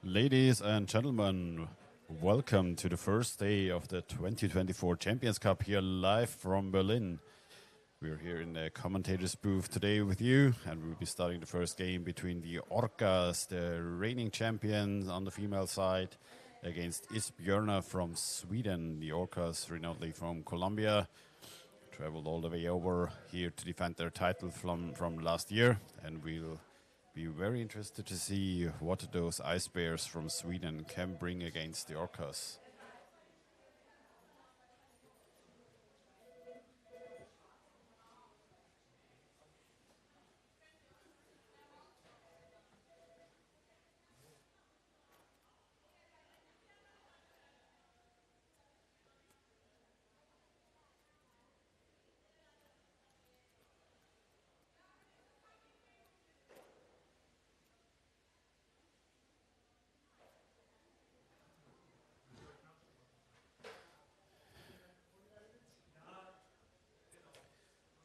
Ladies and gentlemen, welcome to the first day of the 2024 Champions Cup here live from Berlin. We're here in the commentators booth today with you, and we'll be starting the first game between the Orcas, the reigning champions on the female side, against Isbjörna from Sweden. The Orcas, renownedly from Colombia, traveled all the way over here to defend their title from last year, and we'll be very interested to see what those Ice Bears from Sweden can bring against the Orcas.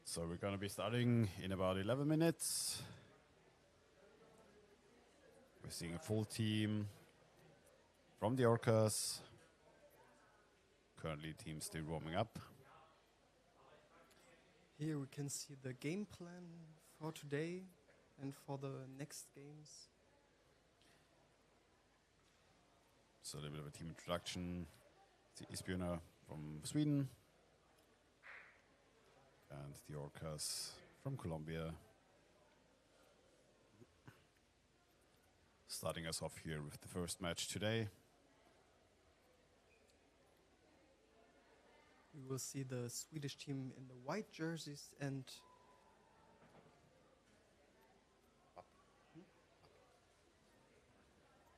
So we're going to be starting in about 11 minutes. We're seeing a full team from the Orcas. Currently, teams still warming up. Here we can see the game plan for today and for the next games. So a little bit of a team introduction. It's Isbjörna from Sweden. And the Orcas from Colombia. Starting us off here with the first match today. We will see the Swedish team in the white jerseys and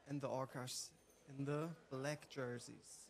the Orcas in the black jerseys.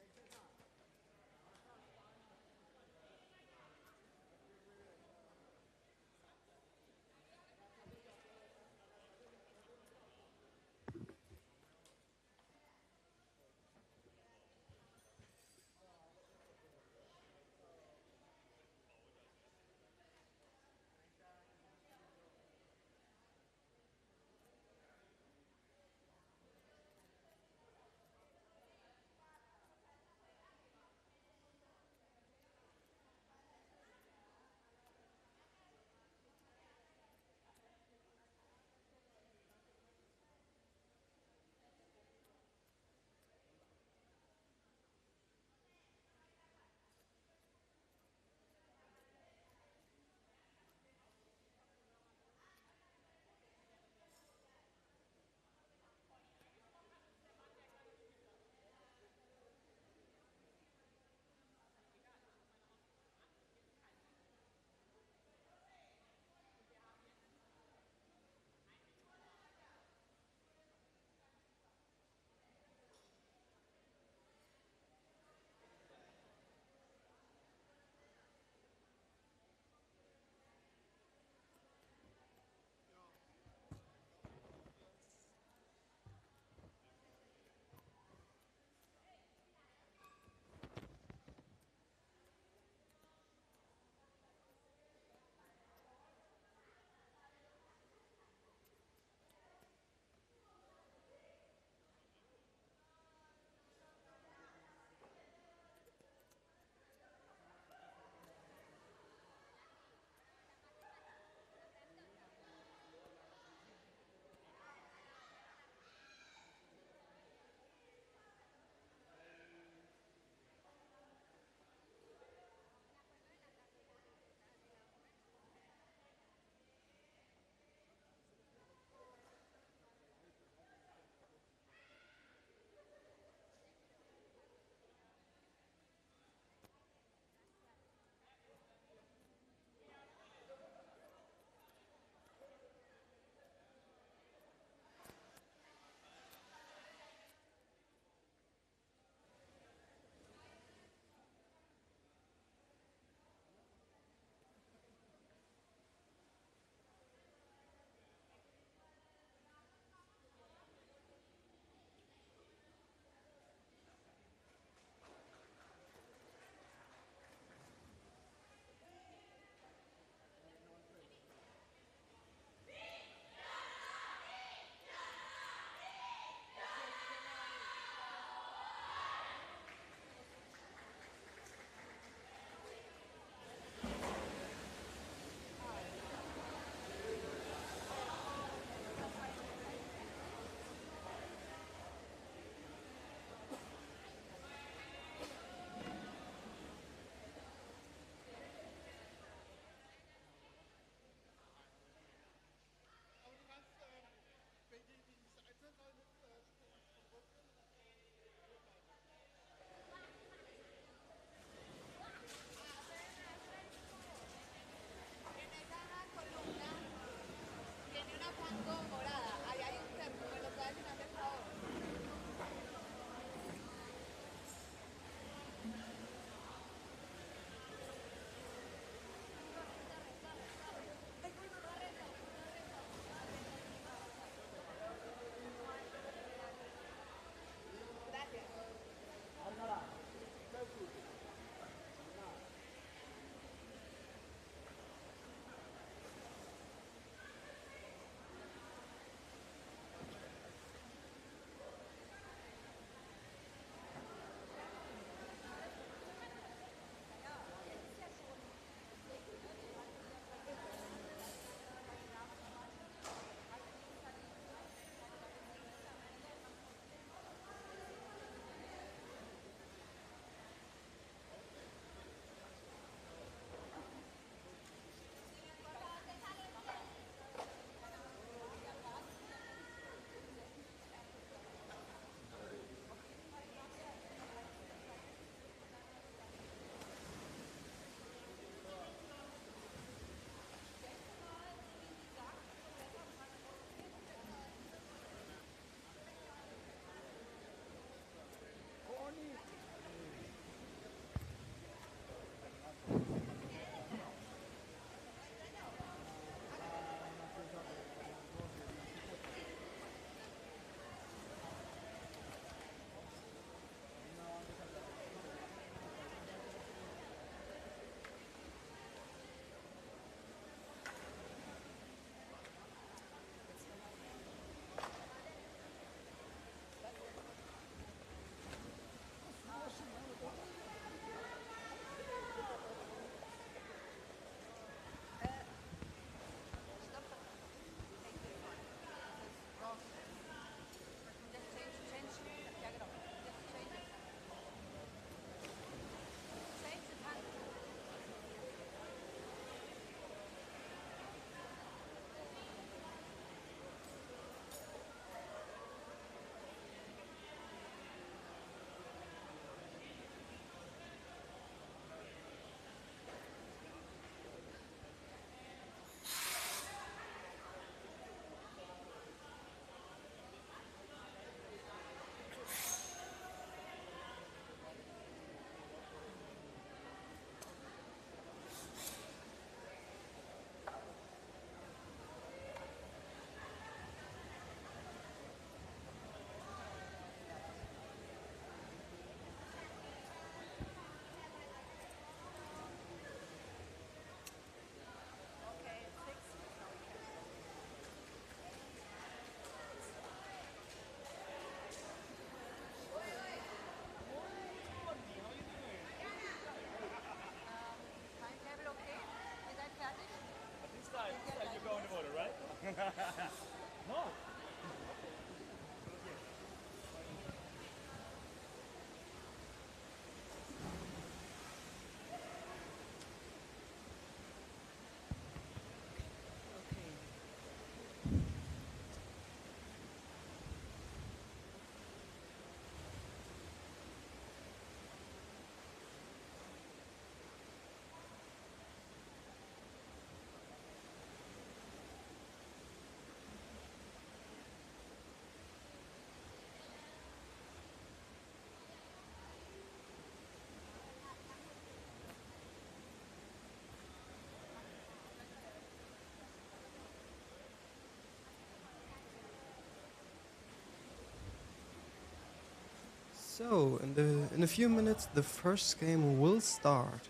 So, in a few minutes, the first game will start.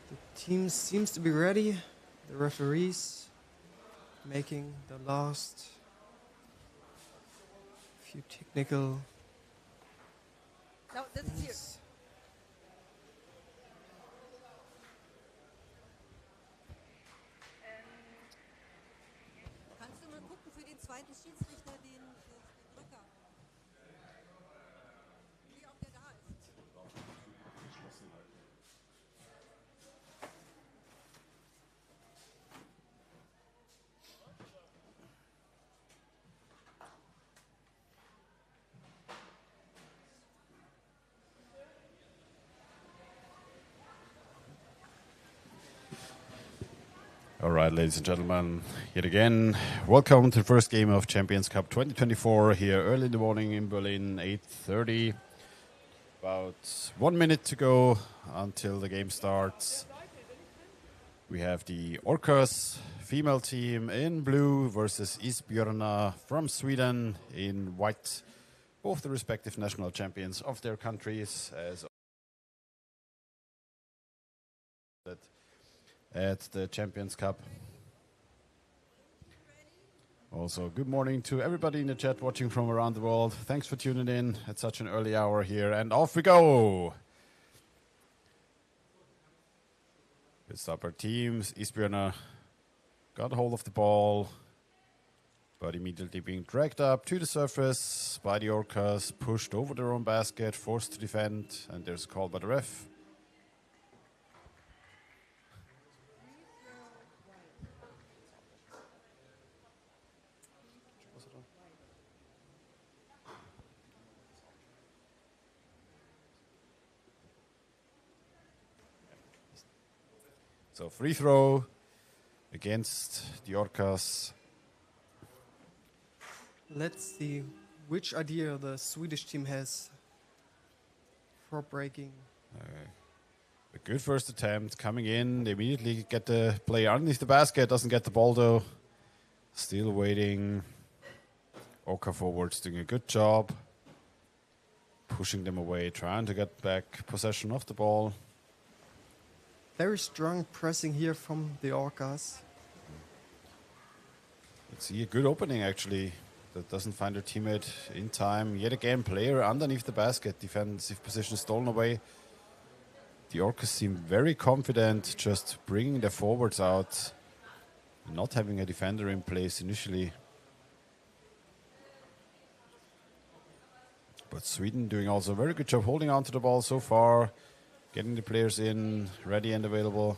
The team seems to be ready. The referees making the last few technical No, this is here. things. Kannst du mal gucken für den zweiten Schiedsrichter, den Drücker? Wie ob der da ist. All right, ladies and gentlemen, yet again, welcome to the first game of Champions Cup 2024 here early in the morning in Berlin, 8:30. About 1 minute to go until the game starts. We have the Orcas female team in blue versus Isbjörna from Sweden in white, both the respective national champions of their countries as at the Champions Cup. Also, good morning to everybody in the chat watching from around the world. Thanks for tuning in at such an early hour here, and off we go. Let's stop our teams. Isbjörna got a hold of the ball, but immediately being dragged up to the surface by the Orcas, pushed over their own basket, forced to defend, and there's a call by the ref. So free throw against the Orcas. Let's see which idea the Swedish team has for breaking. A good first attempt coming in. They immediately get the player underneath the basket. Doesn't get the ball though. Still waiting. Orca forwards doing a good job. Pushing them away, trying to get back possession of the ball. Very strong pressing here from the Orcas. Let's see a good opening actually. That doesn't find their teammate in time. Yet again, player underneath the basket. Defensive position stolen away. The Orcas seem very confident just bringing their forwards out. Not having a defender in place initially. But Sweden doing also a very good job holding on to the ball so far. Getting the players in, ready and available.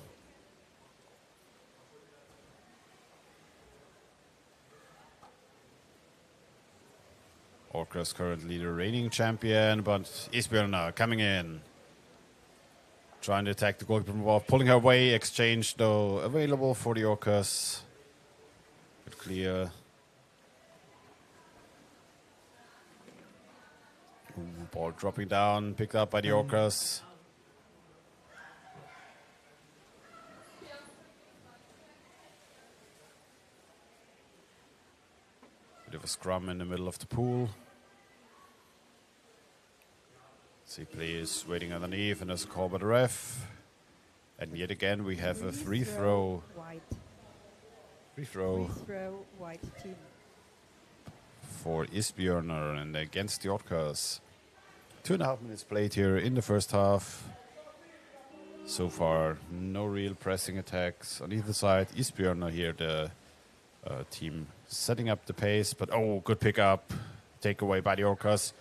Orcas currently the reigning champion, but Isbjörna coming in. Trying to attack the goalkeeper from above, pulling her away. Exchange though available for the Orcas. Good clear. Ooh, ball dropping down, picked up by the Orcas. Bit of a scrum in the middle of the pool. See players waiting underneath, and there's a call by the ref. And yet again we have a free throw. White. Free throw Free throw, white team. for Isbjörner and against the Orcas. 2.5 minutes played here in the first half. So far, no real pressing attacks on either side. Isbjörn here, the team setting up the pace, but oh, good pickup. Takeaway by the Orcas.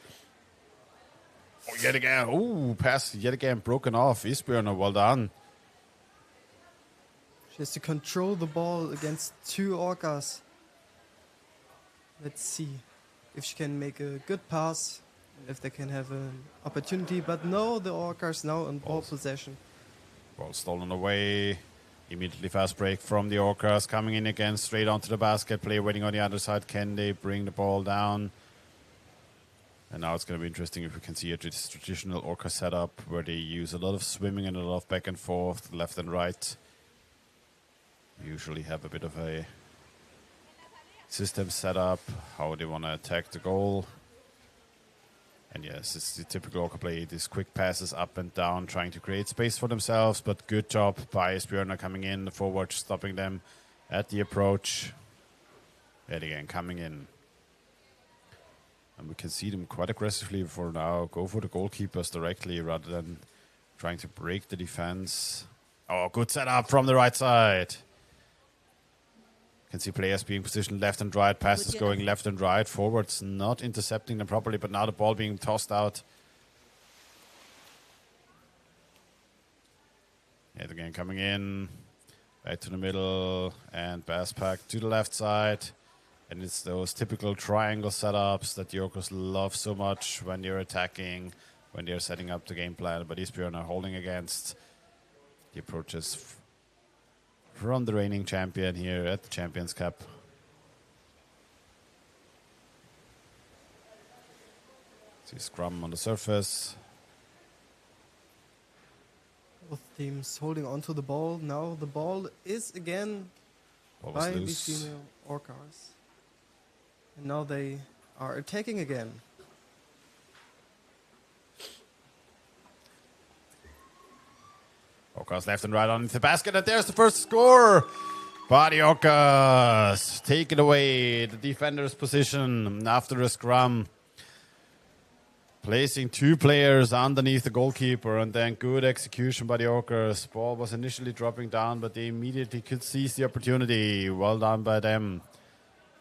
Oh, yet again. Oh, pass yet again broken off. Isbjörn, well done. She has to control the ball against 2 Orcas. Let's see if she can make a good pass, if they can have an opportunity. But no, the Orcas now in ball possession. Ball stolen away. Immediately fast break from the Orcas. Coming in again, straight onto the basket. Player waiting on the other side. Can they bring the ball down? And now it's going to be interesting if we can see a traditional Orca setup where they use a lot of swimming and a lot of back and forth, left and right. Usually have a bit of a system set up, how they want to attack the goal. And yes, it's the typical Orca play, these quick passes up and down, trying to create space for themselves, but good job by Björn coming in, the forward stopping them at the approach. Yet again, coming in. And we can see them quite aggressively for now, go for the goalkeepers directly rather than trying to break the defense. Oh, good setup from the right side. Can see players being positioned left and right, passes going left and right, forwards not intercepting them properly, but now the ball being tossed out. Yet again coming in, back to the middle, and pass pack to the left side. And it's those typical triangle setups that the Orcas love so much when they're attacking, when they're setting up the game plan. But Isbjörn are holding against the approaches from the reigning champion here at the Champions Cup. See scrum on the surface. Both teams holding onto the ball. Now the ball is again by the female Orcas. And now they are attacking again. Orcas left and right on the basket, and there's the first score. By the Orcas, taking away the defender's position after a scrum. Placing 2 players underneath the goalkeeper, and then good execution by the Orcas. Ball was initially dropping down, but they immediately could seize the opportunity. Well done by them.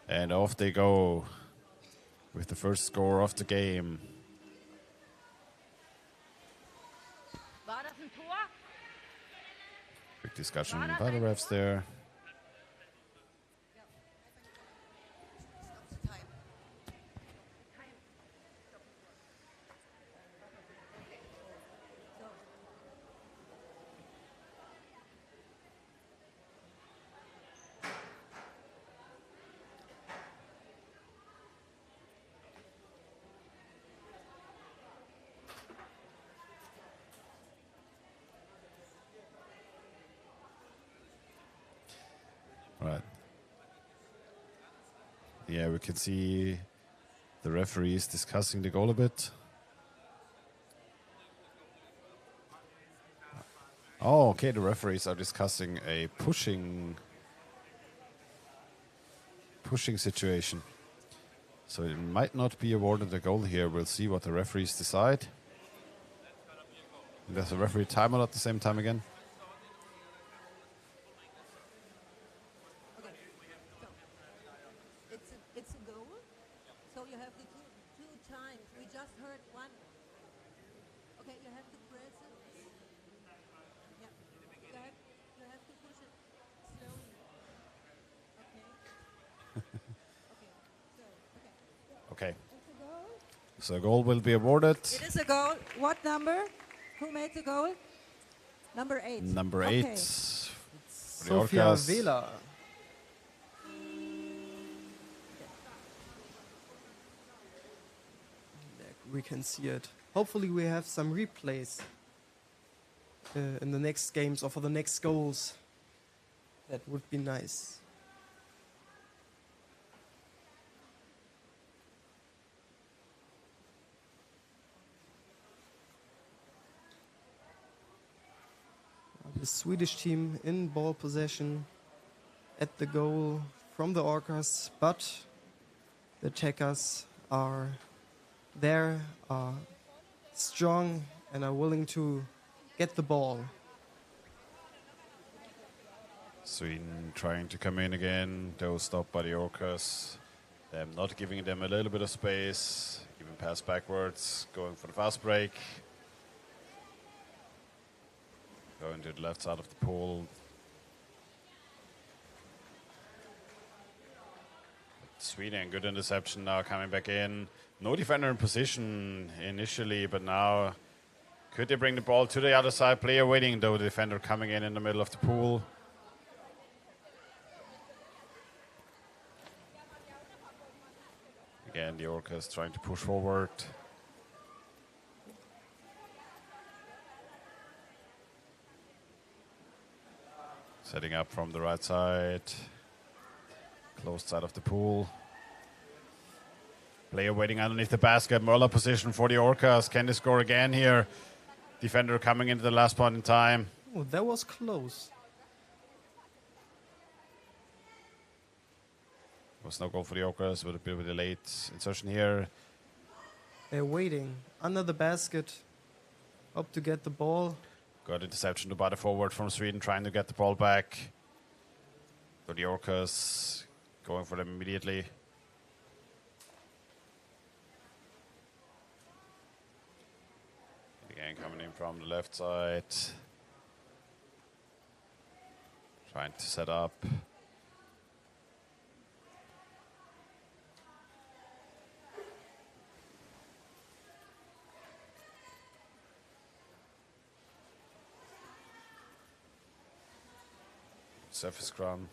And off they go with the first score of the game. Quick discussion by the refs there. Right. Yeah, we can see the referees discussing the goal a bit. Oh, okay, the referees are discussing a pushing situation. So it might not be awarded a goal here. We'll see what the referees decide. There's a referee timeout at the same time again. It's a goal. So you have the two times. We just heard one. Okay, you have to press it. Yeah. You have to push it slowly. Okay. Okay. It's a goal. So a goal will be awarded. It is a goal. What number? Who made the goal? Number 8. Number Okay. 8. For the Sofia Orcas. Vela. We can see it. Hopefully we have some replays in the next games or for the next goals. That would be nice. The Swedish team in ball possession at the goal from the Orcas, but the attackers are there, are strong and are willing to get the ball Sweden trying to come in again, though stopped by the Orcas. Them not giving them a little bit of space, even pass backwards, going for the fast break. Going to the left side of the pool. Sweden, good interception now coming back in. No defender in position initially, but now could they bring the ball to the other side? Player waiting, though the defender coming in the middle of the pool. Again, the Orcas trying to push forward. Setting up from the right side. Closed side of the pool. Player waiting underneath the basket. Möller position for the Orcas. Can they score again here? Defender coming into the last point in time. Oh, that was close. Was no goal for the Orcas with a bit of a late insertion here. They're waiting under the basket. Up to get the ball. Got interception to the forward from Sweden, trying to get the ball back. So the Orcas going for them immediately. Again, coming in from the left side. Trying to set up. Surface scrum.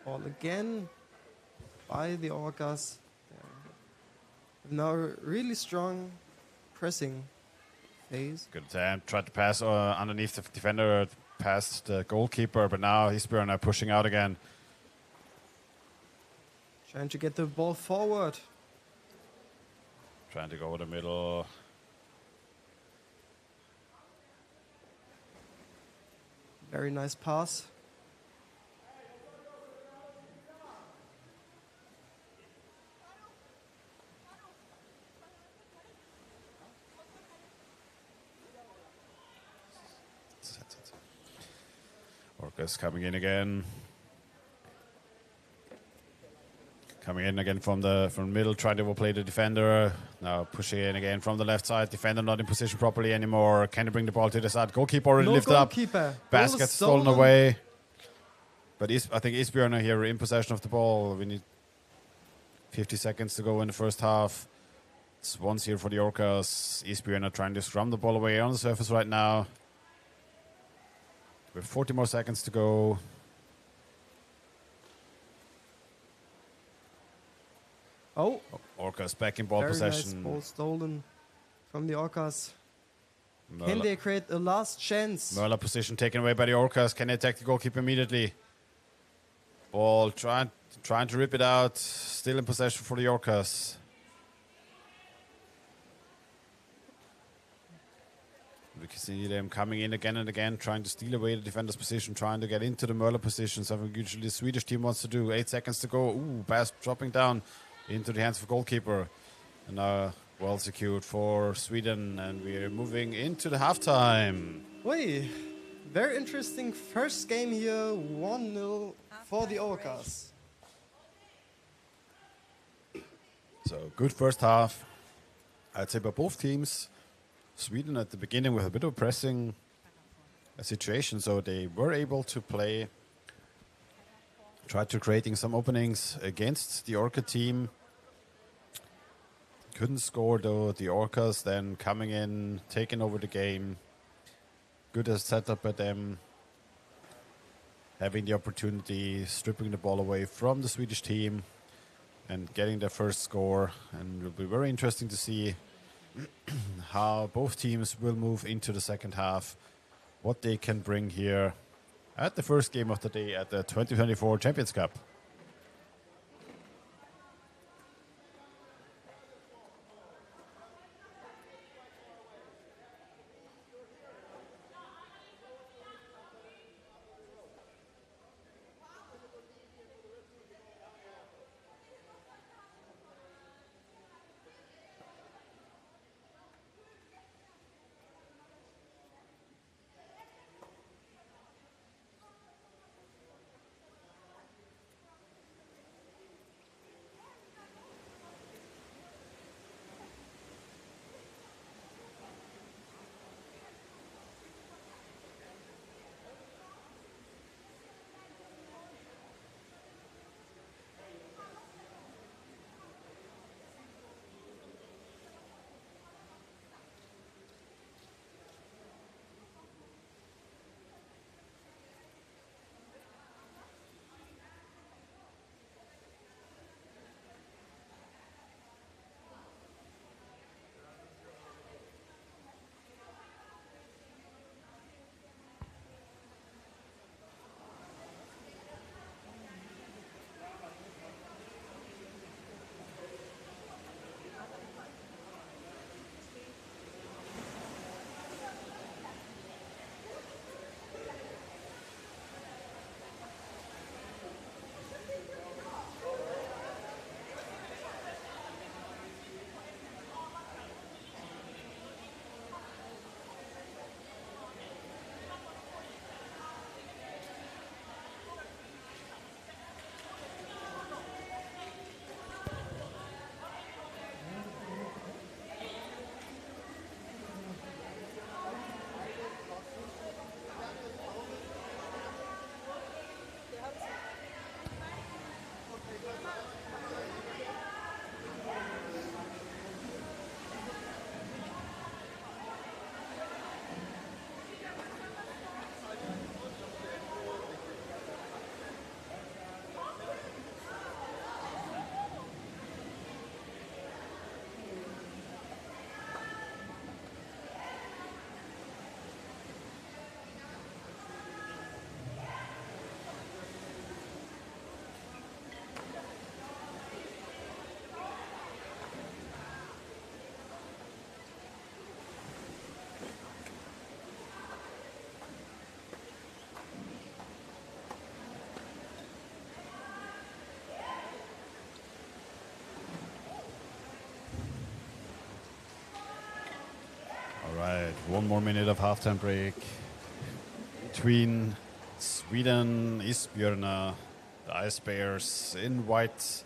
Ball again by the Orcas. Now really strong pressing phase. Good attempt. Tried to pass underneath the defender, past the goalkeeper, but now Isbjörn are pushing out again. Trying to get the ball forward. Trying to go over the middle. Very nice pass. Orcas coming in again. Coming in again from the middle, trying to overplay the defender. Now pushing in again from the left side. Defender not in position properly anymore. Can they bring the ball to the side? Goalkeeper already No lifted goalkeeper. up. Basket stolen away. But I think Isbjörn are here in possession of the ball. We need 50 seconds to go in the first half. It's 1-0 for the Orcas. Isbjörn are trying to scrum the ball away on the surface right now. With 40 more seconds to go. Oh, Orcas back in ball very possession. nice ball stolen from the Orcas. Can Möller, they create a last chance? Möller position taken away by the Orcas. Can they attack the goalkeeper immediately? Ball trying to rip it out. Still in possession for the Orcas. We can see them coming in again and again, trying to steal away the defender's position, trying to get into the Möller position. Something usually the Swedish team wants to do. 8 seconds to go. Ooh, pass dropping down into the hands of the goalkeeper. And now well secured for Sweden. And we're moving into the halftime. Oi, very interesting first game here. 1-0 for the Orcas. So good first half. I'd say by both teams. Sweden at the beginning with a bit of pressing situation, so they were able to play, try to creating some openings against the Orca team. Couldn't score though. The Orcas then coming in, taking over the game. Good as setup by them. Having the opportunity, stripping the ball away from the Swedish team and getting their first score. And it'll be very interesting to see how both teams will move into the second half, what they can bring here at the first game of the day at the 2024 Champions Cup. right, 1 more minute of halftime break between Sweden, Isbjörna, the Ice Bears in white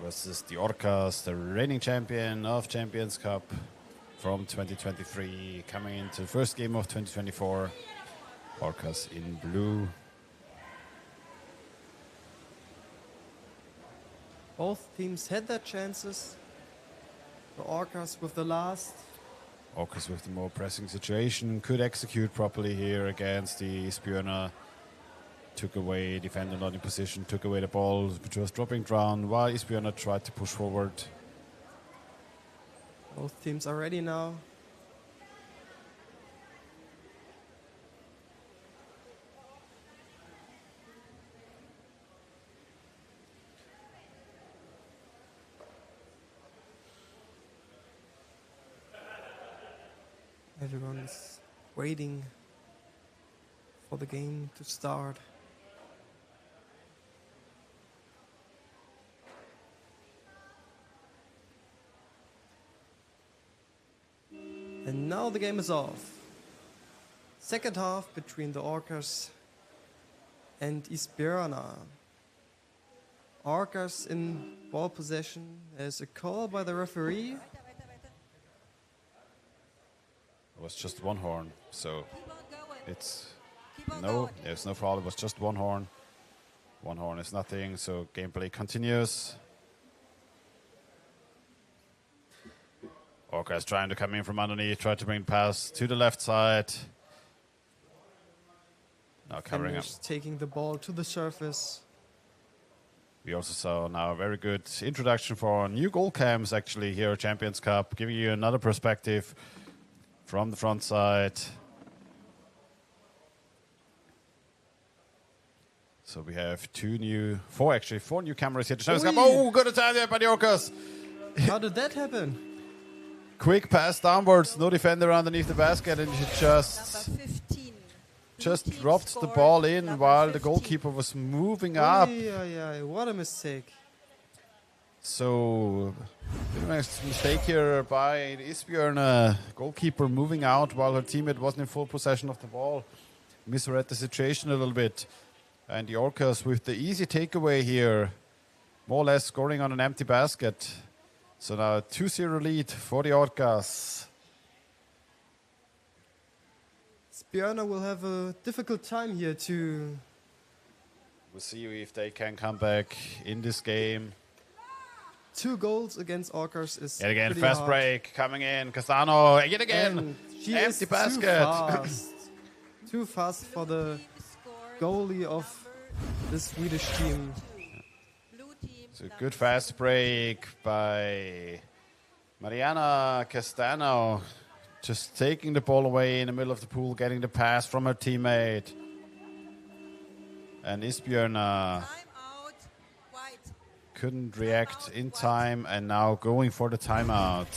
versus the Orcas, the reigning champion of Champions Cup from 2023, coming into the first game of 2024. Orcas in blue. Both teams had their chances. The Orcas with the last. Orcas with the more pressing situation could execute properly here against the Isbjörna. Took away, defender not in position, took away the ball, which was dropping down, while Isbjörna tried to push forward. Both teams are ready now. Everyone is waiting for the game to start. And now the game is off. Second half between the Orcas and Isbjörna. Orcas in ball possession. There's a call by the referee. It was just one horn, so Keep on going. it's Keep on no, going. there's no foul. It was just one horn. One horn is nothing, so gameplay continues. Orcas trying to come in from underneath, try to bring the pass to the left side. Now covering up. Fenders taking the ball to the surface. We also saw now a very good introduction for new goal cams actually here at Champions Cup, giving you another perspective from the front side. So we have four new cameras here at Champions Cup. Oh, good attack there by the Orcas. How did that happen? Quick pass downwards, no defender underneath the basket, and he just Number 15. just dropped the ball in while the goalkeeper was moving up. Yeah, what a mistake. So, bit of a mistake here by the Isbjörna goalkeeper moving out while her teammate wasn't in full possession of the ball. Misread the situation a little bit. And the Orcas with the easy takeaway here, more or less scoring on an empty basket. So now a 2-0 lead for the Orcas. Isbjörna will have a difficult time here to... We'll see if they can come back in this game. 2 goals against Orcas is Yet again, pretty fast hard. break coming in. Castano, yet again, And she empty is basket. Too fast for the Team scored goalie of number the Swedish team. 2. Blue team. So number good fast break by Mariana Castano. Just taking the ball away in the middle of the pool, getting the pass from her teammate. And Isbjörna Time out. White. couldn't react in time and now going for the timeout.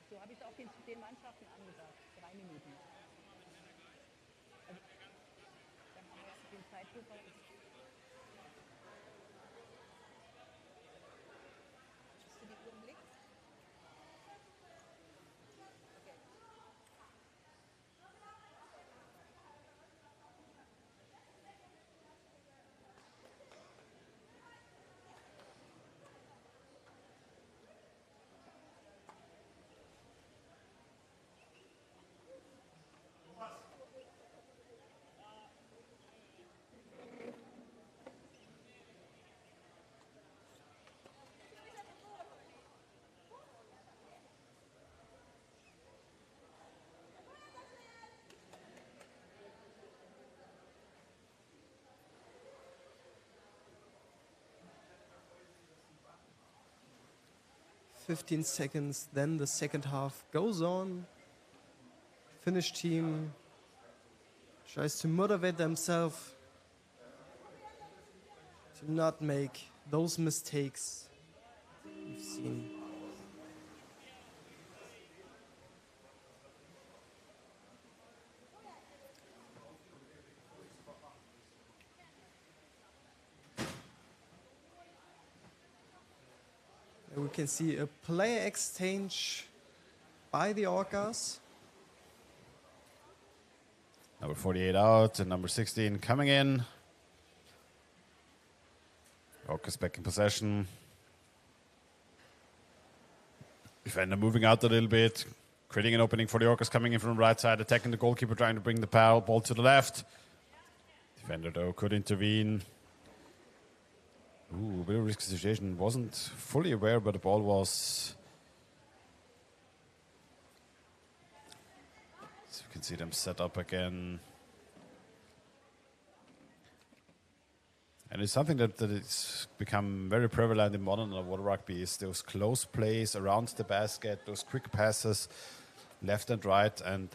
So habe ich es auch den Mannschaften angesagt. 3 Minuten. Also, dann haben wir den Zeitpuffer. Hast du die Uhr im Blick? Okay. 15 seconds, then the second half goes on. Finnish team tries to motivate themselves to not make those mistakes we've seen. we can see a player exchange by the Orcas. Number 48 out and number 16 coming in. Orcas back in possession. Defender moving out a little bit, creating an opening for the Orcas coming in from the right side, attacking the goalkeeper, trying to bring the ball to the left. Defender, though, could intervene. Ooh, a bit of a risky situation. Wasn't fully aware, but the ball was... So you can see them set up again. And it's something that it's become very prevalent in modern water rugby is those close plays around the basket, those quick passes left and right. And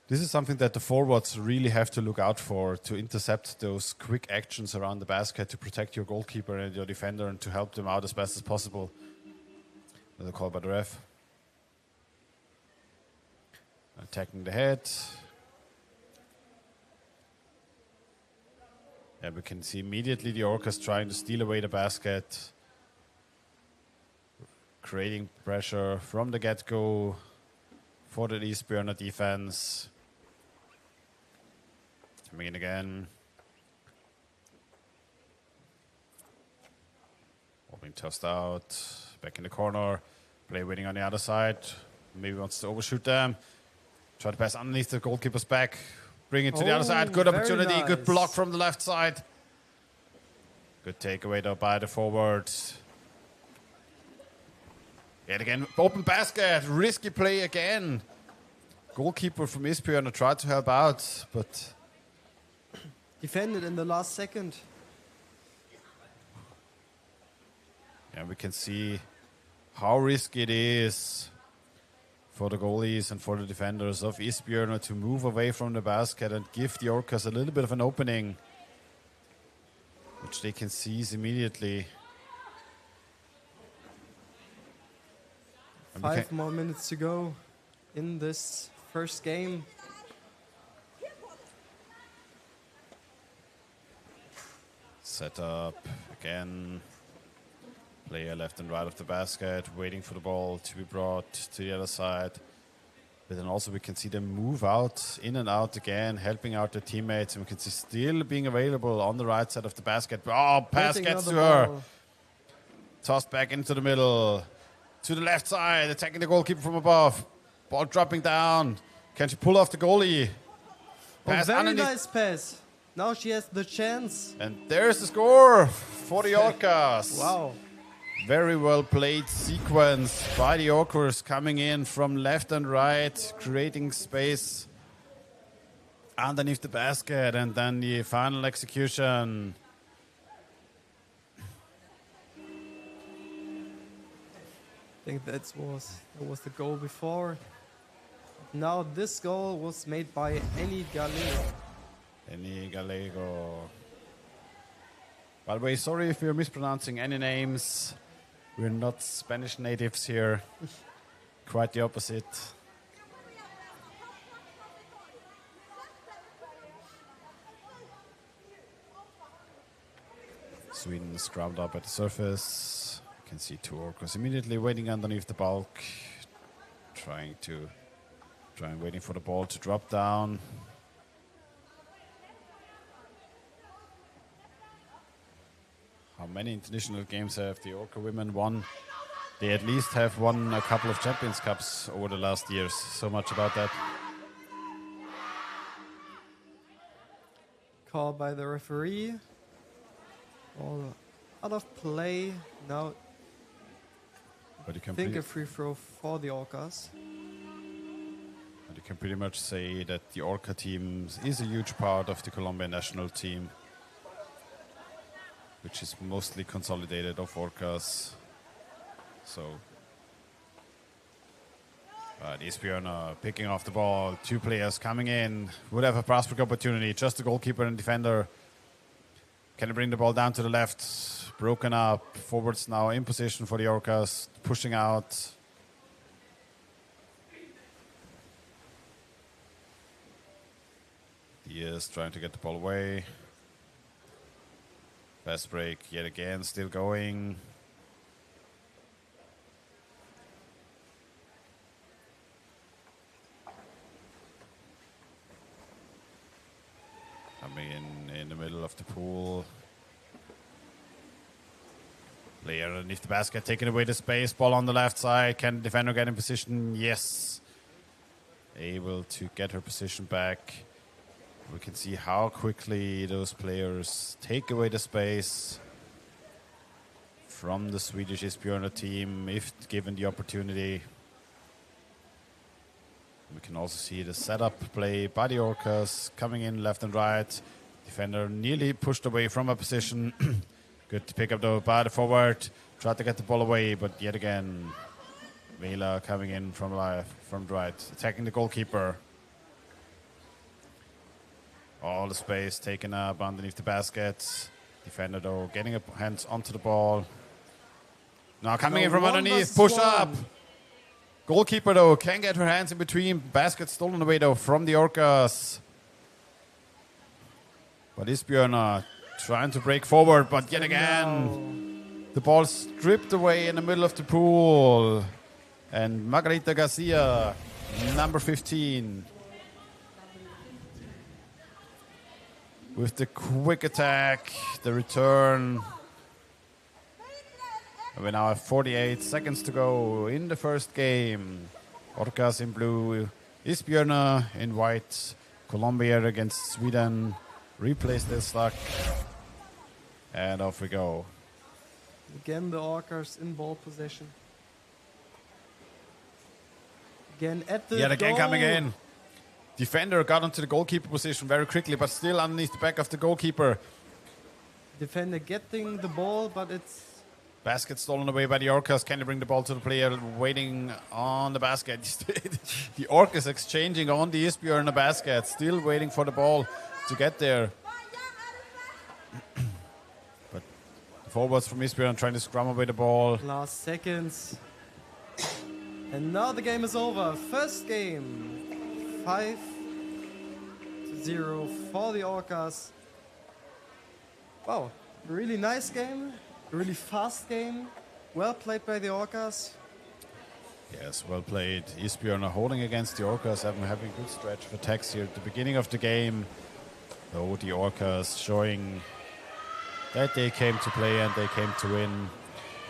this is something that the forwards really have to look out for, to intercept those quick actions around the basket, to protect your goalkeeper and your defender and to help them out as best as possible. Another call by the ref. Attacking the head. Yeah, we can see immediately the Orcas trying to steal away the basket. Creating pressure from the get-go for the Isbjörnar defense. Coming in again. All being tossed out. Back in the corner. Play waiting on the other side. Maybe wants to overshoot them. Try to pass underneath the goalkeeper's back. Bring it to the other side. Good opportunity. Nice. Good block from the left side. Good takeaway though by the forwards. Yet again, open basket. Risky play again. Goalkeeper from Isbjörnar tried to help out, but... Defended in the last second. Yeah, we can see how risky it is for the goalies and for the defenders of Isbjörnar to move away from the basket and give the Orcas a little bit of an opening, which they can seize immediately. 5 more minutes to go in this first game. Set up again. Player left and right of the basket, waiting for the ball to be brought to the other side. But then also we can see them move out, in and out again, helping out their teammates. And we can see still being available on the right side of the basket. Oh, pass Getting gets to another her. ball. Tossed back into the middle. To the left side, attacking the goalkeeper from above. Ball dropping down. Can she pull off the goalie? Oh, very underneath. nice pass. Now she has the chance. And there's the score for the Orcas. Wow. Very well played sequence by the Orcas coming in from left and right, creating space underneath the basket, and then the final execution. I think that was the goal before. Now this goal was made by Annie Galeo. Any Gallego. By the way, sorry if we're mispronouncing any names. We're not Spanish natives here. Quite the opposite. Sweden scrubbed up at the surface. You can see two Orcas immediately waiting underneath the bulk. Waiting for the ball to drop down. How many international games have the Orca women won? They at least have won a couple of Champions Cups over the last years. So much about that. Call by the referee. All out of play. Now But you can, I think a free throw for the Orcas. but you can pretty much say that the Orca team is a huge part of the Colombian national team, which is mostly consolidated of Orcas. So, Isbjörnar picking off the ball. Two players coming in. Would have a pass break opportunity. Just the goalkeeper and defender. Can he bring the ball down to the left? Broken up. Forwards now in position for the Orcas. Pushing out. Diaz trying to get the ball away. Fast break yet again, still going. Player underneath the basket, taking away the space. Ball on the left side. Can the defender get in position? Yes. Able to get her position back. We can see how quickly those players take away the space from the Swedish Isbjörnar team, if given the opportunity. We can also see the setup play by the Orcas, coming in left and right. Defender nearly pushed away from a position. Good to pick up though by the forward. Tried to get the ball away, but yet again, Vela coming in from the right, attacking the goalkeeper. All the space taken up underneath the basket. Defender though getting up hands onto the ball. Now coming in from underneath, push up. Goalkeeper though can get her hands in between. Basket stolen away though from the Orcas. But Isbjörnar trying to break forward, but yet again, the ball stripped away in the middle of the pool. And Margarita Garcia, number 15, with the quick attack, the return. And we now have 48 seconds to go in the first game. Orcas in blue, Isbjörnar in white. Colombia against Sweden. Replace this luck. And off we go. Again, the Orcas in ball possession. Again at the Yet again goal. coming in. Defender got onto the goalkeeper position very quickly, but still underneath the back of the goalkeeper. Defender getting the ball, but it's... Basket stolen away by the Orcas. Can they bring the ball to the player waiting on the basket? The Orcas exchanging on the Isbjörnar basket, still waiting for the ball to get there. But the forwards from Isbjörnar trying to scrum away the ball. Last seconds. And now the game is over. First game, 5-0 for the Orcas. Wow, really nice game, really fast game. Well played by the Orcas. Yes, well played. Isbjörnar holding against the Orcas, having a good stretch of attacks here at the beginning of the game. Though the Orcas showing that they came to play and they came to win.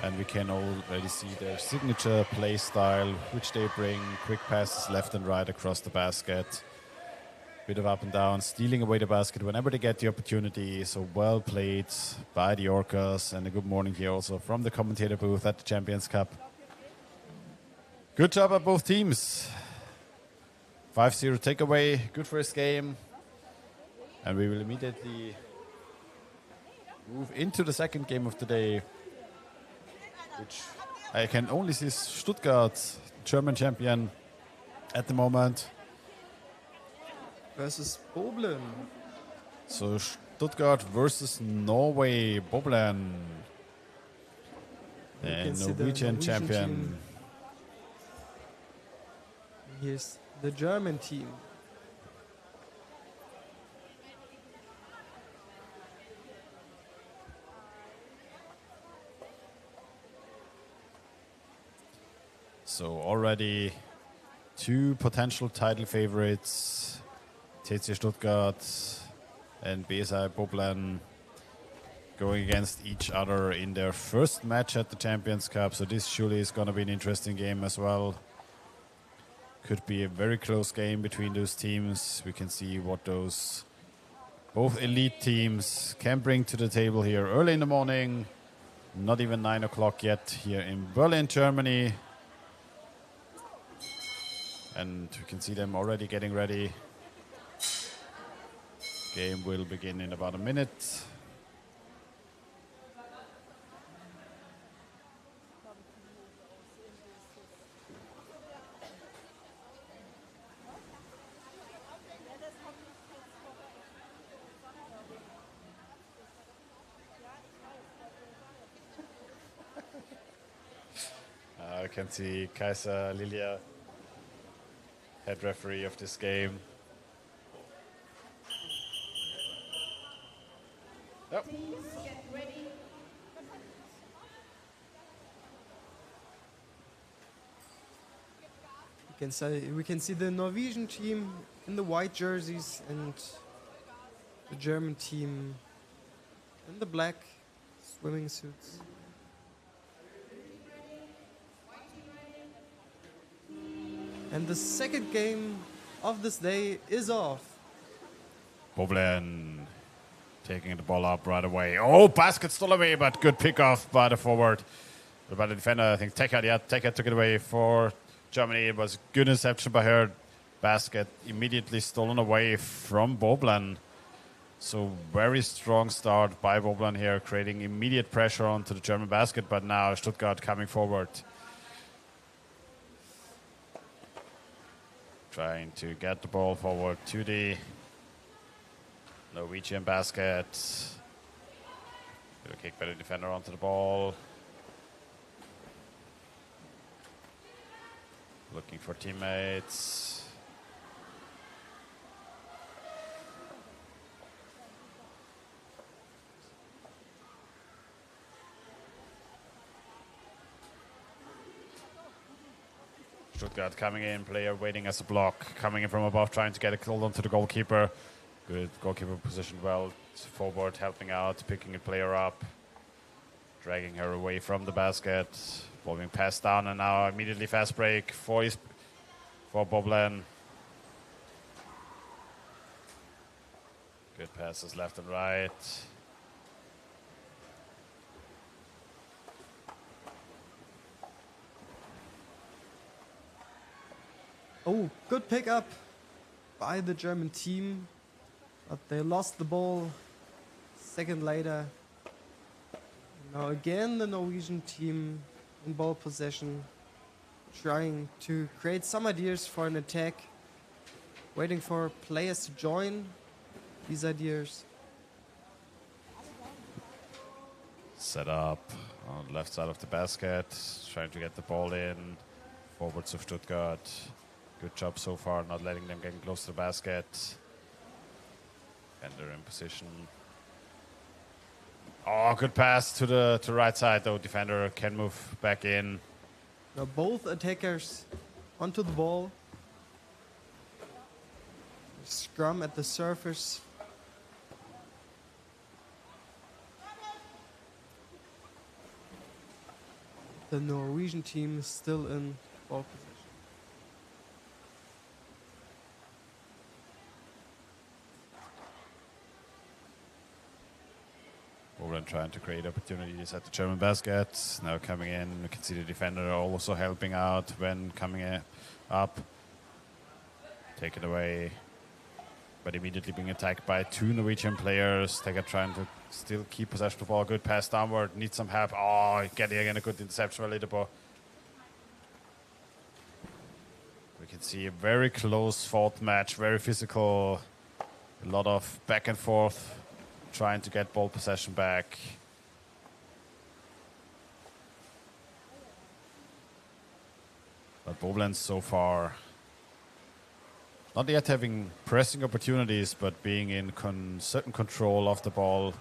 And we can already see their signature play style, which they bring. Quick passes left and right across the basket. Bit of up and down, stealing away the basket whenever they get the opportunity. So well played by the Orcas. And a good morning here also from the commentator booth at the Champions Cup. Good job at both teams. 5-0 takeaway. Good first game. And we will immediately move into the second game of the day, which I can only see Stuttgart, German champion at the moment. Versus Boblen. So Stuttgart versus Norway, Boblen. The Norwegian champion. Team. Here's the German team. So already two potential title favorites, TC Stuttgart and BSI Boblen, going against each other in their first match at the Champions Cup. So this surely is going to be an interesting game as well. Could be a very close game between those teams. We can see what those both elite teams can bring to the table here early in the morning. Not even 9 o'clock yet here in Berlin, Germany. And we can see them already getting ready. Game will begin in about a minute. I can see Kaiser Lilia, head referee of this game. Yep. We can see the Norwegian team in the white jerseys and the German team in the black swimming suits. And the second game of this day is off. Boblen taking the ball up right away. Oh, basket stole away, but good pick off by the forward. By the defender, I think Tecker took it away for Germany. It was good interception by her. Basket immediately stolen away from Boblen. So very strong start by Boblen here, creating immediate pressure onto the German basket, but now Stuttgart coming forward. Trying to get the ball forward to the Norwegian basket. Good kick by the defender onto the ball. Looking for teammates. Stuttgart coming in, player waiting as a block, coming in from above, trying to get a hold onto the goalkeeper. Good goalkeeper positioned well, forward, helping out, picking a player up, dragging her away from the basket. Ball being passed down, and now immediately fast break for Boblen. Good passes left and right. Oh, good pickup by the German team, but they lost the ball second later. Now again the Norwegian team in ball possession, trying to create some ideas for an attack, waiting for players to join these ideas. Set up on the left side of the basket, trying to get the ball in. Forwards of Stuttgart. Good job so far, not letting them get close to the basket. And they're in position. Oh, good pass to the right side, though. Defender can move back in. Now both attackers onto the ball. Scrum at the surface. The Norwegian team is still in ball position. Boblen trying to create opportunities at the German basket. Now coming in, you can see the defender also helping out when coming up. Take it away, but immediately being attacked by two Norwegian players. Tecker trying to still keep possession of the ball. Good pass downward, needs some help. Oh, getting again a good interception by Lidebo. We can see a very close fought match, very physical, a lot of back and forth, trying to get ball possession back. But Boblen so far not yet having pressing opportunities, but being in certain control of the ball.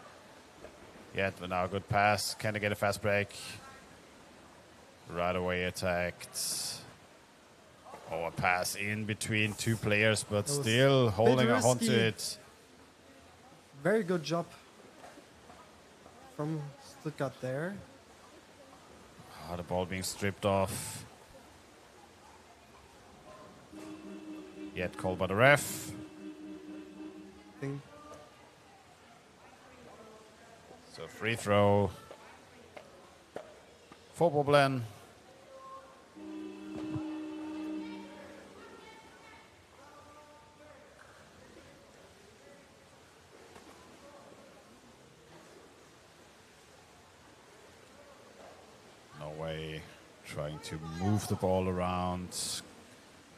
Yet, but now a good pass. Can they get a fast break? Right away attacked. Oh, a pass in between two players, but still holding on to it. Very good job from Stuttgart there. Oh, the ball being stripped off. Yet called by the ref. So free throw for Boblen. Norway trying to move the ball around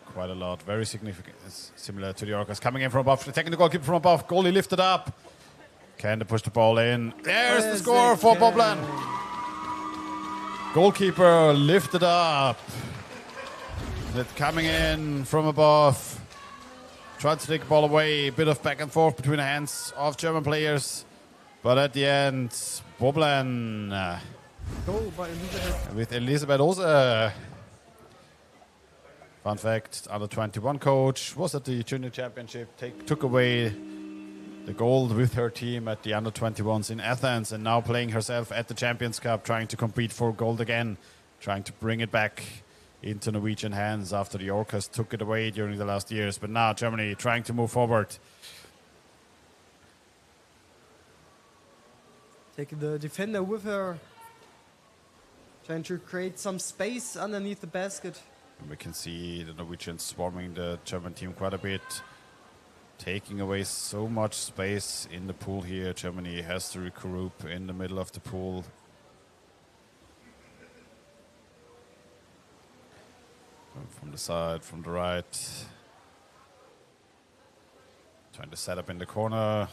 quite a lot. Very significant, similar to the Orcas. Coming in from above, taking the goalkeeper from above. Goalie lifted up. Can they push the ball in? There's the score for Boblen. Goalkeeper lifted up. Coming in from above. Tried to take the ball away. A bit of back and forth between the hands of German players. But at the end, Boblen Goal by Elisabeth. with Elisabeth Ose. Fun fact, under 21 coach was at the Junior Championship, took away the gold with her team at the under 21s in Athens, and now playing herself at the Champions Cup, trying to compete for gold again, trying to bring it back into Norwegian hands after the Orcas took it away during the last years. But now Germany trying to move forward. Taking the defender with her. Trying to create some space underneath the basket. And we can see the Norwegians swarming the German team quite a bit. Taking away so much space in the pool here. Germany has to regroup in the middle of the pool. From the side, from the right. Trying to set up in the corner.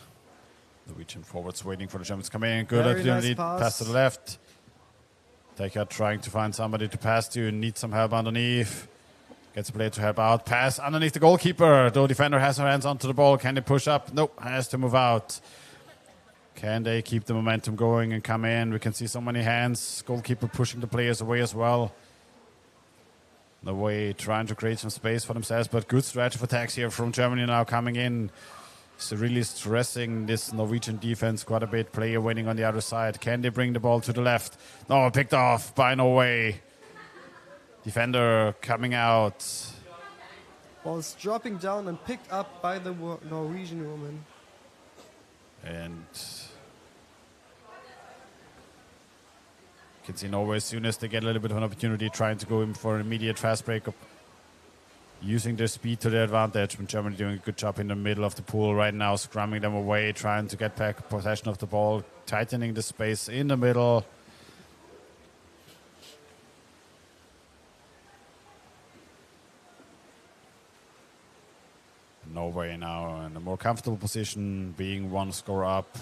Norwegian forwards waiting for the Germans to come in. Good Very opportunity. nice Pass to the left. Taker trying to find somebody to pass to. Need some help underneath. Gets a player to help out. Pass underneath the goalkeeper. The defender has her hands onto the ball. Can they push up? Nope. Has to move out. Can they keep the momentum going and come in? We can see so many hands. Goalkeeper pushing the players away as well. The way trying to create some space for themselves, but good stretch of attacks here from Germany now coming in. So really stressing this Norwegian defense quite a bit. Player waiting on the other side. Can they bring the ball to the left? No, picked off by Norway. Defender coming out. Ball's dropping down and picked up by the Norwegian woman. And you can see Norway, as soon as they get a little bit of an opportunity, trying to go in for an immediate fast break up, using their speed to their advantage. But Germany doing a good job in the middle of the pool right now, scrumming them away, trying to get back possession of the ball, tightening the space in the middle. Norway now in a more comfortable position, being one score up.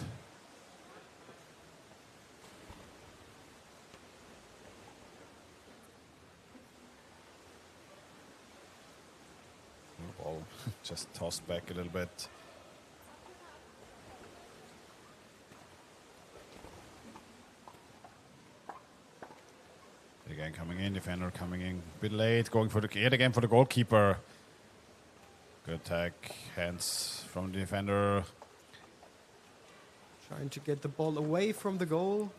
Ball just tossed back a little bit. Again coming in, defender coming in a bit late, going for the yet again for the goalkeeper. Good attack, hands from the defender. Trying to get the ball away from the goal.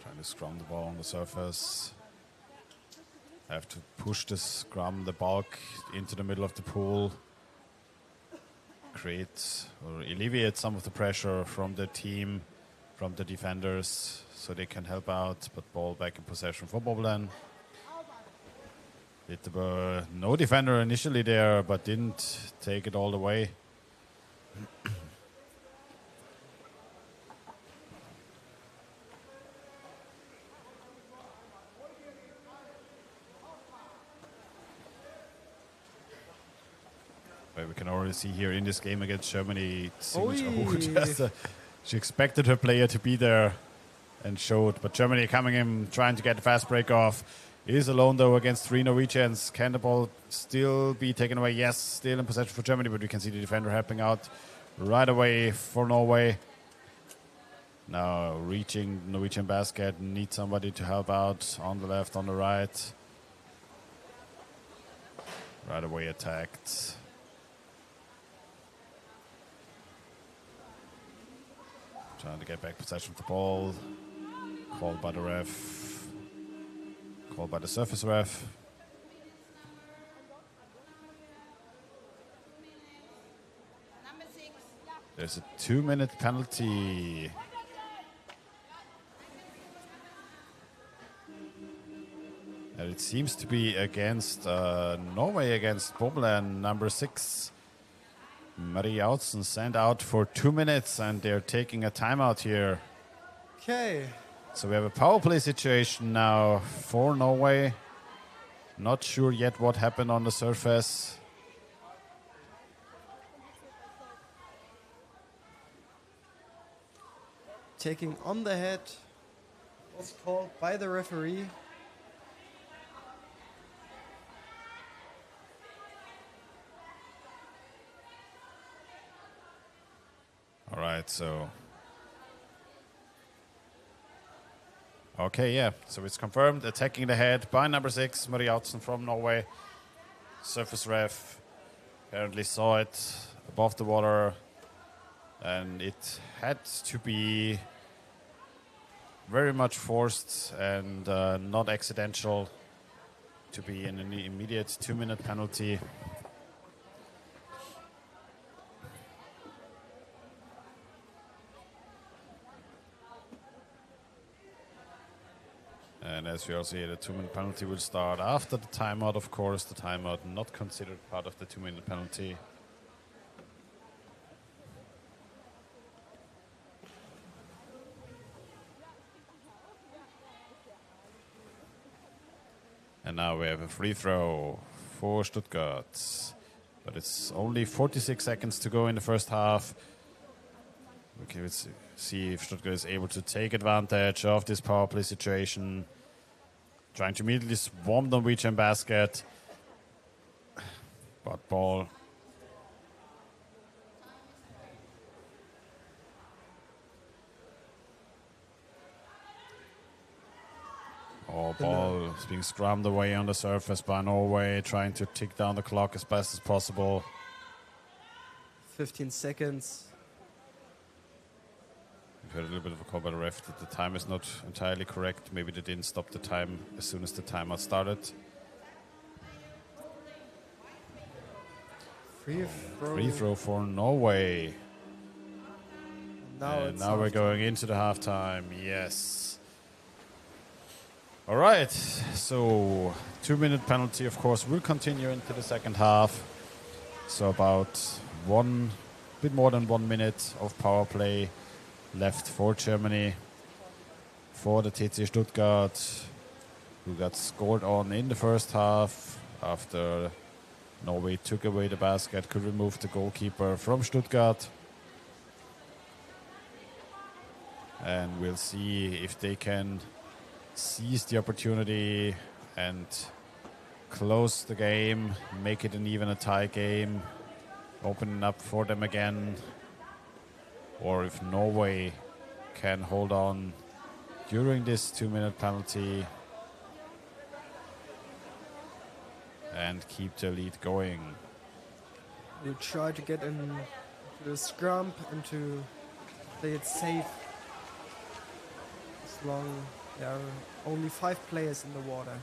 Trying to scrum the ball on the surface. Have to push the scrum, the bulk, into the middle of the pool. Create or alleviate some of the pressure from the team, from the defenders, so they can help out. But ball back in possession for Boblen. No defender initially there, but didn't take it all the way. But we can already see here in this game against Germany, she expected her player to be there and showed. But Germany coming in, trying to get the fast break off. Is alone, though, against three Norwegians. Can the ball still be taken away? Yes, still in possession for Germany, but we can see the defender helping out right away for Norway. Now reaching Norwegian basket. Need somebody to help out on the left, on the right. Right away attacked. Trying to get back possession of the ball. Called by the ref. Called by the surface ref. There's a 2-minute penalty. And it seems to be against Norway, against Boblen, number 6. Marie Autsen sent out for 2 minutes, and they're taking a timeout here. Okay. So we have a power play situation now for Norway. Not sure yet what happened on the surface. Taking on the head was called by the referee. All right, so... Okay, yeah, so it's confirmed. Attacking the head by number 6, Marie Autsen from Norway. Surface ref apparently saw it above the water, and it had to be very much forced and not accidental to be in an immediate 2-minute penalty. And as we all see, the 2-minute penalty will start after the timeout, of course. The timeout not considered part of the 2-minute penalty. And now we have a free throw for Stuttgart. But it's only 46 seconds to go in the first half. Okay, let's see if Stuttgart is able to take advantage of this power play situation. Trying to immediately swarm the Norwegian basket. But ball. Oh, ball is being scrummed away on the surface by Norway, trying to tick down the clock as best as possible. 15 seconds. We've heard a little bit of a call by the ref that the time is not entirely correct. Maybe they didn't stop the time as soon as the timeout started. Free throw for Norway. Now we're going into the halftime. Yes. All right. So 2-minute penalty, of course, will continue into the second half. So about bit more than 1 minute of power play left for Germany, for the TC Stuttgart, who got scored on in the first half after Norway took away the basket, could remove the goalkeeper from Stuttgart. And we'll see if they can seize the opportunity and close the game, make it an even a tie game, open it up for them again. Or if Norway can hold on during this 2-minute penalty and keep the lead going. You try to get into the scrum and to play it safe. As long there are only 5 players in the water.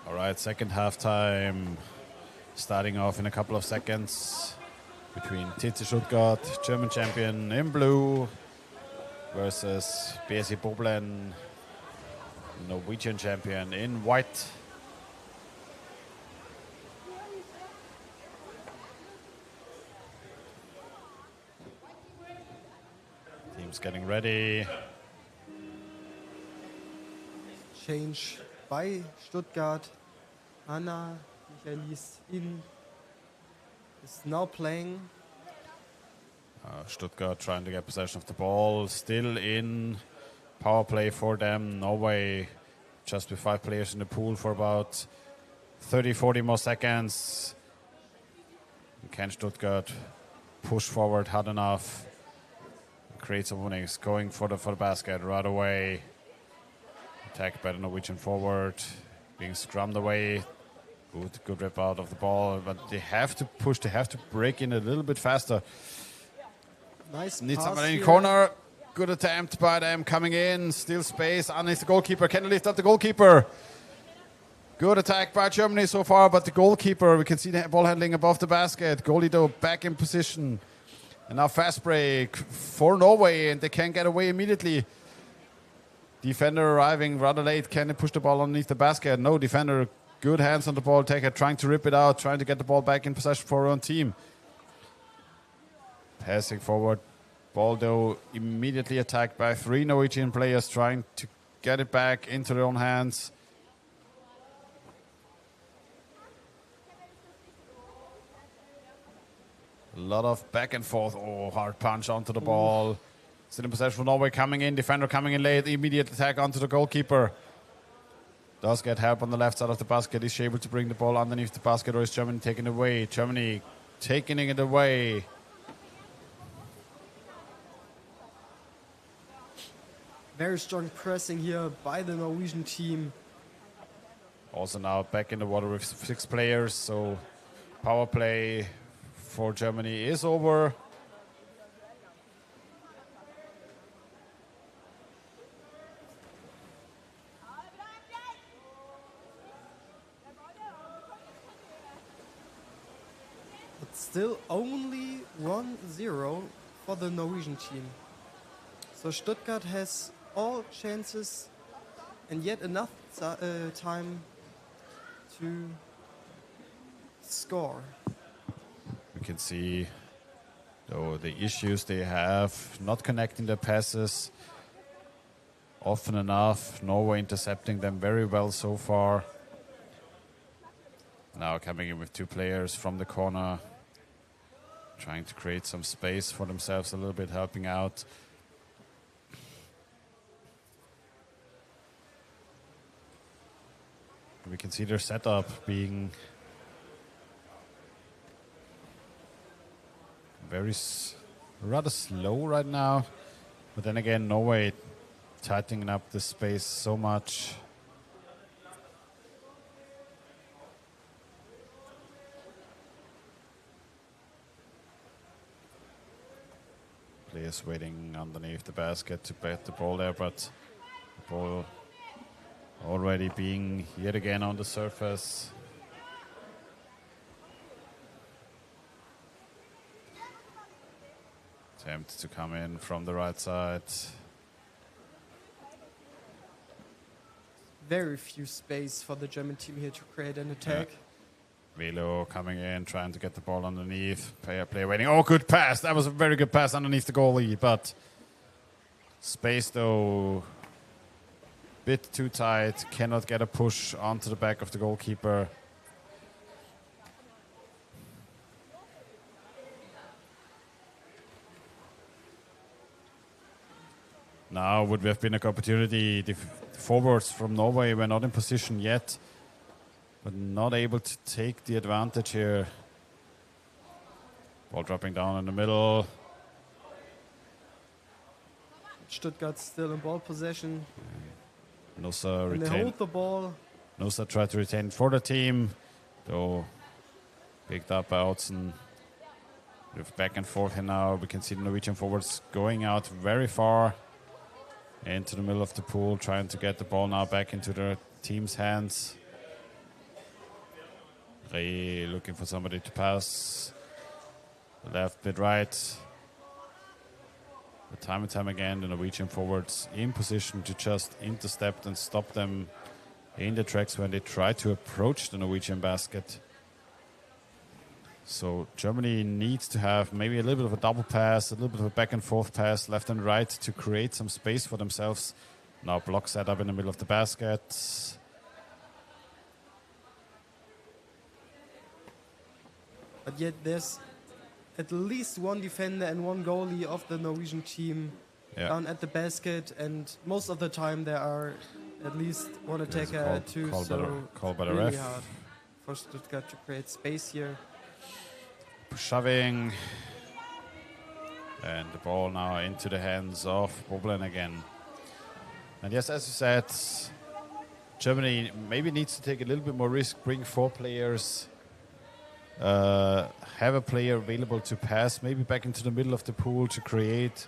All right, second halftime starting off in a couple of seconds between TC Stuttgart, German champion in blue, versus BSC Boblen, Norwegian champion in white. Teams getting ready. Change by Stuttgart. Anna Michaelis is now playing. Stuttgart trying to get possession of the ball, still in power play for them. Norway just with 5 players in the pool for about 30-40 more seconds. Can Stuttgart push forward hard enough, create some openings. Going for the basket right away. Attacked by the Norwegian forward. Being scrummed away. Good rip out of the ball. But they have to push. They have to break in a little bit faster. Nice Need pass somebody in here. the corner. Good attempt by them. Coming in. Still space underneath the goalkeeper. Can they lift up the goalkeeper? Good attack by Germany so far, but the goalkeeper, we can see the ball handling above the basket. Goalie though back in position. And now fast break for Norway, and they can get away immediately. Defender arriving rather late. Can they push the ball underneath the basket? No, defender, good hands on the ball taker, trying to rip it out, trying to get the ball back in possession for our own team. Passing forward. Ball though immediately attacked by 3 Norwegian players trying to get it back into their own hands. A lot of back and forth. Oh, hard punch onto the ball. Still in possession for Norway coming in. Defender coming in late. Immediate attack onto the goalkeeper. Does get help on the left side of the basket. Is she able to bring the ball underneath the basket, or is Germany taking it away? Germany taking it away. Very strong pressing here by the Norwegian team. Also now back in the water with 6 players. So power play for Germany is over. But still only 1-0 for the Norwegian team. So Stuttgart has all chances and yet enough time to score. We can see though the issues they have, not connecting the passes often enough. Norway intercepting them very well so far. Now coming in with 2 players from the corner, trying to create some space for themselves a little bit, helping out. We can see their setup being rather slow right now. But then again, Norway tightening up the space so much. Players waiting underneath the basket to bet the ball there, but the ball already being yet again on the surface. Attempt to come in from the right side. Very few space for the German team here to create an attack. Velo coming in, trying to get the ball underneath. Player waiting. Oh, good pass. That was a very good pass underneath the goalie, but space though, bit too tight. Cannot get a push onto the back of the goalkeeper. Now would have been a good opportunity. The forwards from Norway were not in position yet, but not able to take the advantage here. Ball dropping down in the middle. Stuttgart still in ball possession. Nusa And they retained. hold the ball. Nusa tried to retain for the team, though picked up by Oudsen. With back and forth here now. We can see the Norwegian forwards going out very far into the middle of the pool, trying to get the ball now back into their team's hands. Rey looking for somebody to pass. Left, bit right. But time and time again, the Norwegian forwards in position to just intercept and stop them in the tracks when they try to approach the Norwegian basket. So Germany needs to have maybe a little bit of a double pass, a little bit of a back and forth pass, left and right, to create some space for themselves. Now block set up in the middle of the basket. But yet there's at least one defender and one goalie of the Norwegian team down at the basket, and most of the time there are at least one attacker too. Call by the really ref. hard for Stuttgart to create space here. Shoving. And the ball now into the hands of Boblen again. And yes, as you said, Germany maybe needs to take a little bit more risk, bring 4 players, have a player available to pass, maybe back into the middle of the pool to create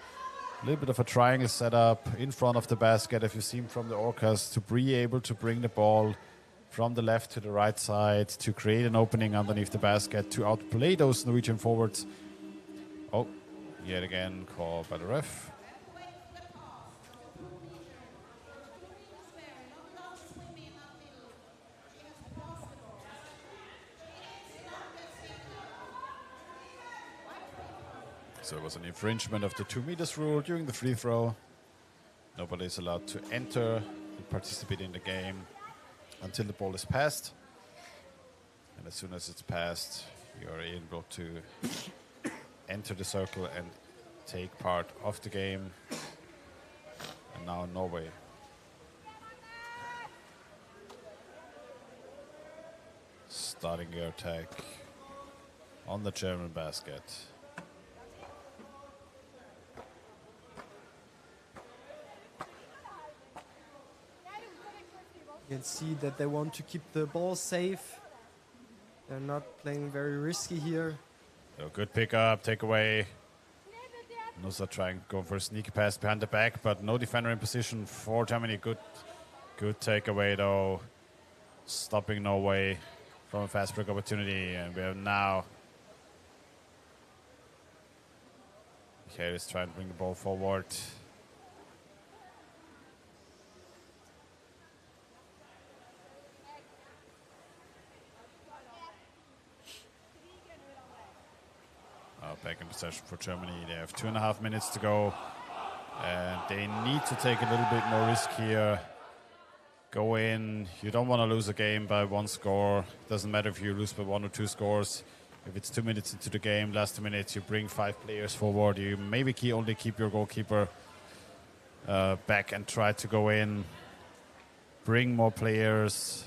a little bit of a triangle setup in front of the basket, if you've seen from the Orcas, to be able to bring the ball from the left to the right side, to create an opening underneath the basket, to outplay those Norwegian forwards. Oh, yet again called by the ref. So it was an infringement of the 2 meters rule during the free throw. Nobody is allowed to enter and participate in the game until the ball is passed. And as soon as it's passed, you are able to enter the circle and take part of the game. And now Norway. Starting their attack on the German basket. You can see that they want to keep the ball safe. They're not playing very risky here. So good pickup, takeaway. Nusa trying to go for a sneaky pass behind the back, but no defender in position for Germany. Good takeaway though. Stopping Norway from a fast break opportunity. And we have now Michael is trying to bring the ball forward. Back in possession for Germany. They have 2.5 minutes to go. And they need to take a little bit more risk here. Go in. You don't want to lose a game by 1 score. Doesn't matter if you lose by 1 or 2 scores. If it's 2 minutes into the game, last 2 minutes, you bring 5 players forward. You maybe only keep your goalkeeper back and try to go in. Bring more players.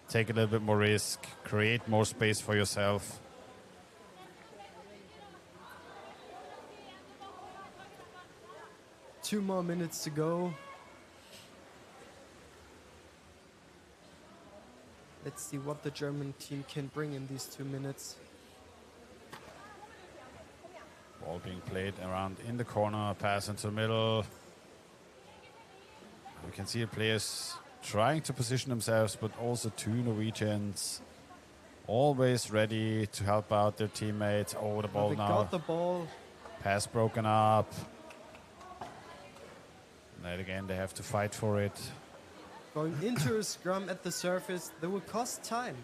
Take a little bit more risk. Create more space for yourself. Two more minutes to go. Let's see what the German team can bring in these 2 minutes. Ball being played around in the corner, pass into the middle. We can see the players trying to position themselves, but also 2 Norwegians always ready to help out their teammates. Oh, the ball They now. got the ball. Pass broken up. And again, they have to fight for it. Going into a scrum at the surface, that will cost time.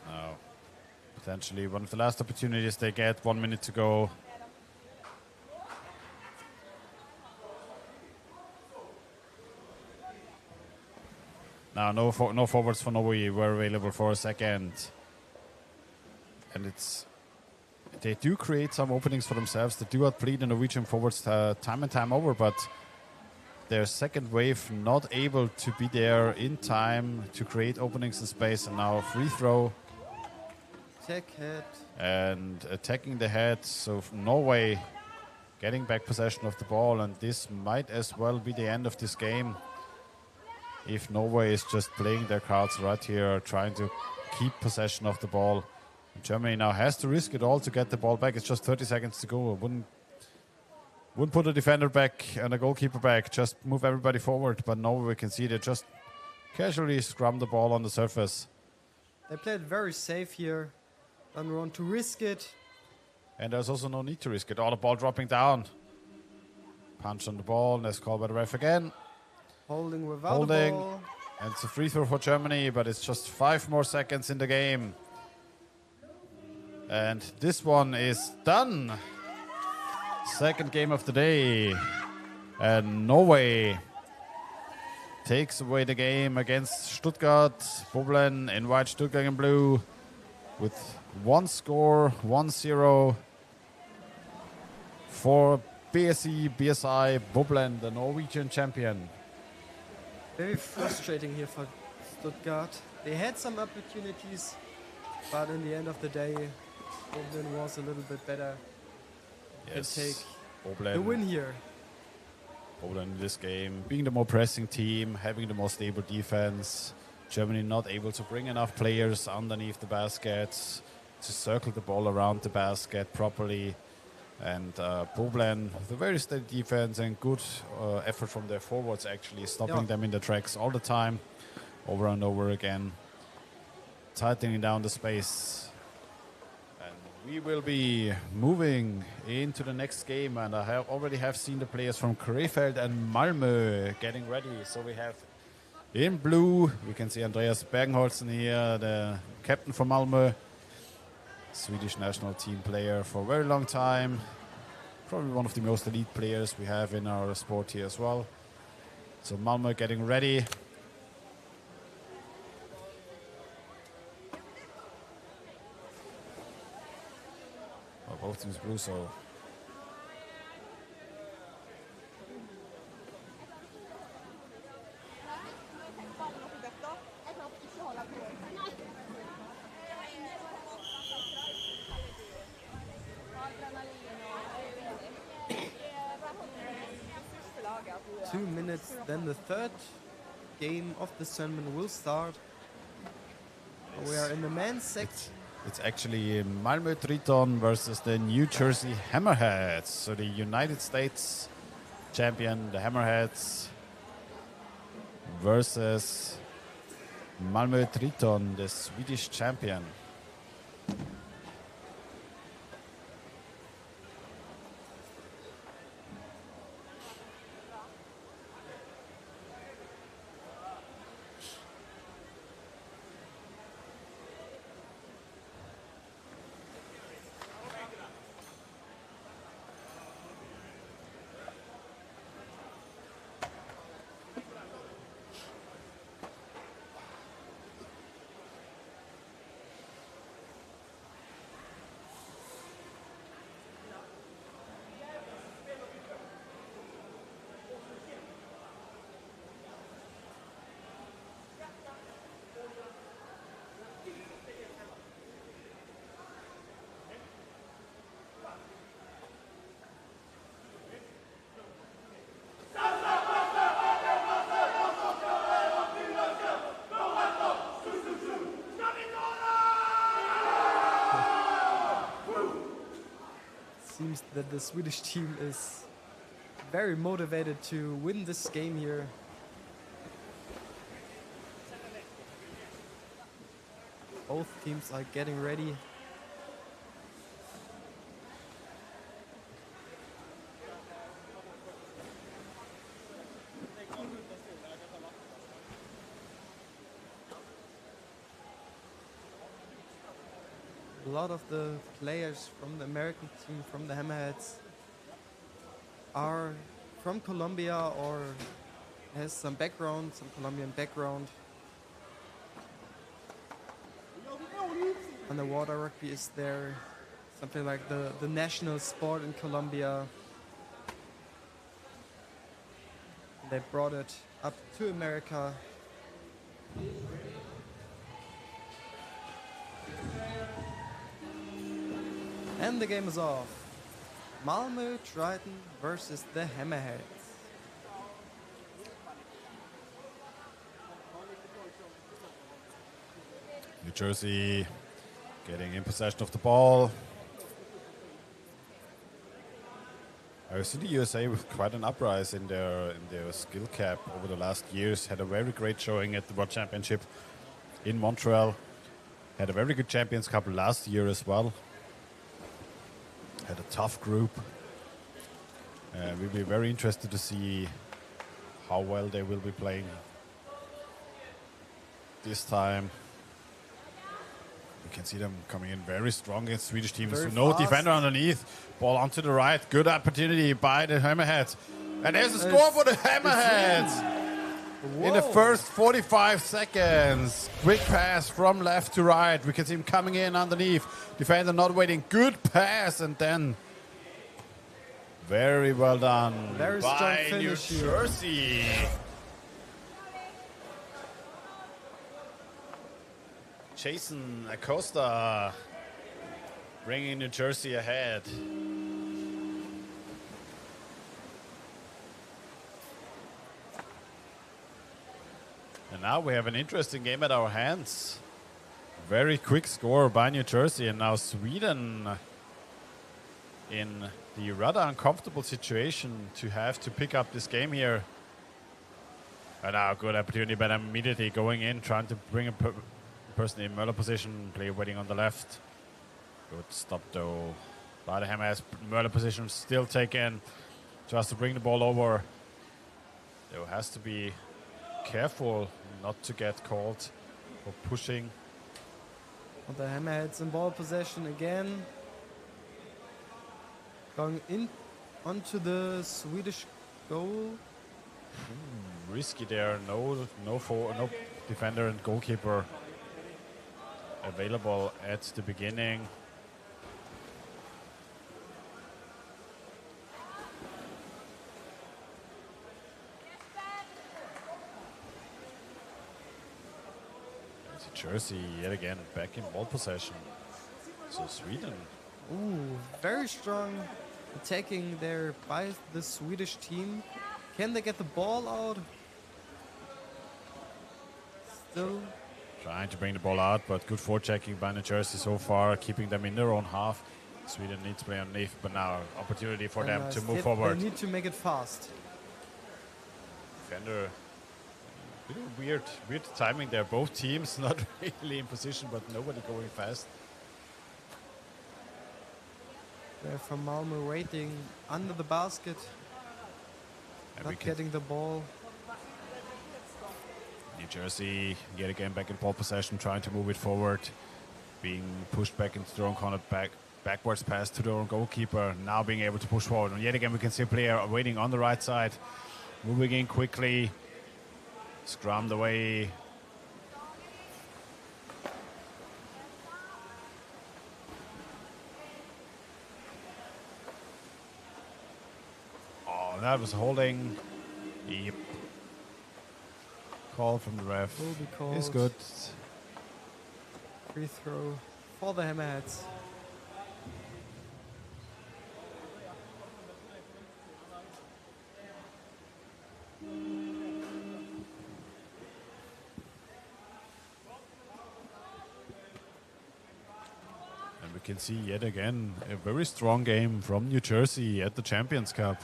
Now, potentially one of the last opportunities they get. 1 minute to go. Now, no forwards for Norway were available for a second. And they do create some openings for themselves. They do outplay the Norwegian forwards time and time over, but their second wave not able to be there in time to create openings in space. And now free throw. Tech head. And attacking the head. So Norway getting back possession of the ball. And this might as well be the end of this game. If Norway is just playing their cards right here, trying to keep possession of the ball. Germany now has to risk it all to get the ball back. It's just 30 seconds to go. Wouldn't put a defender back and a goalkeeper back. Just move everybody forward. But now we can see they just casually scrum the ball on the surface. They played very safe here. Don't want to risk it. And there's also no need to risk it. All the ball dropping down. Punch on the ball. That's called by the ref again. Holding without Holding. the ball. And it's a free throw for Germany, but it's just 5 more seconds in the game. And this one is done. Second game of the day. And Norway takes away the game against Stuttgart. Boblen in white, Stuttgart in blue. With 1 score, 1-0 for BSI Boblen, the Norwegian champion. Very frustrating here for Stuttgart. They had some opportunities, but in the end of the day, Oberlin was a little bit better. Yes, Take the Oberlin. win here. Oberlin in this game, being the more pressing team, having the more stable defense. Germany not able to bring enough players underneath the baskets to circle the ball around the basket properly. And Poblen, the very steady defense and good effort from their forwards, actually stopping them in the tracks all the time, over and over again, tightening down the space. And we will be moving into the next game, and I already have seen the players from Krefeld and Malmö getting ready. So we have in blue, we can see Andreas Bergenholzen here, the captain for Malmö. Swedish national team player for a very long time. Probably one of the most elite players we have in our sport here as well. So Malmö getting ready. Oh, both teams blue, so... Then the third game of the tournament will start. Yes. We are in the men's section. It's actually Malmö Triton versus the New Jersey Hammerheads. So the United States champion, the Hammerheads, versus Malmö Triton, the Swedish champion. Seems that the Swedish team is very motivated to win this game here. Both teams are getting ready. A lot of the players from the American team, from the Hammerheads, are from Colombia or has some background, some Colombian background. And the Warrerrugby is there, something like the national sport in Colombia. They brought it up to America. And the game is off. Malmö Triton versus the Hammerheads. New Jersey getting in possession of the ball. I've seen the USA with quite an uprise in their skill cap over the last years. Had a very great showing at the World Championship in Montreal. Had a very good Champions Cup last year as well. Had a tough group. We'll be very interested to see how well they will be playing this time. You can see them coming in very strong against Swedish teams. Very No fast. defender underneath. Ball onto the right. Good opportunity by the Hammerheads. And there's a score for the Hammerheads. In the first 45 seconds. Quick pass from left to right. We can see him coming in underneath. Defender not waiting. Good pass. And then very well done Very strong by New finish here. Jersey. Jason Acosta bringing New Jersey ahead. And now we have an interesting game at our hands. Very quick score by New Jersey, and now Sweden in the rather uncomfortable situation to have to pick up this game here. And now good opportunity, but immediately going in, trying to bring a person in Möller position, player waiting on the left. Good stop though by the Hammerheads. Möller position still taken, just to bring the ball over. Though has to be careful not to get caught for pushing. And the Hammerheads in ball possession again. Going in onto the Swedish goal. Risky there. No defender and goalkeeper available at the beginning. Jersey yet again back in ball possession. So Sweden. Ooh, very strong attacking there by the Swedish team. Can they get the ball out? Still trying to bring the ball out, but good forechecking by New Jersey so far, keeping them in their own half. Sweden needs to play underneath, but now opportunity for them to move forward. They need to make it fast. Defender, bit of weird timing there. Both teams not really in position, but nobody going fast. They're from Malmö waiting under the basket, and not getting the ball. New Jersey yet again back in ball possession, trying to move it forward, being pushed back into their own corner, backwards pass to their own goalkeeper, now being able to push forward. And yet again we can see a player waiting on the right side, moving in quickly, scrummed away. Oh, that was holding. Yep. Call from the ref. Will be called. It's good. Free throw for the Hammerheads. And we can see yet again a very strong game from New Jersey at the Champions Cup.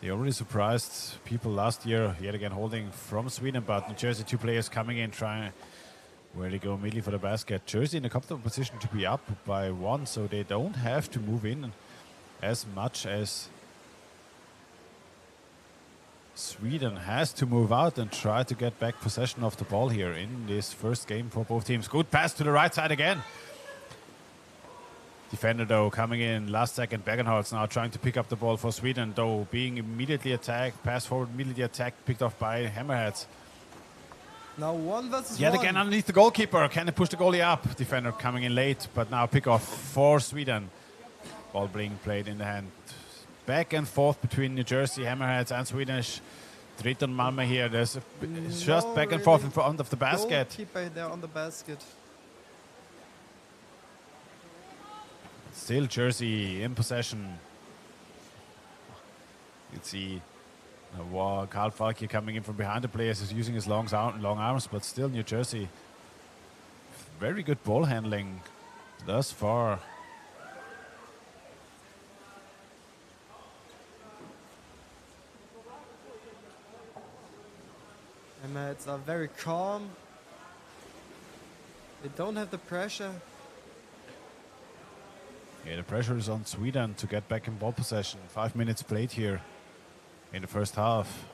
They already surprised people last year, yet again holding from Sweden, but New Jersey, two players coming in, trying where they go immediately for the basket. Jersey in a comfortable position to be up by one, so they don't have to move in as much as Sweden has to move out and try to get back possession of the ball here in this first game for both teams. Good pass to the right side again. Defender though coming in last second. Bergenholz now trying to pick up the ball for Sweden, though being immediately attacked, pass forward, immediately attacked, picked off by Hammerheads. Now 1 versus 1. Yet again underneath the goalkeeper. Can they push the goalie up? Defender coming in late, but now pick off for Sweden. Ball being played in the hand. Back and forth between New Jersey, Hammerheads and Swedish. Dritten Malmö here. There's just back and forth in front of the basket. Goalkeeper there on the basket. Still Jersey in possession. You can see Karl Falk coming in from behind the players, is using his long arms, but still New Jersey. Very good ball handling thus far. Hammerheads are very calm. They don't have the pressure. Yeah, the pressure is on Sweden to get back in ball possession. 5 minutes played here in the first half.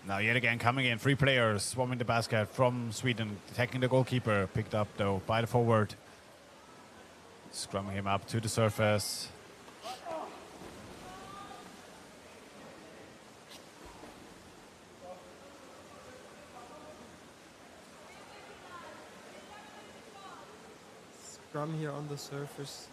Now yet again coming in, 3 players swarming the basket from Sweden, attacking the goalkeeper, picked up though by the forward. Scrumming him up to the surface. Scrum here on the surface.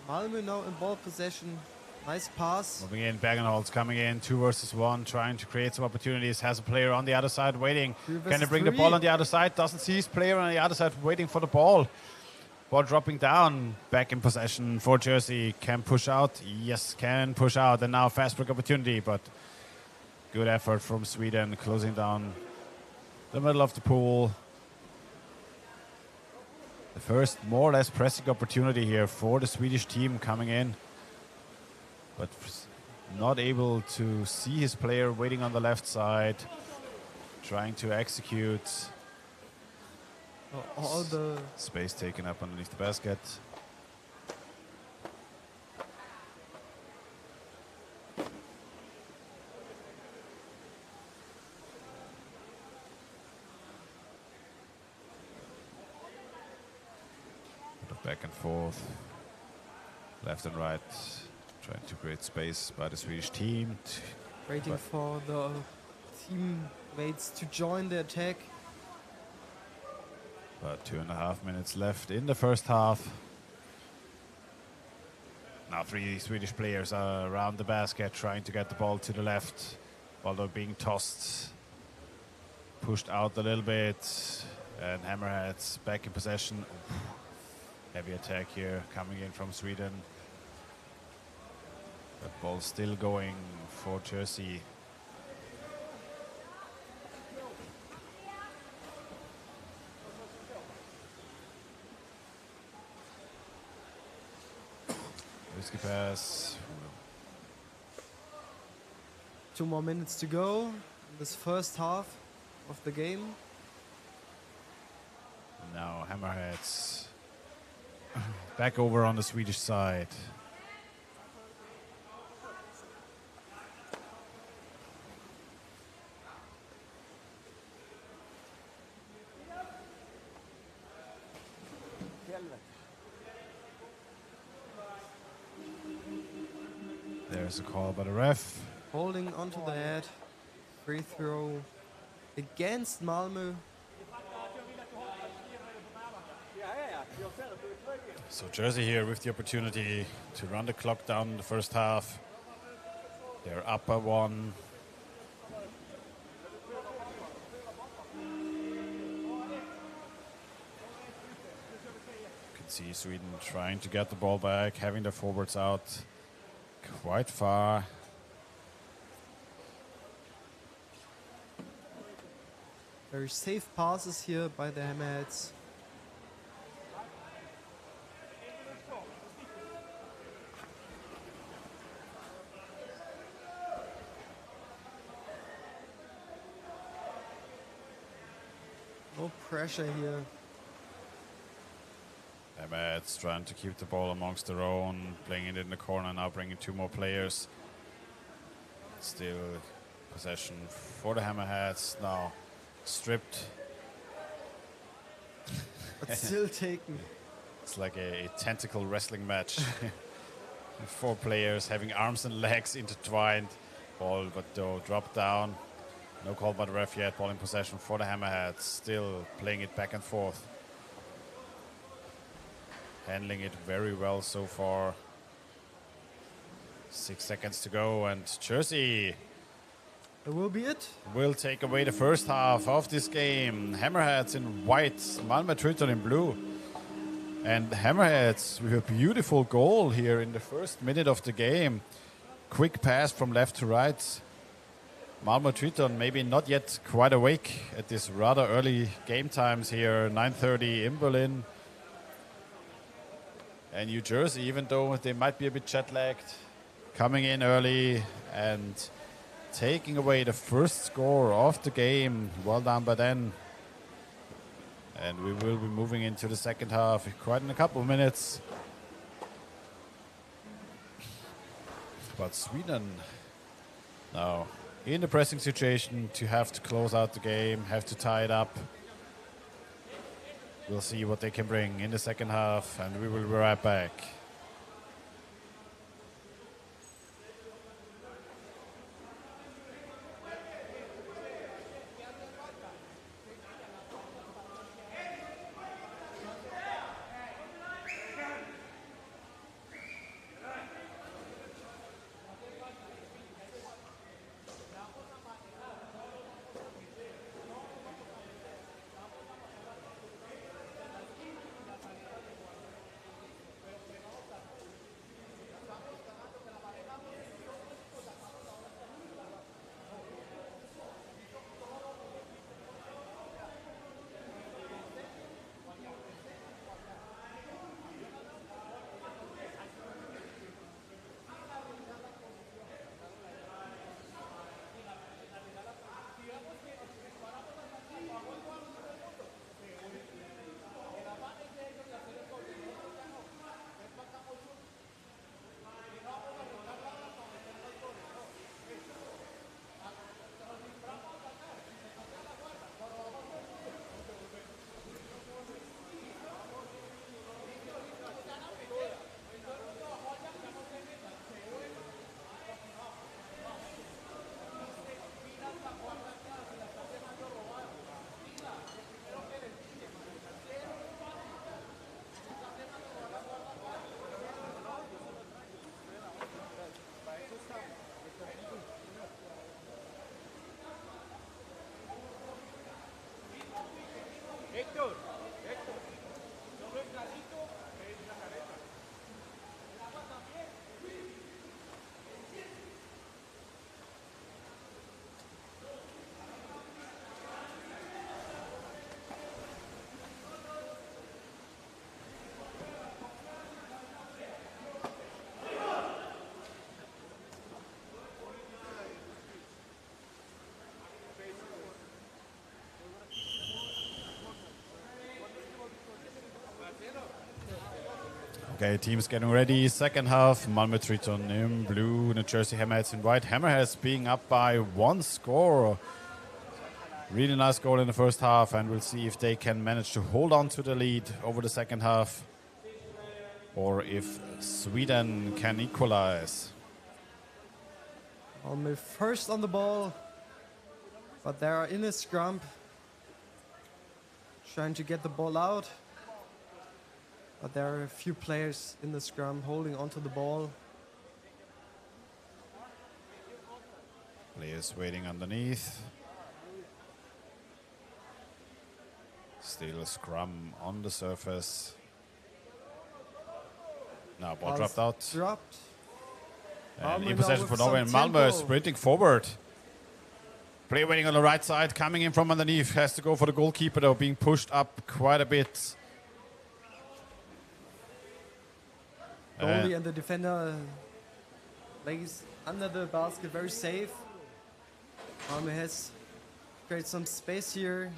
Malmö now in ball possession. Nice pass. Moving in, Bergenholz coming in, 2 versus 1, trying to create some opportunities. Has a player on the other side waiting. 3 Can he versus bring the 3. ball on the other side? Doesn't see his player on the other side waiting for the ball. Ball dropping down. Back in possession for Jersey. Can push out. Yes, can push out. And now fast break opportunity, but good effort from Sweden, closing down the middle of the pool. The first more or less pressing opportunity here for the Swedish team coming in, but not able to see his player waiting on the left side, trying to execute. All the Space taken up underneath the basket. Back and forth, left and right, trying to create space by the Swedish team. waiting for the teammates to join the attack. About 2.5 minutes left in the first half. Now 3 Swedish players are around the basket trying to get the ball to the left, although being tossed, pushed out a little bit, and Hammerheads back in possession. Heavy attack here coming in from Sweden. That ball still going for Jersey. Risky pass. 2 more minutes to go in this first half of the game. Now Hammerheads back over on the Swedish side. There's a call by the ref. Holding onto the head. Free throw against Malmö. So Jersey here with the opportunity to run the clock down in the first half. They're up by 1. You can see Sweden trying to get the ball back, having their forwards out quite far. Very safe passes here by the Hammerheads. No pressure here. Hammerheads trying to keep the ball amongst their own, playing it in the corner now, bringing 2 more players. Still possession for the Hammerheads, now stripped. But still taken. It's like a tentacle wrestling match. 4 players having arms and legs intertwined. Ball, but though dropped down. No call by the ref yet. Ball in possession for the Hammerheads. Still playing it back and forth. Handling it very well so far. 6 seconds to go, and Jersey That will be it. will take away the first half of this game. Hammerheads in white, Malmö Triton in blue. And Hammerheads with a beautiful goal here in the first minute of the game. Quick pass from left to right. Malmö Triton maybe not yet quite awake at this rather early game times here, 9:30 in Berlin. And New Jersey, even though they might be a bit jet-lagged, coming in early and taking away the first score of the game. Well done by them. And we will be moving into the second half quite in a couple of minutes. But Sweden now in the pressing situation to have to close out the game, have to tie it up. We'll see what they can bring in the second half, and we will be right back. Okay, team's getting ready. Second half, Malmö Triton in blue, New Jersey Hammerheads in white. Hammerheads being up by 1 score. Really nice goal in the first half, and we'll see if they can manage to hold on to the lead over the second half, or if Sweden can equalize. Malmö first on the ball, but they are in a scrum, trying to get the ball out. But there are a few players in the scrum holding onto the ball. Players waiting underneath. Still a scrum on the surface. Now ball dropped out. Dropped. And Malmö in now possession with for some Norway. And Malmö tempo. sprinting forward. Player waiting on the right side, coming in from underneath. Has to go for the goalkeeper though, being pushed up quite a bit. Goalie and the defender lays under the basket, very safe. Malmö has created some space here.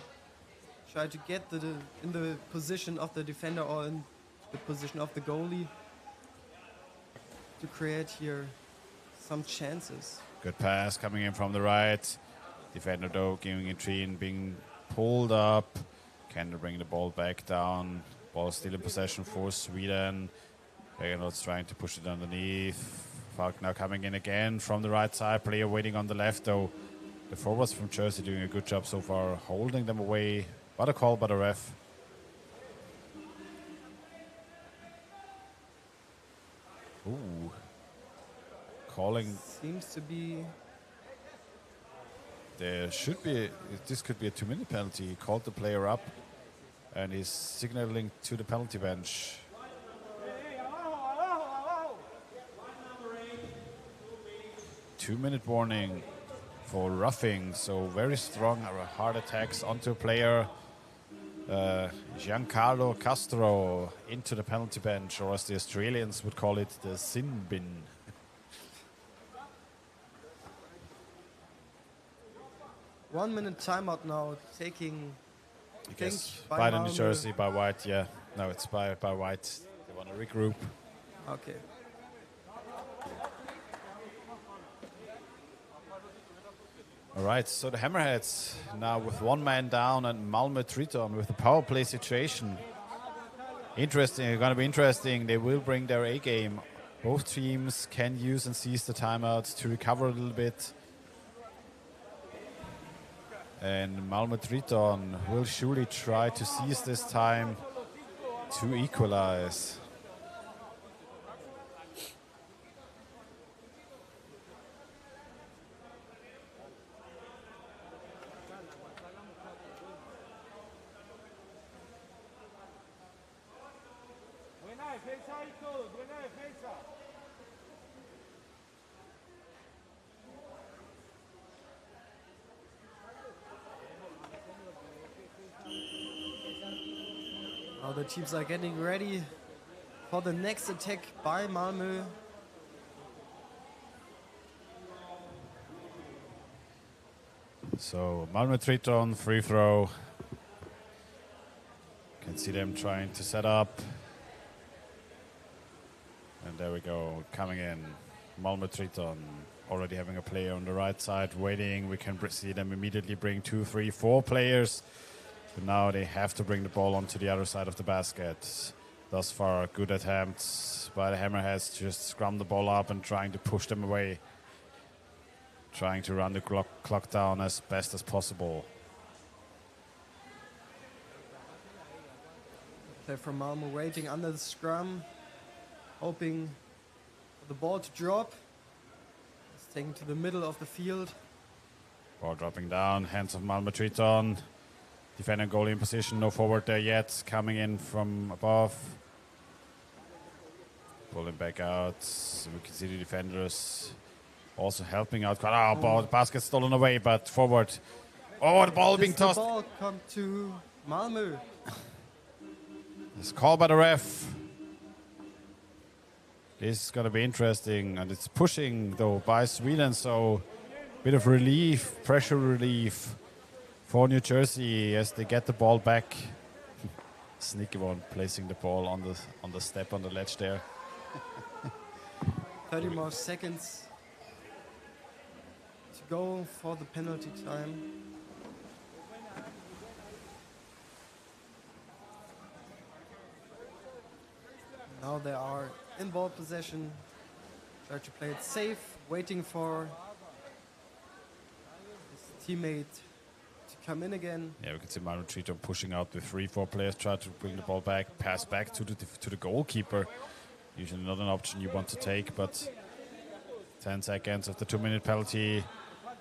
Try to get in the position of the defender or in the position of the goalie to create here some chances. Good pass coming in from the right. Defender though giving a train, being pulled up. Can they bring the ball back down? Ball still in possession for Sweden. Reynolds trying to push it underneath. Falk now coming in again from the right side. Player waiting on the left though. The forwards from Jersey doing a good job so far, holding them away. What a call by the ref. Ooh. Calling. Seems to be. There should be, this could be a 2-minute penalty. He called the player up and he's signaling to the penalty bench. Two-minute warning for roughing, so very strong hard attacks onto a player. Giancarlo Castro into the penalty bench, or as the Australians would call it, the sin bin. One-minute timeout now, taking. I guess by the New Jersey, by White, yeah. No, it's by White. They want to regroup. Okay. All right, so the Hammerheads now with one man down and Malmö Triton with the power play situation. Interesting, going to be interesting. They will bring their A game. Both teams can use and seize the timeouts to recover a little bit. And Malmö Triton will surely try to seize this time to equalize. Now the teams are getting ready for the next attack by Malmö. So Malmö Triton, free throw. Can see them trying to set up. And there we go, coming in. Malmö Triton already having a player on the right side waiting. We can see them immediately bring 2, 3, 4 players. But now they have to bring the ball onto the other side of the basket. Thus far, good attempts by the Hammerheads, just scrum the ball up and trying to push them away. Trying to run the clock down as best as possible. Player from Malmö waiting under the scrum, hoping for the ball to drop. It's taken to the middle of the field. Ball dropping down, hands of Malmö Triton. Defender goalie in position, no forward there yet. Coming in from above. Pulling back out. So we can see the defenders also helping out. Oh, ball, basket stolen away, but forward. Oh, the ball being tossed. The ball come to Malmö. It's called by the ref. This is going to be interesting, and it's pushing though by Sweden, so bit of relief, pressure relief for New Jersey as they get the ball back. Sneaky one, placing the ball on the step on the ledge there. 30 more seconds to go for the penalty time. Now they are in ball possession. Try to play it safe, waiting for his teammate to come in again. Yeah, we can see Malmö Triton pushing out with 3-4 players, try to bring the ball back, pass back to the goalkeeper. Usually not an option you want to take, but 10 seconds of the 2-minute penalty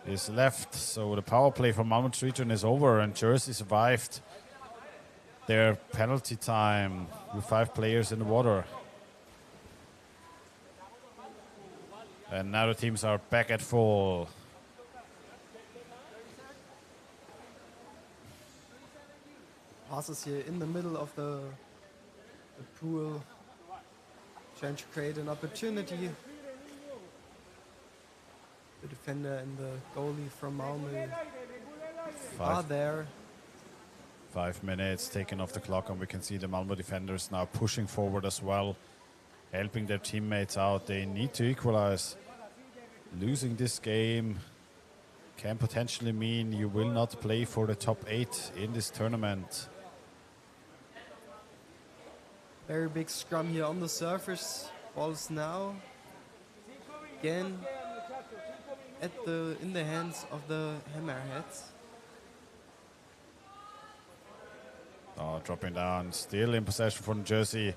is left. So the power play from Malmö Triton is over, and Jersey survived their penalty time with 5 players in the water. And now the teams are back at full. Passes here in the middle of the pool, trying to create an opportunity. The defender and the goalie from Malmö are there. 5 minutes taken off the clock, and we can see the Malmö defenders now pushing forward as well, helping their teammates out. They need to equalize. Losing this game can potentially mean you will not play for the top 8 in this tournament. Very big scrum here on the surface. Ball is now again in the hands of the Hammerheads. Oh, dropping down, still in possession for New Jersey.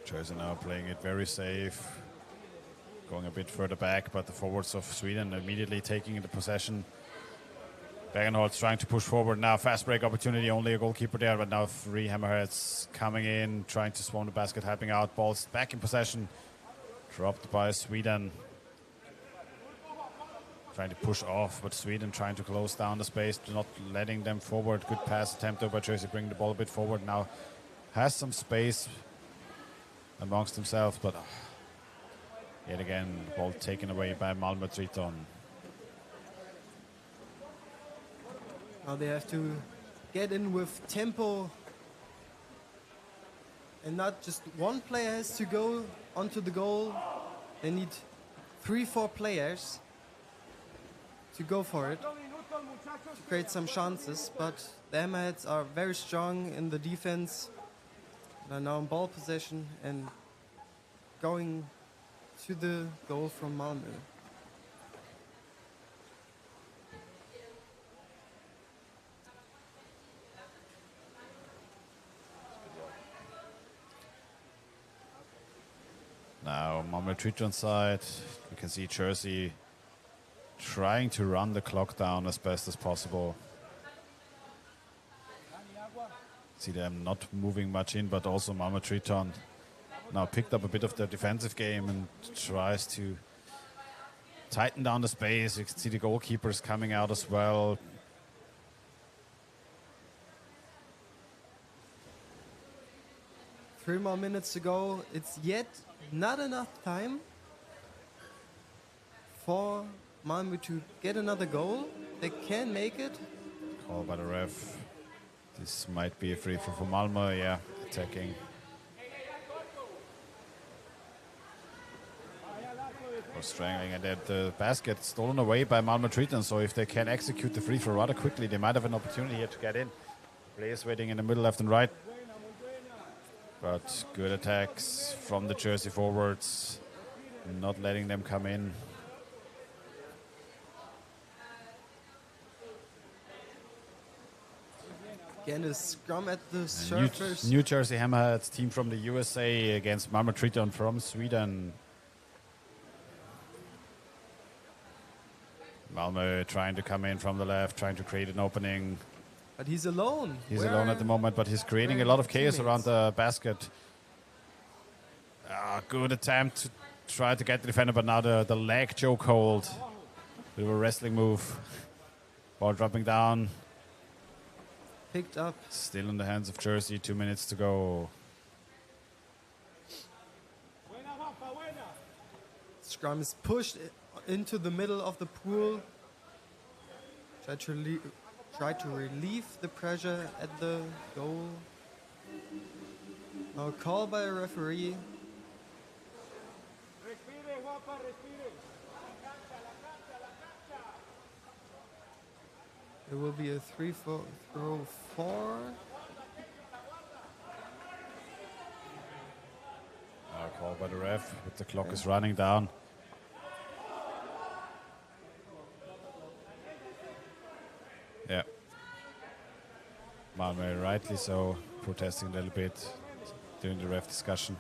Jersey now playing it very safe, going a bit further back, but the forwards of Sweden immediately taking the possession. Bergenholtz trying to push forward now, fast break opportunity, only a goalkeeper there, but now 3 Hammerheads coming in, trying to swarm the basket, helping out, balls back in possession, dropped by Sweden. Trying to push off, but Sweden trying to close down the space, not letting them forward. Good pass attempt over by Jersey, bringing the ball a bit forward now. Has some space amongst themselves, but yet again, ball taken away by Malmö Triton. Now they have to get in with tempo, and not just one player has to go onto the goal. They need 3-4 players to go for it, to create some chances, but the Hammerheads are very strong in the defense. They're now in ball possession and going to the goal from Malmö. Now Malmö Triton side, we can see Jersey trying to run the clock down as best as possible. See them not moving much in, but also Malmö Triton now picked up a bit of their defensive game and tries to tighten down the space. You can see the goalkeepers coming out as well. Three more minutes to go. It's yet not enough time for Malmö to get another goal. They can make it. Call by the ref. This might be a free for Malmö, yeah, attacking. Or strangling, and then the basket stolen away by Malmö Triton, so if they can execute the free throw rather quickly, they might have an opportunity here to get in. Players waiting in the middle, left and right. But good attacks from the Jersey forwards, not letting them come in. Again, a scrum at the surface. New Jersey Hammerheads, team from the USA against Malmö Triton from Sweden. Malmö trying to come in from the left, trying to create an opening. But he's alone. He's alone at the moment, but he's creating a lot of chaos around the basket. Good attempt to try to get the defender, but now the leg choke hold. Bit of a wrestling move. Ball dropping down. Picked up. Still in the hands of Jersey. 2 minutes to go. Scrum is pushed into the middle of the pool. Try to relieve the pressure at the goal. Now a call by a referee. There will be a 3-4. Call by the ref, but the clock is running down. Yeah. Malmö rightly so, protesting a little bit during the ref discussion.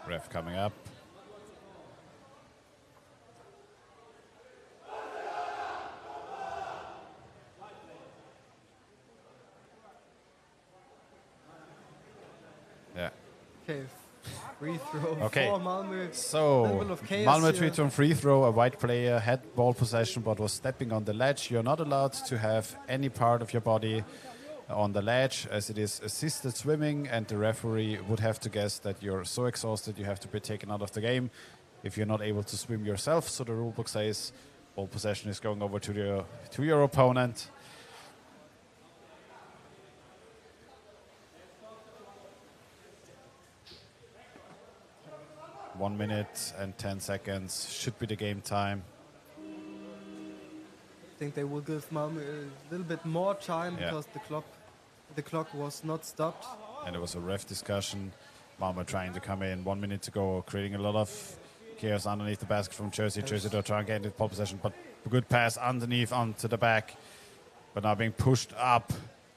Ref coming up. Yeah. Okay, free throw Okay. for Malmö. So, Little bit of chaos Malmö here. 3-2 free throw. A white player had ball possession but was stepping on the ledge. You're not allowed to have any part of your body on the ledge, as it is assisted swimming, and the referee would have to guess that you're so exhausted you have to be taken out of the game if you're not able to swim yourself. So the rulebook says ball possession is going over to your opponent. One minute and 10 seconds should be the game time. I think they will give Malmö a little bit more time because the clock was not stopped. And there was a ref discussion. Malmö trying to come in. 1 minute to go, creating a lot of chaos underneath the basket from Jersey. Jersey they're trying to get into ball possession, but a good pass underneath onto the back. But now being pushed up.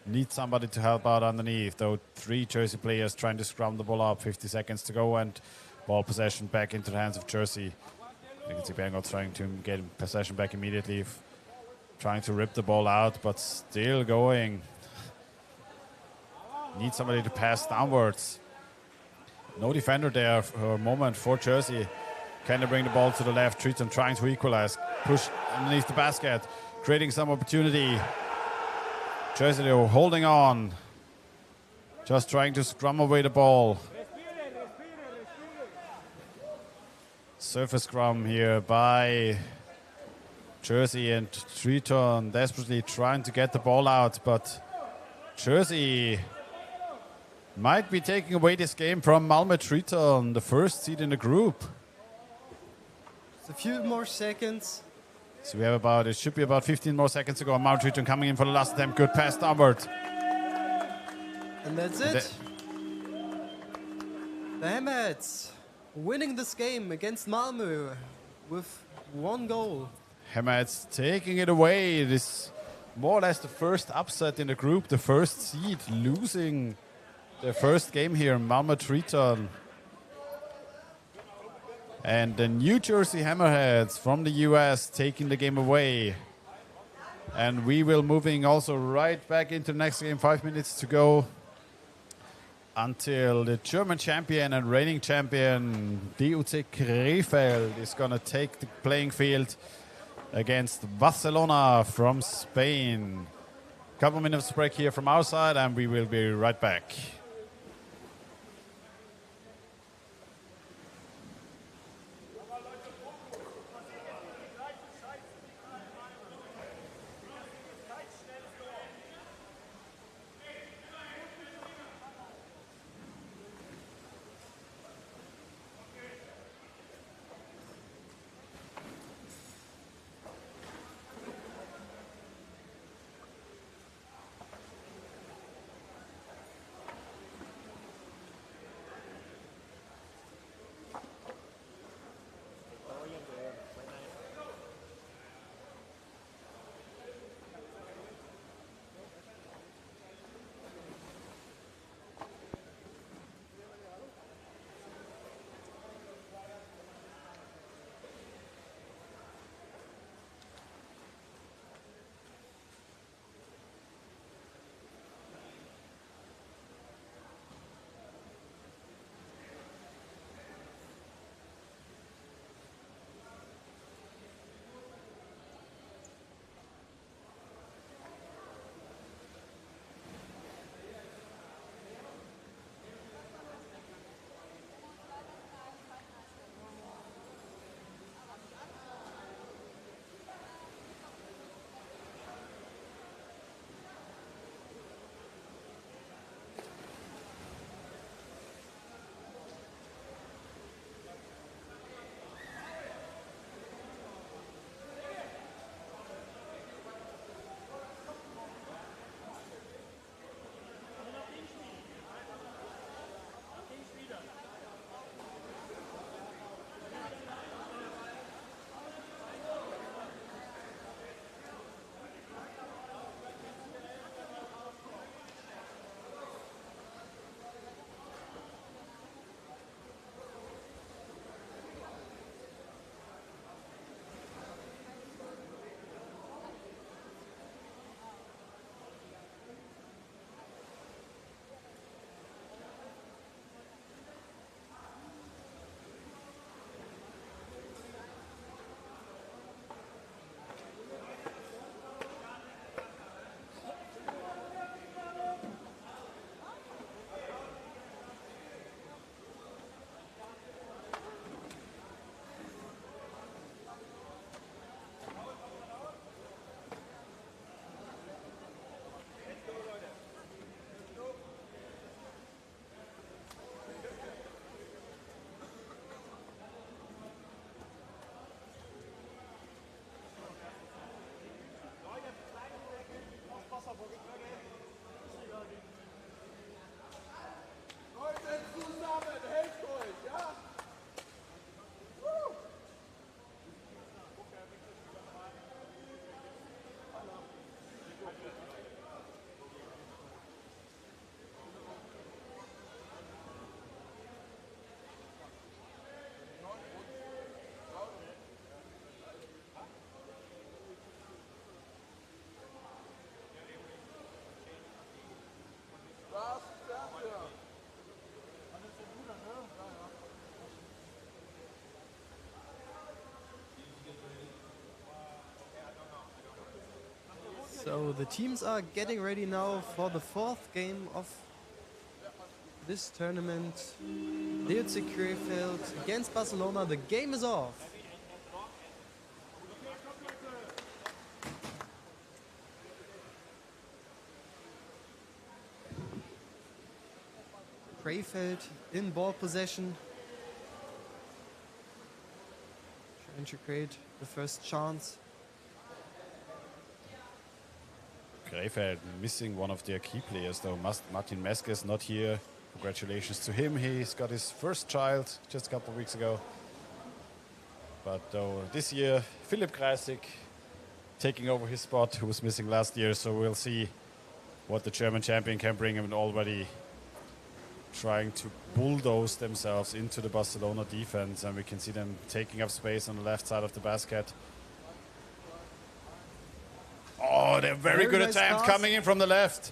Need somebody to help out underneath. Though 3 Jersey players trying to scrum the ball up. 50 seconds to go and ball possession back into the hands of Jersey. You can see Bengal trying to get possession back immediately. Trying to rip the ball out, but still going. Need somebody to pass downwards. No defender there for a moment for Jersey. Can they bring the ball to the left? Triton trying to equalize. Push underneath the basket. Creating some opportunity. Jersey though holding on. Just trying to scrum away the ball. Surface scrum here by Jersey, and Triton desperately trying to get the ball out, but Jersey might be taking away this game from Malmö Triton, the first seed in the group. It's a few more seconds. So we have it should be about 15 more seconds to go. Malmö Triton coming in for the last attempt. Good pass downward. And that's it. The Hammerheads winning this game against Malmö with 1 goal. Hammerheads taking it away. It is more or less the first upset in the group. The first seed losing their first game here, Malmö Triton. And the New Jersey Hammerheads from the US taking the game away. And we will moving also right back into the next game. 5 minutes to go until the German champion and reigning champion DUC Krefeld is going to take the playing field against Barcelona from Spain. Couple minutes break here from our side, and we will be right back. So the teams are getting ready now for the fourth game of this tournament. Zühlke Krefeld against Barcelona. The game is off. Krefeld in ball possession. Trying to create the first chance. Krefeld missing one of their key players though. Martin Meske is not here. Congratulations to him. He's got his first child just a couple of weeks ago. But though this year, Philipp Kreisig taking over his spot, who was missing last year. So we'll see what the German champion can bring him, already trying to bulldoze themselves into the Barcelona defense. And we can see them taking up space on the left side of the basket. Oh, they're very good nice attempt pass. coming in from the left.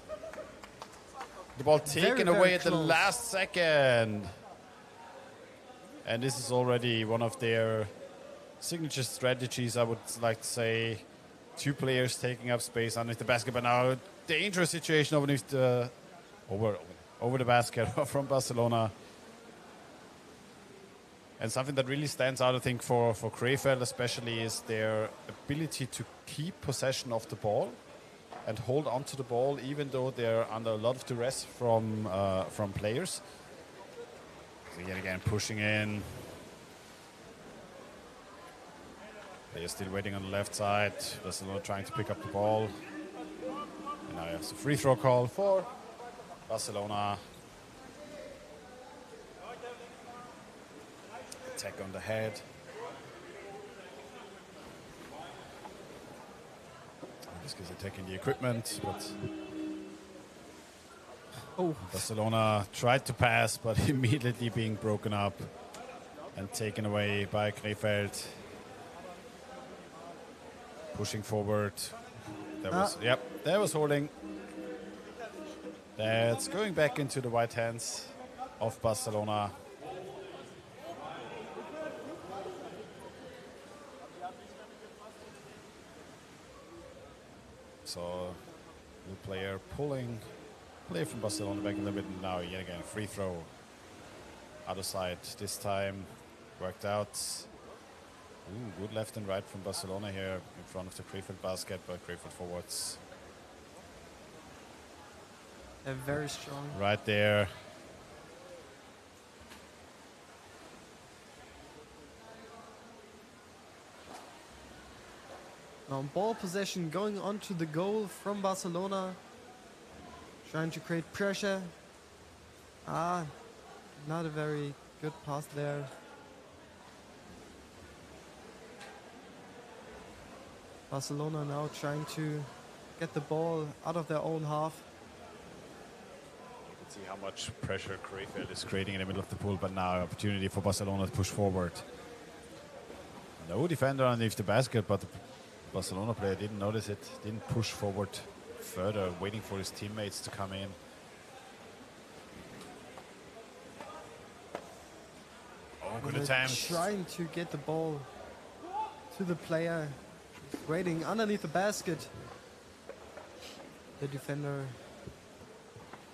The ball taken Very, away very at the close. last second. And this is already one of their signature strategies, I would like to say. Two players taking up space underneath the basket, but now dangerous situation underneath the over the basket from Barcelona. And something that really stands out, I think, for Krefeld especially, is their ability to keep possession of the ball and hold on to the ball, even though they're under a lot of duress from players. So yet again, pushing in. They're still waiting on the left side. Barcelona trying to pick up the ball. And now it's a free throw call for Barcelona. Attack on the head. This guy's attacking the equipment, but Barcelona tried to pass, but immediately being broken up and taken away by Krefeld. Pushing forward. That was holding. That's going back into the white hands of Barcelona. So, new player pulling play from Barcelona back in the middle. Now yet again, free throw. Other side this time worked out. Ooh, good left and right from Barcelona here in front of the Krefeld basket, but Krefeld forwards. They're very strong. Right there. Now ball possession going onto the goal from Barcelona. Trying to create pressure. Not a very good pass there. Barcelona now trying to get the ball out of their own half. You can see how much pressure Krefeld is creating in the middle of the pool, but now opportunity for Barcelona to push forward. No defender underneath the basket, but the Barcelona player didn't notice it, didn't push forward further, waiting for his teammates to come in. Oh, good attempt. Trying to get the ball to the player. Waiting underneath the basket. The defender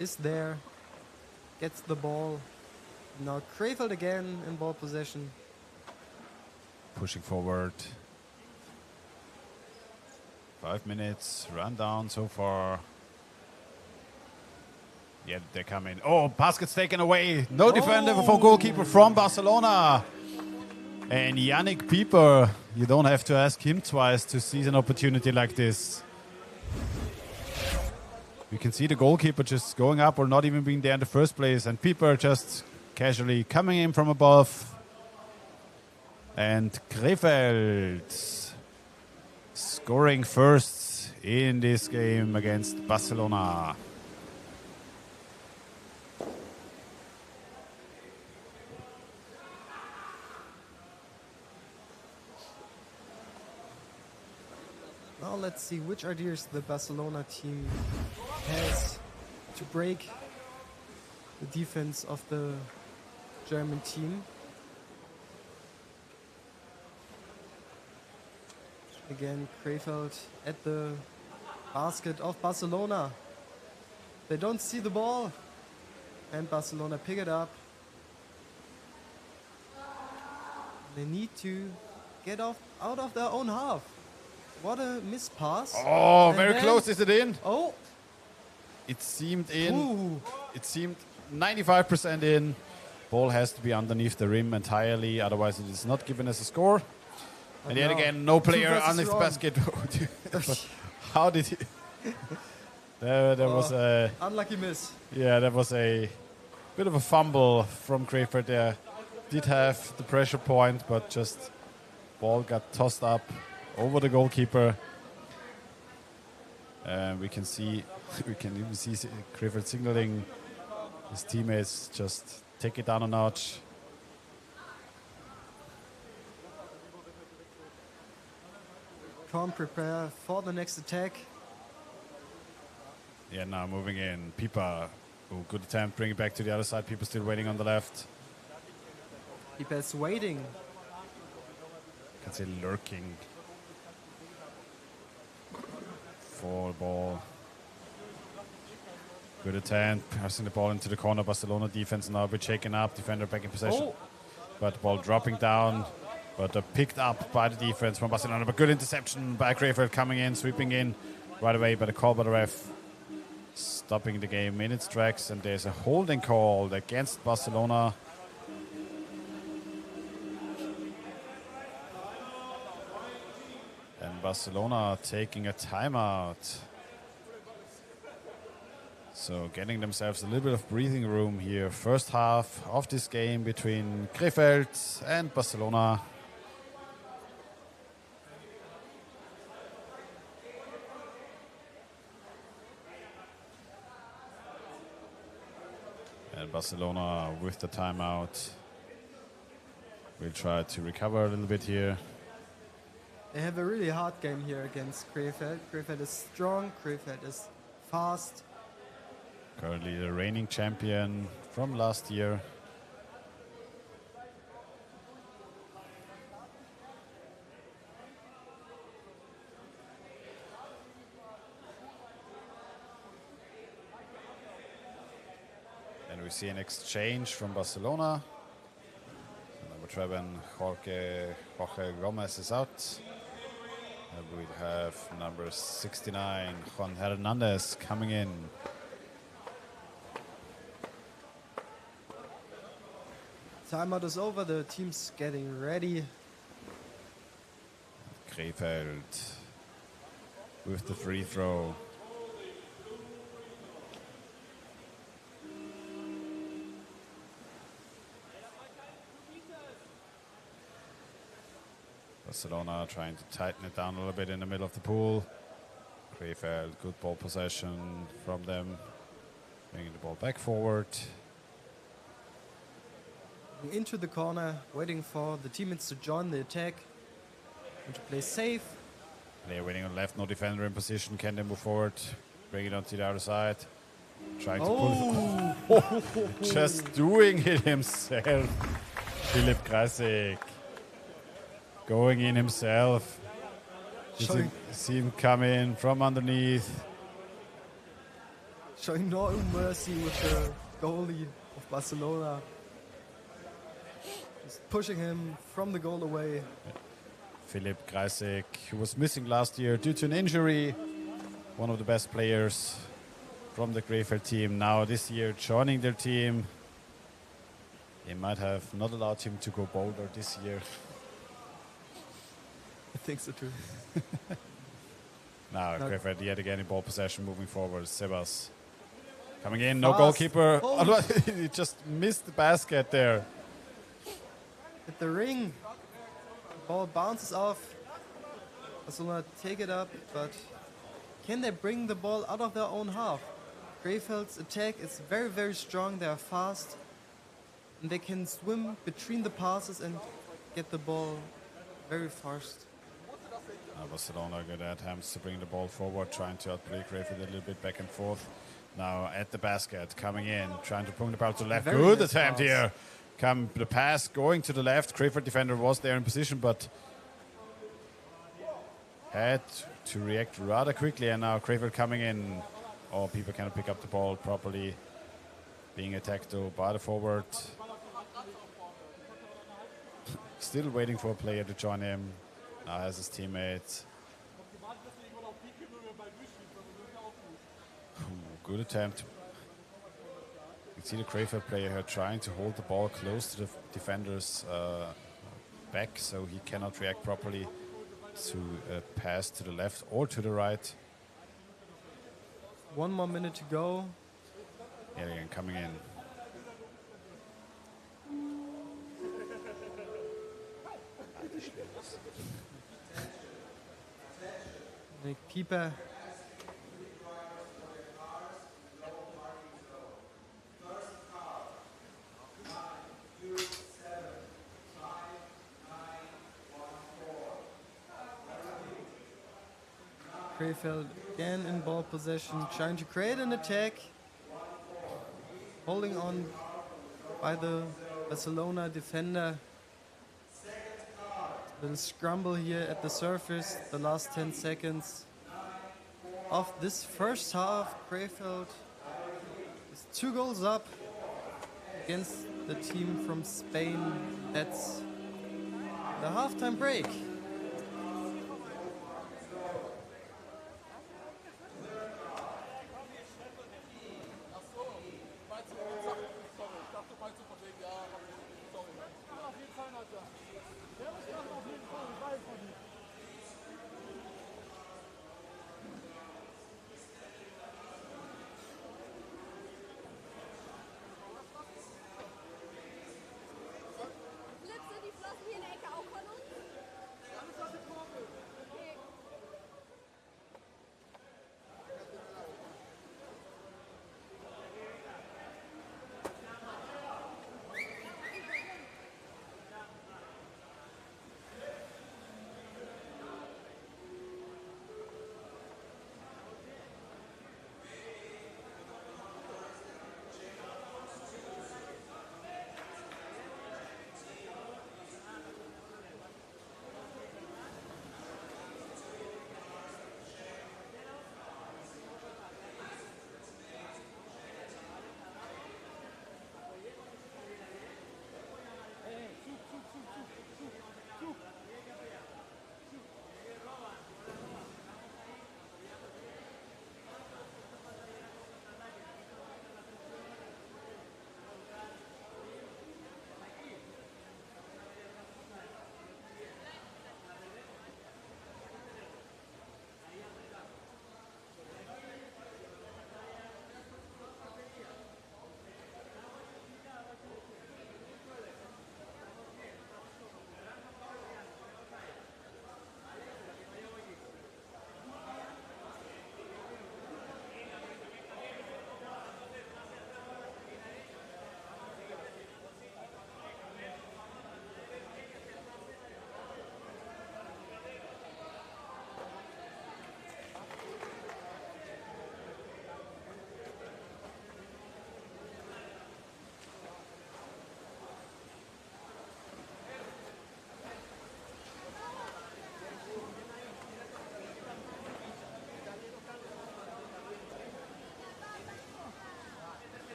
is there. Gets the ball. Now Krefeld again in ball possession. Pushing forward. 5 minutes, run down so far. Yeah, they're coming. Oh, basket's taken away. No defender for goalkeeper from Barcelona. And Yannick Pieper, you don't have to ask him twice to seize an opportunity like this. You can see the goalkeeper just going up or not even being there in the first place. And Pieper just casually coming in from above. And Krefeld scoring first in this game against Barcelona. Now let's see which ideas the Barcelona team has to break the defense of the German team. Again, Krefeld at the Basket of Barcelona. They don't see the ball. And Barcelona pick it up. They need to get out of their own half. What a missed pass. Oh, And very then- close. Is it in? Oh, It seemed in. ooh. It seemed 95% in. Ball has to be underneath the rim entirely, otherwise it is not given as a score. And yet no. again, no 2 player versus on his 1. basket. But how did he? There was a Unlucky miss. there was a bit of a fumble from Crayford there. Did have the pressure point, but just ball got tossed up over the goalkeeper. We can even see Crayford signaling his teammates just take it down a notch. Can't prepare for the next attack. Yeah, now moving in. Pipa, oh, good attempt, bring it back to the other side. Pipa still waiting on the left. Keeper's waiting. Can say lurking. For the ball. Good attempt, passing the ball into the corner. Barcelona defense now a bit shaken up. Defender back in possession. Oh, But the ball dropping down. But picked up by the defense from Barcelona. But good interception by Crayford coming in, sweeping in right away. But a call by the ref. Stopping the game in its tracks. And there's a holding call against Barcelona. And Barcelona taking a timeout. So getting themselves a little bit of breathing room here. First half of this game between Krefeld and Barcelona. And Barcelona with the timeout. We'll try to recover a little bit here. they have a really hard game here against Krefeld. Krefeld is strong, Krefeld is fast. Currently the reigning champion from last year. And we see an exchange from Barcelona. Number 7, Jorge Gomez is out. And we have number 69, Juan Hernandez, coming in. Timeout is over, the team's getting ready. Krefeld with the free throw. Barcelona trying to tighten it down a little bit in the middle of the pool. Krefeld, good ball possession from them. Bringing the ball back forward. Into the corner, waiting for the teammates to join the attack. And to play safe. Player waiting on left, no defender in position. Can they move forward? Bring it onto the other side. Trying to pull it. Just doing it himself. Philipp Kreisig. Going in himself. Showing- See him come in from underneath. Showing no mercy with the goalie of Barcelona. Just pushing him from the goal away. Philipp Kreisig, who was missing last year due to an injury. One of the best players from the Krefeld team. Now this year joining their team. They might have not allowed him to go bolder this year. I think so too. Now No. Krefeld yet again in ball possession moving forward. Sebas coming in, no Fast. goalkeeper. Oh. He just missed the basket there. Hit the ring. Ball bounces off. Barcelona take it up, but can they bring the ball out of their own half? Krefeld's attack is very, very strong. They are fast. And they can swim between the passes and get the ball very fast. Now Barcelona good attempts to bring the ball forward, trying to outplay Krefeld a little bit back and forth. Now at the basket, coming in, trying to bring the ball to the left. Very Good nice attempt pass. here. The pass going to the left. Krefeld defender was there in position, but had to react rather quickly, and now Krefeld coming in. Oh, people cannot pick up the ball properly. Being attacked though by the forward. Still waiting for a player to join him. Now has his teammates. Good attempt. You see the Krefeld player here trying to hold the ball close to the defender's back, so he cannot react properly to pass to the left or to the right. 1 more minute to go. Yeah, again, coming in. The keeper. Krefeld again in ball possession, trying to create an attack. Holding on by the Barcelona defender. Little scramble here at the surface, the last 10 seconds of this first half. Krefeld is 2 goals up against the team from Spain. That's the halftime break.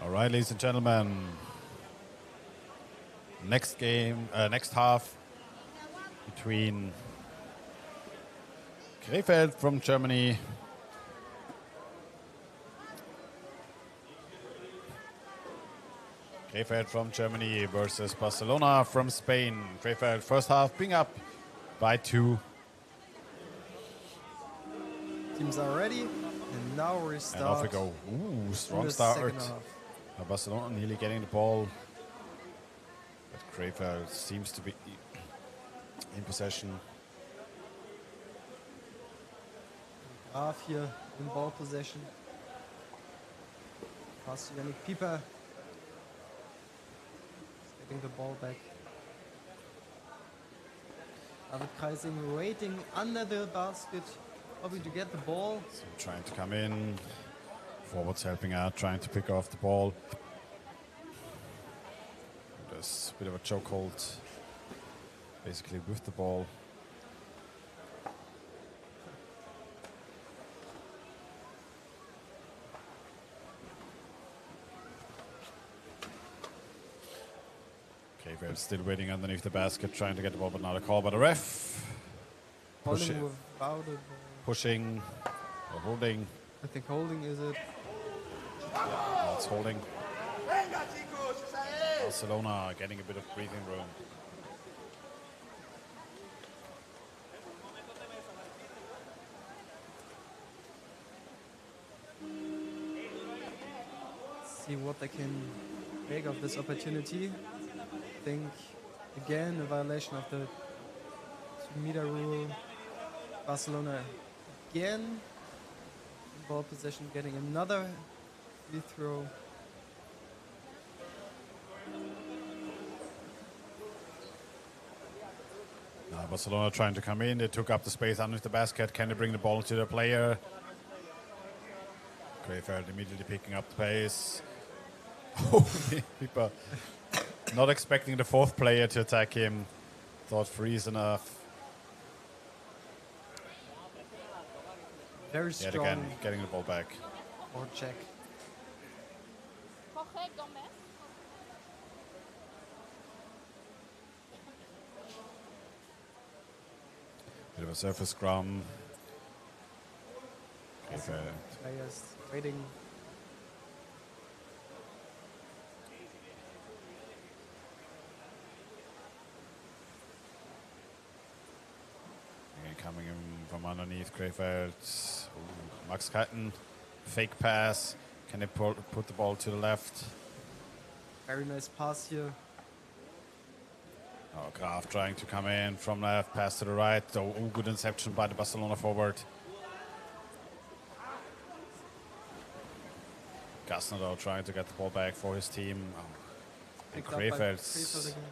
All right, ladies and gentlemen. Next game, next half between Krefeld from Germany versus Barcelona from Spain. Krefeld first half being up by 2. Teams are ready, and now we start. And off we go. Ooh, strong the start. second half. Barcelona nearly getting the ball. But Krefeld seems to be in possession. Graf here in ball possession. Pass to Yannick Pieper. He's getting the ball back. David Kreising waiting under the basket, hoping to get the ball. So trying to come in Forwards helping out, trying to pick off the ball. There's a bit of a chokehold, basically with the ball. Okay, we're still waiting underneath the basket, trying to get the ball, but not a call by the ref. Holding without a ball. Pushing or holding. I think holding is it. Yeah, it's holding. Barcelona getting a bit of breathing room. See what they can make of this opportunity. I think again a violation of the 2-meter rule. Barcelona again in ball possession, getting another free throw. Now Barcelona trying to come in. They took up the space underneath the basket. Can they bring the ball to the player? Krefeld immediately picking up the pace. People not expecting the fourth player to attack him. Thought free is enough. Very Yet strong. again, getting the ball back. Or check. Bit of a surface scrum. Players waiting. Again, coming in from underneath Krefeld. Max Katten, fake pass. Can they put the ball to the left? Very nice pass here. Oh, Graf trying to come in from left, pass to the right. Oh, good interception by the Barcelona forward. Gassner though trying to get the ball back for his team. Oh. And Picked up by Krefeld Krefeld again.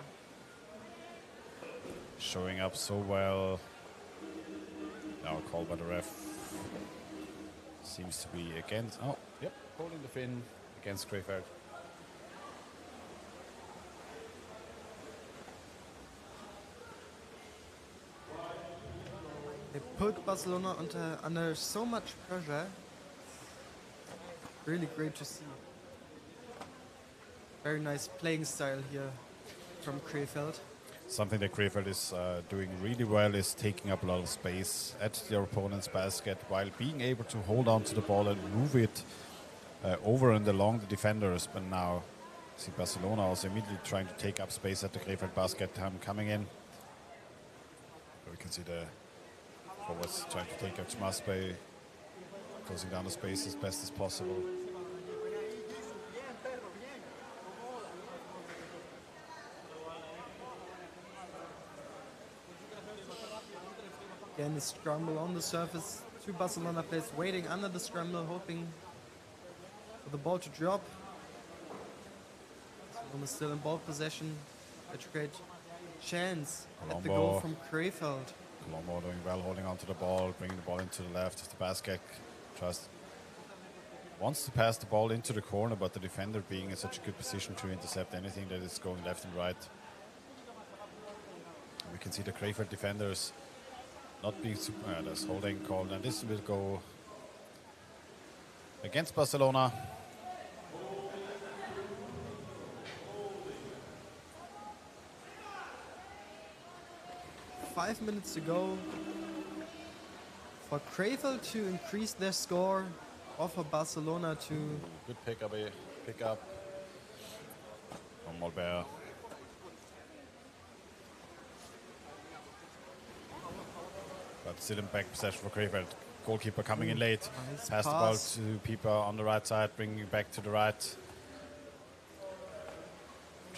showing up so well. Now a call by the ref. Seems to be against. Oh, yep, holding the fin against Krefeld. They put Barcelona under so much pressure. Really great to see. Very nice playing style here from Krefeld. Something that Krefeld is doing really well is taking up a lot of space at their opponent's basket while being able to hold on to the ball and move it over and along the defenders. But now, see Barcelona also immediately trying to take up space at the Krefeld basket, coming in. We can see the forwards trying to take up space, closing down the space as best as possible. Again, the scramble on the surface. Two Barcelona players waiting under the scramble, hoping for the ball to drop. Barcelona still in ball possession. Such a great chance at the goal from Krefeld. Colombo doing well, holding on to the ball, bringing the ball into the left of the basket. Wants to pass the ball into the corner, but the defender being in such a good position to intercept anything that is going left and right. And we can see the Krefeld defenders not being super. There's holding called, and this will go against Barcelona. .5 minutes to go for Krefeld to increase their score, or for Barcelona to... Good pick up from Molbert. But still in back possession for Krefeld. Goalkeeper coming in late. Nice Pass the ball to Pieper on the right side, bringing it back to the right.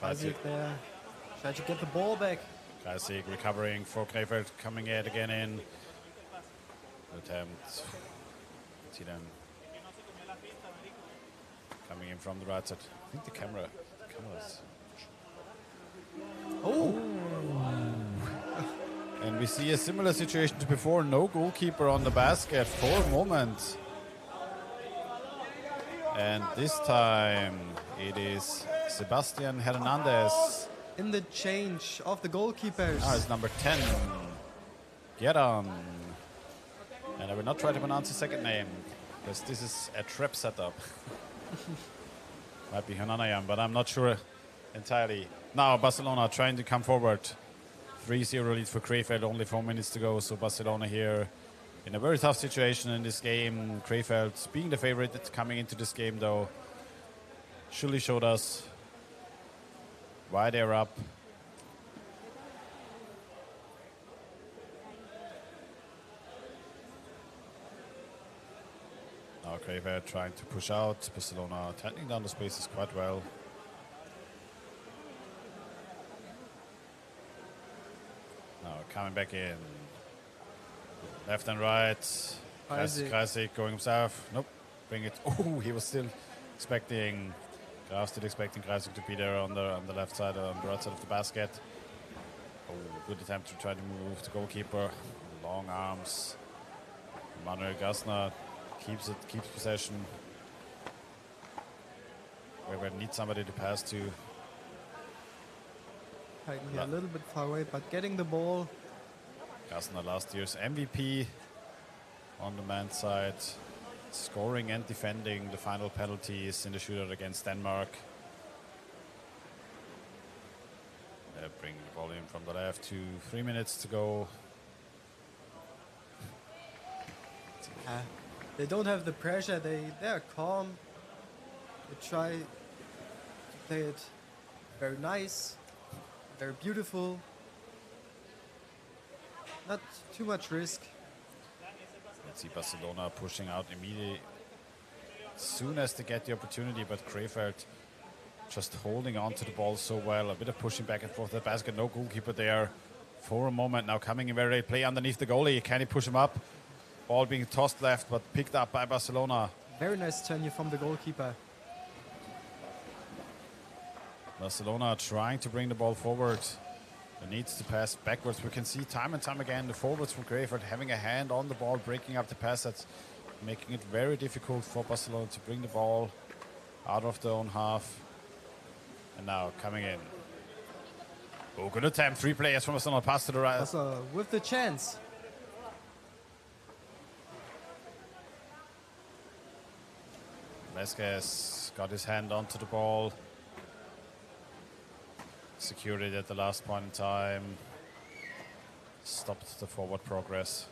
Isaac there. Try to get the ball back. Classic recovering for Krefeld, coming yet again in. Attempt. See them coming in from the right side. I think the camera's. Oh! And we see a similar situation to before. No goalkeeper on the basket for a moment. And this time it is Sebastian Hernandez. In the change of the goalkeepers. Now it's number 10. Get on. And I will not try to pronounce his second name, because this is a trap setup. Might be Hananayan, but I'm not sure entirely. Now Barcelona trying to come forward. 3-0 lead for Krefeld, only 4 minutes to go. So Barcelona here in a very tough situation in this game. Krefeld being the favorite coming into this game, though, surely showed us why they're up. Now Krefeld trying to push out. Barcelona tightening down the spaces quite well. Now coming back in. Left and right. Kreisig going himself. Nope. Bring it. Oh, he was still expecting. Graf still expecting Kreisig to be there on the left side, on the right side of the basket. Oh, good attempt to try to move the goalkeeper. Long arms. Manuel Gassner keeps possession. We need somebody to pass to. Hiding here a little bit far away, but getting the ball. Gassner, last year's MVP on the men's side, scoring and defending the final penalties in the shootout against Denmark. Bring the ball in from the left. 3 minutes to go. They don't have the pressure. They're calm. They try to play it very nice, very beautiful. Not too much risk. Let's see Barcelona pushing out immediately as soon as they get the opportunity, but Krefeld just holding on to the ball so well. A bit of pushing back and forth the basket. No goalkeeper there for a moment. Now coming in very play underneath the goalie. Can he push him up? Ball being tossed left, but picked up by Barcelona. Very nice turn here from the goalkeeper. Barcelona trying to bring the ball forward. It needs to pass backwards. We can see time and time again the forwards from Krefeld having a hand on the ball, breaking up the pass. That's making it very difficult for Barcelona to bring the ball out of their own half. And now coming in. Oh, good attempt. 3 players from Barcelona pass to the right. Also with the chance. Vasquez got his hand onto the ball. Secured it at the last point in time. Stopped the forward progress.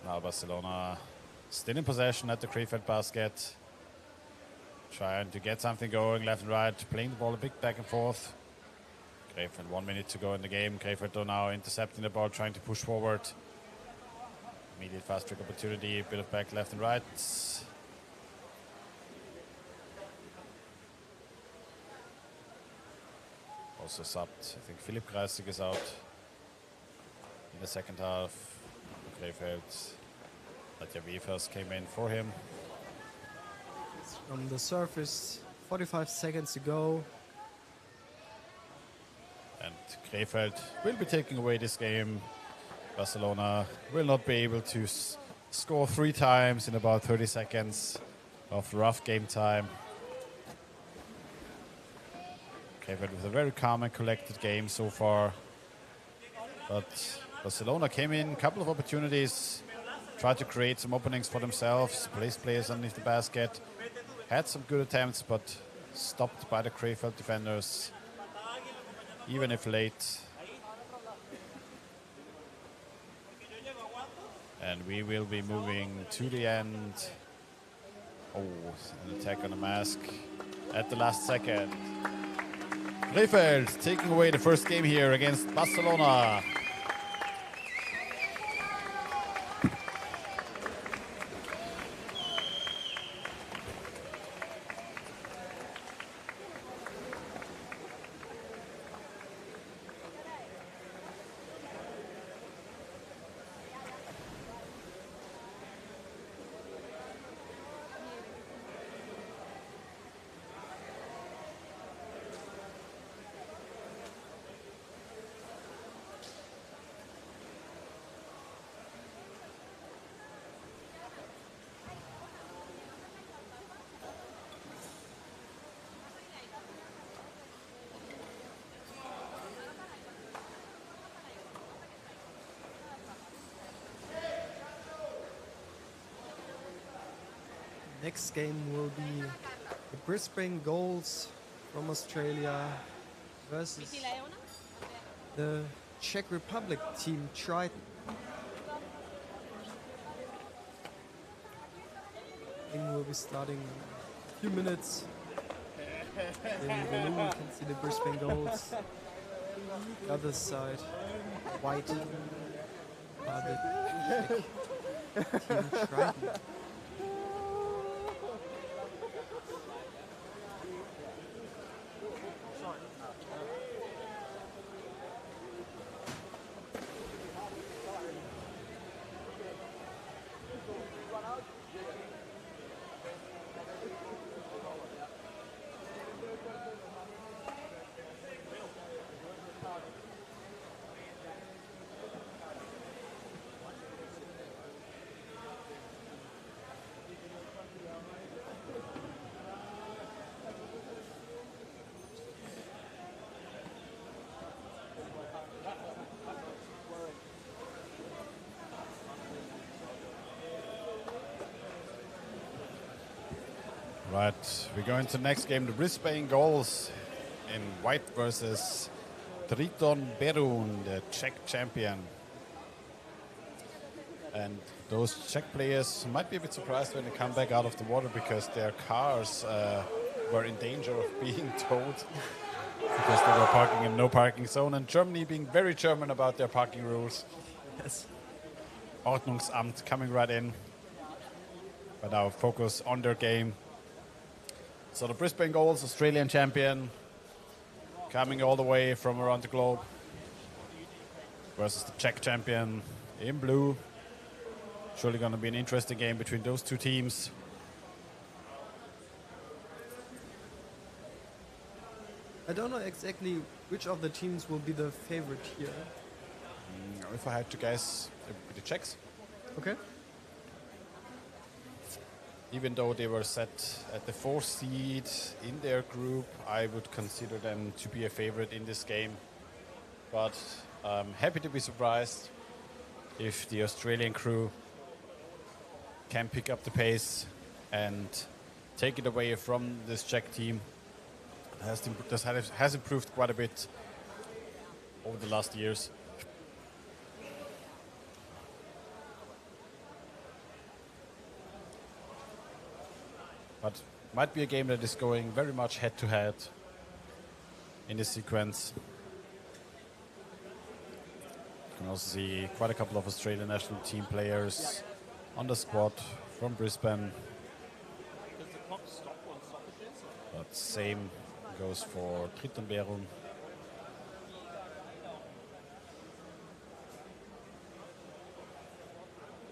Now Barcelona still in possession at the Krefeld basket. Trying to get something going left and right. Playing the ball a bit back and forth. Krefeld, 1 minute to go in the game. Krefeld now intercepting the ball, trying to push forward. Immediate fast break opportunity, a bit of back left and right. Also subbed, I think Philipp Kreisig is out in the second half. Krefeld, Nadja Wefers came in for him. On the surface, 45 seconds to go. And Krefeld will be taking away this game. Barcelona will not be able to score 3 times in about 30 seconds of rough game time. Krefeld with a very calm and collected game so far. But Barcelona came in, a couple of opportunities, tried to create some openings for themselves, placed players underneath the basket, had some good attempts, but stopped by the Krefeld defenders. Even if late. And we will be moving to the end. Oh, an attack on the mask at the last second. Krefeld taking away the first game here against Barcelona. next game will be the Brisbane Goals from Australia versus the Czech Republic team Triton. Game will be starting in a few minutes. Here in the blue, you can see the Brisbane Goals. The other side, white, are the Czech team Triton. Right, we go into the next game, the Brisbane Goals in white versus Triton Berun, the Czech champion. And those Czech players might be a bit surprised when they come back out of the water because their cars were in danger of being towed because they were parking in no parking zone. And Germany being very German about their parking rules. Yes. Ordnungsamt coming right in. But now focus on their game. So the Brisbane Goals, Australian champion, coming all the way from around the globe versus the Czech champion in blue. Surely going to be an interesting game between those two teams. I don't know exactly which of the teams will be the favorite here. If I had to guess, it would be the Czechs. Okay. Even though they were set at the 4th seed in their group, I would consider them to be a favorite in this game. But I'm happy to be surprised if the Australian crew can pick up the pace and take it away from this Czech team. Has improved quite a bit over the last years. But might be a game that is going very much head-to-head in this sequence. You can also see quite a couple of Australian national team players on the squad from Brisbane. But same goes for Triton Berun.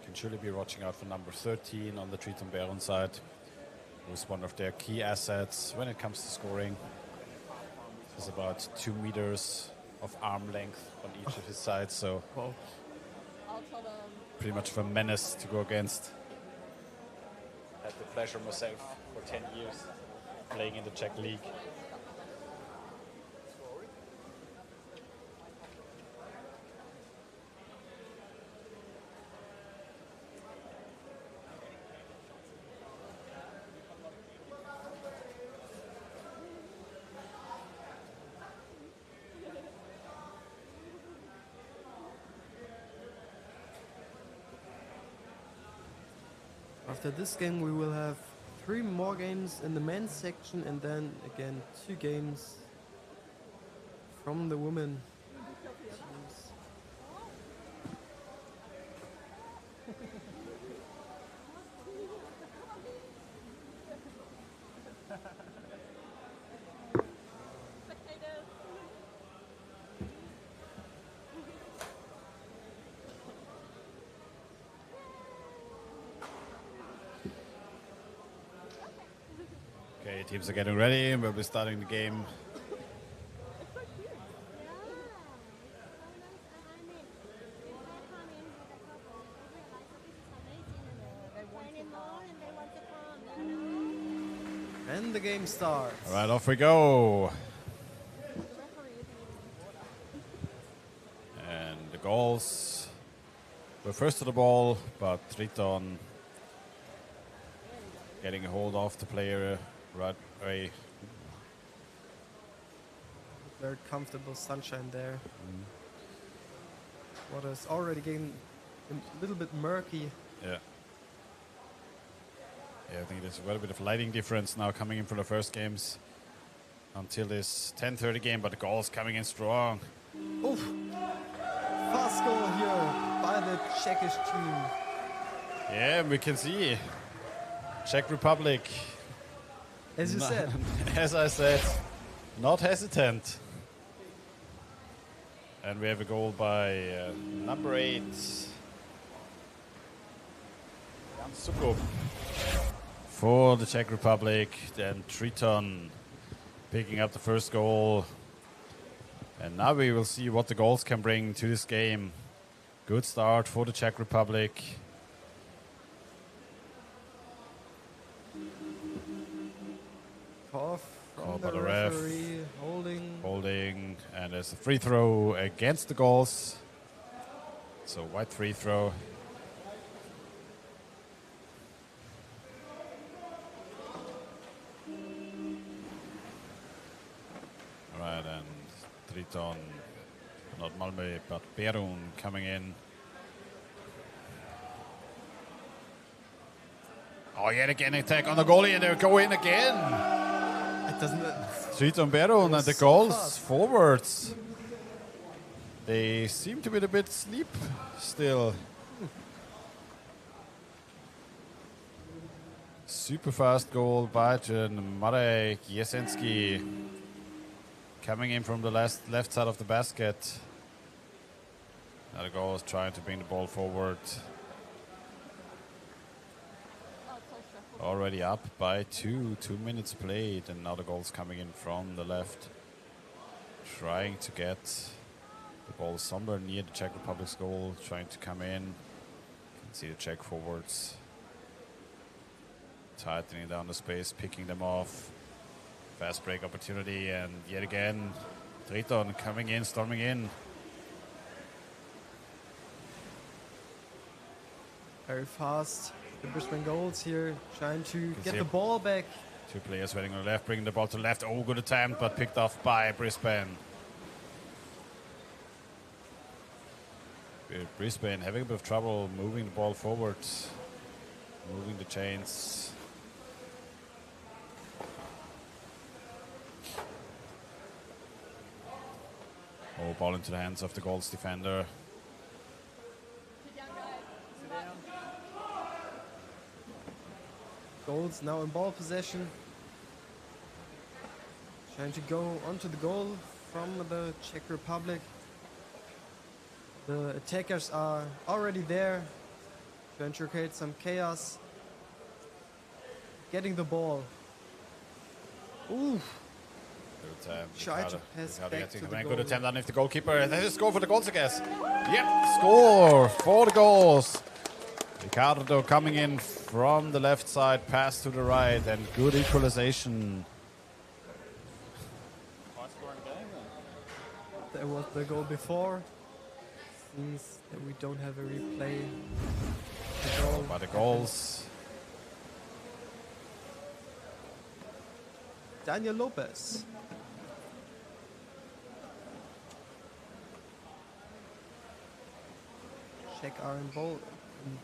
Can surely be watching out for number 13 on the Triton Berun side, who's one of their key assets when it comes to scoring. There's about 2 meters of arm length on each of his sides, so pretty much of a menace to go against. Had the pleasure myself for 10 years playing in the Czech league. After this game, we will have 3 more games in the men's section and then again 2 games from the women teams. Okay, teams are getting ready. We'll be starting the game. And the game starts. All right, off we go. And the goals were first to the ball, but Triton getting a hold of the player right away. Very comfortable sunshine there. Water is already getting a little bit murky. Yeah. Yeah, I think there's a little bit of lighting difference now coming in for the first games until this 10:30 game, but the goal's coming in strong. Oof. Fast goal here by the Czechish team. Yeah, we can see Czech Republic. As you said. As I said, not hesitant. And we have a goal by number 8, Jan Sukup, for the Czech Republic. Then Triton picking up the first goal. And now we will see what the goals can bring to this game. Good start for the Czech Republic. Call Call from by the the ref. referee. Holding. And there's a free throw against the goals. So white free throw. All right, and Triton, not Malmö, but Perun coming in. Oh, yet again attack on the goalie, and they go in again. It doesn't. Triton Perun and the so goals fast. forwards. They seem to be a bit asleep still. Super fast goal by Marek Jesenski, coming in from the left side of the basket. Now the goal is trying to bring the ball forward. Already up by 2 minutes played, and now the goal's coming in from the left. Trying to get the ball somewhere near the Czech Republic's goal, trying to come in. You can see the Czech forwards tightening down the space, picking them off. Fast break opportunity, and yet again, Triton coming in, storming in. Very fast. The Brisbane Goals here trying to get see the ball back. 2 players waiting on the left, bringing the ball to the left. Oh, good attempt, but picked off by Brisbane. Brisbane having a bit of trouble moving the ball forward, moving the chains. Oh, ball into the hands of the goals defender. Goals now in ball possession. Trying to go onto the goal from the Czech Republic. The attackers are already there. Trying to create some chaos. Getting the ball. Ooh. Good attempt. Try to Ricardo pass getting back to the a goal. good attempt underneath the goalkeeper. They just go for the goals, I guess. Yep, score for the goals. Ricardo coming in from the left side, pass to the right, and good equalization. That was the goal before. Seems that we don't have a replay. The goal By the goals. Daniel Lopez. Czech are in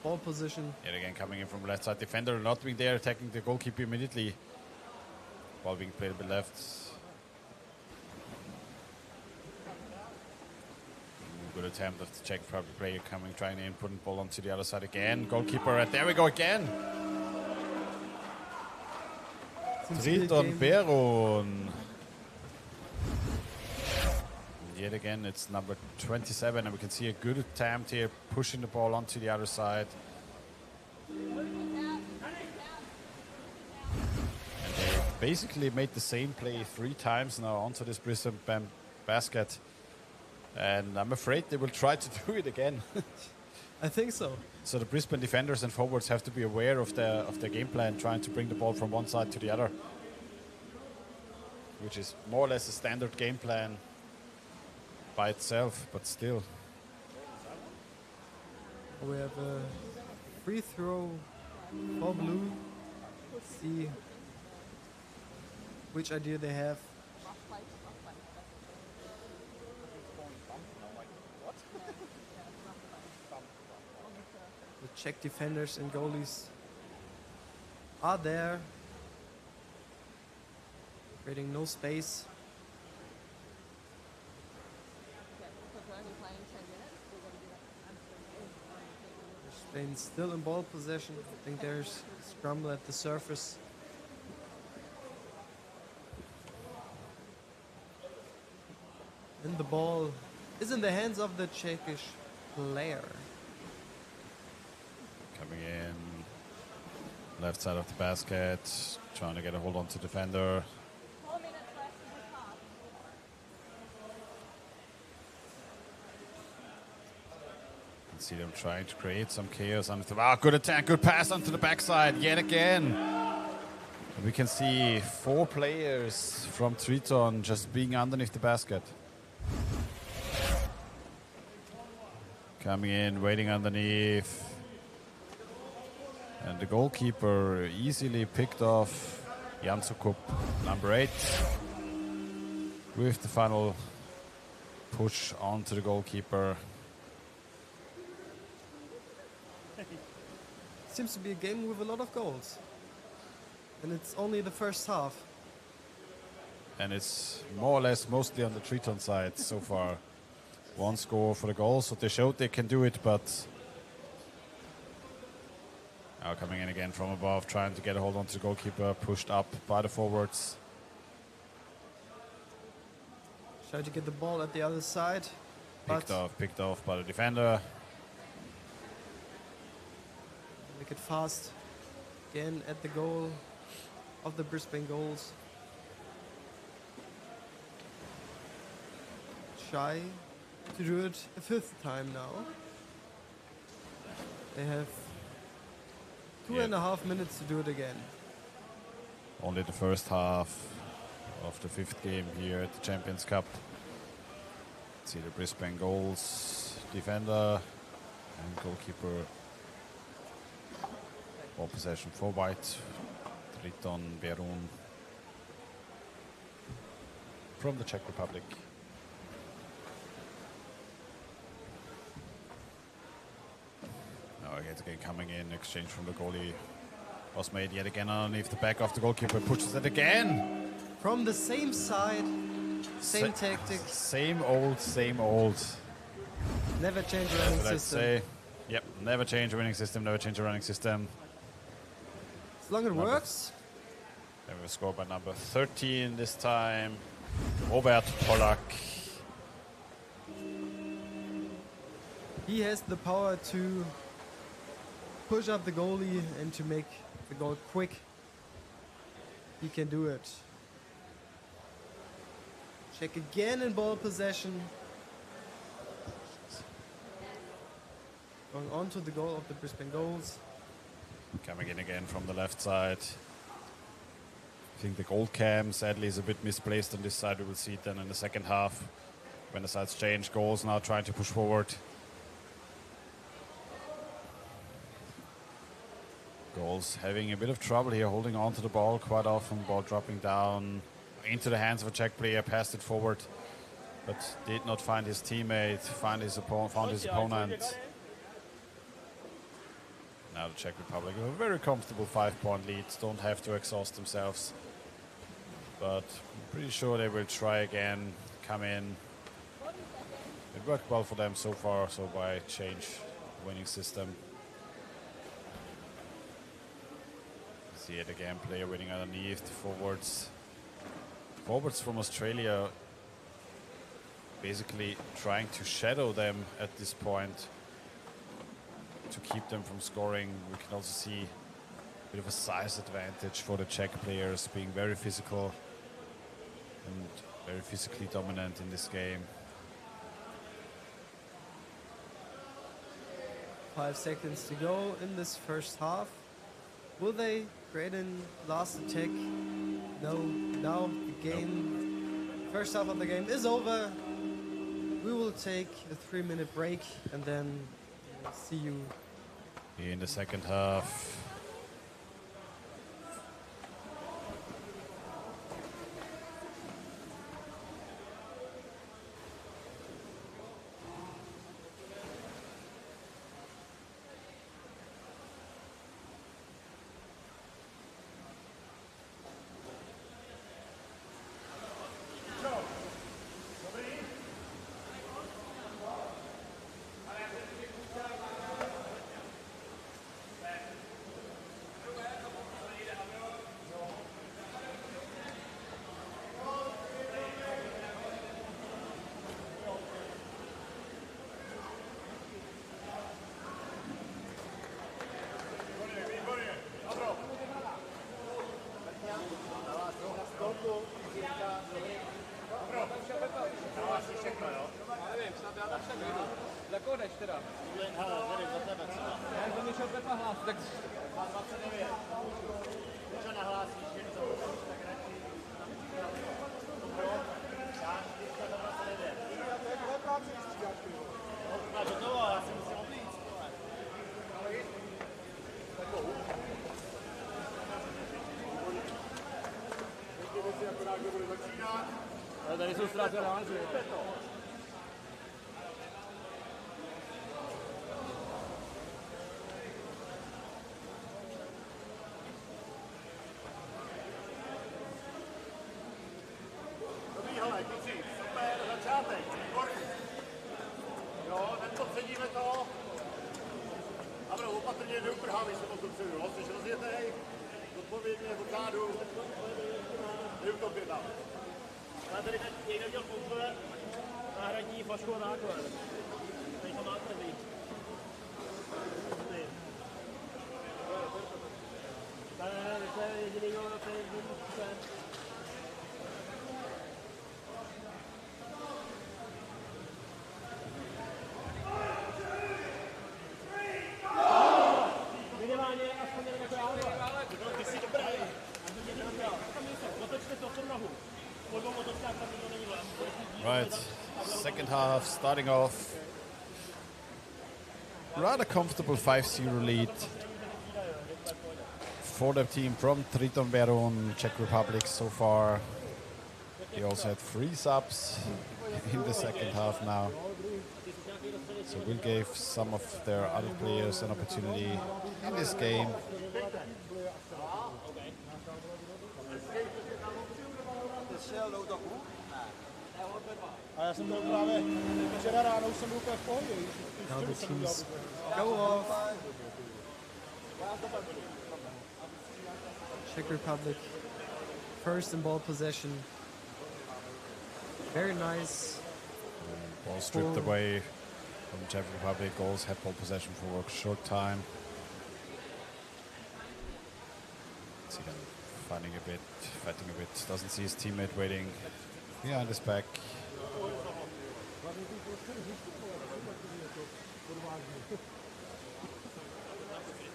ball position. Yet again coming in from the left side. Defender not being there, attacking the goalkeeper immediately. Ball being played a bit left. Good attempt of the Czech player coming, trying in, putting the ball onto the other side again. Goalkeeper, and there we go again. Seems to be a Triton game- Perun. Yet again, it's number 27, and we can see a good attempt here, pushing the ball onto the other side. And they basically made the same play 3 times now onto this Brisbane basket. And I'm afraid they will try to do it again. I think so. So the Brisbane defenders and forwards have to be aware of their game plan, trying to bring the ball from one side to the other, which is more or less a standard game plan by itself, but still. We have a free throw for blue. See which idea they have. The Czech defenders and goalies are there, creating no space. Spain still in ball possession. I think there's a scramble at the surface. And the ball is in the hands of the Czechish player. Coming in, left side of the basket, trying to get a hold on to defender. 4 minutes left in the half. You can see them trying to create some chaos. Good attack, good pass onto the backside yet again. And we can see 4 players from Triton just being underneath the basket. Coming in, waiting underneath. And the goalkeeper easily picked off Jan Sukup, number 8, with the final push onto the goalkeeper. Seems to be a game with a lot of goals. And it's only the first half. And it's more or less mostly on the Triton side so far. 1 score for the goal, so they showed they can do it, but now coming in again from above, trying to get a hold on to the goalkeeper, pushed up by the forwards. Try to get the ball at the other side. Picked off by the defender. Make it fast. Again at the goal of the Brisbane Goals. Try to do it a 5th time now. They have 2.5 minutes to do it again. Only the first half of the 5th game here at the Champions Cup. See the Brisbane Goals defender and goalkeeper. Ball possession for white. Triton Berun from the Czech Republic. Now again coming in, exchange from the goalie was made yet again underneath the back of the goalkeeper, pushes it again. From the same side, same tactics. Same old. Never change running Let's system. say, yep, never change a winning system, never change a running system. As long as it works. And we score by number 13 this time, Robert Pollack. He has the power to push up the goalie and to make the goal quick. He can do it. Check again in ball possession. Going on to the goal of the Brisbane Goals. Coming in again from the left side. I think the goal cam sadly is a bit misplaced on this side. We will see it then in the second half when the sides change. Goals now trying to push forward. Goals having a bit of trouble here, holding on to the ball quite often. Ball dropping down into the hands of a Czech player, passed it forward, but did not find his teammate, found his opponent. Now the Czech Republic have a very comfortable 5-point lead, don't have to exhaust themselves. But I'm pretty sure they will try again, come in. It worked well for them so far, so why change winning system? See it again, player winning underneath, forwards. Forwards from Australia basically trying to shadow them at this point to keep them from scoring. We can also see a bit of a size advantage for the Czech players, being very physical and very physically dominant in this game. 5 seconds to go in this first half. Will they create a last attack? No. Now the game, first half of the game is over. We will take a 3-minute break and then we'll see you In the second half. Tady jsou ztráty reálně. Dobrý, hele, kluci, super, začátek, výborný. Jo, nepodceníme to. A budou opatrně, neuprhávej se moc dopředu, jo, jsi rozjetej, odpovědně, od zádu, neutopě tam. Já tady někdo dělal pouze náhradní flašku a náklad. Tady to máte vy. To je jediný, to je jediný. Minimálně aspoň jako já. Ty jsi dobrý. Otočte to v nohu. Right, second half starting off. Rather comfortable 5-0 lead for the team from Triton-Verón, Czech Republic so far. They also had 3 subs in the second half now. So we gave some of their other players an opportunity in this game. A já jsem byl právě včera ráno, jsem byl úplně v pohodě. Now the teams go off. Czech Republic first in ball possession. Very nice. Ball stripped away from Czech Republic. Goals had ball possession for a short time. See him fighting a bit. Doesn't see his teammate waiting behind his back.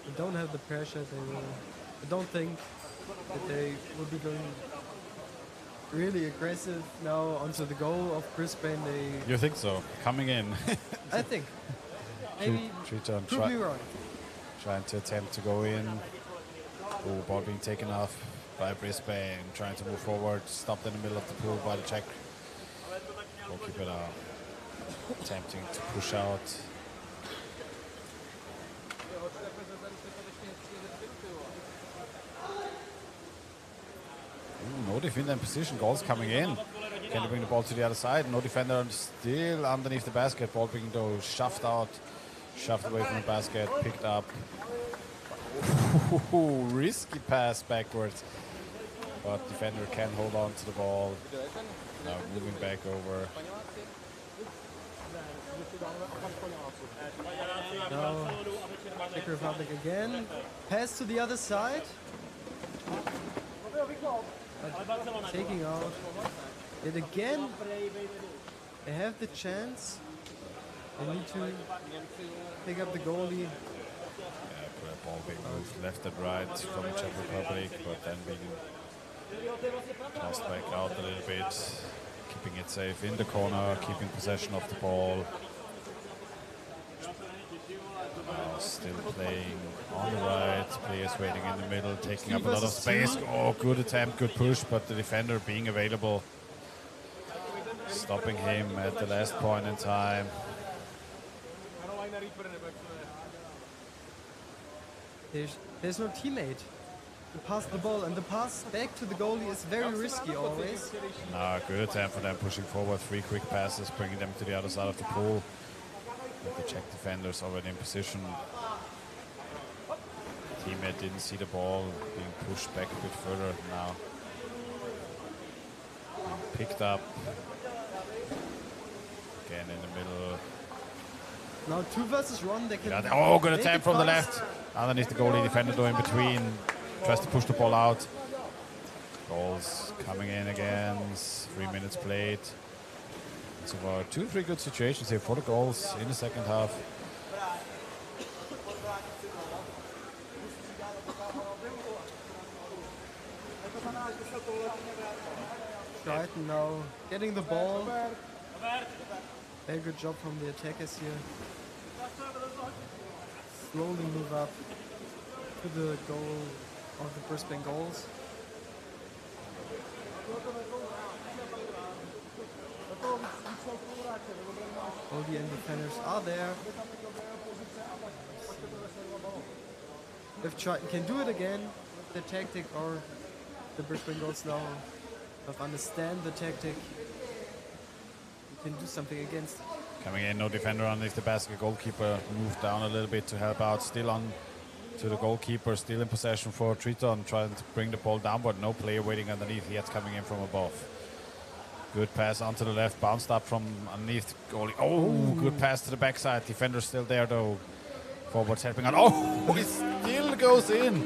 They don't have the pressure. I don't think that they will be going really aggressive now onto the goal of Brisbane. You think so? Coming in. I think. Maybe Triton prove me wrong. trying to attempt to go in. Oh, ball being taken off by Brisbane, trying to move forward, stopped in the middle of the pool by the Czech goalkeeper now, attempting to push out. Ooh, no defender in position, goals coming in. Can they bring the ball to the other side? No defender still underneath the basket, ball being though shoved out, shoved away from the basket, picked up. Ooh, risky pass backwards, but defender can hold on to the ball. Now moving back over. Now Czech Republic again. Pass to the other side. But taking out. Yet again, they have the chance. They need to pick up the goalie. Ball being moved left and right from the Czech Republic, but then being tossed back out a little bit, keeping it safe in the corner, keeping possession of the ball. Now still playing on the right, players waiting in the middle, taking up a lot of space. Oh, good attempt, good push, but the defender being available, stopping him at the last point in time. There's no teammate to pass the ball, and the pass back to the goalie is very risky always. Good attempt for them, pushing forward, 3 quick passes, bringing them to the other side of the pool. With the Czech defenders already in position. Teammate didn't see the ball, being pushed back a bit further now. Picked up. Again in the middle. Now 2 versus 1, they can... Oh, good attempt from the left. Underneath the goalie, defender though in between. Tries to push the ball out. Goals coming in again. 3 minutes played. So far, 2-3 good situations here for the goals in the second half. Triton now getting the ball. Very good job from the attackers here. Slowly move up to the goal of the Brisbane goals. All the end defenders are there. If Triton can do it again with the tactic, or the Brisbane goals now understand the tactic, you can do something against it. Coming in, no defender underneath the basket. Goalkeeper moved down a little bit to help out. Still on to the goalkeeper, still in possession for Triton, trying to bring the ball down, but no player waiting underneath yet, coming in from above. Good pass onto the left, bounced up from underneath goalie. Oh, good pass to the backside. Defender still there though. Forwards helping out. Oh, it still goes in.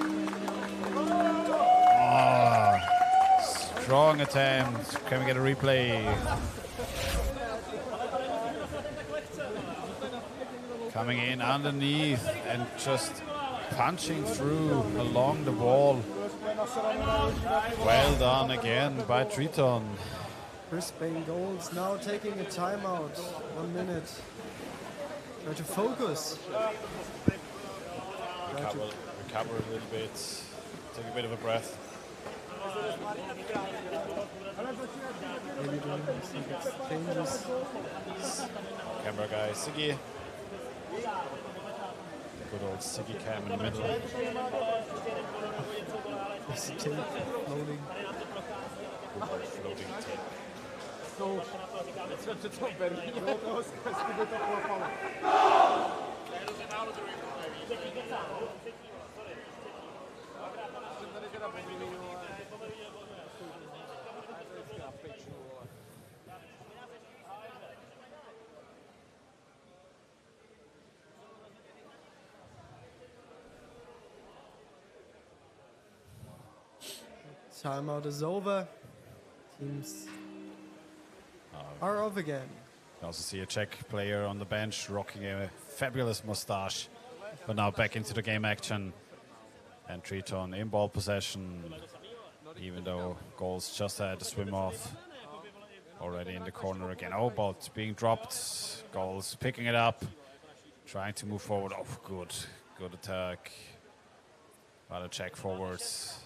Strong attempt. Can we get a replay? Coming in underneath and just punching through along the wall. Well done again by Triton. Brisbane goals now taking a timeout. 1 minute. Try to focus. Recover a little bit. Take a bit of a breath. Maybe doing some exchanges. Camera guy, Siggy. Good old Siggy cam in the middle. There's the tape floating. Good old floating tape. Timeout is over. Teams are off again. You also see a Czech player on the bench rocking a fabulous mustache, but now back into the game action. And Triton in ball possession, even though goals just had to swim off. Already in the corner again. Oh, ball being dropped. Goals picking it up, trying to move forward. Oh, good attack by the Czech forwards.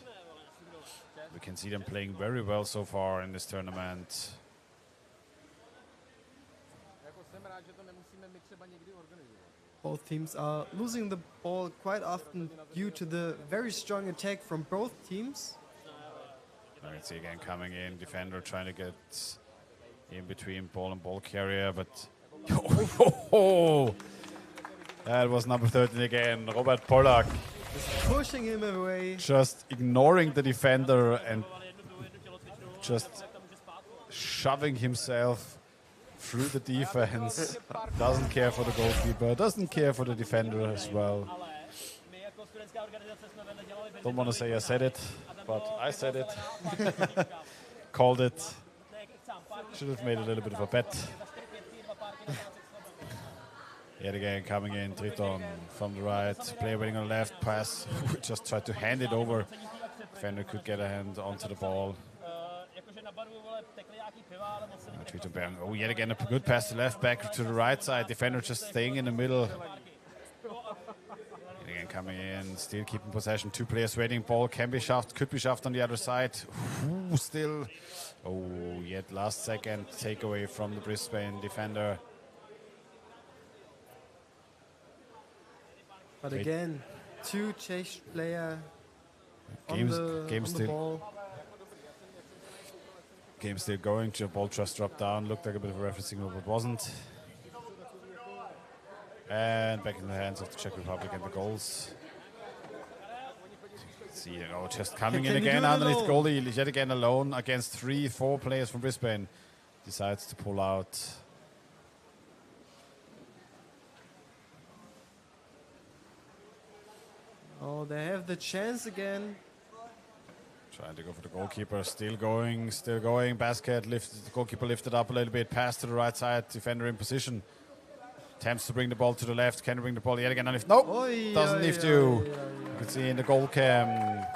We can see them playing very well so far in this tournament. Both teams are losing the ball quite often due to the very strong attack from both teams. I can see again coming in, defender trying to get in between ball and ball carrier, but that was number 13 again, Robert Pollack. Just pushing him away. Just ignoring the defender and just shoving himself through the defense. Doesn't care for the goalkeeper, doesn't care for the defender as well. Don't want to say I said it, but I said it. Called it. Should have made a little bit of a bet. Yet again coming in, Triton from the right, player waiting on the left, pass, just tried to hand it over. Defender could get a hand onto the ball. Triton bearing, oh, yet again a good pass to left, back to the right side, defender just staying in the middle. Yet again coming in, still keeping possession, 2 players waiting, ball can be shoved, could be shoved on the other side. Ooh, still, oh, yet last second takeaway from the Brisbane defender. But again, 2 Czech players on Game the ball. Game still going. The ball just dropped down. Looked like a bit of a reference signal, but wasn't. And back in the hands of the Czech Republic and the goals. See, you know, just coming in again underneath goalie. Yet again alone against 3-4 players from Brisbane. Decides to pull out. Oh, they have the chance again. Trying to go for the goalkeeper, still going. Basket lifted, the goalkeeper lifted up a little bit, pass to the right side, defender in position. Attempts to bring the ball to the left. Can bring the ball yet again? Nope, doesn't lift you. You can see in the goal cam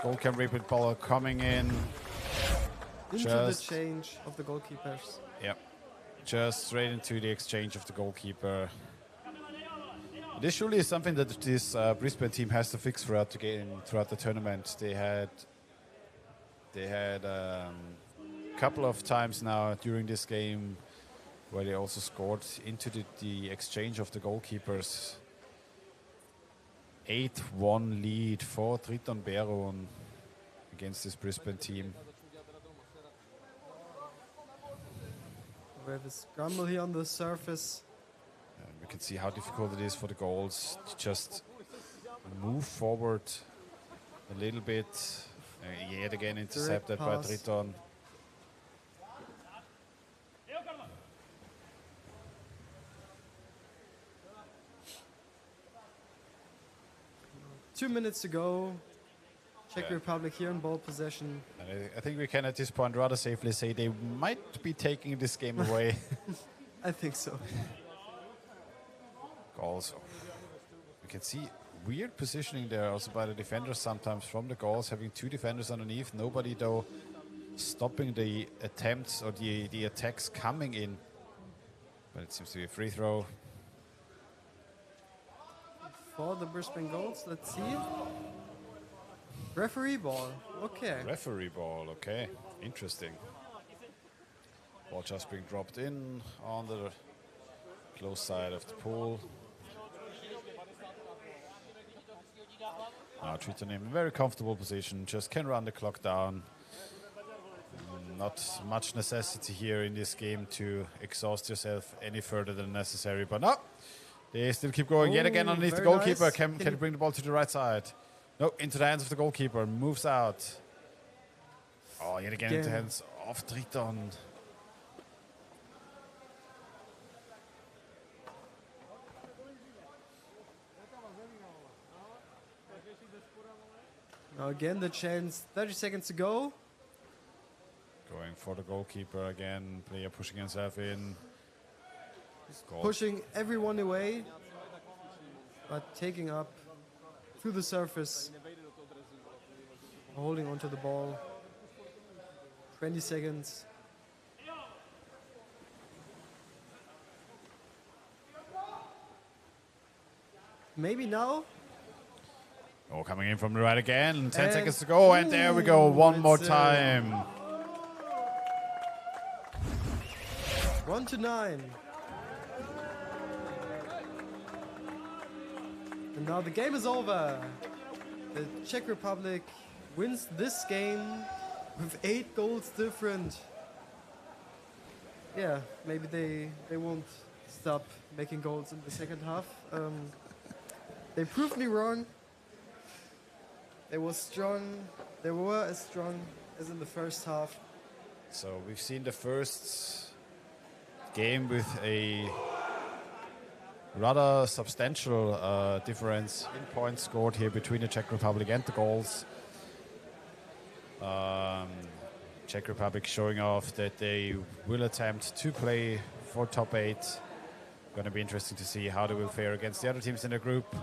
replay ball coming in. Into the change of the goalkeepers. Yep, just straight into the exchange of the goalkeeper. This surely is something that this Brisbane team has to fix throughout the game, throughout the tournament. They had a couple of times now during this game where they also scored into the exchange of the goalkeepers. 8-1 lead for Triton Berun against this Brisbane team. We have a scramble here on the surface. We can see how difficult it is for the goals to just move forward a little bit. Yet again intercepted by Triton. Two minutes to go. Czech Republic here in ball possession. And I think we can at this point rather safely say they might be taking this game away. I think so. Goals. We can see weird positioning there also by the defenders sometimes from the goals, having two defenders underneath. Nobody though stopping the attempts or the attacks coming in. But it seems to be a free throw. For the Brisbane goals, let's see. Referee ball, okay. Referee ball, okay. Interesting. Ball just being dropped in on the close side of the pool. Now Triton in a very comfortable position, just can run the clock down. Not much necessity here in this game to exhaust yourself any further than necessary, but no. They still keep going yet again underneath the goalkeeper. Nice. Can he bring the ball to the right side? No, into the hands of the goalkeeper. Moves out. Oh, yet again into the hands of Triton. Now again the chance. 30 seconds to go. Going for the goalkeeper again. Player pushing himself in. Pushing everyone away, but taking up to the surface, holding onto the ball. 20 seconds. Maybe now. Oh, coming in from the right again. 10 seconds to go, and there we go. One more time. 1-9. And now the game is over. The Czech Republic wins this game with 8 goals different. Yeah, maybe they won't stop making goals in the second half. They proved me wrong. They were as strong as in the first half. So we've seen the first game with a rather substantial difference in points scored here between the Czech Republic and the goals. Czech Republic showing off that they will attempt to play for top 8. Going to be interesting to see how they will fare against the other teams in the group.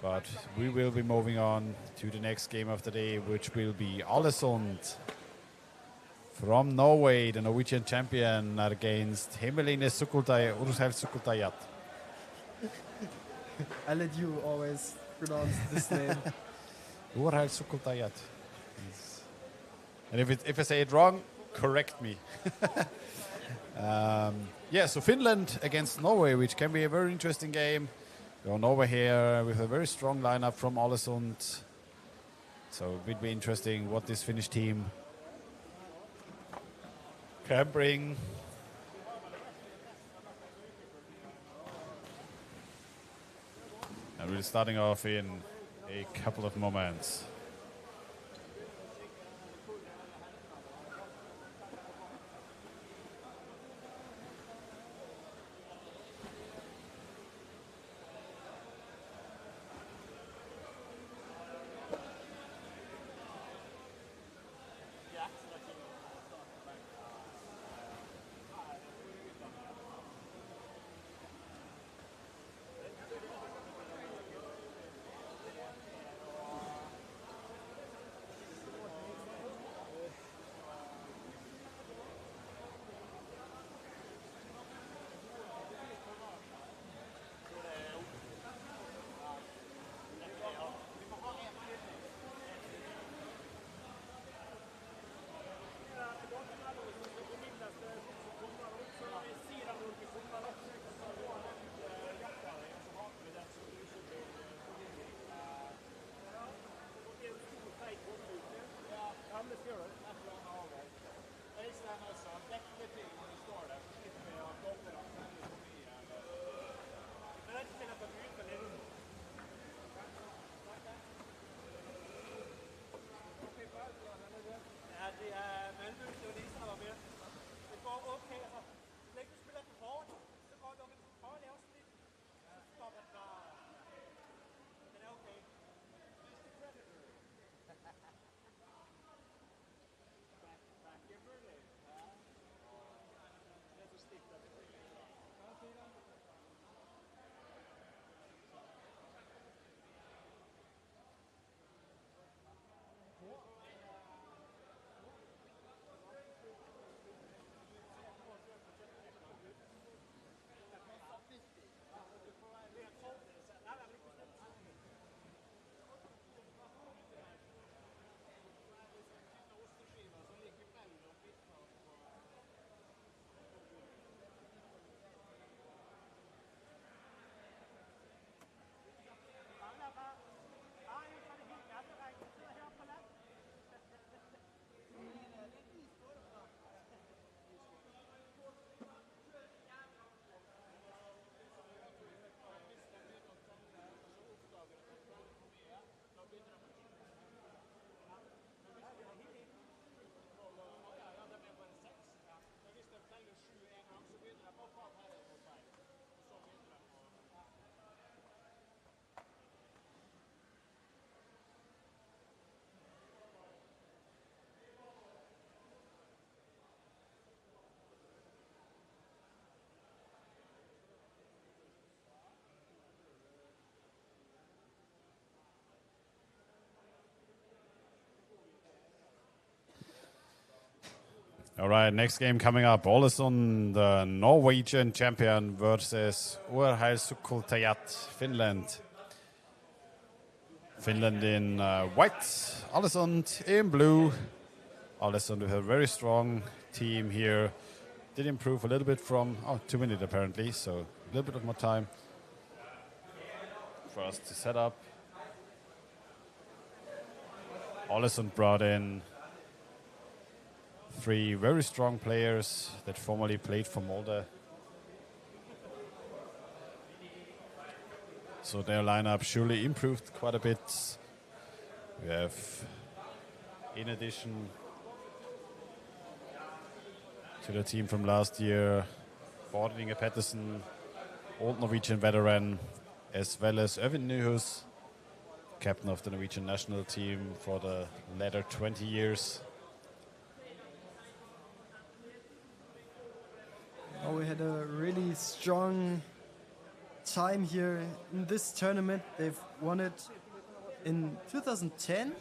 But we will be moving on to the next game of the day, which will be Ålesund from Norway, the Norwegian champion, against Hemeline Sukkultajat. I let you always pronounce this name. Urhel Sukkultajat. And if I say it wrong, correct me. So Finland against Norway, which can be a very interesting game. Norway here with a very strong lineup from Ålesund. So it will be interesting what this Finnish team can bring. And we're starting off in a couple of moments. All right, next game coming up. Ålesund, the Norwegian champion, versus Urheilsukultajat, Finland. Finland in white, Ålesund in blue. Ålesund with a very strong team here. Did improve a little bit from 2 minutes apparently, so a little bit of more time for us to set up. Ålesund brought in 3 very strong players that formerly played for Molde. So their lineup surely improved quite a bit. We have, in addition to the team from last year, Inge Pettersen, old Norwegian veteran, as well as Øyvind Nyhus, captain of the Norwegian national team for the latter 20 years. Oh, we had a really strong time here in this tournament. They've won it in 2010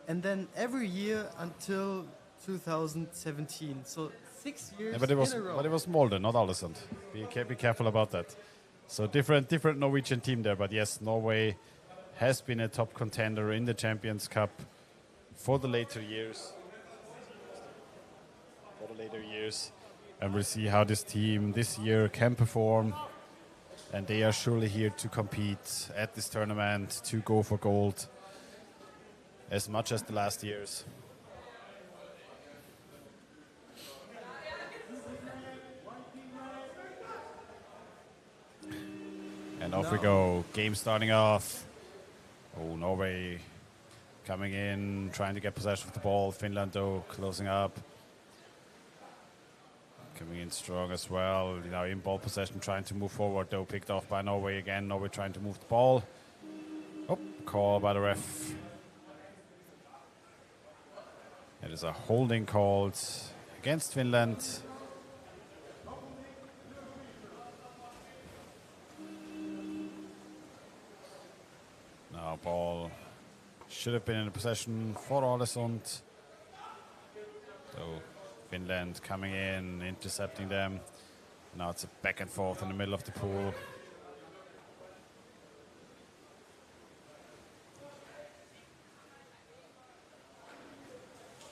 and then every year until 2017. So 6 years Yeah, but in a row. it was Molde, not Ålesund. Be careful about that. So different Norwegian team there. But yes, Norway has been a top contender in the Champions Cup for the later years. And we'll see how this team this year can perform. And they are surely here to compete at this tournament, to go for gold as much as the last years. And off we go. Game starting off. Oh, Norway coming in, trying to get possession of the ball. Finland, though, closing up. Coming in strong as well. You know, in ball possession, trying to move forward, though, picked off by Norway again. Norway trying to move the ball. Oh, call by the ref. It is a holding called against Finland. Now, ball should have been in a possession for Ålesund. So Finland coming in, intercepting them. Now it's a back and forth in the middle of the pool.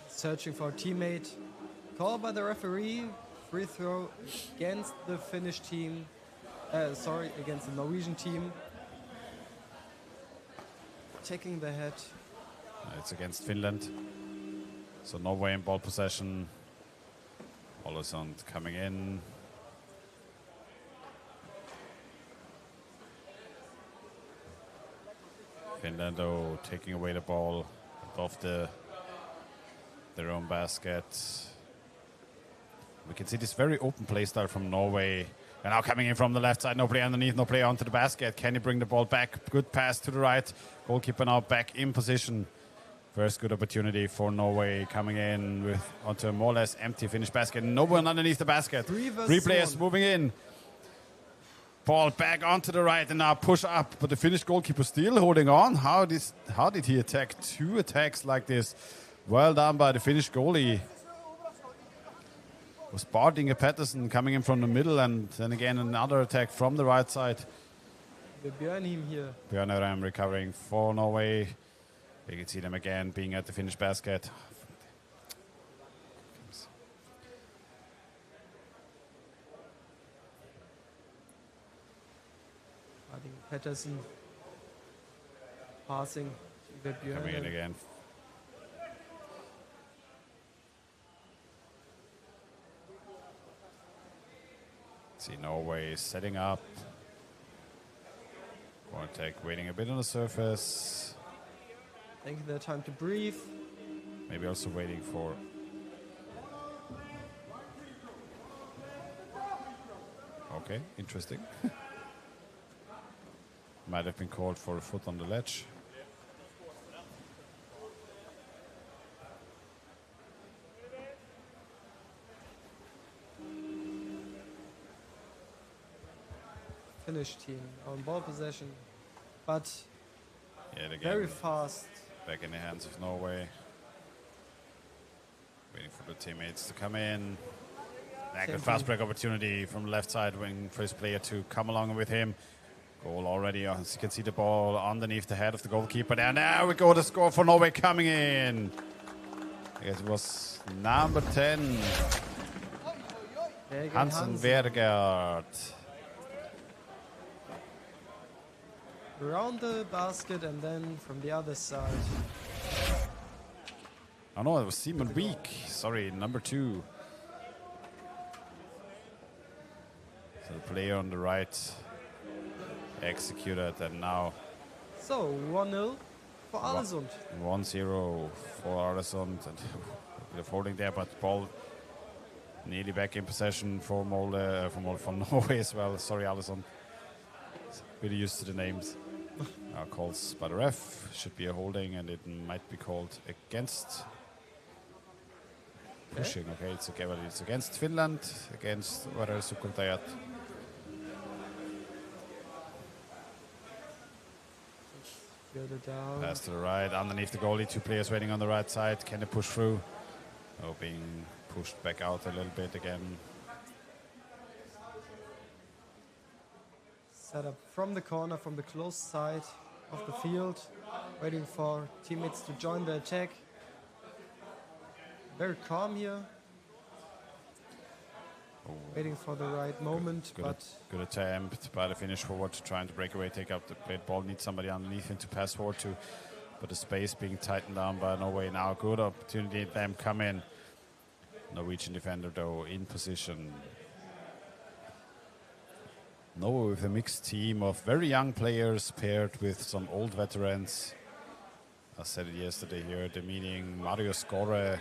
Searching for a teammate. Call by the referee. Free throw against the Finnish team. Against the Norwegian team. Checking the head. It's against Finland. So Norway in ball possession. Ålesund coming in. Finland, though, taking away the ball off their own basket. We can see this very open play style from Norway. And now coming in from the left side, no play underneath, no play onto the basket. Can he bring the ball back? Good pass to the right. Goalkeeper now back in position. First good opportunity for Norway coming in onto a more or less empty Finnish basket. No one underneath the basket. Three players moving in. Ball back onto the right and now push up. But the Finnish goalkeeper still holding on. How did he attack 2 attacks like this? Well done by the Finnish goalie. It was Inge Pettersen coming in from the middle, and then again another attack from the right side. Bjørnheim here. Bjørnheim recovering for Norway. You can see them again being at the Finnish basket. Pettersen passing to Bjørnheim. Coming in again. See Norway setting up. Wartek waiting a bit on the surface. Taking their time to breathe. Maybe also waiting for... Okay, interesting. Might have been called for a foot on the ledge. Finnish team on ball possession, but Yet again, very fast. back in the hands of Norway. Waiting for the teammates to come in. Good fast break opportunity from the left side, waiting for his player to come along with him. Goal already, as you can see the ball underneath the head of the goalkeeper there. Now we go, the score for Norway coming in. I guess it was number 10. Hansen Vergard. Around the basket and then from the other side. Oh no, it was Simon Week. Sorry, number 2. So the player on the right executed, and now So 1-0 for Alesund. 1-0 for Alesund, and a bit of holding there, but ball nearly back in possession for Molde, from Norway as well. Sorry, Alesund. Really used to the names. Calls by the ref. Should be a holding, and it might be called against. Pushing. Okay, it's against Finland, against Warrerrugby. Further down. Pass to the right, underneath the goalie. 2 players waiting on the right side. Can they push through? Oh, being pushed back out a little bit again. Set up from the corner, from the close side of the field. Waiting for teammates to join the attack. Very calm here. Waiting for the right moment, but Good attempt by the Finnish forward, trying to break away, take up the plate ball, needs somebody underneath him to pass forward to, but the space being tightened down by Norway now. Good opportunity, them come in. Norwegian defender though in position. Norway with a mixed team of very young players paired with some old veterans. I said it yesterday here at the meeting, Mario Skore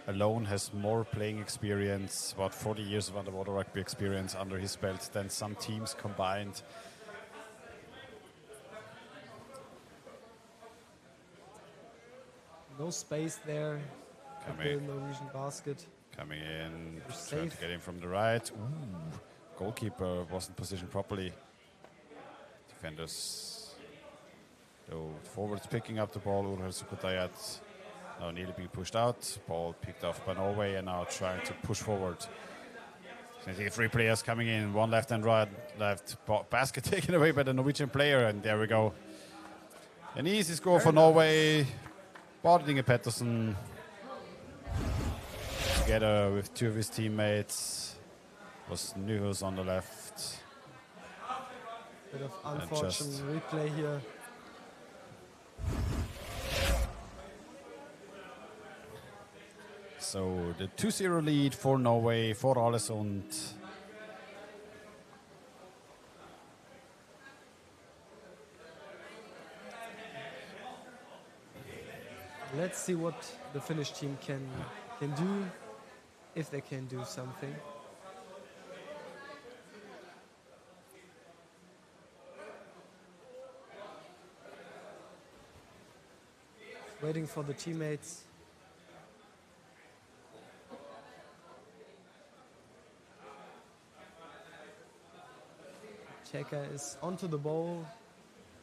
alone has more playing experience, about 40 years of underwater rugby experience under his belt than some teams combined. no space there at the Coming. Norwegian basket. Coming in, You're trying to safe. get in from the right. Ooh, goalkeeper wasn't positioned properly. Defenders, though, forwards picking up the ball. Warrerrugby now nearly being pushed out. Ball picked off by Norway, and now trying to push forward. So I think 3 players coming in, 1 left and right. Left basket taken away by the Norwegian player, and there we go. An easy score for Norway. Baltic Pettersen together with 2 of his teammates. Was Nyhus on the left. Bit of unfortunate replay here. So the 2-0 lead for Norway, for Alesund. Let's see what the Finnish team can do, if they can do something. Waiting for the teammates. Checker is onto the ball.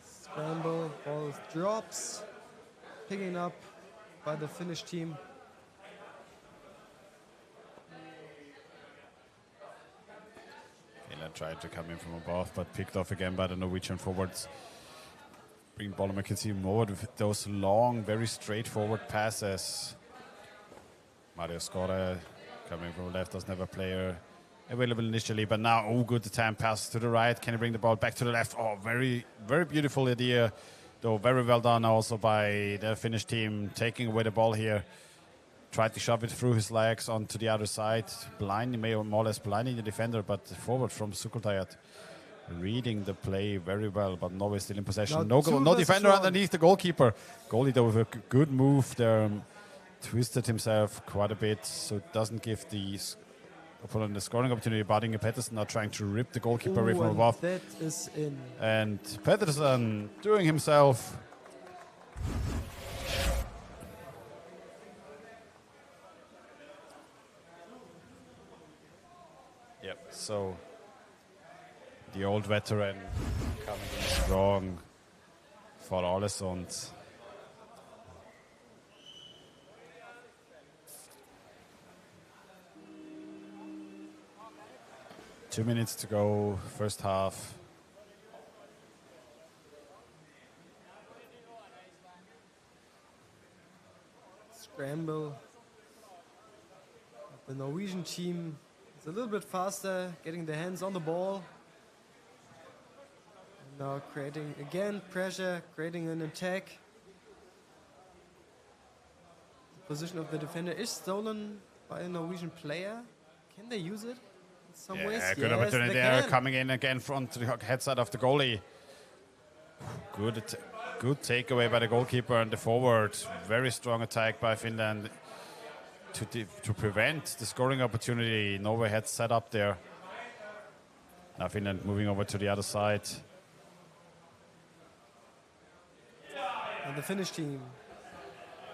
Scramble, ball drops. Picking up by the Finnish team. Finland tried to come in from above, but picked off again by the Norwegian forwards. Bring ball, and we can see more of those long, very straightforward passes. Mario Skore coming from the left, doesn't have a player available initially, but now, oh, good time pass to the right. Can he bring the ball back to the left? Oh, very, very beautiful idea, though very well done also by the Finnish team, taking away the ball here. Tried to shove it through his legs onto the other side, blinding, more or less blinding the defender, but forward from Sukkultajat. Reading the play very well, but Norway still in possession. Now No defender underneath the goalkeeper. Goalie though with a good move there, twisted himself quite a bit, so it doesn't give the opponent the scoring opportunity. Baltic Pettersen now trying to rip the goalkeeper away from above. That is in. And Pettersen doing himself. Yep, so the old veteran coming in strong for Alesund. 2 minutes to go, first half. Scramble. The Norwegian team is a little bit faster, getting their hands on the ball. And now creating again pressure, creating an attack. The position of the defender is stolen by a Norwegian player. Can they use it in some ways? Good Yes, opportunity they there, can. coming in again front to the head side of the goalie. Good takeaway by the goalkeeper and the forward. Very strong attack by Finland to prevent the scoring opportunity Norway had set up there. Now Finland moving over to the other side. And the Finnish team.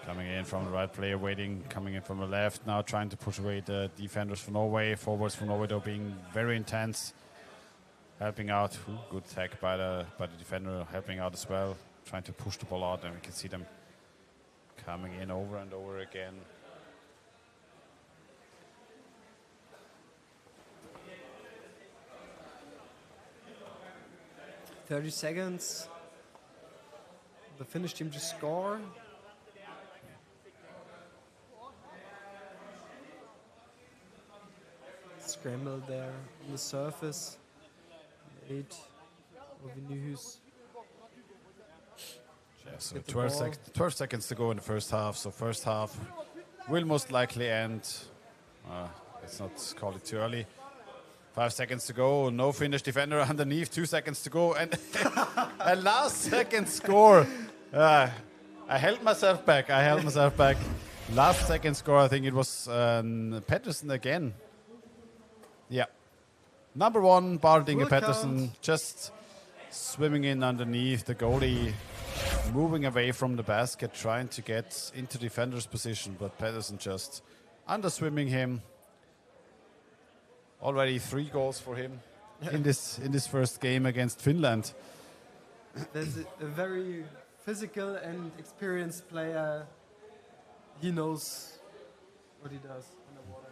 Coming in from the right player, waiting, coming in from the left, now trying to push away the defenders for Norway. Forwards for Norway though being very intense. Helping out, good tag by the defender, helping out as well. Trying to push the ball out, and we can see them coming in over and over again. "30 seconds. The Finnish team to score. Scramble there on the surface. 8 Nyhus. Yeah, so Get the 12 seconds to go in the first half. So first half will most likely end. Let's not call it too early. 5 seconds to go. No Finnish defender underneath. 2 seconds to go. And a last second score. I held myself back. Last second score, I think it was Pettersson again. Yeah. Number 1, Baltic Full Pettersson, count. just swimming in underneath the goalie, moving away from the basket, trying to get into defender's position, but Pettersson just under-swimming him. Already 3 goals for him in this first game against Finland. There's a very physical and experienced player. He knows what he does underwater.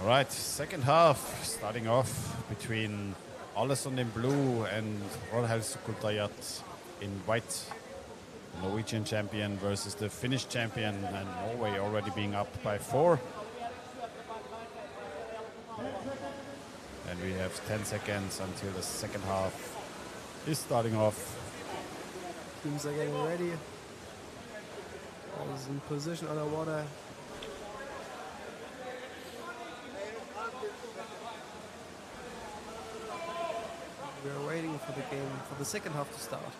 All right, second half starting off between Allesund in blue and Rollhelskultajat in white. The Norwegian champion versus the Finnish champion, and Norway already being up by 4. And we have 10 seconds until the second half is starting off. Teams are getting ready. Is in position underwater. We are waiting for the game, for the second half to start.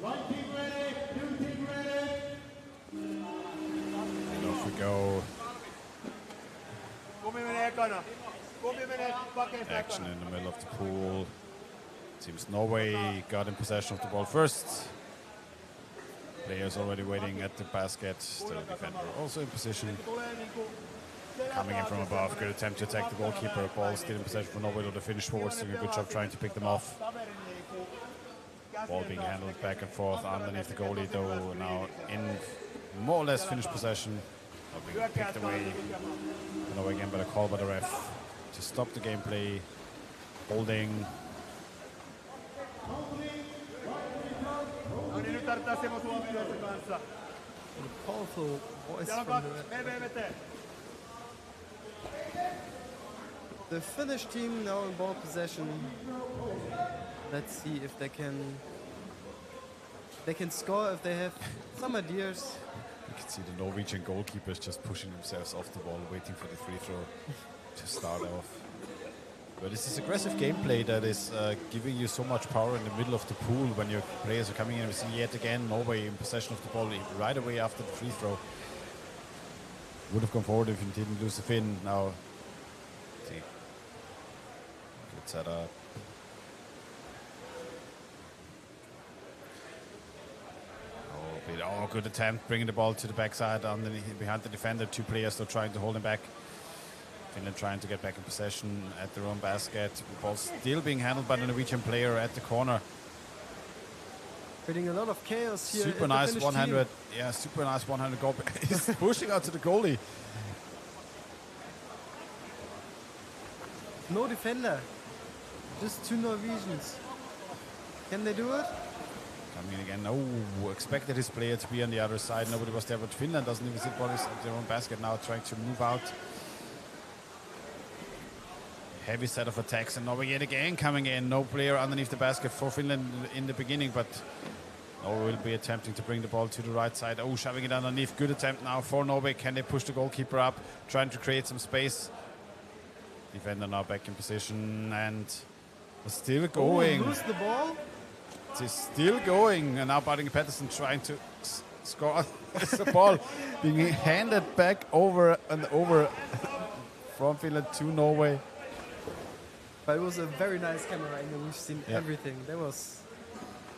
And off we go. Action in the middle of the pool. Seems Norway got in possession of the ball first. Players already waiting at the basket. Still defender also in position. Coming in from above. Good attempt to attack the goalkeeper. Ball still in possession for Norway. The Finnish forwards doing a good job trying to pick them off. Ball being handled back and forth underneath the goalie, though now in more or less Finnish possession. Being picked away. Norway again by the call by the ref to stop the gameplay. Holding. Powerful voice from the ref. The Finnish team now in ball possession. Let's see if they can score, if they have some ideas. You can see the Norwegian goalkeepers just pushing themselves off the ball, waiting for the free throw to start off. But it's this aggressive gameplay that is giving you so much power in the middle of the pool when your players are coming in. We see yet again Norway in possession of the ball right away after the free throw. Would have gone forward if he didn't lose the Finn. Now, see, good setup. Oh, good attempt, bringing the ball to the backside underneath, behind the defender. Two players still trying to hold him back. Finland trying to get back in possession at their own basket. The ball still being handled by the Norwegian player at the corner. Creating a lot of chaos here. Super nice 100. Yeah, super nice 100 goal. He's pushing out to the goalie. No defender. Just two Norwegians. Can they do it? Coming in again. Oh, expected his player to be on the other side. Nobody was there, but Finland doesn't even see the ball at their own basket now, trying to move out. Heavy set of attacks, and Norway yet again coming in. No player underneath the basket for Finland in the beginning, but Norway will be attempting to bring the ball to the right side. Oh, shoving it underneath. Good attempt now for Norway. Can they push the goalkeeper up? Trying to create some space. Defender now back in position and still going. Oh, lose the ball. It's still going, and now Baltic Patterson trying to score. The ball being handed back over and over from Finland to Norway. But it was a very nice camera angle. We've seen everything. There was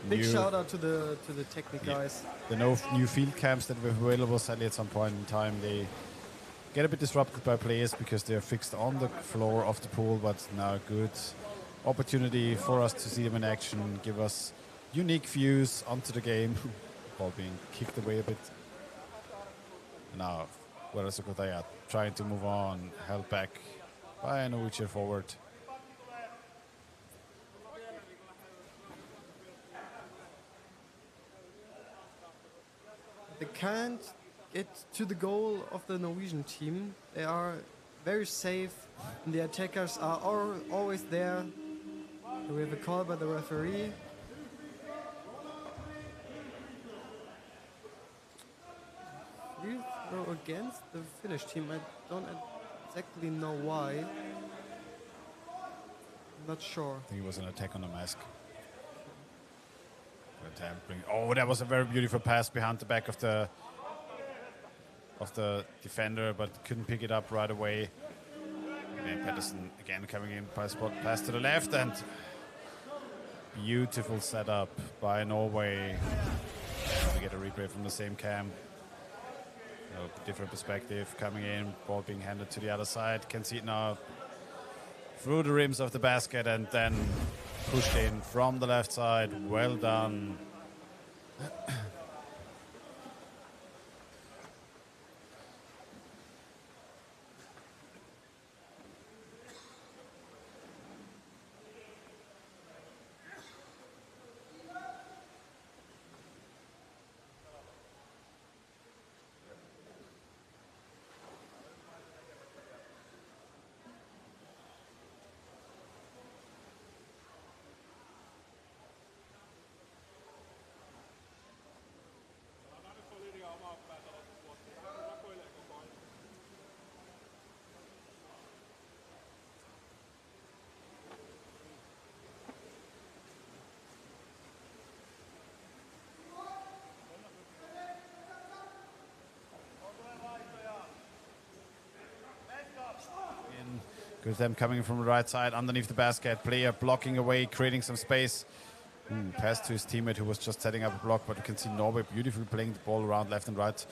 big shout out to the technic guys. The new field cams that were available, sadly at some point in time, they get a bit disrupted by players because they are fixed on the floor of the pool. But now a good opportunity for us to see them in action, give us unique views onto the game. Ball being kicked away a bit. Now, Warrerrugby trying to move on, held back by a Norwegian forward. They can't get to the goal of the Norwegian team. They are very safe, and the attackers are always there. We have a call by the referee. Free throw against the Finnish team. I don't exactly know why. I'm not sure. I think it was an attack on the mask. Oh, that was a very beautiful pass behind the back of the defender, but couldn't pick it up right away. And Patterson again coming in by spot pass to the left, and beautiful setup by Norway. And we get a replay from the same cam. Different perspective coming in, ball being handed to the other side. Can see it now through the rims of the basket and then pushed in from the left side. Well done. With them coming from the right side, underneath the basket. Player blocking away, creating some space. Ooh, pass to his teammate who was just setting up a block, but you can see Norway beautifully playing the ball around left and right.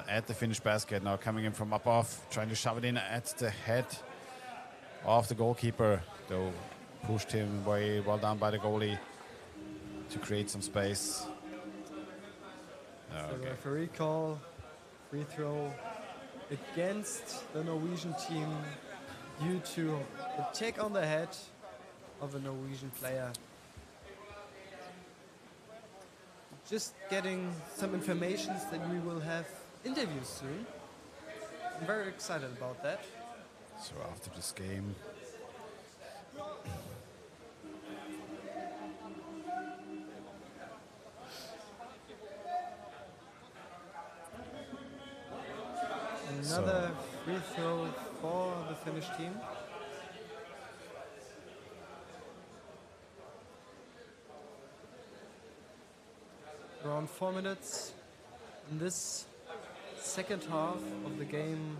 At the finished basket, now coming in from above, trying to shove it in at the head of the goalkeeper, though pushed him way well down by the goalie to create some space. The referee call, free throw against the Norwegian team due to a check on the head of a Norwegian player. Just getting some informations that we will have interviews soon. I'm very excited about that. So after this game, another free throw for the Finnish team. Around 4 minutes in this second half of the game.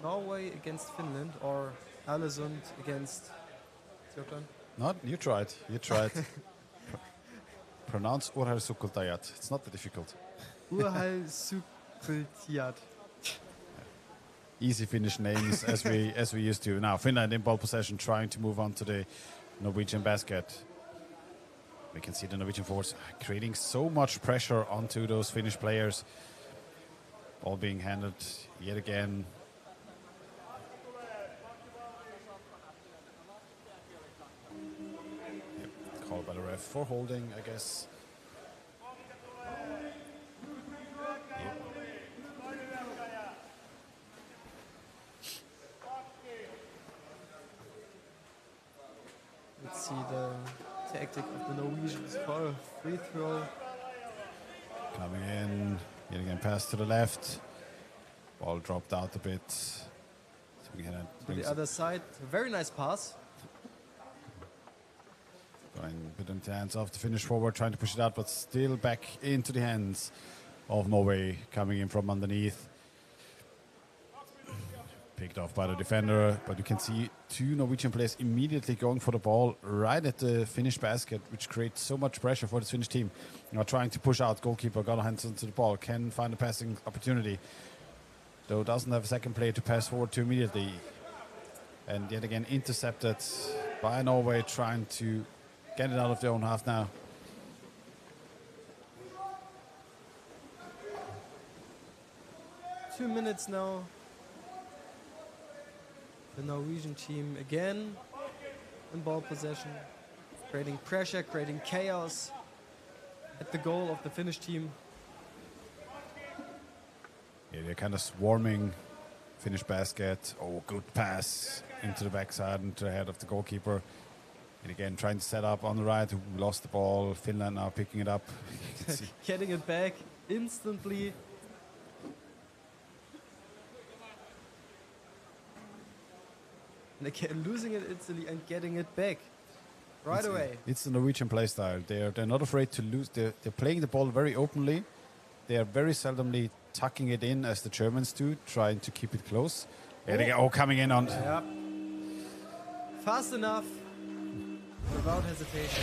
Norway against Finland or Alesund against Ethiopia. not you tried. You tried. Pronounce Warrerrugby. It's not that difficult. Warrerrugby. Easy Finnish names as we used to. Now Finland in ball possession, trying to move on to the Norwegian basket. We can see the Norwegian forwards creating so much pressure onto those Finnish players. Ball being handed yet again. Yep, called by the ref for holding, I guess. Yep. Let's see the tactic of the Norwegians for a free throw. Coming in, yet again pass to the left. Ball dropped out a bit. So we can To the other side, a very nice pass. going a bit into the hands of the Finnish forward, trying to push it out, but still back into the hands of Norway, coming in from underneath. Picked off by the defender, but you can see two Norwegian players immediately going for the ball right at the Finnish basket, which creates so much pressure for the Finnish team. Now trying to push out, goalkeeper got a hands onto the ball, can find a passing opportunity, though doesn't have a second player to pass forward to immediately. And yet again intercepted by Norway, trying to get it out of their own half now. Two minutes now. The Norwegian team again in ball possession, creating pressure, creating chaos at the goal of the Finnish team. Yeah, they're kind of swarming Finnish basket. Oh, good pass into the backside, into the head of the goalkeeper. And again, trying to set up on the right, who lost the ball. Finland now picking it up. You can see. Getting it back instantly. And again, losing it instantly and getting it back right away. It's the Norwegian play style. They're not afraid to lose. They're playing the ball very openly. They are very seldomly tucking it in as the Germans do, trying to keep it close. There they go, coming in on. Yep. Fast enough, without hesitation.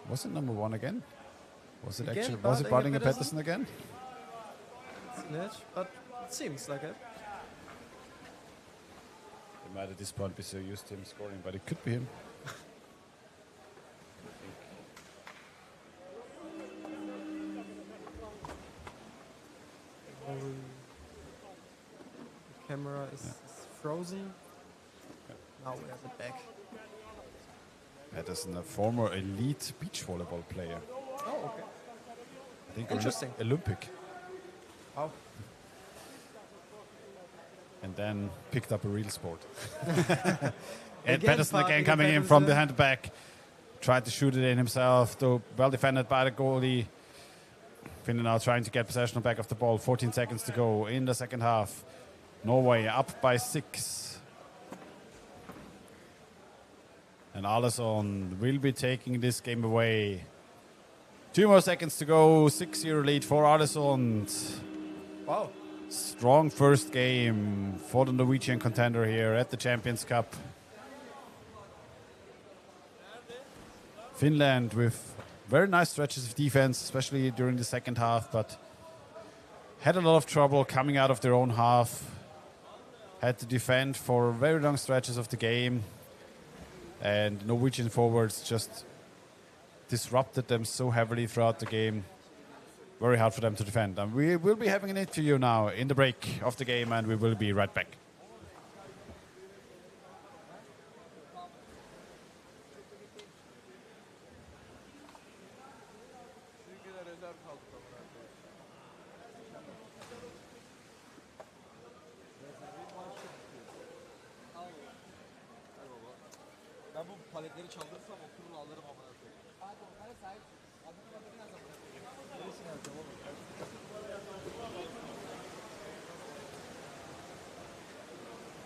Was it number one again? Was it Again, actually? Was it Bardinger Bardinger Pettersen again? Snitch, but it seems like it. They might at this point be so used to him scoring, but it could be him. The camera is frozen. Now we have it back. Pettersen, a former elite beach volleyball player. Oh, okay. I think Interesting. Olympic. Wow. And then picked up a real sport. And Again, Pettersen again Bardinger coming in from Pettersen. behind the back. Tried to shoot it in himself, though well defended by the goalie. Finland now trying to get possession back of the ball. 14 seconds to go in the second half. Norway up by 6. And Alesund will be taking this game away. 2 more seconds to go. 6-0 lead for Alesund. Wow. Strong first game for the Norwegian contender here at the Champions Cup. Finland with very nice stretches of defense, especially during the second half, but had a lot of trouble coming out of their own half. Had to defend for very long stretches of the game. And Norwegian forwards just disrupted them so heavily throughout the game. Very hard for them to defend. And we will be having an interview now in the break of the game, and we will be right back. Ben bu paletleri çaldırsam oturur alırım amına koyayım. Hadi onlara sahip. Adını bakın ne zaman. Neresini yazacağım oğlum?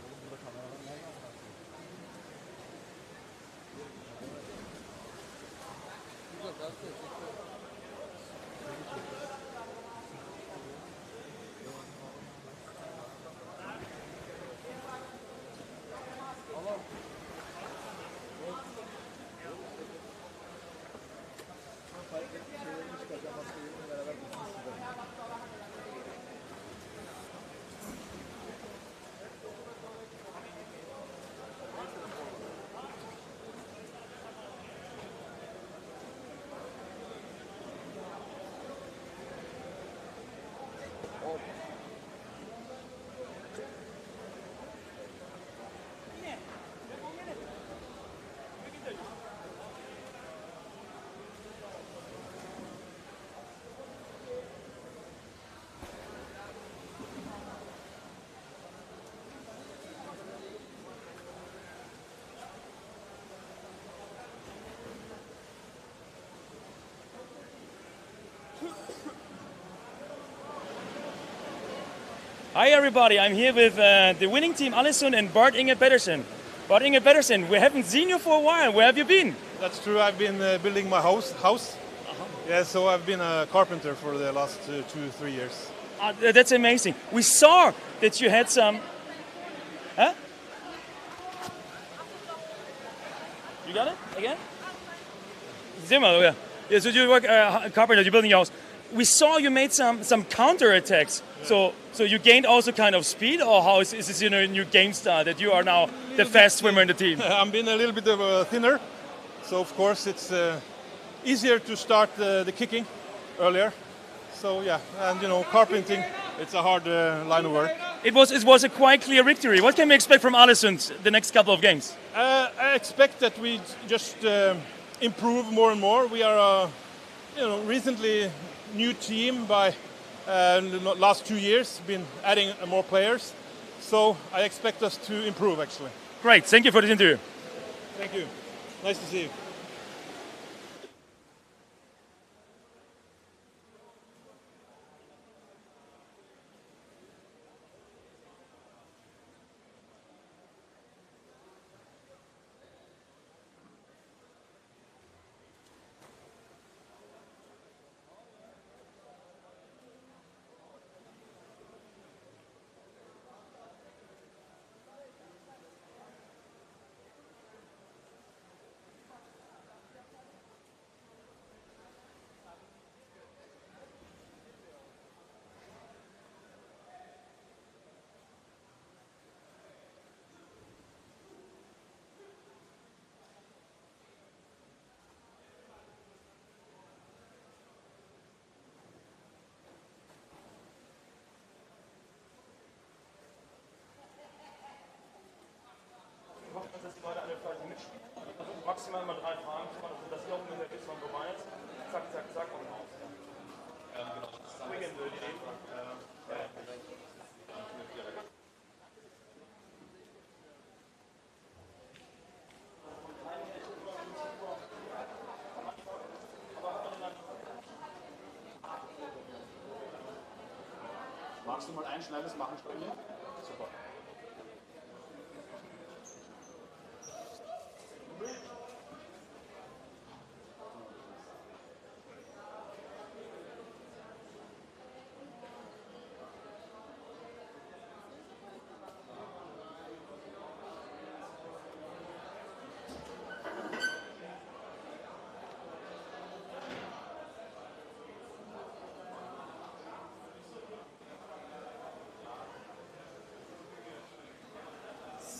Oğlum burada kameralar nereden bakıyor? Burada gazete çekiyor. Hi everybody, I'm here with the winning team Alison and Bart Inge Pedersen. Bart Inge Pedersen, we haven't seen you for a while. Where have you been? That's true. I've been building my house. Yeah, so I've been a carpenter for the last 2-3 years. That's amazing. We saw that you had some... Huh? You got it? Again? Zimmer, yeah. Yeah, so you work carpenter, you're building your house. We saw you made some counter attacks. Yeah. So you gained also kind of speed, or how is this a new game style that you are now the fast swimmer in the team? I'm being a little bit of thinner, so of course it's easier to start the kicking earlier. So yeah, and carpenting, it's a hard line of work. It was a quite clear victory. What can we expect from Alison the next couple of games? I expect that we just improve more and more. We are recently new team by the last 2 years, been adding more players. So I expect us to improve actually. Great, thank you for this interview. Thank you. Nice to see you. Dass die Leute alle quasi mitspielen. Also maximal mal 3 Fragen, dass ihr auch ungefähr wisst, wann vorbei ist. Zack, zack, zack und raus. Genau. Swingen würde ich Magst du mal ein schnelles machen, Stolli? Super.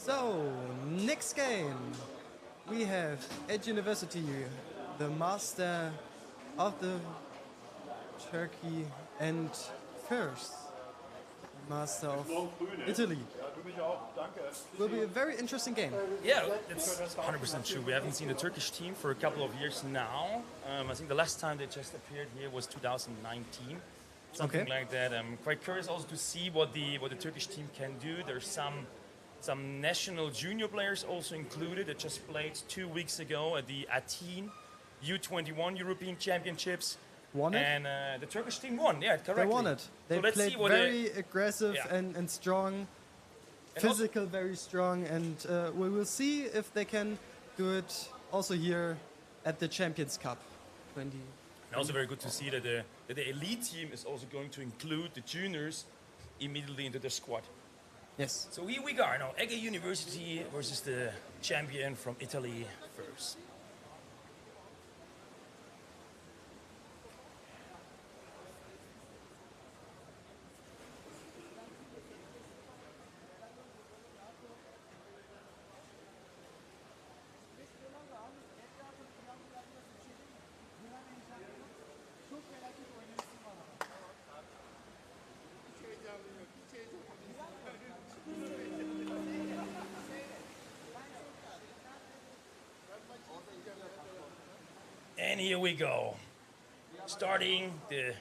So, next game, we have Edge University, the master of the Turkey, and first master of Italy. Will be a very interesting game. Yeah, it's 100% true. We haven't seen the Turkish team for a couple of years now. I think the last time they just appeared here was 2019, something Okay. like that. I'm quite curious also to see what the Turkish team can do. There's some national junior players also included that just played 2 weeks ago at the Athene U21 European Championships. Won it? And the Turkish team won, yeah, correctly. They won it. They so let's played see what very aggressive Yeah. and strong, And also- physical, very strong, and we will see if they can do it also here at the Champions Cup 20. And also very good to see that the elite team is also going to include the juniors immediately into the squad. Yes. So here we go now, Ege University versus the champion from Italy first. And here we go. Starting the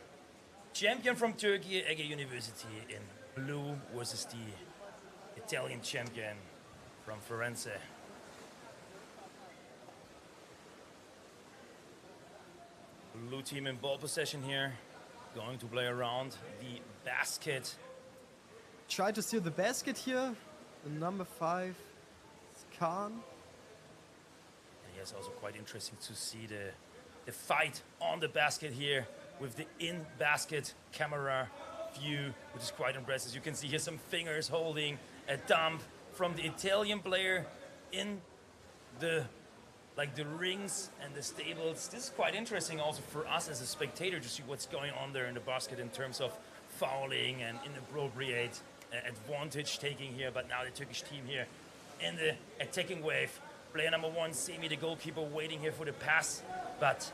champion from Turkey, Ege University, in blue versus the Italian champion from Firenze. Blue team in ball possession here, going to play around the basket. Try to steal the basket here. The number 5 is Khan. And yes, also quite interesting to see the fight on the basket here with the in-basket camera view, which is quite impressive. You can see here some fingers holding a dump from the Italian player in the rings and the stables. This is quite interesting also for us as a spectator to see what's going on there in the basket in terms of fouling and inappropriate advantage taking here. But now the Turkish team here in the attacking wave. Player number 1, Semi, the goalkeeper, waiting here for the pass. But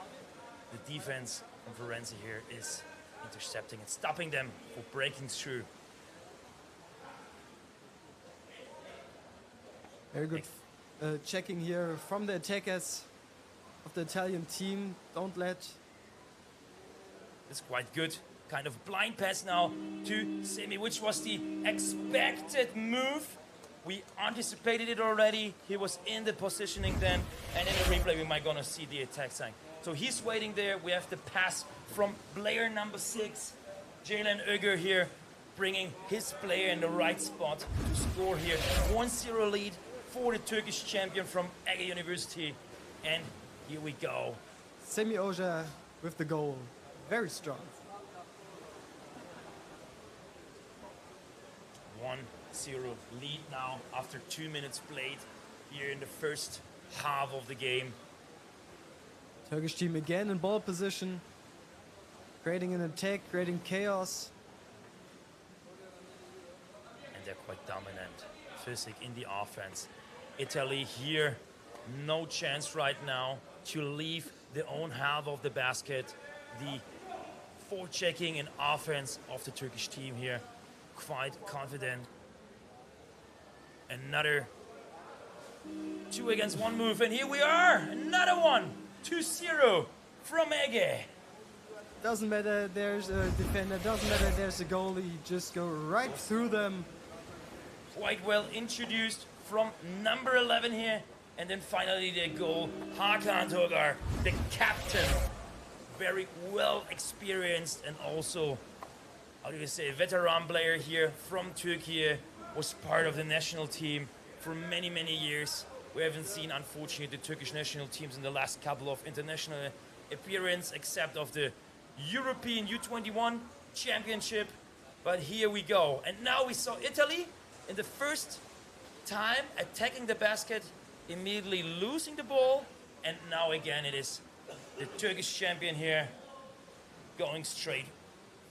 the defense from Firenze here is intercepting and stopping them for breaking through. Very good checking here from the attackers of the Italian team. Don't let. It's quite good. Kind of blind pass now to Semi, which was the expected move. We anticipated it already. He was in the positioning then. And in the replay, we might gonna see the attack sign. So he's waiting there. We have the pass from player number 6, Jalen Öger here, bringing his player in the right spot to score here. 1-0 lead for the Turkish champion from Ege University. And here we go. Semi Oja with the goal. Very strong. 1-0 lead now after 2 minutes played here in the first half of the game. Turkish team again in ball position, creating an attack, creating chaos. And they're quite dominant, physic in the offense. Italy here, no chance right now to leave the own half of the basket. The forechecking and offense of the Turkish team here, quite confident. Another 2 against 1 move, and here we are, another one. 2-0 from Ege. Doesn't matter there's a defender, doesn't matter there's a goalie, just go right through them. Quite well introduced from number 11 here. And then finally the goal, Hakan Togar, the captain. Very well experienced and also, how do you say, veteran player here from Turkey. Was part of the national team for many, many years. We haven't seen, unfortunately, the Turkish national teams in the last couple of international appearances, except of the European U21 Championship. But here we go. And now we saw Italy in the first time attacking the basket, immediately losing the ball. And now again it is the Turkish champion here going straight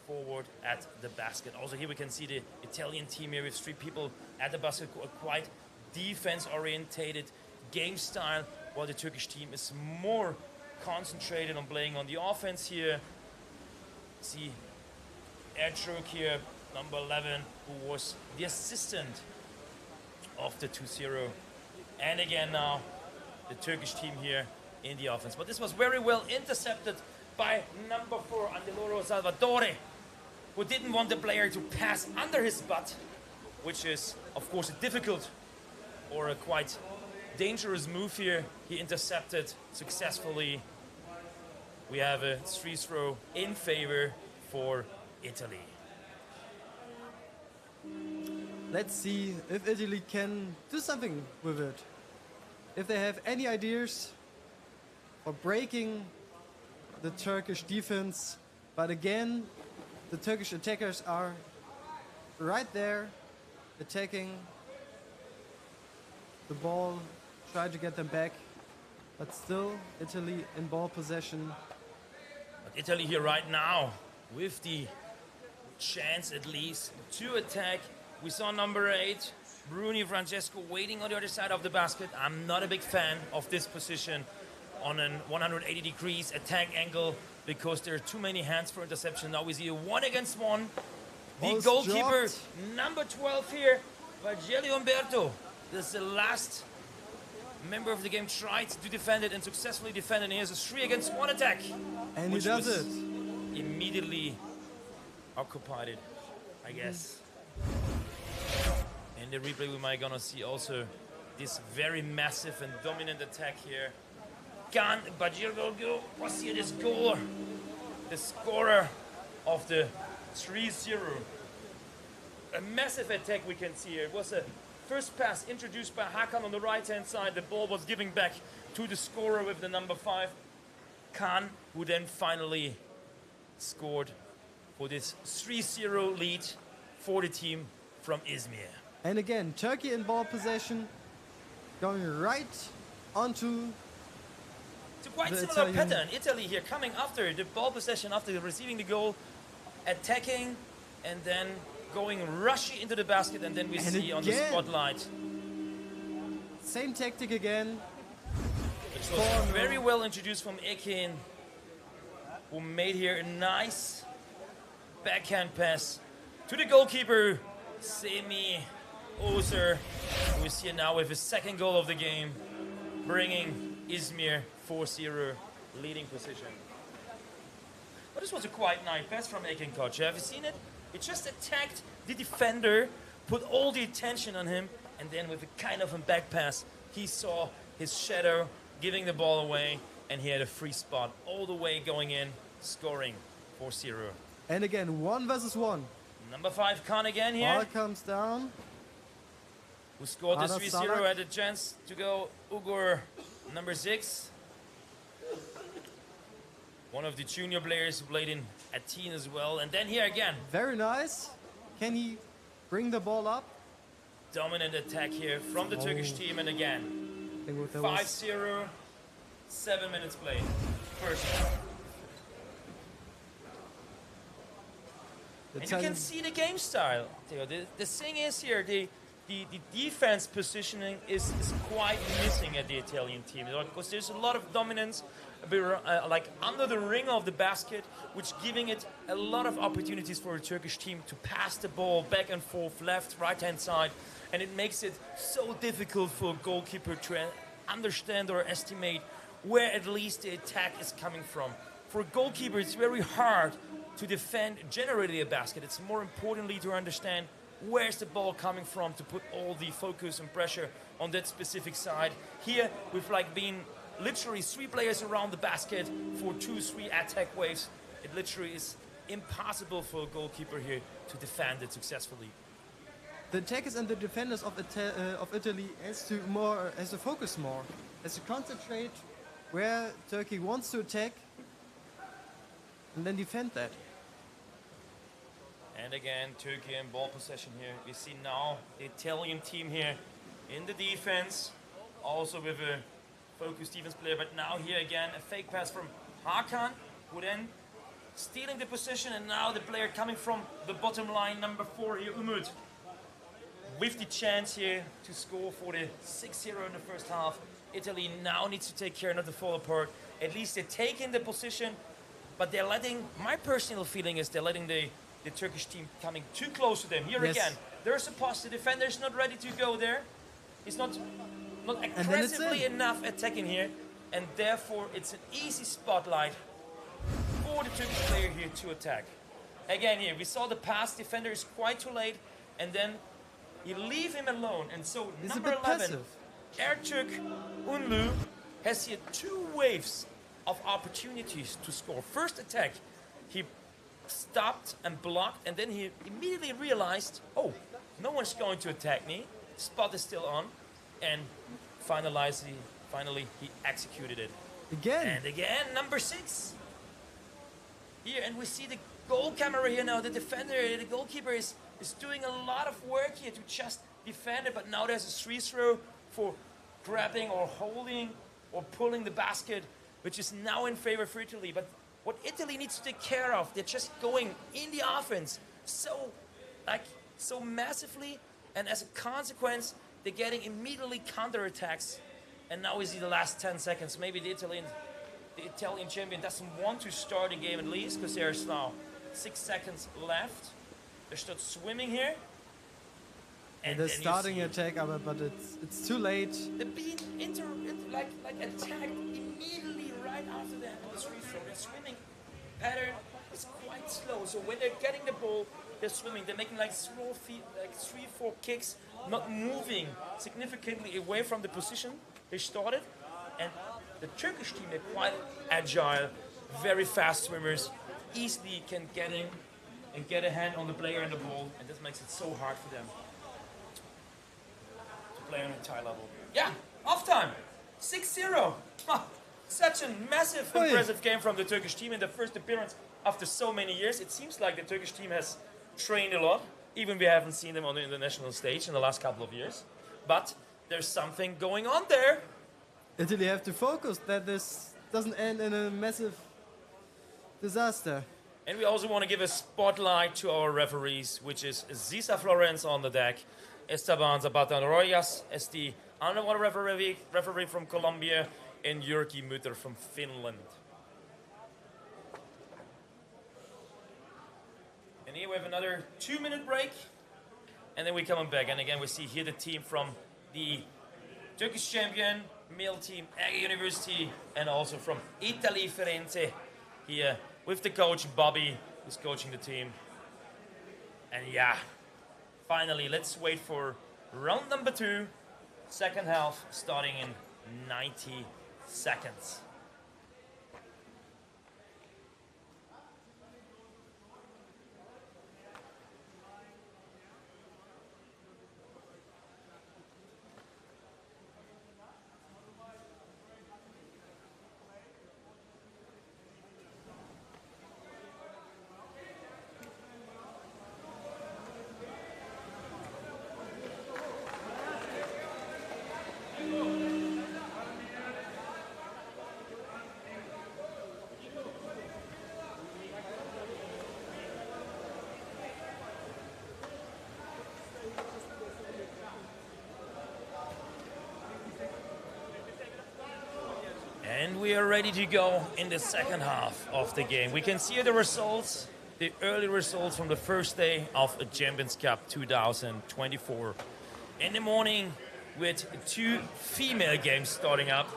forward at the basket. Also here we can see the Italian team here with 3 people at the basket, quite defense-orientated game style, while the Turkish team is more concentrated on playing on the offense here. See Ertrug here, number 11, who was the assistant of the 2-0. And again now, the Turkish team here in the offense. But this was very well intercepted by number 4, Andeloro Salvatore, who didn't want the player to pass under his butt, which is, of course, a difficult or a quite dangerous move here. He intercepted successfully. We have a free throw in favor for Italy. Let's see if Italy can do something with it. If they have any ideas for breaking the Turkish defense. But again, the Turkish attackers are right there, attacking the ball, try to get them back. But still, Italy in ball possession. But Italy here right now with the chance at least to attack. We saw number 8, Bruni Francesco, waiting on the other side of the basket. I'm not a big fan of this position on a 180 degrees attack angle because there are too many hands for interception. Now we see a 1-against-1. The Almost goalkeeper, dropped. number 12 here, Virgilio Umberto. This is the last member of the game, tried to defend it and successfully defended. And here's a 3-against-1 attack. And he which does was it. Immediately occupied it, I guess. In the replay, we might gonna see also this very massive and dominant attack here. Can Bajirgo was here this goal, the scorer of the 3-0. A massive attack we can see here. It was a first pass introduced by Hakan on the right-hand side. The ball was given back to the scorer with the number 5, Khan, who then finally scored for this 3-0 lead for the team from Izmir. And again, Turkey in ball possession, going right onto It's a quite the similar Italian- pattern. Italy here coming after the ball possession, after receiving the goal, attacking, and then going rushy into the basket, and then we And see on the again. spotlight. same tactic again. Which was very well introduced from Ekin, who made here a nice backhand pass to the goalkeeper, Semi Ozer, who is here now with his second goal of the game, bringing Izmir 4-0 leading position. But this was a quite nice pass from Ekin Koç. Have you seen it? He just attacked the defender, put all the attention on him, and then with a kind of a back pass, he saw his shadow giving the ball away, and he had a free spot all the way going in, scoring 4-0. And again, 1 versus 1. Number 5, Khan again here, Ball comes down. who scored the Adas 3-0, Salak. had a chance to go Ugur, number 6. One of the junior players who played in Athene as well. And then here again, Very nice. Can he bring the ball up? dominant attack here from the Turkish team. And again, I think that was 5-0, 7 minutes played. First. the And you can Italian- see the game style. Theo. The thing is here, the defense positioning is quite missing at the Italian team. Because there's a lot of dominance, like under the ring of the basket, which giving it a lot of opportunities for a Turkish team to pass the ball back and forth, left, right-hand side. And it makes it so difficult for a goalkeeper to understand or estimate where at least the attack is coming from. For a goalkeeper, it's very hard to defend generally a basket. It's more importantly to understand where's the ball coming from, to put all the focus and pressure on that specific side. Here, with like being literally 3 players around the basket for 2-3 attack waves, it literally is impossible for a goalkeeper here to defend it successfully. The attackers and the defenders of Italy has to focus more, has to concentrate where Turkey wants to attack, and then defend that. And again, Turkey in ball possession here. We see now the Italian team here in the defense, also with a focused defense player. But now here again, a fake pass from Hakan, who then stealing the position, and now the player coming from the bottom line, number 4 here, Umut. with the chance here to score for the 6-0 in the first half. Italy now needs to take care not to fall apart. At least they're taking the position, but they're letting, my personal feeling is they're letting the Turkish team coming too close to them. Here Yes. again, there's a pass. The defender is not ready to go there. He's not aggressively enough attacking here, and therefore it's an easy spotlight for the Turkish player here to attack. Again here, we saw the pass, defender is quite too late, and then you leave him alone. And so He's number a bit 11, passive. Ertürk Unlu, has here 2 waves of opportunities to score. First attack, he stopped and blocked, and then he immediately realized, oh, no one's going to attack me. Spot is still on, and finally he executed it. Again. And again, number 6. Here, and we see the goal camera here now. The defender, the goalkeeper is doing a lot of work here to just defend it, but now there's a free throw for grabbing or holding or pulling the basket, which is now in favor for Italy. But what Italy needs to take care of, they're just going in the offense so massively, and as a consequence, they're getting immediately counterattacks. And now we see the last 10 seconds. Maybe the Italian champion doesn't want to start the game at least, because there's now 6 seconds left. They start swimming here. And they're starting attack, but it's too late. They're being attacked immediately right after that free throw. Their swimming pattern is quite slow. So when they're getting the ball, they're swimming. They're making like slow feet, like 3-4 kicks, not moving significantly away from the position they started. And the Turkish team, they're quite agile, very fast swimmers, easily can get in and get a hand on the player and the ball, and this makes it so hard for them to play on a high level. Yeah, off time, 6-0. Such a massive, impressive game from the Turkish team in the first appearance after so many years. It seems like the Turkish team has trained a lot, even we haven't seen them on the international stage in the last couple of years. But there's something going on there. Italy have to focus that this doesn't end in a massive disaster. And we also want to give a spotlight to our referees, which is Zisa Florence on the deck, Esteban Zapata Royas as the underwater referee from Colombia, and Jyrki Mutter from Finland. And here we have another 2-minute break, and then we're coming back. And again, we see here the team from the Turkish champion, male team, Ege University, and also from Italy Firenze here with the coach Bobby, who's coaching the team. And yeah, finally, let's wait for round number 2, second half, starting in 90 seconds. And we are ready to go in the second half of the game. We can see the results, the early results from the first day of the Champions Cup 2024. In the morning, with 2 female games starting up,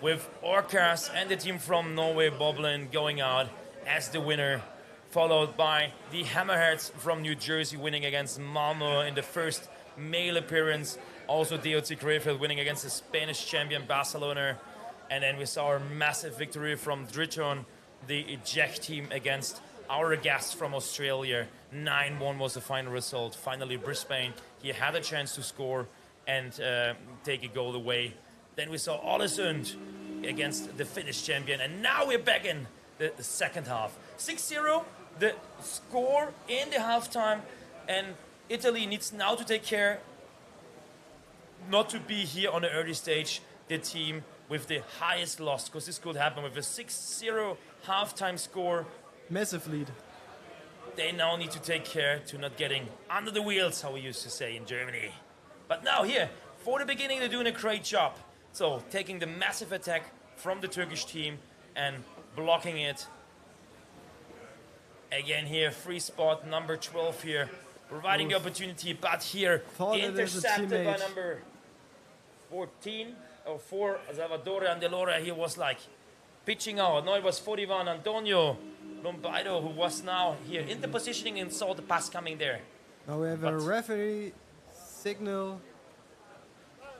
with Orcas and the team from Norway, Boblin, going out as the winner, followed by the Hammerheads from New Jersey winning against Malmo in the first male appearance. Also DOT Krefeld winning against the Spanish champion Barcelona. And then we saw a massive victory from Driton, the eject team, against our guests from Australia. 9-1 was the final result. Finally, Brisbane, he had a chance to score and take a goal away. Then we saw Ålesund against the Finnish champion. And now we're back in the second half. 6-0, the score in the halftime. And Italy needs now to take care not to be here on the early stage, the team with the highest loss, because this could happen with a 6-0 halftime score. Massive lead. they now need to take care to not getting under the wheels, how we used to say in Germany. But now here, for the beginning, they're doing a great job. So taking the massive attack from the Turkish team and blocking it. Again here, free spot, number 12 here, providing the opportunity, but here intercepted by number 14 or 4, Salvatore Andelora. He was like pitching out. No, it was 41, Antonio Lombardo, who was now here in the positioning and saw the pass coming there. Now we have a referee signal.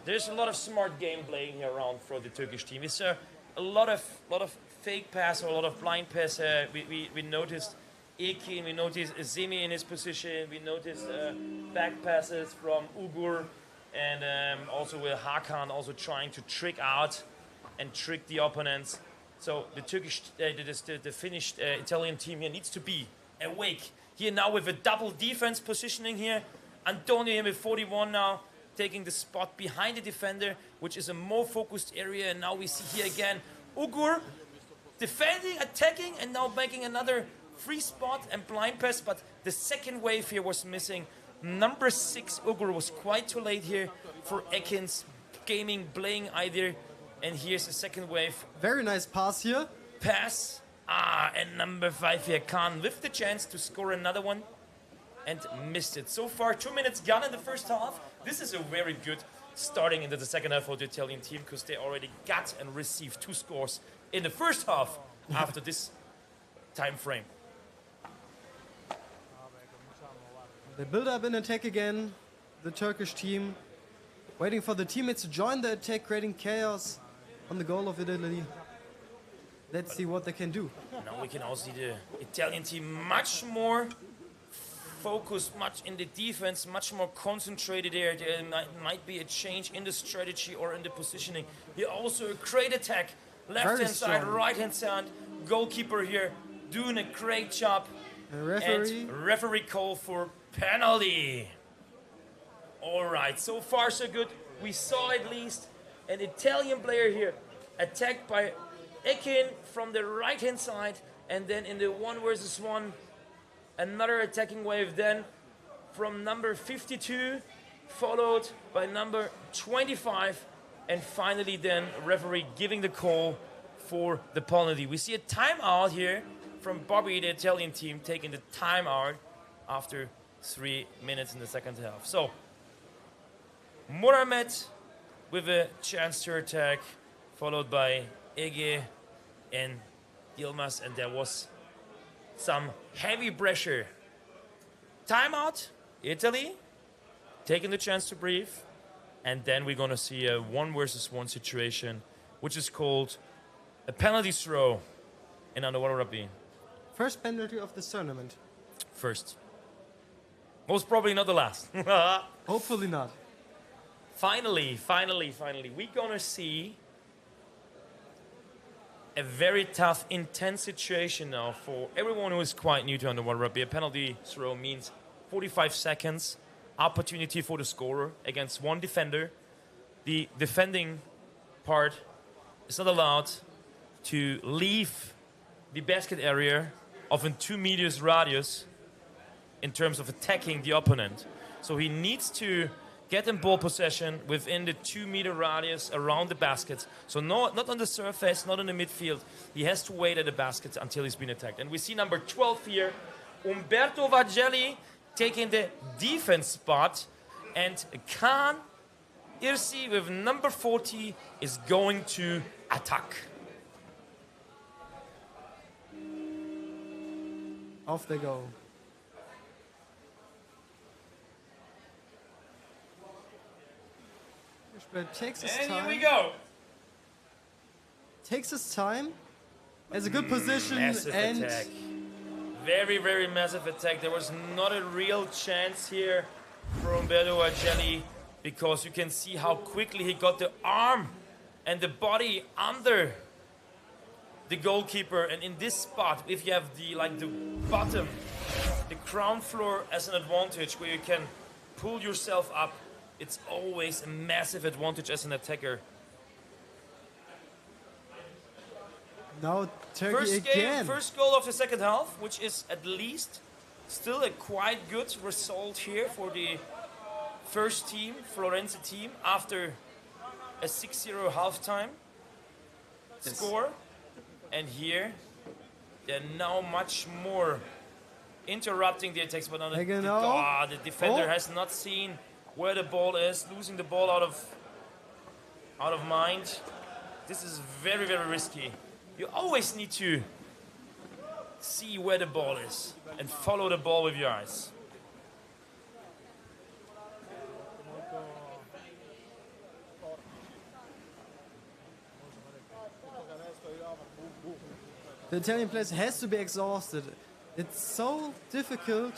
There's a lot of smart game playing here around for the Turkish team. It's a lot of fake pass or a lot of blind pass. We noticed Ekin, we noticed Zemi in his position, we noticed back passes from Ugur, and also with Hakan also trying to trick out and trick the opponents. So the Turkish, the Finnish Italian team here needs to be awake. Here now with a double defense positioning here. Antonio here with 41 now, taking the spot behind the defender, which is a more focused area. And now we see here again Ugur defending, attacking, and now making another free spot and blind pass. But the second wave here was missing. Number 6 Ugur was quite too late here for Ekin's gaming playing idea. And here's the second wave. Very nice pass here. Pass. And number 5 here, Khan, with the chance to score another one. And missed it. So far, 2 minutes gone in the first half. This is a very good starting into the second half for the Italian team, because they already got and received 2 scores in the first half after this time frame. They build up an attack again, the Turkish team. Waiting for the teammates to join the attack, creating chaos on the goal of Italy. Let's see what they can do. Now we can also see the Italian team much more focused, much in the defense, much more concentrated there. There might be a change in the strategy or in the positioning. Here also a great attack. Left-hand side, right-hand side. Goalkeeper here doing a great job. And referee call for penalty. All right, so far so good. We saw at least an Italian player here attacked by Ekin from the right-hand side, and then in the 1 versus 1, another attacking wave then from number 52, followed by number 25, and finally then referee giving the call for the penalty. We see a timeout here from Bobby, the Italian team, taking the timeout after 3 minutes in the second half. So Mohamed with a chance to attack, followed by Ege and Yilmaz, and there was some heavy pressure. Timeout, Italy, taking the chance to breathe, and then we're gonna see a 1 versus 1 situation, which is called a penalty throw in underwater rugby. First penalty of this tournament. First. Most probably not the last. Hopefully not. Finally, we're gonna see a very tough, intense situation now for everyone who is quite new to underwater rugby. A penalty throw means 45 seconds, opportunity for the scorer against 1 defender. The defending part is not allowed to leave the basket area of a 2 meters radius in terms of attacking the opponent. So he needs to get in ball possession within the 2 meter radius around the basket. So not on the surface, not in the midfield. He has to wait at the basket until he's been attacked. And we see number 12 here, Umberto Vagelli, taking the defense spot. And Khan Irsi with number 40 is going to attack. Off they go. Takes his time. And here we go. Takes his time. Has a good position. Massive and attack. Very, very massive attack. There was not a real chance here for Umberto Vagelli, because you can see how quickly he got the arm and the body under the goalkeeper. And in this spot, if you have the bottom, the ground floor as an advantage where you can pull yourself up, it's always a massive advantage as an attacker. Now Turkey again. First goal of the second half, which is at least Still a quite good result here for the first team, Florence team, after a 6-0 halftime score. And here, they're now much more interrupting the attacks. But the defender has not seen where the ball is, losing the ball out of mind. This is very, very risky. You always need to see where the ball is and follow the ball with your eyes. The Italian players has to be exhausted. It's so difficult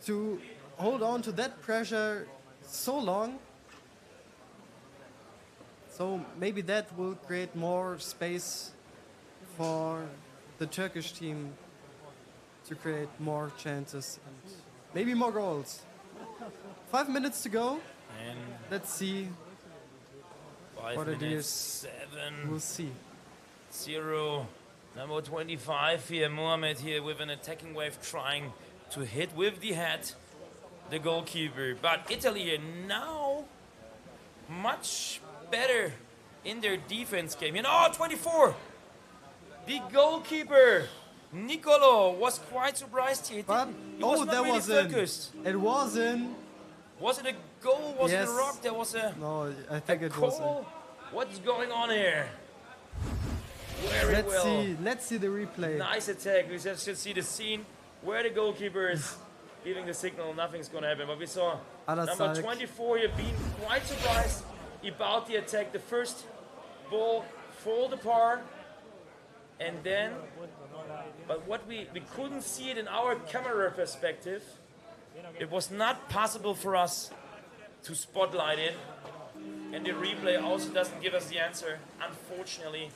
to hold on to that pressure so long. So maybe that will create more space for the Turkish team to create more chances and maybe more goals. 5 minutes to go. And let's see 5 what it minutes, is. 7. We'll see. 0. Number 25 here, Mohamed here with an attacking wave trying to hit with the head the goalkeeper. But Italy are now much better in their defense game. You know, 24! The goalkeeper, Nicolo, was quite surprised here. He was not really focused. It was in. Was it a goal? Was Yes. it a rock? There was a. No, I think it was in. Goal? What's going on here? Very well. Let's see the replay. Nice attack. We just should see the scene where the goalkeeper is giving the signal. Nothing's going to happen. But we saw number 24 here being quite surprised about the attack. The first ball fall apart. And then, but what we couldn't see it in our camera perspective. It was not possible for us to spotlight it. And the replay also doesn't give us the answer, unfortunately.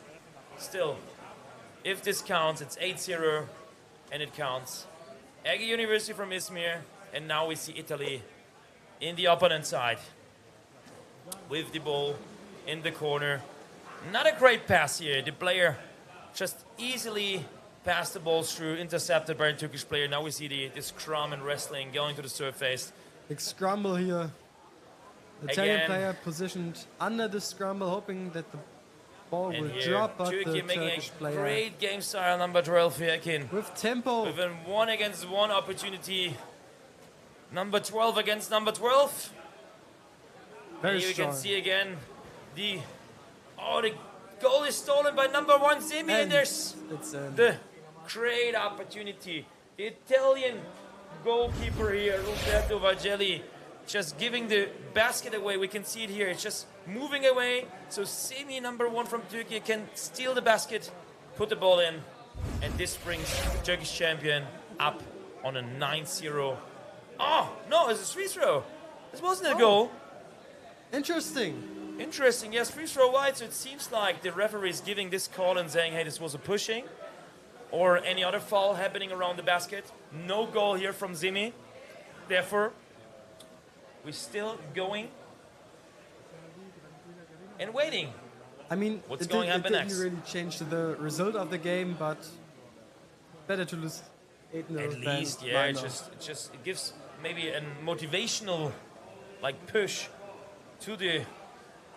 Still, if this counts, it's 8-0, and it counts. Ege University from Izmir, and now we see Italy in the opponent side with the ball in the corner. Not a great pass here. The player just easily passed the ball through, intercepted by a Turkish player. Now we see the scrum and wrestling going to the surface. Big scramble here. The Italian player positioned under the scramble, hoping that the ball will drop, but Turkey the making Turkish a player great game style, number 12, Firkin. with tempo. With a 1-against-1 opportunity. Number 12 against number 12. Very Here you strong. can see again the goal is stolen by number 1 Semi, and there's the great opportunity. The Italian goalkeeper here, Roberto Vagelli, just giving the basket away. We can see it here. It's just moving away. So Semi, number 1 from Turkey, can steal the basket, put the ball in, and this brings the Turkish champion up on a 9-0. Oh, no, it's a free throw. This wasn't a goal. Interesting. Interesting, yes, free throw wide, so it seems like the referee is giving this call and saying, hey, this was a pushing or any other foul happening around the basket. No goal here from Zimi. Therefore, we're still going and waiting. I mean, What's it going to happen didn't next? really change the result of the game, but better to lose 8-0 At than least, yeah, it 9-0. just gives maybe a motivational push to the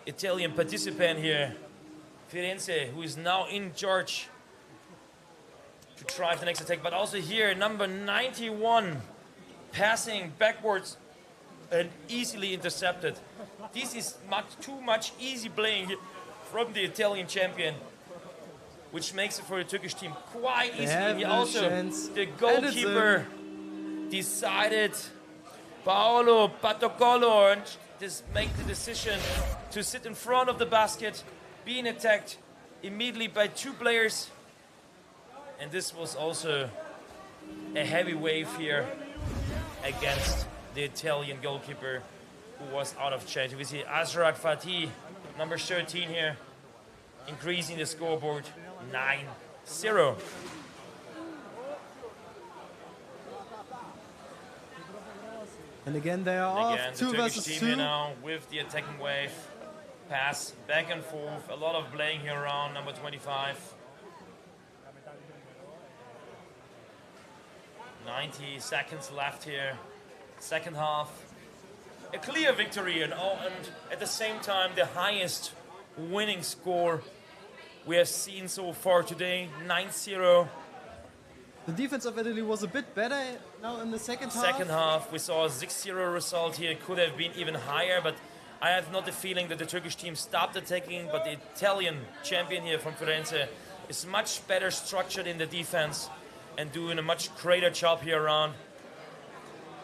Italian participant here, Firenze, who is now in charge to try the next attack. But also here, number 91, passing backwards and easily intercepted. This is too much easy playing here from the Italian champion, which makes it for the Turkish team quite easily. The goalkeeper decided, Paolo Patocolo, and just make the decision to sit in front of the basket, being attacked immediately by 2 players. And this was also a heavy wave here against the Italian goalkeeper, who was out of change. We see Azrak Fatih, number 13 here, increasing the scoreboard 9-0. And again, they are off. Again, 2 the Turkish versus team 2. here now with the attacking wave. Pass back and forth. A lot of playing here around number 25. 90 seconds left here. Second half. A clear victory and at the same time the highest winning score we have seen so far today, 9-0. The defense of Italy was a bit better now in the second half. Second half, we saw a 6-0 result here. It could have been even higher, but I have not the feeling that the Turkish team stopped attacking, but the Italian champion here from Firenze is much better structured in the defense and doing a much greater job here around.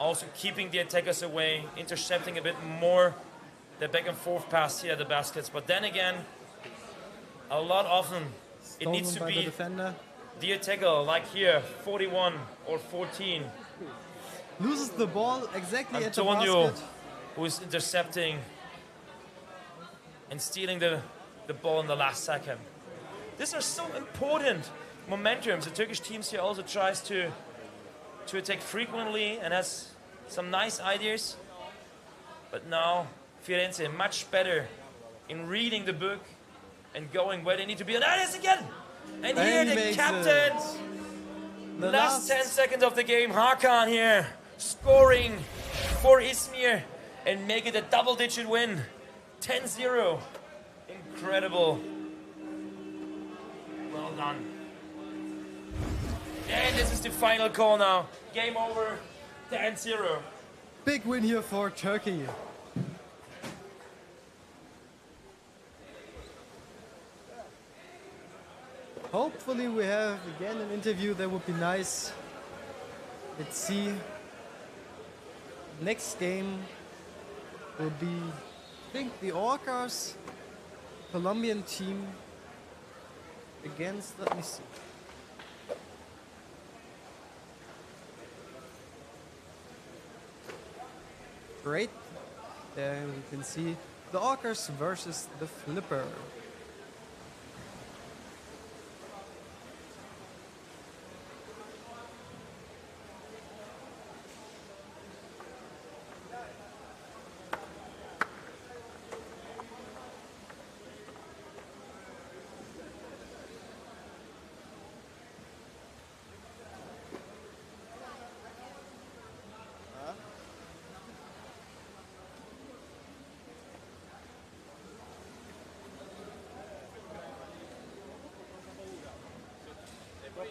Also keeping the attackers away, intercepting a bit more the back and forth pass here at the baskets. But then again, a lot often it needs to be the attacker, like here, 41 or 14. Loses the ball exactly at the Antonio, basket. who is intercepting and stealing the ball in the last second. These are so important momentums. The Turkish teams here also tries to attack frequently and has some nice ideas. But now Firenze much better in reading the book and going where they need to be. And that is again. And here the captain. The last 10 seconds of the game, Hakan here scoring for Izmir and make it a double-digit win. 10-0. Incredible. Well done. And this is the final call now. Game over. 10-0. Big win here for Turkey. Hopefully we have again an interview that would be nice. Let's see. Next game will be, I think, the Orcas, Colombian team against, let me see. Great. There we can see the Orcas versus the Flipper.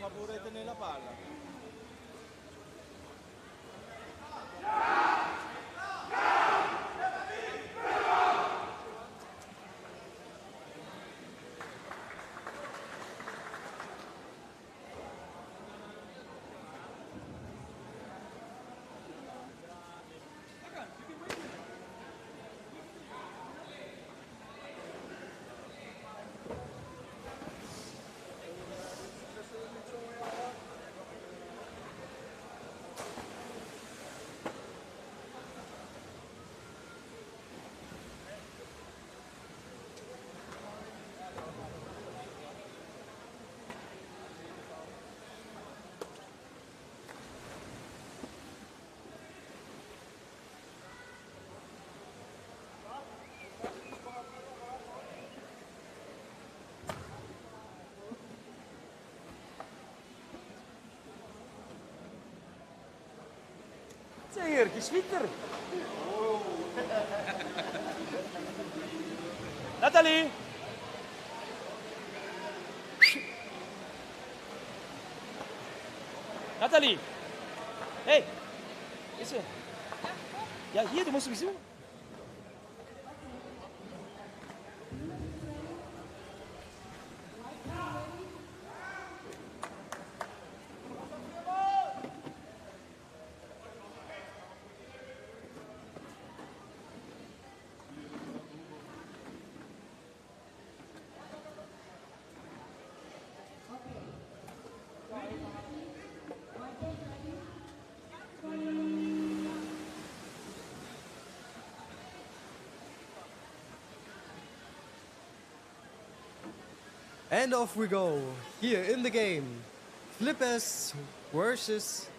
Fa pure tenere la palla. Zeker, geschwitter. Nathalie. Nathalie. Hey. Is ze? Ja, hier, du musst mich suchen. And off we go, here in the game. Flippers versus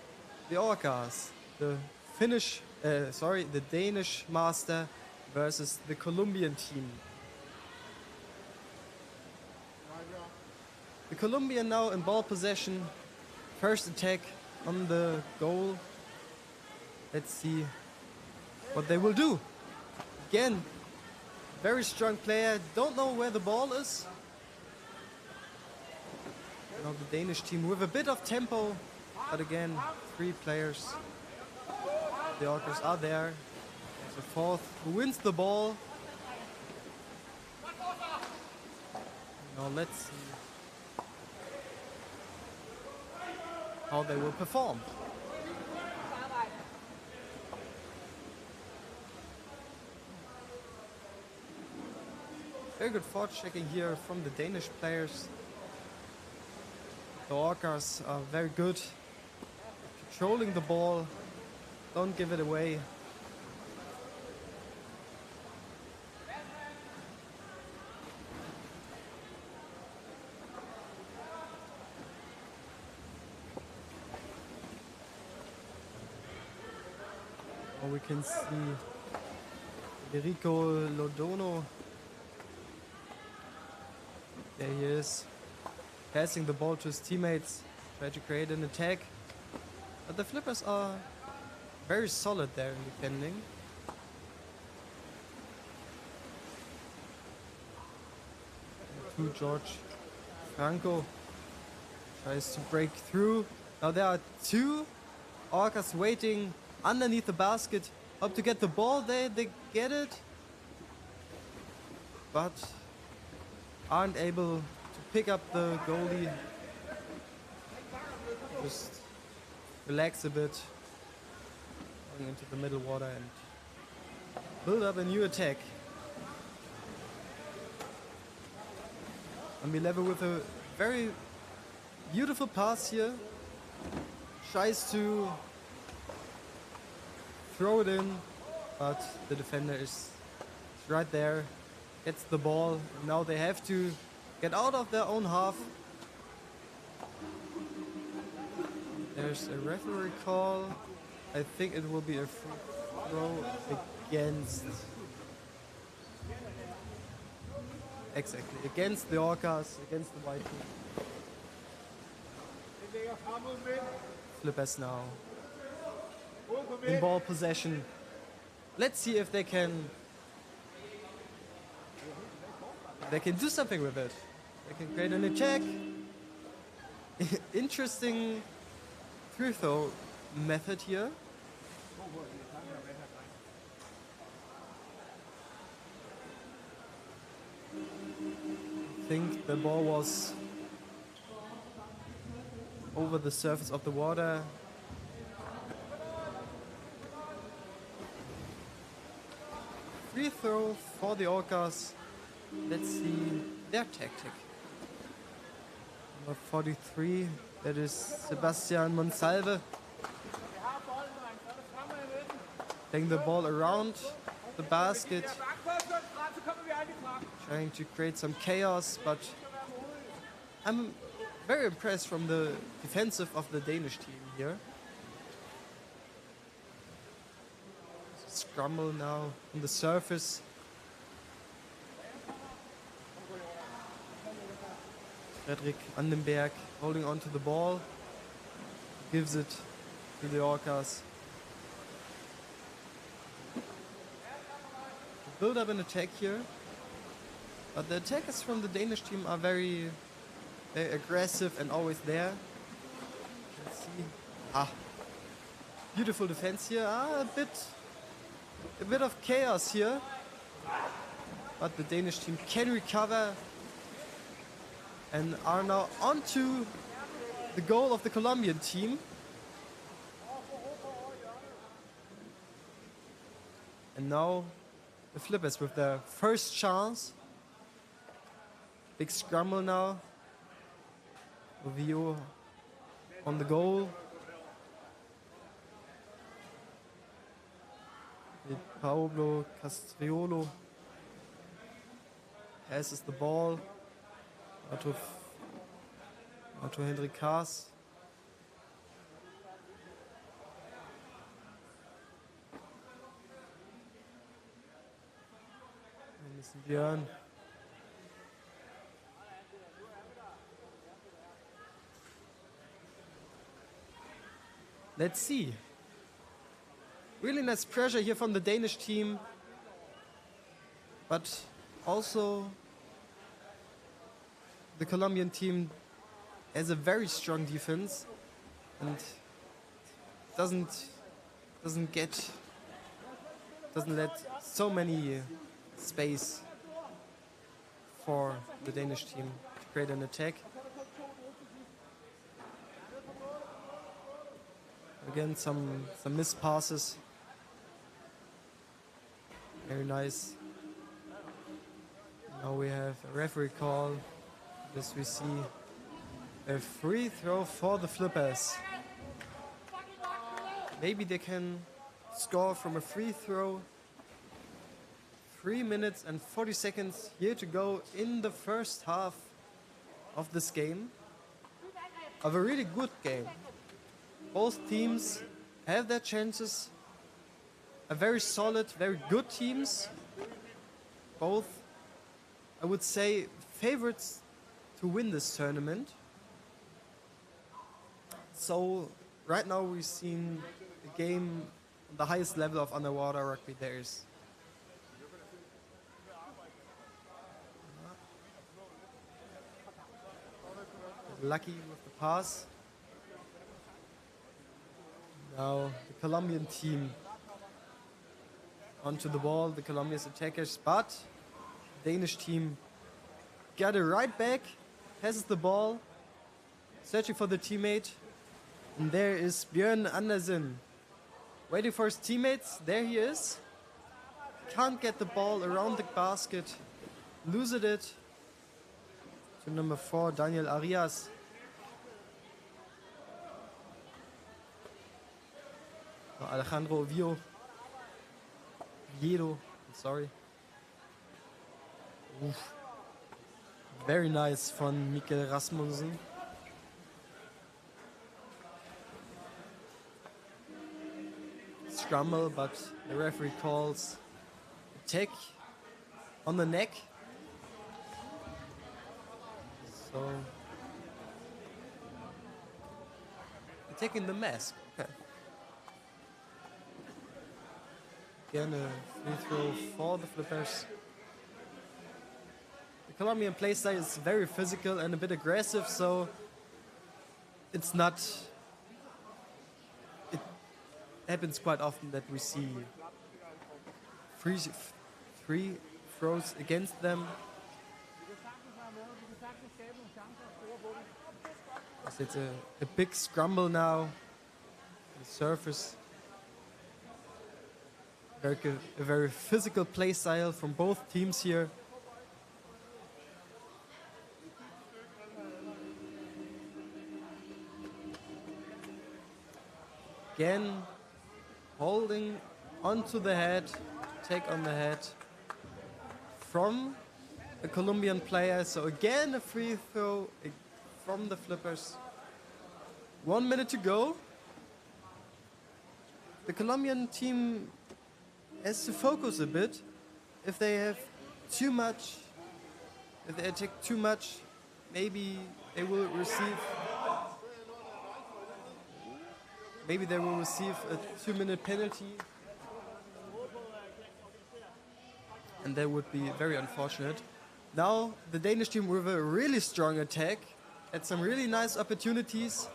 the Orcas. The Danish master versus the Colombian team. The Colombian now in ball possession. First attack on the goal. Let's see what they will do. Again, very strong player. Don't know where the ball is. Now the Danish team with a bit of tempo, but again, 3 players. The Orcas are there. There's a fourth who wins the ball. Now let's see how they will perform. Very good forechecking here from the Danish players. The Orcas are very good at controlling the ball. Don't give it away. We can see Federico Lodono. There he is, passing the ball to his teammates, try to create an attack. But the Flippers are very solid there in defending. George Franco tries to break through. Now there are 2 Orcas waiting underneath the basket, up to get the ball. They get it, but aren't able to pick up the goalie. Just relax a bit, going into the middle water and build up a new attack. Amileva with a very beautiful pass here. Tries to throw it in, but the defender is right there, gets the ball. Now they have to get out of their own half. There's a referee call. I think it will be a free throw against... Exactly, against the Orcas, against the white team. Flippers now in ball possession. Let's see if they can do something with it. They can create an attack. Interesting free throw method here. I think the ball was over the surface of the water. Free throw for the Orcas. Let's see their tactic. Number 43, that is Sebastian Monsalve. Playing the ball around the basket. Trying to create some chaos, but I'm very impressed from the defensive of the Danish team here. Scramble now on the surface. Fredrik Vandenberg holding on to the ball. Gives it to the Orcas. Build up an attack here. But the attackers from the Danish team are very aggressive and always there. Let's see. Beautiful defense here. A bit of chaos here. But the Danish team can recover and are now onto the goal of the Colombian team. And now the Flippers with their first chance. Big scramble now. Ovio on the goal. With Paolo Castriolo passes the ball out to Hendrik Kaas. Björn. Let's see. Really nice pressure here from the Danish team. But also the Colombian team has a very strong defense and doesn't let so many space for the Danish team to create an attack. Again, some missed passes. Very nice. Now we have a referee call. As we see a free throw for the Flippers. Maybe they can score from a free throw. 3 minutes and 40 seconds here to go in the first half of this game. Of a really good game. Both teams have their chances. A very solid, very good teams. Both, I would say, favorites to win this tournament. So right now we've seen a game on the highest level of underwater rugby there is. Lucky with the pass. Now the Colombian team onto the ball, the Colombian attackers, but Danish team got it right back, passes the ball, searching for the teammate, and there is Björn Andersen waiting for his teammates. There he is. Can't get the ball around the basket, loses it to number 4, Daniel Arias. Alejandro Viedo, I'm sorry. Oof. Very nice von Mikkel Rasmussen. Scramble, but the referee calls attack on the neck. So attacking the mask. Okay. Again, a free throw for the Flippers. The Colombian playstyle is very physical and a bit aggressive, so it's not. It happens quite often that we see free throws against them. It's a big scramble now on the surface. A very physical play style from both teams here. Again, holding onto the head, take on the head from a Colombian player. So again, a free throw from the Flippers. 1 minute to go. The Colombian team has to focus a bit. If they have too much, if they attack too much, maybe they will receive. Maybe they will receive a 2-minute penalty, and that would be very unfortunate. Now the Danish team with a really strong attack had some really nice opportunities.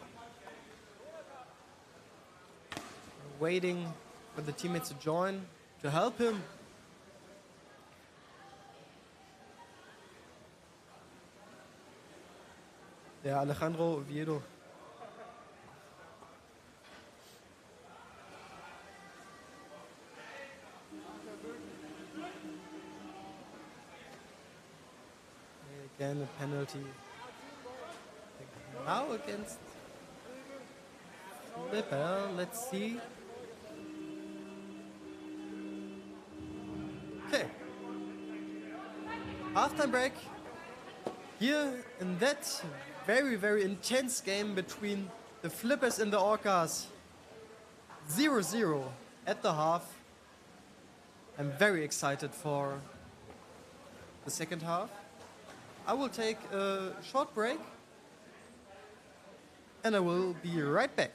Waiting for the teammates to join, to help him. Yeah, Alejandro Viedo. Again, a penalty. Now against Flipper, let's see. Okay. Halftime break. Here in that very, very intense game between the Flippers and the Orcas. 0-0 at the half. I'm very excited for the second half. I will take a short break and I will be right back.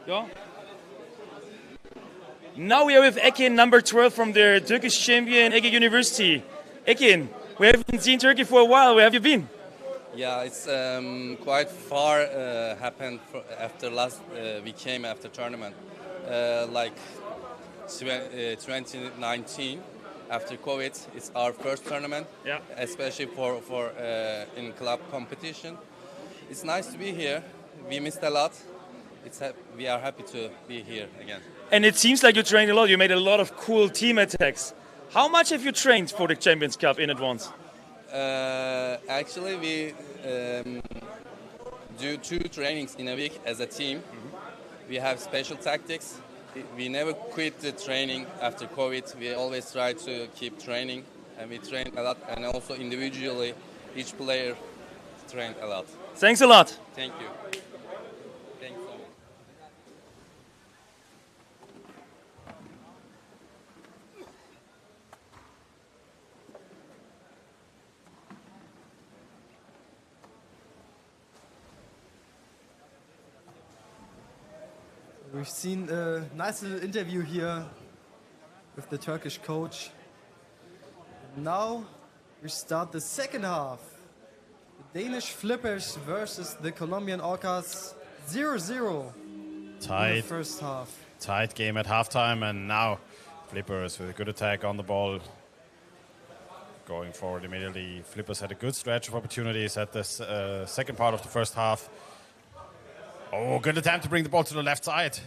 Yeah. Now we are with Ekin, number 12 from the Turkish champion Ege University. Ekin, we haven't seen Turkey for a while. Where have you been? Yeah, it's quite far happened after last we came after tournament, like 2019 after COVID. It's our first tournament, Yeah. especially for in club competition. It's nice to be here. We missed a lot. We are happy to be here again. And it seems like you trained a lot. You made a lot of cool team attacks. How much have you trained for the Champions Cup in advance? Actually, we do 2 trainings in a week as a team. We have special tactics. We never quit the training after COVID. We always try to keep training, and we train a lot. And also individually, each player trained a lot. Thanks a lot. Thank you. Thanks so much. We've seen a nice little interview here with the Turkish coach. Now we start the second half. The Danish Flippers versus the Colombian Orcas, 0-0 in the Tight, first half. tight game at halftime, and now Flippers with a good attack on the ball. Going forward immediately. Flippers had a good stretch of opportunities at this second part of the first half. Oh, good attempt to bring the ball to the left side.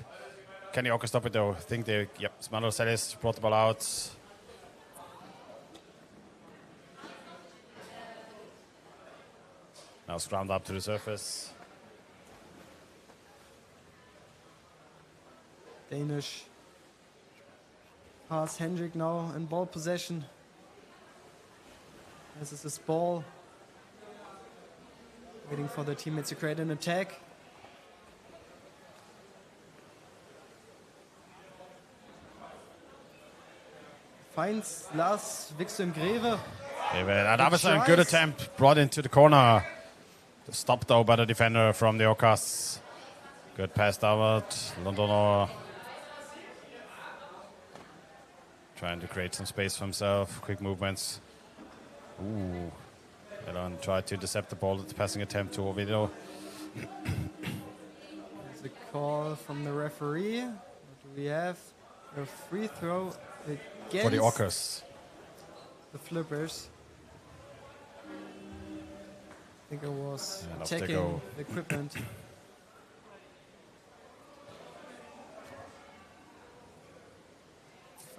Can the Orcas stop it though? I think they, yep, Smaller Celis brought the ball out. Now scrambled up to the surface. Danish pass. Hendrik now in ball possession. This is his ball. Waiting for the teammates to create an attack. Finds Lars Wikström Greve. That was a good attempt brought into the corner. Stopped though by the defender from the Orcas. Good pass downward. Londoner trying to create some space for himself. Quick movements. Ooh. Elon tried to intercept the ball at the passing attempt to Ovidio. There's a call from the referee. What do we have? A free throw against For the Orcas. the Flippers. I think it was And off they attacking go. the equipment.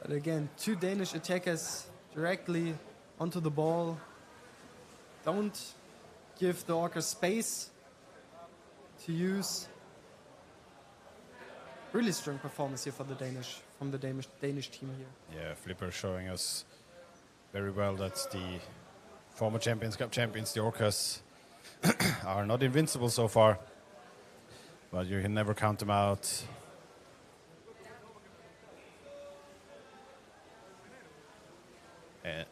But again, 2 Danish attackers directly onto the ball. Don't give the Orcas space to use. Really strong performance here for the Danish team here. Yeah, Flipper showing us very well that the former Champions Cup champions, the Orcas, are not invincible so far. But you can never count them out.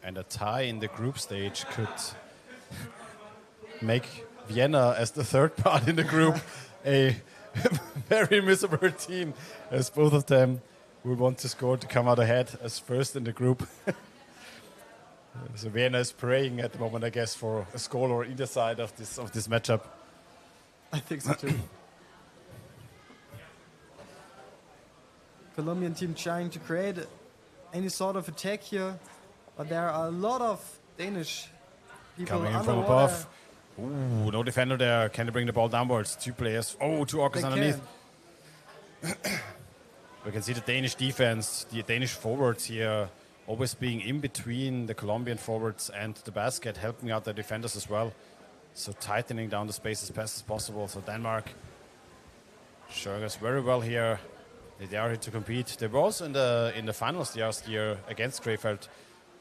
And a tie in the group stage could make Vienna, as the third part in the group, a very miserable team, as both of them will want to score to come out ahead as first in the group. So Vienna is praying at the moment, I guess, for a score or either side of this matchup. I think so too. Colombian team trying to create any sort of attack here, but there are a lot of Danish people Coming in from underwater. above. Ooh, no defender there. Can they bring the ball downwards? 2 players. Oh, 2 Orcas They underneath. can. We can see the Danish defense, the Danish forwards here, always being in between the Colombian forwards and the basket, helping out the defenders as well. So tightening down the space as best as possible. So Denmark showing us very well here. They are here to compete. They were also in the finals last year against Krefeld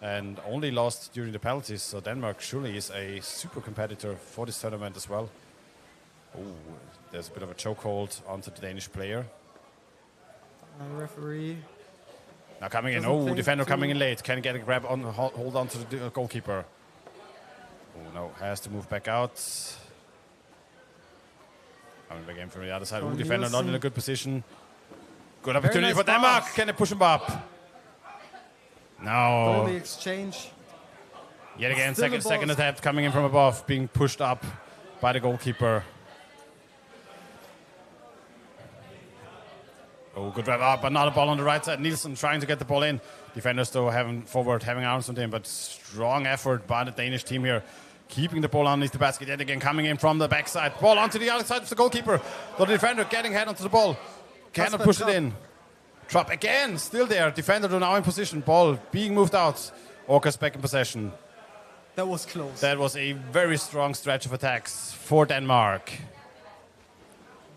and only lost during the penalties. So Denmark surely is a super competitor for this tournament as well. Ooh, there's a bit of a chokehold onto the Danish player. Referee. Now coming in. Doesn't Oh, think defender to- coming in late. Can get a grab on, hold on to the goalkeeper. Oh no, has to move back out. Coming back in from the other side. Oh, Ooh, defender not in a Nielsen. good position. Good opportunity nice for Denmark. pass. Can they push him up? No. Early exchange. Yet again, Still the second balls. attempt coming in from above, being pushed up by the goalkeeper. Oh, good drive up, but not a ball on the right side. Nielsen trying to get the ball in. Defenders, though, having arms on him, but strong effort by the Danish team here. Keeping the ball underneath the basket. Yet again, coming in from the backside. Ball onto the other side of the goalkeeper. The defender getting head onto the ball. Cannot push it in. Drop again, still there. Defender now in position. Ball being moved out. Orcas back in possession. That was close. That was a very strong stretch of attacks for Denmark.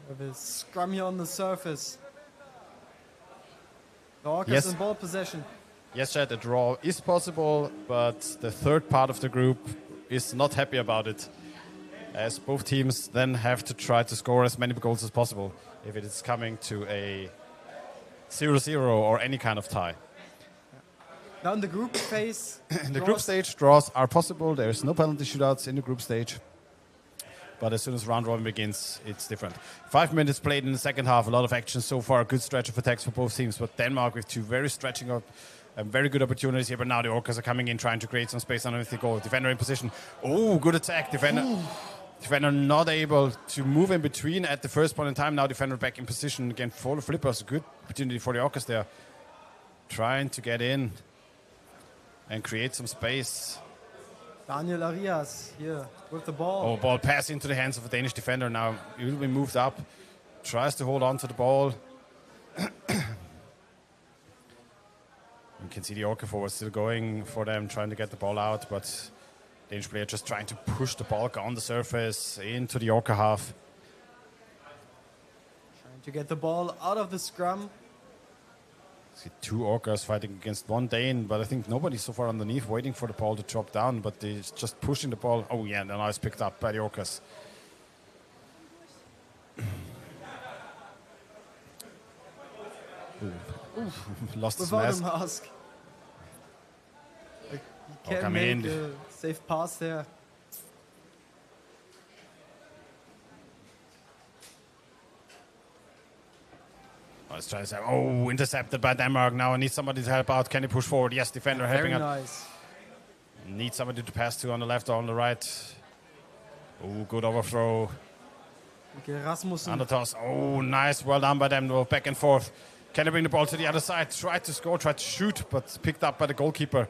With a scrum here on the surface. The Orcas Yes. in ball possession. Yes, Chad, a draw is possible, but the third part of the group is not happy about it, as both teams then have to try to score as many goals as possible if it is coming to a 0-0 or any kind of tie. Now in the group phase. In the group stage, draws are possible. There's no penalty shootouts in the group stage. But as soon as round robin begins, it's different. 5 minutes played in the second half. A lot of action so far. A good stretch of attacks for both teams. But Denmark with two very stretching up and very good opportunities here. But now the Orcas are coming in, trying to create some space underneath the goal. Defender in position. Oh, good attack. Defender not able to move in between at the first point in time. Now defender back in position again for the flippers. Good opportunity for the Orcas there. Trying to get in and create some space. Daniel Arias here with the ball. Oh, ball pass into the hands of a Danish defender now. He will be moved up. Tries to hold on to the ball. You can see the Orca forward still going for them, trying to get the ball out, but Danish player just trying to push the ball on the surface into the Orca half. Trying to get the ball out of the scrum. See two Orcas fighting against one Dane, but I think nobody's so far underneath waiting for the ball to drop down, but they're just pushing the ball. Oh yeah, and now it's picked up by the Orcas. Lost his Without mask. a mask. Like, he can't coming make in. a safe pass there. Let's try to say, oh, intercepted by Denmark. Now I need somebody to help out. Can he push forward? Yes, defender helping Very out. nice. Need somebody to pass to on the left or on the right. Oh, good overthrow. Okay, Rasmussen. Under toss. Oh, nice. Well done by them. Back and forth. Can they bring the ball to the other side? Tried to score, tried to shoot, but picked up by the goalkeeper.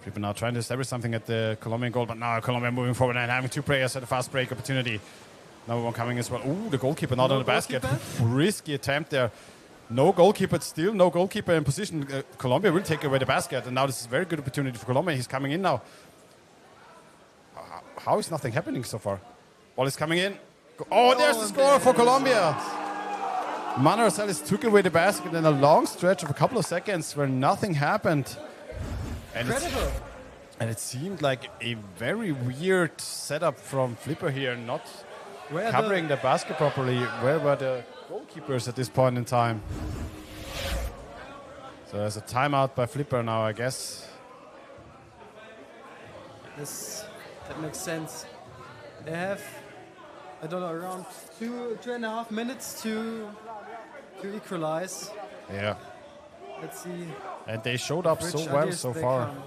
People now trying to establish something at the Colombian goal, but now Colombia moving forward and having two players at a fast break opportunity. Another one coming as well. Ooh, the goalkeeper not on the basket. Risky attempt there. No goalkeeper, still no goalkeeper in position. Colombia will take away the basket, and now this is a very good opportunity for Colombia. He's coming in now. How is nothing happening so far? Ball is coming in. Oh, there's the score for Colombia. Manuel Rosales took away the basket in a long stretch of a couple of seconds where nothing happened. And it seemed like a very weird setup from Flipper here, not covering the basket properly. Where were the goalkeepers at this point in time? So there's a timeout by Flipper now, I guess. That makes sense. They have, I don't know, around 2.5 minutes to equalize. Yeah. Let's see. And they showed up so which well ideas so they far. come.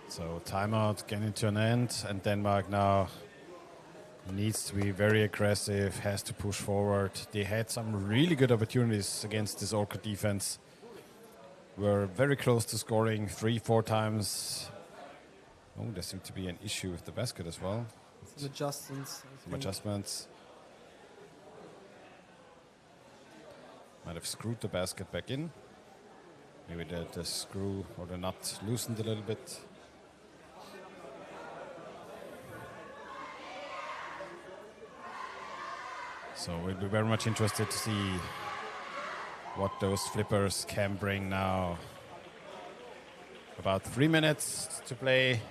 So timeout getting to an end, and Denmark now needs to be very aggressive, has to push forward. They had some really good opportunities against this Orca defense. Were very close to scoring 3-4 times. Oh, there seemed to be an issue with the basket as well. Some adjustments. Some adjustments. Might have screwed the basket back in. Maybe the screw or the nut loosened a little bit. So we'll be very much interested to see what those flippers can bring now. About 3 minutes to play.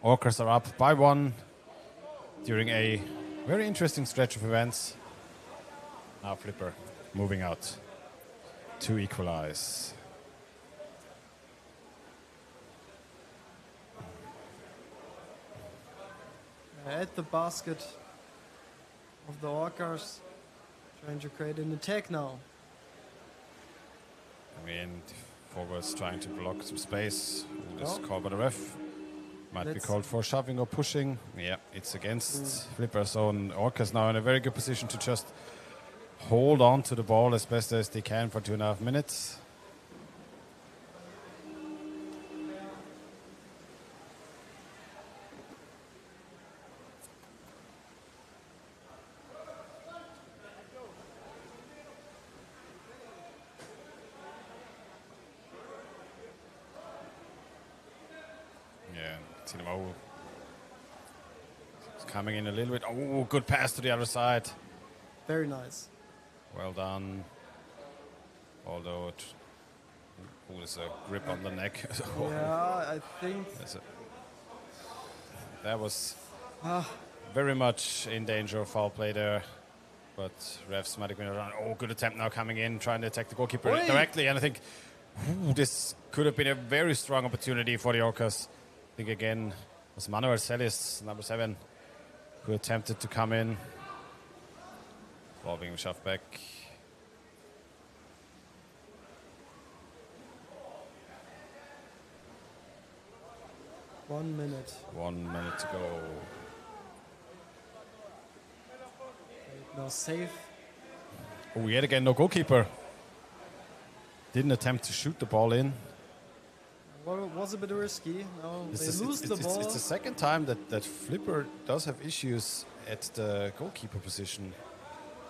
Orcas are up by 1 during a very interesting stretch of events. Now flipper moving out to equalize. At the basket of the Orcas, trying to create an attack now. I mean, forwards trying to block some space. This Oh. call by the ref. Might be called for shoving or pushing. Yeah, it's against flipper. So Orcas now in a very good position to just hold on to the ball as best as they can for 2.5 minutes. It's coming in a little bit. Oh, good pass to the other side. Very nice. Well done. Although there's a grip on the neck. Yeah, I think that was very much in danger of foul play there. But refs might have been around. Oh, good attempt now coming in, trying to attack the goalkeeper directly. And I think this could have been a very strong opportunity for the Orcas. I think again it was Manuel Celis, number 7, who attempted to come in. Ball being shoved back. One minute. 1 minute to go. Now safe. Oh, yet again, no goalkeeper. Didn't attempt to shoot the ball in. Well, it was a bit risky. No, they lose the it's, ball. It's the second time that Flipper does have issues at the goalkeeper position.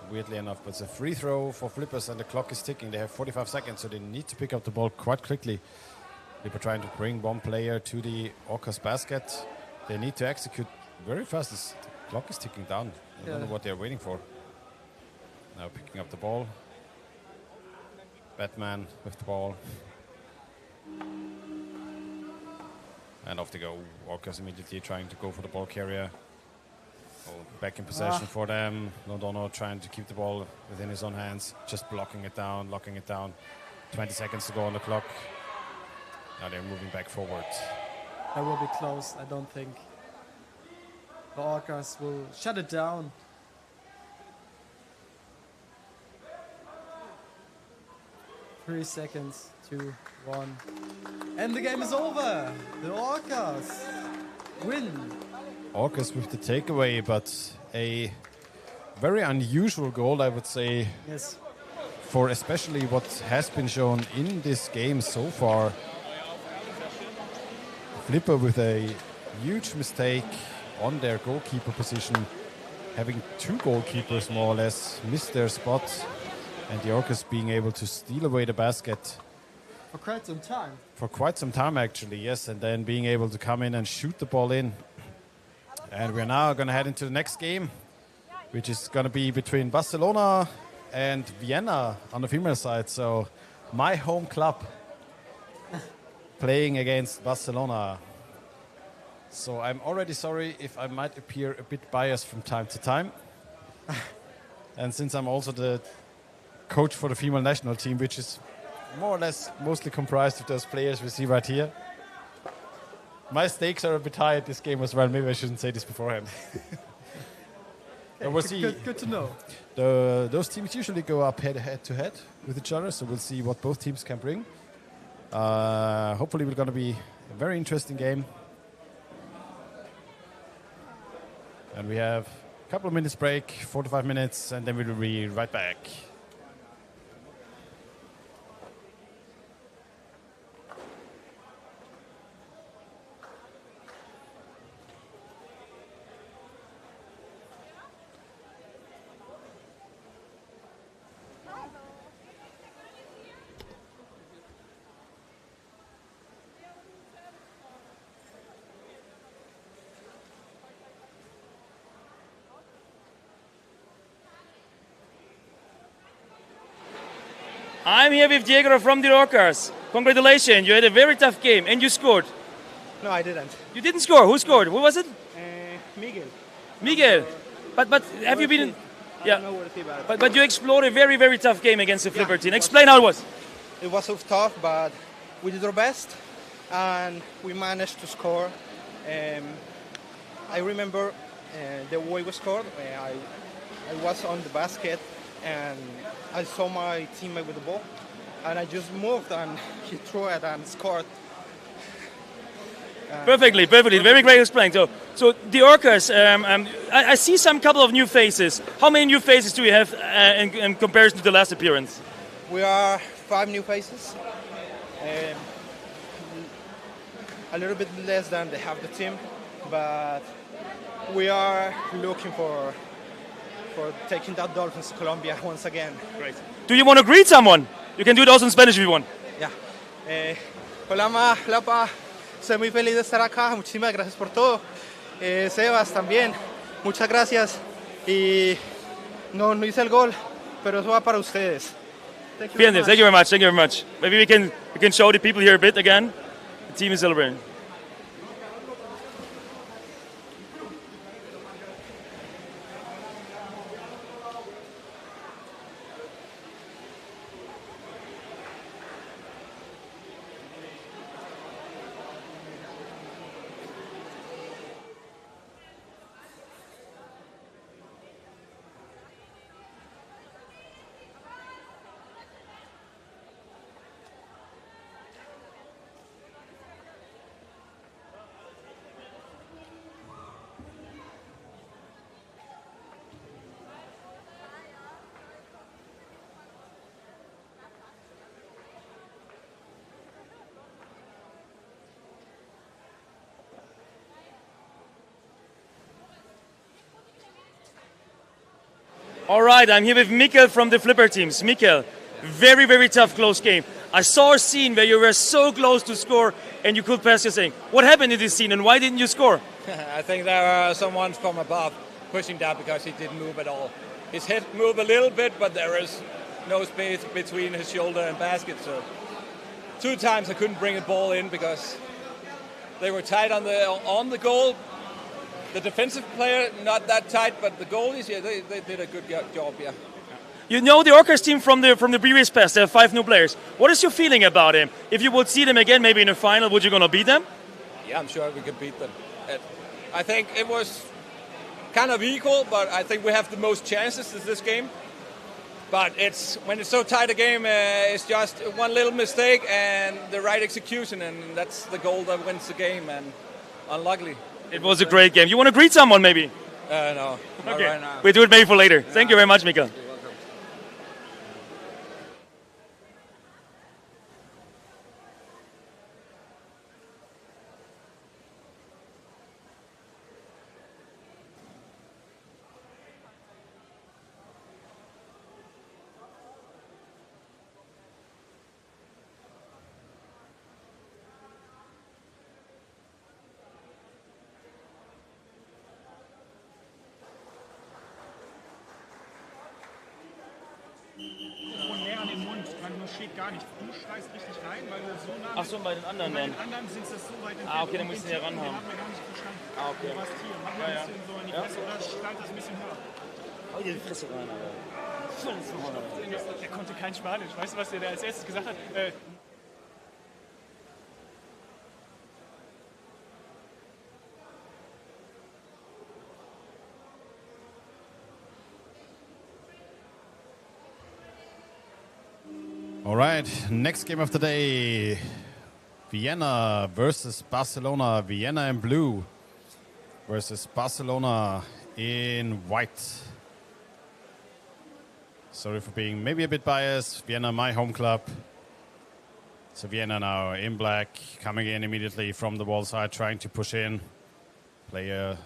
Weirdly enough, but it's a free throw for Flippers and the clock is ticking. They have 45 seconds, so they need to pick up the ball quite quickly. Flipper trying to bring one player to the Orcas basket. They need to execute very fast. The clock is ticking down. I don't know what they're waiting for. Now picking up the ball. Batman with the ball. And off they go. Orcas immediately trying to go for the ball carrier. Back in possession for them. Londono trying to keep the ball within his own hands. Just blocking it down, locking it down. 20 seconds to go on the clock. Now they're moving back forward. That will be close, I don't think. The Orcas will shut it down. Three seconds, 2, 1. And the game is over. The Orcas win. Orcas with the takeaway, but a very unusual goal, I would say. Yes. For especially what has been shown in this game so far. Flipper with a huge mistake on their goalkeeper position. Having 2 goalkeepers more or less miss their spot. And the Orcas being able to steal away the basket. For quite some time. For quite some time, actually, yes. And then being able to come in and shoot the ball in. And we're now going to head into the next game, which is going to be between Barcelona and Vienna on the female side. So my home club playing against Barcelona. So I'm already sorry if I might appear a bit biased from time to time. And since I'm also the coach for the female national team, which is more or less mostly comprised of those players we see right here. My stakes are a bit high at this game as well. Maybe I shouldn't say this beforehand. We'll see. Good to know. Those teams usually go up head to head with each other, so we'll see what both teams can bring. Hopefully, we're going to be a very interesting game. And we have a couple of minutes break, 45 minutes, and then we'll be right back. I'm here with Diego from the Orcas. Congratulations, you had a very tough game and you scored. No, I didn't. You didn't score. Who scored? Who was it? Miguel. Miguel. But have you been? Yeah. I don't know what to say about it. But you explored a very, very tough game against the Flipper team. Explain how it was. It was so tough, but we did our best, and we managed to score. I remember the way we scored. I was on the basket, and I saw my teammate with the ball, and I just moved, and he threw it and scored. Perfectly. Very great explained. So the Orcas, I see some couple of new faces. How many new faces do you have in comparison to the last appearance? We are 5 new faces. A little bit less than they have the team, but we are looking for taking that Dolphins to Colombia once again. Great. Do you want to greet someone? You can do it also in Spanish if you want. Yeah. Hola, ma, hola, pa. Estoy muy feliz de estar acá. Muchísimas gracias por todo. Sebas también. Muchas gracias. Y no hice el gol, pero eso va para ustedes. Thank you very much. Thank you very much. Maybe we can show the people here a bit again. The team is celebrating. All right, I'm here with Mikkel from the Flipper teams. Mikkel, very, very tough close game. I saw a scene where you were so close to score and you could pass your saying. What happened in this scene and why didn't you score? I think there was someone from above pushing that because he didn't move at all. His head moved a little bit, but there is no space between his shoulder and basket. So 2 times I couldn't bring the ball in because they were tight on the goal. The defensive player, not that tight, but the goalies, yeah, they did a good job, yeah. You know the Orcas team from the previous past. They have 5 new players. What is your feeling about them? If you would see them again, maybe in a final, would you gonna beat them? Yeah, I'm sure we can beat them. I think it was kind of equal, but I think we have the most chances in this game. But when it's so tight a game, it's just one little mistake and the right execution, and that's the goal that wins the game. And unluckily. It was a great game. You want to greet someone, maybe? No, not okay. right now. We do it maybe for later. Yeah. Thank you very much, Mikkel. You're welcome. Näher an den Mund, man steht gar nicht. Du schreist richtig rein, weil du so nah bist. Ach so, bei den anderen dann. Bei den anderen sind das so weit entfernt. Ah, okay, dann müssen die ja ran haben. Den haben wir gar nicht verstanden. Ah, okay. Du warst hier, mach mal ein bisschen so in die Fresse oder schneid das ein bisschen höher. Oh, die Fresse rein, Alter. Der konnte kein Spanisch. Weißt du, was der da als erstes gesagt hat? All right, next game of the day. Vienna versus Barcelona. Vienna in blue versus Barcelona in white. Sorry for being maybe a bit biased. Vienna, my home club. So Vienna now in black, coming in immediately from the wall side, trying to push in. Player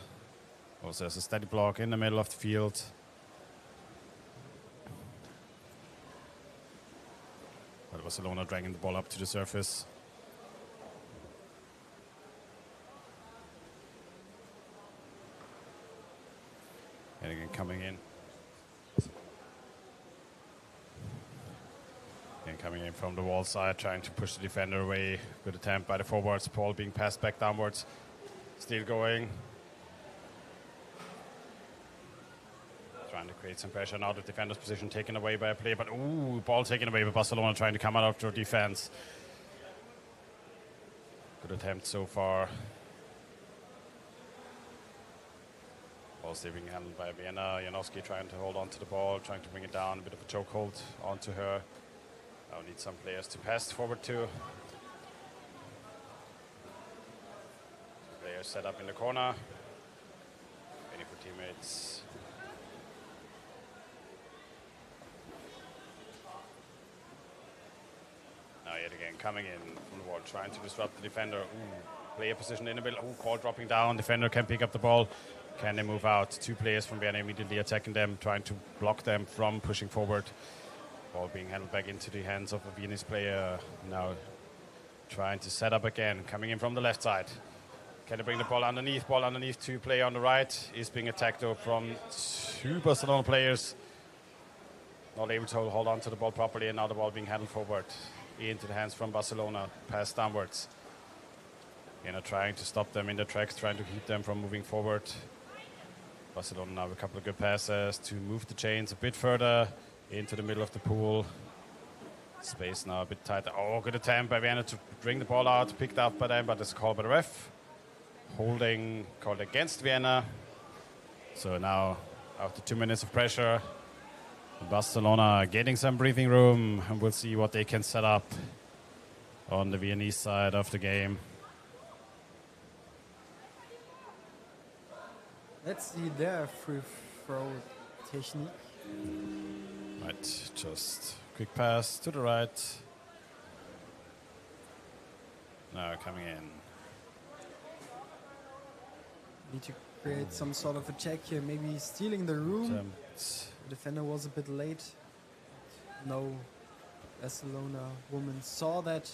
also has a steady block in the middle of the field. But Barcelona dragging the ball up to the surface. And again coming in. And coming in from the wall side, trying to push the defender away. Good attempt by the forwards. Ball being passed back downwards. Still going. Trying to create some pressure. Now the defender's position taken away by a player, but ooh, ball taken away by Barcelona, trying to come out of their defense. Good attempt so far. Ball still being handled by Vienna. Janowski trying to hold on to the ball, trying to bring it down. A bit of a chokehold onto her. Now need some players to pass forward to. Players set up in the corner. Waiting for teammates. Now yet again coming in from the wall, trying to disrupt the defender. Ooh, player position in the middle. Ooh, ball dropping down. Defender can pick up the ball. Can they move out? Two players from Vienna immediately attacking them, trying to block them from pushing forward. Ball being handled back into the hands of a Viennese player. Now trying to set up again, coming in from the left side. Can they bring the ball underneath? Ball underneath to player on the right. Is being attacked though from two Barcelona players. Not able to hold on to the ball properly, and now the ball being handled forward into the hands from Barcelona. Pass downwards. Vienna trying to stop them in their tracks, trying to keep them from moving forward. Barcelona now with a couple of good passes to move the chains a bit further into the middle of the pool. Space now a bit tighter. Oh, good attempt by Vienna to bring the ball out. Picked up by them, but it's called by the ref. Holding called against Vienna. So now, after 2 minutes of pressure, Barcelona getting some breathing room, and we'll see what they can set up on the Viennese side of the game. Let's see their free throw technique. Right, just quick pass to the right. Now coming in. Need to create some sort of a check here, maybe stealing the room. The defender was a bit late. No Barcelona woman saw that.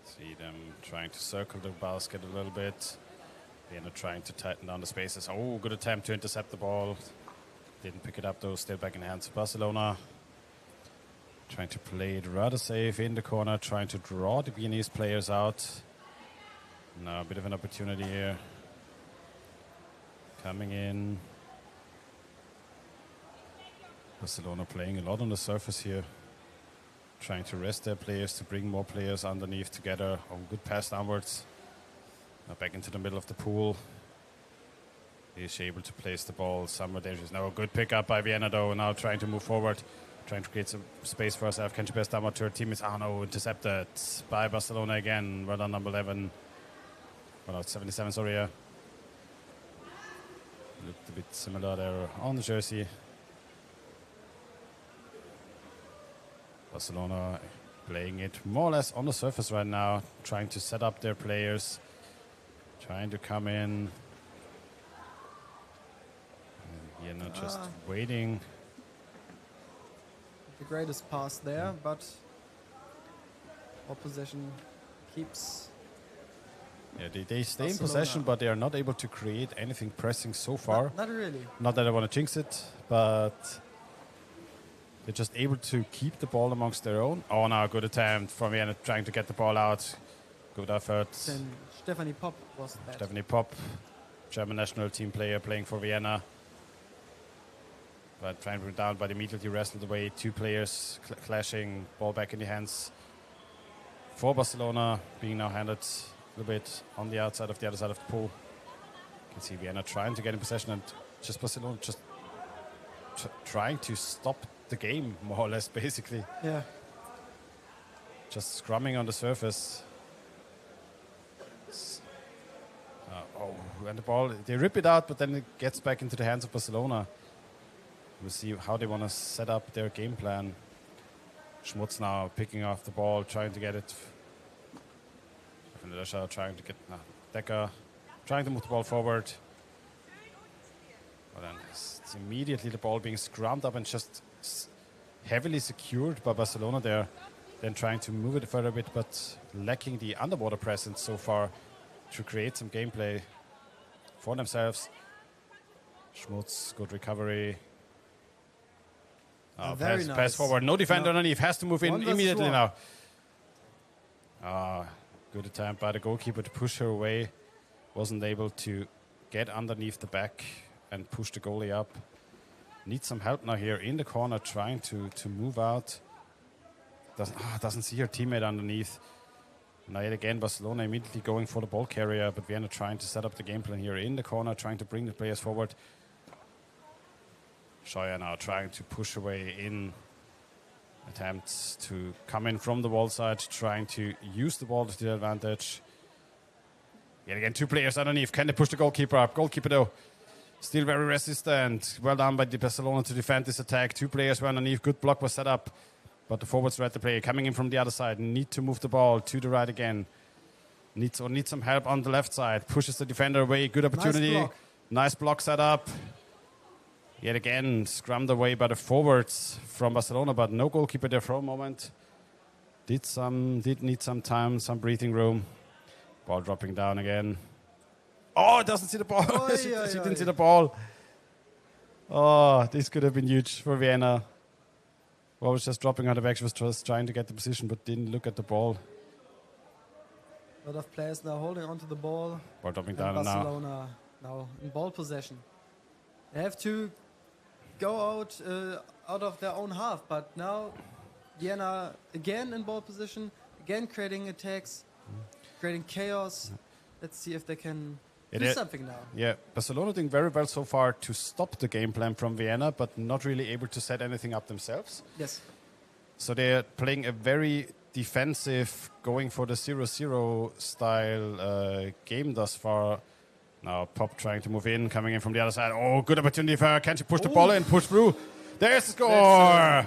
See them trying to circle the basket a little bit. Vienna trying to tighten down the spaces. Oh, good attempt to intercept the ball. Didn't pick it up though, still back in the hands of Barcelona. Trying to play it rather safe in the corner, trying to draw the Viennese players out. Now a bit of an opportunity here. Coming in. Barcelona playing a lot on the surface here. Trying to rest their players, to bring more players underneath together. Oh, good pass downwards. Now back into the middle of the pool. Is able to place the ball somewhere dangerous. Now a good pickup by Vienna though. Now trying to move forward. Trying to create some space for herself. Can she pass downward to her teammates? Oh no, intercepted by Barcelona again. Well done, number 11. Well, no, 77, sorry. Yeah. Looked a bit similar there on the jersey. Barcelona playing it more or less on the surface right now. Trying to set up their players. Trying to come in. Yeah, not just waiting. The greatest pass there, but our possession keeps. Yeah, they stay in Barcelona. possession, but they are not able to create anything pressing so far. Not really. Not that I want to jinx it, but they're just able to keep the ball amongst their own. Oh, now good attempt from Vienna trying to get the ball out. Good effort. Then Stephanie Popp was that. Stephanie Popp, German national team player playing for Vienna. But trying to bring down, but immediately wrestled away. Two players clashing, ball back in the hands for Barcelona, being now handed a little bit on the outside of the other side of the pool. You can see Vienna trying to get in possession, and just Barcelona just trying to stop the game, more or less, basically. Yeah. Just scrumming on the surface. And the ball, they rip it out, but then it gets back into the hands of Barcelona. We'll see how they want to set up their game plan. Schmutz now picking off the ball, trying to get it. Trying to get Decker, trying to move the ball forward. But then it's immediately the ball being scrummed up and just heavily secured by Barcelona there. Then trying to move it further a bit, but lacking the underwater presence so far to create some gameplay for themselves. Schmutz, good recovery. Very pass, nice. pass forward. No defender No. underneath. Has to move in One versus immediately one. now. Good attempt by the goalkeeper to push her away. Wasn't able to get underneath the back and push the goalie up. Needs some help now here in the corner, trying to move out. Doesn't see her teammate underneath. Now yet again, Barcelona immediately going for the ball carrier, but Vienna trying to set up the game plan here in the corner, trying to bring the players forward. Scheuer now trying to push away in. Attempts to come in from the wall side, trying to use the ball to their advantage. Yet again, 2 players underneath. Can they push the goalkeeper up? Goalkeeper, though, still very resistant. Well done by the Barcelona to defend this attack. 2 players were underneath. Good block was set up. But the forwards read the play. Coming in from the other side. Need to move the ball to the right again. Needs some help on the left side. Pushes the defender away. Good opportunity. Nice block set up. Yet again, scrummed away by the forwards from Barcelona, but no goalkeeper there for a moment. Did need some time, some breathing room. Ball dropping down again. Oh, doesn't see the ball. She didn't see the ball. Oh, this could have been huge for Vienna. Well, was just dropping out of back. She was just trying to get the position, but didn't look at the ball. A lot of players now holding onto the ball. Ball dropping And down now. Barcelona now in ball possession. They have to go out of their own half, but now Vienna again in ball position, again creating attacks, creating chaos. Let's see if they can do something now. Yeah, Barcelona doing very well so far to stop the game plan from Vienna, but not really able to set anything up themselves. Yes. So they're playing a very defensive, going for the 0-0 style game thus far. Now Pop trying to move in, coming in from the other side. Oh, good opportunity for her. Can she push the ball in? Push through. There's the score.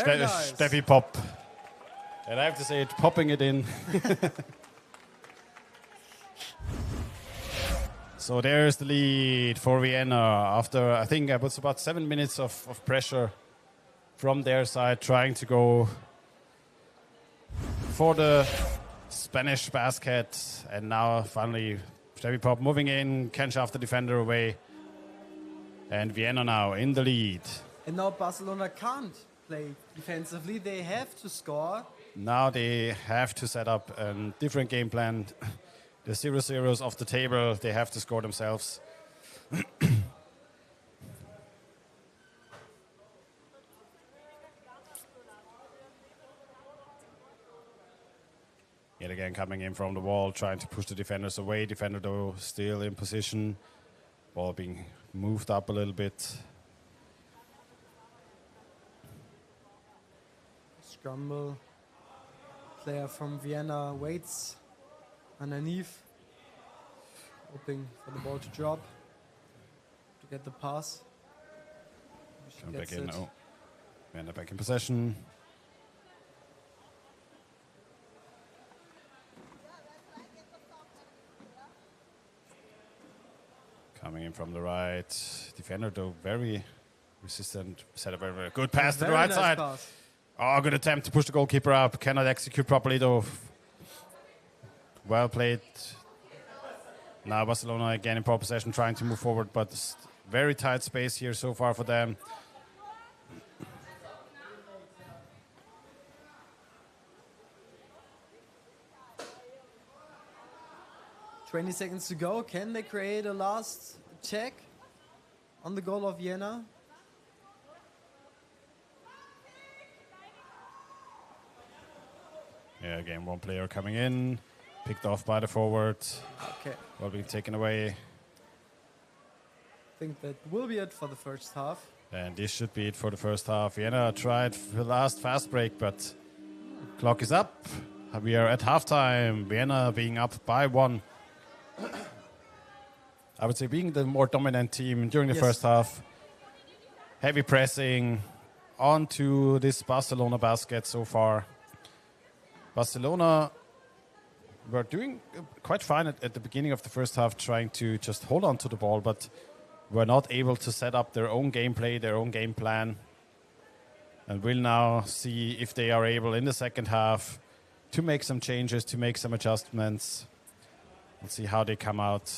Very nice. Steffi Pop. And I have to say it, popping it in. So there's the lead for Vienna after, I think, it was about 7 minutes of pressure from their side, trying to go for the Spanish basket. And now finally Steffi Pop moving in, can shove the defender away. And Vienna now in the lead. And now Barcelona can't play defensively. They have to score. Now they have to set up a different game plan. The 0-0s off the table, they have to score themselves. Yet again coming in from the wall, trying to push the defenders away. Defender though still in position. Ball being moved up a little bit. Scramble. Player from Vienna waits underneath, hoping for the ball to drop, to get the pass. Come back in. Oh, Vienna back in possession. Coming in from the right. Defender, though, very resistant. Set up a very good pass to the right nice side. pass. Oh, good attempt to push the goalkeeper up. Cannot execute properly, though. Well played. Now Barcelona again in pole possession, trying to move forward, but very tight space here so far for them. "20 seconds to go. Can they create a last check on the goal of Vienna?" Yeah, again, one player coming in. Picked off by the forward. Okay. Well being taken away. I think that will be it for the first half. And this should be it for the first half. Vienna tried for the last fast break, but clock is up. We are at halftime. Vienna being up by 1. I would say being the more dominant team during the first half. Heavy pressing onto this Barcelona basket so far. Barcelona were doing quite fine at the beginning of the first half, trying to just hold on to the ball, but were not able to set up their own gameplay, their own game plan. And we'll now see if they are able in the second half to make some changes, to make some adjustments. We'll see how they come out.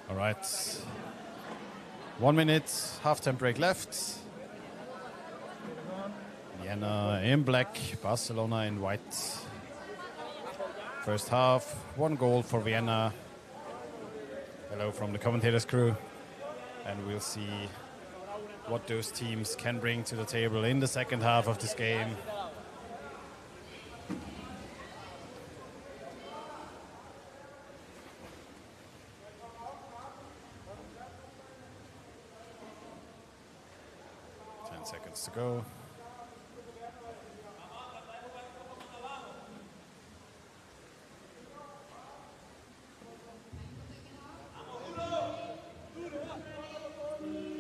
All right. 1 minute, half-time break left. Vienna in black, Barcelona in white. First half, 1 goal for Vienna. Hello from the commentators crew. And we'll see what those teams can bring to the table in the second half of this game. Seconds to go.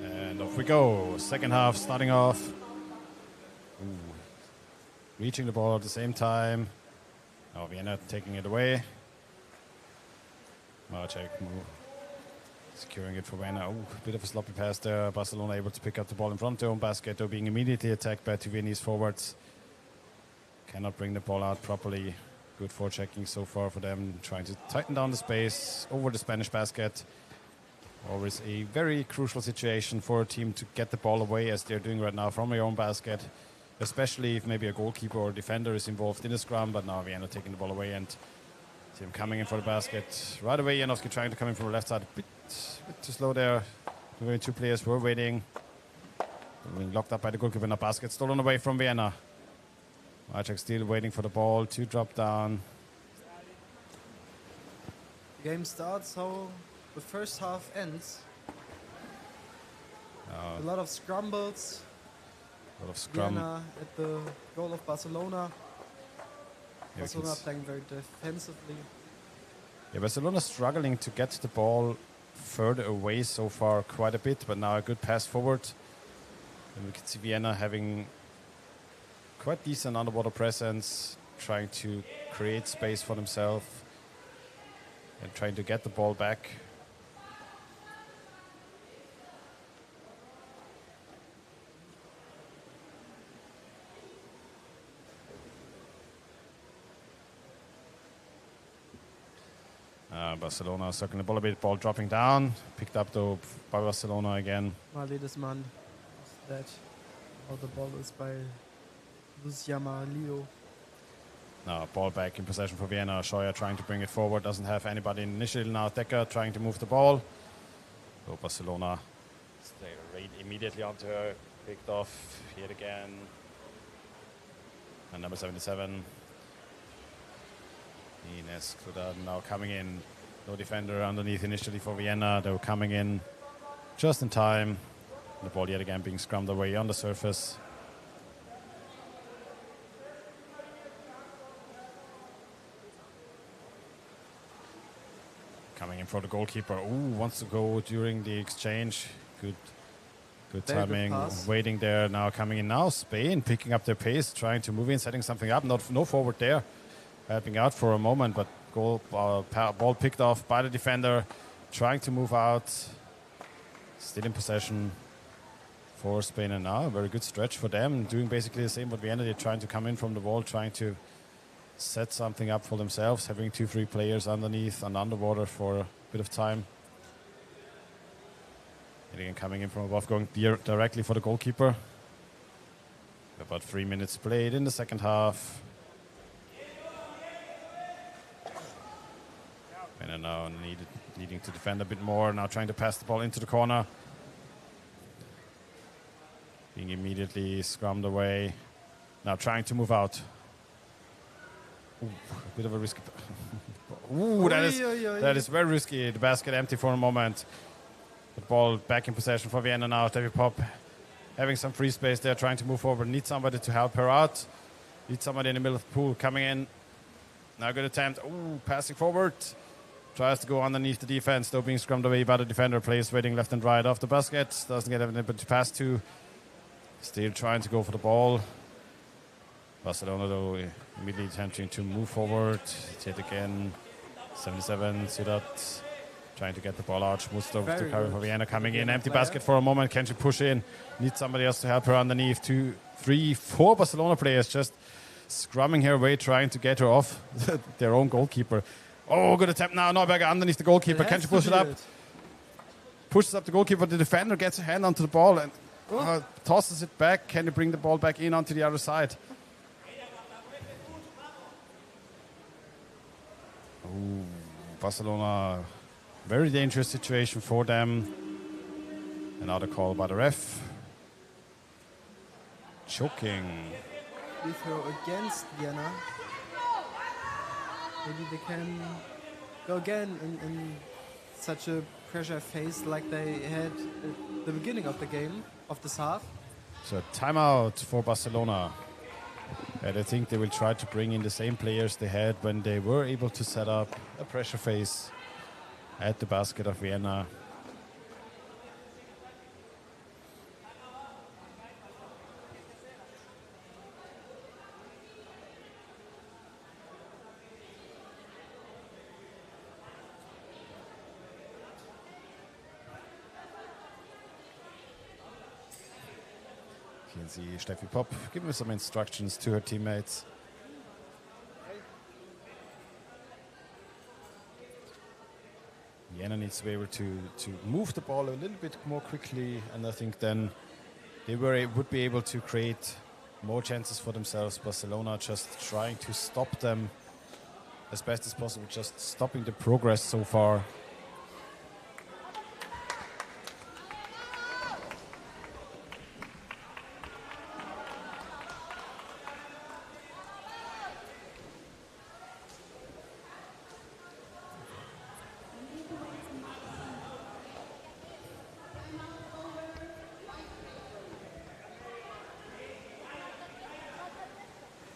And off we go. Second half starting off. Ooh. Reaching the ball at the same time. Now Vienna taking it away. Marcek securing it for Vienna. Oh, a bit of a sloppy pass there. Barcelona able to pick up the ball in front of their own basket, though being immediately attacked by two Viennese forwards. Cannot bring the ball out properly. Good forechecking so far for them. Trying to tighten down the space over the Spanish basket. Always a very crucial situation for a team to get the ball away, as they're doing right now from their own basket. Especially if maybe a goalkeeper or defender is involved in the scrum. But now Vienna taking the ball away and team coming in for the basket. Right away, Janowski trying to come in from the left side. A bit too slow there. The two players were waiting. Being locked up by the goalkeeper in the basket. Stolen away from Vienna. Marcek still waiting for the ball to drop down. The game starts how the first half ends. A lot of scrambles. A lot of scrum. Vienna at the goal of Barcelona. Yeah, Barcelona playing very defensively. Yeah, Barcelona struggling to get the ball further away so far quite a bit, but now a good pass forward. And we can see Vienna having quite decent underwater presence, trying to create space for themselves and trying to get the ball back. Barcelona circling the ball a bit, ball dropping down. Picked up though by Barcelona again. Maledesman is that. Oh, the ball is by Luciama Leo. Now ball back in possession for Vienna. Scheuer trying to bring it forward. Doesn't have anybody initially. Now Decker trying to move the ball. So Barcelona stay right immediately onto her. Picked off yet again. And number 77. Ines Kluda now coming in. No defender underneath initially for Vienna. They were coming in just in time. The ball yet again being scrummed away on the surface. Coming in for the goalkeeper. Ooh, wants to go during the exchange. Good timing. Waiting there. Now coming in now. Spain picking up their pace, trying to move in, setting something up. No forward there. Helping out for a moment, but ball picked off by the defender. Trying to move out. Still in possession for Spain, and now a very good stretch for them. Doing basically the same what Vienna did, trying to come in from the wall, trying to set something up for themselves, having 2-3 players underneath and underwater for a bit of time. And again, coming in from above, going directly for the goalkeeper. About 3 minutes played in the second half. And now needing to defend a bit more. Now trying to pass the ball into the corner. Being immediately scrummed away. Now trying to move out. Ooh, a bit of a risky. Ooh, that is very risky. The basket empty for a moment. The ball back in possession for Vienna now. Davy Pop having some free space there, trying to move forward. Need somebody to help her out. Need somebody in the middle of the pool coming in. Now good attempt. Ooh, passing forward. Tries to go underneath the defense, though being scrummed away by the defender. Players waiting left and right off the basket. Doesn't get anybody to pass to. Still trying to go for the ball. Barcelona, though, immediately attempting to move forward. Take again. 77, Sidat trying to get the ball out. Schmutzler to carry for Vienna coming in. Empty basket for a moment. Can she push in? Needs somebody else to help her underneath. 2, 3, 4 Barcelona players just scrumming her away, trying to get her off their own goalkeeper. Oh, good attempt now. Neuberger underneath the goalkeeper. Can she push it up? pushes up the goalkeeper. The defender gets a hand onto the ball and tosses it back. Can he bring the ball back in onto the other side? Ooh, Barcelona, very dangerous situation for them. Another call by the ref. Choking. Free throw against Vienna. Maybe they can go again in such a pressure phase like they had at the beginning of the game, of this half. So timeout for Barcelona. And I think they will try to bring in the same players they had when they were able to set up a pressure phase at the basket of Vienna. You can see Steffi Popp giving some instructions to her teammates. Vienna needs to be able to move the ball a little bit more quickly, and I think then they would be able to create more chances for themselves. Barcelona just trying to stop them as best as possible, just stopping the progress so far.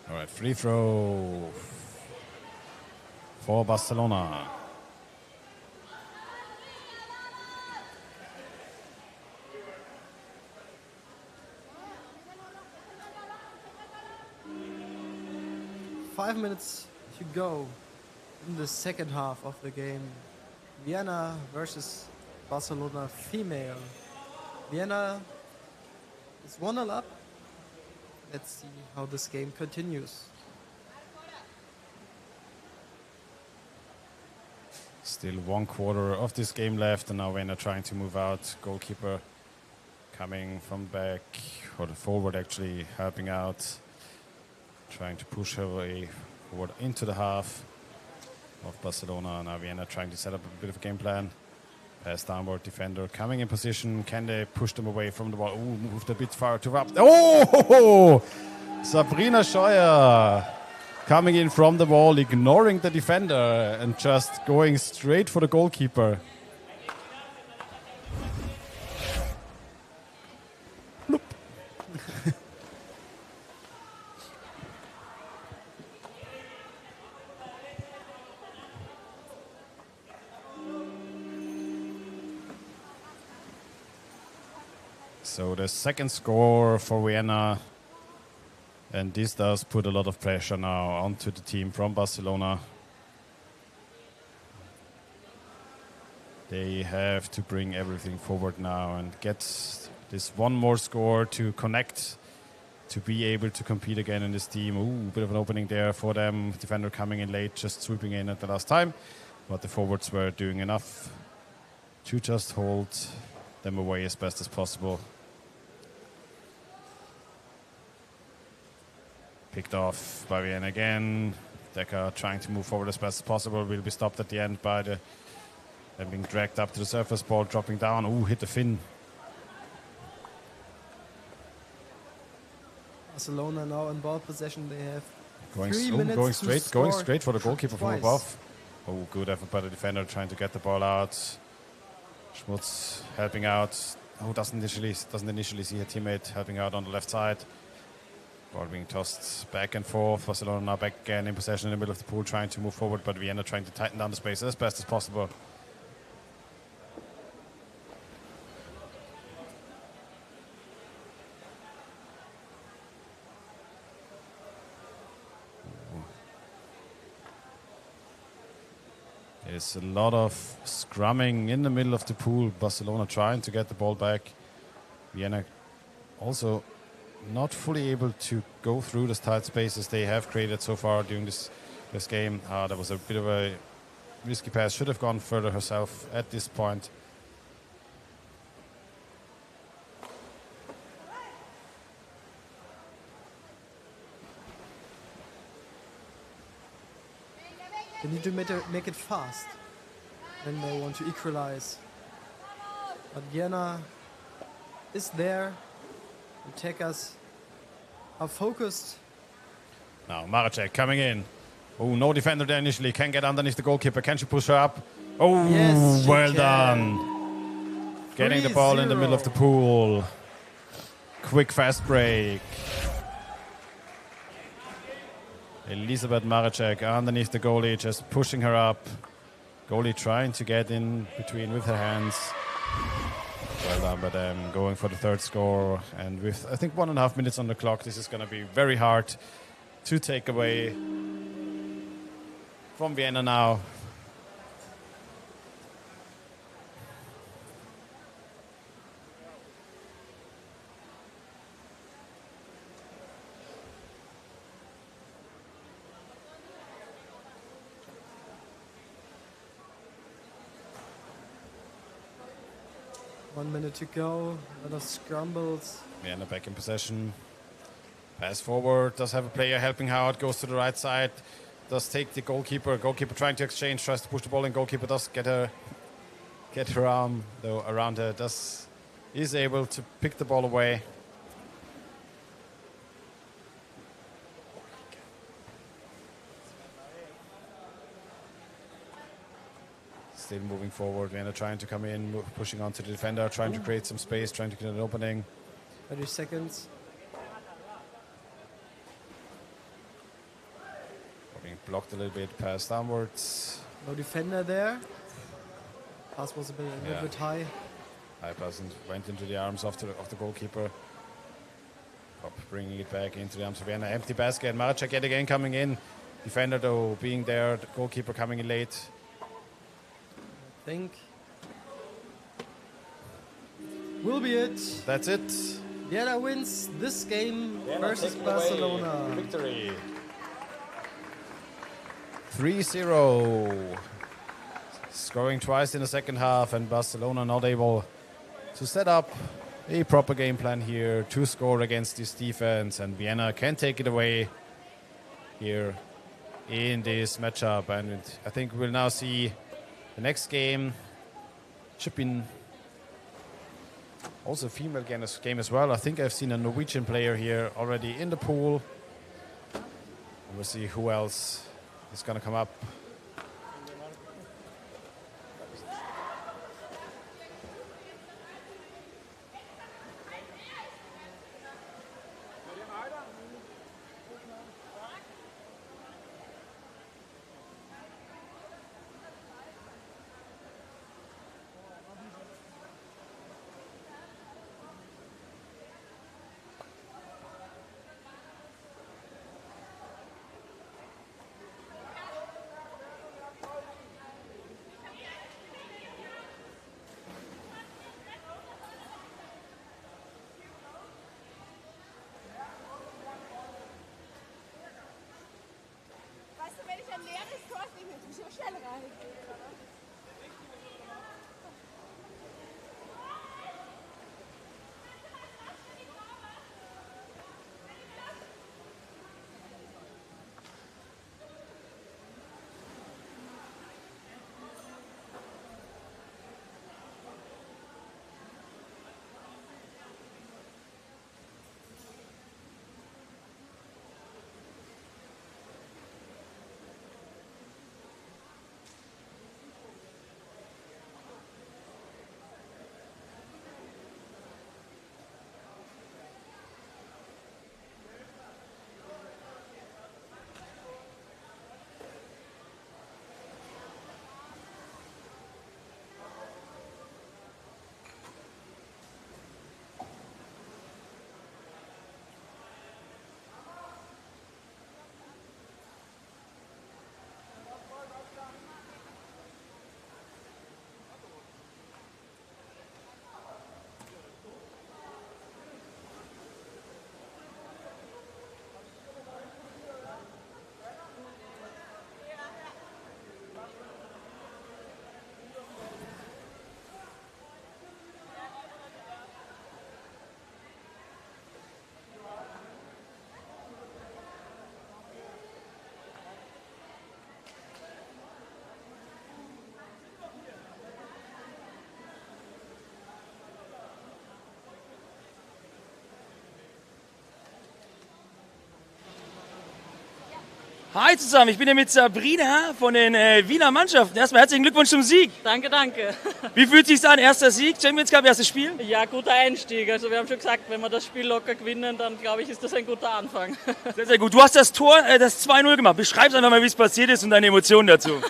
All right, free throw for Barcelona. Five minutes to go in the second half of the game. Vienna versus Barcelona female. Vienna is 1-0 up. Let's see how this game continues. Still 1/4 of this game left, and now Vienna trying to move out. Goalkeeper coming from back, or the forward actually helping out, trying to push her way forward into the half of Barcelona. Now Vienna trying to set up a bit of a game plan. Pass downward, defender coming in position. Can they push them away from the ball? Ooh, moved a bit far to up. Oh! Sabrina Scheuer coming in from the wall, ignoring the defender and just going straight for the goalkeeper. So the second score for Vienna, and this does put a lot of pressure now onto the team from Barcelona. They have to bring everything forward now and get this one more score to connect, to be able to compete again in this team. Ooh, bit of an opening there for them. Defender coming in late, just swooping in at the last time. But the forwards were doing enough to just hold them away as best as possible. Picked off by Vienna again. Decker trying to move forward as best as possible. Will be stopped at the end by them being dragged up to the surface. Ball dropping down. Ooh, hit the fin. Barcelona now in ball possession. They have Going 3 minutes going straight for the goalkeeper twice. from above. Oh, good effort by the defender trying to get the ball out. Schmutz helping out. Oh, doesn't initially see her teammate helping out on the left side. Ball being tossed back and forth. Barcelona now back again in possession in the middle of the pool, trying to move forward, but Vienna trying to tighten down the space as best as possible. There's a lot of scrumming in the middle of the pool. Barcelona trying to get the ball back. Vienna also not fully able to go through the tight spaces they have created so far during this game. That was a bit of a risky pass. Should have gone further herself at this point. need to make it fast when they want to equalize. But Vienna is there. Attackers are focused. Now Maracek coming in. Oh, no defender there initially. Can get underneath the goalkeeper. Can she push her up? Oh, Yes, she well can. done. Getting the ball in the middle of the 3-0. pool. Quick fast break. Elisabeth Maracek underneath the goalie, just pushing her up. Goalie trying to get in between with her hands. Well done by them, going for the third score. And with, I think, 1.5 minutes on the clock, this is going to be very hard to take away from Vienna now. One minute to go. A lot of scrambles. Vienna back in possession. Pass forward. Does have a player helping out. Goes to the right side. Does take the goalkeeper. Goalkeeper trying to exchange. Tries to push the ball in. Goalkeeper does get her arm though around her. Is able to pick the ball away. Still moving forward. Vienna trying to come in, pushing onto the defender, trying to create some space, trying to get an opening. 30 seconds. Being blocked a little bit, pass downwards. No defender there. Pass was a little bit high. High pass and went into the arms of the goalkeeper. Pop bringing it back into the arms of Vienna. Empty basket. Maracek yet again coming in. Defender though being there. The goalkeeper coming in late. Think will be it. That's it. Vienna wins this game Vienna versus taking away Barcelona. the victory. 3-0. Scoring twice in the second half, and Barcelona not able to set up a proper game plan here to score against this defense, and Vienna can take it away here in this matchup. And I think we'll now see the next game. Should be also a female game as well. I think I've seen a Norwegian player here already in the pool. We'll see who else is going to come up. Hi zusammen, ich bin hier mit Sabrina von den Wiener Mannschaften. Erstmal herzlichen Glückwunsch zum Sieg. Danke, danke. Wie fühlt es sich an? Erster Sieg, Champions Cup, erstes Spiel? Ja, guter Einstieg. Also wir haben schon gesagt, wenn wir das Spiel locker gewinnen, dann glaube ich, ist das ein guter Anfang. Sehr, sehr gut. Du hast das Tor, das 2-0 gemacht. Beschreib einfach mal, wie es passiert ist und deine Emotionen dazu.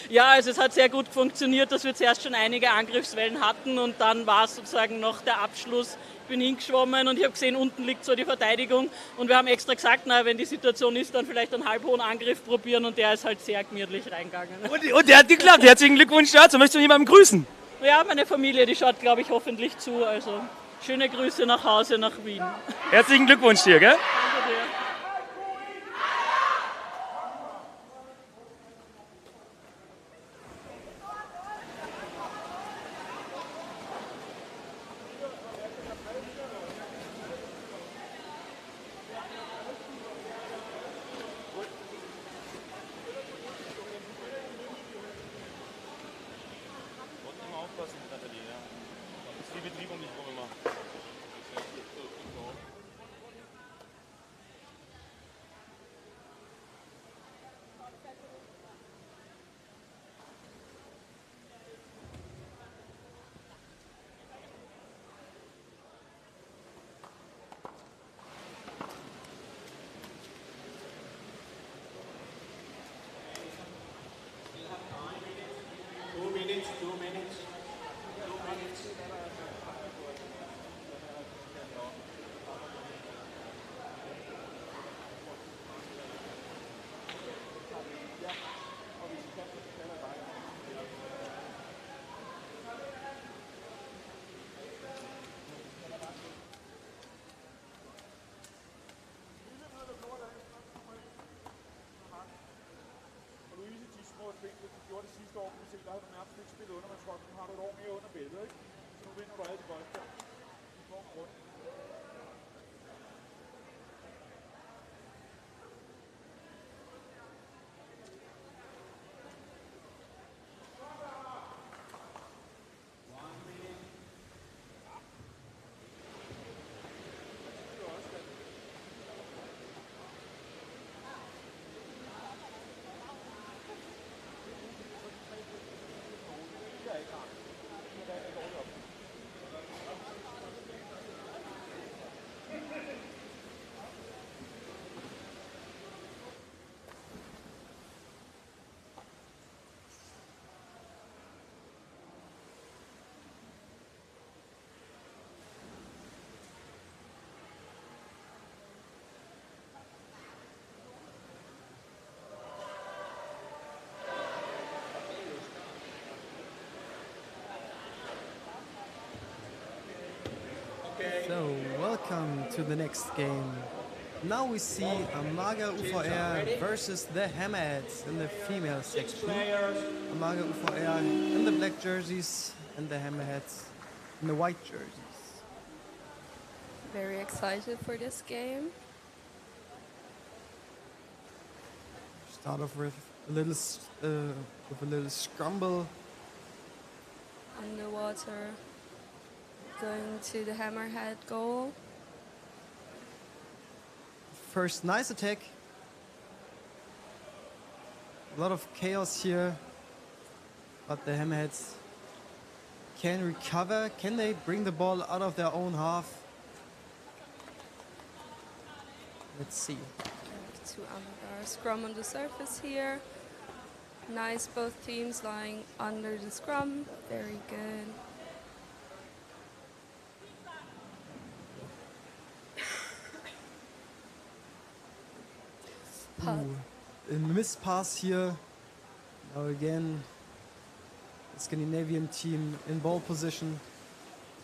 Ja, also es hat sehr gut funktioniert, dass wir zuerst schon einige Angriffswellen hatten und dann war es sozusagen noch der Abschluss. Ich bin hingeschwommen und ich habe gesehen, unten liegt so die Verteidigung und wir haben extra gesagt, na, wenn die Situation ist, dann vielleicht einen halbhohen Angriff probieren und der ist halt sehr gemütlich reingegangen. Und der hat geklappt. Herzlichen Glückwunsch dazu. Möchtest du jemanden grüßen? Ja, meine Familie, die schaut, glaube ich, hoffentlich zu. Also schöne Grüße nach Hause, nach Wien. Herzlichen Glückwunsch dir, gell? Danke dir. So, welcome to the next game. Now we see Amaga UVR versus the Hammerheads in the female section. Amaga UVR in the black jerseys and the Hammerheads in the white jerseys. Very excited for this game. Start off with a little scramble. Underwater. Going to the Hammerhead goal. First nice attack. A lot of chaos here. But the Hammerheads can recover. Can they bring the ball out of their own half? Let's see. Back to Amagar. Scrum on the surface here. Nice, both teams lying under the scrum. Very good. A missed pass here. Now again, the Scandinavian team in ball position.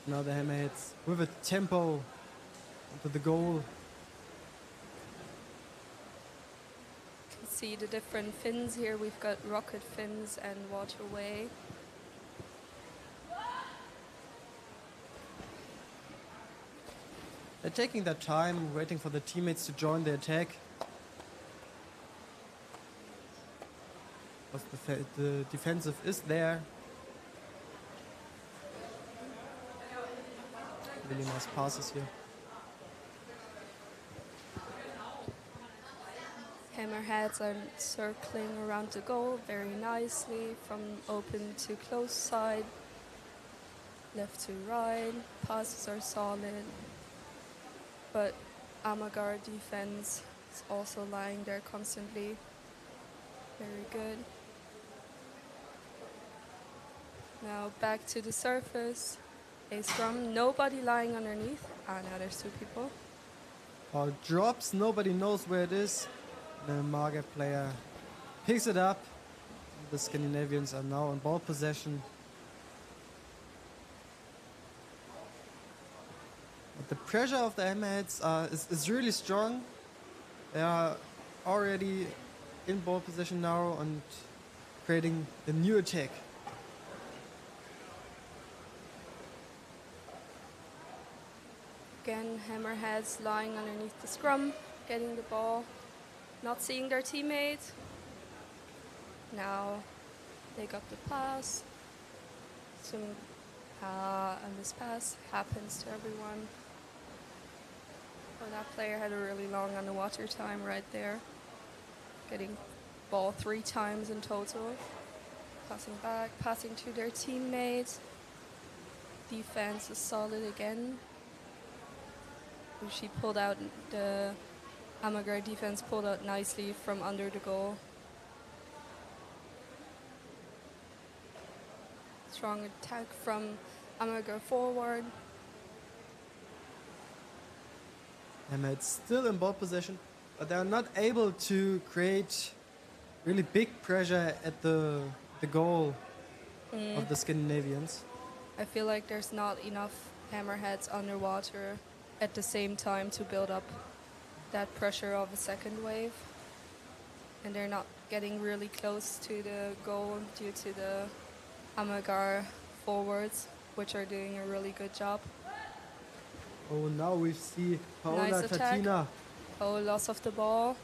Now the Hammerheads with a tempo onto the goal. You can see the different fins here. We've got rocket fins and waterway. They're taking their time, waiting for the teammates to join the attack. The defensive is there. Really nice passes here. Hammerheads are circling around the goal very nicely from open to close side, left to right. Passes are solid, but Amagar defense is also lying there constantly. Very good. Now back to the surface. A scrum, nobody lying underneath. Ah, now there's 2 people. Ball drops, nobody knows where it is. The Marga player picks it up. The Scandinavians are now in ball possession. But the pressure of the Hammerheads is really strong. They are already in ball position now and creating a new attack. Again, Hammerheads lying underneath the scrum, getting the ball, not seeing their teammate. Now they got the pass. And this pass happens to everyone. Well, that player had a really long underwater time right there. Getting ball 3 times in total. Passing back, passing to their teammates. Defense is solid again. She pulled out, the Amagar defense pulled out nicely from under the goal. Strong attack from Amagar forward. Hammerheads still in ball possession, but they are not able to create really big pressure at the goal of the Scandinavians. I feel like there's not enough Hammerheads underwater at the same time to build up that pressure of a second wave. And they're not getting really close to the goal due to the Amagar forwards, which are doing a really good job. Oh, now we see Paola Nice attack. Tatina. Oh, loss of the ball.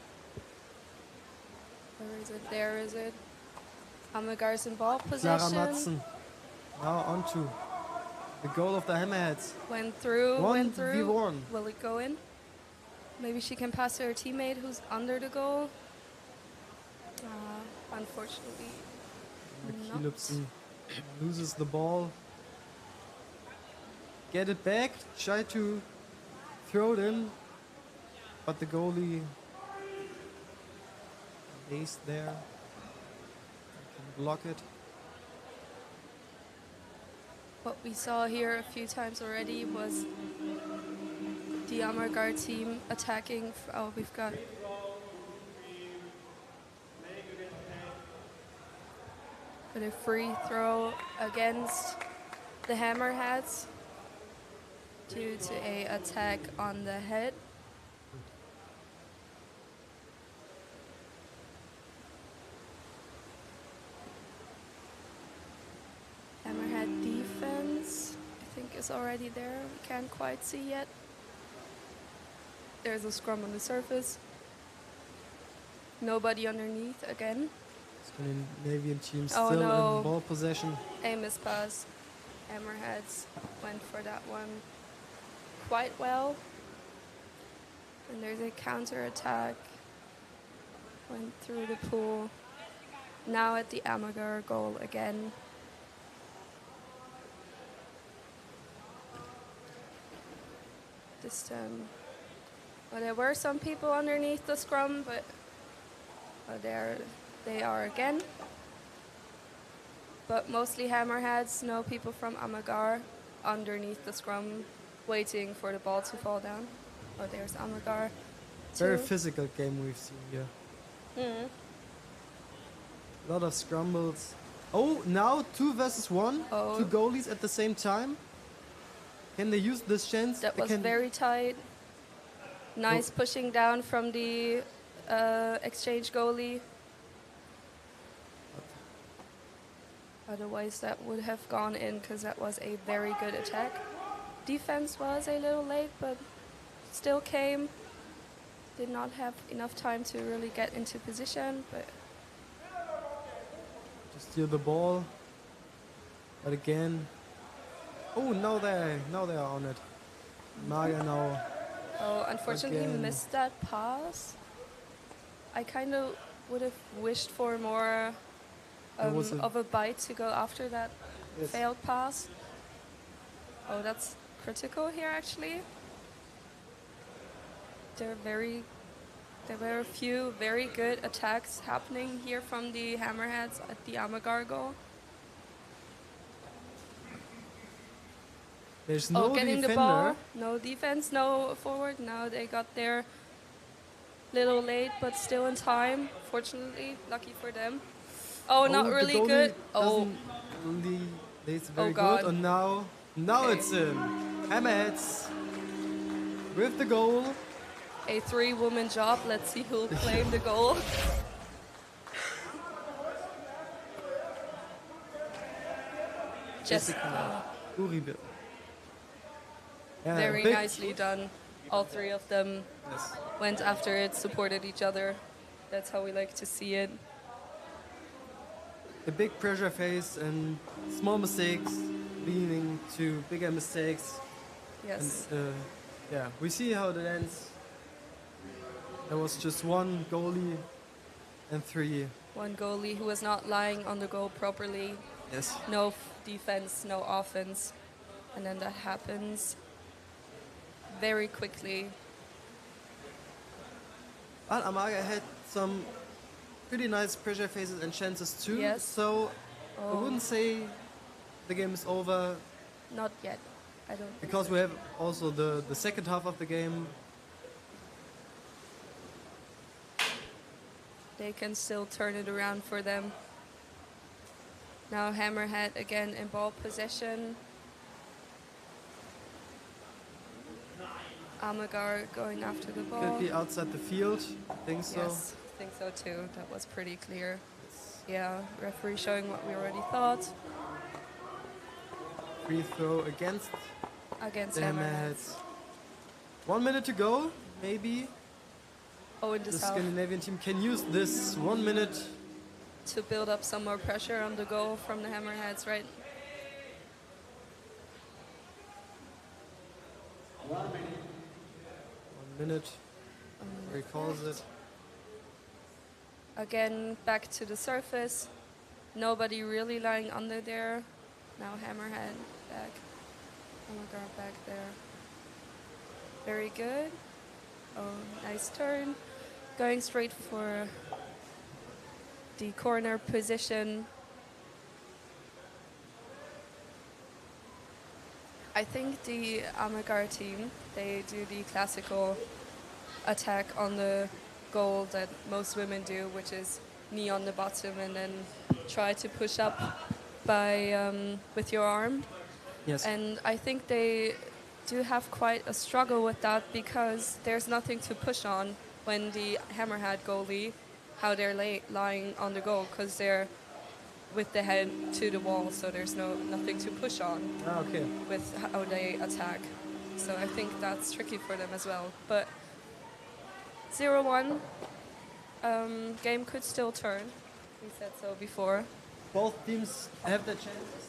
Where is it? There is it. Amagar's in ball Clara possession. Madsen now onto the goal of the Hammerheads. Went through, 1v1. Will it go in? Maybe she can pass to her teammate who's under the goal. Unfortunately, not. Kilupsen loses the ball. Get it back, try to throw it in, but the goalie lays there. Can block it. What we saw here a few times already was the Amagar team attacking. Oh, we've got a free throw against the Hammerheads due to a attack on the head. Hammerhead defense, I think, is already there. We can't quite see yet. There's a scrum on the surface. Nobody underneath again. Scandinavian team Oh, still no. in ball possession. A miss pass. Hammerheads went for that one quite well. And there's a counter attack. Went through the pool. Now at the Amagar goal again. This time. Well, there were some people underneath the scrum, but there they are again. But mostly Hammerheads, no people from Amagar underneath the scrum waiting for the ball to fall down. Oh, there's Amagar. Very physical game we've seen here. A lot of scrambles. Oh, now 2 versus 1. Oh. 2 goalies at the same time. Can they use this chance? That They was can- very tight. Nice pushing down from the exchange goalie. Otherwise that would have gone in because that was a very good attack. Defense was a little late, but still came. Did not have enough time to really get into position, but to steal the ball. But again, oh, now they are on it. Maya now. oh, unfortunately Again. missed that pass. I kind of would have wished for more of a bite to go after that failed pass. Oh, that's critical here, actually. There were a few very good attacks happening here from the hammerheads at the Amagar goal. There's no getting defender. the ball, no defense, no forward. Now they got there little late, but still in time. Fortunately, lucky for them. Oh, not really good. Oh, It's very God. good. And now it's in. Hammerheads with the goal. A 3-woman job. Let's see who'll claim the goal. Jessica Uribe. Yeah, Very nicely done. All three of them went after it, supported each other. That's how we like to see it. A big pressure phase and small mistakes leading to bigger mistakes. Yes. And, we see how that ends. There was just one goalie and 3. One goalie who was not lying on the goal properly. Yes. No defense, no offense. And then that happens very quickly. But Amaga had some pretty nice pressure phases and chances too. Yes. So I wouldn't say the game is over. Not yet. I don't think Because so. we have also the second half of the game. They can still turn it around for them. Now Hammerhead again in ball possession. Amagar going after the ball. Could be outside the field. I think so. Yes, I think so too. That was pretty clear. Yeah, referee showing what we already thought. Free throw against Against the Hammerheads. Hammerheads. 1 minute to go. Maybe In the the south. Scandinavian team can use this 1 minute. To build up some more pressure on the goal from the Hammerheads, right? 1 minute. He calls it. Again, back to the surface. Nobody really lying under there. Now Hammerhead back. Amagar back there. Very good. Oh, nice turn. Going straight for the corner position. I think the Amagar team, they do the classical attack on the goal that most women do, which is knee on the bottom and then try to push up by with your arm. Yes. And I think they do have quite a struggle with that because there's nothing to push on when the Hammerhead goalie, how they're lying on the goal, because they're with the head to the wall, so there's nothing to push on Okay. with how they attack. So I think that's tricky for them as well. But 0-1, game could still turn. We said so before. Both teams have their chances.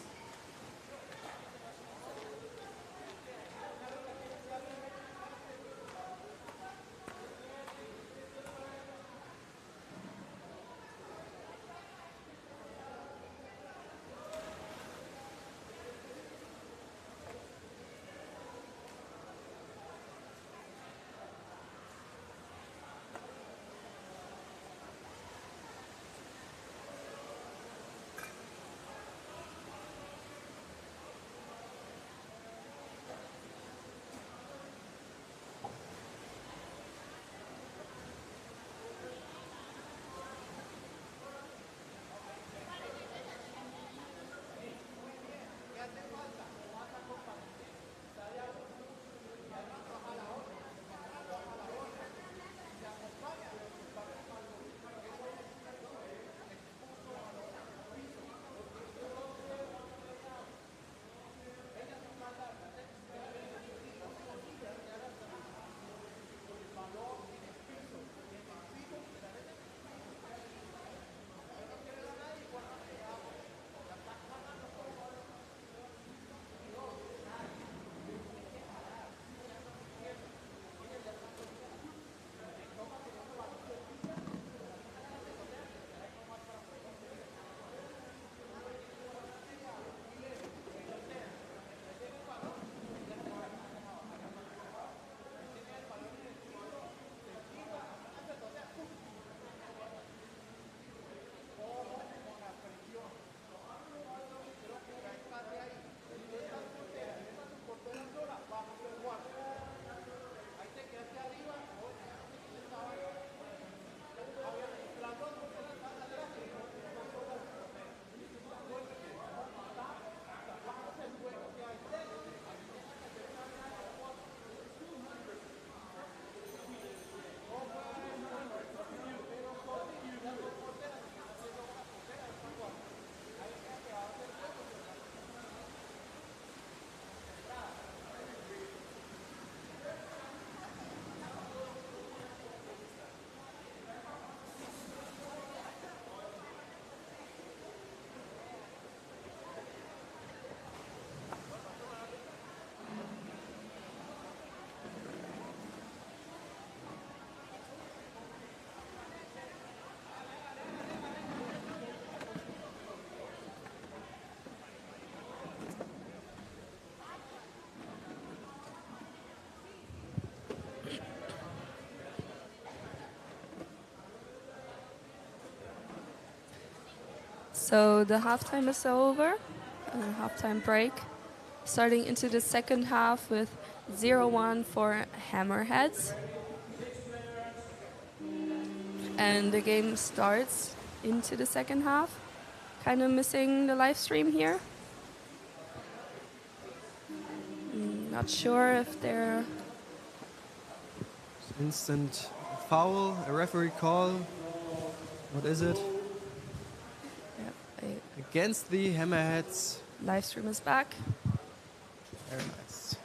So the halftime is over, halftime break. Starting into the second half with 0-1 for Hammerheads. And the game starts into the second half. Kind of missing the live stream here. Not sure if they're... Instant foul, a referee call. What is it? Yep, against the Hammerheads. Live stream is back. Very nice.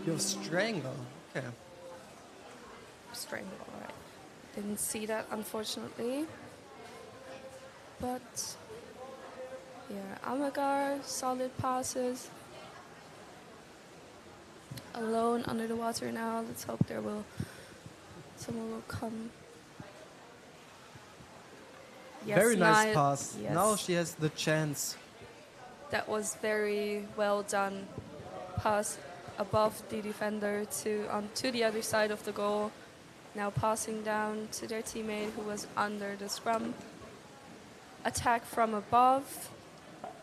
You have strangle. Okay. Strangle, alright. Didn't see that, unfortunately. But yeah, Amagar, solid passes. Alone under the water now. Let's hope someone will come. Yes, very nice pass. Yes. Now she has the chance. That was very well done. Pass above the defender to the other side of the goal. Now passing down to their teammate who was under the scrum. Attack from above.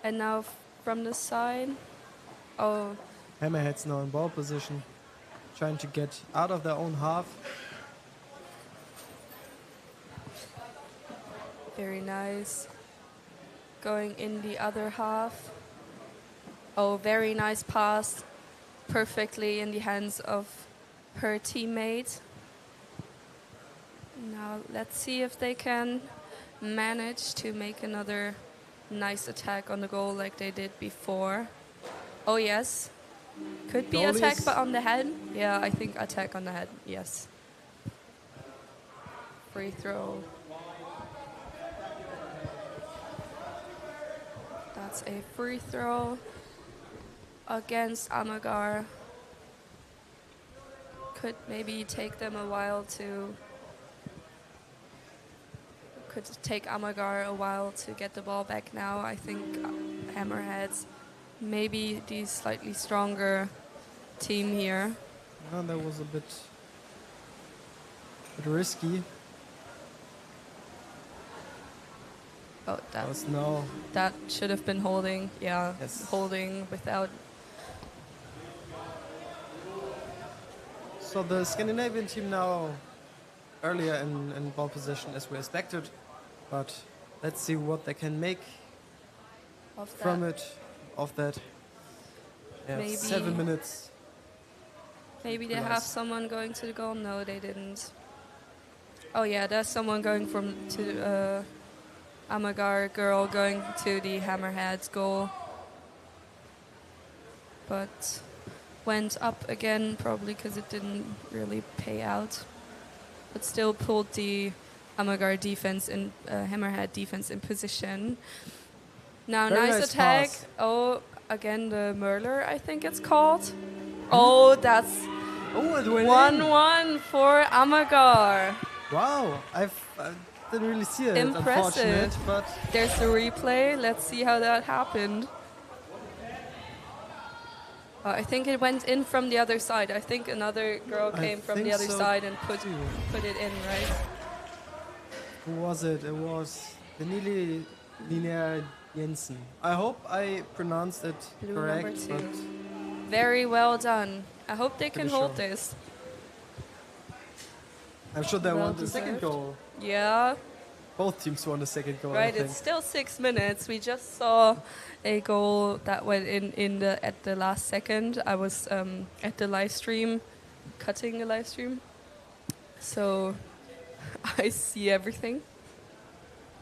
And now from the side. Oh. Hammerheads now in ball position. Trying to get out of their own half. Very nice. Going in the other half. Oh, very nice pass. Perfectly in the hands of her teammate. Now let's see if they can manage to make another nice attack on the goal like they did before. Oh yes. Could be attack but on the head. Yeah, I think attack on the head. Yes. Free throw. That's a free throw against Amagar. Could maybe take them a while to... Could take Amagar a while to get the ball back now. I think Hammerheads, maybe the slightly stronger team here. No, that was a bit risky. Oh, that was no. That should have been holding. Yeah, yes. Holding without. So the Scandinavian team now earlier in ball position as we expected, but let's see what they can make from it. Of that. Yeah, Maybe 7 minutes. Maybe they have someone going to the goal. No, they didn't. Oh yeah, there's someone going to Amagar girl going to the Hammerheads goal. But went up again, probably because it didn't really pay out. But still pulled the Amagar defense in Hammerhead defense in position. Now Very nice attack. Pass. Oh, again the Merler, I think it's called. Oh, that's 1-1 for Amagar. Wow, I didn't really see it. Impressive. Unfortunate, but there's the replay. Let's see how that happened. I think it went in from the other side. I think another girl came from the other side and put it in, right? Who was it? It was Vanille Linnea Jensen. I hope I pronounced it Blue correct. number 2. Very well done. I hope they can hold sure. this. I'm sure they Well won the second deserved. goal. Yeah. Both teams won the second goal. Right, I think. it's still 6 minutes. We just saw a goal that went in at the last second. I was at the live stream, cutting the live stream, so I see everything.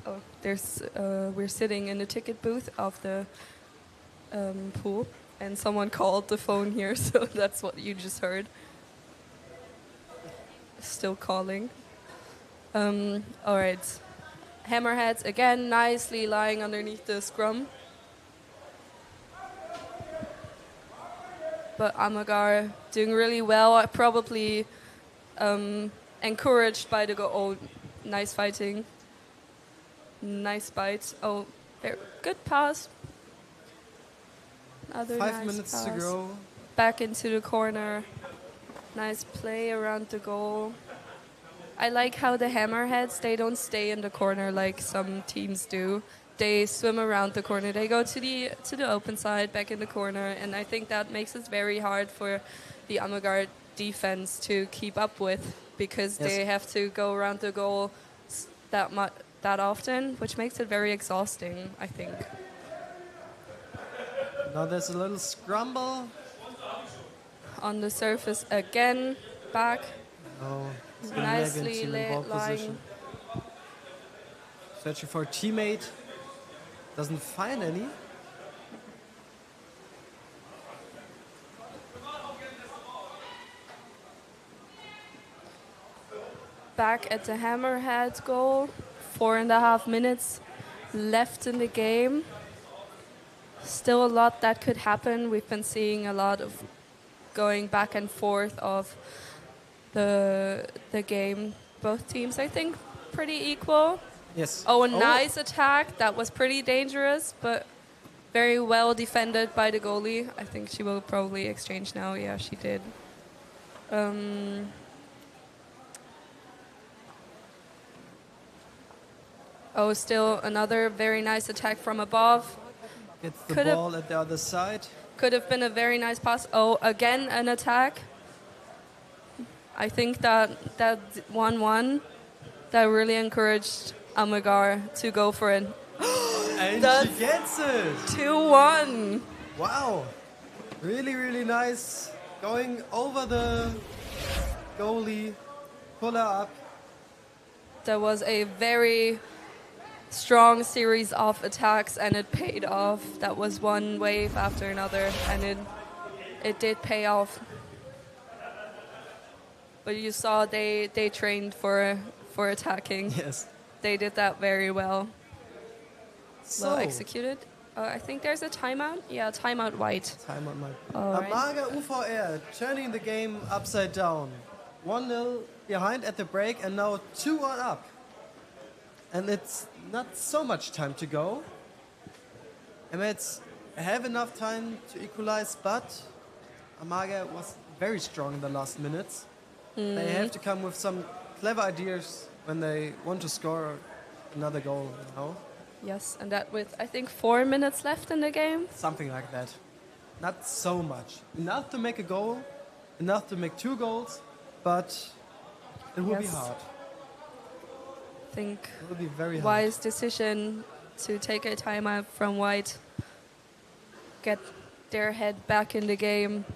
Oh, we're sitting in the ticket booth of the pool, and someone called the phone here, so that's what you just heard. Still calling. All right. Hammerheads again, nicely lying underneath the scrum. But Amagar doing really well, probably encouraged by the goal. Oh, nice fighting. Nice bite. Oh, good pass. Another 5 nice minutes pass. to go. Back into the corner. Nice play around the goal. I like how the hammerheads, they don't stay in the corner like some teams do. They swim around the corner. They go to the open side, back in the corner, and I think that makes it very hard for the Amagar defense to keep up with, because they have to go around the goal that often, which makes it very exhausting, I think. Now there's a little scramble. On the surface again, back. Oh, nicely lying. Searching for a teammate. Doesn't find any. Back at the hammerhead goal. 4.5 minutes left in the game. Still a lot that could happen. We've been seeing a lot of going back and forth of the game. Both teams, I think, pretty equal. Yes. Oh, a nice attack. That was pretty dangerous, but very well defended by the goalie. I think she will probably exchange now. Yeah, she did. Oh, still another very nice attack from above. Gets the ball at the other side. Could have been a very nice pass. Oh, again an attack. I think that 1-1 that really encouraged Amagar to go for it. And she gets it. 2-1. Wow. Really, really nice. Going over the goalie. Pull her up. There was a very strong series of attacks, and it paid off. That was one wave after another, and it did pay off. But you saw they trained for attacking. Yes. They did that very well. So well executed. I think there's a timeout. Yeah, timeout white. Timeout white. Right. Amager UVR turning the game upside down. 1-0 behind at the break, and now 2-1 up. And it's not so much time to go. Emirates have enough time to equalize, but Amager was very strong in the last minutes. They have to come with some clever ideas when they want to score another goal, you know? Yes, and that with, I think, 4 minutes left in the game. Something like that. Not so much. Enough to make a goal, enough to make 2 goals, but it will be hard. I think it will be very hard. Wise decision to take a timeout from White, get their head back in the game.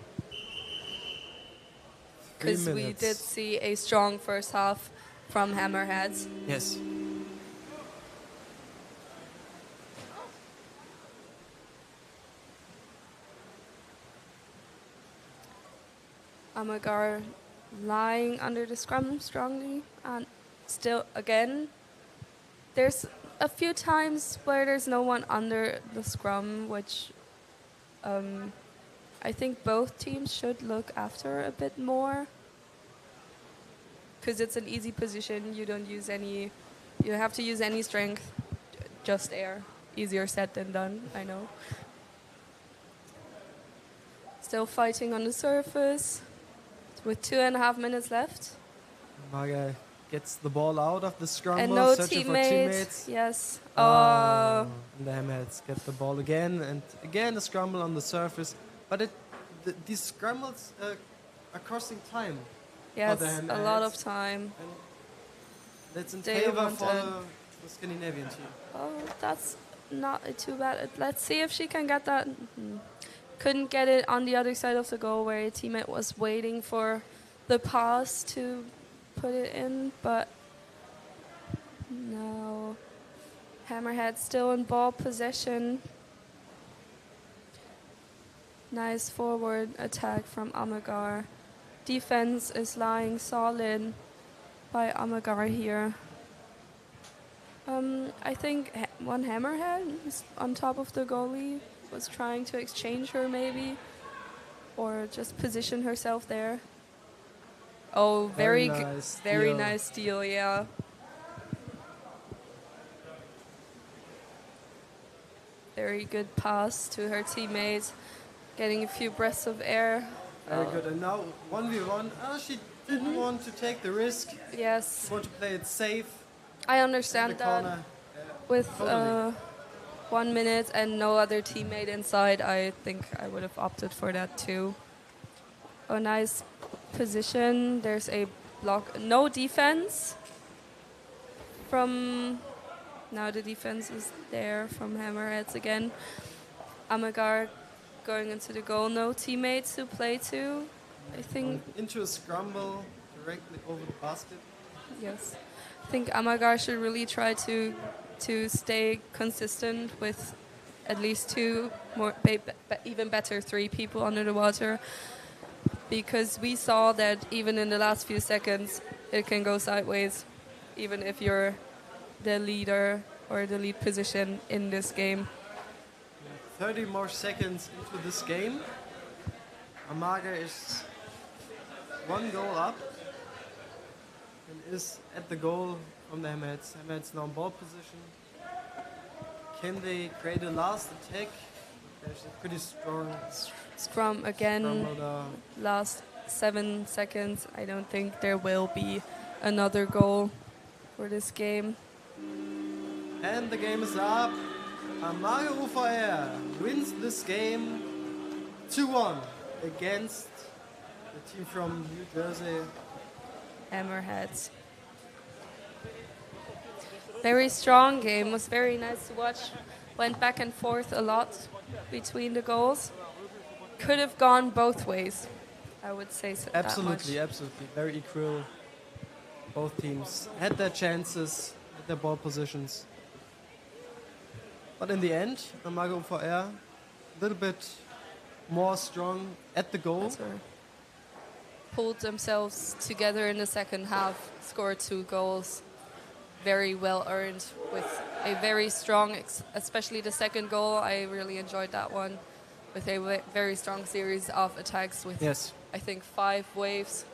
Because we did see a strong first half from Hammerheads. Yes. Amagar lying under the scrum strongly, and still again there's a few times where there's no one under the scrum, which I think both teams should look after a bit more, because it's an easy position. You have to use any strength, just air. Easier said than done, I know. Still fighting on the surface with 2.5 minutes left. Amager gets the ball out of the scrum. And no searching for teammates. teammates. Yes. And the Hammerheads get the ball again, and again a scramble on the surface. But these scrambles are costing time. Yes, for the Hammerheads. a lot of time. And that's in They favor want for the Scandinavian team. Oh, that's not too bad. Let's see if she can get that. Couldn't get it on the other side of the goal where a teammate was waiting for the pass to put it in, but no. Hammerhead still in ball possession. Nice forward attack from Amagar. Defense is lying solid by Amagar here. I think one Hammerhead is on top of the goalie, was trying to exchange her maybe, or just position herself there. Oh, very nice steal, yeah. Very good pass to her teammates, getting a few breaths of air. Very good. And now 1v1. She didn't want to take the risk. Yes. Want to play it safe. I understand in the that. corner. With Totally. 1 minute and no other teammate inside, I think I would have opted for that too. A nice position. There's a block. No defense from... Now the defense is there from Hammerheads again. Amagar going into the goal. No teammates to play to, I think. Into a scramble directly over the basket. Yes. I think Amagar should really try to stay consistent with at least two, more even better 3 people under the water. Because we saw that even in the last few seconds, it can go sideways, even if you're the leader or the lead position in this game. 30 more seconds into this game. Amager is 1 goal up and is at the goal from the Hammerheads. Hammerheads now in ball position. Can they create a last attack? There's a pretty strong Scrum again. scrum. Last 7 seconds. I don't think there will be another goal for this game. And the game is up. Amager UVR wins this game 2-1 against the team from New Jersey. Hammerheads. Very strong game. Was very nice to watch. Went back and forth a lot between the goals. Could have gone both ways, I would say so. Absolutely, absolutely. Very equal. Both teams had their chances, had their ball positions. But in the end, Amager UVR a little bit more strong at the goal. Pulled themselves together in the second half, scored 2 goals. Very well earned with a very strong, especially the second goal. I really enjoyed that one with a very strong series of attacks with, Yes. I think, 5 waves.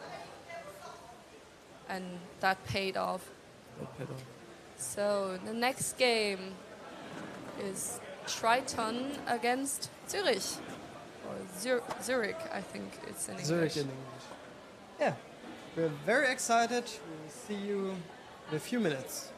And that paid off. So the next game is Triton against Zurich. Or Zurich, I think it's in English. Zurich in English. Yeah, we're very excited. We'll see you in a few minutes.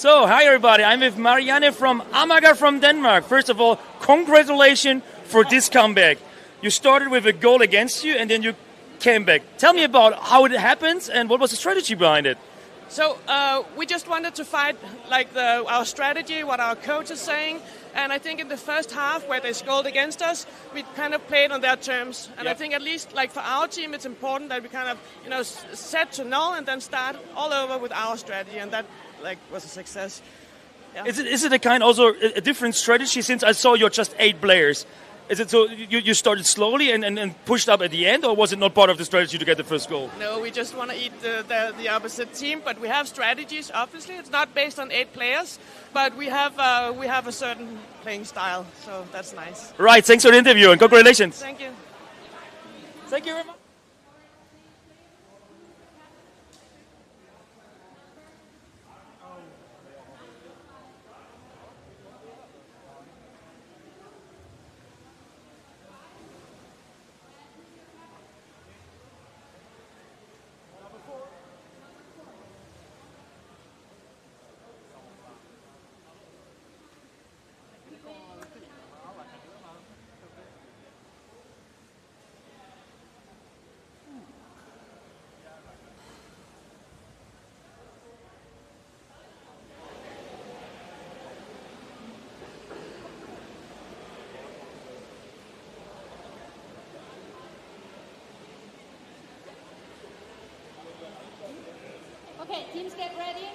So, hi everybody, I'm with Marianne from Amager from Denmark. First of all, congratulations for this comeback. You started with a goal against you and then you came back. Tell me about how it happens and what was the strategy behind it? So we just wanted to fight like our strategy, what our coach is saying. And I think in the first half where they scored against us, we kind of played on their terms. And I think at least like for our team, it's important that we kind of, set to null and then start all over with our strategy. And that was a success. Yeah. Is it a kind also a different strategy since I saw you're just 8 players? Is it so you started slowly and pushed up at the end, or was it not part of the strategy to get the first goal? No, we just want to eat the opposite team, but we have strategies. Obviously, it's not based on 8 players, but we have a certain playing style, so that's nice. Right. Thanks for the interview and congratulations. Thank you. Thank you very much. Okay, teams get ready.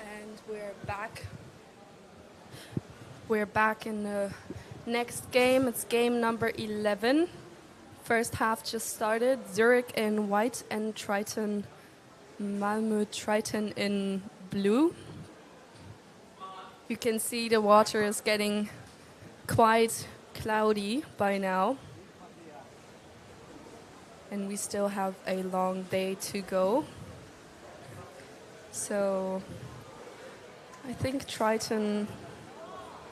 And we're back. We're back in the next game. It's game number 11. First half just started. Zurich in white and Triton, Malmö Triton in blue. You can see the water is getting quite cloudy by now. And we still have a long day to go. So I think Triton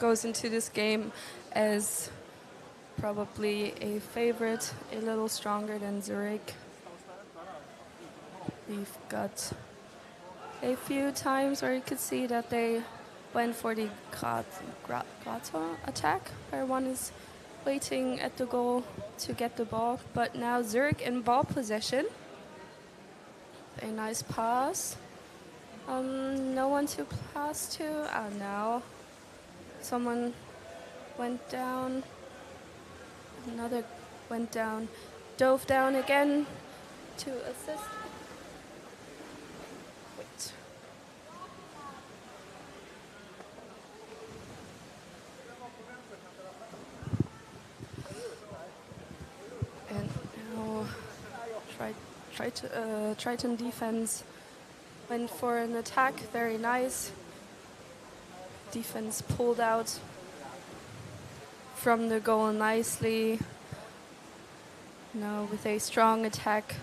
goes into this game as probably a favorite, a little stronger than Zurich. We've got a few times where you could see that they went for the Grata attack, where one is waiting at the goal to get the ball. But now Zurich in ball possession. A nice pass. No one to pass to. Now someone went down. Another went down, dove down again to assist. Wait. And now Triton defense went for an attack. Very nice. Defense pulled out from the goal nicely. Now with a strong attack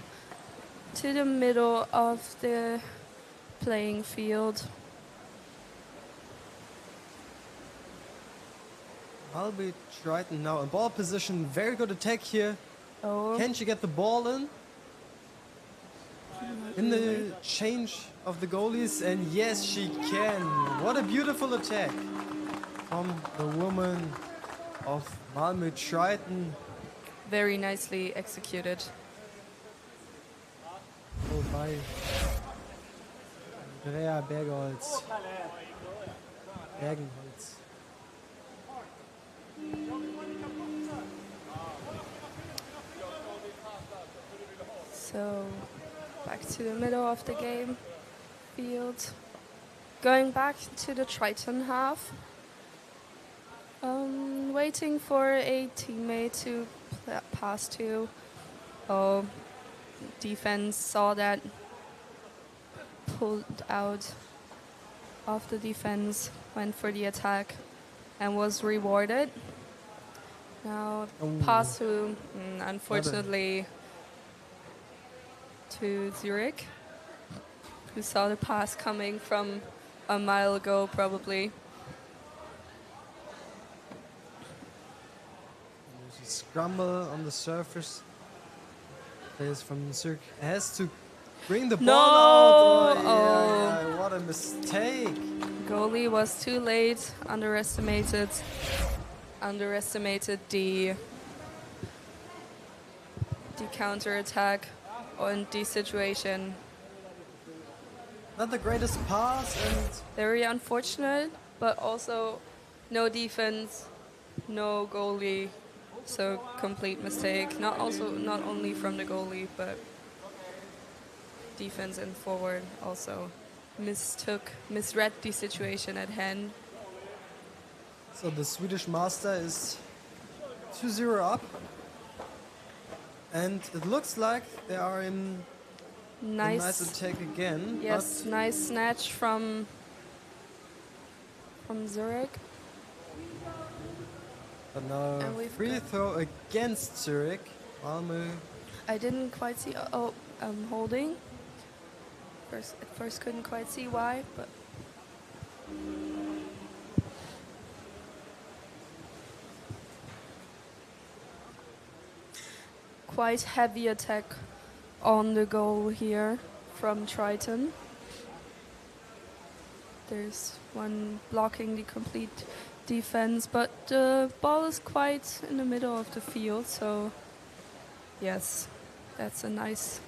to the middle of the playing field. Malmö Triton now in ball position. Very good attack here. Oh. Can she get the ball in the change of the goalies? And yes, she can. What a beautiful attack from the woman of Malmö Triton. Very nicely executed. Oh, by Andrea Bergholz. So back to the middle of the game field. Going back to the Triton half. Waiting for a teammate to pass to. Oh, defense saw that, pulled out of the defense, went for the attack, and was rewarded. Now pass to, unfortunately, to Zurich. who saw the pass coming from a mile ago, probably. There's a scramble on the surface. Players from Zühlke has to bring the ball out. Oh, yeah, what a mistake. Goalie was too late, underestimated the counter-attack on the situation. Not the greatest pass, and very unfortunate, but also no defense, no goalie, so complete mistake. Not only from the goalie, but defense and forward also misread the situation at hand. So the Swedish master is 2-0 up, and it looks like they are in a nice attack again. Yes, nice snatch from Zurich. But now free throw against Zurich. Malmö. I didn't quite see. Holding. At first couldn't quite see why, but. Quite heavy attack on the goal here from Triton. There's one blocking the complete defense, but the ball is quite in the middle of the field, so yes, was a nice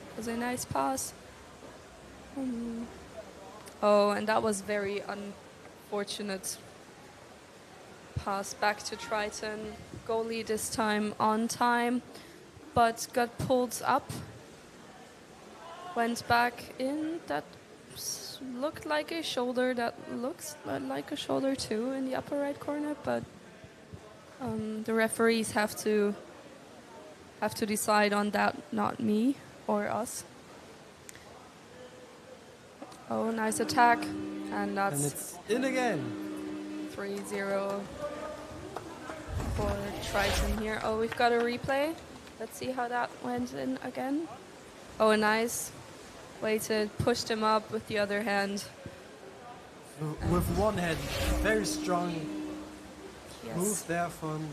pass. And that was very unfortunate pass back to Triton. Goalie this time on time, but got pulled up. Went back in. That looked like a shoulder. That looks like a shoulder too in the upper right corner. But the referees have to decide on that, not me or us. Oh, nice attack, and it's in again. 3-0 for Triton here. Oh, we've got a replay. Let's see how that went in again. Oh, nice. Waited, pushed him up with the other hand. With one hand, very strong move there from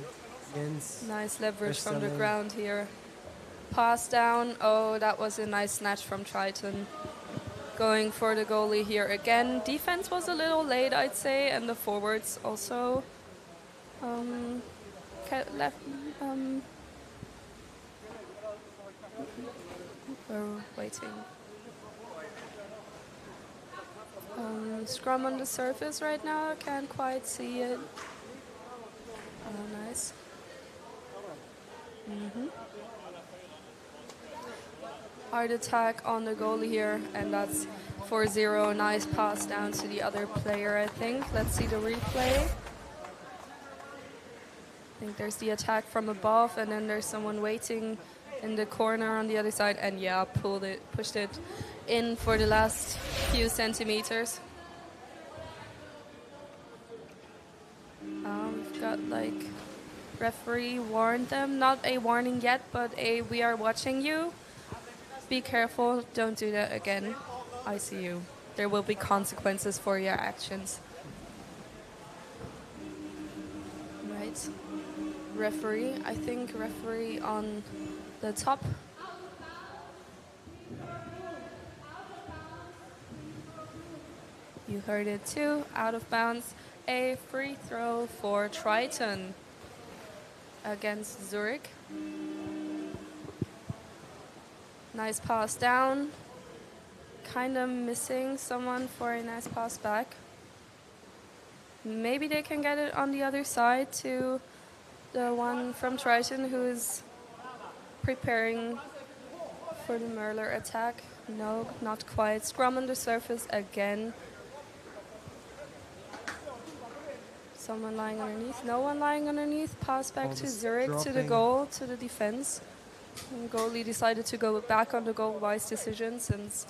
Jens. Nice leverage from the ground here. Pass down. Oh, that was a nice snatch from Triton. Going for the goalie here again. Defense was a little late, I'd say, and the forwards also we're waiting. Scrum on the surface right now. I can't quite see it. Oh, nice. Hard attack on the goalie here, and that's 4-0. Nice pass down to the other player, I think. Let's see the replay. I think there's the attack from above, and then there's someone waiting in the corner on the other side, and yeah, pushed it in for the last few centimeters. We've got referee warned them, not a warning yet, but we are watching you. Be careful, don't do that again. I see you. There will be consequences for your actions. Right. Referee, I think referee on the top. You heard it too, out of bounds. A free throw for Triton against Zurich. Nice pass down. Kind of missing someone for a nice pass back. Maybe they can get it on the other side to the one from Triton who is preparing for the Merler attack. No, not quite. Scrum on the surface again. Someone lying underneath. No one lying underneath. Pass back to Zurich, to the goal, to the defense. And goalie decided to go back on the goal. Wise decision since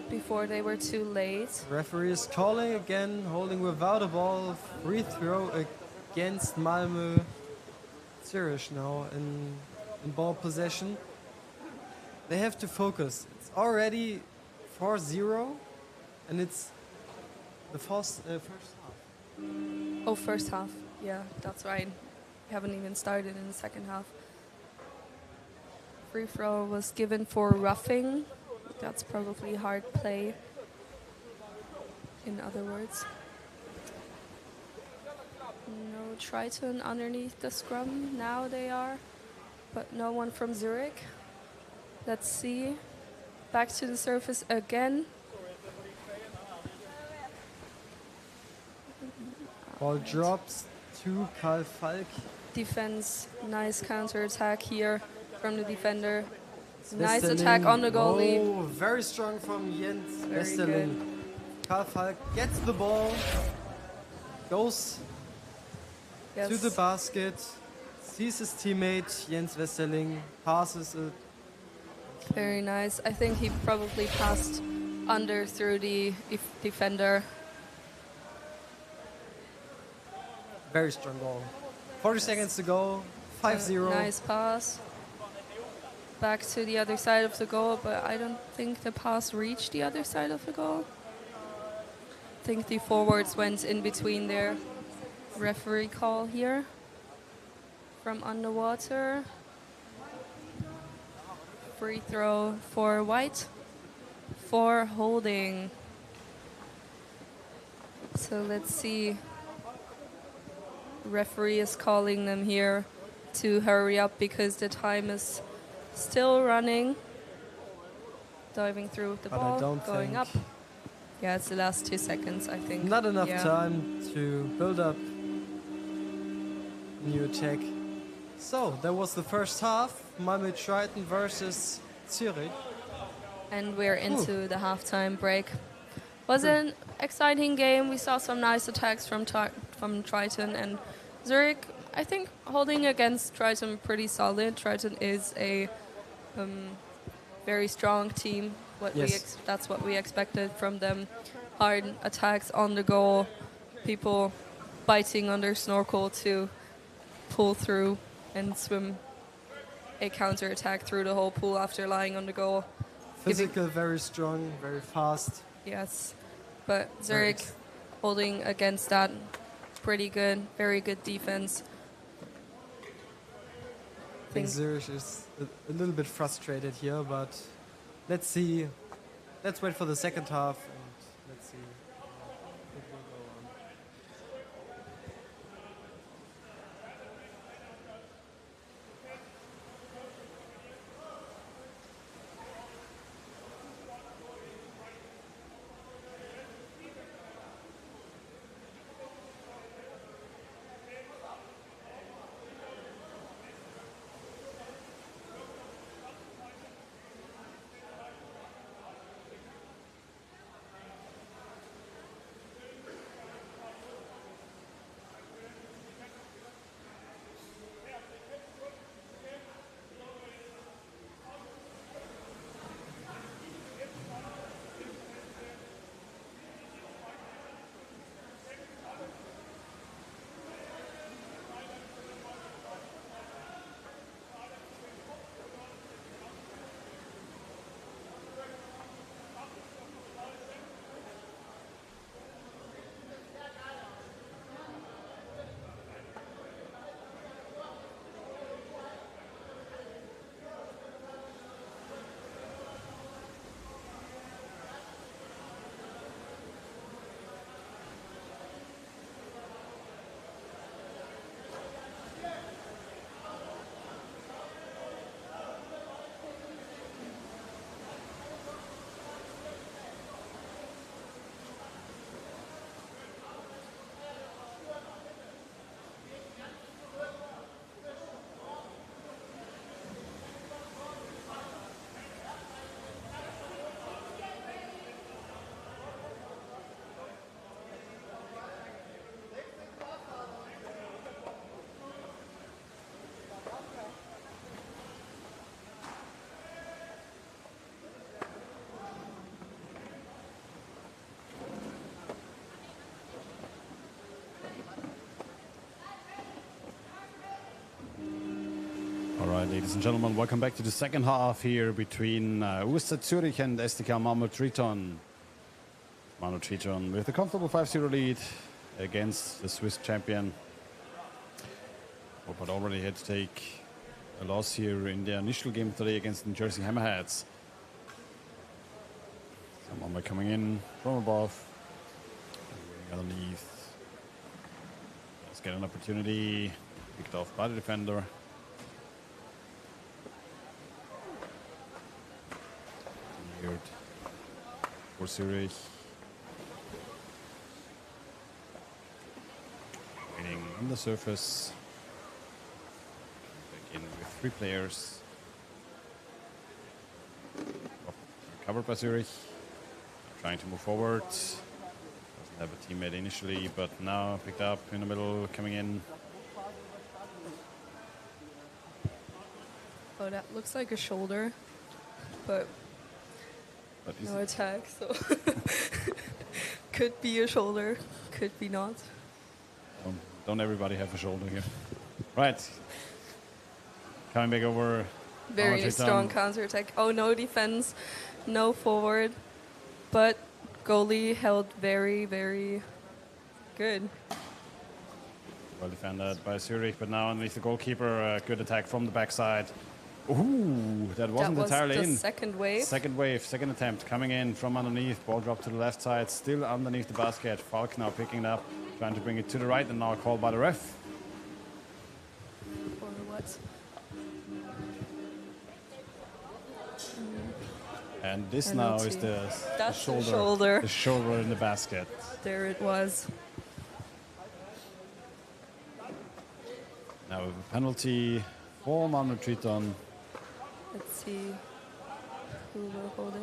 before they were too late. Referee is calling again, holding without a ball. Free throw against Malmö. Zurich now in ball possession. They have to focus. It's already 4-0, and it's the first half. Oh, first half. Yeah, that's right. We haven't even started in the second half. Free throw was given for roughing. That's probably hard play, in other words. No Triton underneath the scrum. Now they are, but no one from Zurich. Let's see. Back to the surface again. Ball drops to Karl Falk. Defense, nice counter attack here from the defender. Nice attack on the goalie. Oh, very strong from Jens Very Westerling. Karl Falk gets the ball, goes to the basket, sees his teammate Jens Westerling, passes it. Very nice. I think he probably passed under through the defender. Very strong goal. 40 seconds to go, 5-0. Nice pass. Back to the other side of the goal, but I don't think the pass reached the other side of the goal. I think the forwards went in between there. Referee call here from underwater. Free throw for White for holding. So let's see. Referee is calling them here to hurry up because the time is still running. Diving through the But ball, I don't going think up. Yeah, it's the last 2 seconds, I think. Not enough Yeah. time to build up new attack. So, that was the first half. Malmö Triton versus Zurich. And we're into the halftime break. Was an exciting game. We saw some nice attacks from Triton, and Zurich, I think, holding against Triton pretty solid. Triton is a very strong team. That's what we expected from them. Hard attacks on the goal, people biting on their snorkel to pull through and swim a counter attack through the whole pool after lying on the goal. Physical, very strong, very fast. Yes, but Zurich holding against that, pretty good, very good defense. I think Zurich is a little bit frustrated here, but let's see. Let's wait for the second half and let's see. What will go on. Ladies and gentlemen, welcome back to the second half here between Winfried Zühlke and SDK Malmö Triton. Malmö Triton with a comfortable 5-0 lead against the Swiss champion. But already had to take a loss here in the initial game today against the New Jersey Hammerheads. Someone coming in from above, underneath. Let's get an opportunity. Picked off by the defender. For Zurich. Waiting on the surface. Back in with 3 players. Covered by Zurich. Trying to move forward. Doesn't have a teammate initially, but now picked up in the middle, coming in. Oh, that looks like a shoulder, but no attack, so could be a shoulder, could be not. Don't everybody have a shoulder here. Right. Coming back over. Very strong counter attack. Oh, no defense, no forward, but goalie held very, very good. Well defended by Zurich, but now underneath the goalkeeper, good attack from the backside. Ooh, that wasn't entirely in. Second wave. Second wave, second attempt coming in from underneath. Ball dropped to the left side, still underneath the basket. Falk now picking it up, trying to bring it to the right, and now called by the ref. Or what? And this now is the shoulder. The shoulder in the basket. There it was. Now with a penalty for Malmö Triton. Let's see who will hold it.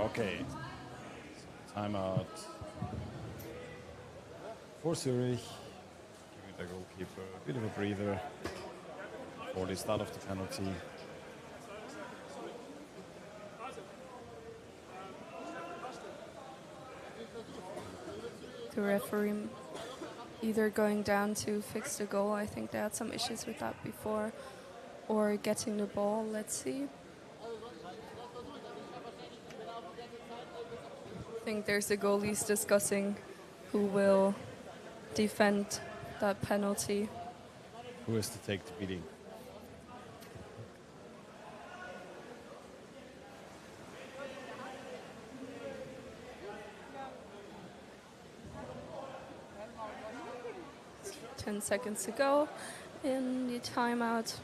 Okay. Timeout for Zurich. Giving the goalkeeper a bit of a breather for the start of the penalty. The referee either going down to fix the goal, I think they had some issues with that before, or getting the ball, let's see. I think there's the goalies discussing who will defend that penalty. Who is to take the beating? Ten seconds to go in the timeout.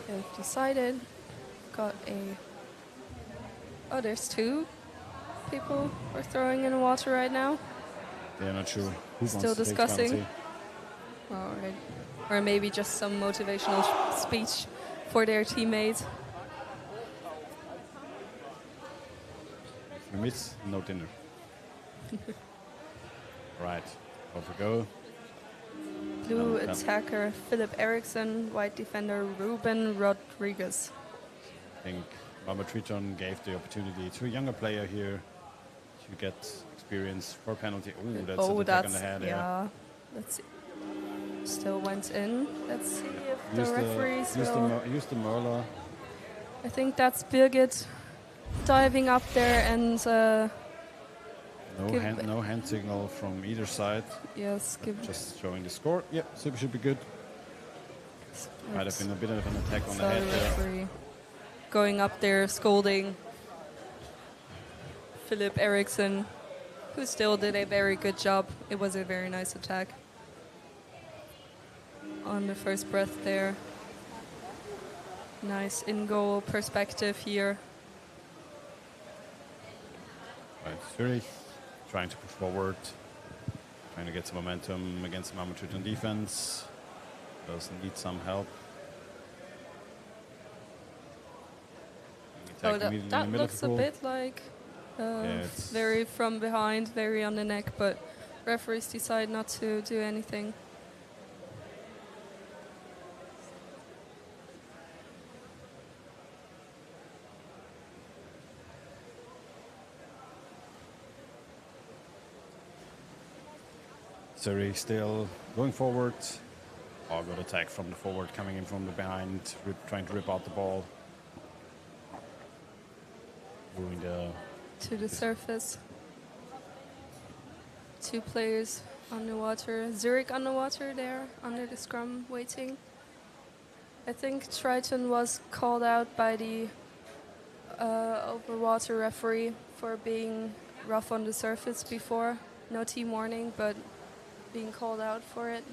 They've decided. Got a... Oh, there's 2 people we're throwing in the water right now. They're not sure who Still wants to discussing. take All right. Or maybe just some motivational speech for their teammates. You miss, no dinner. Right, off we go. Blue attacker Philip Eriksson, white defender Ruben Rodriguez. I think Malmö Triton gave the opportunity to a younger player here to get experience for penalty. Ooh, that's an attack on the head. Yeah. Let's see. Still went in. Let's see if the referees will... Use the Merler. I think that's Birgit diving up there and... no hand signal from either side. Yes, just showing the score. Yep, so it should be good. Might have been a bit of an attack on the head there. Going up there, scolding Philip Eriksson, who still did a very good job. It was a very nice attack. On the first breath there. Nice in-goal perspective here. Right, Zurich trying to push forward, trying to get some momentum against the Malmö Triton defense. Does need some help. Oh, that looks a bit like Very from behind, very on the neck, but referees decide not to do anything. Zühlke still going forward. Oh, good attack from the forward, coming in from the behind, trying to rip out the ball. Moving to the surface. 2 players underwater. Zühlke underwater there, under the scrum, waiting. I think Triton was called out by the overwater referee for being rough on the surface before. No team warning, but being called out for it.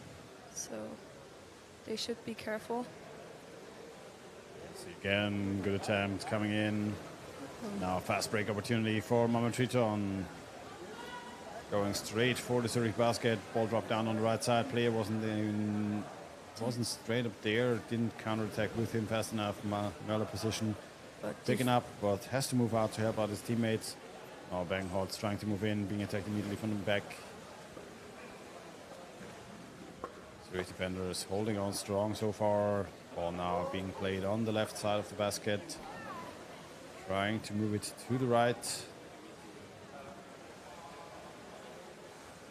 So they should be careful. See again, good attempt coming in. Now fast break opportunity for Mama Triton. Going straight for the Zühlke basket. Ball dropped down on the right side. Player wasn't straight up there. Didn't counter-attack with him fast enough. Merler position taken up, but has to move out to help out his teammates. Now Bangholtz trying to move in, being attacked immediately from the back. Zühlke defenders holding on strong so far. Ball now being played on the left side of the basket. Trying to move it to the right.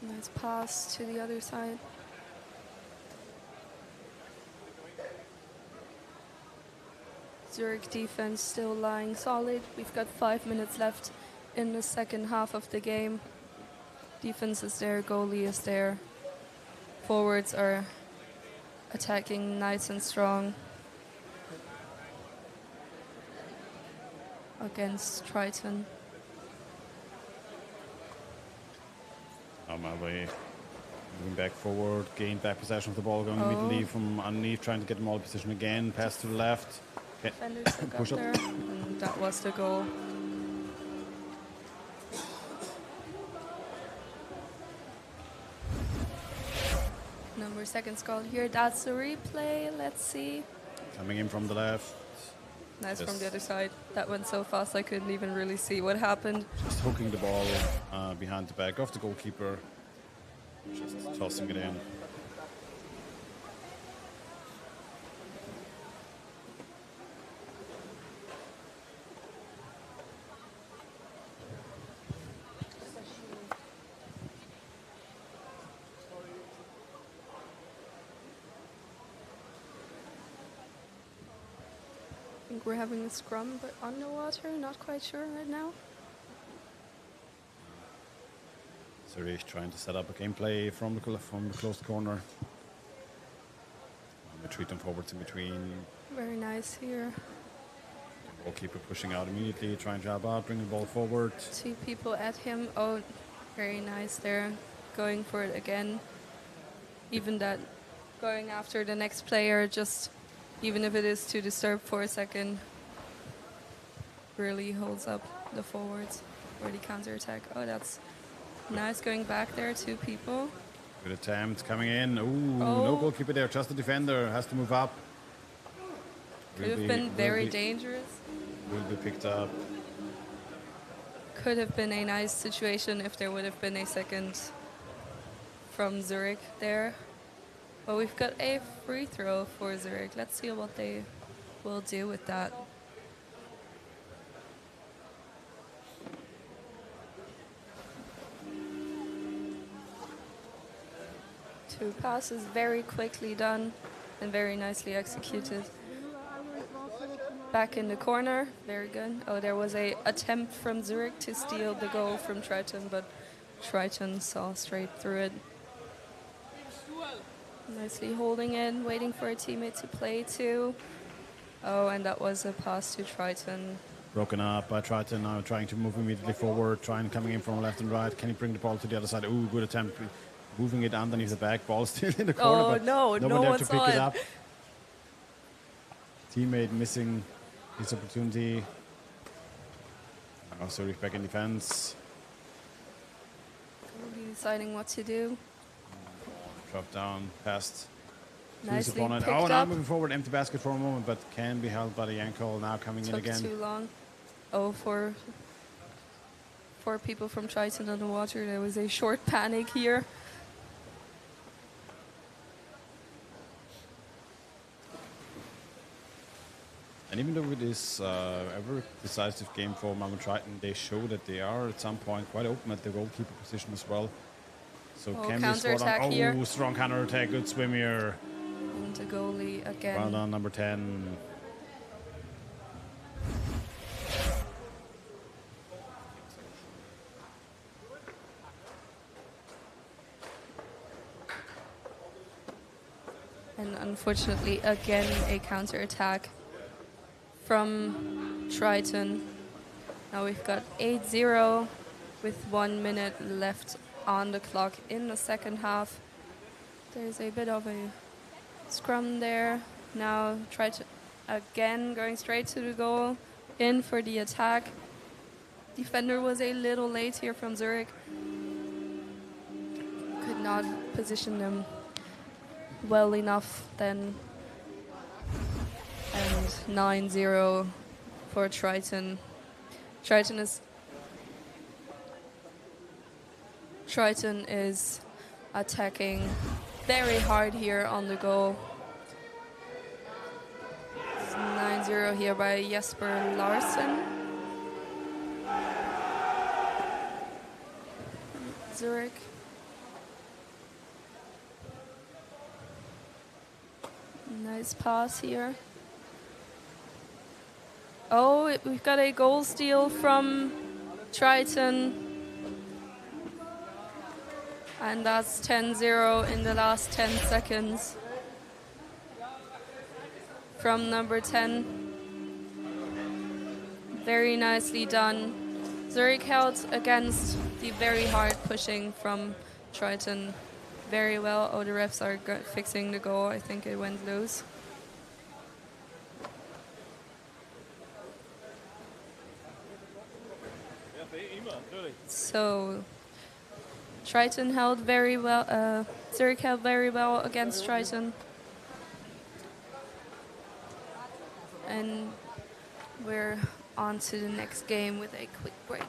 Nice pass to the other side. Zühlke defense still lying solid. We've got 5 minutes left in the second half of the game. Defense is there, goalie is there. Forwards are attacking nice and strong against Triton. On my way, moving back forward, gained back possession of the ball, going immediately from underneath, trying to get them all in position again. Pass to the left. Defenders got there, and that was the goal. Number seconds called here. That's the replay. Let's see. Coming in from the left. Nice from the other side. That went so fast I couldn't even really see what happened. Just hooking the ball behind the back of the goalkeeper. Just tossing it in. I think we're having a scrum, but underwater, not quite sure right now. Zühlke trying to set up a gameplay from the closed corner. Retreating forwards in between. Very nice here. The goalkeeper pushing out immediately, trying to help out, bringing the ball forward. 2 people at him. Oh, very nice there. Going for it again. Even that going after the next player, just even if it is to disturb for a second, really holds up the forwards for the counter-attack. Oh, that's nice going back there, 2 people. Good attempt coming in. Ooh, no goalkeeper there, just the defender has to move up. Could have been very dangerous. Will be picked up. Could have been a nice situation if there would have been a second from Zühlke there. But we've got a free throw for Zühlke. Let's see what they will do with that. Two passes, very quickly done and very nicely executed. Back in the corner, very good. Oh, there was a attempt from Zühlke to steal the goal from Triton, but Triton saw straight through it. Nicely holding in, waiting for a teammate to play to. Oh, and that was a pass to Triton. Broken up by Triton, now trying to move immediately forward, coming in from left and right. Can he bring the ball to the other side? Ooh, good attempt. Moving it underneath the back, ball still in the corner. Oh, but no one one there to saw pick it it. up. Teammate missing his opportunity. Now Zühlke back in defense. Goalie deciding what to do. Drop down, past. Nicely opponent. picked Oh, now up. moving forward, empty basket for a moment, but can be held by the ankle. Now coming in Took again. too long. Oh, for 4 people from Triton on the water. There was a short panic here. And even though it is a very decisive game for Malmö Triton, they show that they are at some point quite open at the goalkeeper position as well. So can we score on? here. Strong counter attack, good swim here. And the goalie again. Well done, number 10. And unfortunately, again, a counter-attack from Triton. Now we've got 8-0 with 1 minute left on the clock in the second half. There's a bit of a scrum there. Now Triton again going straight to the goal, in for the attack. Defender was a little late here from Zurich. Could not position them well enough then. And 9-0 for Triton. Triton is attacking very hard here on the goal. 9-0 here by Jesper Larsen. Zurich. Nice pass here. Oh, we've got a goal steal from Triton. And that's 10-0 in the last 10 seconds. From number 10. Very nicely done. Zurich held against the very hard pushing from Triton very well. Oh, the refs are fixing the goal. I think it went loose. So Triton held very well. Zurich held very well against Triton. And we're on to the next game with a quick break.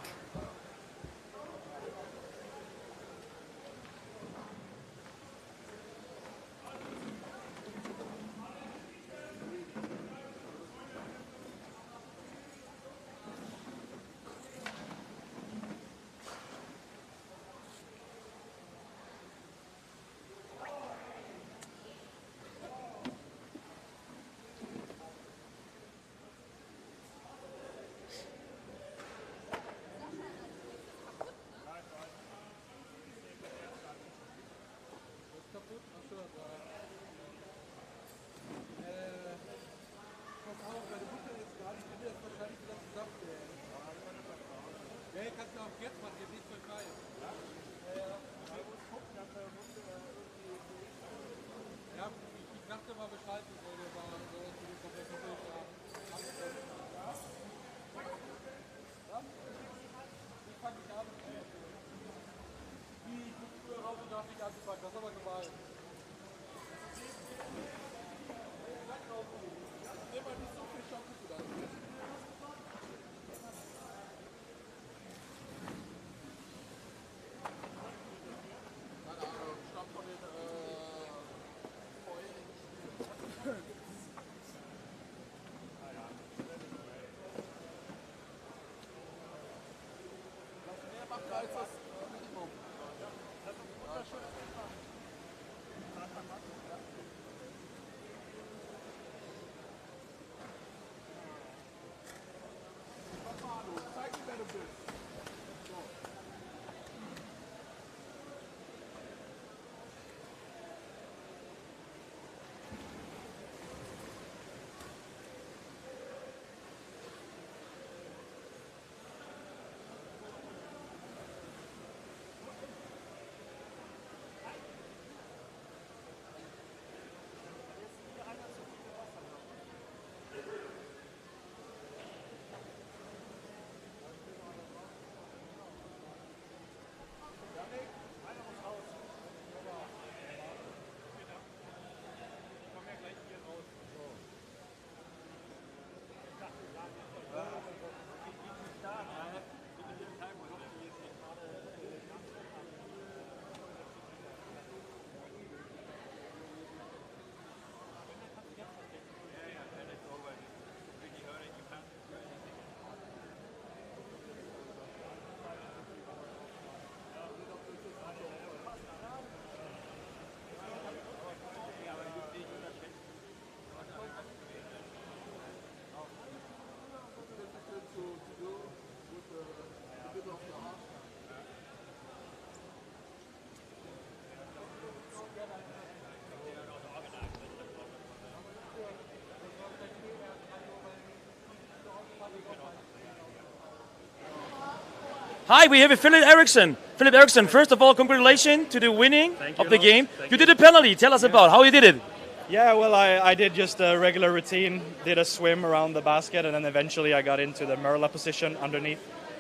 Hi, we have a Philip Eriksson. Philip Eriksson, first of all, congratulations to the winning of the game. You did a penalty. Tell us about how you did it. Yeah, well, I did just a regular routine, did a swim around the basket, and then eventually I got into the Merla position underneath,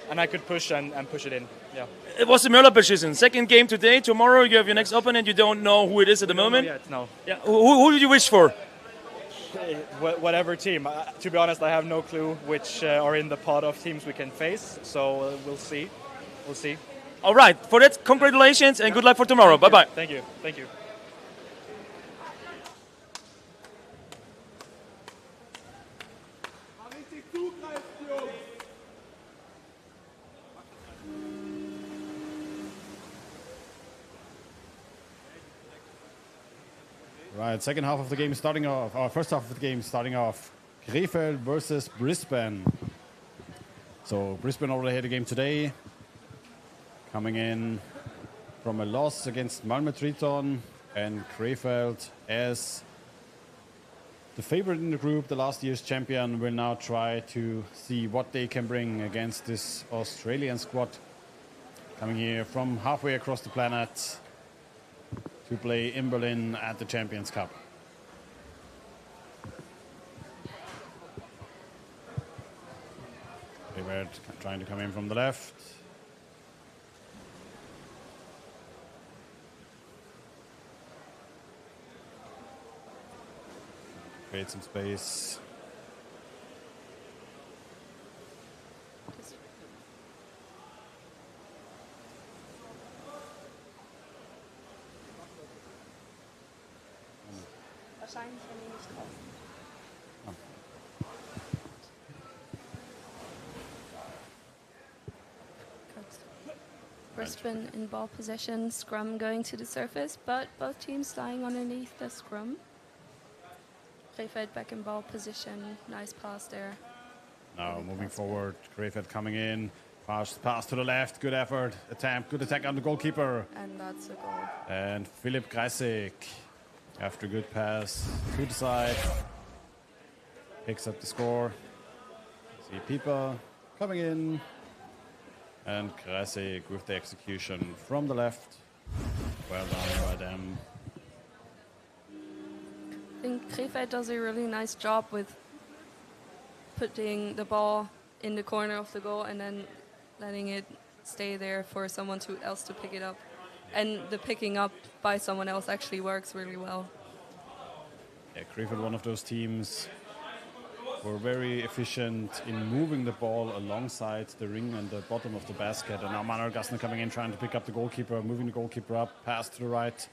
and I could push and push it in. Yeah. It was the Merla position. Second game today. Tomorrow you have your next opponent. You don't know who it is at the moment. No. Yeah. Who do you wish for? Whatever team. To be honest, I have no clue which are in the pot of teams we can face, so we'll see. We'll see. All right. For that, congratulations and good luck for tomorrow. Bye-bye. Thank you. Thank you. Right, second half of the game starting off, or first half of the game starting off, Krefeld versus Brisbane. So Brisbane already had a game today, coming in from a loss against Malmö Triton, and Krefeld, as the favorite in the group, the last year's champion, will now try to see what they can bring against this Australian squad coming here from halfway across the planet to play in Berlin at the Champions Cup. Krefeld trying to come in from the left. Create some space. Brisbane in ball possession, scrum going to the surface, but both teams lying underneath the scrum. Krefeld back in ball position, nice pass there. Now moving forward, Krefeld coming in, pass to the left, good effort, attempt, good attack on the goalkeeper. And that's a goal. And Philipp Kreisig, after a good pass to the side, picks up the score. See people coming in. And Kreisig with the execution from the left. Well done by them. I think Krefeld does a really nice job with putting the ball in the corner of the goal and then letting it stay there for someone else to pick it up. And the picking up by someone else actually works really well. Yeah, Krefeld, one of those teams, were very efficient in moving the ball alongside the ring and the bottom of the basket. And now Manuel Gassner coming in, trying to pick up the goalkeeper, moving the goalkeeper up, pass to the right.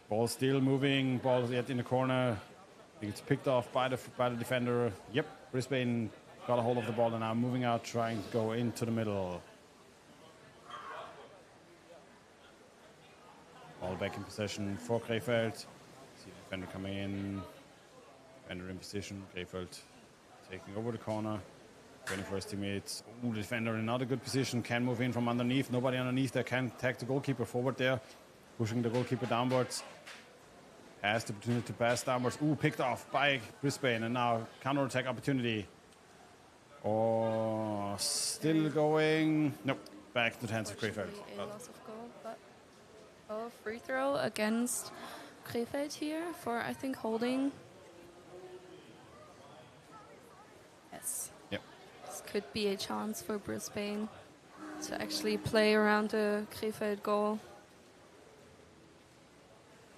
Ball still moving, ball yet in the corner. It's picked off by the defender. Yep, Brisbane got a hold of the ball and now moving out, trying to go into the middle. Ball back in possession for Krefeld. See the defender coming in. Defender in position, Krefeld taking over the corner. 21st teammates. Ooh, the defender in another good position, can move in from underneath. Nobody underneath there, can tag the goalkeeper forward there. Pushing the goalkeeper downwards. Has the opportunity to pass downwards. Ooh, picked off by Brisbane, and now counter-attack opportunity. Oh, still going. Nope, back to the hands of Krefeld. A loss of goal, but free throw against Krefeld here for, I think, holding. Yes. Yep. This could be a chance for Brisbane to actually play around the Krefeld goal.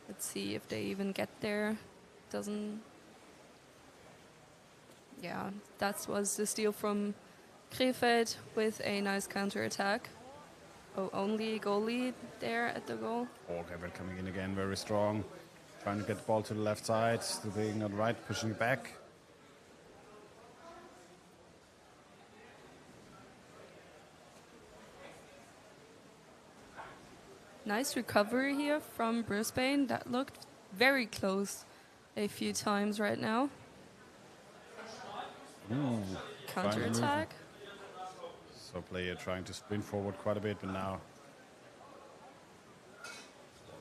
Let's see if they even get there. Doesn't. Yeah, that was the steal from Krefeld with a nice counter-attack. Oh, only goal lead there at the goal. Oh, Krefeld coming in again, very strong. Trying to get the ball to the left side, still being on the right, pushing it back. Nice recovery here from Brisbane. That looked very close a few times right now. Ooh, counter-attack. So player trying to sprint forward quite a bit, but now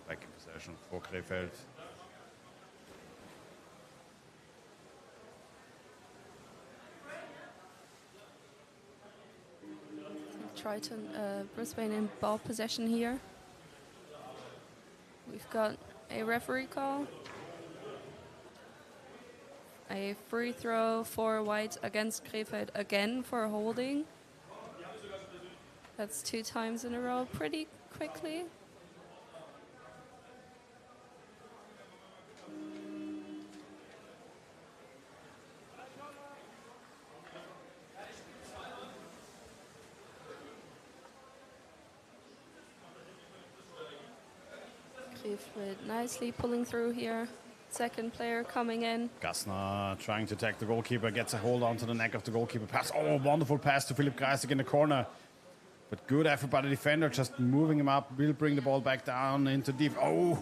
back in possession for Krefeld. Brisbane in ball possession here. We've got a referee call. A free throw for White against Krefeld again for holding. That's 2 times in a row pretty quickly. Krefeld nicely pulling through here. Second player coming in. Gassner trying to attack the goalkeeper, gets a hold onto the neck of the goalkeeper. Pass, oh, wonderful pass to Philipp Kreisig in the corner. But good effort by the defender, just moving him up. Will bring the ball back down into deep. Oh,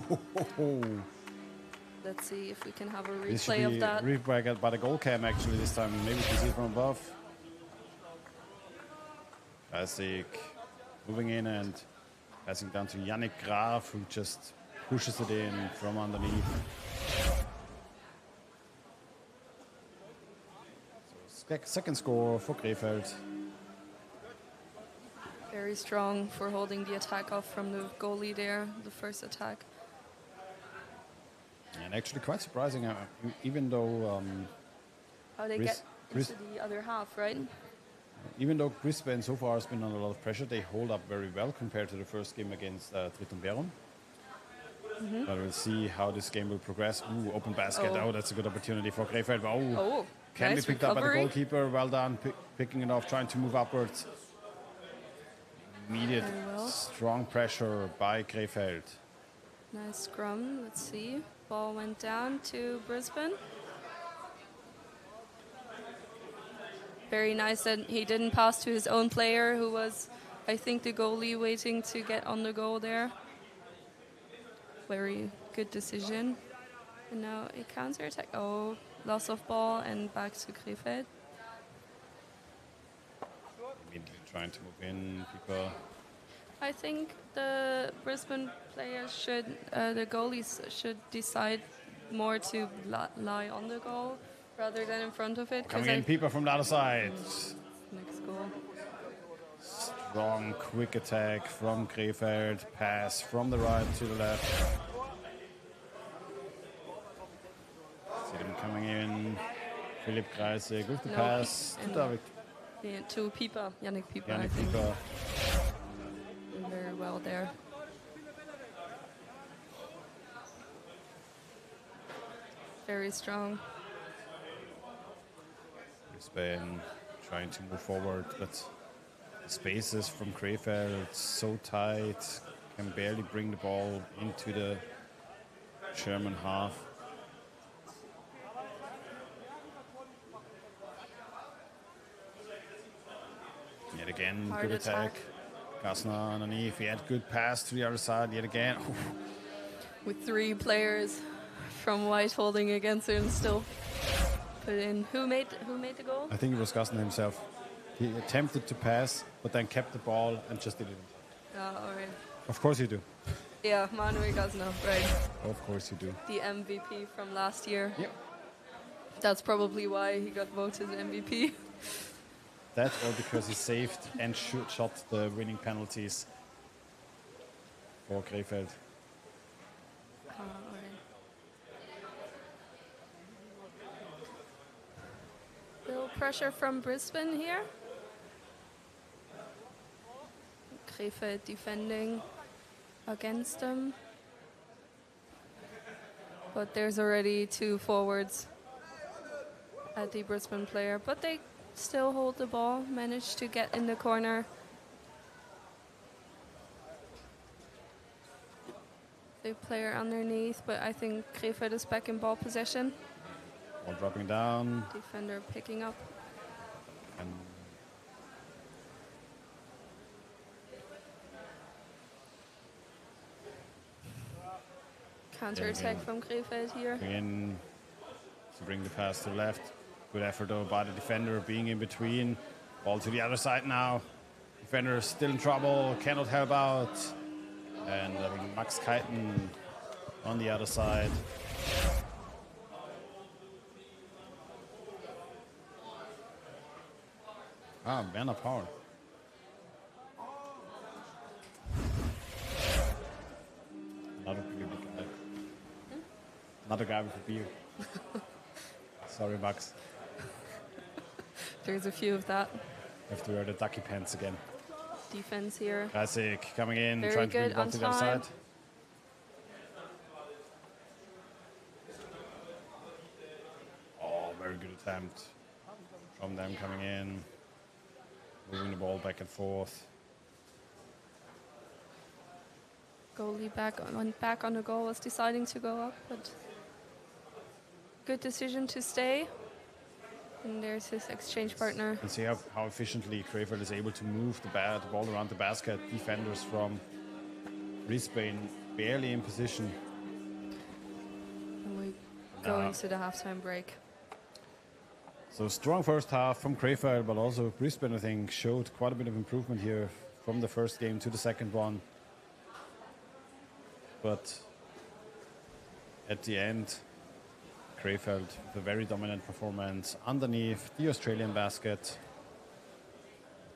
Let's see if we can have a this should replay be of that. replay by the goal cam actually this time. Maybe we can see it from above. Kreisig moving in and passing down to Yannick Graf, who just pushes it in from underneath. So second score for Krefeld. Very strong for holding the attack off from the goalie there, the first attack. And actually quite surprising, even though... How they get into the other half, right? Even though Brisbane so far has been under a lot of pressure, they hold up very well compared to the first game against Triton Bærum. But we'll see how this game will progress. Ooh, open basket. Oh, that's a good opportunity for Krefeld. Oh, can nice be picked recovery. up by the goalkeeper. Well done, picking it off, trying to move upwards. Immediate strong pressure by Krefeld. Nice scrum. Let's see. Ball went down to Brisbane. Very nice that he didn't pass to his own player, who was, I think, the goalie waiting to get on the goal there. Very good decision. And now a counter attack. Oh, loss of ball and back to Krefeld. Immediately trying to move in. Keeper. I think the Brisbane players should, the goalies should decide more to lie on the goal rather than in front of it. Coming in, Pieper from the other side. Next goal. Strong, quick attack from Krefeld. Pass from the right to the left. See them coming in. Philipp Kreisig with the pass to David. Yeah, to Pieper, Yannick Pieper, I Yannick think. Pieper. Doing very well there. Very strong. Brisbane trying to move forward, but the spaces from Krefeld so tight, can barely bring the ball into the German half. Yet again, Hard good attack. Gassner underneath, he had good pass to the other side, yet again. With 3 players from White holding against him, still put in. Who made the goal? I think it was Gassner himself. He attempted to pass, but then kept the ball and just didn't. All right. Of course you do. Yeah, Manuel Gassner, right. Of course you do. The MVP from last year. Yep. That's probably why he got voted MVP. That or because he saved and shot the winning penalties for Krefeld. Little pressure from Brisbane here. Krefeld defending against them. But there's already 2 forwards at the Brisbane player. But they still hold the ball, managed to get in the corner. The player underneath, but I think Krefeld is back in ball possession. Ball dropping down. Defender picking up. And counter attack from Krefeld here. in to bring the pass to the left. Good effort though by the defender, being in between. Ball to the other side now. Defender still in trouble, cannot help out. And Max Keiten on the other side. Werner Paul. Another guy with a beer. Sorry, Max. There's a few of that. Have to wear the ducky pants again. Defense here. Classic coming in, Very trying to bring good the ball on to the other time. side. Oh, very good attempt from them coming in, moving the ball back and forth. Goalie went back on the goal, was deciding to go up, but good decision to stay. And there's his exchange partner. You can see how efficiently Krefeld is able to move the ball around the basket. Defenders from Brisbane barely in position. And we go into the halftime break. So strong first half from Krefeld, but also Brisbane, I think, showed quite a bit of improvement here from the first game to the second one. But at the end, Krefeld with a very dominant performance underneath the Australian basket.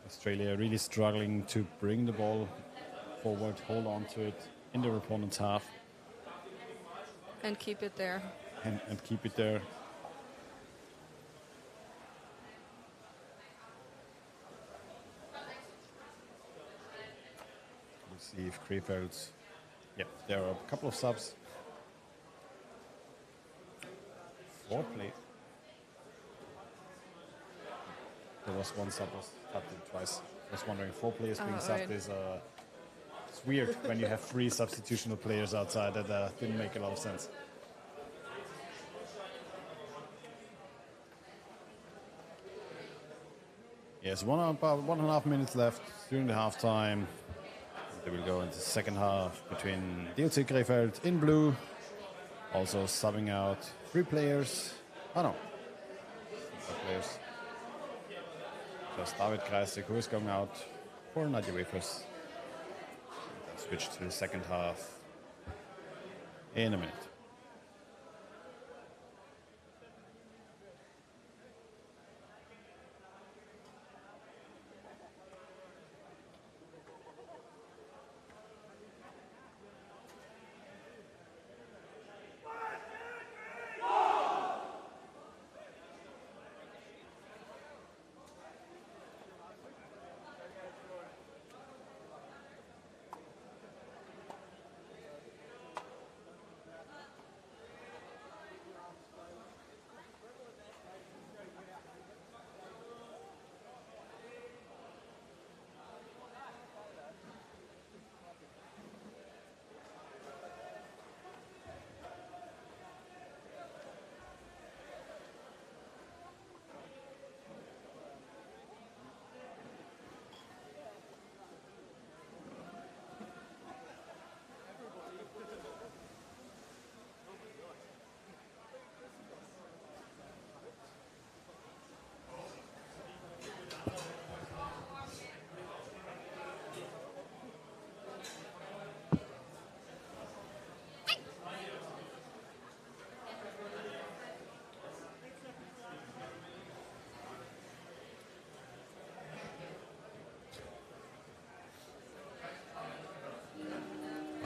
Australia really struggling to bring the ball forward, hold on to it in their opponent's half. And keep it there. And keep it there. We'll see if Krefeld's... Yep, there are a couple of subs. 4 play. There was one sub was tapped in twice. I was wondering, 4 players being subbed is it's weird when you have 3 substitutional players outside. That didn't make a lot of sense. Yes, about 1.5 minutes left during the halftime. They will go into the second half between DLC Krefeld in blue, also subbing out 3 players. Oh no, 4 players. Just David Kreisig, who is going out for Nadia Wafers. Switch to the second half in a minute.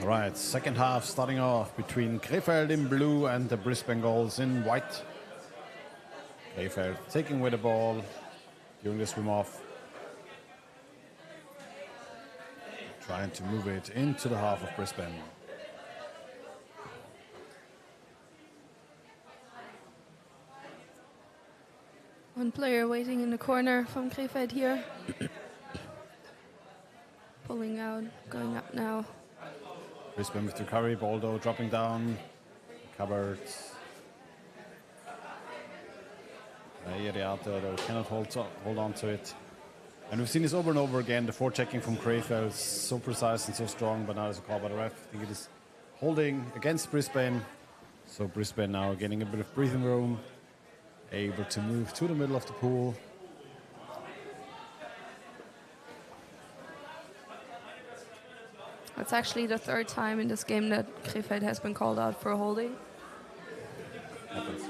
All right, second half starting off between Krefeld in blue and the Brisbane Gulls in white. Krefeld taking with the ball during the swim off. Trying to move it into the half of Brisbane. One player waiting in the corner from Krefeld here. Pulling out, going up now. Brisbane with recovery, Baldo dropping down, covered. Iriata though cannot hold on to it. And we've seen this over and over again, the forechecking from Krefeld, so precise and so strong, but now there's a call by the ref. I think it is holding against Brisbane. So Brisbane now getting a bit of breathing room, able to move to the middle of the pool. It's actually the 3rd time in this game that Krefeld has been called out for holding. Happens.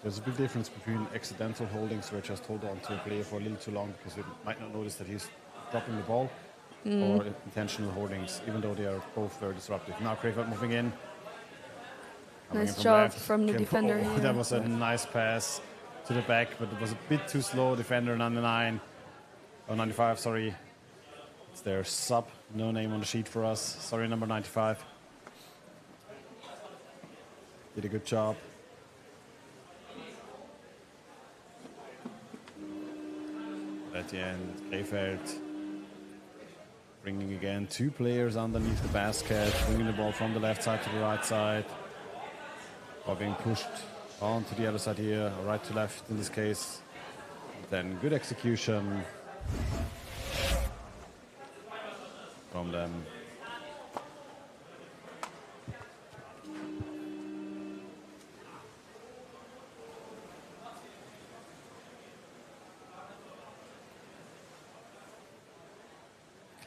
There's a big difference between accidental holdings where just hold on to a player for a little too long because you might not notice that he's dropping the ball, or intentional holdings, even though they are both very disruptive. Now Krefeld moving in. Coming Nice in job left. from the defender here. That was a nice pass to the back, but it was a bit too slow. Defender 99, oh 95, sorry. It's their sub, no name on the sheet for us. Sorry, number 95. Did a good job. At the end, Krefeld bringing again 2 players underneath the basket, bringing the ball from the left side to the right side, or being pushed on to the other side here, or right to left in this case. Then good execution from them.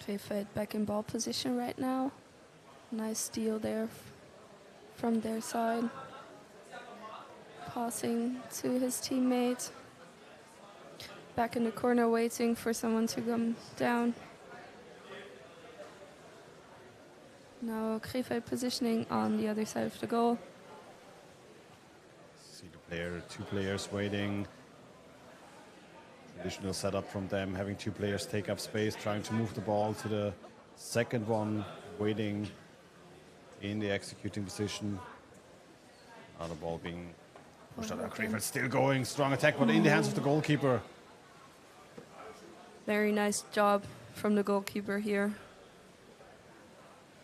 Krefeld back in ball position right now. Nice steal there from their side. Passing to his teammate. Back in the corner waiting for someone to come down. Now Krefeld positioning on the other side of the goal. See the player, 2 players waiting. Traditional setup from them, having 2 players take up space, trying to move the ball to the second one, waiting in the executing position. Now the ball being pushed out. Krefeld still going, strong attack, but in the hands of the goalkeeper. Very nice job from the goalkeeper here.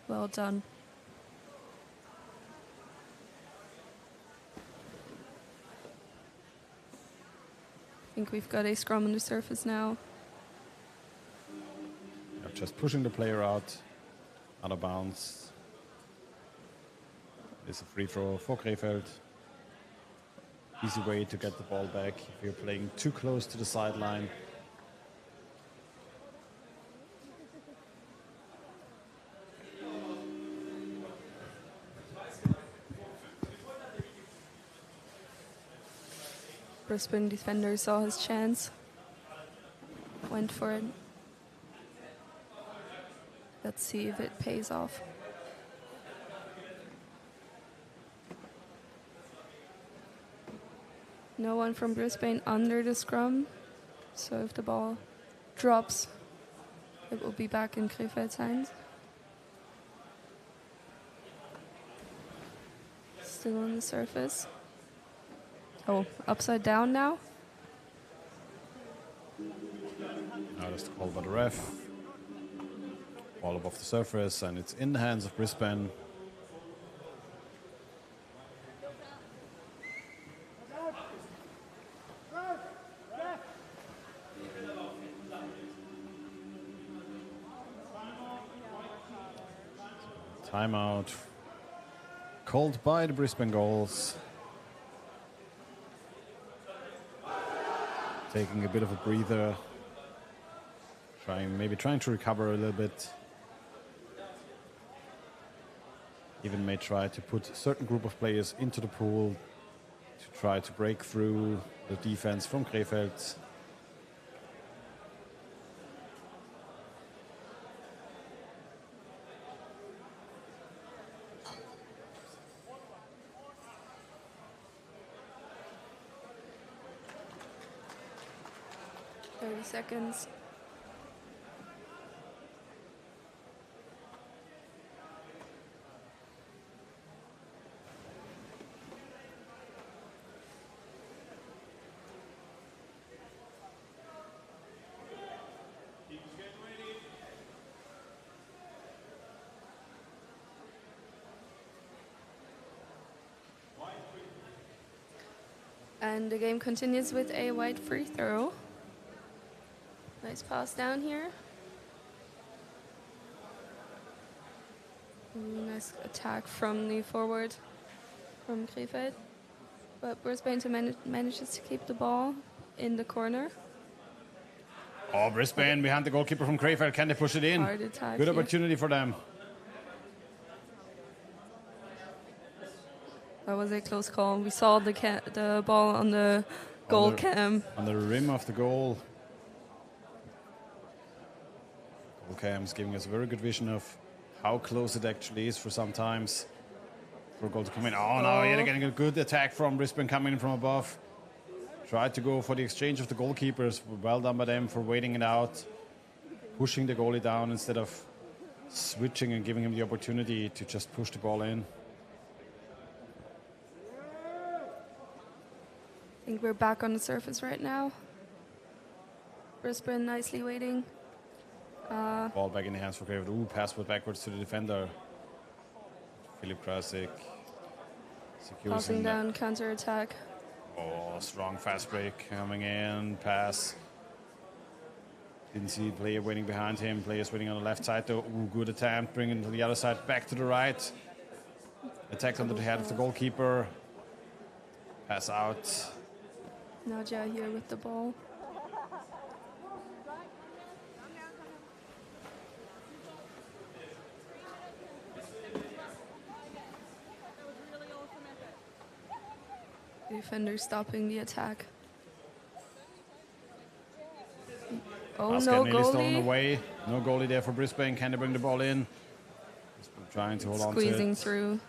Well done. I think we've got a scrum on the surface now. Just pushing the player out of bounds. It's a free throw for Krefeld. Easy way to get the ball back if you're playing too close to the sideline. Brisbane defender saw his chance. Went for it. Let's see if it pays off. No one from Brisbane under the scrum. So if the ball drops, it will be back in Krefeld's hands. Still on the surface. Oh, upside down now? Now that's the call by the ref. Ball above the surface, and it's in the hands of Brisbane. Timeout called by the Brisbane goals. Taking a bit of a breather, maybe trying to recover a little bit. Even may try to put a certain group of players into the pool to try to break through the defense from Krefeld. Seconds. And the game continues with a wide free throw. Nice pass down here. Nice attack from the forward from Krefeld. But Brisbane manages to keep the ball in the corner. Oh, Brisbane behind the goalkeeper from Krefeld. Can they push it in? Hard attack Good here. opportunity for them. That was a close call. We saw the ball on the goal cam. On the rim of the goal. Cam's giving us a very good vision of how close it actually is for sometimes for a goal to come in. Oh, no, yet again a good attack from Brisbane coming in from above. Tried to go for the exchange of the goalkeepers. Well done by them for waiting it out, pushing the goalie down instead of switching and giving him the opportunity to just push the ball in. I think we're back on the surface right now. Brisbane nicely waiting. Ball back in the hands for Grave. Ooh, pass backwards to the defender. Philip Krasik. Passing down, counter attack. Oh, strong fast break coming in. Pass. Didn't see player waiting behind him. Players waiting on the left side though. Ooh, good attempt. Bringing to the other side. Back to the right. Attack under the head of the goalkeeper. Pass out. Nadia here with the ball. Defender stopping the attack. Oh, Basket no nearly stolen goalie. away. No goalie there for Brisbane. Can they bring the ball in? Brisbane trying to hold on to it. Squeezing through.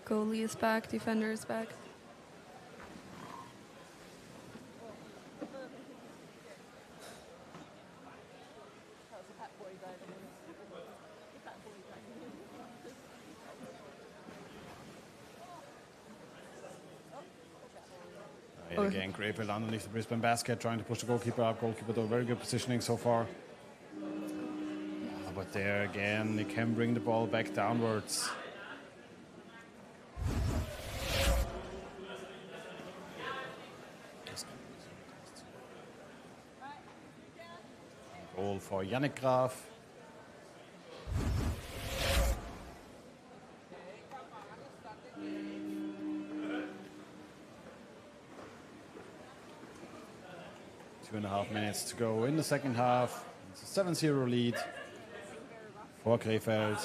Goalie is back. Defender is back. Again, Greyfield underneath the Brisbane basket, trying to push the goalkeeper up. Goalkeeper, though, very good positioning so far. But there again, they can bring the ball back downwards. Goal for Yannick Graf. Two and a half minutes to go in the second half. It's a 7-0 lead for Krefeld.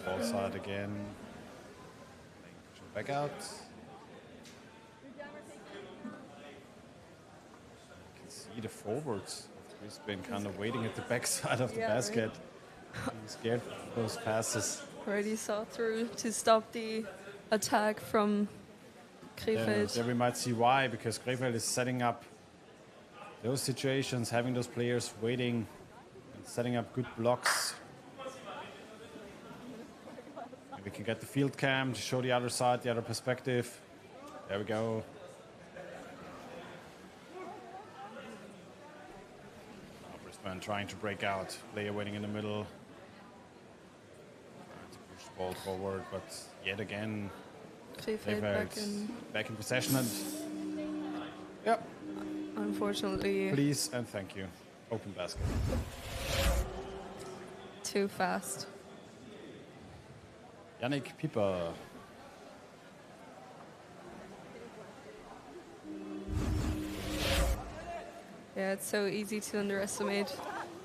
Ball side again. Back out. The forwards of Brisbane kind of waiting at the backside of the basket. I'm scared of those passes. Already saw through to stop the attack from Krefeld. There we might see why, because Krefeld is setting up those situations, having those players waiting and setting up good blocks. And we can get the field cam to show the other side, the other perspective. There we go. Trying to break out. Player waiting in the middle. Trying to push the ball forward, but yet again, Krefeld back in possession. And yep. Unfortunately. Please and thank you. Open basket. Too fast. Yannick Pieper. Yeah, it's so easy to underestimate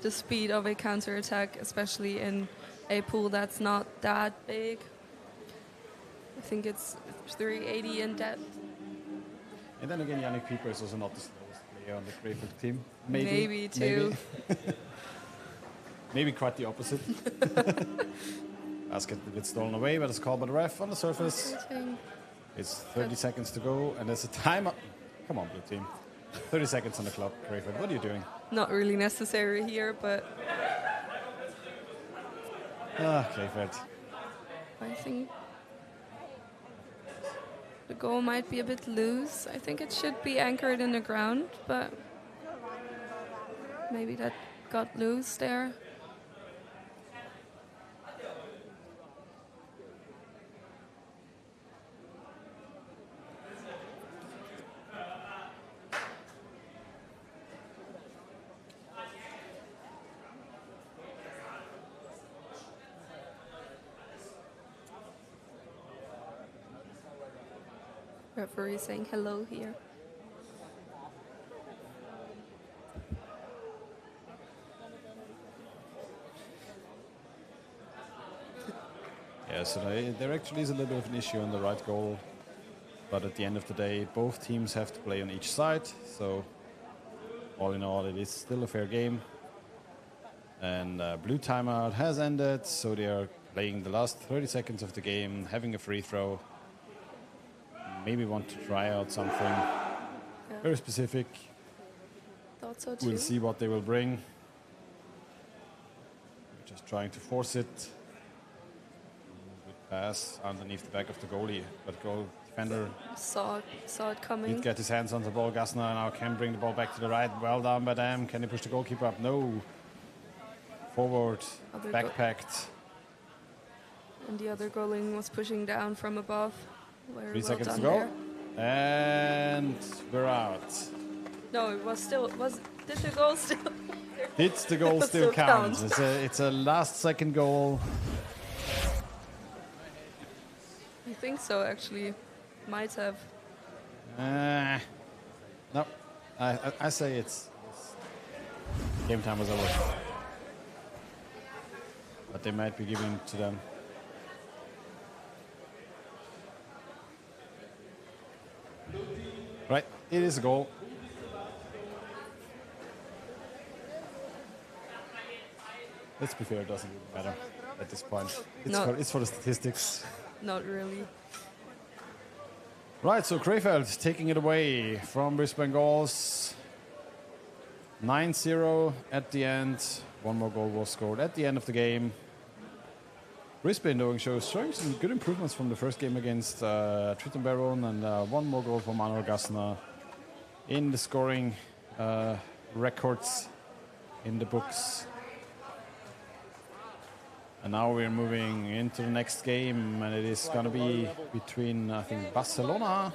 the speed of a counter-attack, especially in a pool that's not that big. I think it's 380 in depth. And then again, Yannick Pieper is also not the slowest player on the Krefeld team. Maybe too. Maybe. Maybe quite the opposite. Basket a bit stolen away, but it's called by the ref on the surface. It's 30 seconds to go, and there's a timeout. Come on, blue team. 30 seconds on the clock, Krefeld. What are you doing? Not really necessary here, but Krefeld. I think the goal might be a bit loose. I think it should be anchored in the ground, but maybe that got loose there. referee saying hello here. Yeah, so there actually is a little bit of an issue on the right goal. But at the end of the day, both teams have to play on each side. So all in all, it is still a fair game. And blue timeout has ended. So they are playing the last 30 seconds of the game, having a free throw. Maybe want to try out something very specific. Thought so too. We'll see what they will bring. We're just trying to force it. Good pass underneath the back of the goalie. But goal defender saw it coming. did get his hands on the ball. Gassner now can bring the ball back to the right. Well done by them. Can he push the goalkeeper up? No. Forward, backpacked. And the other goalie was pushing down from above. 3 seconds to go. And we're out. No, it was still. Did the goal still? Did the goal still count? It's a last second goal. I think so, actually. Might have. No. I say it's game time was over. But they might be giving it to them. Right, it is a goal. Let's be fair, it doesn't really matter at this point. It's for the statistics. Not really. Right, so Krefeld taking it away from Brisbane Gulls. 9-0 at the end. One more goal was scored at the end of the game. Brisbane showing some good improvements from the first game against Triton Baron, and one more goal for Manuel Gassner in the scoring records in the books. And now we're moving into the next game, and it is going to be between, I think, Barcelona.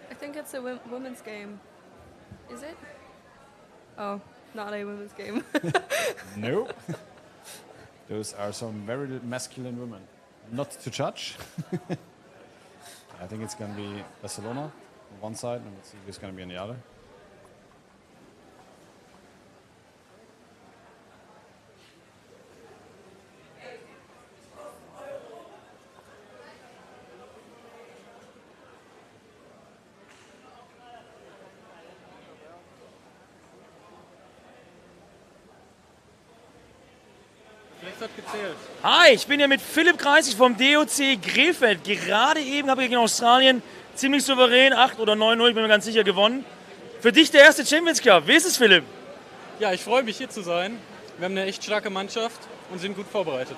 I think it's a women's game. Is it? Oh, not a women's game. Nope. Those are some very masculine women. Not to judge. I think it's going to be Barcelona on one side, and let's see who's going to be on the other. Hi, ich bin hier mit Philipp Kreisig vom DOC Krefeld. Gerade eben habe ich gegen Australien ziemlich souverän 8 oder 9-0, ich bin mir ganz sicher, gewonnen. Für dich der erste Champions Cup. Wie ist es, Philipp? Ja, ich freue mich, hier zu sein. Wir haben eine echt starke Mannschaft und sind gut vorbereitet.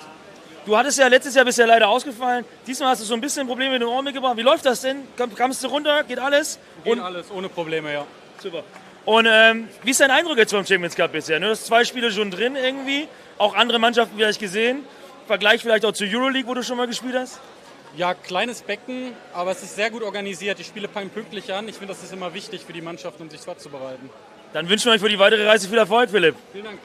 Du hattest ja letztes Jahr bisher leider ausgefallen. Diesmal hast du so ein bisschen Probleme mit dem Ohr mitgebracht. Wie läuft das denn? Kamst du runter? Geht alles? Geht alles, ohne Probleme, ja. Super. Und wie ist dein Eindruck jetzt vom Champions Cup bisher? Du hast 2 Spiele schon drin irgendwie. Auch andere Mannschaften vielleicht gesehen. Vergleich vielleicht auch zur Euroleague, wo du schon mal gespielt hast? Ja, kleines Becken, aber es ist sehr gut organisiert. Die Spiele fangen pünktlich an. Ich finde, das ist immer wichtig für die Mannschaft, um sich vorzubereiten. Dann wünschen wir euch für die weitere Reise viel Erfolg, Philipp. Vielen Dank.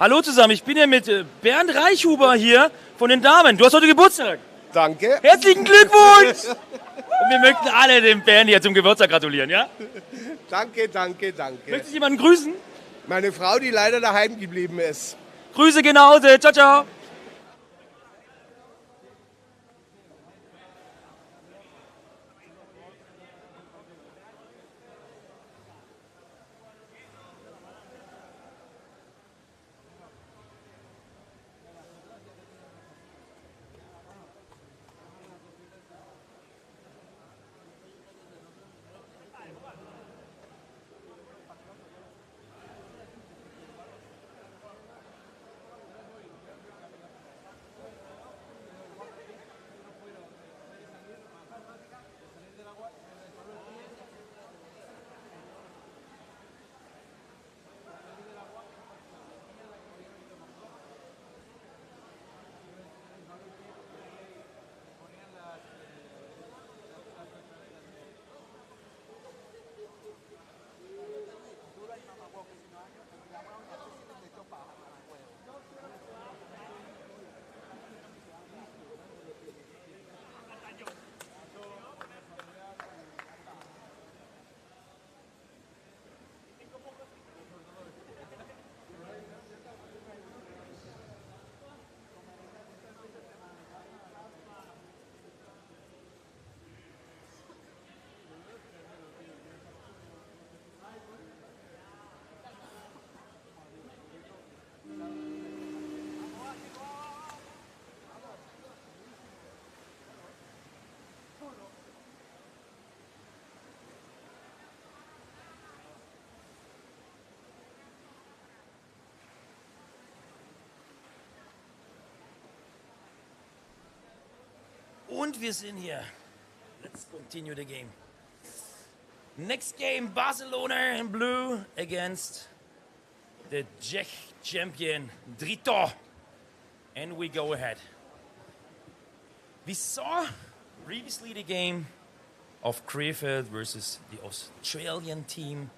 Hallo zusammen, ich bin hier mit Bernd Reichhuber hier von den Damen. Du hast heute Geburtstag. Danke. Herzlichen Glückwunsch! Und wir möchten alle dem Bernd hier zum Geburtstag gratulieren, ja? Danke, danke, danke. Möchtest du jemanden grüßen? Meine Frau, die leider daheim geblieben ist. Grüße gehen nach Hause. Ciao, ciao. Und wir sind hier. Let's continue the game. Next game, Barcelona in blue against the Czech champion Triton. And we go ahead. We saw previously the game of Krefeld versus the Australian team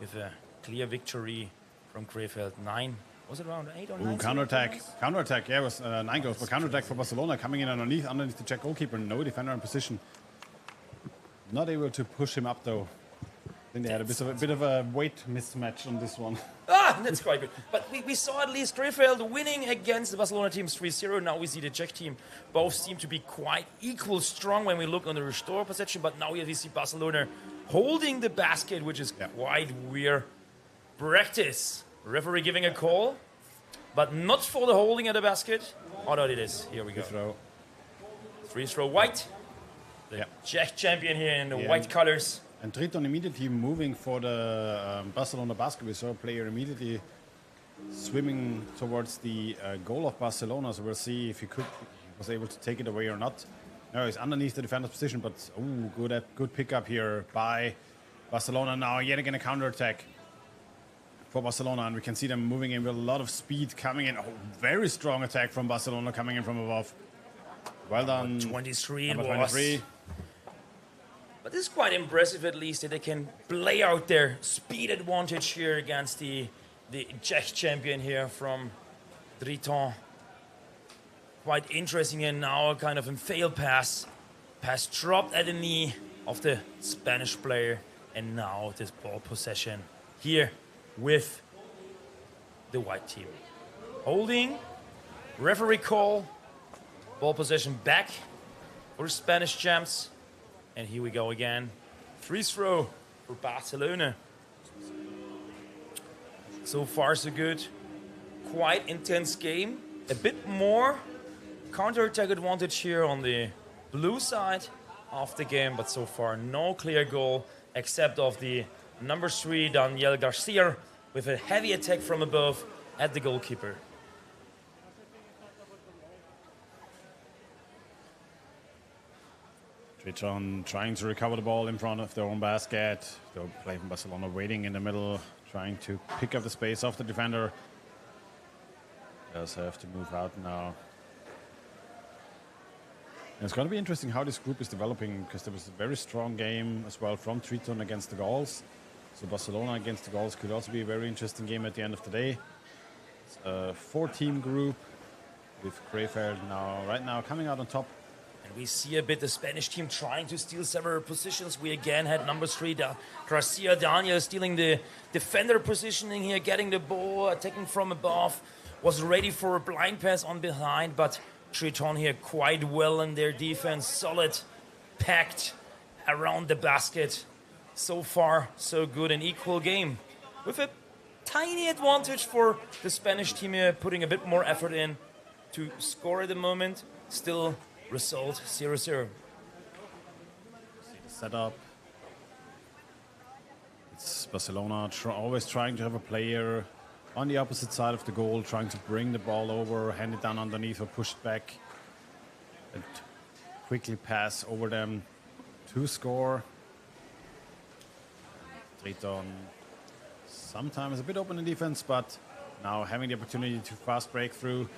with a clear victory from Krefeld. 9, was it around 8 or 9? Counterattack. Counterattack, yeah, it was 9 goals. But counterattack for Barcelona coming in underneath the Czech goalkeeper. No defender in position. Not able to push him up though. I think they had a bit of a weight mismatch on this one. Ah, that's quite good. But we saw at least Krefeld winning against the Barcelona team 3-0. Now we see the Czech team. Both seem to be quite equal strong when we look on the restore possession. But now we see Barcelona holding the basket, which is quite weird practice. Referee giving a call, but not for the holding of the basket. Oh, no, it is. Here we go. Free throw white. The Czech champion here in the white colors. And Triton immediately moving for the Barcelona basket. We saw a player immediately swimming towards the goal of Barcelona. So we'll see if he was able to take it away or not. No, he's underneath the defender's position, but good pickup here by Barcelona. Now yet again a counter-attack for Barcelona, and we can see them moving in with a lot of speed coming in. Oh, very strong attack from Barcelona coming in from above. Well done. 23 number it was. 23. But this is quite impressive, at least, that they can play out their speed advantage here against the Czech champion here from Triton. Quite interesting, and now kind of a failed pass. Pass dropped at the knee of the Spanish player, and now this ball possession here with the white team. Holding, referee call, ball possession back for Spanish champs. And here we go again. Free throw for Barcelona. So far, so good. Quite intense game. A bit more counter-attack advantage here on the blue side of the game, but so far no clear goal except of the number 3, Daniel Garcia, with a heavy attack from above at the goalkeeper. Triton trying to recover the ball in front of their own basket. The play from Barcelona waiting in the middle, trying to pick up the space off the defender. Does have to move out now. And it's going to be interesting how this group is developing, because there was a very strong game as well from Triton against the Gauls. So Barcelona against the Gauls could also be a very interesting game at the end of the day. It's a 4-team group with Krefeld right now coming out on top. And we see a bit the Spanish team trying to steal several positions. We again had number 3, Garcia Daniel, stealing the defender positioning here, getting the ball, attacking from above. Was ready for a blind pass on behind, but Triton here quite well in their defense. Solid, packed around the basket. So far, so good. An equal game with a tiny advantage for the Spanish team here, putting a bit more effort in to score at the moment. Still result 0-0. See the setup. It's Barcelona always trying to have a player on the opposite side of the goal, trying to bring the ball over, hand it down underneath or push it back, and quickly pass over them to score. Triton sometimes a bit open in defense, but now having the opportunity to fast break through.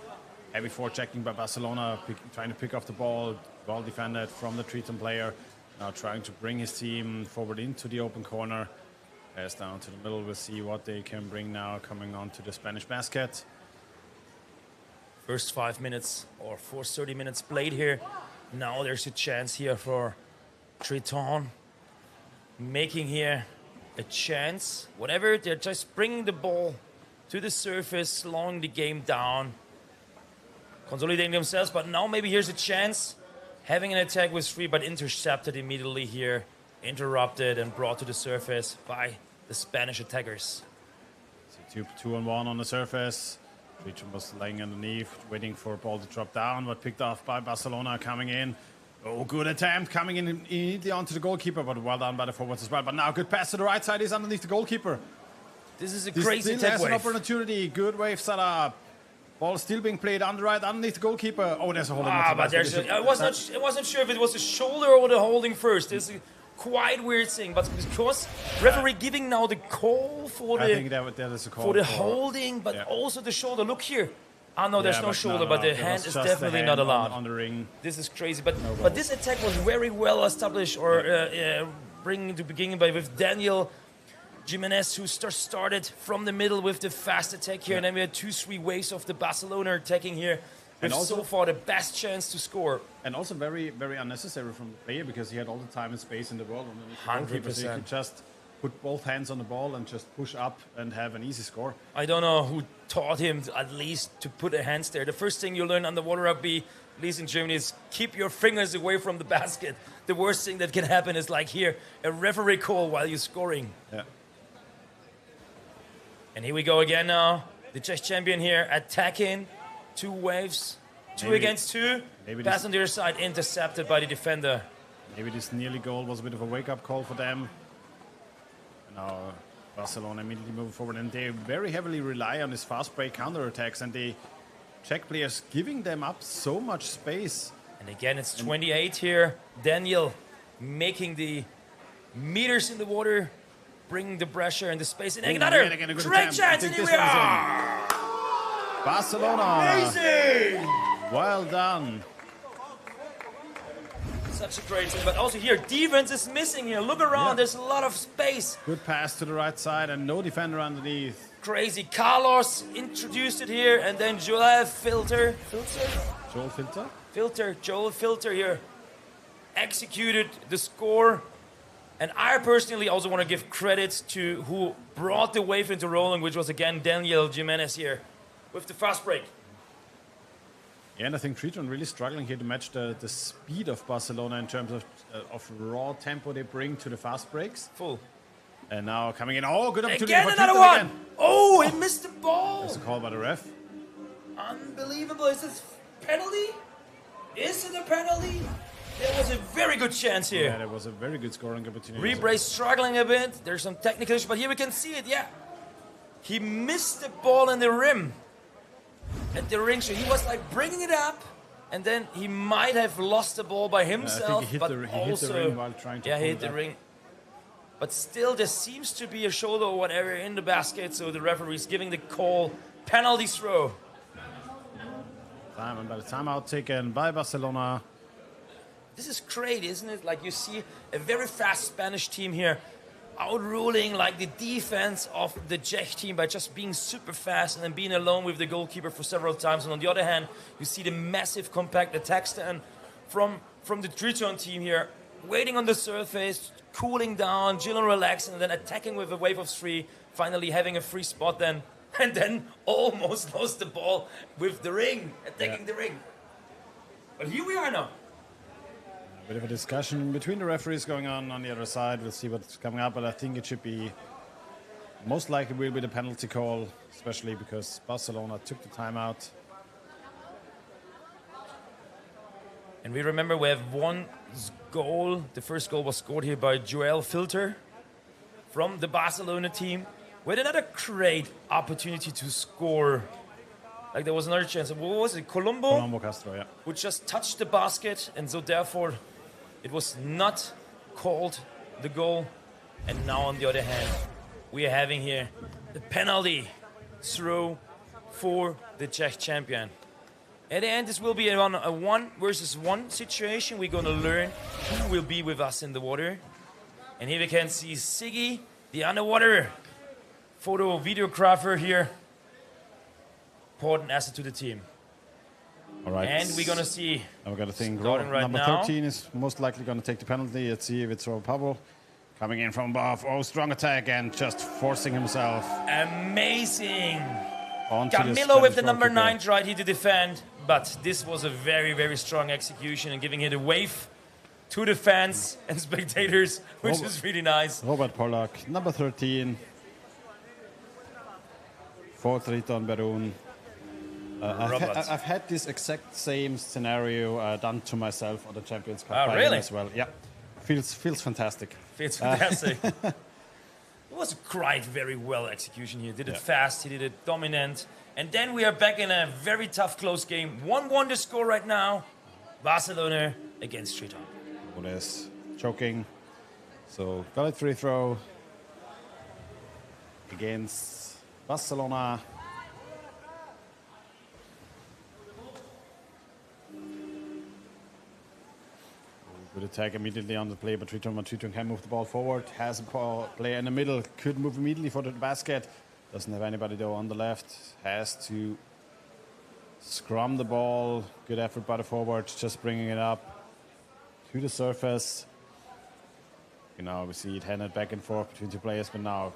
Heavy forechecking by Barcelona, trying to pick off the ball, well defended from the Triton player. Now trying to bring his team forward into the open corner. Pass down to the middle, we'll see what they can bring now coming on to the Spanish basket. First 5 minutes or 30 minutes played here. Now there's a chance here for Triton. Making here a chance. Whatever, they're just bringing the ball to the surface, slowing the game down. Consolidating themselves, but now maybe here's a chance. Having an attack with 3, but intercepted immediately here. Interrupted and brought to the surface by the Spanish attackers. So 2-on-1 on the surface. Triton was laying underneath, waiting for a ball to drop down, but picked off by Barcelona coming in. Oh, good attempt coming in immediately onto the goalkeeper, but well done by the forwards as well. But now good pass to the right side, is underneath the goalkeeper. This is a crazy attack wave. An opportunity, good wave setup. Ball still being played underneath the goalkeeper. Oh, there's a holding. But there's I wasn't sure if it was the shoulder or the holding first. It's a quite weird thing, but because referee giving now the call for I think that is a call for the holding, but also the shoulder. Look here. No, there's no shoulder, but the hand is definitely not allowed. On the ring. This is crazy, but this attack was very well established, or bringing to beginning by with Daniel Jimenez, who started from the middle with the fast attack here, and then we had 2-3 waves of the Barcelona attacking here, with so far the best chance to score. And also very, very unnecessary from the player, because he had all the time and space in the world. 100%. So he could just put both hands on the ball and just push up and have an easy score. I don't know who taught him at least to put the hands there. The first thing you learn on the Warrerrugby, at least in Germany, is keep your fingers away from the basket. The worst thing that can happen is like here, a referee call while you're scoring. Yeah. And here we go again now. The Czech champion here attacking. 2 waves. 2 against 2. Pass on the other side, intercepted by the defender. Maybe this nearly goal was a bit of a wake-up call for them. Now Barcelona immediately move forward, and they very heavily rely on this fast break counter-attacks, and the Czech players giving them up so much space. And again, it's 28 here. Daniel making the meters in the water, bringing the pressure and the space. And another great chance, and here we are! Barcelona! Amazing! Well done. Such a great thing, but also here, defense is missing here. Look around, there's a lot of space. Good pass to the right side and no defender underneath. Crazy. Carlos introduced it here, and then Joel Filter here executed the score. And I personally also want to give credit to who brought the wave into rolling, which was again Daniel Jimenez here with the fast break. Yeah, and I think Triton really struggling here to match the speed of Barcelona in terms of raw tempo they bring to the fast breaks. Full. And now coming in. Oh, good opportunity again, for another Triton one. Again. Oh, he missed the ball. That's a call by the ref. Unbelievable. Is this penalty? Is it a penalty? There was a very good chance here. Yeah, there was a very good scoring opportunity. Rebrace struggling a bit. There's some technical issues, but here we can see it, yeah. He missed the ball in the rim. At the ring, so he was like bringing it up, and then he might have lost the ball by himself, he hit but the also ring while trying to he pull hit it the up. ring. But still, there seems to be a shoulder or whatever in the basket, so the referee is giving the call penalty throw. By the timeout taken by Barcelona. This is great, isn't it? Like you see a very fast Spanish team here outruling like the defense of the Czech team by just being super fast and then being alone with the goalkeeper for several times. And on the other hand, you see the massive compact attacks then from the Triton team here, waiting on the surface, cooling down, chilling, relaxing, and then attacking with a wave of 3, finally having a free spot then, and then almost lost the ball with the ring, attacking the ring. But here we are now. A bit of a discussion between the referees going on the other side. We'll see what's coming up, but I think it should be, most likely will be the penalty call, especially because Barcelona took the timeout. And we remember we have one goal. The first goal was scored here by Joel Filter from the Barcelona team. We had another great opportunity to score. Like there was another chance. What was it? Colombo Castro, yeah. Who just touched the basket, and so therefore it was not called the goal. And now on the other hand, we are having here the penalty throw for the Czech champion. At the end, this will be on a 1 versus 1 situation. We're going to learn who will be with us in the water. And here we can see Siggy, the underwater photo videographer here. Important asset to the team. All right. And we're going to see. I've got to think. Starting right Number now. 13 is most likely going to take the penalty. Let's see if it's Pablo. Coming in from above. Oh, strong attack and just forcing himself. Amazing. Onto Camilo with the Spanish number goalkeeper. 9 tried here to defend, but this was a very, very strong execution and giving it a wave to the fans and spectators, which is really nice. Robert Pollack, number 13. For Triton Berun. I've had this exact same scenario done to myself on the Champions Cup Oh, really? as well. Yeah, feels fantastic. Feels fantastic. was quite very well execution here. Did it Yeah. fast, he did it dominant. And then we are back in a very tough, close game. 1-1 to score right now. Barcelona against Triton. Oles choking. So valid free throw against Barcelona. Good attack immediately on the play, but Triton can move the ball forward. Has a player in the middle, could move immediately for the basket. Doesn't have anybody though on the left. Has to scrum the ball. Good effort by the forward, just bringing it up to the surface. You know, we see it handed back and forth between two players, but now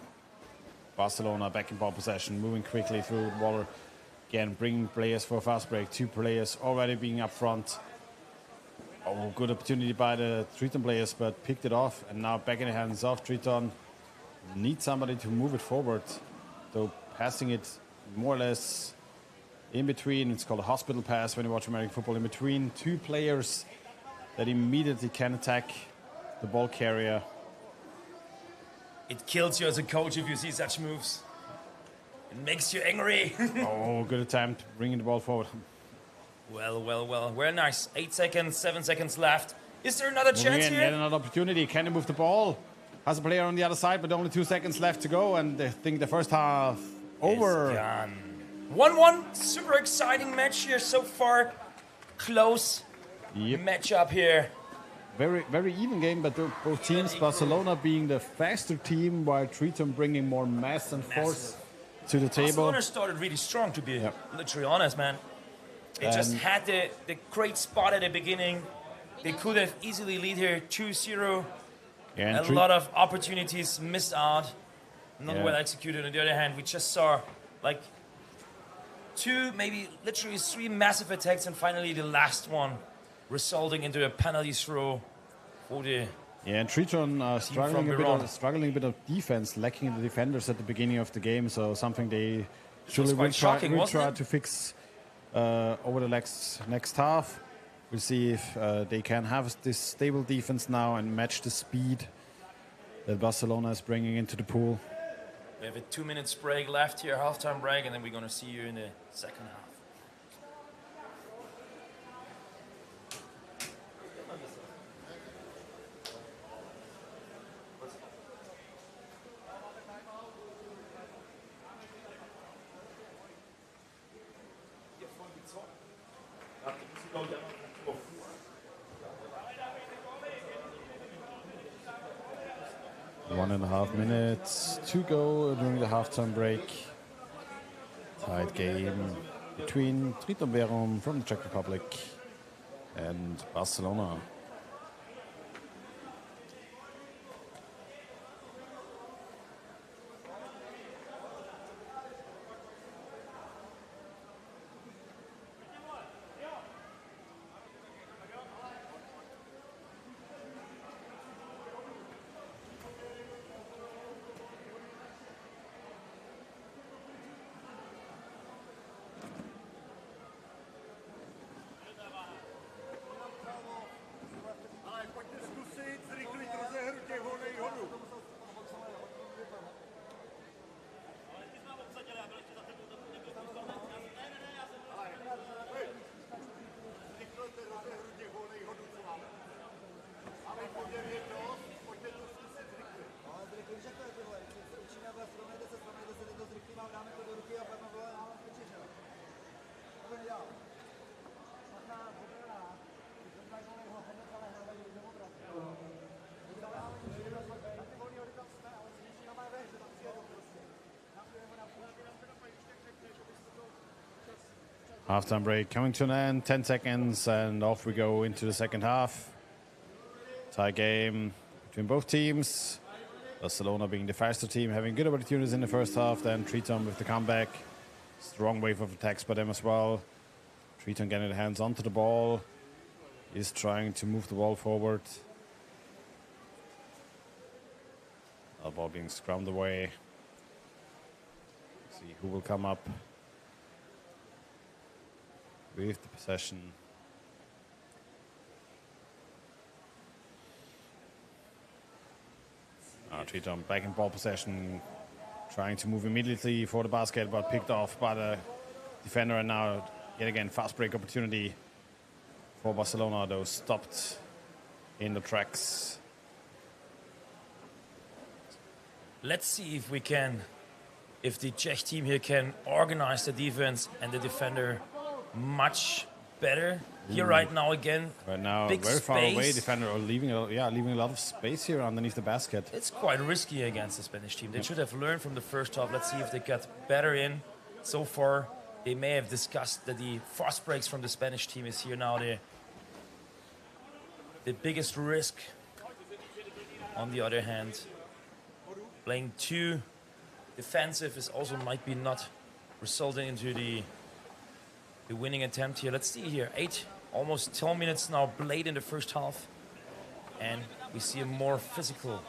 Barcelona back in ball possession, moving quickly through the water. Again, bringing players for a fast break. Two players already being up front. Oh, good opportunity by the Triton players, but picked it off. And now back in the hands of Triton. Need somebody to move it forward. So passing it more or less in between. It's called a hospital pass when you watch American football. In between two players that immediately can attack the ball carrier. It kills you as a coach if you see such moves. It makes you angry. Oh, good attempt, bringing the ball forward. Well. Very nice. 8 seconds, 7 seconds left. Is there another chance here? Yet another opportunity. Can he move the ball? Has a player on the other side, but only 2 seconds left to go. And I think the first half over. 1-1. Super exciting match here so far. Close matchup here. Very even game, but both teams, Barcelona being the faster team, while Triton bringing more mass and force to the table. Barcelona started really strong, to be literally honest, man. They just had the great spot at the beginning. They could have easily lead here 2-0. Yeah, a lot of opportunities missed out. Not well executed. On the other hand, we just saw like 2, maybe literally 3 massive attacks, and finally the last one resulting into a penalty throw for the and Triton struggling a bit of defense, lacking the defenders at the beginning of the game. So something they surely will try to fix over the next half. We'll see if they can have this stable defense now and match the speed that Barcelona is bringing into the pool. We have a 2 minutes break left here, halftime break, and then we're going to see you in the second half. One and a half minutes to go during the halftime break. Tight game between Triton Verum from the Czech Republic and Barcelona. Halftime break coming to an end, 10 seconds, and off we go into the second half. Tie game between both teams. Barcelona being the faster team, having good opportunities in the first half, then Triton with the comeback. Strong wave of attacks by them as well. Triton getting the hands onto the ball, is trying to move the ball forward. The ball being scrummed away. See who will come up with the possession. Triton back in ball possession, trying to move immediately for the basket, but picked off by the defender, and now yet again fast break opportunity for Barcelona, though stopped in the tracks. Let's see if the Czech team here can organize the defense and the defender much better. Here right now again, right now big very far space. away, defender leaving a lot of space here underneath the basket. It's quite risky against the Spanish team. They should have learned from the first half. Let's see if they got better in. So far, they may have discussed that the fast breaks from the Spanish team is here now the biggest risk. On the other hand, playing too defensive is also might be not resulting into the winning attempt here. Let's see here, almost 10 minutes now played in the first half, and we see a more physical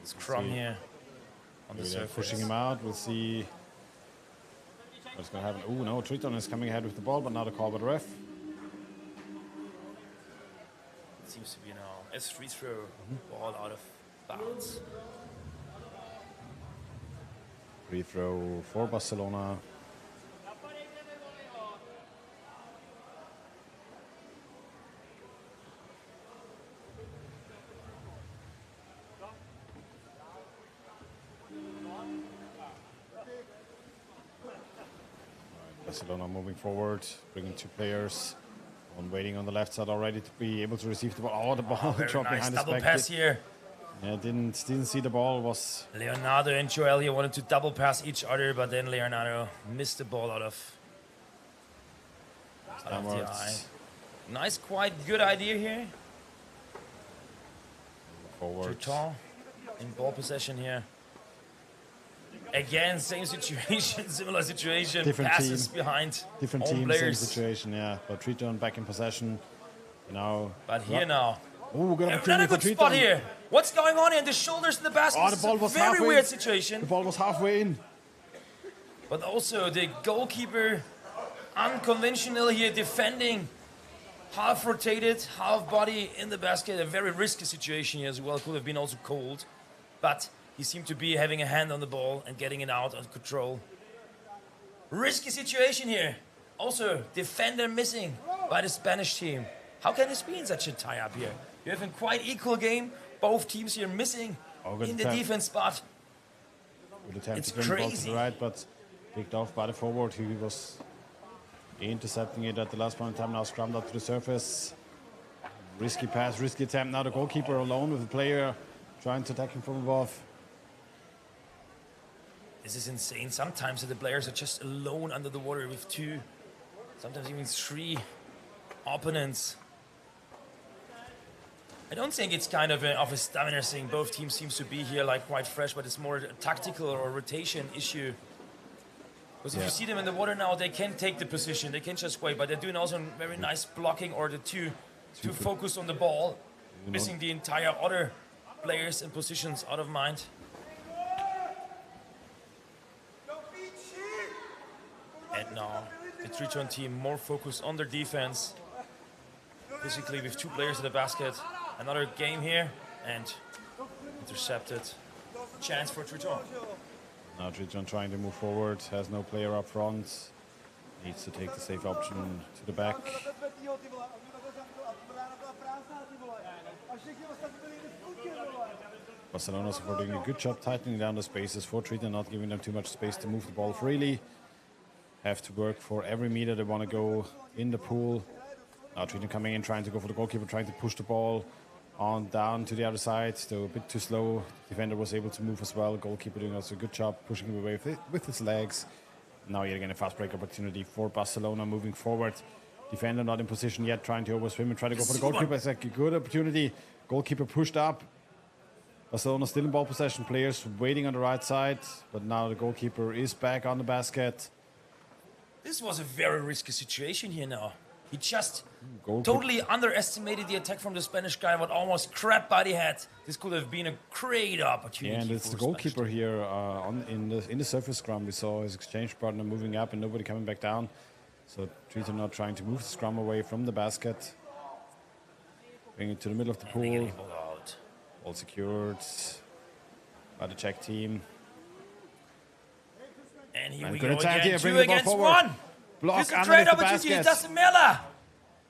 scrum here on the surface. Pushing him out, we'll see what's going to happen. Oh no, Triton is coming ahead with the ball, but now the call by the ref. It seems to be now a free throw, ball out of bounds. Free throw for Barcelona. Barcelona moving forward, bringing two players. One waiting on the left side already to be able to receive the ball. Oh, the ball dropped nice behind his double back. pass here. Yeah, didn't see the ball. Was Leonardo and Joel here wanted to double pass each other, but then Leonardo missed the ball out of the eye. Nice, quite good idea here. Forward. Triton in ball possession here. Again, same situation, similar situation. Different passes team. behind Different own team, players. same situation, yeah. But Triton back in possession. Now. But here now. Oh, good Another opportunity for good spot Triton. here. What's going on here? The shoulders in the basket. Oh, the ball was very halfway. weird situation. The ball was halfway in. But also the goalkeeper, unconventional here, defending. Half rotated, half body in the basket. A very risky situation here as well. Could have been also cold. But he seemed to be having a hand on the ball and getting it out of control. Risky situation here. Also, defender missing by the Spanish team. How can this be in such a tie-up here? You have a quite equal game. Both teams here missing in the defense spot. Good attempt It's to bring the ball to crazy. the right, but picked off by the forward who was intercepting it at the last point in time. Now scrammed up to the surface. Risky pass, risky attempt. Now the goalkeeper alone with the player trying to attack him from above. This is insane. Sometimes the players are just alone under the water with two, sometimes even three opponents. I don't think it's kind of a stamina thing. Both teams seems to be here like quite fresh, but it's more a tactical or rotation issue. Because if you see them in the water now, they can take the position. They can just wait, but they're doing also very nice blocking or the two focus on the ball, missing the entire other players and positions out of mind. And now the Triton team more focused on their defense. Physically with two players at the basket. Another game here and intercepted. Chance for Triton. Now Triton trying to move forward, has no player up front. Needs to take the safe option to the back. Barcelona so far doing a good job tightening down the spaces for Triton, not giving them too much space to move the ball freely. Have to work for every meter they want to go in the pool. Now Triton coming in, trying to go for the goalkeeper, trying to push the ball on down to the other side. Still a bit too slow. Defender was able to move as well. Goalkeeper doing also a good job pushing him away with his legs. Now yet again a fast break opportunity for Barcelona moving forward. Defender not in position yet, trying to overswim and try to go for the goalkeeper. It's like a good opportunity. Goalkeeper pushed up. Barcelona still in ball possession. Players waiting on the right side, but now the goalkeeper is back on the basket. This was a very risky situation here now. He just Goalkeeper. totally underestimated the attack from the Spanish guy, what almost crap body had. This could have been a great opportunity. Yeah, and it's for the goalkeeper here in the surface scrum. We saw his exchange partner moving up and nobody coming back down. So Triton not trying to move the scrum away from the basket. Bring it to the middle of the pool. Ball secured by the Czech team. And here And we good go attack again. here, bring Two the ball against forward. one. Block This is a underneath great the opportunity. basket. Dustin Miller.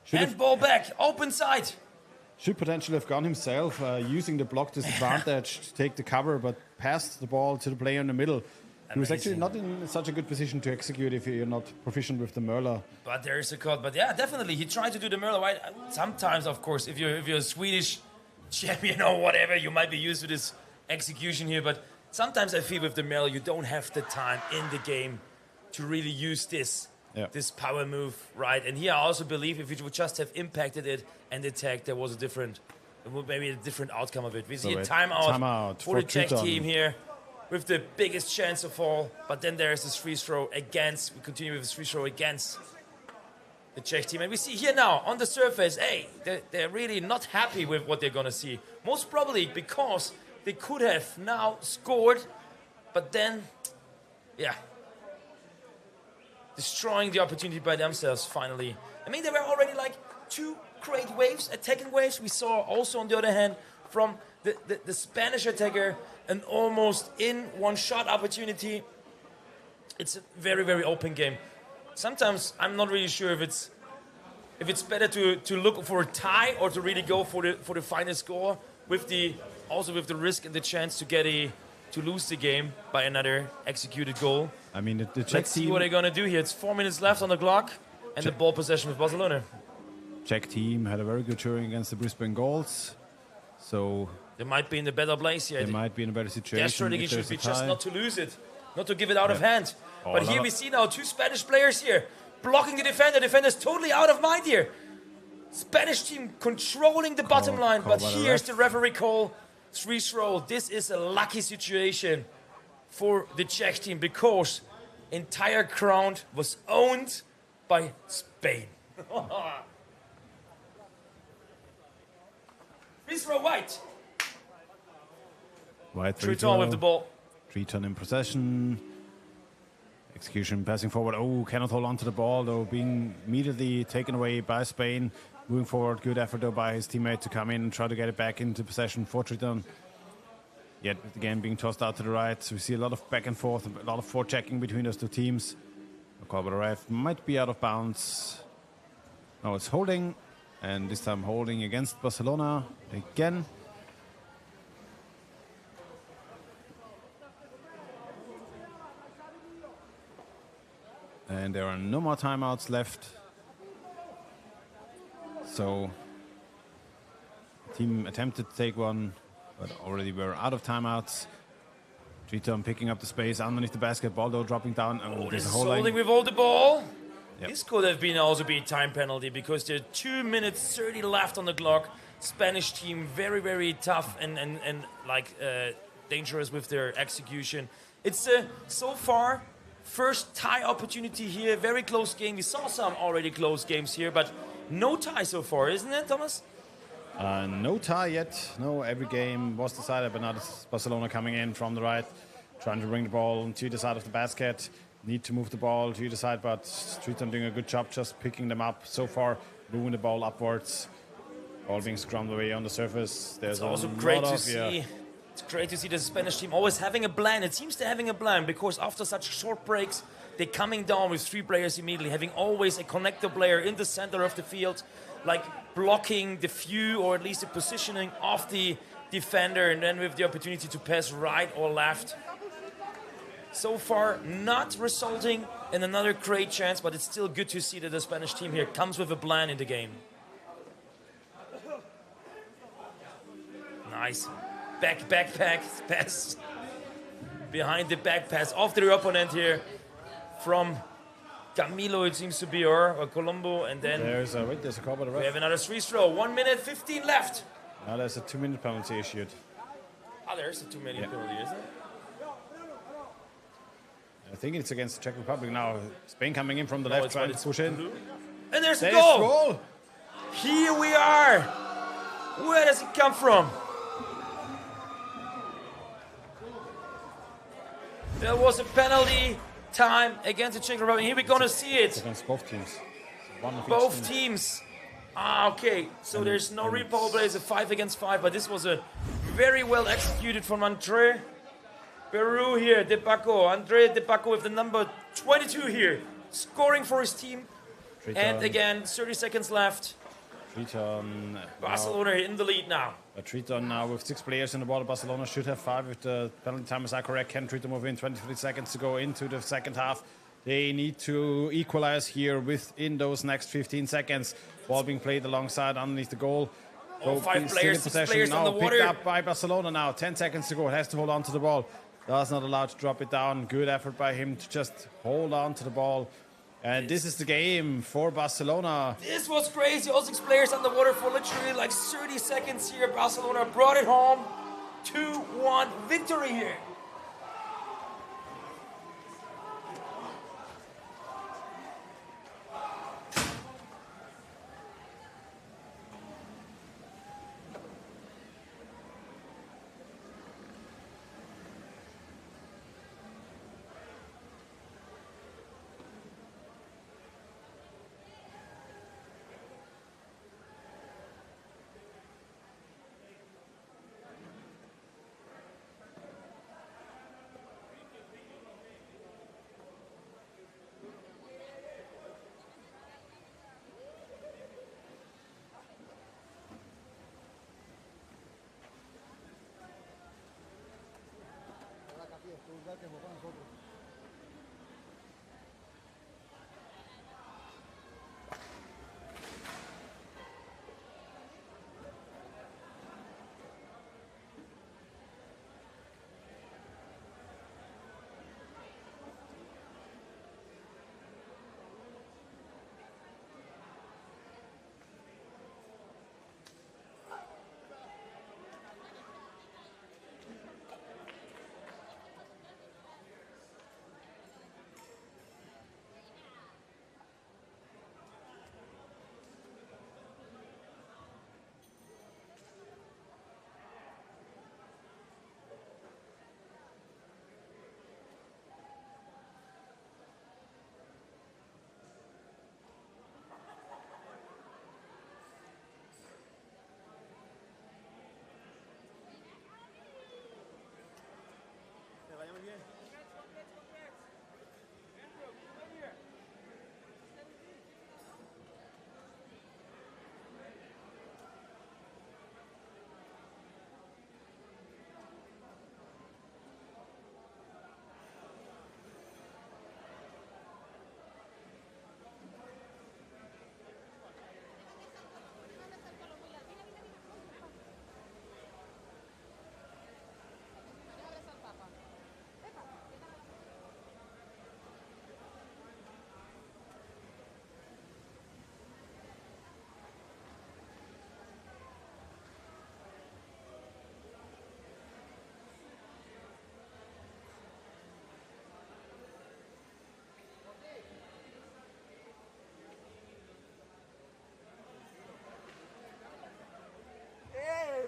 Should And have- ball back. Open side. Should potentially have gone himself, using the block disadvantage to take the cover, but passed the ball to the player in the middle. He was actually not in such a good position to execute if you're not proficient with the Merler. But there is a cut. But yeah, definitely. He tried to do the Merle right. Sometimes, of course, if you're a Swedish champion or whatever, you might be used to this execution here. But sometimes I feel with the Merle, you don't have the time in the game to really use this power move, right? And here I also believe if you would just have impacted it and attacked, there was maybe a different outcome of it. We see a timeout for the Czech team here with the biggest chance of all. But then there is this free throw against. We continue with this free throw against the Czech team. And we see here now on the surface, hey, they're really not happy with what they're going to see. Most probably because they could have now scored, but then, yeah, destroying the opportunity by themselves finally. I mean, there were already like 2 great waves, attacking waves. We saw also on the other hand from the Spanish attacker an almost in one-shot opportunity. It's a very, very open game. Sometimes I'm not really sure if it's better to look for a tie or to really go for the final score with the risk and the chance to lose the game by another executed goal. I mean, the Czech Let's see team, what they're gonna do here. It's 4 minutes left on the clock, and the ball possession with Barcelona. Czech team had a very good showing against the Brisbane Goals, so they might be in a better place here. They might be in a better situation. Their strategy if should there's be a just tie. not to lose it, not to give it out of hand. Oh, But no, here no. we see now 2 Spanish players here blocking the defender. Defender's totally out of mind here. Spanish team controlling the bottom line, call but by the here's ref. the referee call. Free throw. This is a lucky situation for the Czech team because entire ground was owned by Spain. Free throw White. White free Triton throw. with the ball. Triton in possession. Execution passing forward. Oh, cannot hold on to the ball, though, being immediately taken away by Spain. Moving forward, good effort, though, by his teammate to come in and try to get it back into possession for Triton. Yet, again, being tossed out to the right. So we see a lot of back and forth, a lot of forechecking between those 2 teams. A call by the ref might be out of bounds. No, it's holding. And this time holding against Barcelona again. And there are no more timeouts left. So, team attempted to take one, but already were out of timeouts. Triton picking up the space underneath the basketball, though dropping down. Oh, there's this a is whole holding line. with all the ball. Yep. This could have been also be a time penalty because there are 2 minutes 30 left on the clock. Spanish team very, very tough and dangerous with their execution. It's so far first tie opportunity here. Very close game. We saw some already close games here, but no tie so far, isn't it, Thomas? No tie yet. No, every game was decided, but now it's Barcelona coming in from the right, trying to bring the ball to the side of the basket. Need to move the ball to the side, but Triton doing a good job just picking them up so far, moving the ball upwards. Ball being scrummed away on the surface. There's It's also great to see. It's great to see the Spanish team always having a plan. It seems they're having a plan because after such short breaks, they're coming down with 3 players immediately, having always a connector player in the center of the field, like blocking the view or at least the positioning of the defender, and then with the opportunity to pass right or left. So far, not resulting in another great chance, but it's still good to see that the Spanish team here comes with a plan in the game. Nice. Back pass. Behind the back pass of their opponent here from Camilo, it seems to be, or Colombo, and then There's a call by the we ref. have another free throw. 1 minute 15 left. Now there's a 2-minute penalty issued. Ah, there's a 2-minute penalty, isn't it? I think it's against the Czech Republic now. Spain coming in from the No, left, it's trying white, to push in. blue. And there's a There's goal. goal. Here we are. Where does it come from? There was a penalty time against the Czech Republic. Here we're gonna see it. Against both teams. One of each Both team. teams. Ah, okay. So there's no repower play. It's a 5 against 5, but this was a very well executed from Andre Peru here, De Paco. Andre De Paco with the number 22 here, scoring for his team. And again, 30 seconds left. Triton. Barcelona in the lead now. Triton now with 6 players in the ball. Barcelona should have 5 if the penalty time is correct. Can Triton move in? 23 seconds to go into the second half. They need to equalize here within those next 15 seconds. Ball being played alongside underneath the goal. Oh, 5 players, 6 players now on the water. Picked up by Barcelona now. 10 seconds to go. It has to hold on to the ball. Does not allow to drop it down. Good effort by him to just hold on to the ball. And this is the game for Barcelona. This was crazy. All 6 players on the water for literally like 30 seconds here. Barcelona brought it home. 2-1 victory here.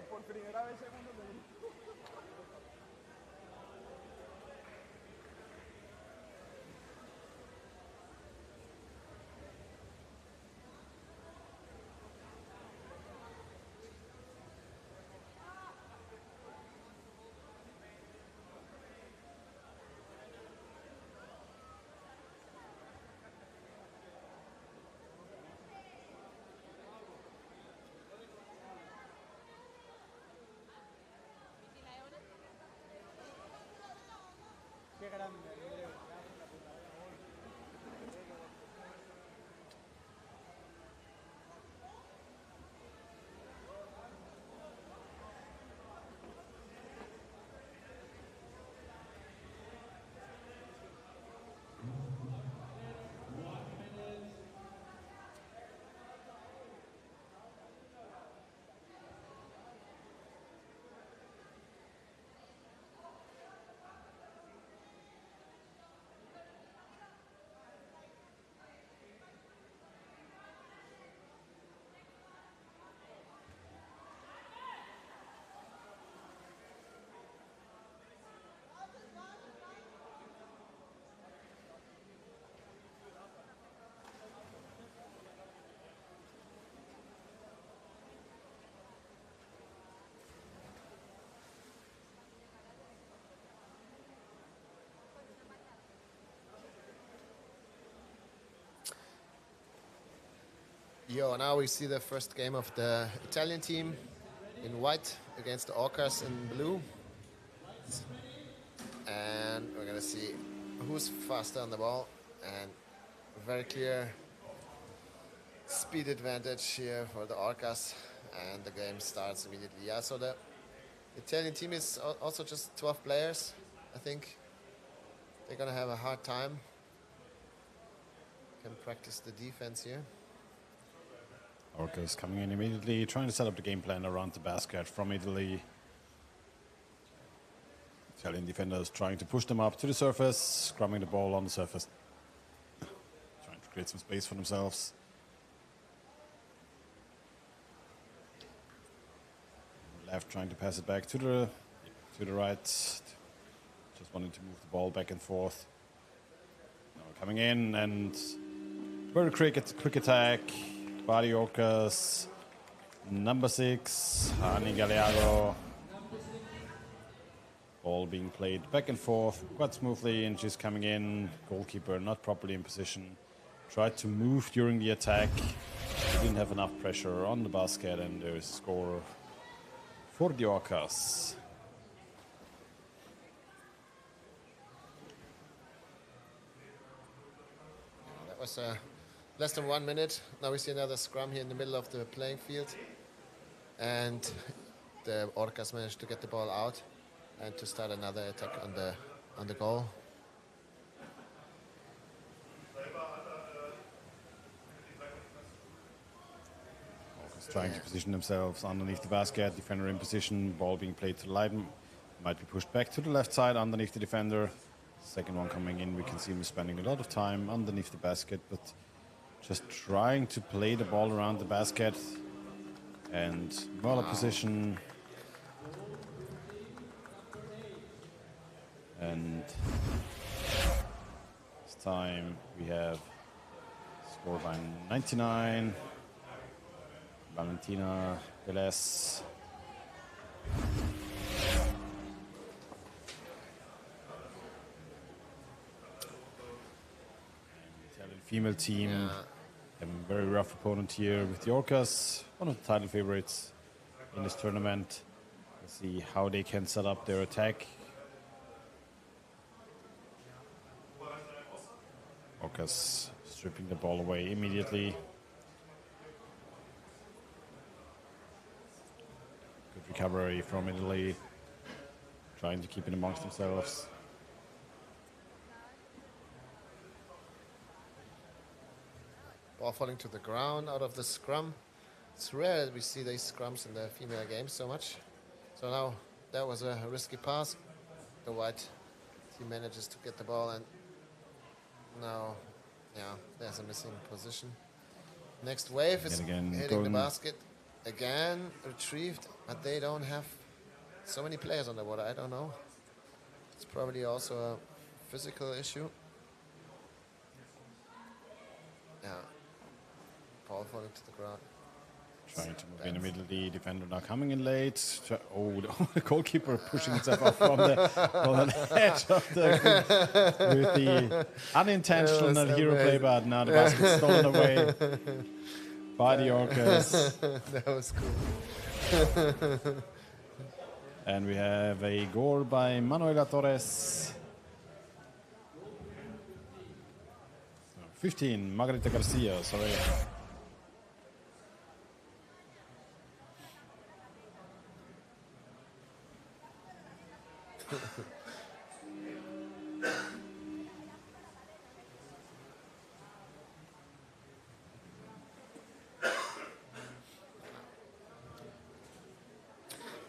Por primera vez segundo de grupo. Yo, now we see the first game of the Italian team in white against the Orcas in blue. And we're gonna see who's faster on the ball, and very clear speed advantage here for the Orcas, and the game starts immediately. Yeah, so the Italian team is also just 12 players. I think they're gonna have a hard time. Can practice the defense here. Orcas coming in immediately, trying to set up the game plan around the basket from Italy. Italian defenders trying to push them up to the surface, scrumming the ball on the surface. Trying to create some space for themselves. Left trying to pass it back to the right. Just wanting to move the ball back and forth. Now coming in and very quick attack. Body Orcas, number 6, Hani Galeago. Ball being played back and forth quite smoothly, and she's coming in. Goalkeeper not properly in position. Tried to move during the attack. They didn't have enough pressure on the basket, and there is a score for the Orcas. That was less than 1 minute. Now we see another scrum here in the middle of the playing field. And the Orcas managed to get the ball out and to start another attack on the goal. Orcas trying to position themselves underneath the basket. Defender in position. Ball being played to Leiden. Might be pushed back to the left side underneath the defender. Second one coming in. We can see him spending a lot of time underneath the basket, but just trying to play the ball around the basket. And Möller position. And this time we have score by 99. Valentina Velez. Italian female team. Yeah. A very rough opponent here with the Orcas, one of the title favorites in this tournament. Let's see how they can set up their attack. Orcas stripping the ball away immediately. Good recovery from Italy, trying to keep it amongst themselves. Ball falling to the ground out of the scrum. It's rare that we see these scrums in the female game so much. So now that was a risky pass. The white team manages to get the ball, and now, yeah, there's a missing position. Next wave is hitting the basket. Again, retrieved, but they don't have so many players on the water. I don't know. It's probably also a physical issue. Yeah. Ball falling to the ground. Trying to move in immediately. Defender now coming in late. Oh, the goalkeeper pushing itself off from the edge of with the unintentional hero play, but now the basket stolen away by the Orcas. That was cool. And we have a goal by Manuela Torres. 15, Margarita Garcia, sorry.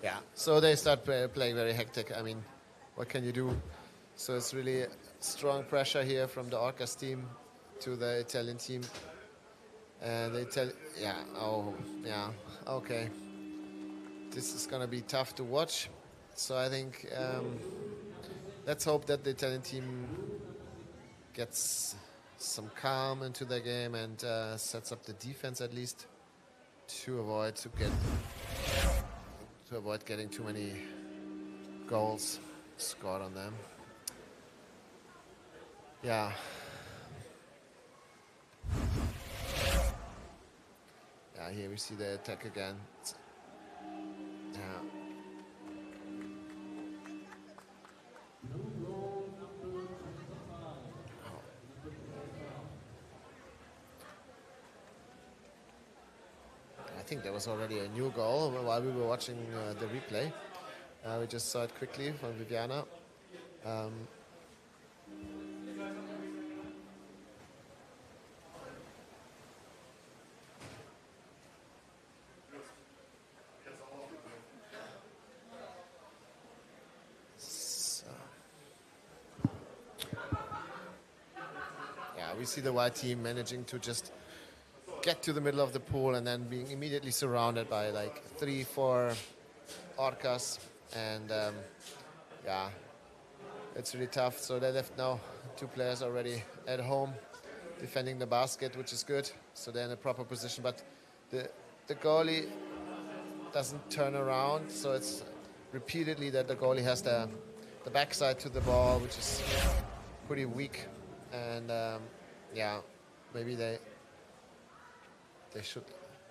Yeah, so they start playing very hectic. I mean, what can you do? So it's really strong pressure here from the Orcas team to the Italian team. And they tell, yeah, oh, yeah, okay. This is going to be tough to watch. So I think let's hope that the Italian team gets some calm into their game and sets up the defense at least to avoid getting too many goals scored on them. Yeah. here we see the attack again. Yeah. I think there was already a new goal while we were watching the replay. We just saw it quickly from Viviana. Yeah, we see the white team managing to just get to the middle of the pool and then being immediately surrounded by like 3-4 orcas, and yeah, it's really tough. So they left now 2 players already at home defending the basket, which is good, so they're in a proper position, but the goalie doesn't turn around, so it's repeatedly that the goalie has the backside to the ball, which is pretty weak, and yeah, maybe they should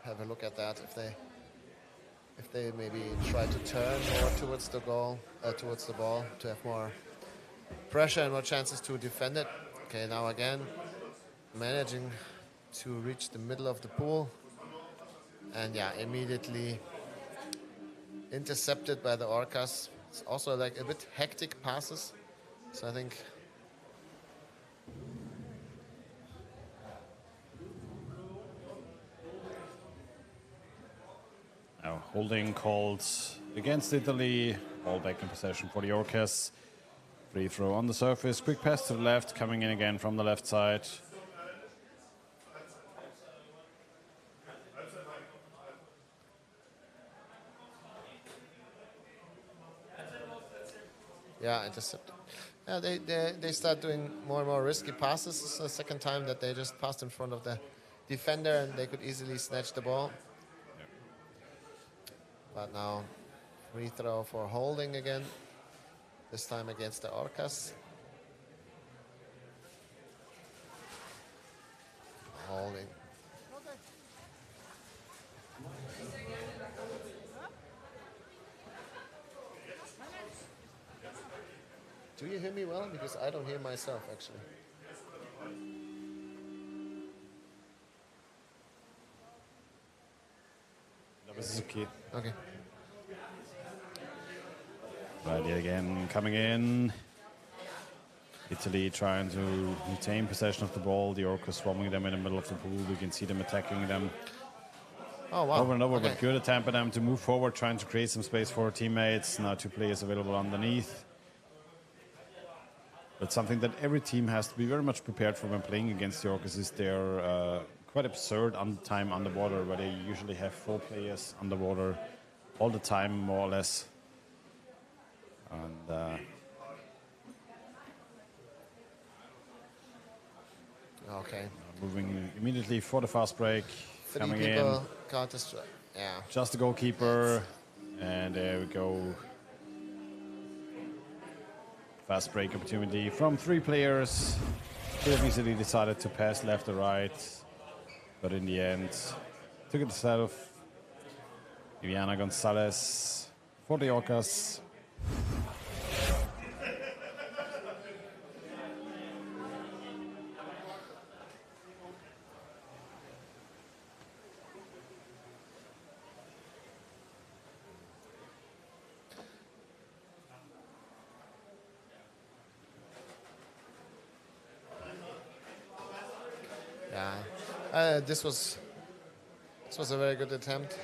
have a look at that if they maybe try to turn more towards the goal, towards the ball, to have more pressure and more chances to defend it. Okay, now again managing to reach the middle of the pool, and yeah, immediately intercepted by the orcas. It's also like a bit hectic passes, so I think now holding called against Italy. Ball back in possession for the Orcas. Free throw on the surface. Quick pass to the left, coming in again from the left side. yeah, intercepted. Yeah, they start doing more and more risky passes. This is the second time that they just passed in front of the defender and they could easily snatch the ball. But now free throw for holding again, this time against the orcas. Holding. Do you hear me well? Because I don't hear myself, actually. This is okay. Okay. Right, again coming in. Italy trying to retain possession of the ball. The Orcas swarming them in the middle of the pool. We can see them attacking them. Oh, wow. Over and over, Okay. but good attempt by them to move forward, trying to create some space for teammates. Now 2 players available underneath. But something that every team has to be very much prepared for when playing against the Orcas is their quite absurd time underwater, where they usually have 4 players underwater all the time, more or less. And okay. Moving immediately for the fast break. 3 coming people, in. Counter-Strike. Yeah. Just the goalkeeper. And there we go. Fast break opportunity from 3 players. Could have easily decided to pass left or right, but in the end, took it itself. Viviana Gonzalez for the Orcas. Yeah, this was a very good attempt.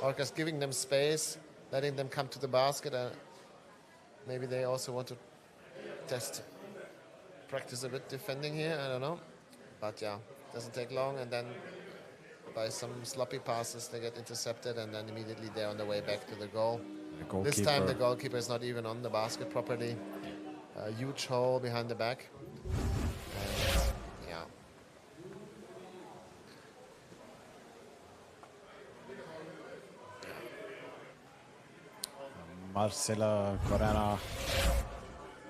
Orcas giving them space, letting them come to the basket. Maybe they also want to practice a bit defending here. I don't know, but yeah, doesn't take long. And then by some sloppy passes, they get intercepted, and then immediately they're on the way back to the goal. This time the goalkeeper is not even on the basket properly. A huge hole behind the back. And yeah. Marcela Corena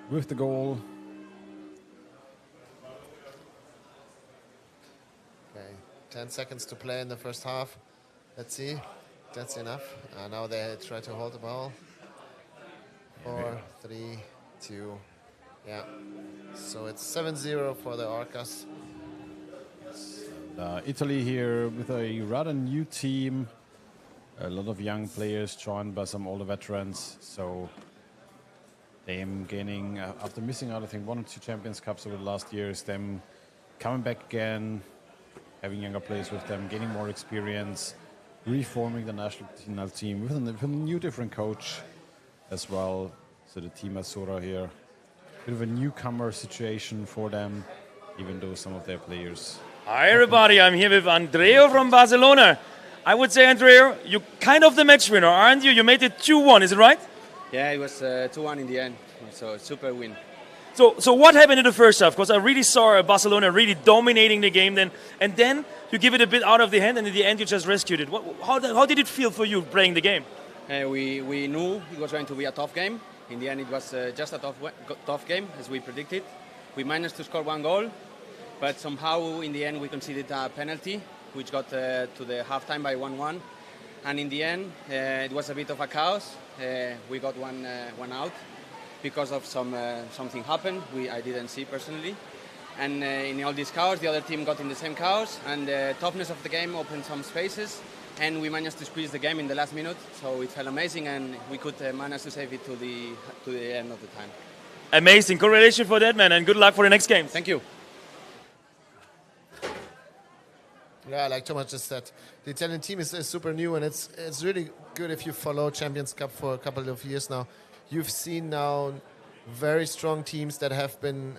with the goal. Okay, 10 seconds to play in the first half. Let's see. That's enough. Now they try to hold the ball. 4, 3, 2. Yeah. So it's 7-0 for the Orcas. Italy here with a rather new team. A lot of young players joined by some older veterans. So them gaining, after missing out, I think, 1 or 2 Champions Cups over the last years, them coming back again, having younger players with them, gaining more experience, reforming the national team with a new different coach as well. So the team Azura here, bit of a newcomer situation for them, even though some of their players. Hi everybody, I'm here with Andreo from Barcelona. I would say, Andreo, you're kind of the match winner, aren't you? You made it 2-1, is it right? Yeah, it was 2-1 in the end, so super win. So what happened in the first half? Because I really saw Barcelona really dominating the game then, and then you give it a bit out of the hand, and in the end you just rescued it. How did it feel for you playing the game? We knew it was going to be a tough game. In the end, it was just a tough game, as we predicted. We managed to score 1 goal, but somehow in the end we conceded a penalty, which got to the halftime by 1-1. And in the end, it was a bit of a chaos. We got one out because of something happened I didn't see personally. And in all this chaos, the other team got in the same chaos, and the toughness of the game opened some spaces, and we managed to squeeze the game in the last minute. So it felt amazing, and we could manage to save it to the end of the time. Amazing. Congratulations for that, man, and good luck for the next game. Thank you. Yeah, like Thomas just said, the Italian team is super new, and it's really good if you follow Champions Cup for a couple of years now. You've seen now very strong teams that have been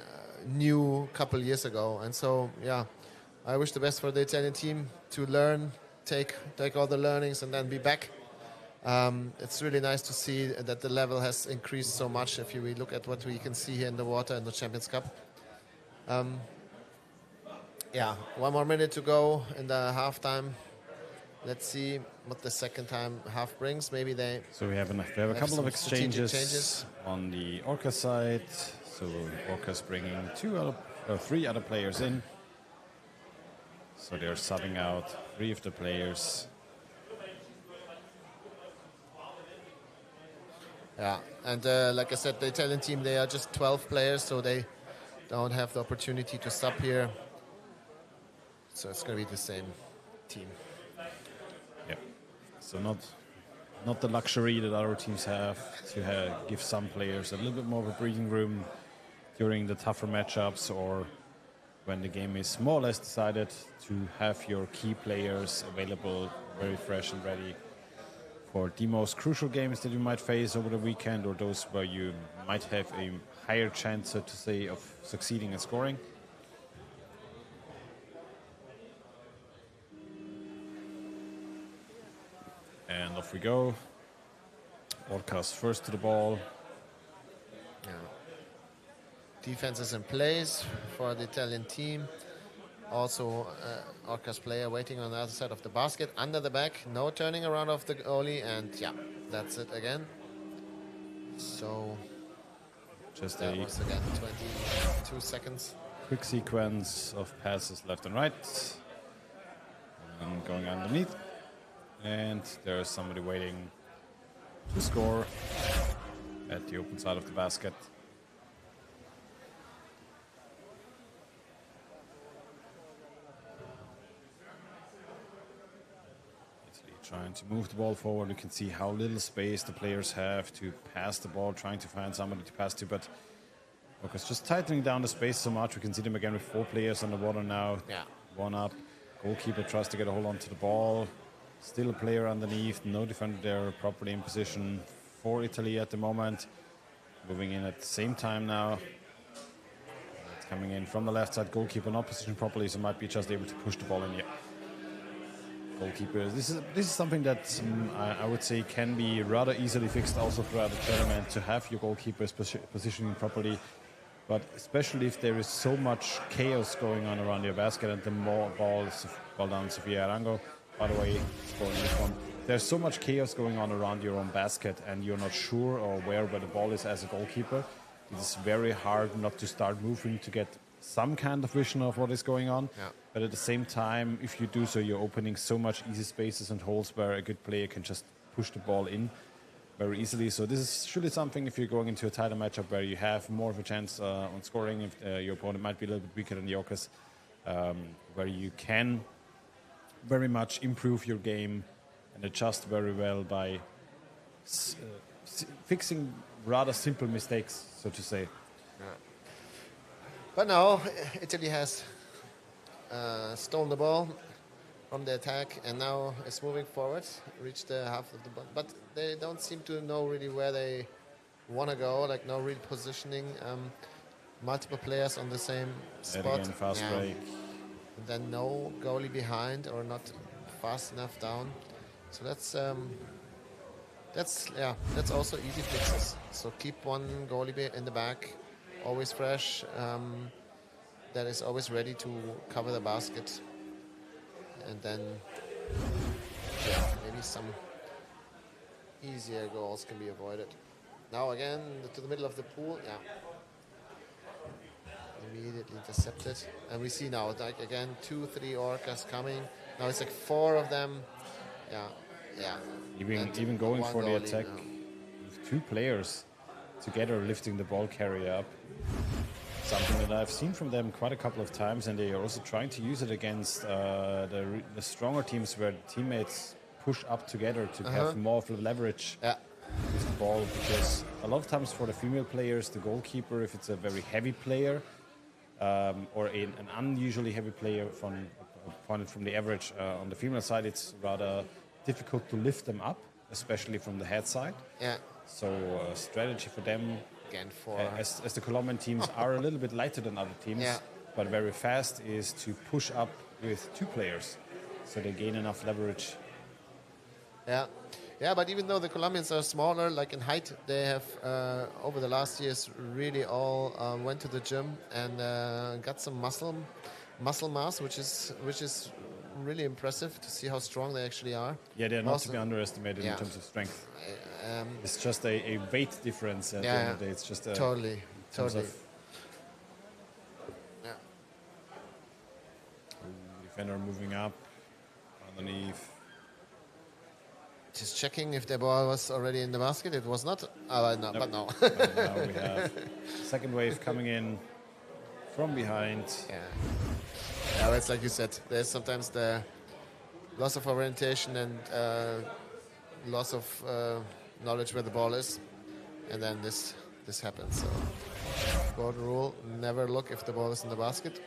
new a couple years ago, and so yeah, I wish the best for the Italian team to learn, take all the learnings, and then be back. It's really nice to see that the level has increased so much. If we look at what we can see here in the water in the Champions Cup. Yeah, 1 more minute to go in the halftime. Let's see what the second half brings. Maybe they. So we have a couple of exchanges on the Orca side. So Orca's bringing 3 other players in. So they're subbing out 3 of the players. Yeah, and like I said, the Italian team, they are just 12 players, so they don't have the opportunity to sub here. So it's going to be the same team. Yep. So not the luxury that other teams have to give some players a little bit more of a breathing room during the tougher matchups, or when the game is more or less decided, to have your key players available, very fresh and ready for the most crucial games that you might face over the weekend, or those where you might have a higher chance, so to say, of succeeding and scoring. And off we go. Orcas first to the ball. Yeah. Defense is in place for the Italian team. Also, Orcas player waiting on the other side of the basket, under the back. No turning around of the goalie, and yeah, that's it again. So, just that was again 22 seconds. Quick sequence of passes left and right. And going underneath. And there's somebody waiting to score at the open side of the basket. Italy trying to move the ball forward. You can see how little space the players have to pass the ball, trying to find somebody to pass to, but Orcas just tightening down the space so much. We can see them again with 4 players on the water now. Yeah. 1 up. Goalkeeper tries to get a hold onto the ball. Still a player underneath, no defender there, properly in position for Italy at the moment. Moving in at the same time now. It's coming in from the left side, goalkeeper not positioned properly, so might be just able to push the ball in here. Goalkeeper, this is something that I would say can be rather easily fixed also throughout the tournament, to have your goalkeepers positioning properly. But especially if there is so much chaos going on around your basket, and the more balls, well done, Sofia Arango. By the way, scoring this one. There's so much chaos going on around your own basket, and you're not sure or aware where the ball is as a goalkeeper. It is very hard not to start moving to get some kind of vision of what is going on. Yeah. But at the same time, if you do so, you're opening so much easy spaces and holes where a good player can just push the ball in very easily. So this is surely something, if you're going into a tighter matchup where you have more of a chance on scoring, if your opponent might be a little bit weaker than the Orcas, where you can very much improve your game and adjust very well by fixing rather simple mistakes, so to say. Yeah. But now Italy has stolen the ball from the attack and now is moving forward, reached the half of the ball. But they don't seem to know really where they want to go, like no real positioning. Multiple players on the same spot. Again, fast break. And then no goalie behind or not fast enough down. So that's also easy fixes. So keep one goalie in the back, always fresh, that is always ready to cover the basket. And then maybe some easier goals can be avoided. Now again to the middle of the pool, immediately intercepted. And we see now, like again, 2-3 Orcas coming. Now it's like 4 of them. Even going for the attack with 2 players together lifting the ball carrier up. Something that I've seen from them quite a couple of times, and they are also trying to use it against the stronger teams where teammates push up together to have more of a leverage with the ball. Because a lot of times for the female players, the goalkeeper, if it's a very heavy player or an unusually heavy player pointed from the average, on the female side, it's rather difficult to lift them up, especially from the head side. So strategy for them, again, as the Colombian teams are a little bit lighter than other teams, but very fast, is to push up with 2 players, so they gain enough leverage. But even though the Colombians are smaller, like in height, they have over the last years really all went to the gym and got some muscle mass, which is really impressive to see how strong they actually are. Yeah, they're not to be underestimated in terms of strength. It's just a weight difference at the end of the day. It's just totally. Defender moving up underneath. Just checking if the ball was already in the basket. It was not. But no. But now we have second wave coming in from behind. It's like you said. There's sometimes the loss of orientation and loss of knowledge where the ball is, and then this happens. So, golden rule: never look if the ball is in the basket.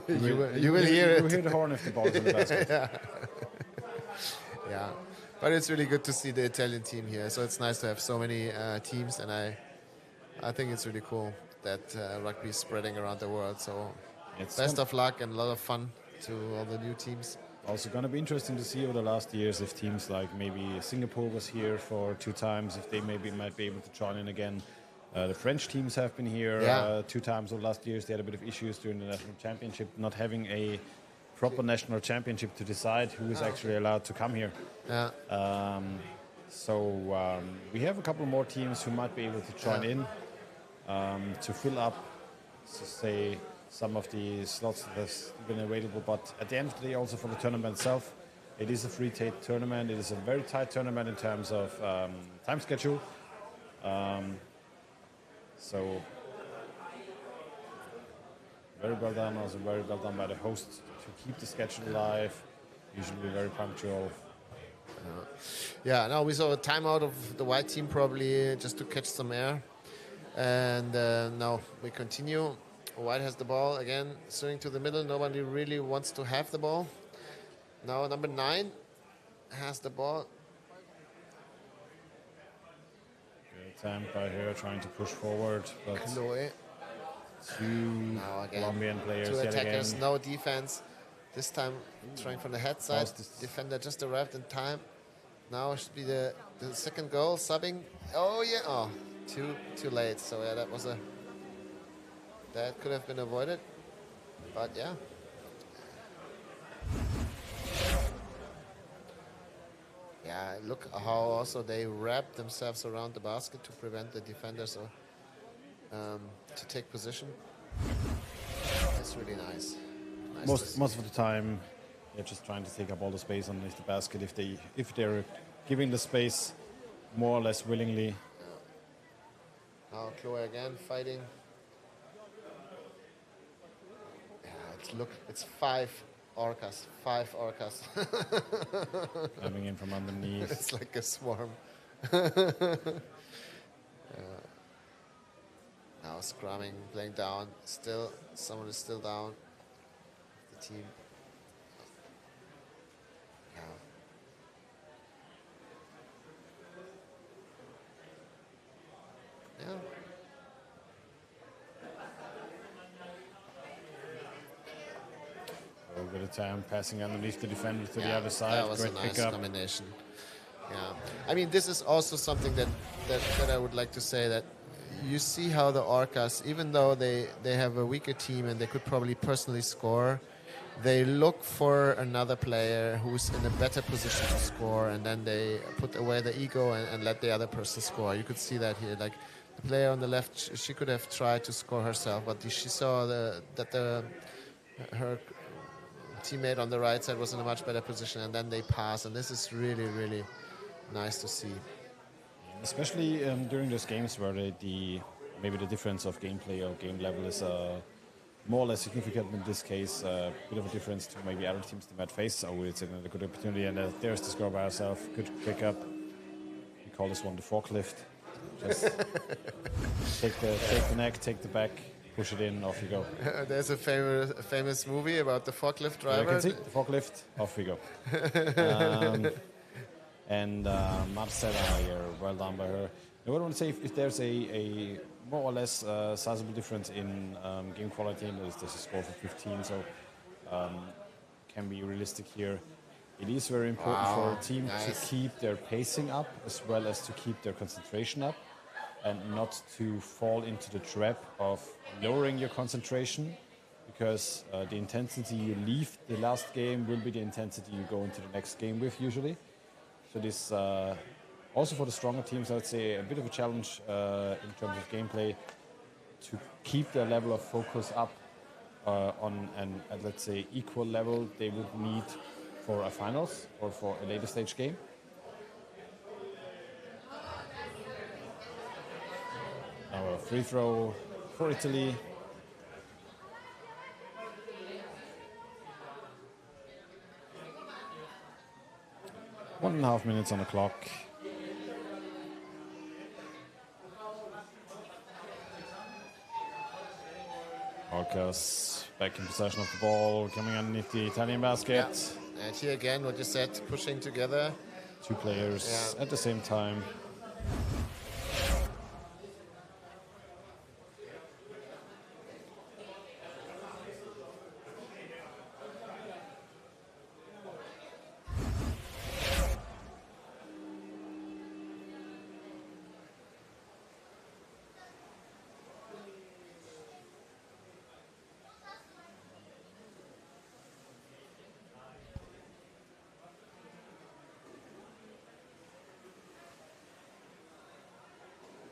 You will hear it. You hear the horn if the ball is in the basket. But it's really good to see the Italian team here. So it's nice to have so many teams, and I think it's really cool that rugby is spreading around the world. So best of luck and a lot of fun to all the new teams. Also going to be interesting to see over the last years if teams like maybe Singapore was here for 2 times, if they maybe might be able to join in again. The French teams have been here 2 times over the last years. They had a bit of issues during the national championship, not having a proper national championship to decide who is actually allowed to come here. We have a couple more teams who might be able to join in to fill up, so say, some of the slots that have been available. But at the end of the day, also for the tournament itself, it is a free tournament. It is a very tight tournament in terms of time schedule. So very well done, also very well done by the host to keep the schedule alive, usually very punctual. Now we saw a timeout of the white team probably just to catch some air. And now we continue. White has the ball again, swinging to the middle. Nobody really wants to have the ball. Now number 9 has the ball. Good attempt by her trying to push forward, but Chloe. 2 Colombian players 2 yet attackers, again. no defense. This time trying from the head side. Defender just arrived in time. Now should be the second goal, subbing. Too late. So that could have been avoided. But look how also they wrap themselves around the basket to prevent the defender. So to take position. That's really nice. Most of the time, they're just trying to take up all the space underneath the basket. If they're giving the space more or less willingly. Now Chloe again fighting. Yeah, it's 5 orcas. 5 orcas. Coming in from underneath. It's like a swarm. Now scrumming, playing down. Still, someone is still down. The team. Yeah. Yeah. A bit of time passing underneath the defender to the other side. That was Great a nice pickup. combination. Yeah, I mean, this is also something that I would like to say, that you see how the Orcas, even though they have a weaker team and they could probably personally score, they look for another player who's in a better position to score, and then they put away the ego and let the other person score. You could see that here. Like the player on the left, she could have tried to score herself, but she saw that her teammate on the right side was in a much better position, and then they pass, and this is really, really nice to see. Especially during those games where maybe the difference of gameplay or game level is more or less significant. In this case, a bit of a difference to maybe other teams they might face. So it's another good opportunity, and there's the score by herself. Good pick up. We call this one the forklift. Just take the neck, take the back, push it in, off you go. There's a famous movie about the forklift driver. Yeah, I can see the forklift, off we go. And Marcela here, well done by her. I would want to say if there's a more or less sizable difference in game quality, and there's a score for 15, so can be realistic here. It is very important for a team to keep their pacing up as well as to keep their concentration up, and not to fall into the trap of lowering your concentration, because the intensity you leave the last game will be the intensity you go into the next game with usually. So this, also for the stronger teams, I would say a bit of a challenge in terms of gameplay to keep their level of focus up on at let's say equal level they would need for a finals or for a later stage game. Now a free throw for Italy. One and a half minutes on the clock. Orcas back in possession of the ball, coming underneath the Italian basket. Yeah. And here again, what you said, pushing together. 2 players at the same time.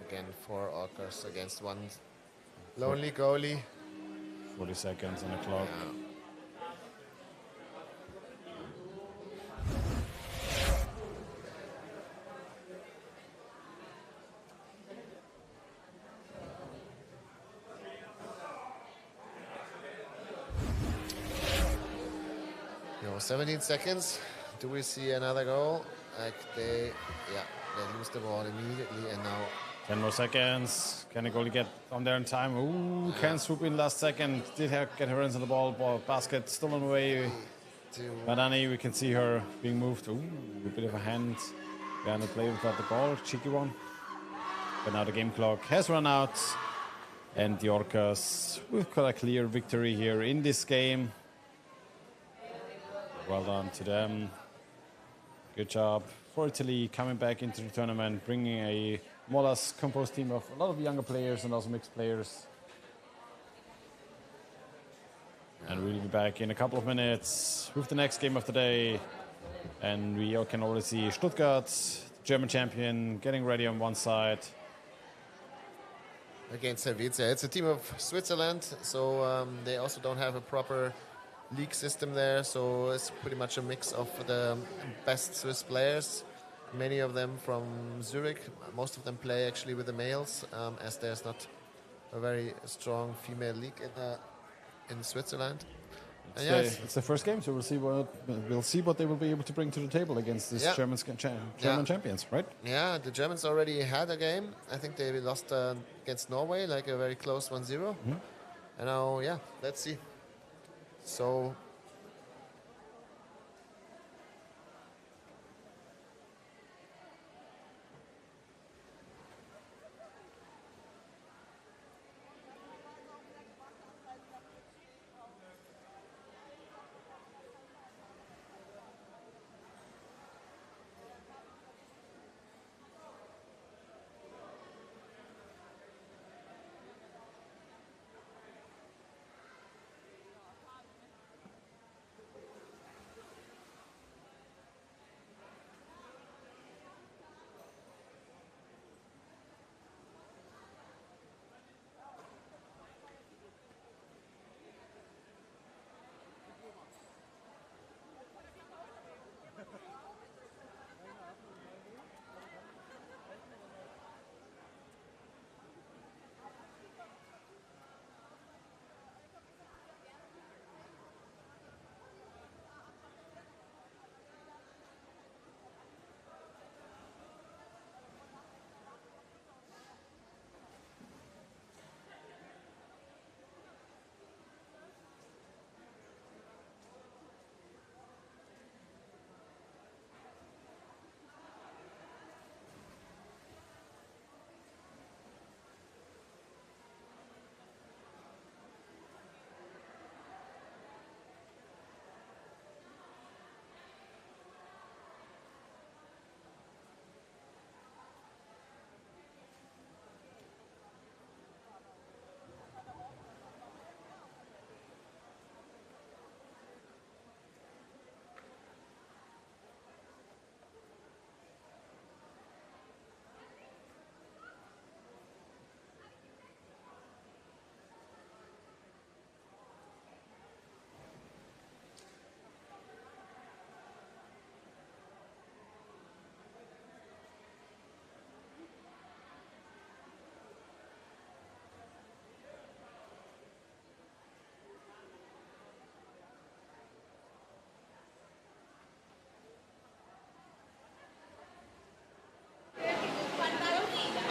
Again, 4 Orcas against 1 lonely goalie. 40 seconds on the clock. No, 17 seconds. Do we see another goal? Like they lose the ball immediately, and now 10 more seconds. Can the goalie get on there in time? Ooh, can swoop in last second. Did get her hands on the ball. Basket still on the way. Madani, we can see her being moved. Ooh, a bit of a hand behind the play without the ball. Cheeky one. But now the game clock has run out. And the Orcas with quite a clear victory here in this game. Well done to them. Good job for Italy coming back into the tournament, bringing a more or less composed team of a lot of younger players and also mixed players. And we'll be back in a couple of minutes with the next game of the day. And we all can already see Stuttgart, German champion, getting ready on one side. against Helvetia. It's a team of Switzerland, so they also don't have a proper league system there, so it's pretty much a mix of the best Swiss players, many of them from Zurich. Most of them play actually with the males, as there's not a very strong female league in Switzerland. It's the first game, so we'll see what they will be able to bring to the table against these German champions, right? Yeah, the Germans already had a game. I think they lost against Norway, like a very close 1-0. And now, let's see. So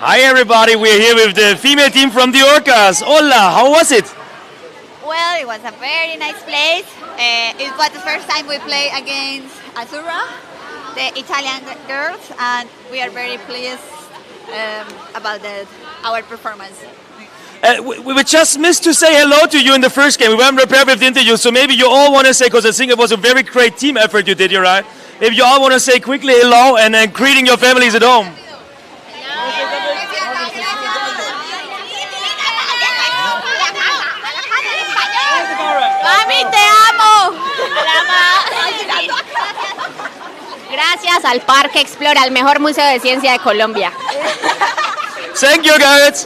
Hi everybody, we're here with the female team from the Orcas. Hola, how was it? Well, it was a very nice place. It was the first time we played against Azura, the Italian girls, and we are very pleased about our performance. We were just missed to say hello to you in the first game. We weren't prepared with the interview, so maybe you all want to say, because I think it was a very great team effort you did here, right? If you all want to say quickly hello and then greeting your families at home. Mami, te amo. Gracias al Parque Explora, el mejor museo de ciencia de Colombia. Thank you, guys.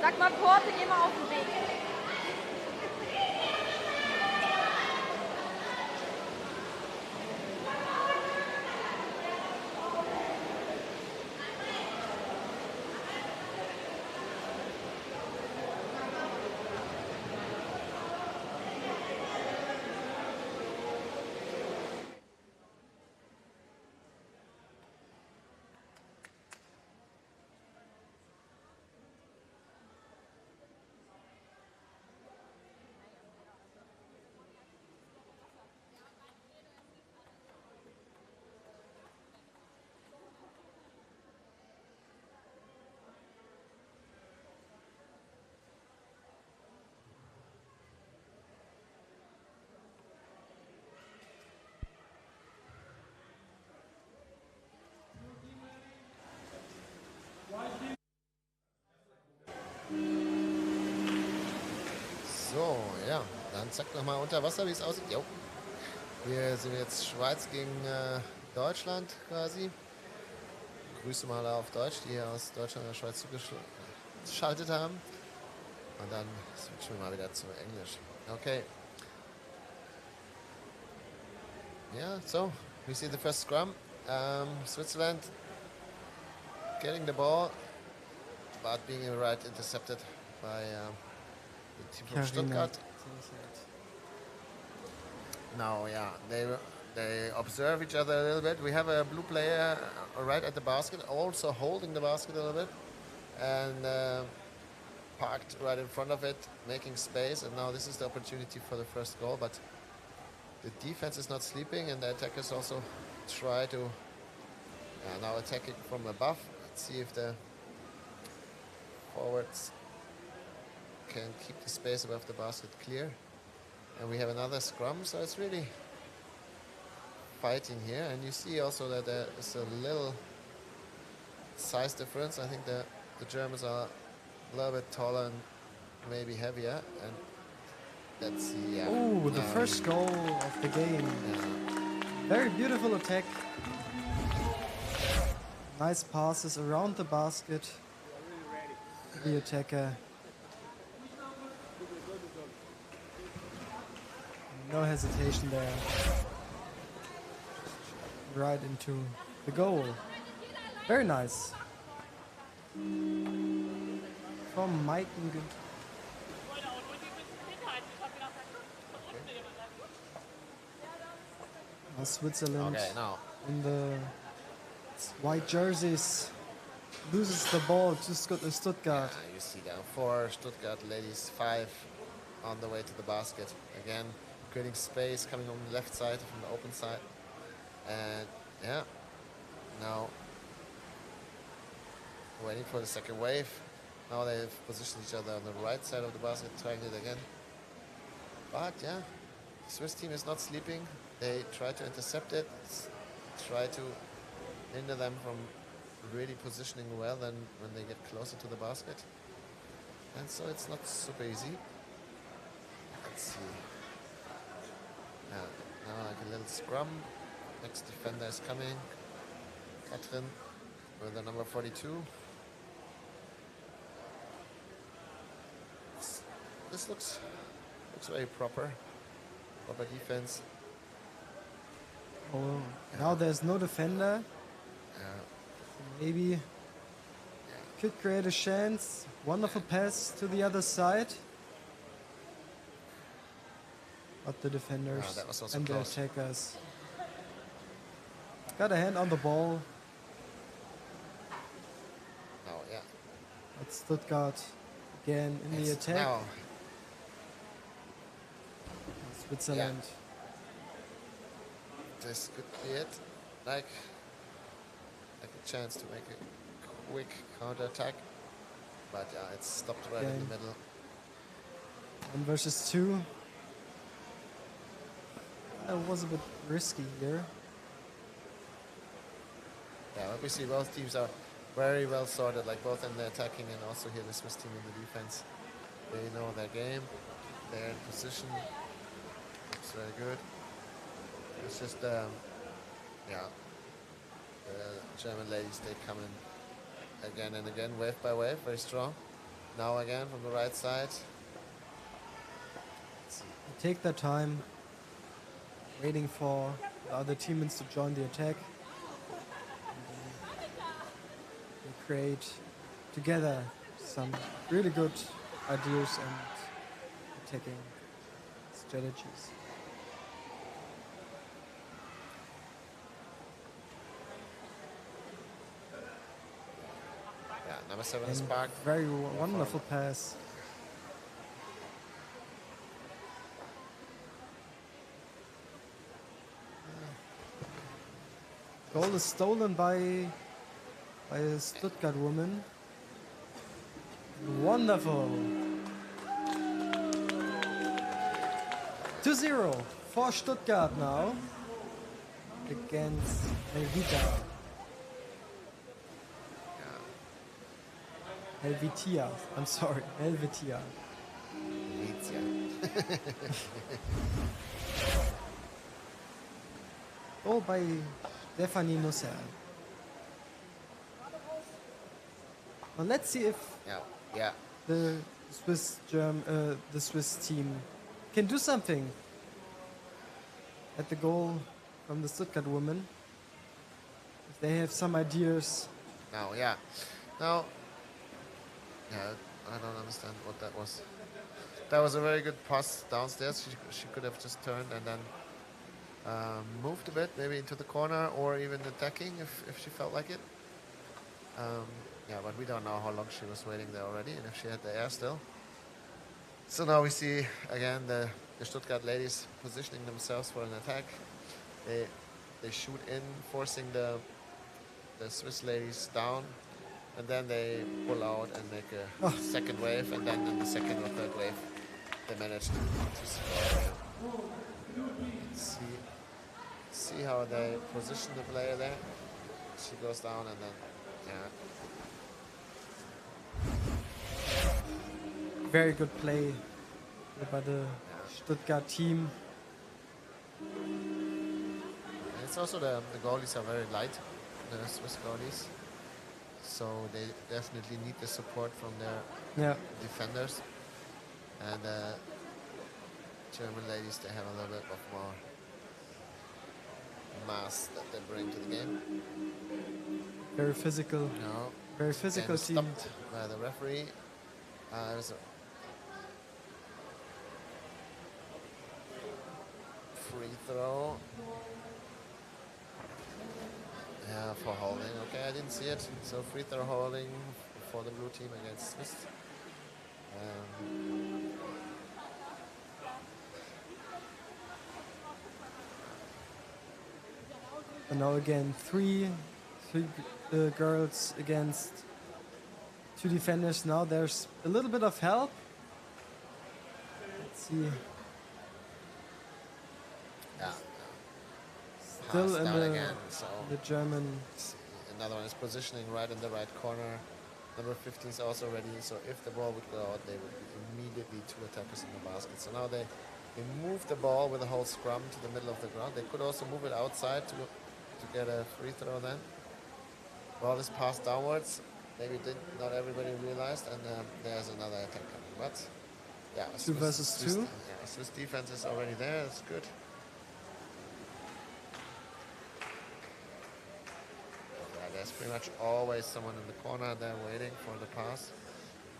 Sag mal Port, geh mal auf den Weg. So, ja, dann zeigt nochmal unter Wasser, wie es aussieht. Jo. Hier sind wir jetzt Schweiz gegen Deutschland quasi. Grüße mal auf Deutsch, die hier aus Deutschland und der Schweiz zugeschaltet haben. Und dann switchen wir mal wieder zu Englisch. Okay. Yeah, so we see the first scrum. Switzerland getting the ball, but being right intercepted by the team from Stuttgart. Now, yeah, they observe each other a little bit. We have a blue player right at the basket, also holding the basket a little bit, and parked right in front of it, making space. And now this is the opportunity for the first goal, but the defense is not sleeping, and the attackers also try to now attacking from above. Let's see if the forwards can keep the space above the basket clear. And we have another scrum, so it's really fighting here. And you see also that there is a little size difference. I think the Germans are a little bit taller and maybe heavier. And let's see. Yeah. Oh, the first goal of the game. Yeah. Very beautiful attack. Nice passes around the basket. The attacker. No hesitation there. Right into the goal. Very nice. From Mike. Now Switzerland in the white jerseys loses the ball to Stuttgart. Yeah, you see there 4 Stuttgart ladies, 5 on the way to the basket. Again, creating space coming on the left side, from the open side. And yeah, now waiting for the second wave. Now they've positioned each other on the right side of the basket, trying it again. But yeah, the Swiss team is not sleeping. They try to intercept it, try to hinder them from really positioning well then when they get closer to the basket. And so it's not super easy. Let's see. Now like a little scrum. Next defender is coming. Katrin with the number 42. This looks very proper. Proper defense. Oh, now there's no defender. Maybe could create a chance. Wonderful pass to the other side. But the defenders that was also and close. the attackers got a hand on the ball. Oh, yeah. But Stuttgart again in the attack. Now. Switzerland. This could be it. Like a chance to make a quick counter attack. But yeah, it's stopped right in the middle. 1 versus 2. That was a bit risky here. Yeah, but we see both teams are very well sorted, like both in the attacking and also here the Swiss team in the defense. They know their game, they're in position. Looks very good. It's just, yeah, the German ladies, they come in again and again, wave by wave, very strong. Now again from the right side. They take their time, waiting for the other teammates to join the attack. They create together some really good ideas and attacking strategies. Yeah, number 7 is parked. Very wonderful pass. Goal is stolen by a Stuttgart woman. Wonderful. 2-0 for Stuttgart now against Helvetia. I'm sorry, Helvetia. Goal by Stephanie Nusser. Well, let's see if the Swiss team can do something at the goal from the Stuttgart women. If they have some ideas. Now, I don't understand what that was. That was a very good pass downstairs. She could have just turned and then moved a bit, maybe into the corner or even attacking if she felt like it. But we don't know how long she was waiting there already and if she had the air still. So now we see again the Stuttgart ladies positioning themselves for an attack. They shoot in, forcing the Swiss ladies down, and then they pull out and make a second wave, and then in the second or third wave they manage to score. See how they position the player there. She goes down and then Very good play by the Stuttgart team. It's also the goalies are very light, the Swiss goalies, so they definitely need the support from their defenders. And German ladies, they have a little bit of more mass that they bring to the game. Very physical. Very physical team. Stopped by the referee. It was a free throw. Yeah, for holding. Okay, I didn't see it. So free throw holding for the blue team against Swiss. And now again, three girls against 2 defenders. Now there's a little bit of help. Let's see. Still in the German. Another one is positioning right in the right corner. Number 15 is also ready. So if the ball would go out, they would be immediately 2 attackers in the basket. So now they move the ball with the whole scrum to the middle of the ground. They could also move it outside to get a free throw then. Ball is passed downwards. Maybe not everybody realized, and there's another attack coming. But yeah, 2 versus 2. Swiss defense is already there. That's good. There's pretty much always someone in the corner there waiting for the pass.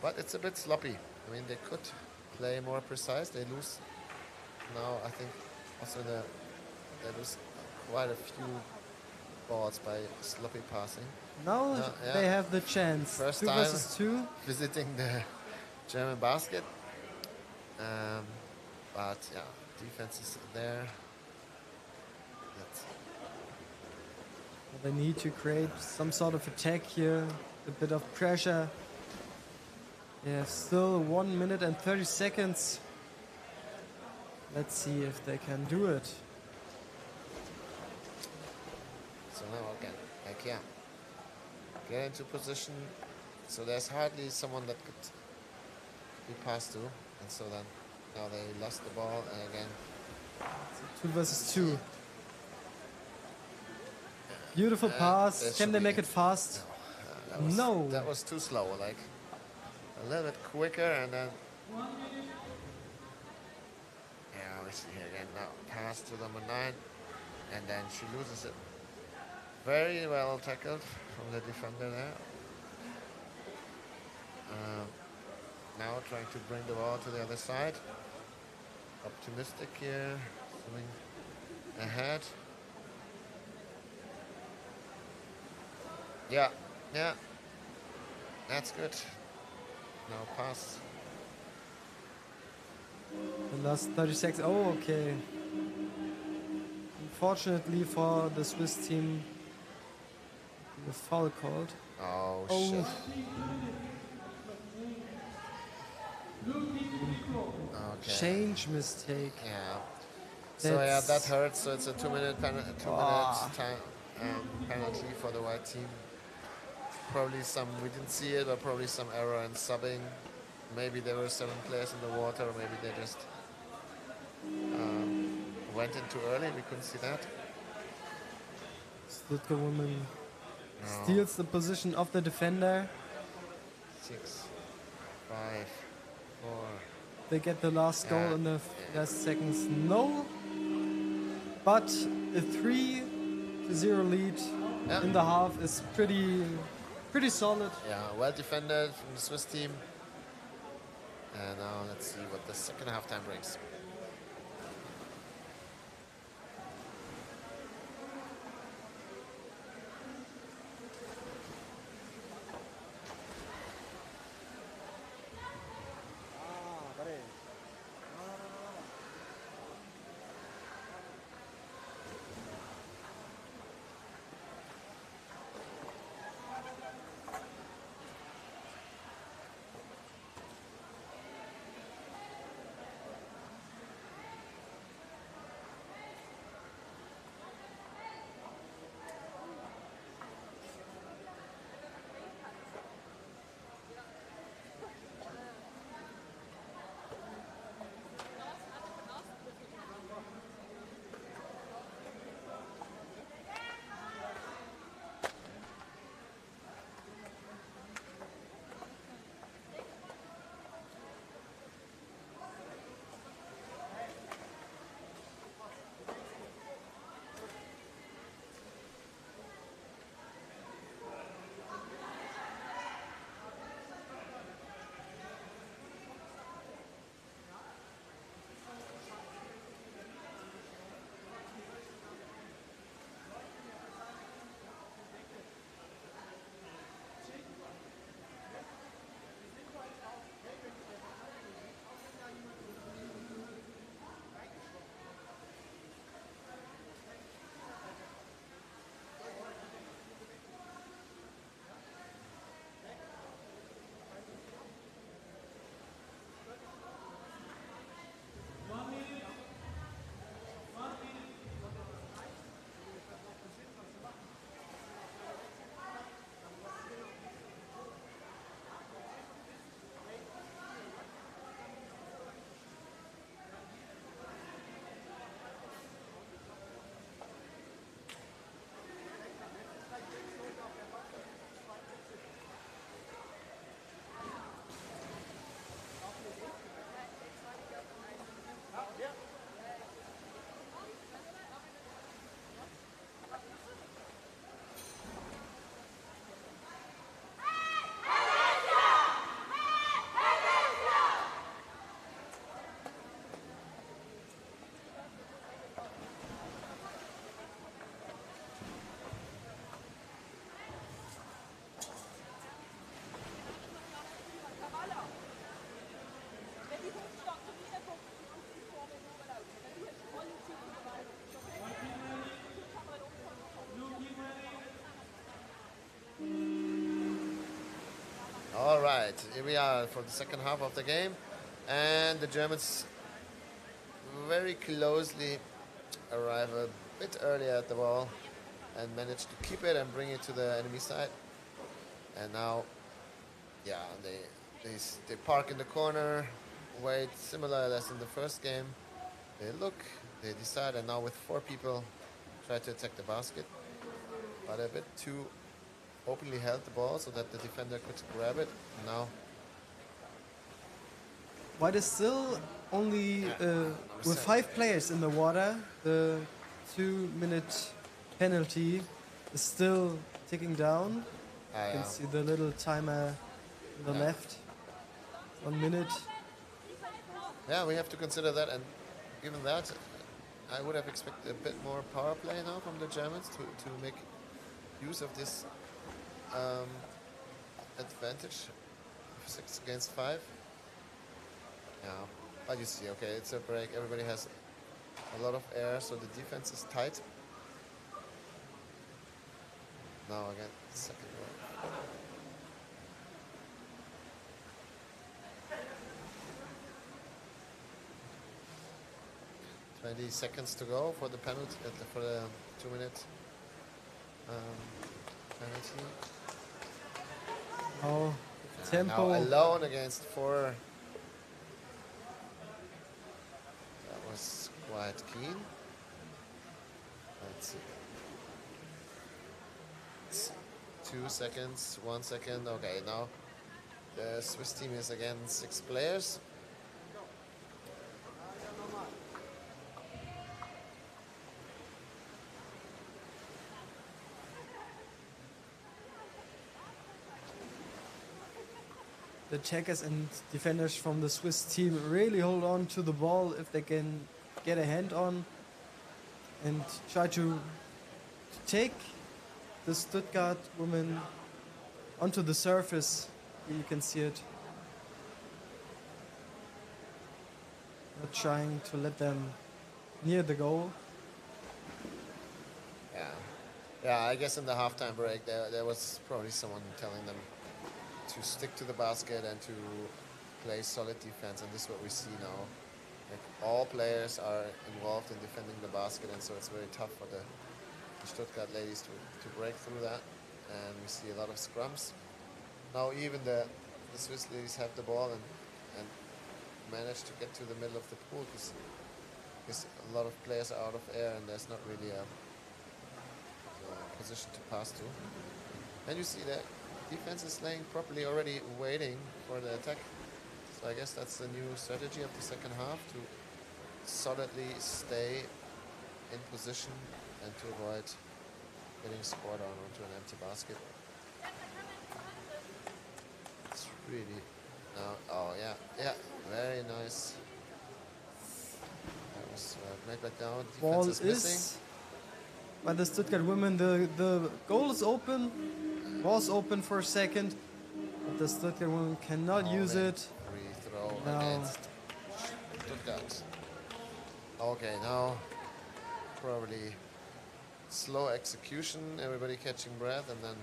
But it's a bit sloppy. I mean, they could play more precise. They lose now, I think, also they lose quite a few balls by sloppy passing. Now they have the chance. First 2 time versus 2. visiting the German basket. But yeah, defense is there. They need to create some sort of attack here, a bit of pressure. They have still 1 minute and 30 seconds. Let's see if they can do it. So now again, get into position. So there's hardly someone that could be passed to, and so then now they lost the ball, and again. 2 versus 2. Beautiful pass. Can they make it fast? No. That was too slow. Like a little bit quicker, and then. Yeah, we see here again now. Pass to number 9, and then she loses it. Very well tackled from the defender there. Now trying to bring the ball to the other side. Optimistic here, swimming ahead. Yeah, that's good. Now pass. The last 30 seconds. Oh, okay. Unfortunately for the Swiss team, the foul called. Oh shit. Okay. Change mistake. Yeah. So yeah, that hurts. So it's a 2 minute penalty for the white team. Probably we didn't see it, but probably some error in subbing. maybe there were 7 players in the water, or maybe they just went in too early. We couldn't see that. Zühlke woman No. steals the position of the defender. 6, 5, 4. They get the last goal in the last seconds. No, but a 3-0 lead in the half is pretty solid. Yeah, well defended from the Swiss team. And now let's see what the second half time brings. All right, here we are for the second half of the game, and the Germans very closely arrive a bit earlier at the ball and manage to keep it and bring it to the enemy side. And now, yeah, they park in the corner, wait, similar as in the first game. They look, they decide, and now with 4 people try to attack the basket, but a bit too openly held the ball so that the defender could grab it. Now, White is still only with 5 players in the water. The 2-minute penalty is still ticking down. You can see the little timer on the left. 1 minute. yeah, we have to consider that, and given that, I would have expected a bit more power play now from the Germans to make use of this advantage of 6 against 5. Yeah, but you see, okay, it's a break. Everybody has a lot of air, so the defense is tight. Now again, second break. 20 seconds to go for the penalty, for the 2-minute penalty. Oh, tempo. Now alone against 4. That was quite keen. Let's see. It's 2 seconds, 1 second. Okay, now the Swiss team is again 6 players. The attackers and defenders from the Swiss team really hold on to the ball if they can get a hand on and try to take the Stuttgart women onto the surface. Here you can see it. Not trying to let them near the goal. Yeah, I guess in the halftime break there was probably someone telling them to stick to the basket and to play solid defense, and this is what we see now. Like, all players are involved in defending the basket, and so it's very tough for the Stuttgart ladies to break through that, and we see a lot of scrums. Now even the Swiss ladies have the ball and manage to get to the middle of the pool because a lot of players are out of air and there's not really a position to pass to. And you see that defense is laying properly already, waiting for the attack. So I guess that's the new strategy of the second half, to solidly stay in position and to avoid getting scored on onto an empty basket. It's really oh yeah, very nice. That was made back down. Defense Ball is missing. by the Stuttgart women. The goal is open. Was open for a second, but the Stuttgart women cannot use it. Free throw No. against Stuttgart. Okay, now probably slow execution, everybody catching breath, and then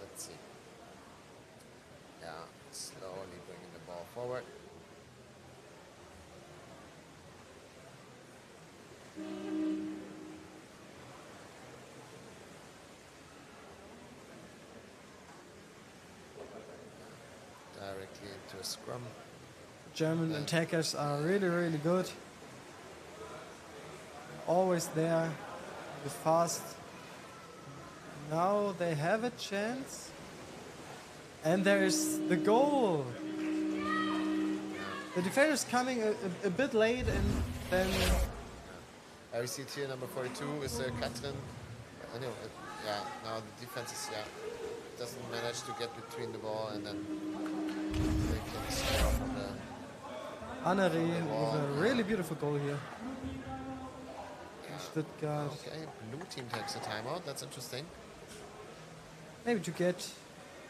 let's see. Yeah, slowly bringing the ball forward. Directly into a scrum. German attackers are really, really good. Always there, with fast. Now they have a chance. And there is the goal. The defender's coming a bit late, and then... We see it here, number 42 is Katrin. Anyway, yeah, now the defense is, doesn't manage to get between the ball, and then they can score from the... Annery with a really beautiful goal here. Stuttgart. Okay, blue team takes a timeout, that's interesting. Maybe to get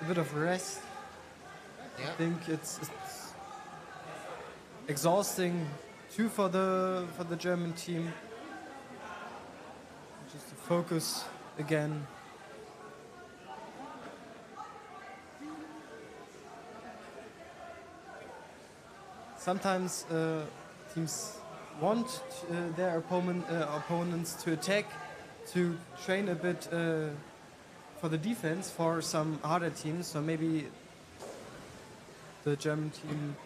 a bit of rest. Yeah. I think it's exhausting too for the German team. Just to focus again. Sometimes teams want their opponents to attack, to train a bit for the defense for some harder teams. So maybe the German team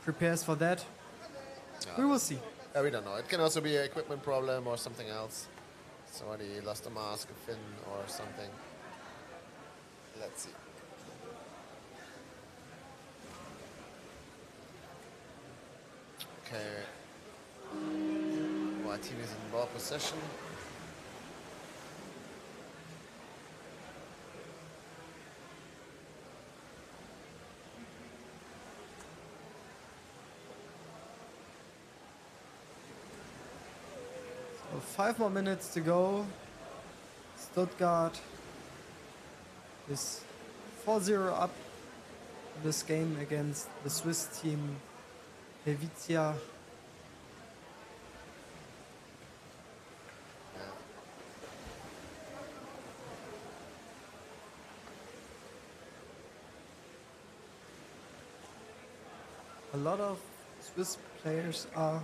prepares for that. We will see. Yeah, we don't know. It can also be an equipment problem or something else. Somebody lost a mask, a fin, or something. Let's see. Okay. White team is in ball possession. So 5 more minutes to go. Stuttgart is 4-0 up in this game against the Swiss team Helvetia. A lot of Swiss players are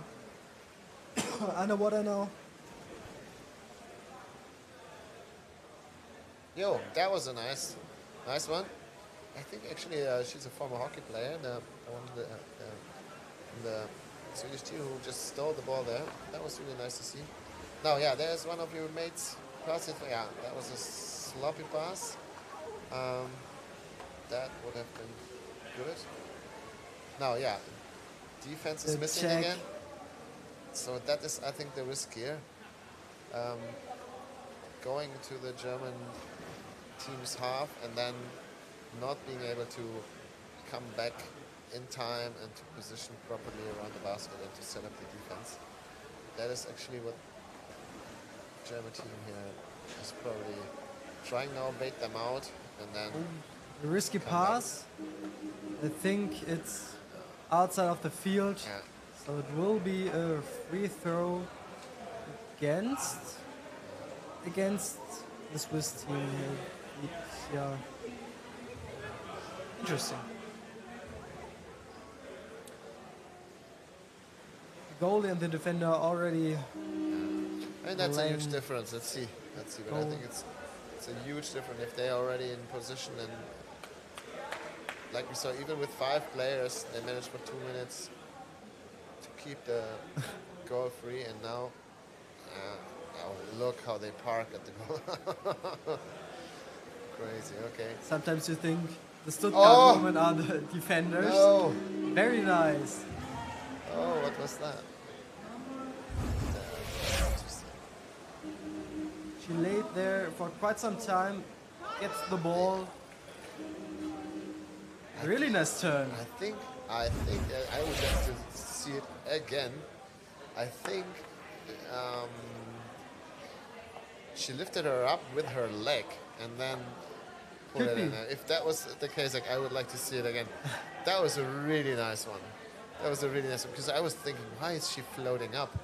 underwater now. Yo, that was a nice one. I think actually she's a former hockey player, the Swedish team who just stole the ball there. That was really nice to see. Now, yeah, there's one of your mates. Pass it. Yeah, that was a sloppy pass. That would have been good. Now, yeah, defense is missing again. So that is, I think, the risk here. Going to the German team's half and then not being able to come back in time and to position properly around the basket and to set up the defense. That is actually what the German team here is probably trying now, bait them out and then... A risky pass. I think it's outside of the field. Yeah. So it will be a free throw against the Swiss team here. Yeah. Interesting. The goalie and the defender are already. And that's a huge difference. Let's see. But I think it's a huge difference if they're already in position, and like we saw, even with 5 players, they managed for 2 minutes to keep the goal free, and now look how they park at the goal. Crazy, okay. Sometimes you think the Stuttgart women are the defenders. No. Very nice. Oh, what was that? She laid there for quite some time, gets the ball. Really nice turn. I think I would have to see it again. I think she lifted her up with her leg and then pulled it in. If that was the case, I would like to see it again. That was a really nice one. Because I was thinking, why is she floating up?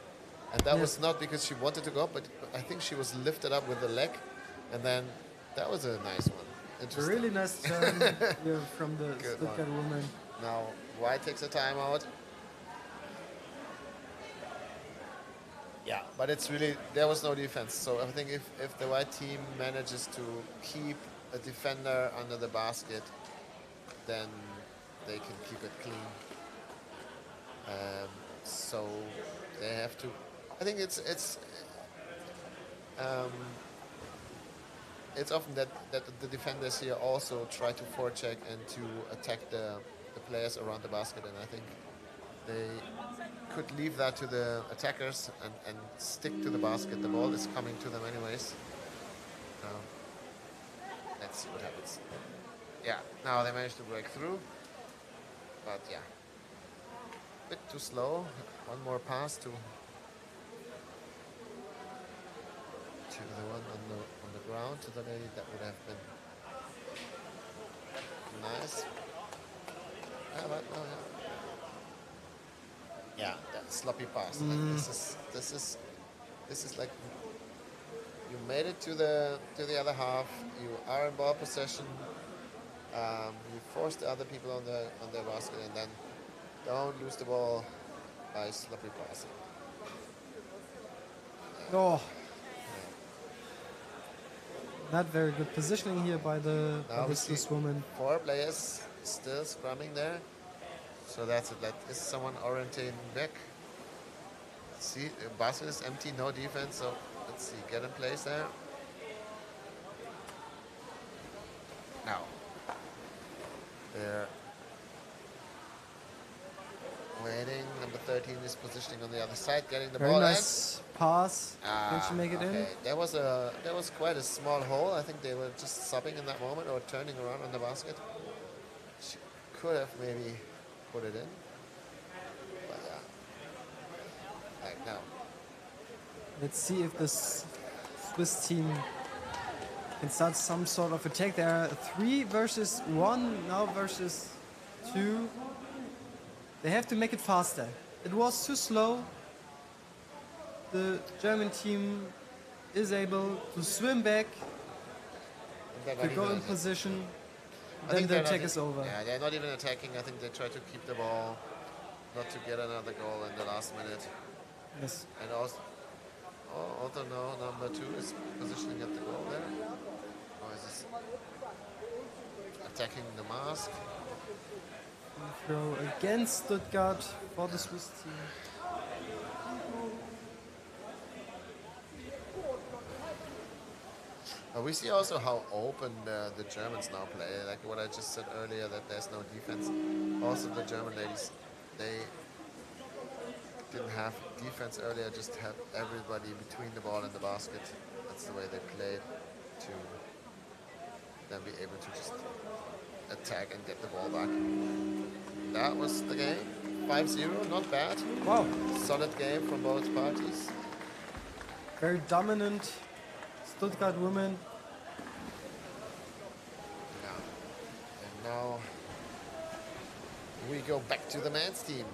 And that was not because she wanted to go up, but I think she was lifted up with the leg, and then that was a nice one. A really nice turn here from the Stuttgart woman. Now, White takes a timeout. Yeah, but it's really, there was no defense. So I think if the White team manages to keep a defender under the basket, then they can keep it clean. So they have to, I think it's often that the defenders here also try to forecheck and to attack the players around the basket, and I think they could leave that to the attackers and stick to the basket. The ball is coming to them anyways. Let's see what happens. Yeah, now they managed to break through, but yeah, a bit too slow. One more pass to the one on the ground, to the lady. That would have been nice. Yeah, that sloppy pass. This is like you made it to the other half. You are in ball possession. You force the other people on their basket, and then don't lose the ball by sloppy passing. Oh. Not very good positioning here by the Swiss woman. 4 players still scrumming there. So that's it. That is someone orientating back. See, the basket is empty, no defense. So let's see, get in place there. Now, they're waiting. Number 13 is positioning on the other side, getting the ball. Very nice pass. Can she make it in? There was quite a small hole. I think they were just subbing in that moment or turning around on the basket. She could have maybe put it in. But like now. Let's see if the Swiss team can start some sort of attack. There are 3 versus 1, now versus 2. They have to make it faster. It was too slow. The German team is able to swim back, to go in position, then the attack is over. Yeah, they're not even attacking. I think they try to keep the ball, not to get another goal in the last minute. Yes. And also no, number 2 is positioning at the goal there. Or is this? attacking the mask. Throw against Stuttgart for the Swiss team. We see also how open the Germans now play. Like what I just said earlier, that there's no defense. Also, the German ladies, they didn't have defense earlier, just have everybody between the ball and the basket. That's the way they played to then be able to just attack and get the ball back. That was the game. 5-0, not bad. Wow. Solid game from both parties. Very dominant Stuttgart women. Yeah. And now we go back to the men's team.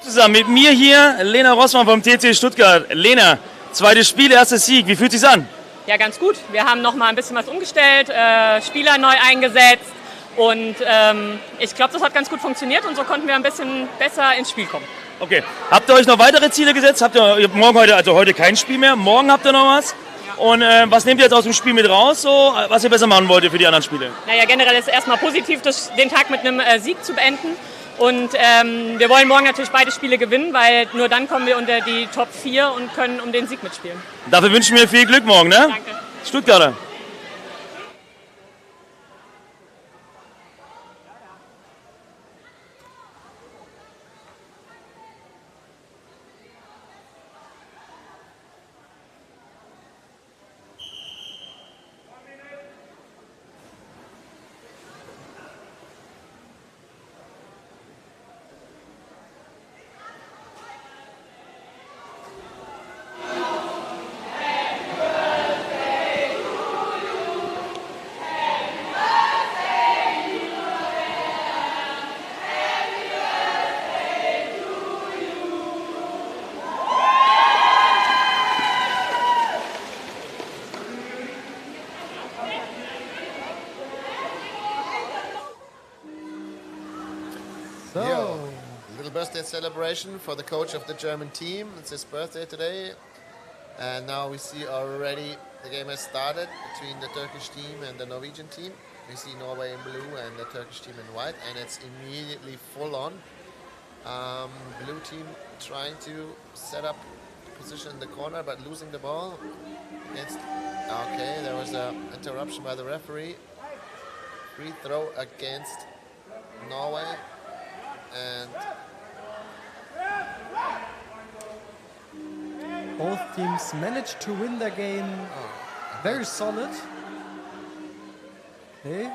Zusammen mit mir hier Lena Rossmann vom TC Stuttgart. Lena, zweites Spiel, erster Sieg. Wie fühlt es sich an? Ja, ganz gut. Wir haben noch mal ein bisschen was umgestellt, Spieler neu eingesetzt und ich glaube, das hat ganz gut funktioniert und so konnten wir ein bisschen besser ins Spiel kommen. Okay. Habt ihr euch noch weitere Ziele gesetzt? Habt ihr morgen heute kein Spiel mehr? Morgen habt ihr noch was? Und was nehmt ihr jetzt aus dem Spiel mit raus, so, was ihr besser machen wollt für die anderen Spiele? Naja, generell ist es erstmal positiv, den Tag mit einem Sieg zu beenden. Und wir wollen morgen natürlich beide Spiele gewinnen, weil nur dann kommen wir unter die Top 4 und können um den Sieg mitspielen. Dafür wünschen wir viel Glück morgen, ne? Danke. Stuttgarter. Celebration for the coach of the German team. It's his birthday today, and now we see already the game has started between the Turkish team and the Norwegian team. We see Norway in blue and the Turkish team in white, and it's immediately full on. Blue team trying to set up position in the corner but losing the ball. against. Okay, there was an interruption by the referee. Free throw against Norway, and Both teams managed to win their game very solid. Okay,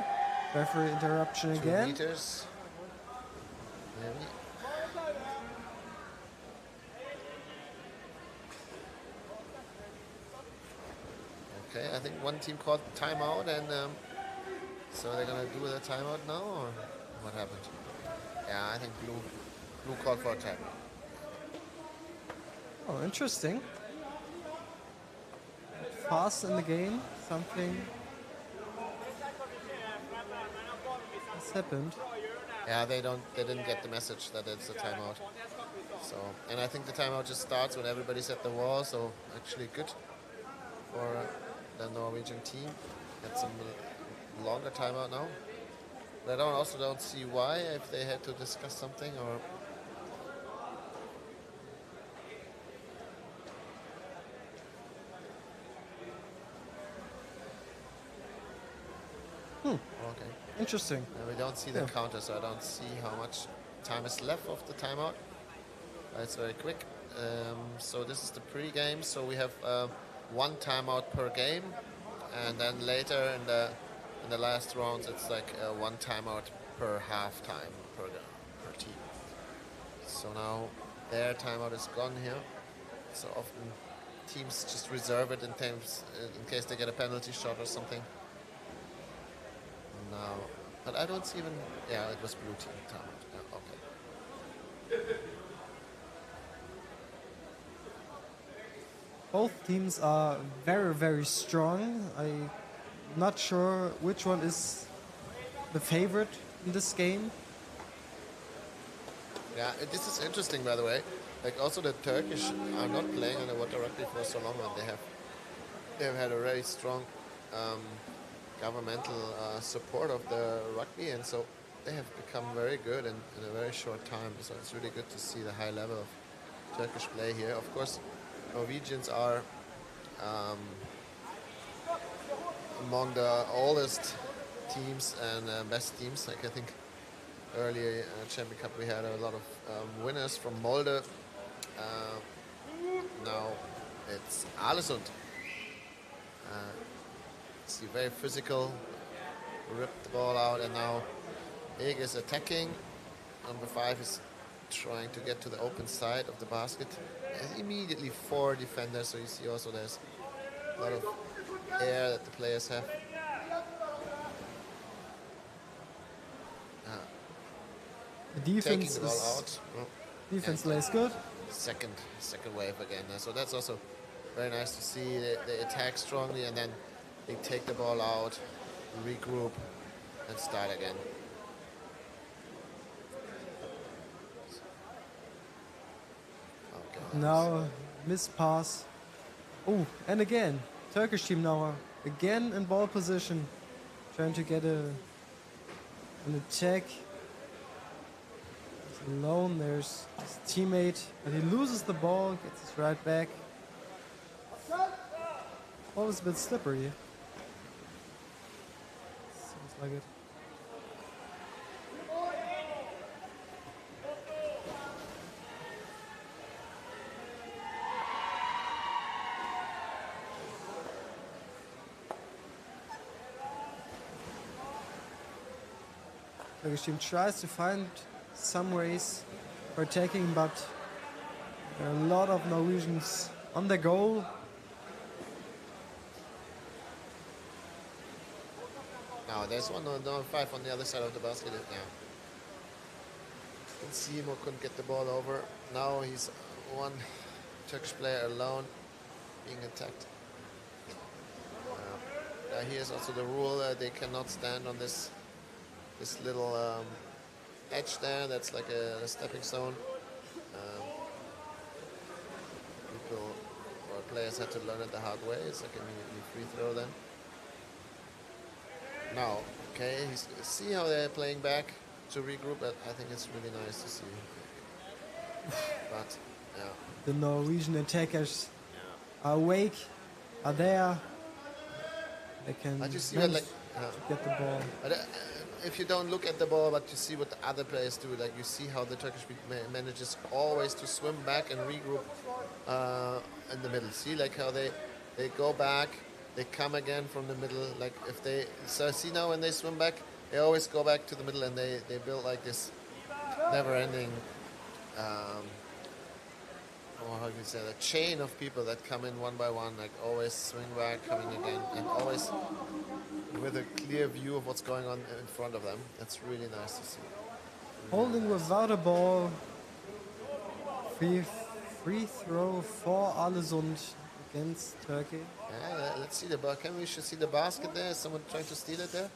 referee interruption 2 again. meters. Maybe. Okay, I think one team called timeout, and so they're gonna do the timeout now, or what happened? Yeah, I think blue called for a timeout. Oh, interesting. Fast in the game, something has happened. Yeah, they didn't get the message that it's a timeout. So, and I think the timeout just starts when everybody's at the wall. So actually good for the Norwegian team. Get some longer timeout now. But I also don't see why, if they had to discuss something or. Okay. Interesting. And we don't see the counter, so I don't see how much time is left of the timeout. It's very quick. So this is the pre-game. So we have 1 timeout per game, and then later in the last rounds, it's like 1 timeout per halftime per team. So now their timeout is gone here. So often teams just reserve it in case they get a penalty shot or something. Now, but I don't see even. Yeah, it was blue team timeout. Yeah, okay. Both teams are very, very strong. I'm not sure which one is the favorite in this game. Yeah, this is interesting, by the way. Like also the Turkish are not playing on the Warrerrugby for so long, and they've had a very strong governmental support of the rugby, and so they have become very good in a very short time. So it's really good to see the high level of Turkish play here. Of course, Norwegians are among the oldest teams and best teams. Like I think earlier Champion Cup we had a lot of winners from Molde. Now it's Alesund. See, very physical, ripped the ball out, and now Ege is attacking. Number 5 is trying to get to the open side of the basket. And immediately 4 defenders, so you see also there's a lot of air that the players have. The defense taking the ball out. Defense plays good. Second wave again. So that's also very nice to see. They attack strongly and then they take the ball out, regroup, and start again. Okay. Now, missed pass. Oh, and again, Turkish team now again in ball position, trying to get an attack. He's alone. There's his teammate, but he loses the ball, gets his right back. Ball was a bit slippery. Seems like it. Turkish team tries to find some ways for attacking, but there are a lot of Norwegians on the goal. Now there's one on 5 on the other side of the basket now. And Simo couldn't get the ball over. Now he's one Turkish player alone being attacked. Here's also the rule that they cannot stand on this little edge there. That's like a stepping stone. People or players had to learn it the hard way. It's like a free throw then. Now, okay, see how they're playing back to regroup. I think it's really nice to see. But, yeah. The Norwegian attackers are awake are there. They can But you see manage like to get the ball. But if you don't look at the ball, but you see what the other players do, like you see how the Turkish manages always to swim back and regroup in the middle. See, like how they go back, they come again from the middle. Like if they see now when they swim back, they always go back to the middle, and they build like this never-ending. Or how can you say, the chain of people that come in one by one, like always swing back, coming again, and always with a clear view of what's going on in front of them. That's really nice to see. Holding without a ball. Free throw for Alesund against Turkey. Yeah, let's see the ball. We should see the basket there. Is someone trying to steal it there?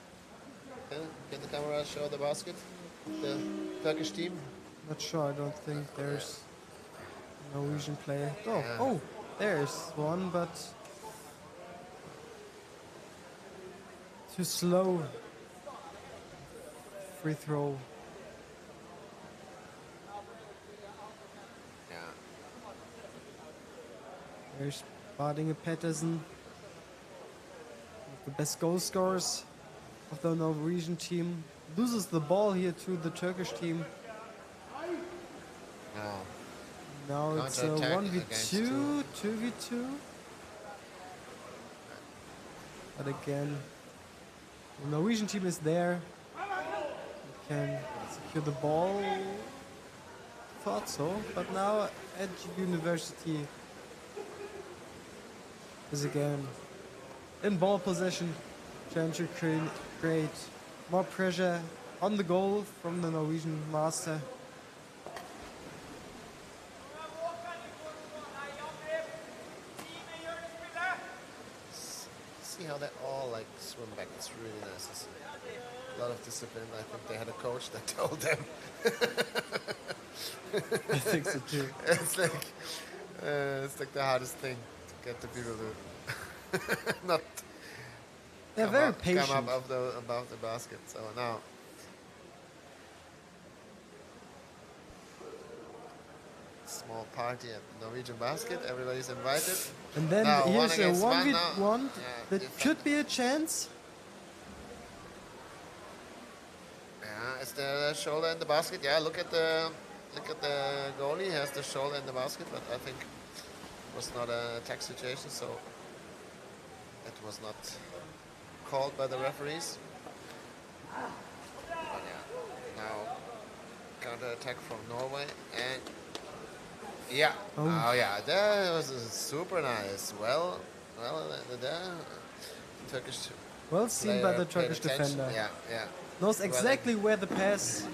Can the camera show the basket? The Turkish team? Not sure. I don't think there's a Norwegian player. Oh, Yeah. oh, there's one, but too slow. Free throw. Yeah. There's Bardinge Pettersen, the best goal scorers of the Norwegian team. Loses the ball here to the Turkish team. No. Now it's a Counter-attack 1v2, 2v2. But again, the Norwegian team is there. They can secure the ball. Thought so, but now Edge University is again in ball possession, trying to create more pressure on the goal from the Norwegian master. See how they all like swim back. It's really nice to see. A lot of discipline. I think they had a coach that told them. I think so too. It's like the hardest thing to get the people to not. They're come very up, patient. Come up above the basket. So now. Small party at the Norwegian basket. Everybody's invited. And then now, here's a 1v1 now. that could be a chance. Yeah, is there a shoulder in the basket? Yeah, look at the goalie. He has the shoulder in the basket, but I think it was not an attack situation, so it was not called by the referees. But yeah, now counter attack from Norway, and yeah, oh yeah, that was super nice. Well, the Turkish. Well seen by the player Turkish paid attention. defender. Yeah. Knows exactly where the pass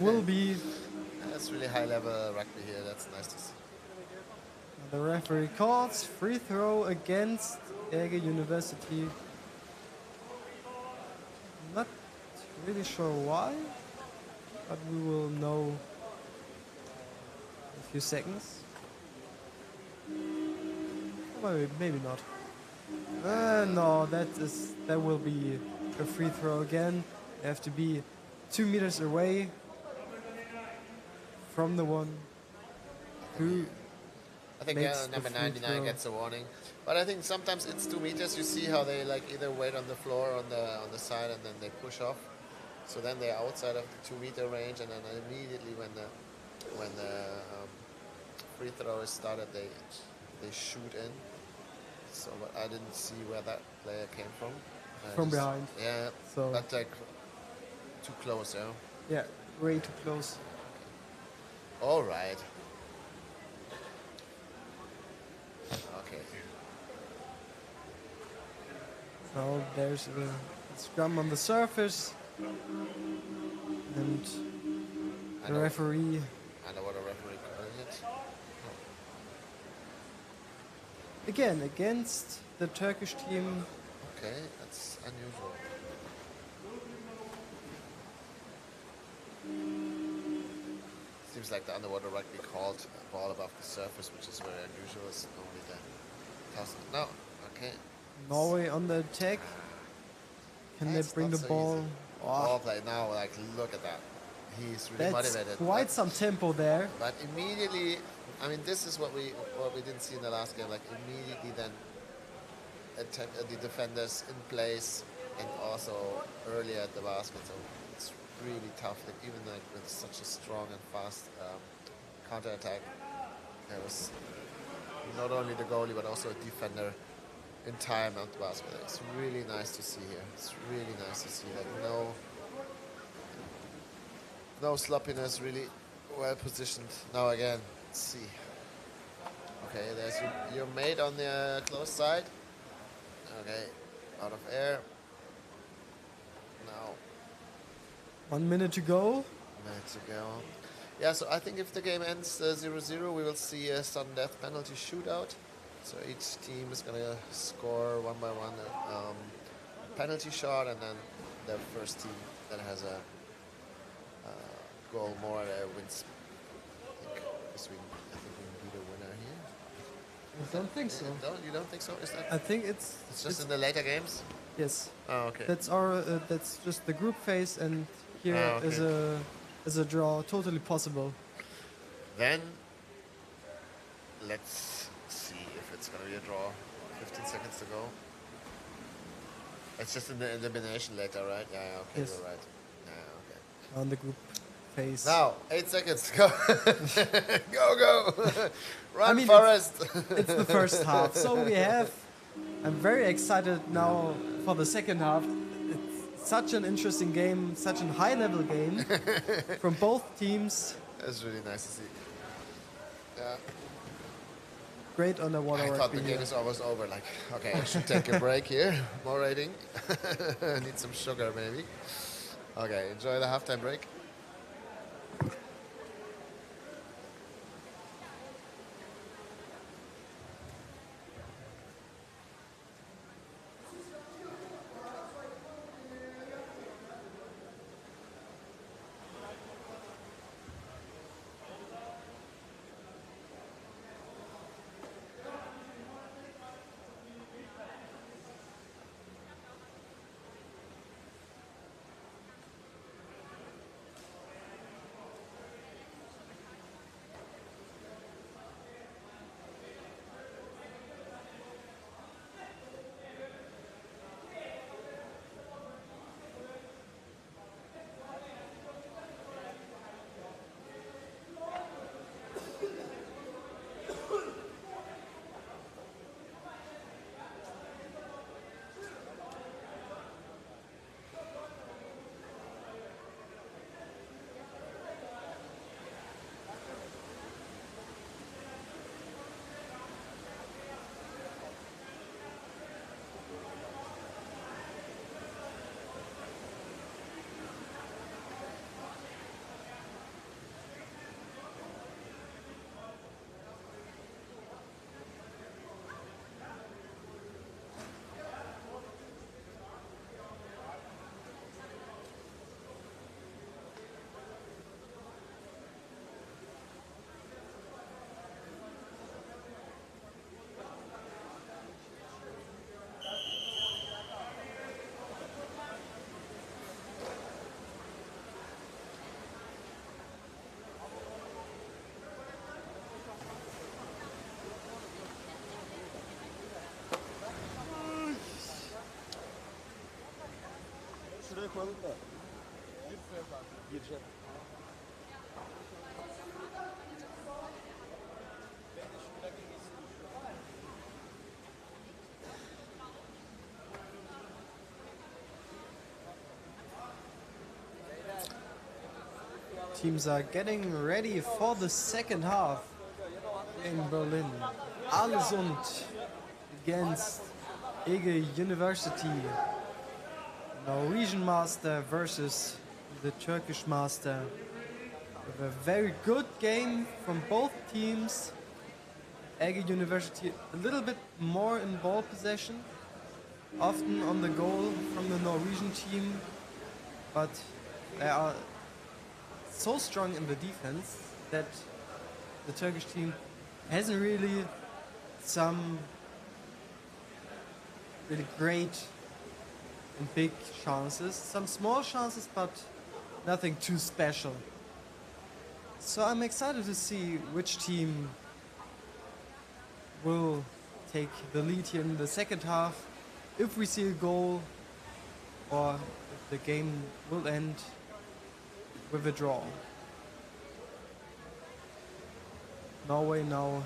will be. That's really high level rugby here. That's nice to see. The referee calls free throw against Ege University. Not really sure why, but we will know in a few seconds. Well, maybe not. No, that will be a free throw again. They have to be 2 meters away from the one who I think makes number the free 99 throw. gets a warning, but I think sometimes it's 2 meters. You see how they like either wait on the floor or on the side, and then they push off. So then they're outside of the 2 meter range, and then immediately when the free throw is started, they shoot in. So, but I didn't see where that player came from. From behind. Yeah. So- but like too close, yeah. Yeah, way too close. All right. Okay. So there's a scrum on the surface, and the referee. I know what a referee calling it. Again, against the Turkish team. Okay, that's unusual. Seems like the underwater rugby called a ball above the surface, which is very unusual. It's only the toss. No, okay. Norway on the attack. Can That's they bring the not so ball? easy. Oh, Ball play now, like look at that. He's really that's motivated. quite some tempo there. But immediately, I mean, this is what we didn't see in the last game. Like immediately, then the defenders in place and also earlier at the basket. So it's really tough. Like, even like with such a strong and fast counter-attack, there was not only the goalie but also a defender in time at the basket. It's really nice to see here. It's really nice to see. Like no sloppiness, really well positioned. Now again, let's see. Okay, there's your mate on the close side. Okay, out of air. Now 1 minute to go. Yeah, so I think if the game ends 0-0, we will see a sudden death penalty shootout. So each team is going to score one by one a penalty shot, and then the first team that has a goal more wins. I think we can be the winner here. I don't think so. You don't think so? Is that? I think it's just in the later games. Yes. Oh, okay. That's just the group phase, and here is a draw totally possible. Then let's see if it's gonna be a draw. 15 seconds to go. It's just in the elimination later, right? Yeah. Okay, Yes. you're right. Yeah. Okay. On the group phase. Now 8 seconds. Go. go. Run, I mean, Forest. It's the first half, so we have. I'm very excited now for the second half. It's such an interesting game, such a high-level game from both teams. That's really nice to see. Yeah. Great underwater I rugby. thought the game here. is almost over. Like, okay, I should take a break here. More rating. Need some sugar, maybe. Okay, enjoy the halftime break. Şuraya koyalım da. Gireceğim. Teams are getting ready for the second half in Berlin. Allesund against Ege University. Norwegian master versus the Turkish master. With a very good game from both teams. Ege University a little bit more in ball possession, often on the goal from the Norwegian team, but they are so strong in the defense that the Turkish team hasn't really some really great and big chances. Some small chances, but nothing too special. So I'm excited to see which team will take the lead here in the second half. If we see a goal, or if the game will end with a draw. Norway now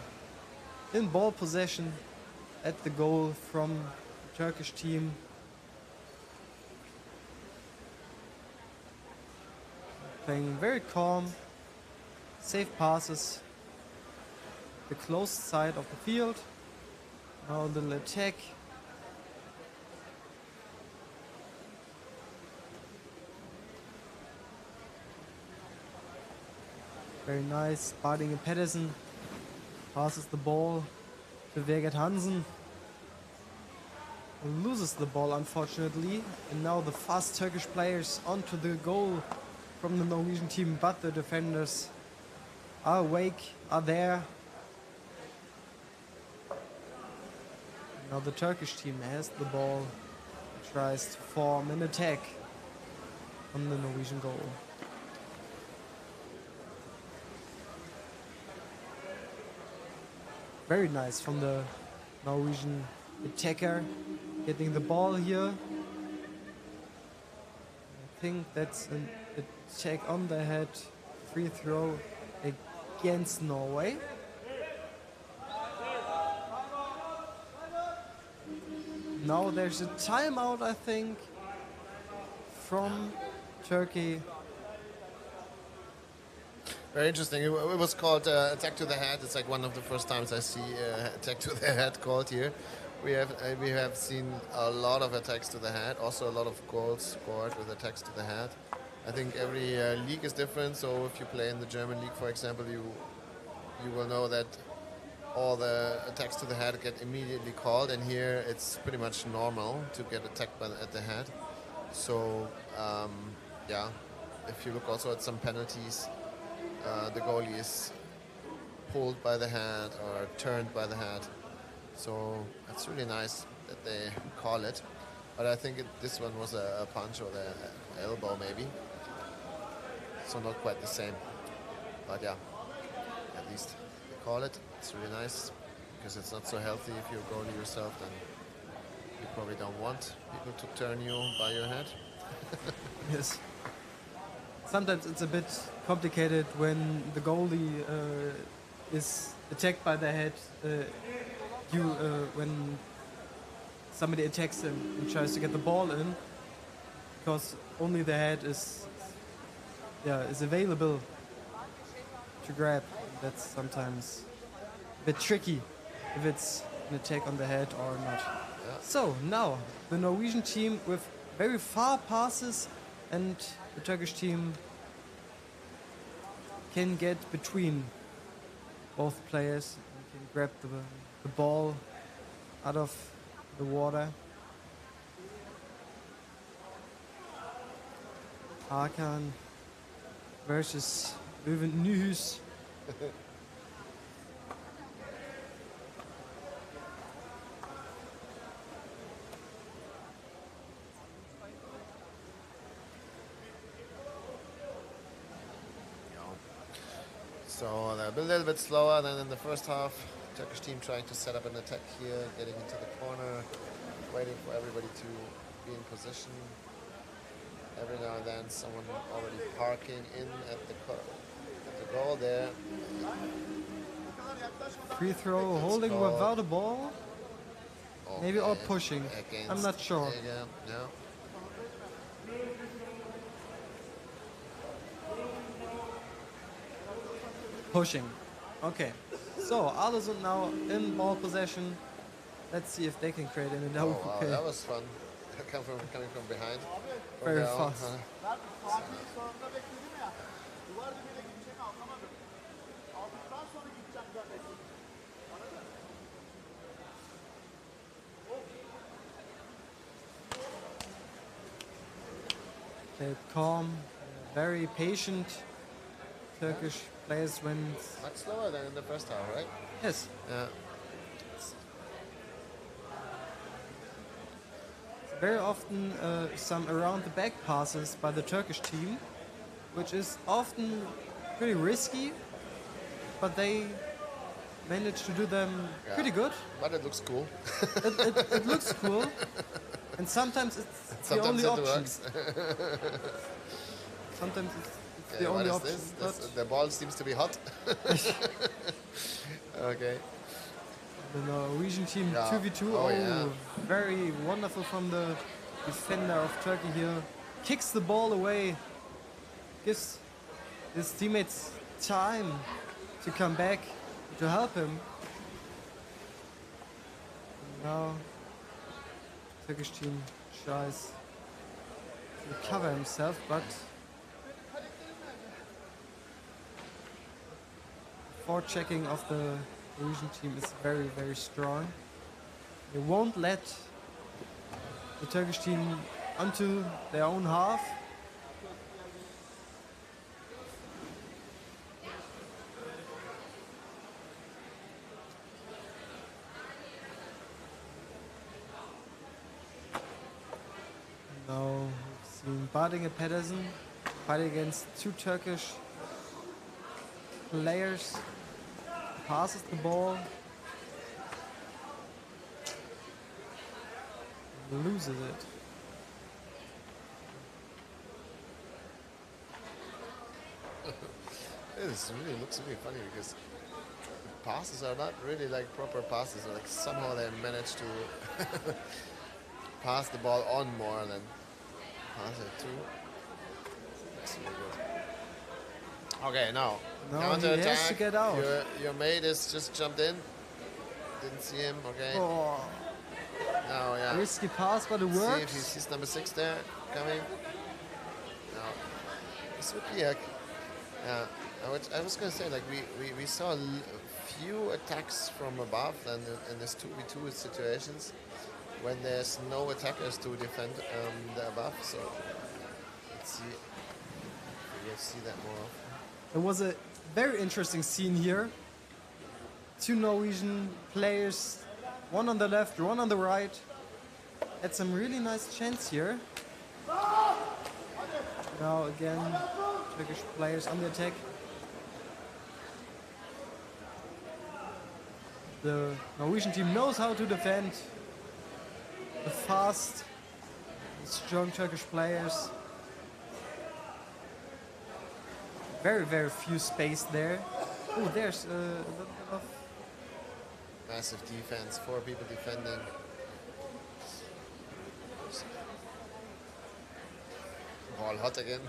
in ball possession at the goal from the Turkish team. Playing very calm, safe passes, the close side of the field. Now a little attack. Very nice. Barding and Pedersen passes the ball to Vegard Hansen. Loses the ball, unfortunately. And now the fast Turkish players onto the goal from the Norwegian team, but the defenders are awake, are there. Now the Turkish team has the ball, tries to form an attack on the Norwegian goal. Very nice from the Norwegian attacker, getting the ball here. I think that's an attack on the head, free throw against Norway. Now there's a timeout, I think, from Turkey. Very interesting. It was called attack to the head. It's like one of the first times I see attack to the head called here. We have seen a lot of attacks to the head. Also a lot of goals scored with attacks to the head. I think every league is different. So if you play in the German league, for example, you will know that all the attacks to the head get immediately called, and here it's pretty much normal to get attacked at the head. So yeah, if you look also at some penalties, the goalie is pulled by the head or turned by the head. So it's really nice that they call it. But I think this one was a punch or the elbow maybe. So not quite the same. But yeah, at least they call it. It's really nice because it's not so healthy if you're a goalie yourself, then you probably don't want people to turn you by your head. Yes. Sometimes it's a bit complicated when the goalie is attacked by the head. When somebody attacks him and tries to get the ball in, because only the head is available to grab. That's sometimes a bit tricky if it's an attack on the head or not. Yeah. So now the Norwegian team with very far passes, and the Turkish team can get between both players and can grab the ball out of the water. Hakan versus Löwen Nyhus. So they're a little bit slower than in the first half. Turkish team trying to set up an attack here, getting into the corner, waiting for everybody to be in position. Every now and then someone already parking in at the goal there. Free throw, holding without a ball. Okay. Maybe or pushing. I'm not sure. No. Pushing. Okay. So Alderson now in ball possession. Let's see if they can create any double. Oh, wow, Okay. that was fun. Coming from behind. Very their own, fast. Played calm, very patient. Turkish players when Much slower than in the first half, right? yes. Yeah. Very often some around the back passes by the Turkish team, which is often pretty risky, but they managed to do them pretty good. But it looks cool. It looks cool. And sometimes it's the only option. Works. Sometimes it's the only option. The ball seems to be hot. Okay. The Norwegian team 2v2. Very wonderful from the defender of Turkey here. Kicks the ball away. Gives his teammates time to come back to help him. And now Turkish team tries to recover himself, but forechecking of the Norwegian team is very, very strong. They won't let the Turkish team onto their own half. Now we've seen Baltic and Pedersen fight against two Turkish players. Passes the ball. Loses it. This really looks really funny because the passes are not really like proper passes. Like somehow they manage to pass the ball on more than pass it to. That's really good. Okay, now counter he attack. has to get out. Your mate is just jumped in. Didn't see him. Okay. Oh. Now, yeah. Risky pass, but it works. See if he sees number 6 there coming. No. It's Zühlke. Yeah. I was going to say, like, we saw a few attacks from above and in this 2v2 situations when there's no attackers to defend the above. So let's see. We'll see that more often. There was a very interesting scene here. Two Norwegian players, one on the left, one on the right. Had some really nice chance here. Now again, Turkish players on the attack. The Norwegian team knows how to defend. The fast, strong Turkish players. Very, very few space there. Oh, there's a little bit of... Massive defense, 4 people defending. Ball hot again.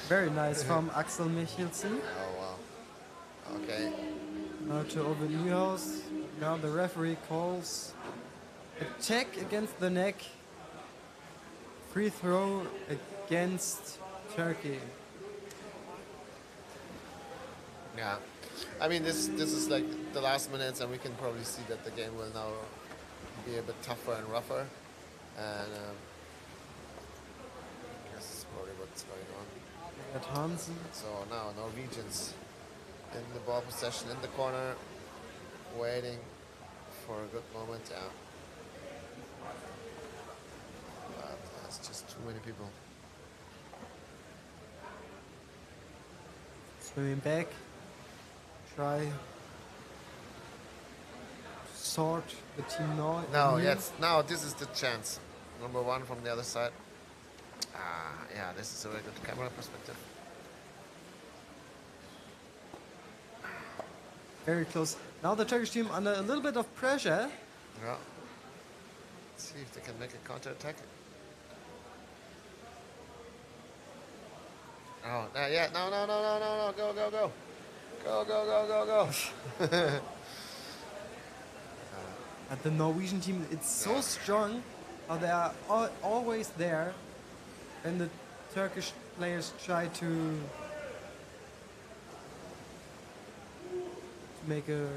Very nice from Axel Michelsen. Oh, wow. Okay. Now to Ove Nyhaus. Now the referee calls a check against the neck. Free throw against Turkey. Yeah. I mean, this is like the last minutes, and we can probably see that the game will now be a bit tougher and rougher. And I guess it's probably what's going on. At Hansen. So now Norwegians in the ball possession in the corner, waiting for a good moment. Yeah. But that's just too many people. Swimming back. Try to sort the team now. No, yes. Now this is the chance. Number 1 from the other side. Yeah, this is a very good camera perspective. Very close. Now the Turkish team under a little bit of pressure. Yeah. Let's see if they can make a counter attack. Oh, yeah. No. Go. Go. But the Norwegian team, it's so strong. How they are always there. And the Turkish players try to make a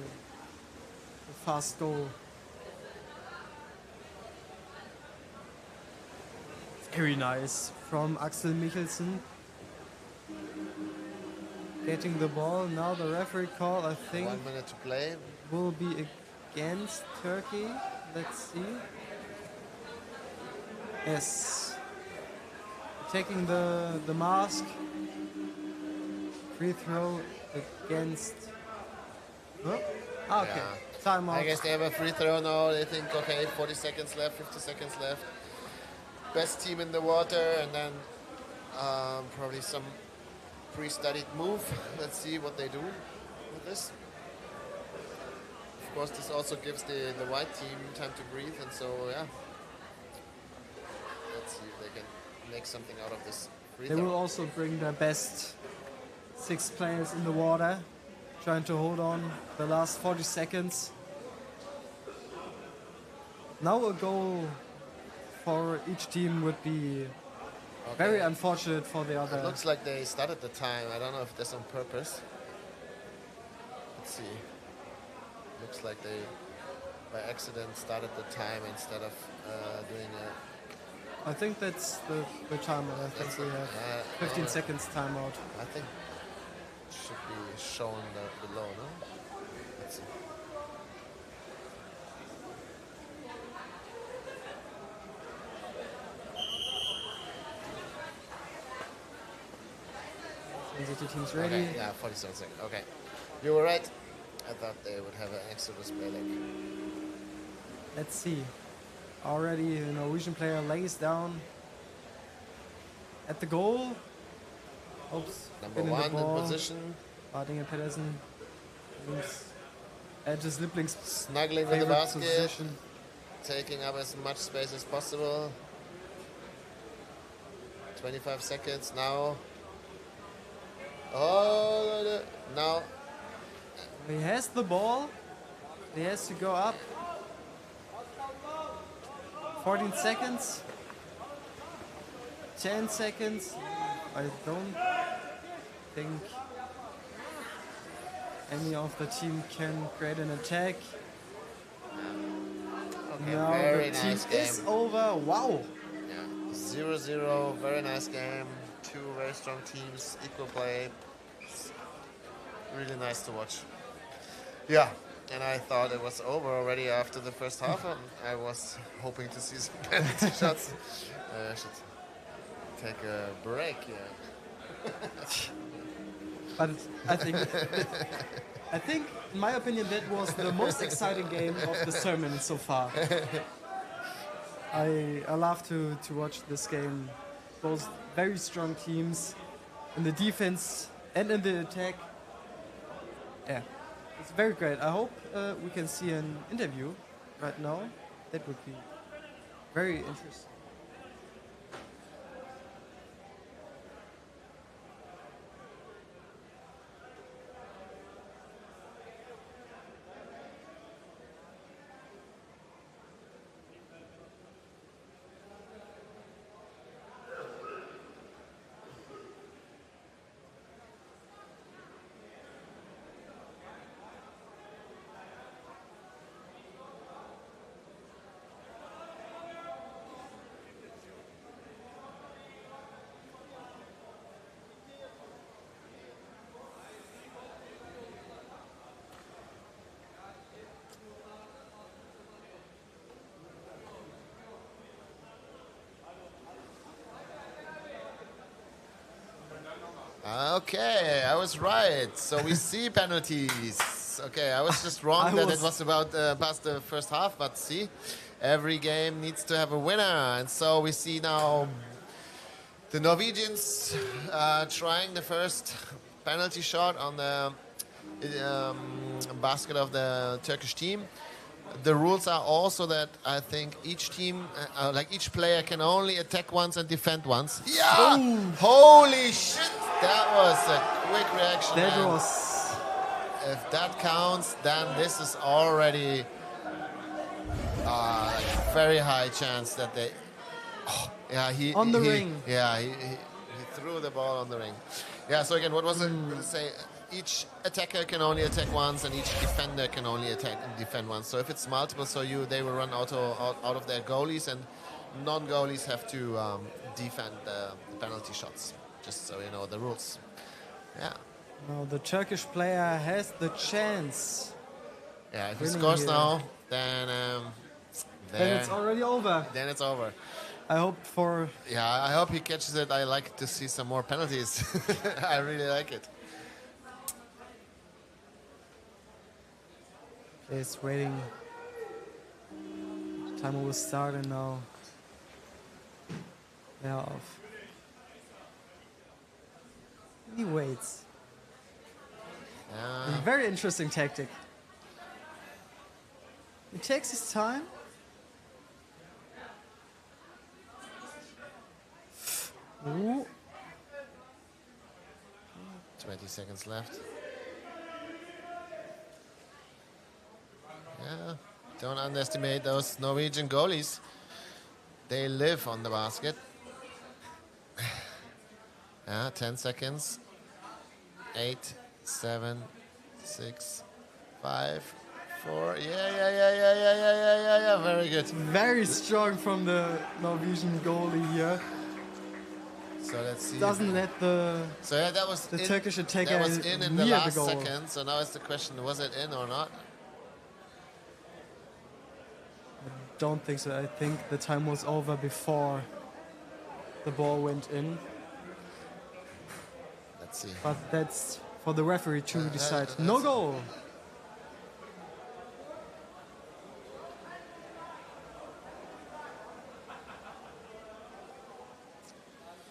fast goal. Very nice from Axel Michelsen. Getting the ball. Now the referee call, I think, 1 minute to play. Will be against Turkey. Let's see. Yes. Taking the mask. Free throw against Huh? Ah, okay. Yeah. Timeout. I guess they have a free throw now. They think, okay, 40 seconds left, 50 seconds left. Best team in the water, and then probably some pre-studied move. Let's see what they do with this. Of course, this also gives the white team time to breathe, and so, yeah. Let's see if they can make something out of this free They throw. will also bring their best 6 players in the water, trying to hold on the last 40 seconds. Now a goal for each team would be very unfortunate for the other. It looks like they started the time. I don't know if that's on purpose. Let's see. Looks like they, by accident, started the time instead of doing a... I think that's the timer. I think we have 15 seconds timeout. I think it should be shown below, no? Let's see. The team's ready. Okay, yeah, 47 seconds. Okay. You were right. I thought they would have an extra display leg. Let's see. Already a Norwegian player lays down at the goal. Oops. Number winning the 1 in ball. position. Barting and Pedersen. Edges Lieblings Snuggling with the favorite basket. position. Taking up as much space as possible. 25 seconds now. Oh, now. He has the ball. He has to go up. 14 seconds. 10 seconds. I don't think any of the team can create an attack. Okay, Now very the team nice game. is over. Wow. Yeah, 0-0, very nice game. 2 very strong teams, equal play. It's really nice to watch. Yeah, and I thought it was over already after the first half, and I was hoping to see some penalty shots. I should take a break, yeah. But I think, in my opinion, that was the most exciting game of the tournament so far. I love to watch this game. Both very strong teams in the defense and in the attack. Yeah, it's very great. I hope we can see an interview right now. That would be very interesting. Okay, I was right. So we see penalties. Okay, I was just wrong that it was about past the first half, but see, every game needs to have a winner. And so we see now the Norwegians trying the first penalty shot on the basket of the Turkish team. The rules are also that I think each team, like each player, can only attack once and defend once. Yeah! Ooh. Holy shit! That was a quick reaction. That and was. If that counts, then this is already very high chance that they. Oh, yeah, he On the ring. Yeah, he threw the ball on the ring. Yeah. So again, what was it going to say? Each attacker can only attack once, and each defender can only attack and defend once. So if it's multiple, so they will run out of their goalies, and non-goalies have to defend the penalty shots. Just so you know the rules. Yeah. Now the Turkish player has the chance. Yeah. If he Winning scores here. now, then Then it's already over. Then it's over. I hope for. Yeah, I hope he catches it. I like to see some more penalties. I really like it. is waiting. Timer will start and now they are off. He waits. A very interesting tactic. He takes his time. Ooh. 20 seconds left. Yeah, don't underestimate those Norwegian goalies. They live on the basket. Yeah, 10 seconds. 8, 7, 6, 5, 4. Yeah. Very good. Very strong from the Norwegian goalie here. So let's see. Doesn't let the that was the Turkish attacker that was in the near last the goal. second. So now it's the question: was it in or not? Don't think so. I think the time was over before the ball went in. Let's see. But that's for the referee to decide. No goal.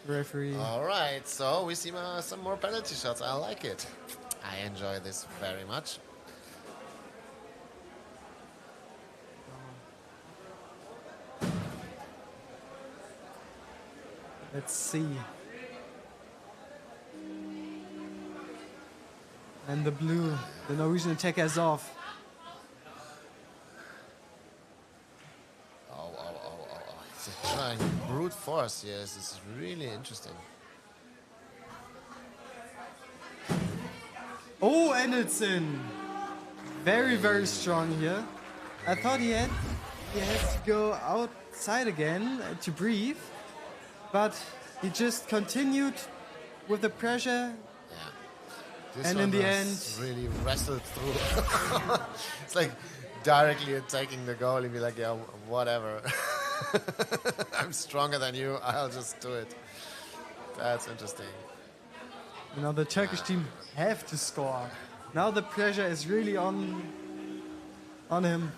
Referee. All right, so we see some more penalty shots. I like it. I enjoy this very much. Let's see. And the blue, the Norwegian attacker is off. Oh. It's a trying brute force. Yes, this is really interesting. Oh, and it's in. Very, very strong here. I thought he had to go outside again to breathe, but he just continued with the pressure. This and one in the was end, really wrestled through. It's like directly attacking the goal and be like, yeah, whatever. I'm stronger than you. I'll just do it. That's interesting. you know, the Turkish team have to score. Now the pressure is really on him.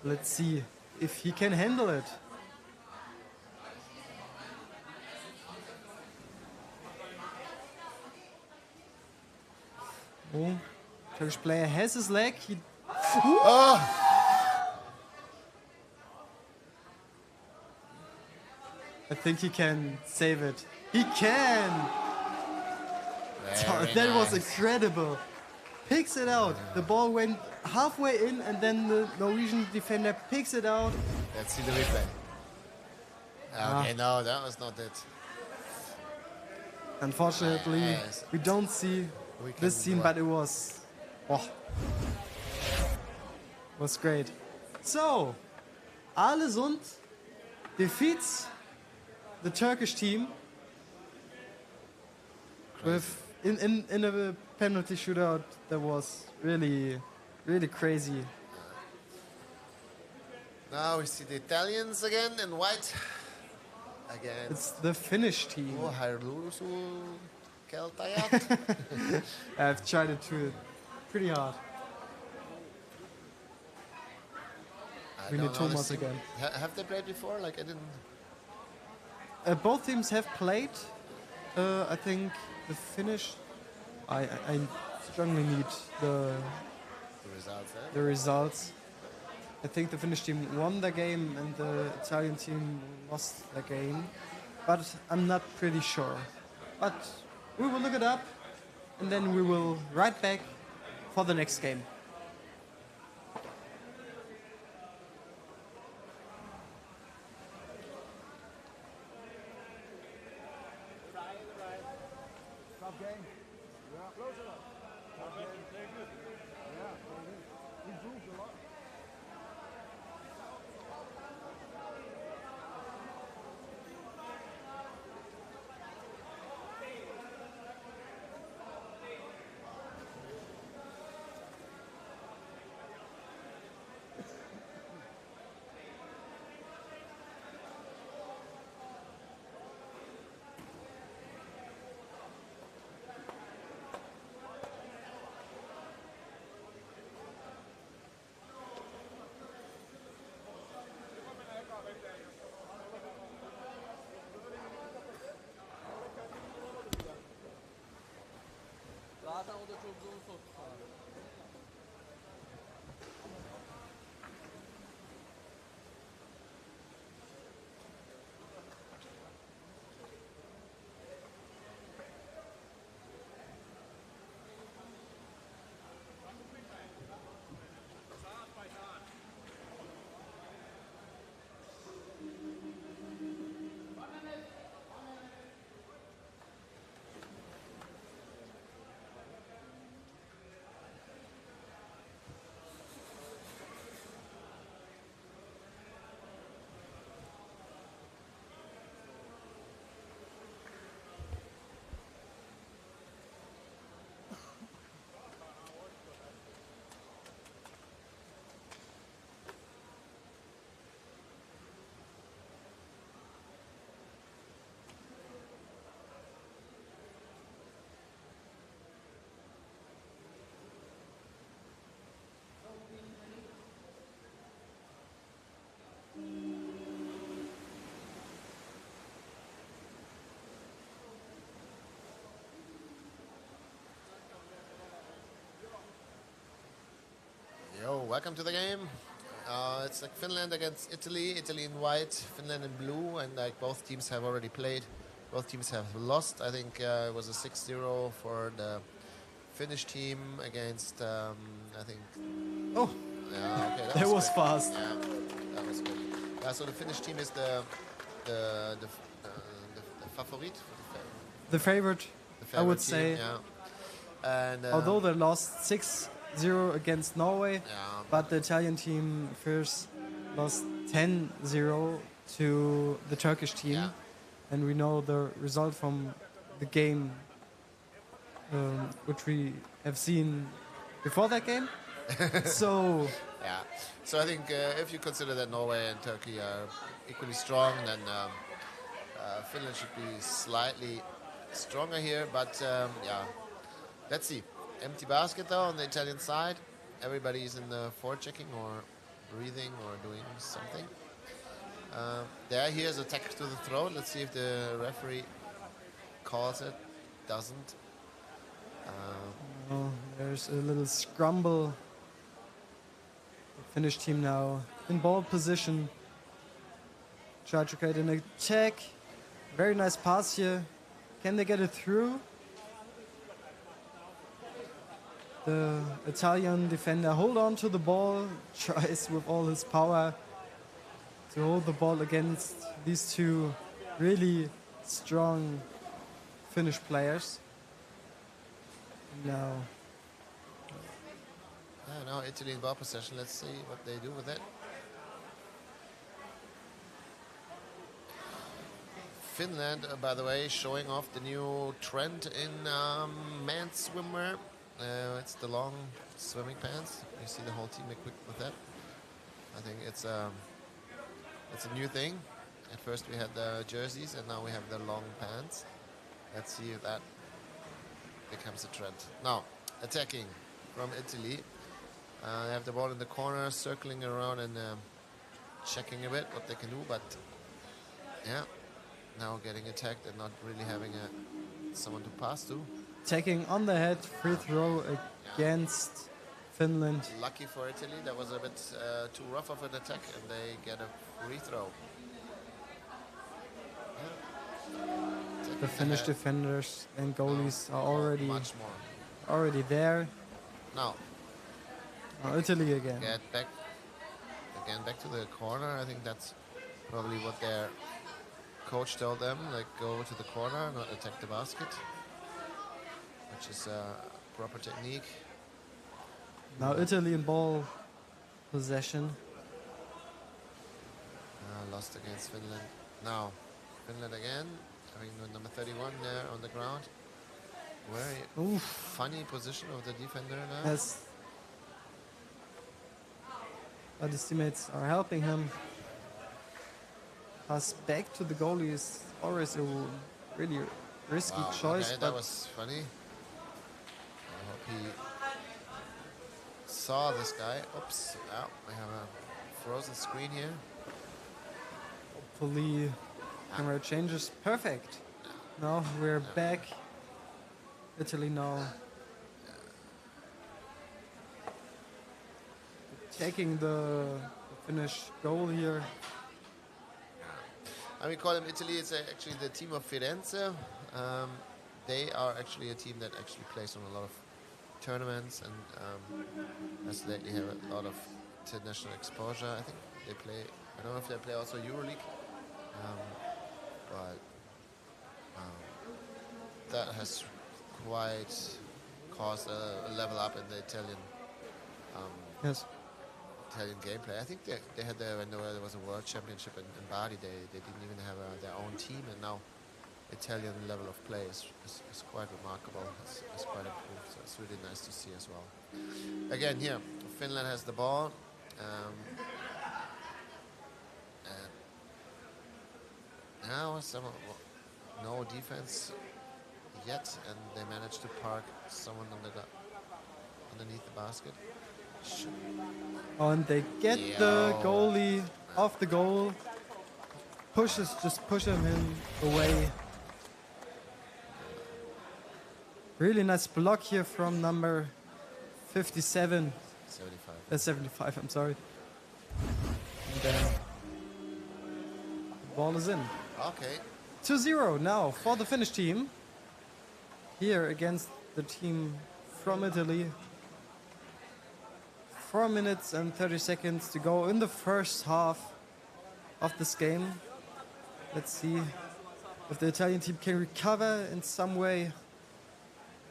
Let's see if he can handle it. Oh, Turkish player has his leg. He I think he can save it. He can! That was incredible. Picks it out. The ball went halfway in and then the Norwegian defender picks it out. Let's see the replay. Okay, no, that was not it. Unfortunately, we don't see this scene, but it was great. So, Alesund defeats the Turkish team with in a penalty shootout that was really crazy. Now we see the Italians again in white. Again. It's the Finnish team. I've tried it too, pretty hard. We need Thomas again. Have they played before? Like I didn't. Both teams have played. I think the Finnish. I strongly need the results. The results. I think the Finnish team won the game and the Italian team lost the game, but I'm not pretty sure. But we will look it up, and then we will right back for the next game. Yo, welcome to the game. It's like Finland against Italy. Italy in white, Finland in blue, and like both teams have already played. Both teams have lost. I think it was a 6-0 for the Finnish team against, I think... Oh! Yeah, okay, that was good. fast. Yeah, that was good. So the Finnish team is the favorite? The favorite, I would team, say. yeah. And, although they lost 6-0 against Norway, but the Italian team first lost 10-0 to the Turkish team. And we know the result from the game, which we have seen before that game. So... Yeah. So I think if you consider that Norway and Turkey are equally strong, then Finland should be slightly stronger here. But yeah, let's see. Empty basket though on the Italian side. Everybody's in the forechecking or breathing or doing something. Here's a tackle to the throat. Let's see if the referee calls it. Doesn't. There's a little scramble. The Finnish team now in ball position. Try to create an attack. Very nice pass here. Can they get it through? The Italian defender hold on to the ball, tries with all his power to hold the ball against these two really strong Finnish players. Now Italy in ball possession. Let's see what they do with it. Finland, by the way, showing off the new trend in men's swimwear. It's the long swimming pants. You see the whole team equipped with that. I think it's a new thing. At first we had the jerseys, and now we have the long pants. Let's see if that becomes a trend. Now, attacking from Italy. They have the ball in the corner, circling around and checking a bit what they can do, but yeah, now getting attacked and not really having someone to pass to. Taking on the head, free throw against Finland. Lucky for Italy, that was a bit too rough of an attack, and they get a free throw. The Finnish defenders and goalies are already there. Now, Italy again. Get back to the corner. I think that's probably what their coach told them, like go to the corner, not attack the basket, which is proper technique. Now Italy in ball possession. Lost against Finland. Now Finland again, having number 31 there on the ground. Very funny position of the defender now. Yes. But his teammates are helping him. Pass back to the goalie is always a really risky choice. Okay, that was funny. I hope he saw this guy. Oops, we have a frozen screen here. Hopefully camera changes. Perfect. Now we're back. Italy now taking the Finnish goal here. And we call them Italy. It's actually the team of Firenze. They are actually a team that actually plays on a lot of tournaments and has lately have a lot of international exposure. I think they play. I don't know if they play also EuroLeague, but that has quite caused a level up in the Italian. Yes. Italian gameplay. I think they had when there was a World Championship in Bari. They didn't even have their own team, and now Italian level of play is quite remarkable. It's quite improved. So it's really nice to see as well. Again, here Finland has the ball. And now no defense yet, and they managed to park someone underneath the basket. Oh, and they get the goalie off the goal. Just push him away. Really nice block here from number 57. 75. 75, I'm sorry. And then the ball is in. Okay. 2-0 now for the Finnish team. Here against the team from Italy. 4 minutes and 30 seconds to go in the first half of this game. Let's see if the Italian team can recover in some way,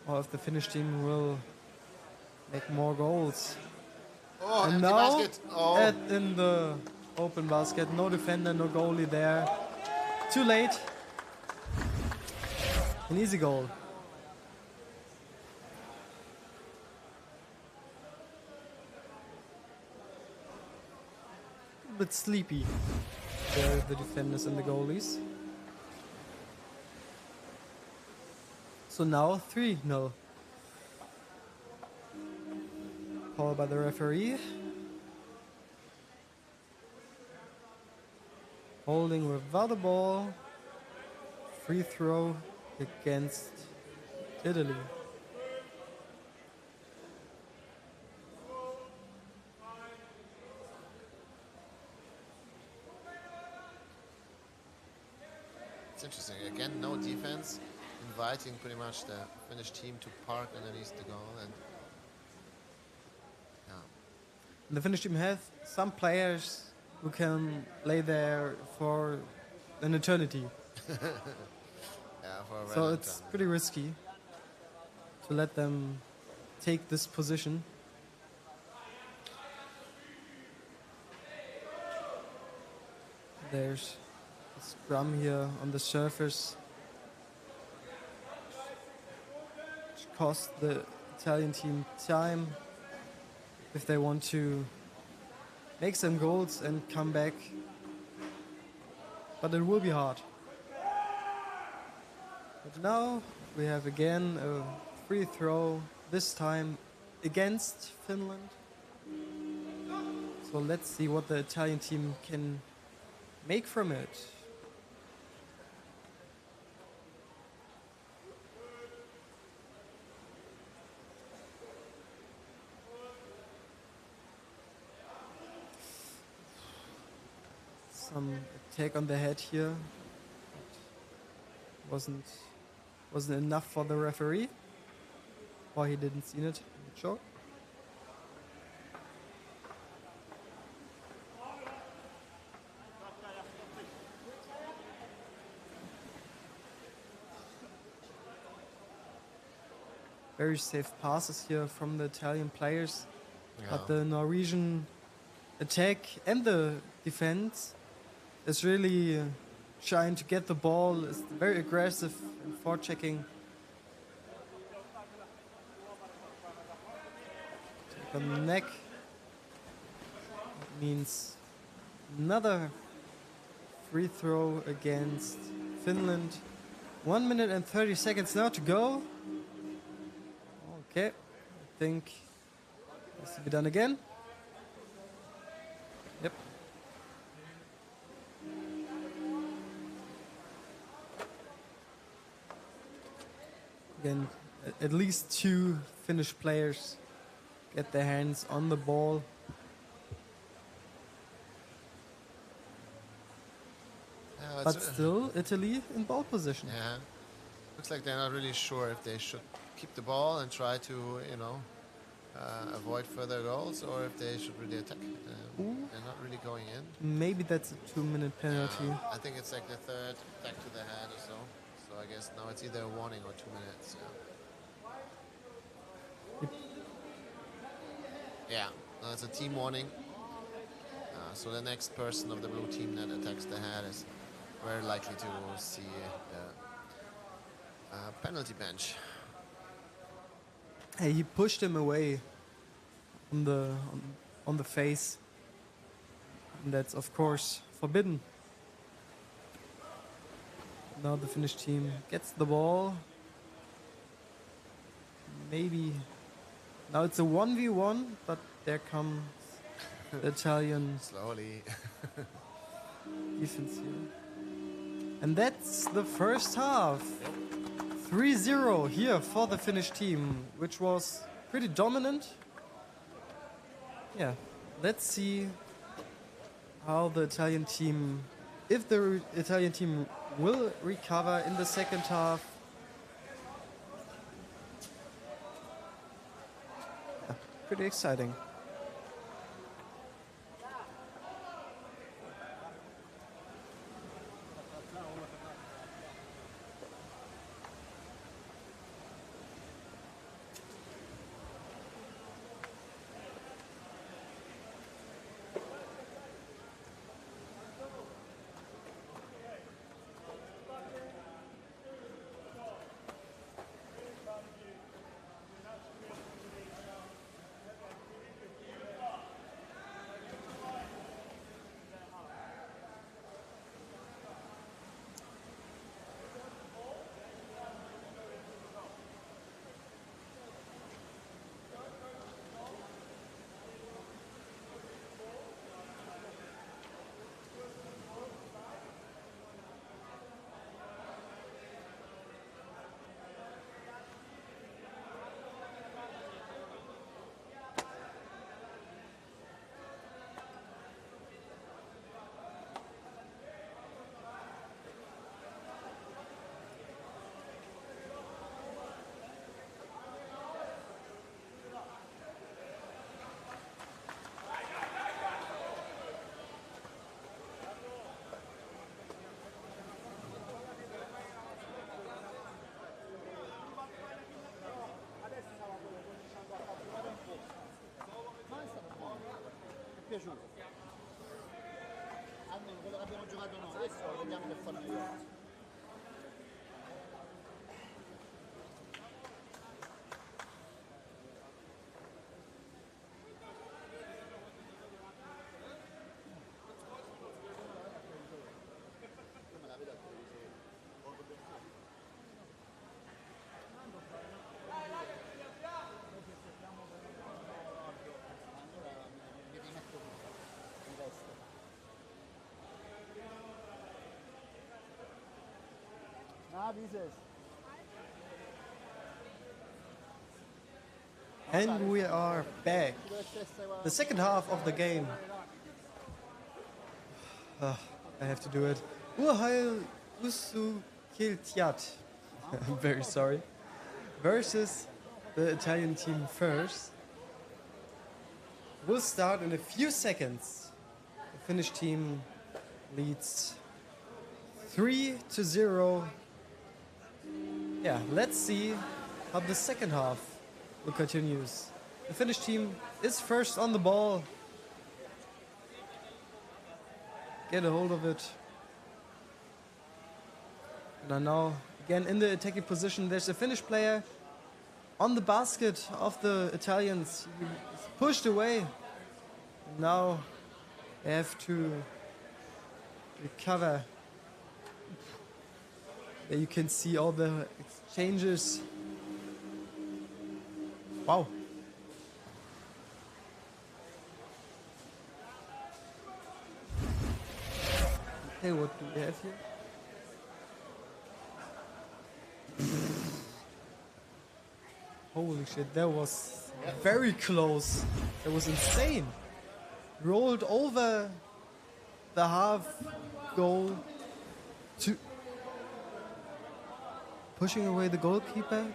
or if the Finnish team will make more goals. Oh, and empty now, basket. Oh. in the open basket, no defender, no goalie there. Too late. An easy goal. A bit sleepy, the defenders and the goalies. So now 3-0. Call by the referee. Holding without a ball. Free throw against Italy. It's interesting. Again, no defense, inviting pretty much the Finnish team to park underneath the goal. And the Finnish team has some players who can play there for an eternity. For a very So long it's time. pretty risky to let them take this position. There's a scrum here on the surface, which cost the Italian team time if they want to make some goals and come back. But it will be hard. But now we have again a free throw, this time against Finland. So let's see what the Italian team can make from it. Some attack on the head here. Wasn't enough for the referee. Or he didn't see it. I'm not sure. Very safe passes here from the Italian players. But the Norwegian attack and the defense is really trying to get the ball, is very aggressive and forechecking. Take on the neck. That means another free throw against Finland. 1 minute and 30 seconds now to go. Okay, I think it has to be done again. Yep. Again, at least two Finnish players get their hands on the ball. But still, Italy in ball position. Yeah. Looks like they're not really sure if they should keep the ball and try to, you know, avoid further goals, or if they should really attack. They're not really going in. Maybe that's a 2-minute penalty. I think it's like the third attack to the head or so. So I guess now it's either a warning or 2 minutes. Yeah, no, it's a team warning. So the next person of the blue team that attacks the head is very likely to see the penalty bench. Hey, he pushed him away on the face. And that's of course forbidden. Now the Finnish team gets the ball. Maybe now it's a 1v1, but there comes the Italian slowly defense here. And that's the first half. 3-0 here for the Finnish team, which was pretty dominant. Yeah, let's see how the Italian team, if the Italian team will recover in the second half. Yeah, pretty exciting. piaciuto. Almeno quello che abbiamo giocato noi, adesso vediamo che fanno gli altri. And we are back. The second half of the game. I have to do it. Urheil Usukiltiat. I'm very sorry. Versus the Italian team first. We'll start in a few seconds. The Finnish team leads 3-0. Yeah, let's see how the second half will continues. The Finnish team is first on the ball. Get a hold of it. And are now again in the attacking position. There's a Finnish player on the basket of the Italians. He's pushed away. Now they have to recover. There you can see all the exchanges. Wow. Okay, what do we have here? Holy shit, that was very close. That was insane. Rolled over the half goal pushing away the goalkeeper.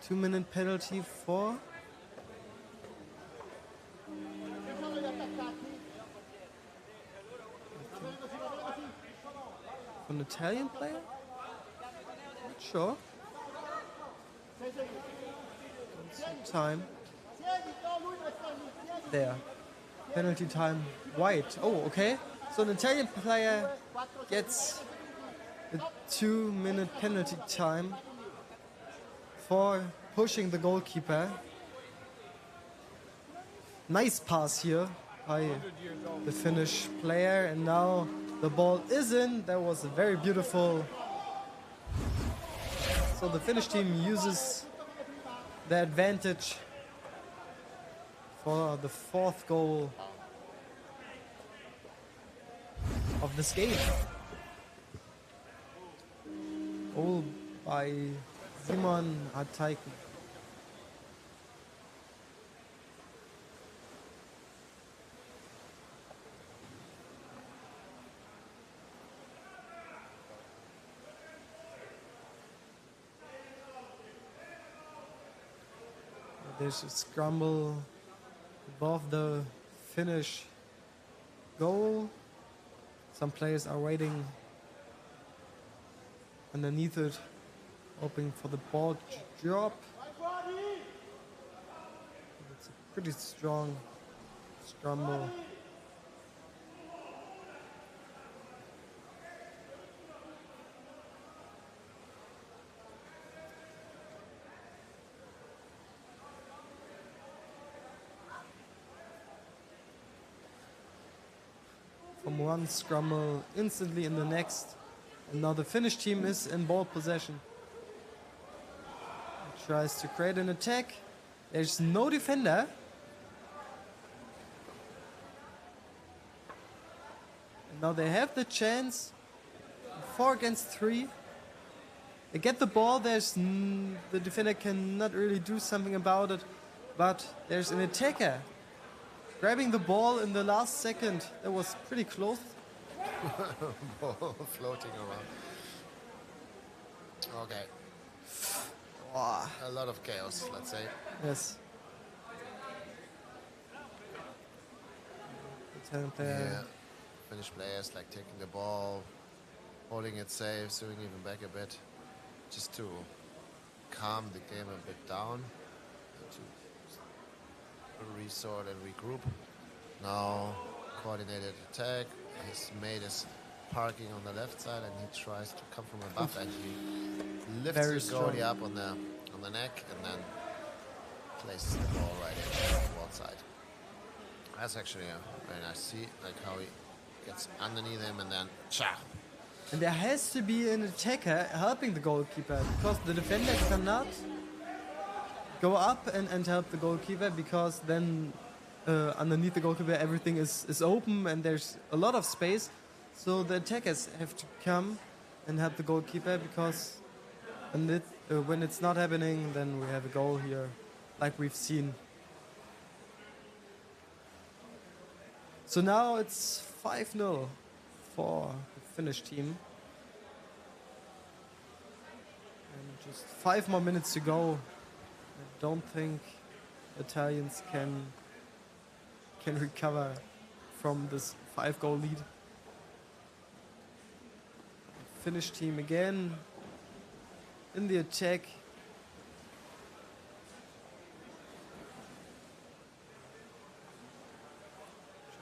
2-minute penalty for an Italian player? Not sure. Time. There. Penalty time white. Oh, okay. So an Italian player gets a 2-minute penalty time for pushing the goalkeeper. Nice pass here by the Finnish player, and now the ball is in. That was a very beautiful. So the Finnish team uses the advantage for the 4th goal of this game. Goal by Simon Ataiku. There's a scramble above the Finnish goal. Some players are waiting underneath it, hoping for the ball to drop. It's a pretty strong scramble. From one scramble instantly in the next. And now the Finnish team is in ball possession. It tries to create an attack. There's no defender. And now they have the chance. 4 against 3. They get the ball. The defender cannot really do something about it. But there's an attacker grabbing the ball in the last second. That was pretty close. Ball floating around. Okay. Wow. A lot of chaos, let's say. Yes. Yeah. Finnish players like taking the ball, holding it safe, swinging even back a bit, just to calm the game a bit down, to resort and regroup. Now, coordinated attack. His mate is parking on the left side, and he tries to come from above, and he lifts his goalie up on the neck, and then places the ball right in the wall side. That's actually a very nice see, like how he gets underneath him, and then cha. And there has to be an attacker helping the goalkeeper, because the defender cannot go up and help the goalkeeper, because then underneath the goalkeeper everything is open and there's a lot of space. So the attackers have to come and help the goalkeeper, because when it's not happening, then we have a goal here, like we've seen. So now it's 5-0 for the Finnish team. And just 5 more minutes to go. I don't think Italians can recover from this 5-goal lead. Finnish team again in the attack.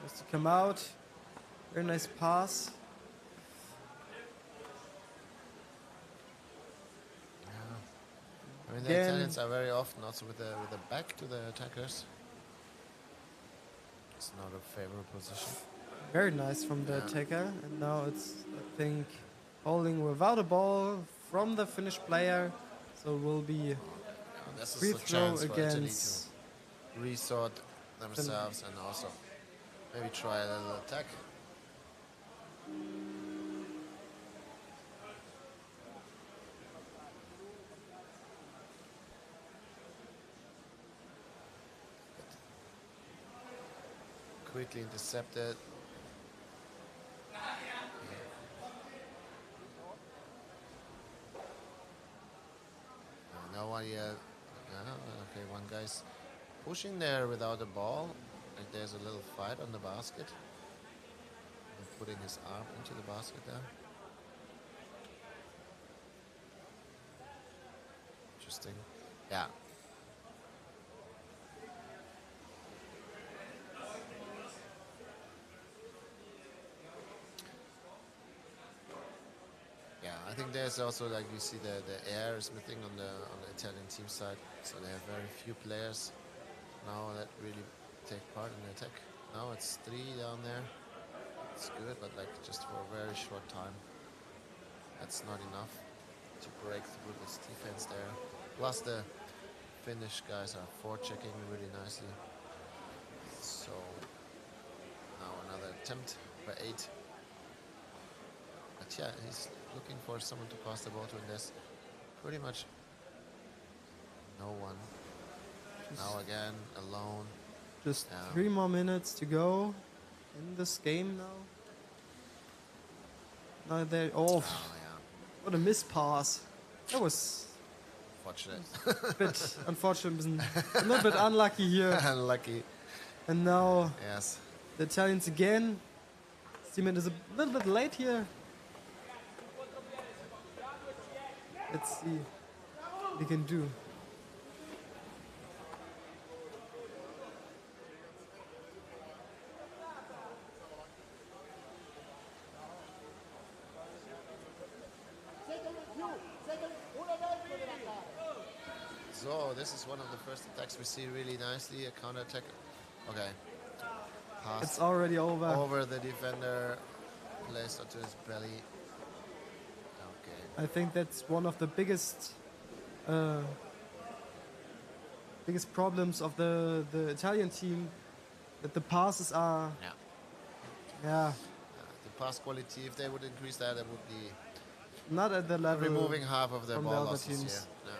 Tries to come out. Very nice pass. I mean, the Italians are very often also with the back to the attackers. It's not a favorable position. Very nice from the attacker, and now it's, I think, holding without a ball from the Finnish player, so it will be this free is a throw chance for Italy against to resort themselves and also maybe try a little attack. Quickly intercepted. Okay, one guy's pushing there without a ball. Like there's a little fight on the basket. And putting his arm into the basket there. Interesting. Yeah. Yeah, I think there's also, like you see, the air is missing on the Italian team side, so they have very few players now that really take part in the attack. Now it's 3 down there. It's good, but like just for a very short time. That's not enough to break through this defense there. Plus the Finnish guys are forechecking really nicely. So now another attempt by 8. But yeah, he's looking for someone to pass the ball to, and there's pretty much no one. Now again, alone. Just 3 more minutes to go in this game now. Now they what a miss pass. That was fortunate. A bit unfortunate, a little bit unlucky here. Unlucky. And now yes, the Italians again. Steeman is a little bit late here. Let's see what he can do. So this is one of the first attacks we see really nicely, a counter attack. Okay. Pass It's already over. Over the defender, placed onto his belly. Okay. I think that's one of the biggest problems of the Italian team, that the passes are the pass quality, if they would increase that, it would be not at the level removing half of their from ball the other losses teams. here. No.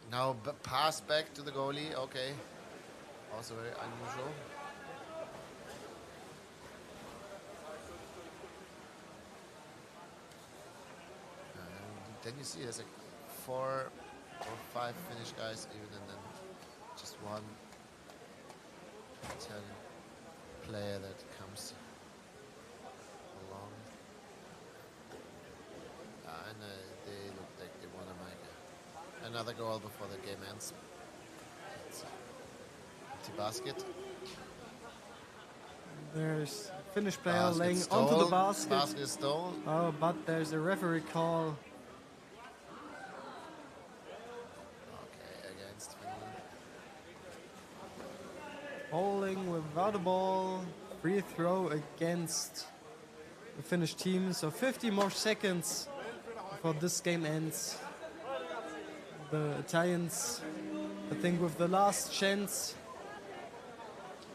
Now pass back to the goalie. Okay. Also very unusual. And then you see there's like 4 or 5 Finnish guys even, and then just one Italian player that comes along. And they look like they want to make another goal before the game ends. It's empty basket. There's a Finnish player Basket laying stolen. onto the basket. Basket is stolen. Oh, but there's a referee call. Okay, against Finland. Bowling without a ball. Free throw against the Finnish team. So 50 more seconds before this game ends. The Italians, I think, with the last chance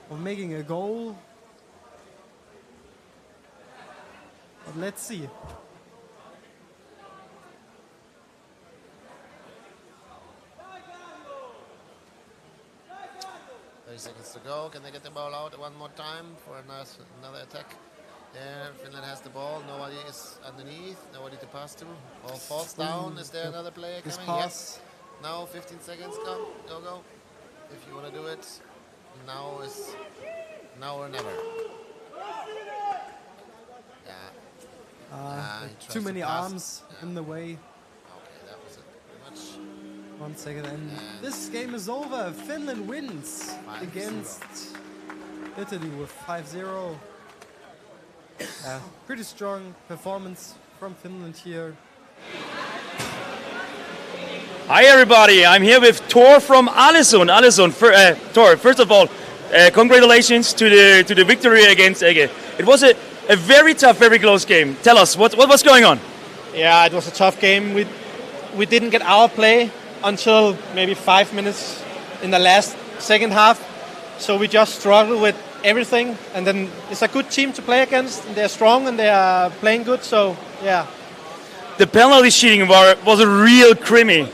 of making a goal. But let's see. Seconds to go. Can they get the ball out one more time for another attack? There, Finland has the ball. Nobody is underneath. Nobody to pass to. Ball falls down. Is there another player This coming? pass. Yes. Now 15 seconds. Go, go, go. If you want to do it, now or never. Yeah. He tries Too to many pass. arms in the way. Okay, that was it. Pretty much. 1 second, and this game is over. Finland wins 5-0. against Italy with 5-0. Pretty strong performance from Finland here. Hi everybody, I'm here with Tor from Alesund. Tor, first of all, congratulations to the victory against Ege. It was a very tough, very close game. Tell us, what was going on? Yeah, it was a tough game. We didn't get our play until maybe 5 minutes in the last second half. So we just struggled with everything. And then it's a good team to play against. They're strong and they are playing good. So, yeah. The penalty cheating was a real crimmy.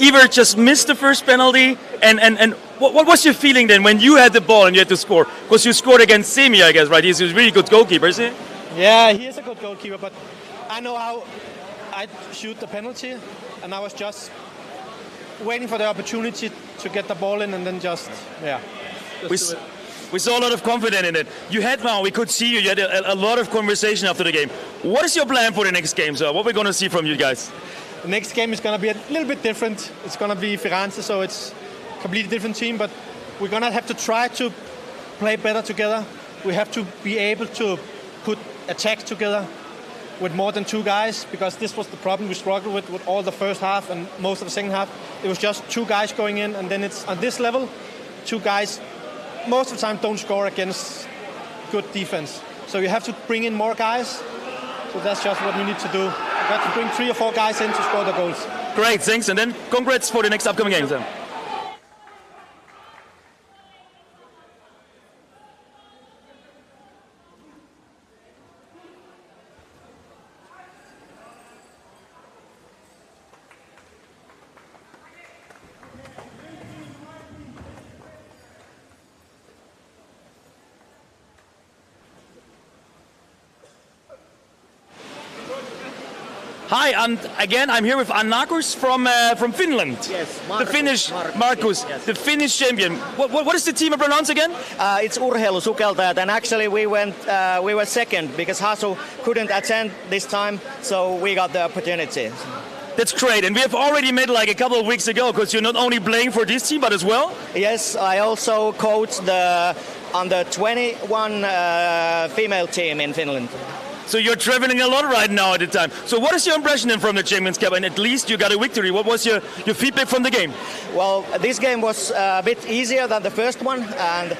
Iver just missed the first penalty. And what was your feeling then when you had the ball and you had to score? Because you scored against Semi, I guess, right? He's a really good goalkeeper, isn't he? Yeah, he is a good goalkeeper. But I know how I shoot the penalty. And I was just waiting for the opportunity to get the ball in and then just we saw a lot of confidence in it. You had we could see you had a lot of conversation after the game. What is your plan for the next game, sir? What we're going to see from you guys? The next game is going to be a little bit different. It's going to be Firenze, so it's a completely different team, but we're going to have to try to play better together. We have to be able to put attacks together with more than 2 guys, because this was the problem we struggled with all the first half and most of the second half. It was just 2 guys going in, and then it's on this level, 2 guys most of the time don't score against good defense. So you have to bring in more guys. So that's just what we need to do. You have to bring 3 or 4 guys in to score the goals. Great, thanks. And then congrats for the next upcoming games. Hi, and again, I'm here with Markus from Finland. Yes, Markus. The Finnish Markus, yes. The Finnish champion. What is the team pronounce again? It's Urheilusukeltajat, and actually we were second because Hasu couldn't attend this time, so we got the opportunity. That's great, and we have already met like a couple of weeks ago, because you're not only playing for this team, but as well? Yes, I also coached the under 21 female team in Finland. So you're traveling a lot right now at the time. So what is your impression then from the Champions Cup? And at least you got a victory. What was your feedback from the game? Well, this game was a bit easier than the first one, and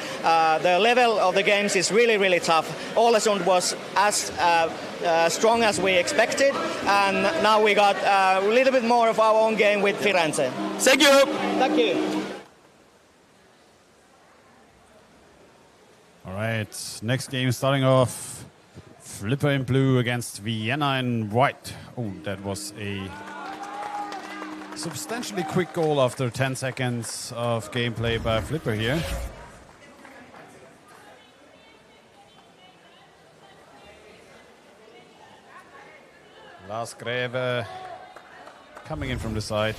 the level of the games is really, really tough. Ålesund was as strong as we expected, and now we got a little bit more of our own game with Firenze. Thank you. Thank you. All right, next game starting off. Flipper in blue against Vienna in white. Oh, that was a substantially quick goal after 10 seconds of gameplay by Flipper here. Lars Greve coming in from the side.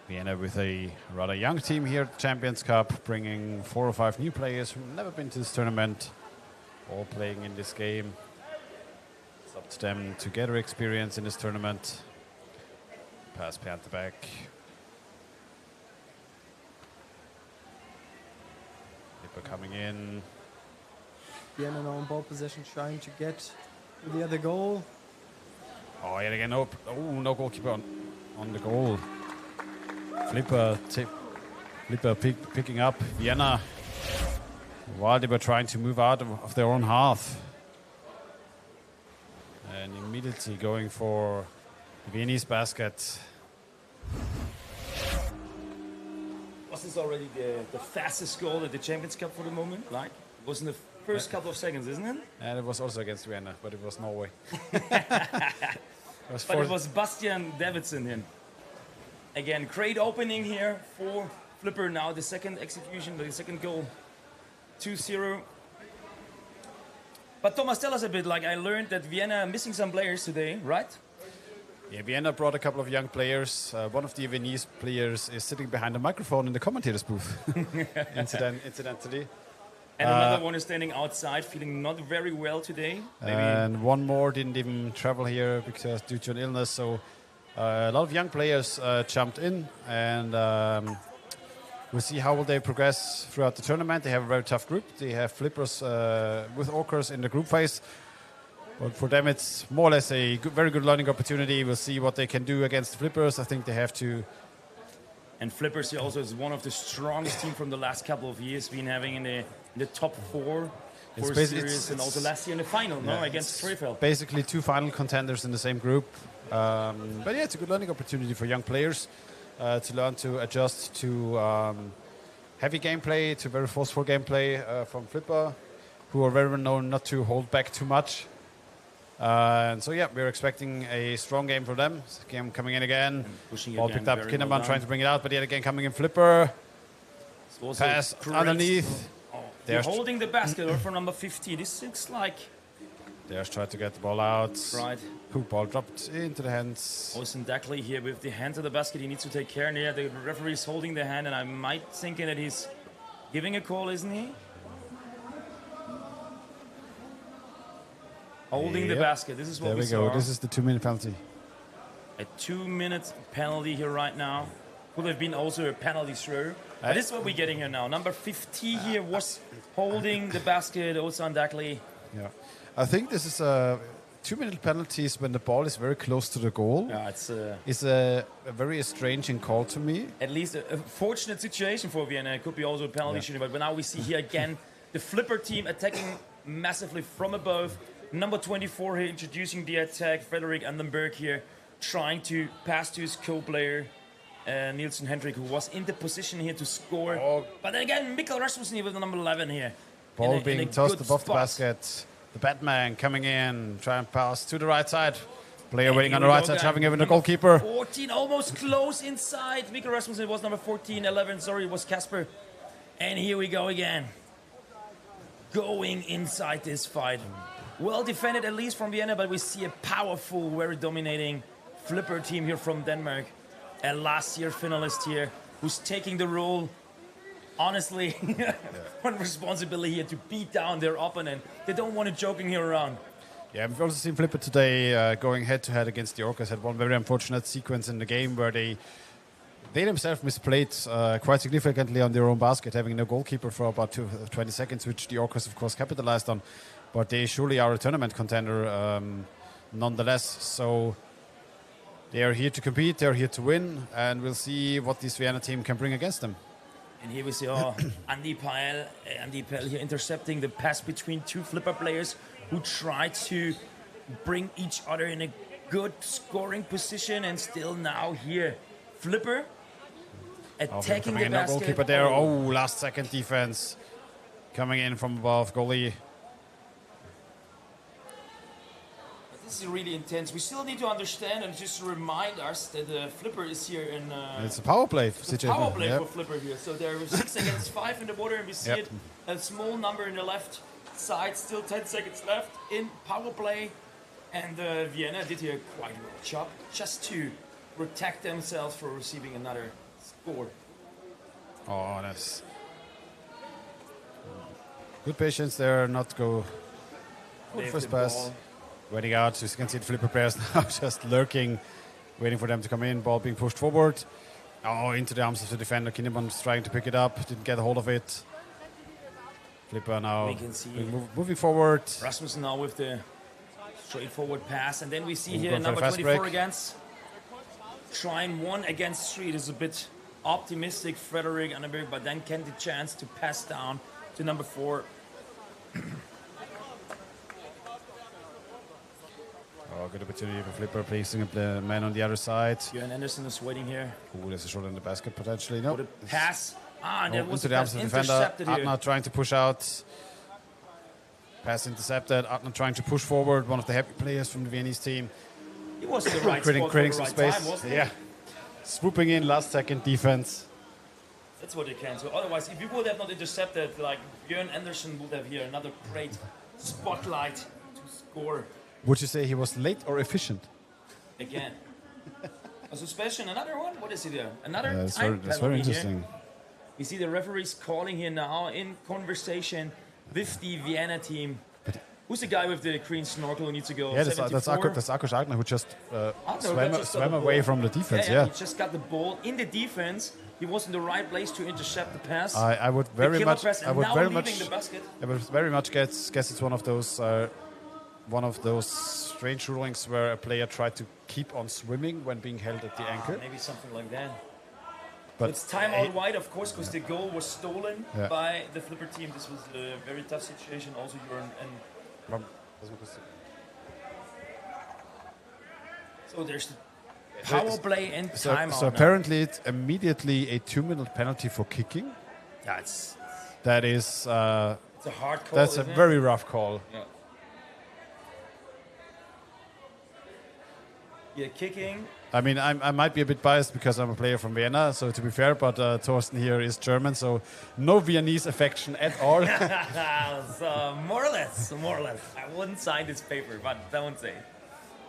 Vienna with a rather young team here at the Champions Cup, bringing 4 or 5 new players who've never been to this tournament, all playing in this game. It's up to them to gather experience in this tournament. Pass behind the back. Lipper coming in. Vienna now in ball possession, trying to get to the other goal. Oh, yet again, no goalkeeper on the goal. Flipper picking up Vienna while they were trying to move out of their own half. And immediately going for Viennese basket. Was this already the fastest goal at the Champions Cup for the moment? Like, it was in the first couple of seconds, isn't it? And it was also against Vienna, but it was Norway. But it was Bastian Davidson here. Again, great opening here for Flipper. Now the second execution, the second goal, 2-0. But Thomas, tell us a bit. Like, I learned that Vienna missing some players today, right? Yeah, Vienna brought a couple of young players. One of the Viennese players is sitting behind the microphone in the commentator's booth, incidentally. And another one is standing outside, feeling not very well today. Maybe. And one more didn't even travel here because due to an illness. So a lot of young players jumped in, and we'll see how will they progress throughout the tournament. They have a very tough group. They have Flippers with Orcas in the group phase. But for them, it's more or less a very good learning opportunity. We'll see what they can do against Flippers. I think they have to. And Flippers also is one of the strongest teams from the last couple of years, been having in the top 4 series, and also last year in the final, against Krefeld. Basically 2 final contenders in the same group. But yeah, it's a good learning opportunity for young players to learn to adjust to heavy gameplay, to very forceful gameplay from Flipper, who are very well known not to hold back too much. And so, yeah, we're expecting a strong game from them. Game coming in again. Ball picked up, Kinderman trying to bring it out, but yet again coming in Flipper. Pass underneath. They're holding the basket for number 50. This looks like There's tried to get the ball out. Right. Hook ball dropped into the hands. Olsen Dackley here with the hands of the basket. He needs to take care. And yeah, the referee's holding the hand, and I might thinking that he's giving a call, isn't he? Holding the basket. This is what we saw. There we go. This is the 2-minute penalty. A 2-minute penalty here right now. Could have been also a penalty throw. But this is what we're getting here now. Number 50 here was holding the basket. Olsen Dackley. Yeah. I think this is a 2-minute penalties when the ball is very close to the goal. Yeah, it's a very estranging call to me. At least a fortunate situation for Vienna. It could be also a penalty shooting. But now we see here again the flipper team attacking massively from above. Number 24 here introducing the attack. Frederik Andenberg here trying to pass to his co-player. Nielsen Hendrik, who was in the position here to score. But then again, Mikkel Rasmussen here with the number 11 here. Ball being tossed above the basket. The Batman coming in, trying to pass to the right side. Player waiting on the right side, shoving even the goalkeeper. 14, almost close inside. Mikkel Rasmussen was number 14, 11, sorry, it was Kasper. And here we go again. Going inside this fight. Well defended, at least from Vienna, but we see a powerful, very dominating flipper team here from Denmark. A last year finalist here, who's taking the role, honestly, one responsibility here to beat down their opponent. They don't want to joking here around. Yeah, we've also seen Flipper today going head-to-head against the Orcas. Had one very unfortunate sequence in the game where they themselves misplayed quite significantly on their own basket, having no goalkeeper for about 20 seconds, which the Orcas, of course, capitalized on. But they surely are a tournament contender nonetheless. So they are here to compete, they are here to win, and we'll see what this Vienna team can bring against them. And here we see Andy Pell here intercepting the pass between two flipper players who try to bring each other in a good scoring position, and still now here flipper attacking the basket. Goalkeeper there. Last second defense coming in from above goalie. This is really intense. We still need to understand and just remind us that the flipper is here in... it's a power play situation. Power play for flipper here. So there are 6 against 5 in the water, and we see it. A small number in the left side, still 10 seconds left in power play. And Vienna did here quite a good job just to protect themselves for receiving another score. Oh, that's... Good patience there, not go for the first pass. Ball. Waiting out, so you can see the flipper players now just lurking, waiting for them to come in. Ball being pushed forward. Into the arms of the defender. Kinneman's trying to pick it up, didn't get a hold of it. Flipper now moving forward. Rasmussen now with the straightforward pass, and then we see here number 24 against. Trying 1 against 3. This is a bit optimistic, Frederik Andenberg, but then can the chance to pass down to number 4. Good opportunity for Flipper, placing a man on the other side. Björn Anderson is waiting here. There's a shot in the basket potentially. No. The pass. And there was into the arms of the defender. Here. Adna trying to push out. Pass intercepted. Adna trying to push forward. One of the happy players from the Viennese team. He was in the right spot creating for some the right space. time, wasn't he? Yeah. Swooping in, last second defense. That's what they can. So otherwise, if you would have not intercepted, like Björn Anderson would have here another great spotlight to score. Would you say he was late or efficient? Again. A suspension, another one? What is it there? Another that's time that's very interesting. Here. We see the referees calling here now in conversation with the Vienna team. Who's the guy with the green snorkel who needs to go? Yeah, that's Akos Agner, who just swam away from the defense. Yeah, he just got the ball in the defense. He was in the right place to intercept the pass. I would very much guess it's one of those strange rulings where a player tried to keep on swimming when being held at the ankle. Maybe something like that. But it's time out wide, of course, because the goal was stolen by the flipper team. This was a very tough situation. Also, so there's the power play and timeout. So apparently, it's immediately a 2-minute penalty for kicking. Yeah, that is. It's a hard call. That's a very rough call. Yeah. Yeah, kicking. I mean, I might be a bit biased because I'm a player from Vienna, so to be fair, but Thorsten here is German, so no Viennese affection at all. So more or less. I wouldn't sign this paper, but don't say.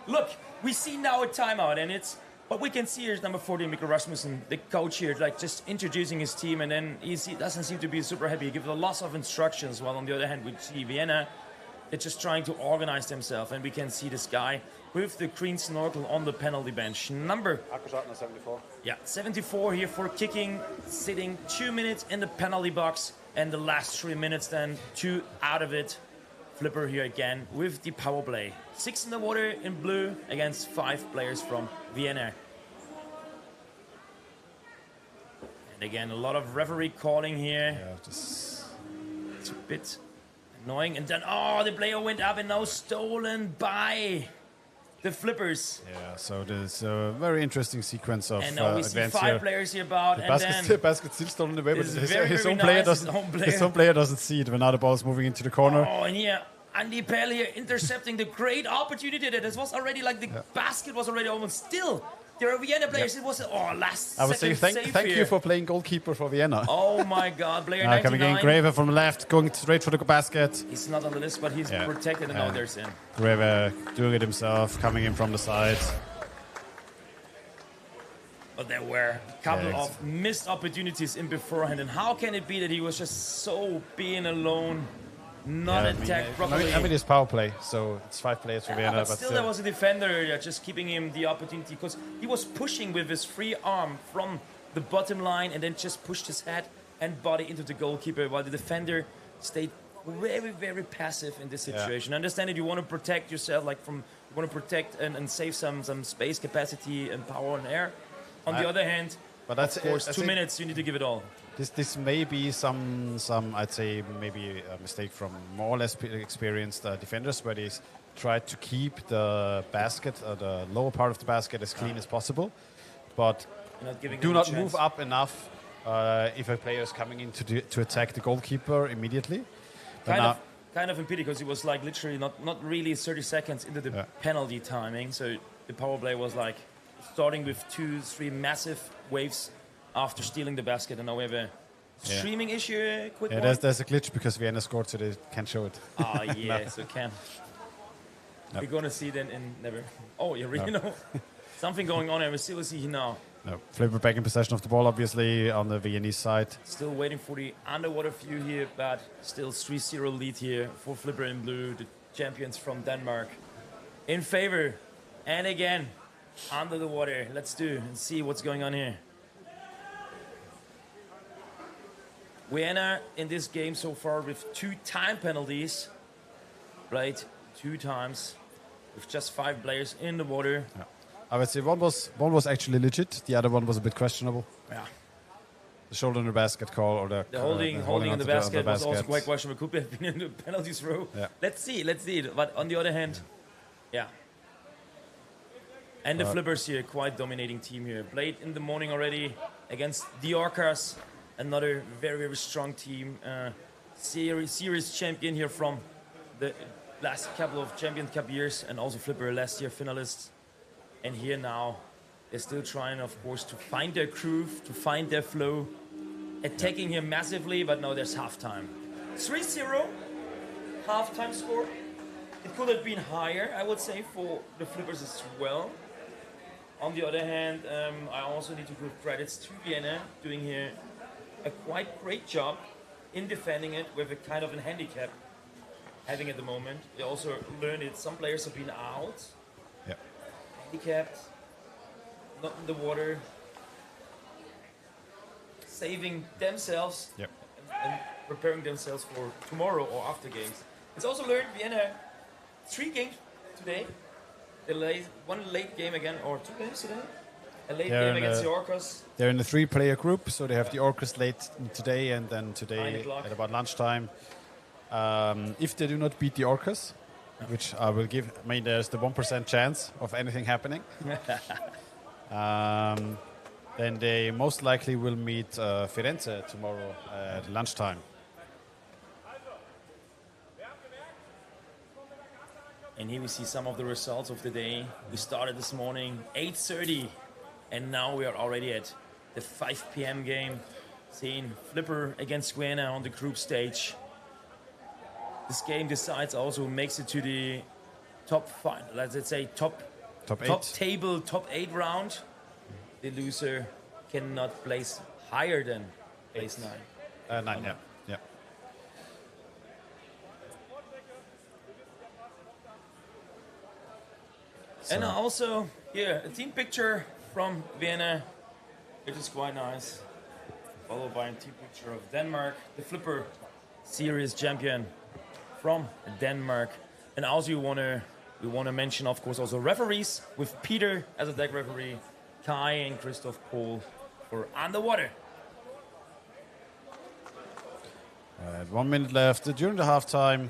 Look, we see now a timeout, and it's what we can see here is number 14, Mikkel Rasmussen, the coach here, like just introducing his team, and then he doesn't seem to be super happy. He gives a lot of instructions, while on the other hand, we see Vienna, they're just trying to organize themselves, and we can see this guy with the green snorkel on the penalty bench. Number 74. Yeah, 74 here for kicking, sitting 2 minutes in the penalty box, and the last 3 minutes then 2 out of it. Flipper here again with the power play. 6 in the water in blue against 5 players from Vienna. And again, a lot of referee calling here. Yeah, just... It's a bit annoying. And then, oh, the player went up and now stolen by the Flippers. Yeah, so there's a very interesting sequence of and now we see 5 players here about, the and the basket's still stolen away, but his own nice. player doesn't see it when now the ball is moving into the corner. Oh, and here Andy Pell here intercepting the great opportunity that this was already like the basket was already almost still. There are Vienna players. It was last. I would say thank you for playing goalkeeper for Vienna. Oh my God, player 99. Coming in, Greve from the left, going straight for the basket. He's not on the list, but he's protected, and now there's in. Greve doing it himself, coming in from the side. But there were a couple of missed opportunities in beforehand, and how can it be that he was just so being alone? Not attacked properly. I mean, it's power play, so it's 5 players for Vienna. But still, there was a defender just keeping him the opportunity because he was pushing with his free arm from the bottom line and then just pushed his head and body into the goalkeeper while the defender stayed very, very passive in this situation. I understand that you want to protect yourself, you want to protect and save some space, capacity, and power and air. On the other hand, but that's, of course, 2 minutes, you need to give it all. This may be some I'd say maybe a mistake from more or less experienced defenders where they try to keep the basket, the lower part of the basket as clean as possible, but do not move up enough if a player is coming in to attack the goalkeeper immediately. Kind of impeded because it was like literally not really 30 seconds into the penalty timing, so the power play was like starting with 2-3 massive waves after stealing the basket, and now we have a streaming issue. Quick one. There's a glitch because Vienna scored, so they can't show it. Ah, yes, it can. We're gonna see then in never. Oh, you really know something going on, and we still see now. No, Flipper back in possession of the ball, obviously on the Viennese side. Still waiting for the underwater view here, but still 3-0 lead here for Flipper in blue, the champions from Denmark, in favor. And again, under the water. Let's do and see what's going on here. Vienna in this game so far with 2 time penalties, played 2 times with just 5 players in the water. Yeah. I would say one was actually legit, the other one was a bit questionable. Yeah. The shoulder in the basket call or the holding in the basket was also quite questionable. Could have been in the penalty throw. Yeah. Let's see. But on the other hand, and the Flippers here, quite dominating team here. Played in the morning already against the Orcas. Another very, very strong team. Series champion here from the last couple of Champions Cup years, and also Flipper last year finalists. And here now, they're still trying, of course, to find their groove, to find their flow. Attacking here massively, but now there's halftime. 3-0, halftime score. It could have been higher, I would say, for the Flippers as well. On the other hand, I also need to give credits to Vienna, doing here a quite great job in defending it with a kind of a handicap having at the moment. They also learned it. Some players have been out, handicapped, not in the water, saving themselves and preparing themselves for tomorrow or after games. It's also learned Vienna 3 games today. One late game again, or 2 games today. A late game against the Orcas. They're in a 3-player group, so they have the Orcas late today and then today at about lunchtime. If they do not beat the Orcas, which I will give, I mean, there's the 1% chance of anything happening. Then they most likely will meet Firenze tomorrow at lunchtime. And here we see some of the results of the day. We started this morning 8:30, and now we are already at the 5 p.m. game, seeing Flipper against Winne on the group stage. This game decides also, makes it to the top 5, let's say top table, top 8 round. The loser cannot place higher than place 9. 9, yeah. Yeah. And also here, a team picture from Winne, which is quite nice. Followed by a team picture of Denmark, the Flipper Series champion from Denmark. And also we want to mention, of course, also referees, with Peter as a deck referee, Kai and Christoph Pohl for underwater. 1 minute left during the halftime.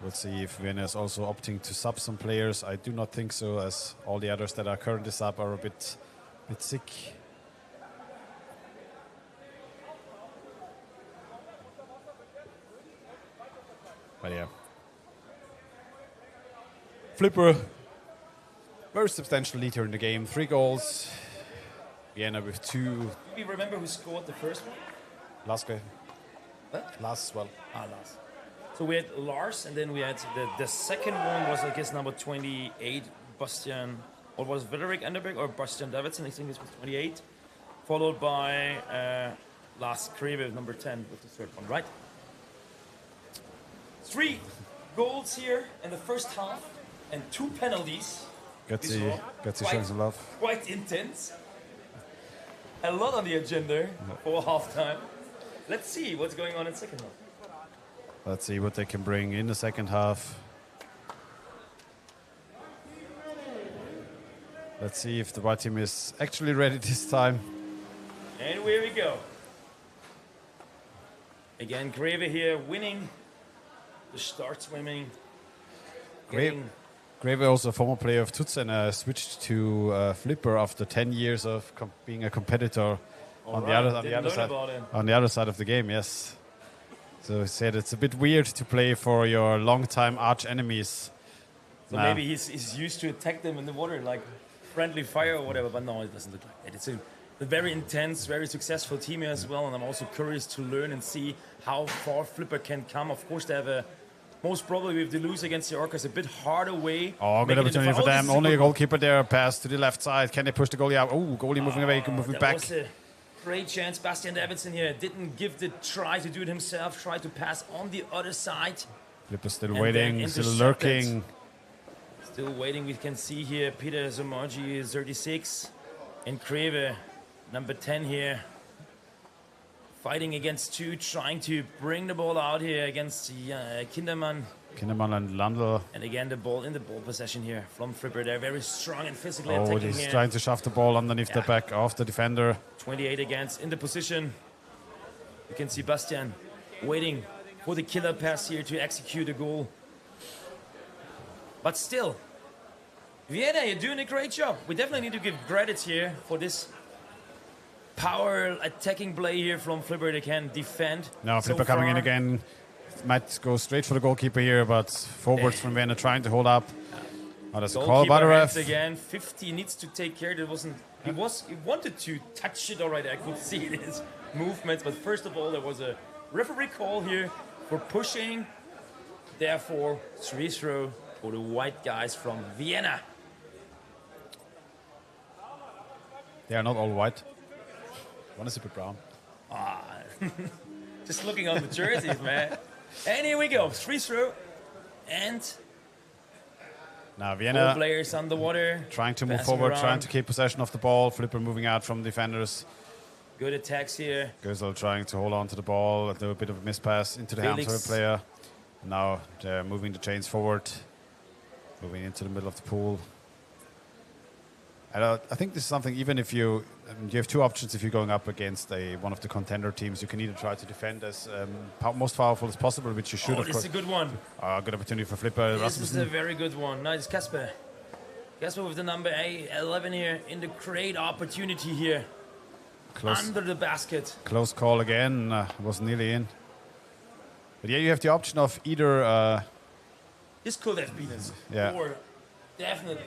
We'll see if Winne is also opting to sub some players. I do not think so, as all the others that are currently sub are a bit sick. But yeah. Flipper, very substantial lead here in the game. 3 goals. Winne with 2. Do we remember who scored the first one? Last game. What? Last as well. Last. So we had Lars, and then we had the second one was, I guess, number 28, Bastian, or was Frederik Anderberg or Bastian Davidson? I think this was 28. Followed by Lars Krebe, number 10, with the third one, right? 3 goals here in the first half, and 2 penalties. Gets the chance of love. Quite intense. A lot on the agenda for halftime. Let's see what's going on in second half. Let's see what they can bring in the second half. Let's see if the white team is actually ready this time. And here we go. Again, Greve here winning the start swimming. Greve, also a former player of Tutzen, switched to Flipper after 10 years of being a competitor on the other side of the game. Yes. So he said it's a bit weird to play for your long-time arch enemies. So maybe he's used to attack them in the water, like friendly fire or whatever, but no, it doesn't look like that. It's a very intense, very successful team here as well, and I'm also curious to learn and see how far Flipper can come. Of course, they have most probably if they lose against the Orcas, a bit harder way. Oh, good opportunity for them. Only a goalkeeper there, pass to the left side. Can they push the goalie out? Oh, goalie moving away, moving back. Was a great chance. Bastian Davidson here didn't give the try to do it himself, tried to pass on the other side. Flipper still waiting, still lurking. Still waiting. We can see here Peter Zomarji, 36, and Greve, number 10 here. Fighting against 2, trying to bring the ball out here against Kindermann. Kindermann and Landl. And again, the ball in the ball possession here from Flipper. They're very strong and physically attacking here. He's trying to shove the ball underneath the back of the defender. 28 against in the position. You can see Bastian waiting for the killer pass here to execute a goal. But still, Winne, you're doing a great job. We definitely need to give credit here for this power attacking play here from Flipper. They can defend. Now Flipper coming in again. Might go straight for the goalkeeper here, but forwards from Winne trying to hold up. Oh, that's a call by the ref. Again, 50 needs to take care. It wasn't. He wanted to touch it already. I could see it in his movements. But first of all, there was a referee call here for pushing. Therefore, free throw for the white guys from Winne. They are not all white. One is a bit brown. Just looking on the jerseys, man. And here we go, free throw. And now Winne, 4 players underwater. Trying to move forward, trying to keep possession of the ball. Flipper moving out from defenders. Good attacks here. Gösel trying to hold on to the ball. A little bit of a mispass into the hands of a player. Now they're moving the chains forward. Moving into the middle of the pool. And I think this is something, even if you have 2 options if you're going up against one of the contender teams. You can either try to defend as most powerful as possible, which you should, of course. This is a good one. Good opportunity for Flipper. This is a very good one. Nice, Kasper. Kasper with the number 11 here in the great opportunity here. Under the basket. Close call again. Was nearly in. But yeah, you have the option of either This could have been Yeah. more, definitely.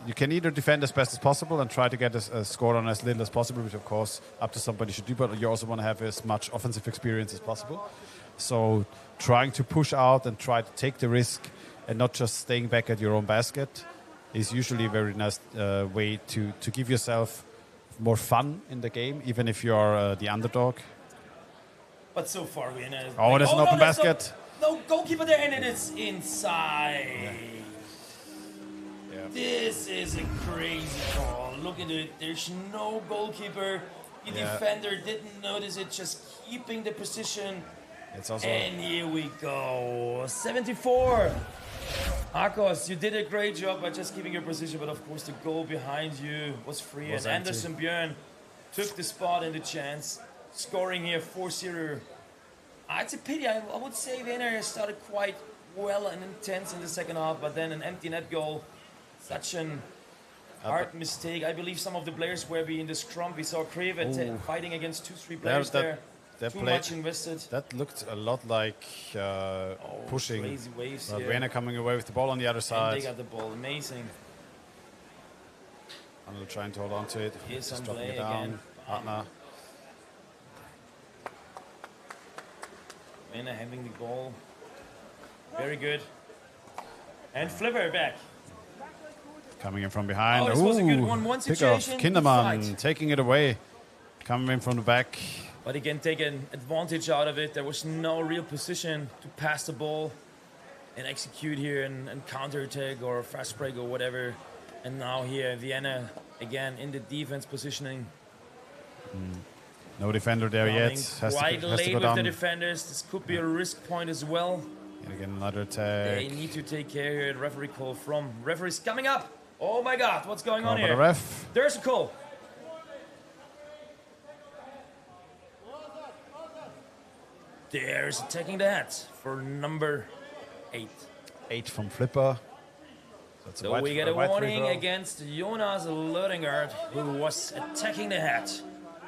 You can either defend as best as possible and try to get a score on as little as possible, which of course up to somebody should do, but you also want to have as much offensive experience as possible. So trying to push out and try to take the risk and not just staying back at your own basket is usually a very nice way to give yourself more fun in the game, even if you are the underdog. But so far, Winne. Oh, there's an open basket. No goalkeeper there, and it's inside. Yeah. This is a crazy call. Look at it. There's no goalkeeper. The defender didn't notice it, just keeping the position. It's also and here we go. 74. Akos, you did a great job by just keeping your position, but of course the goal behind you was free. Was and empty. Anderson Björn took the spot and the chance. Scoring here 4-0. It's a pity. I would say Winne started quite well and intense in the second half, but then an empty net goal. Such an hard mistake. I believe some of the players were in the scrum. We saw Krevet fighting against 2-3 players there. Too much invested. That looked a lot like pushing. Crazy waves but here. Winne coming away with the ball on the other side. And they got the ball. Amazing. I'm trying to hold on to it. Here's Just some dropping play it down. again. Partner. Winne having the ball. Very good. And Flipper back. Coming in from behind. Oh, this was a good 1-1 pick off. situation. Kinderman Fight. taking it away. Coming in from the back. But again, taking advantage out of it. There was no real position to pass the ball and execute here and counter-attack or fast break or whatever. And now here, Winne again in the defense positioning. No defender there Coming yet. quite has to late go with down. the defenders. This could be a risk point as well. And again, another attack. They need to take care here. The referee call from referees coming up. Oh my God, what's going on Call by here? the ref. There's a call. There's attacking the hat for number 8. 8 from Flipper. That's So we get a warning against Jonas Lödingard, who was attacking the hat.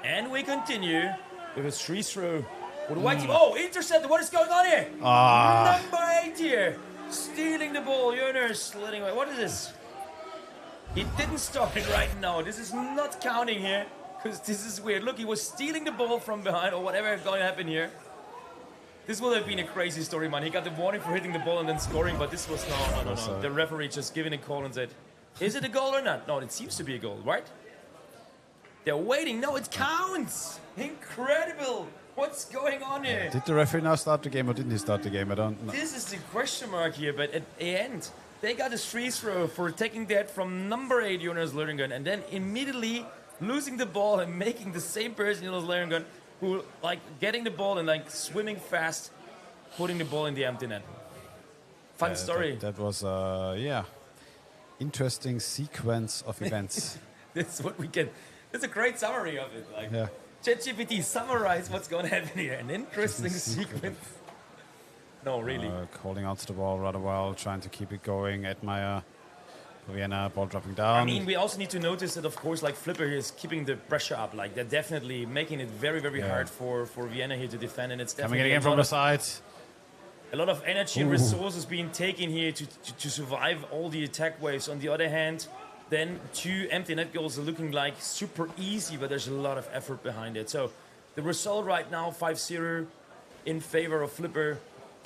And we continue with a free throw. With white team. Oh, intercepted. What is going on here? Number 8 here. Stealing the ball. Jonas letting away. What is this? He didn't stop it right now. This is not counting here. Because this is weird. Look, he was stealing the ball from behind or whatever is going to happen here. This would have been a crazy story, man. He got the warning for hitting the ball and then scoring, but this was no. The referee just giving a call and said, is it a goal or not? No, it seems to be a goal, right? They're waiting. No, it counts. Incredible. What's going on here? Did the referee now start the game or didn't he start the game? I don't know. This is the question mark here, but at the end, they got a free throw for taking that from number 8, Jonas Lödingard, and then immediately losing the ball and making the same person, Jonas Lödingard, who like getting the ball and like swimming fast, putting the ball in the empty net. Fun story. That was, interesting sequence of events. That's what we can. That's a great summary of it. Like, Yeah. ChatGPT summarize what's going to happen here. An interesting sequence. No, really. Holding onto the ball rather well, trying to keep it going. Edmeyer, Vienna, ball dropping down. I mean, we also need to notice that, of course, like Flipper is keeping the pressure up. Like, they're definitely making it very, very hard for Vienna here to defend. And it's Coming definitely in again from the side. a lot of energy and resources being taken here to survive all the attack waves. On the other hand, then 2 empty net goals are looking like super easy, but there's a lot of effort behind it. So the result right now, 5-0 in favor of Flipper,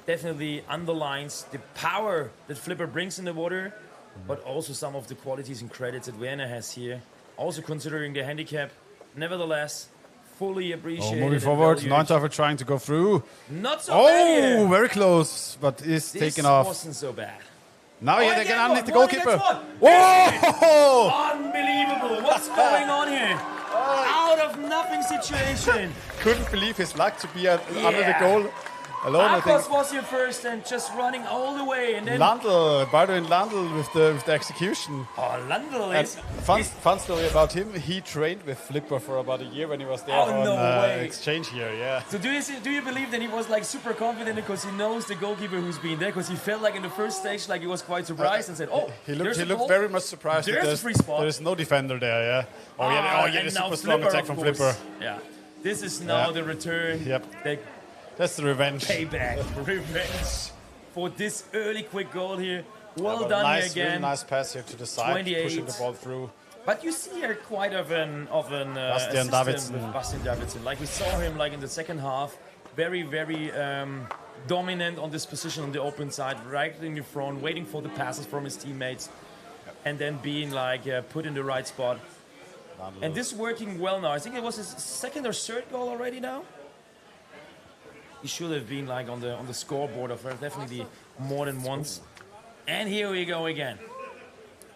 definitely underlines the power that Flipper brings in the water, but also some of the qualities and credits that Winne has here. Also considering the handicap, nevertheless, fully appreciated. Moving forward, Neuntofer trying to go through. Not so bad here. Very close, but is taken This off. wasn't so bad. Now Oh, they again, can underneath the one goalkeeper. against one. Whoa! Unbelievable. What's going on here? Out of nothing situation. Couldn't believe his luck to be under the goal alone. I think Akos was here first and just running all the way. And then Landl, Baldwin Landl with the execution. Oh, Landl And is... fun story about him. He trained with Flipper for about a year when he was there Oh, on no way. exchange here. Yeah. So do you believe that he was like super confident because he knows the goalkeeper who's been there? Because he felt like in the first stage like he was quite surprised and said, "Oh, He there's a looked goal. very much surprised. There's that a free spot." There is no defender there. Yeah. And a now super strong Flipper, attack of from course. Flipper. Yeah, this is now Yeah. the return. Yep. The That's the revenge. payback, revenge for this early quick goal here. Well but done nice, here again. Really nice pass here to the side, 28. pushing the ball through. But you see here quite of an Bastian assistant Davidson. with Bastian Davidson. Like we saw him like in the second half, very dominant on this position on the open side, right in the front, waiting for the passes from his teammates, and then being like put in the right spot. And this working well now. I think it was his second or third goal already now. He should have been like on the scoreboard of definitely more than once. And here we go again.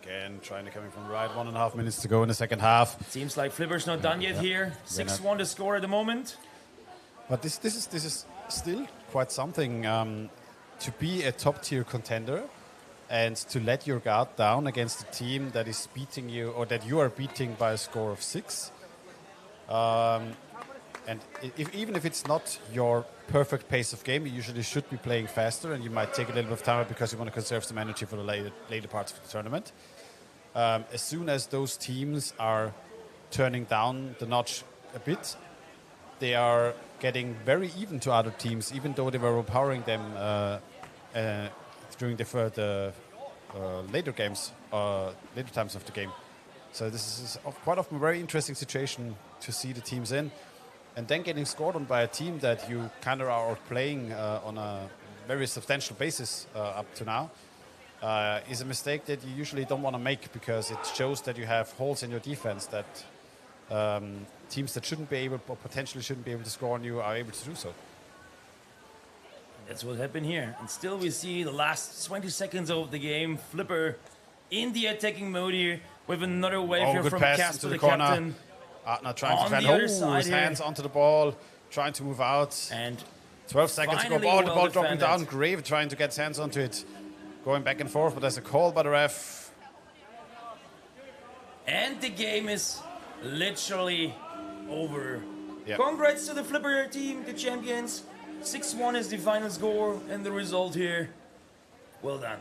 Again, trying to come in from the right. 1.5 minutes to go in the second half. Seems like Flipper's not done yet here. 6-1 the score at the moment. But this is still quite something to be a top-tier contender and to let your guard down against a team that is beating you or that you are beating by a score of 6. And even if it's not your perfect pace of game, you usually should be playing faster, and you might take a little bit of time because you want to conserve some energy for the later parts of the tournament. As soon as those teams are turning down the notch a bit, they are getting very even to other teams, even though they were overpowering them during the later games, later times of the game. So this is quite often a very interesting situation to see the teams in. And then getting scored on by a team that you kind of are playing on a very substantial basis up to now is a mistake that you usually don't want to make, because it shows that you have holes in your defense that teams that shouldn't be able, or potentially shouldn't be able to score on you, are able to do so. That's what happened here. And still we see the last 20 seconds of the game. Flipper in the attacking mode here with another wave here from Casper, the captain. Atna trying to defend. His hands onto the ball, trying to move out. And 12 seconds to go. well The ball dropping defended. down. Grave trying to get his hands onto it. Going back and forth, but there's a call by the ref. And the game is literally over. Yep. Congrats to the Flipper team, the champions. 6-1 is the final score, and the result here. Well done.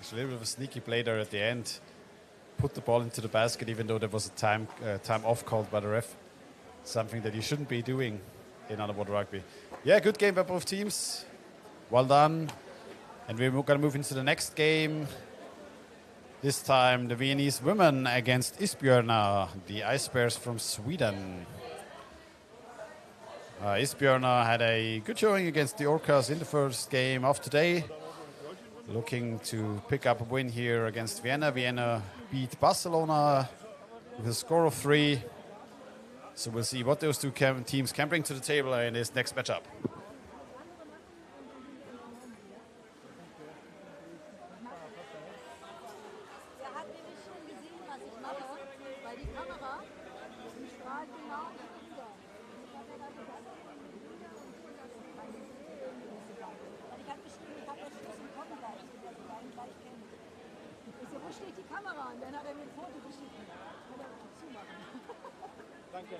It's a little bit of a sneaky play there at the end. Put the ball into the basket, even though there was a time off called by the ref. Something that you shouldn't be doing in underwater rugby. Yeah, good game by both teams. Well done. And we're going to move into the next game. This time the Viennese women against Isbjörna, the Ice Bears from Sweden. Isbjörna had a good showing against the Orcas in the first game of today. Looking to pick up a win here against Vienna. Vienna beat Barcelona with a score of 3. So we'll see what those two teams can bring to the table in this next matchup. Wo steht die Kamera? Und dann hat er mir ein Foto geschickt. Kann er auch zumachen. Danke.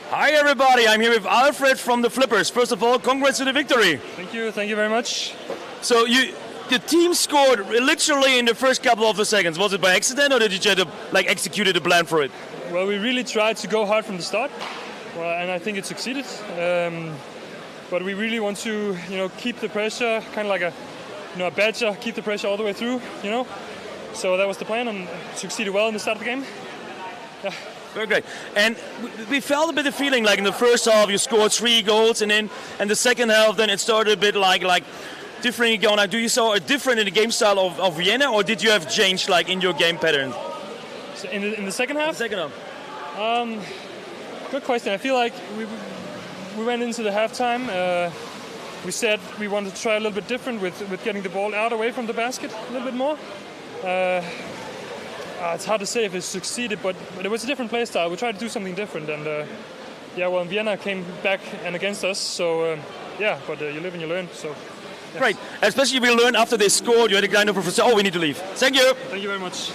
Hi everybody, I'm here with Alfred from the Flippers. First of all, congrats to the victory. Thank you very much. So the team scored literally in the first couple of the seconds. Was it by accident, or did you try to execute a plan for it? Well, we really tried to go hard from the start, and I think it succeeded. But we really want to, keep the pressure, kind of like a badger, keep the pressure all the way through, So that was the plan, and succeeded well in the start of the game. Yeah. Very great. And we felt a bit of feeling like in the first half you scored 3 goals, and the second half then it started a bit like different going. Do you saw a different in the game style of Vienna, or did you have changed in your game pattern? So in the second half? The second half. Good question. I feel like we went into the halftime. We said we wanted to try a little bit different with getting the ball out away from the basket a little bit more. It's hard to say if it succeeded, but it was a different play style. We tried to do something different, and Vienna came back and against us. So but you live and you learn. So yes. Great, especially we learned after they scored. You had a kind of a we need to leave. Thank you. Thank you very much.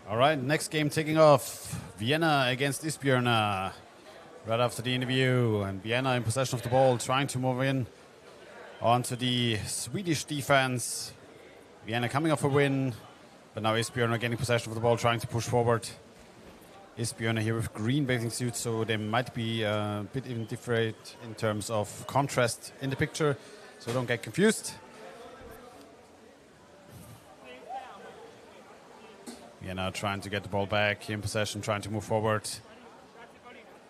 All right, next game taking off. Vienna against Isbjörna. Right after the interview, and Vienna in possession of the ball, trying to move in onto the Swedish defense. Vienna coming off a win, but now Isbjörna getting possession of the ball, trying to push forward. Isbjörna here with green bathing suits, so they might be a bit even different in terms of contrast in the picture, so don't get confused. Vienna trying to get the ball back in possession, trying to move forward.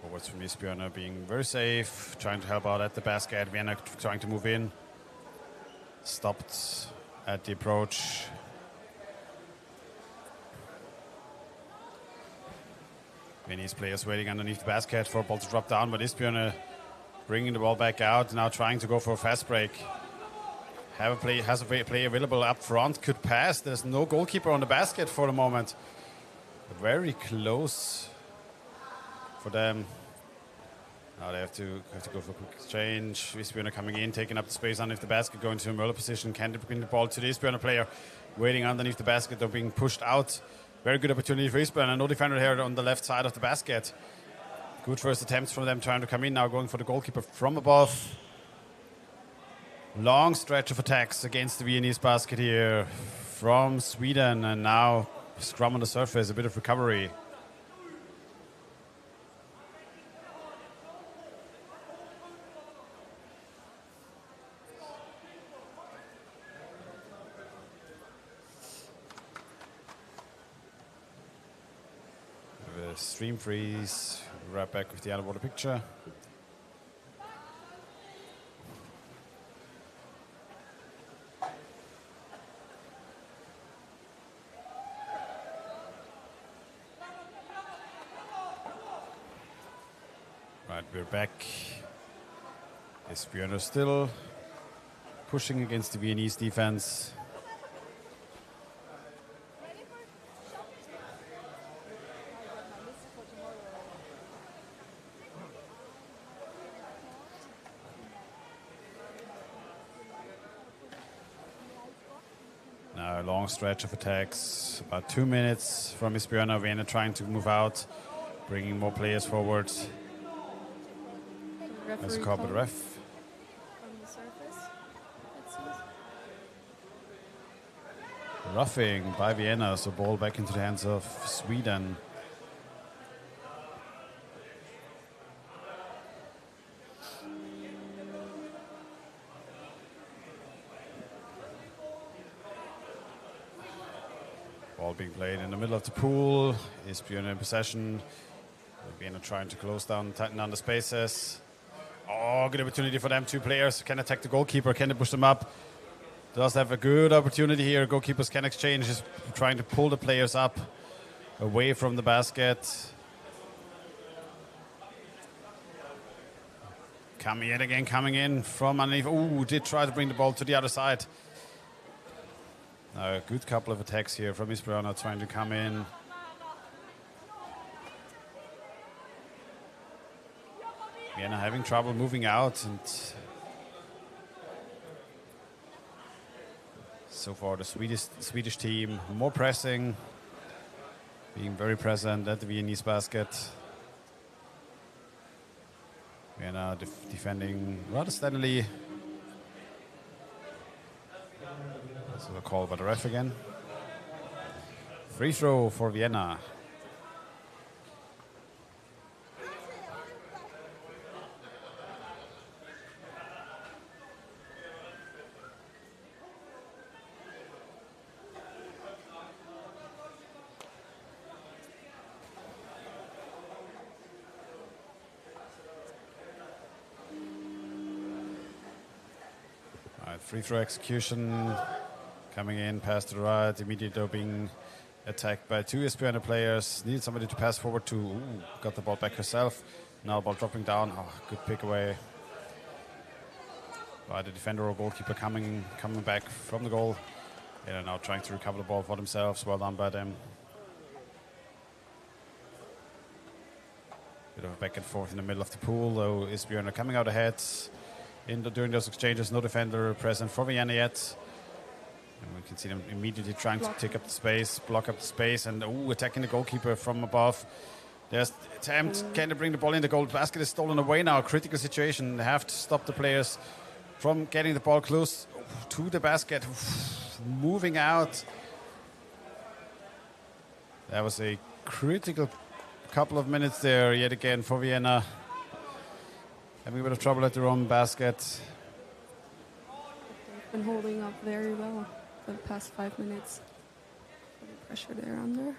Forwards from Isbjörna being very safe, trying to help out at the basket. Vienna trying to move in. Stopped at the approach. Viennese players waiting underneath the basket for a ball to drop down, but Isbjörna bringing the ball back out, now trying to go for a fast break. Has a play available up front, could pass. There's no goalkeeper on the basket for the moment. Very close for them. Now they have to go for a quick exchange. Isbjörna coming in, taking up the space underneath the basket, going to a Möller position. Can they bring the ball to the Isbjörna player? Waiting underneath the basket, they're being pushed out. Very good opportunity for Isbjörna. No defender here on the left side of the basket. Good first attempts from them trying to come in, now going for the goalkeeper from above. Long stretch of attacks against the Viennese basket here from Sweden, and now scrum on the surface, a bit of recovery. The stream freeze, right back with the underwater picture. We're back. Isbjörna still pushing against the Viennese defense. Now a long stretch of attacks, about 2 minutes from Isbjörna. Vienna trying to move out, bringing more players forward. That's a call by the ref. On the surface, it seems. Roughing by Vienna, so ball back into the hands of Sweden. Ball being played in the middle of the pool. Isbjörna in possession. Vienna trying to close down, tighten down the spaces. Oh, good opportunity for them. Two players can attack the goalkeeper. Can they push them up? Does have a good opportunity here. Goalkeepers can exchange. Just trying to pull the players up away from the basket. Coming in from underneath. Ooh, did try to bring the ball to the other side. Now a good couple of attacks here from Isbjörna trying to come in. Vienna having trouble moving out, and so far the Swedish team more pressing, being very present at the Viennese basket. Vienna defending rather steadily. So a call by the ref again. Free throw for Vienna. Free throw execution Coming in, pass to the right, immediately being attacked by two Esbjerna players. Needed somebody to pass forward to. Ooh, got the ball back herself. Now ball dropping down. Oh, good pick away by the defender or goalkeeper coming back from the goal. And now trying to recover the ball for themselves. Well done by them. Bit of a back and forth in the middle of the pool, though Esbjerna coming out ahead during those exchanges. No defender present for Vienna yet. And we can see them immediately trying to take up the space, block up the space, and attacking the goalkeeper from above. There's the attempt. Can they bring the ball in? The goal basket is stolen away now. Critical situation. They have to stop the players from getting the ball close to the basket. Moving out. That was a critical couple of minutes there yet again for Vienna. Having a bit of trouble at their own basket. They've been holding up very well for the past 5 minutes. The pressure they're under.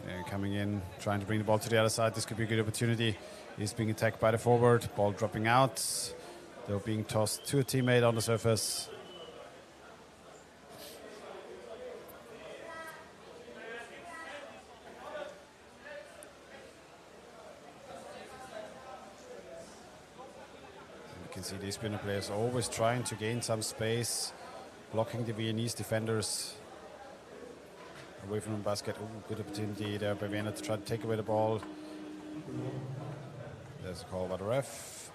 Yeah, coming in, trying to bring the ball to the other side. This could be a good opportunity. He's being attacked by the forward. Ball dropping out. They're being tossed to a teammate on the surface. You can see these Esbjerna players always trying to gain some space, blocking the Viennese defenders away from the basket. Good opportunity there by Vienna to try to take away the ball. There's a call by the ref.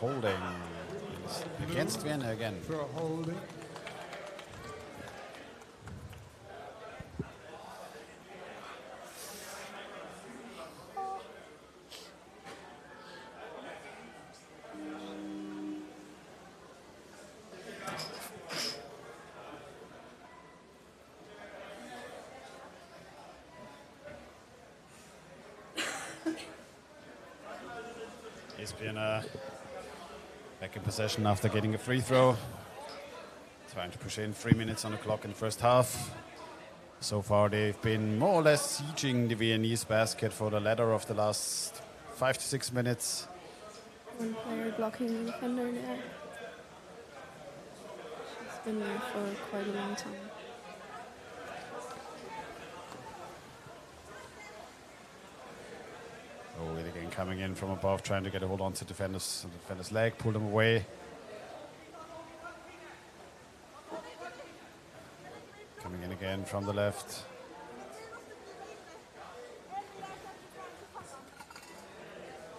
Holding against Vienna again. For a holding. Esbjerna back in possession after getting a free throw. Trying to push in 3 minutes on the clock in the first half. So far they've been more or less sieging the Viennese basket for the latter of the last 5 to 6 minutes. One player blocking the defender there. She's been there for quite a long time. Oh, it again coming in from above, trying to get a hold on to the defender's leg, pull them away. Coming in again from the left.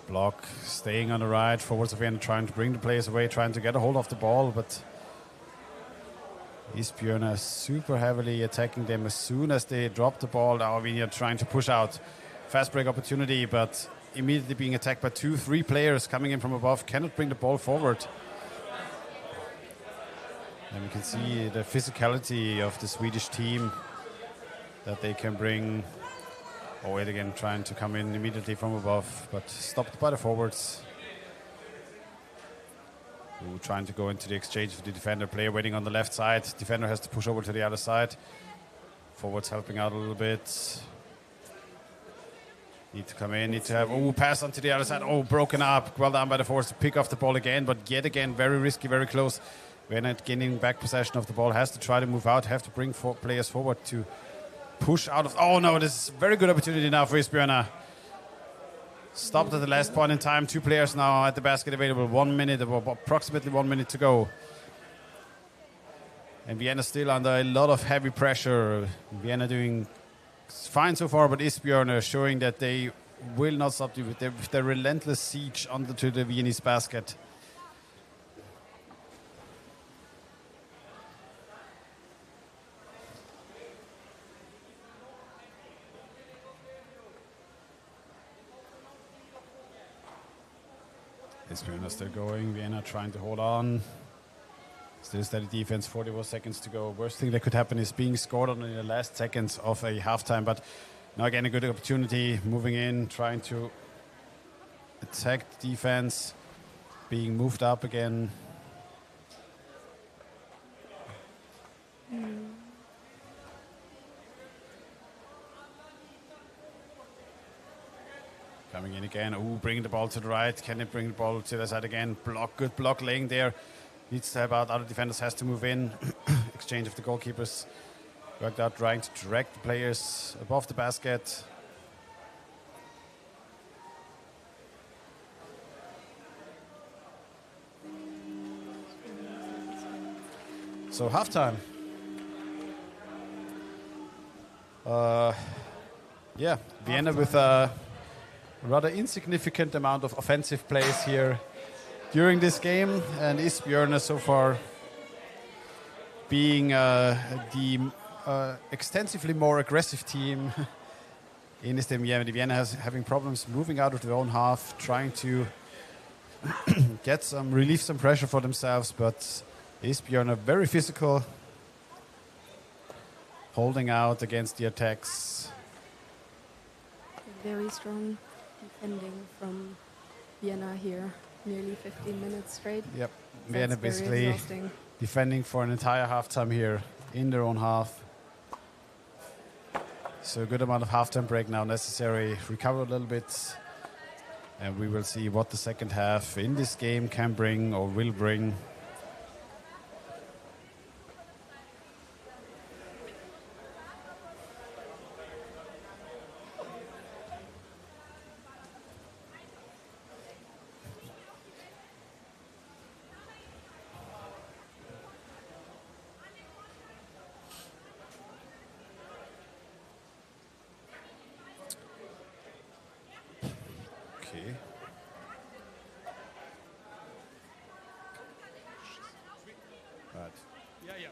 Block, staying on the right, forwards of Vienna trying to bring the players away, trying to get a hold of the ball, but Esbjerna super heavily attacking them as soon as they drop the ball. Now Vienna trying to push out. Fast break opportunity, but immediately being attacked by 2-3 players coming in from above. Cannot bring the ball forward. And we can see the physicality of the Swedish team that they can bring. Oh, wait again, trying to come in immediately from above, but stopped by the forwards. Ooh, trying to go into the exchange with the defender. Player waiting on the left side. Defender has to push over to the other side. Forwards helping out a little bit. Need to come in, need to have, pass onto the other side. Broken up. Well done by the forwards to pick off the ball again, but yet again, very risky, very close. We're not gaining back possession of the ball. Has to try to move out, have to bring players forward to push out of. Oh no, this is a very good opportunity now for Esbjerna. Stopped at the last point in time. 2 players now at the basket available. 1 minute, approximately 1 minute to go. And Vienna still under a lot of heavy pressure. Vienna doing fine so far, but Esbjerna showing that they will not stop with their relentless siege onto the Viennese basket. Esbjerna still going, Vienna trying to hold on. Still steady defense, 41 seconds to go. Worst thing that could happen is being scored on in the last seconds of a halftime, but now again a good opportunity, moving in, trying to attack the defense, being moved up again. Coming in again, bringing the ball to the right. Can they bring the ball to the side again? Block, good block laying there needs to help out. Other defenders has to move in. Exchange of the goalkeepers. Worked out trying to drag the players above the basket. So halftime. Yeah, Vienna with a rather insignificant amount of offensive plays here during this game, and Isbjörn so far being the extensively more aggressive team in this team. Yeah, Vienna has having problems moving out of their own half, trying to get some relieve some pressure for themselves, but Isbjörn are very physical, holding out against the attacks. Very strong defending from Vienna here, nearly 15 minutes straight. Yep, That's Vienna very basically exhausting. defending for an entire halftime here in their own half. So a good amount of halftime break now necessary, recover a little bit, and we will see what the second half in this game can bring or will bring. Okay. Right. Yeah, yeah.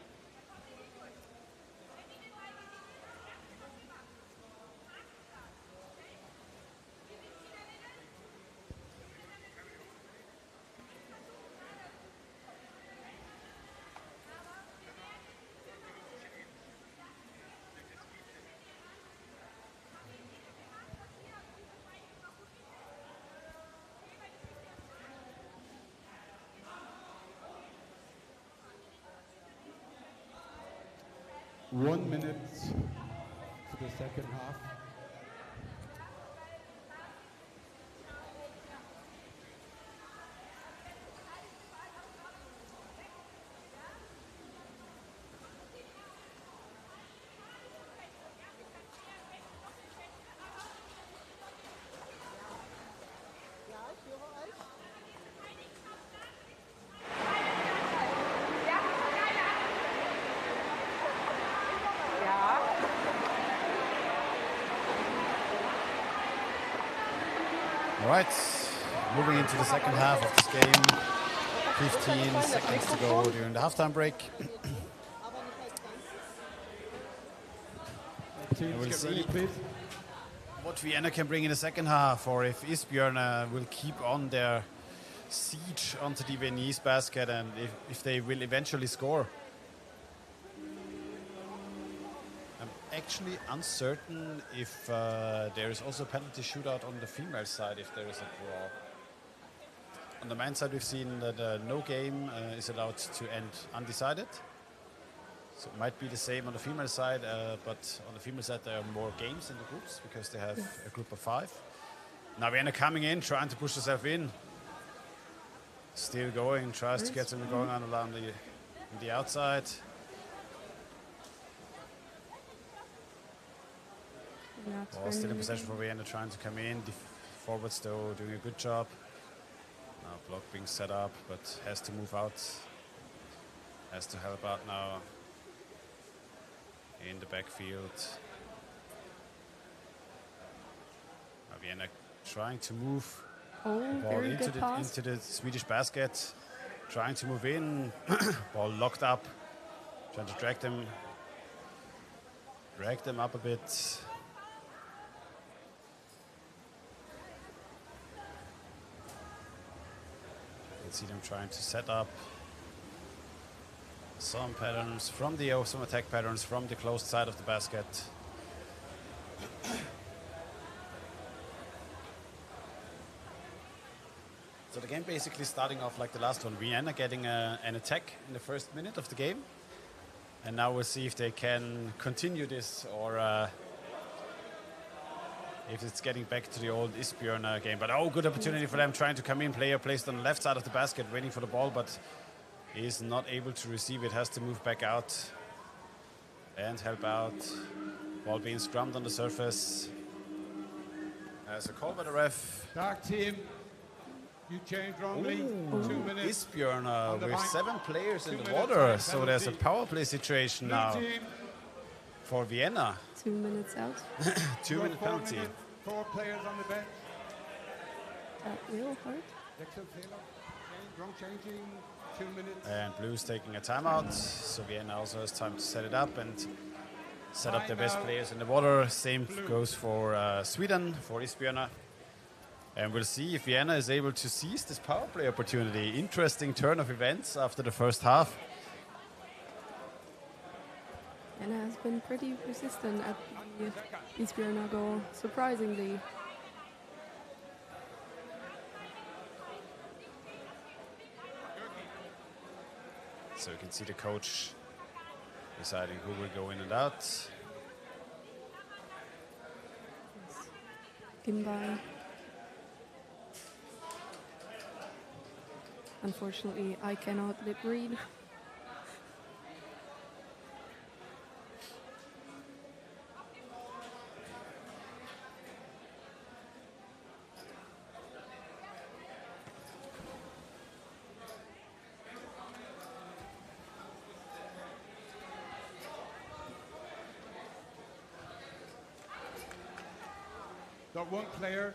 One minute for the second half. All right, moving into the second half of this game. 15 seconds to go during the halftime break. Teams We'll get see ready, please. what Vienna can bring in the second half, or if Isbjörn will keep on their siege onto the Viennese basket, and if they will eventually score. I'm actually uncertain if there is also a penalty shootout on the female side if there is a draw. On the men's side, we've seen that no game is allowed to end undecided. So it might be the same on the female side, but on the female side there are more games in the groups because they have a group of 5. Now Vienna coming in, trying to push herself in. Still going, tries to get something going on along the outside. Ball still in possession for Vienna, trying to come in. The forwards though doing a good job. Now block being set up, but has to move out. Has to help out now in the backfield. Now Vienna trying to move the ball very good pass. into the Swedish basket. Trying to move in. Ball locked up. Trying to drag them up a bit. You can see them trying to set up some patterns from some attack patterns from the closed side of the basket. So the game basically starting off like the last one. Vienna getting an attack in the first minute of the game. And now we'll see if they can continue this or if it's getting back to the old Isbjörn game. But good opportunity for them trying to come in. Player placed on the left side of the basket waiting for the ball, but is not able to receive it, has to move back out and help out. Ball being scrummed on the surface. As a call by the ref. Dark team, you changed wrongly. 2 minutes. Isbjørn with 7 players in the water, so there's a power play situation now for Vienna. 2 minutes out. 2 minute penalty. 4 players on the bench. That will hurt. Wrong changing. 2 minutes. And Blue's taking a timeout, so Vienna also has time to set it up and set up their best players in the water. Same goes for Sweden, for Isbjørn. And we'll see if Vienna is able to seize this power play opportunity. Interesting turn of events after the first half. Vienna has been pretty persistent at the Isbjørn goal, surprisingly. So you can see the coach deciding who will go in and out. Gameday. Unfortunately, I cannot lip read. Got 1 player.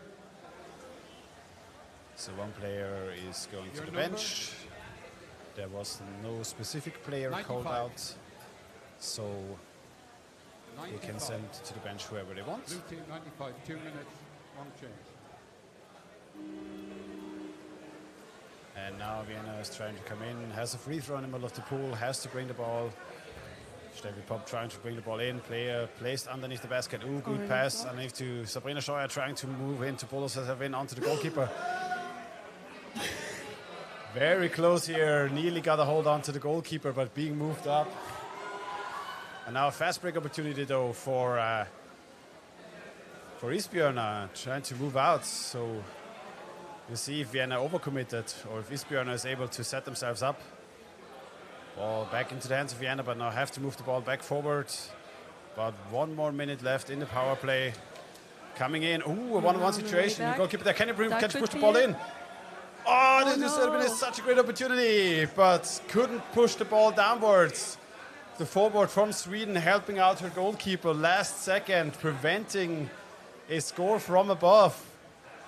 So 1 player is going to the bench. There was no specific player called out, so they can send to the bench whoever they want. Blue team 95, 2 minutes, wrong change. And now Vienna is trying to come in, has a free throw in the middle of the pool, has to bring the ball. Steffi Popp trying to bring the ball in, player placed underneath the basket. Ooh, good pass underneath to Sabrina Scheuer, trying to move in to pull herself in onto the goalkeeper. Very close here, nearly got a hold on to the goalkeeper, but being moved up. And now a fast break opportunity though for Isbjørn, trying to move out. So we'll see if Vienna overcommitted or if Isbjørn is able to set themselves up. Ball back into the hands of Vienna, but now have to move the ball back forward. About 1 more minute left in the power play. Coming in, ooh, a 1-on-1 situation. The goalkeeper there, can you push the ball in? Oh, this has been such a great opportunity, but couldn't push the ball downwards. The forward from Sweden helping out her goalkeeper last second, preventing a score from above.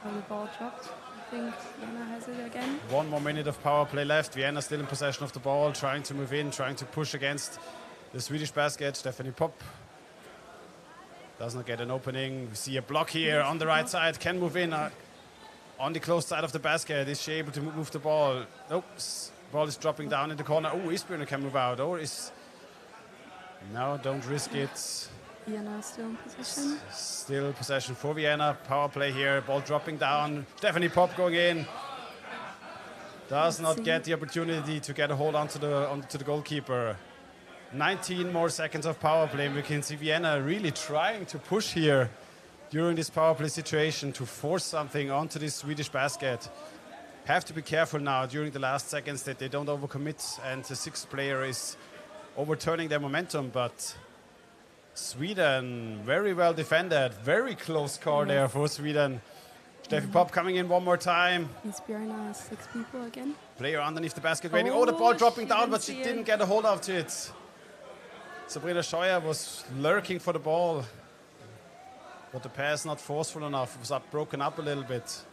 The ball dropped. I think Vienna has it again. 1 more minute of power play left. Vienna still in possession of the ball, trying to move in, trying to push against the Swedish basket. Stephanie Popp does not get an opening. We see a block here on the right side. Can move in on the close side of the basket. Is she able to move the ball? Nope. Ball is dropping down in the corner. Oh, Isbjørn can move out. Or is... No, don't risk it. Vienna still in possession. Still possession for Vienna. Power play here. Ball dropping down. Stephanie Popp going in. Does not get the opportunity to get a hold onto the goalkeeper. 19 more seconds of power play. We can see Vienna really trying to push here during this power play situation to force something onto this Swedish basket. Have to be careful now during the last seconds that they don't overcommit and the 6th player is overturning their momentum, but Sweden very well defended. Very close score there for Sweden. Steffi Popp coming in 1 more time. Isbjørn has 6 people again. Player underneath the basket waiting. Oh, the ball dropping down, but she didn't get a hold of it. Sabrina Scheuer was lurking for the ball, but the pass not forceful enough. It was broken up a little bit.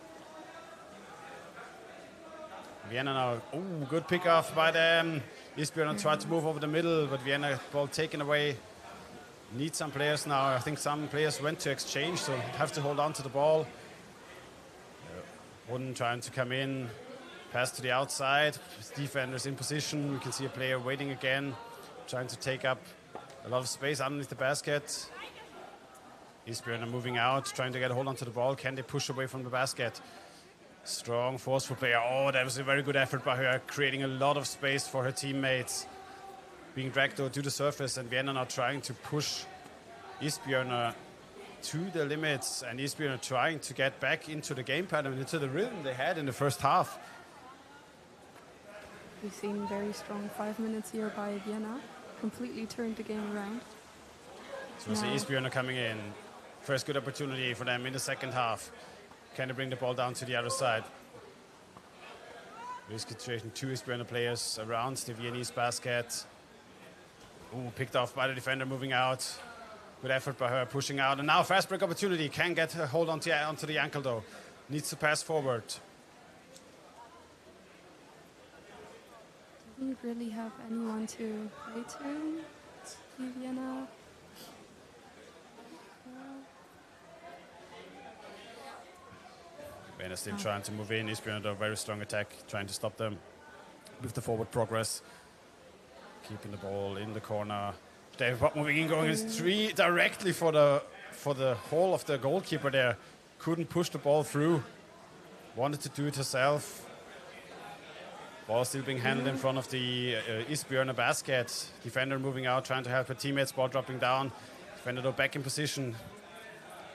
Vienna now, ooh, good pick off by them. Isbjørn tried to move over the middle, but Vienna ball taken away. Need some players now. I think some players went to exchange, so have to hold on to the ball. Wooden trying to come in, pass to the outside. Defenders in position. We can see a player waiting again, trying to take up a lot of space underneath the basket. Isbjørn moving out, trying to get a hold onto the ball. Can they push away from the basket? Strong, forceful player. Oh, that was a very good effort by her, creating a lot of space for her teammates. Being dragged to the surface, and Vienna now trying to push Isbjørn to the limits, and Isbjørn trying to get back into the game pattern, into the rhythm they had in the first half. We've seen very strong 5 minutes here by Vienna. Completely turned the game around. So we see Isbjørn coming in. First good opportunity for them in the second half. Can they bring the ball down to the other side? Risk situation, 2 Isbjørn players around the Viennese basket. Ooh, picked off by the defender, moving out. Good effort by her, pushing out. And now fast break opportunity. Can get a hold onto the ankle though. Needs to pass forward. Didn't really have anyone to play to Vienna. Vienna still trying to move in. Isbjørn a very strong attack, trying to stop them with the forward progress. Keeping the ball in the corner. David Pop moving in, going 3 directly for the hole of the goalkeeper there. Couldn't push the ball through. Wanted to do it herself. Ball still being handled in front of the Isbjørn basket. Defender moving out, trying to help her teammates. Ball dropping down. Defender though back in position.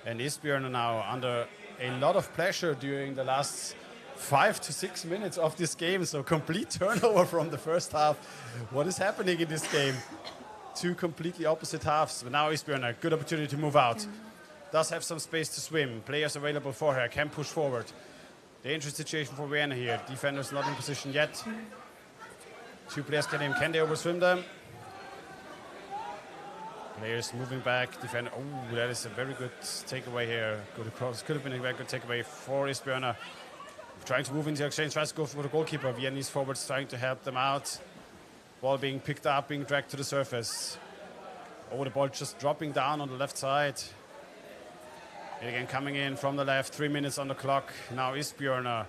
And Isbjørn now under a lot of pressure during the last 5 to 6 minutes of this game. So complete turnover from the first half. What is happening in this game? 2 completely opposite halves. But now Isbjørn a good opportunity to move out. Does have some space to swim. Players available for her. Can push forward. Dangerous situation for Vienna here. Defenders not in position yet. 2 players get in. Can they overswim them? Players moving back. Defender. Oh, that is a very good takeaway here. Good across. Could have been a very good takeaway for Isbjørn. Trying to move into the exchange. Tries to go for the goalkeeper. Viennese forwards trying to help them out. Ball being picked up, being dragged to the surface. Oh, the ball just dropping down on the left side. And again, coming in from the left, 3 minutes on the clock. Now Isbjørn,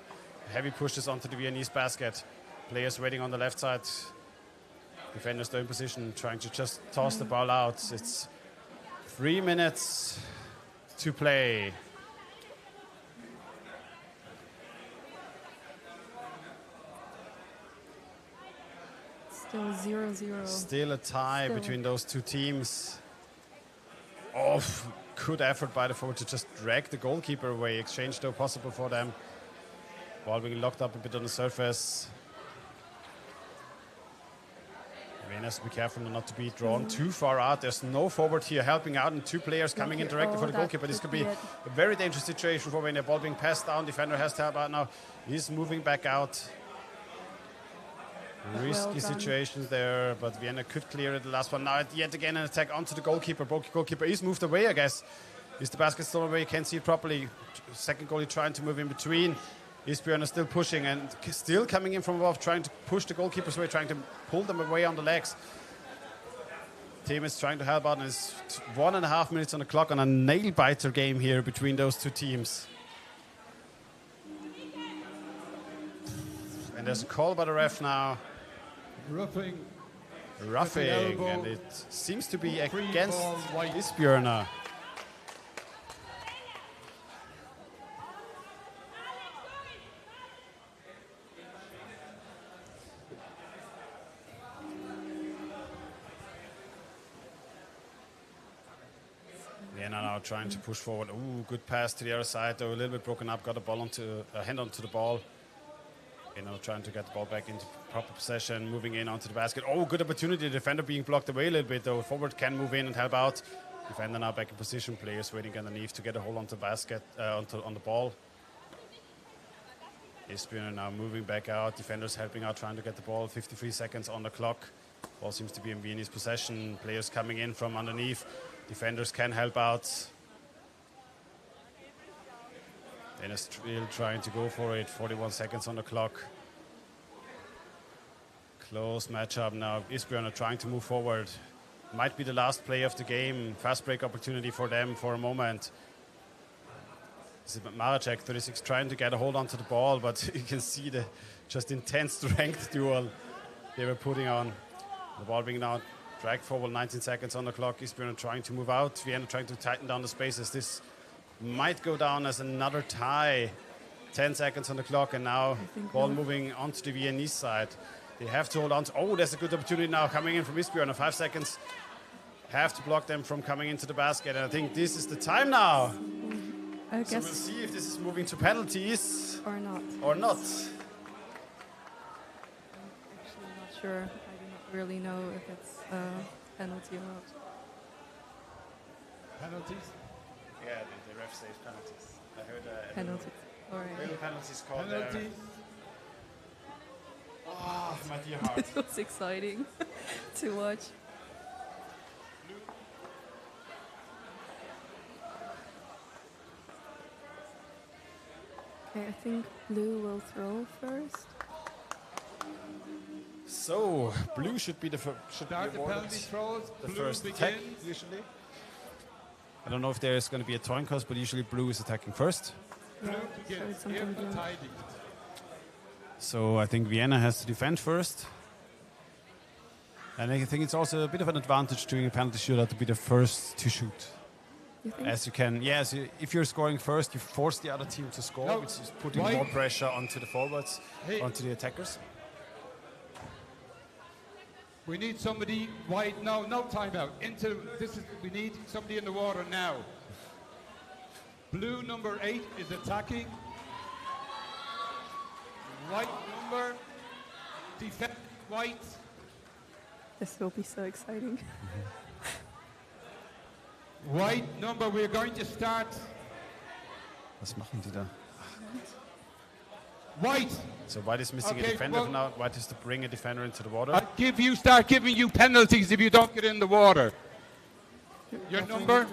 heavy pushes onto the Viennese basket. Players waiting on the left side. Defenders still in position, trying to just toss the ball out. It's 3 minutes to play. Still 0-0. Still a tie between those 2 teams. Oh, good effort by the forward to just drag the goalkeeper away. Exchange though possible for them. Ball being locked up a bit on the surface. Vienna has to be careful not to be drawn too far out. There's no forward here helping out, and 2 players coming in directly for the goalkeeper. This could be a very dangerous situation for Vienna. Ball being passed down. Defender has to help out now. He's moving back out. Risky situations there, but Vienna could clear it. The last one now, yet again an attack onto the goalkeeper. Goalkeeper is moved away, I guess. Is the basket still away? Can't see it properly. Second goalie trying to move in between. Isbjørn is still pushing and still coming in from above, trying to push the goalkeepers away, trying to pull them away on the legs. Team is trying to help out, and it's 1.5 minutes on the clock on a nail-biter game here between those 2 teams. And there's a call by the ref now. Roughing, and it seems to be against Isbjørn. Vienna now trying to push forward. Ooh, good pass to the other side, though a little bit broken up. Got a ball onto a hand onto the ball. Trying to get the ball back into proper possession, moving in onto the basket. Oh, good opportunity. The defender being blocked away a little bit, though. Forward can move in and help out. Defender now back in position. Players waiting underneath to get a hold onto the basket, on the ball. Isbjørn now moving back out. Defenders helping out, trying to get the ball. 53 seconds on the clock. Ball seems to be in Vienna's possession. Players coming in from underneath. Defenders can help out. Then is still trying to go for it. 41 seconds on the clock. Close matchup now. Isbjørn trying to move forward. Might be the last play of the game. Fast break opportunity for them for a moment. Maracek, 36, trying to get a hold onto the ball, but you can see the just intense strength duel they were putting on. The ball being now dragged forward, 19 seconds on the clock. Isbjørn trying to move out. Vienna trying to tighten down the spaces. This might go down as another tie. 10 seconds on the clock, and now ball moving onto the Viennese side. They have to hold on to, oh, there's a good opportunity now coming in from Isbjørn. 5 seconds. Have to block them from coming into the basket, and I think this is the time now. I so guess we'll see if this is moving to penalties. Or not. Or not. sure. I do not really know if it's a penalty or not. Penalties? Yeah, the ref says penalties. I heard Penalties. All right. real penalties called there. Penalties. Oh, my dear heart. It was exciting to watch. Okay, I think blue will throw first. So, blue should be the Start the penalty throws. the Blue first begins. attack, usually. I don't know if there's going to be a coin toss, but usually blue is attacking first. Blue So begins. it's something blue. Tidy. So I think Vienna has to defend first. And I think it's also a bit of an advantage during a penalty shootout to be the first to shoot. You think? As you can, yes, if you're scoring first, you force the other team to score, No. which is putting Why? more pressure onto the forwards, Hey. onto the attackers. We need somebody wide. No timeout. We need somebody in the water now. Blue number 8 is attacking. White number defend. White. This will be so exciting. White number. We're going to start. Was machen die da? White. So White is missing a Okay, defender well- now. White has to bring a defender into the water. Start giving you penalties if you don't get in the water. Your number?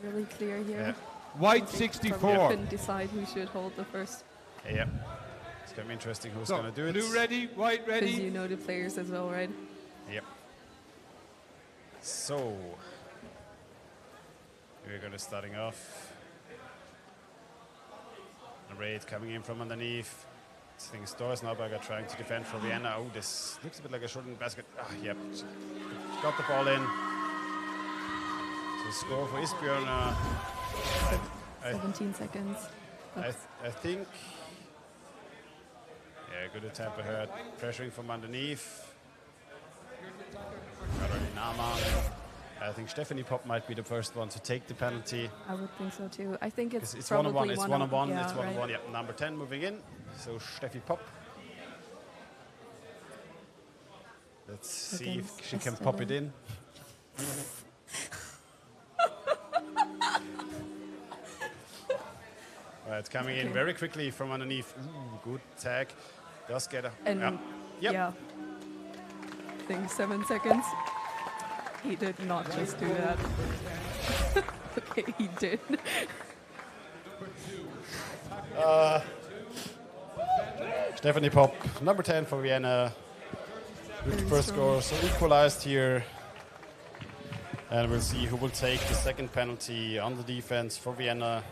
Really clear here. Yeah. White Probably 64. couldn't decide who should hold the first. Yeah. It's going to be interesting who's So, going to do it. blue ready, white Because ready. you know the players as well, right? Yep. So, we're going to starting off. The raid coming in from underneath. This thing is Doris Nauberger trying to defend for Vienna. Oh, this looks a bit like a short basket. Ah, yep. She got the ball in. So score for Isbjörn. 17 seconds. I think. Yeah, good attempt by her. Pressuring from underneath. Nama. I think Stephanie Popp might be the first one to take the penalty. I would think so too. I think it's It's probably 1-on-1. It's 1-on-1. Yeah, It's 1-on-1. right. Yep. Number 10 moving in. So Steffi Popp. Let's see if she can pop it in. It's coming in very quickly from underneath. Ooh, good tag. Does get a. And Yep. yeah, I think 7 seconds. He did not just do that. Okay, he did. Stephanie Popp, number 10 for Vienna. With the first score, so equalized here. And we'll see who will take the second penalty on the defense for Vienna.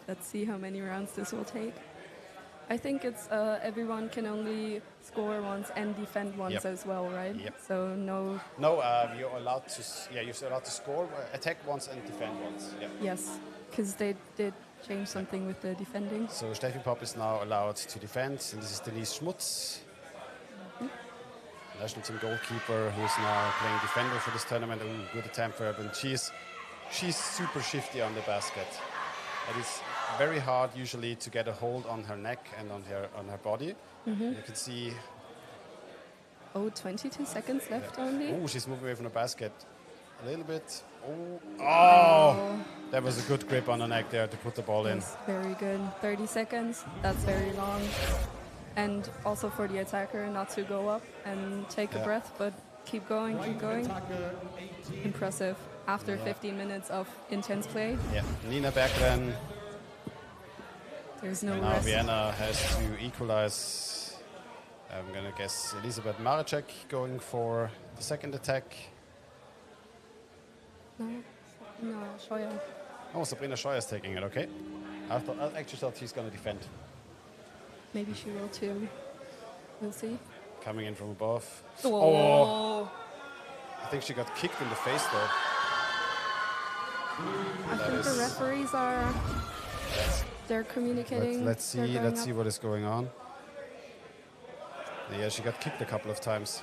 Let's see how many rounds this will take. I think it's everyone can only score once and defend once Yep. as well, right? Yep. So no. No, you're allowed to. You're allowed to score, attack once, and defend once. Yep. Yes, because they did change something with the defending. So Steffi Popp is now allowed to defend, and this is Denise Schmutz, national team goalkeeper, who is now playing defender for this tournament. Ooh, good attempt for her, and she's super shifty on the basket. It is very hard usually to get a hold on her neck and on her body. You can see. Oh, 22 seconds left only. Oh, she's moving away from the basket a little bit. Oh, that was a good grip on the neck there to put the ball in. Yes, very good. 30 seconds. That's very long. And also for the attacker not to go up and take a Yeah. breath, but keep going, keep going. Impressive. After 15 minutes of intense play, Yeah, Nina Berggren. there's no Now rest. Vienna has to equalize. I'm going to guess Elisabeth Maracek going for the second attack. No, Scheuer. Oh, Sabrina Scheuer is taking it, okay. I actually thought she's going to defend. Maybe she will too. We'll see. Coming in from above. Oh. I think she got kicked in the face though. I think the referees are. They're communicating. Let's they're see. going Let's up. see what is going on. Yeah, she got kicked a couple of times.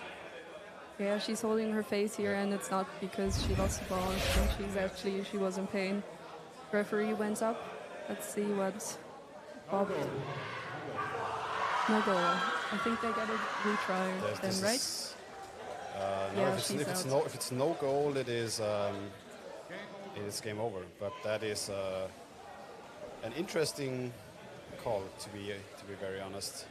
Yeah, she's holding her face here, and it's not because she lost the ball. I think she was in pain. Referee went up. Let's see what Bob. no goal. I think they got a retry then, right? No, Yeah, if it's no goal, it is game over. But that is an interesting call, to be very honest.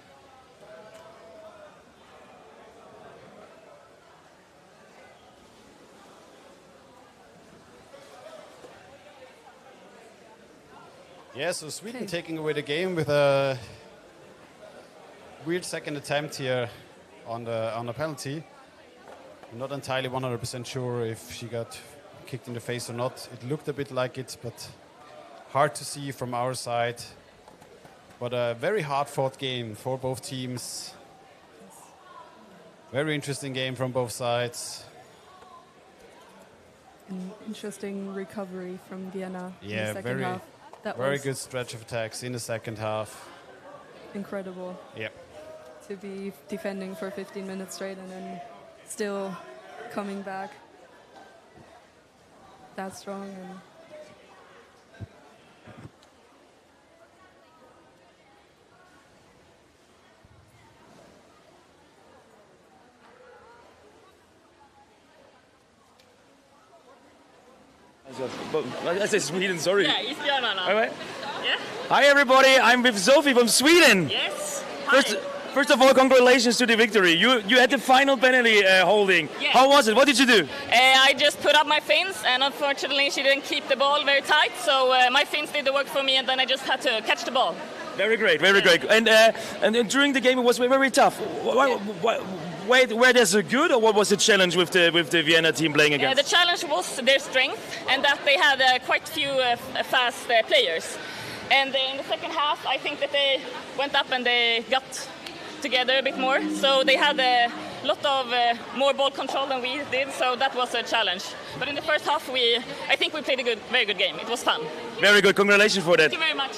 Yeah, so Sweden taking away the game with a weird second attempt here on the penalty. I'm not entirely 100% sure if she got kicked in the face or not. It looked a bit like it, but hard to see from our side. But a very hard-fought game for both teams. Very interesting game from both sides. An interesting recovery from Vienna in the second very, half. That very was good stretch of attacks in the second half. incredible. Yep. To be defending for 15 minutes straight and then still coming back that strong. And I said Sweden, sorry. Yeah, it's Björn now. All right. Yeah? Hi everybody, I'm with Sophie from Sweden. Yes. First of all, congratulations to the victory. You had the final penalty holding. Yeah. How was it? What did you do? I just put up my fins, and unfortunately she didn't keep the ball very tight, so my fins did the work for me, and then I just had to catch the ball. Very great, very great. And during the game it was very tough. Where there's a good, or what was the challenge with the Vienna team playing against? The challenge was their strength, and that they had quite few fast players. And in the second half, I think that they went up and they got together a bit more. So they had a lot of more ball control than we did, so that was a challenge. But in the first half, I think we played a very good game. It was fun. Very good, congratulations for that. Thank you very much.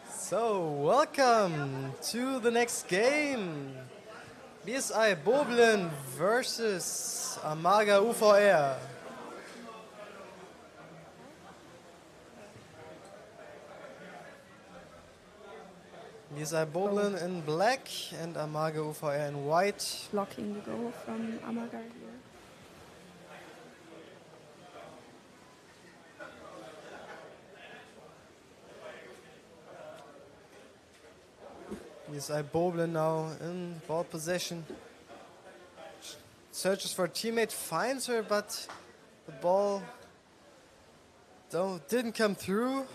So, welcome to the next game. BSI Boblen versus Amager UVR. BSI Boblen in black and Amager UVR in white. blocking the goal from Amager here. BSI Boblen now in ball possession. Searches for a teammate, finds her, but the ball didn't come through.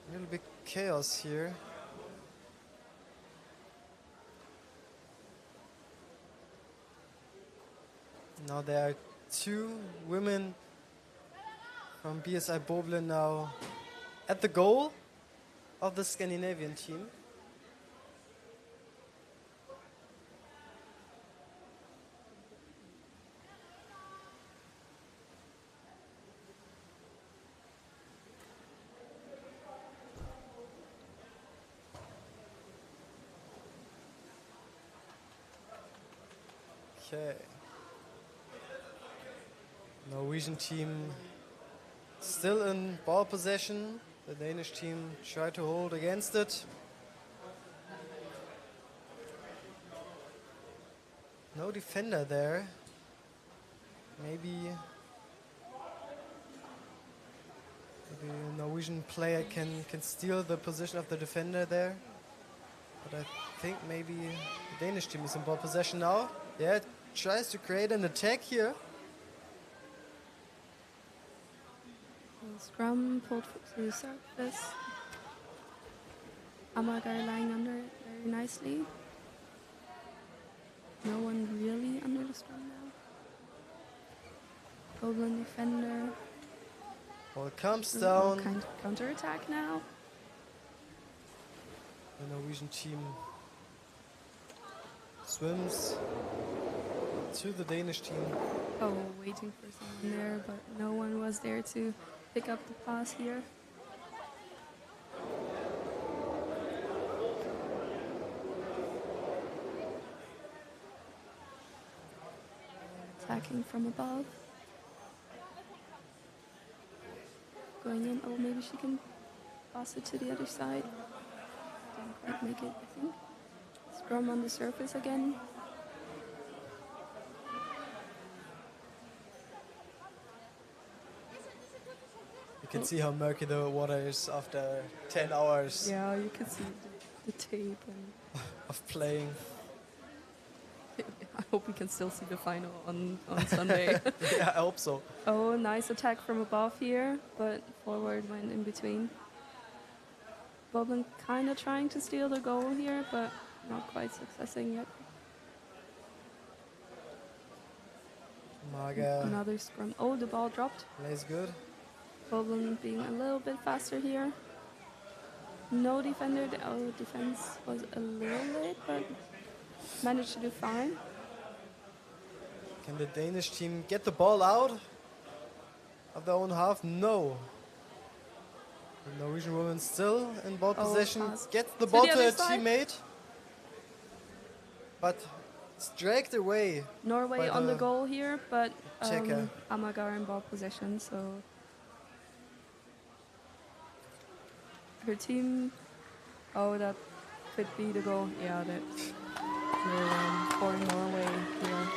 A little bit chaos here. Now there are two women from BSI Boblen now at the goal of the Scandinavian team. Okay. Norwegian team still in ball possession. The Danish team tried to hold against it. No defender there. Maybe a Norwegian player can steal the position of the defender there. But I think maybe the Danish team is in ball possession now. Yeah, it tries to create an attack here. Scrum pulled to the surface. Amagar lying under it very nicely. No one really under the scrum now. Goblin defender. Ball comes down. Kind of counter-attack now. The Norwegian team swims to the Danish team. Oh, waiting for someone there, but no one was there to pick up the pass here. Attacking from above. Going in. Oh, maybe she can pass it to the other side. Didn't quite make it, I think. Scrum on the surface again. You can see how murky the water is after 10 hours Yeah, you can see the tape and of playing. I hope we can still see the final on Sunday. Yeah, I hope so. Oh, nice attack from above here, but forward went in between. Boblin kind of trying to steal the goal here, but not quite successing yet. Maga Another scrum. Oh, the ball dropped. plays good. Boblin being a little bit faster here. No defender. Oh, defense was a little late, but managed to do fine. Can the Danish team get the ball out of their own half? No. The Norwegian woman still in ball possession. Pass. Gets the To ball the to other her side. teammate. But it's dragged away. Norway by on the goal here, but checker. Amagar in ball possession, so her team. Oh, that could be the goal. Yeah, that for Norway here.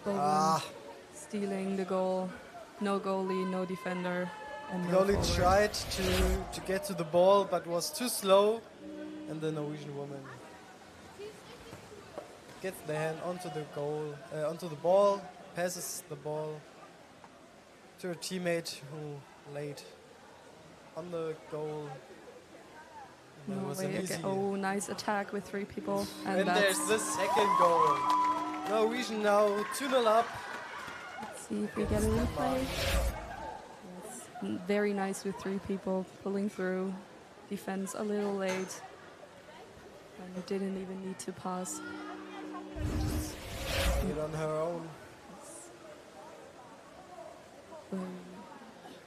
Ah. Stealing the goal. No goalie, no defender. And The no goalie forward. tried to get to the ball, but was too slow, and the Norwegian woman gets the hand onto the goal, onto the ball, passes the ball to her teammate who laid on the goal. And that was an Norway easy. again. Oh, nice attack with 3 people. And that's- there's the second goal. Norwegian now 2-0 up. Let's see if we get a replay. Yes, very nice with 3 people pulling through. Defense a little late. And it didn't even need to pass. Get on her own.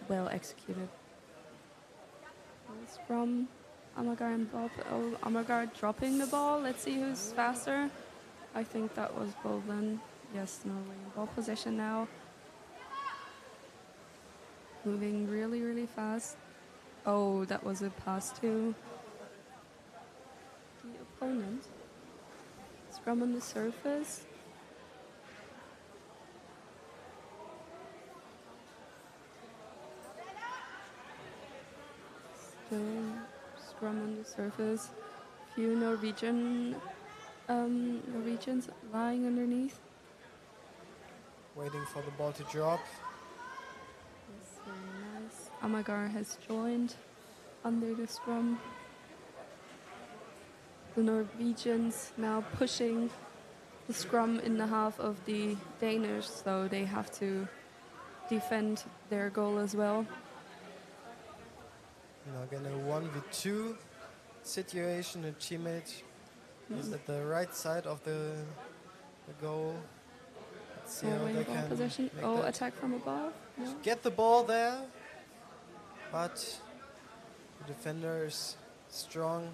Well executed. It's from Amagar and Bob. Oh, Amagar dropping the ball. Let's see who's faster. I think that was Boblin. Yes, Norway in ball possession now. Moving really, really fast. Oh, that was a pass to the opponent. Scrum on the surface. Still scrum on the surface. Few Norwegians lying underneath. Waiting for the ball to drop. Yes, very nice. Amagar has joined under the scrum. The Norwegians now pushing the scrum in the half of the Danish, so they have to defend their goal as well. Now again a 1v2 situation. A teammate is at the right side of the goal. Let's see how Norway they ball can possession. make Oh, that. attack from above. No. Get the ball there, but the defender is strong.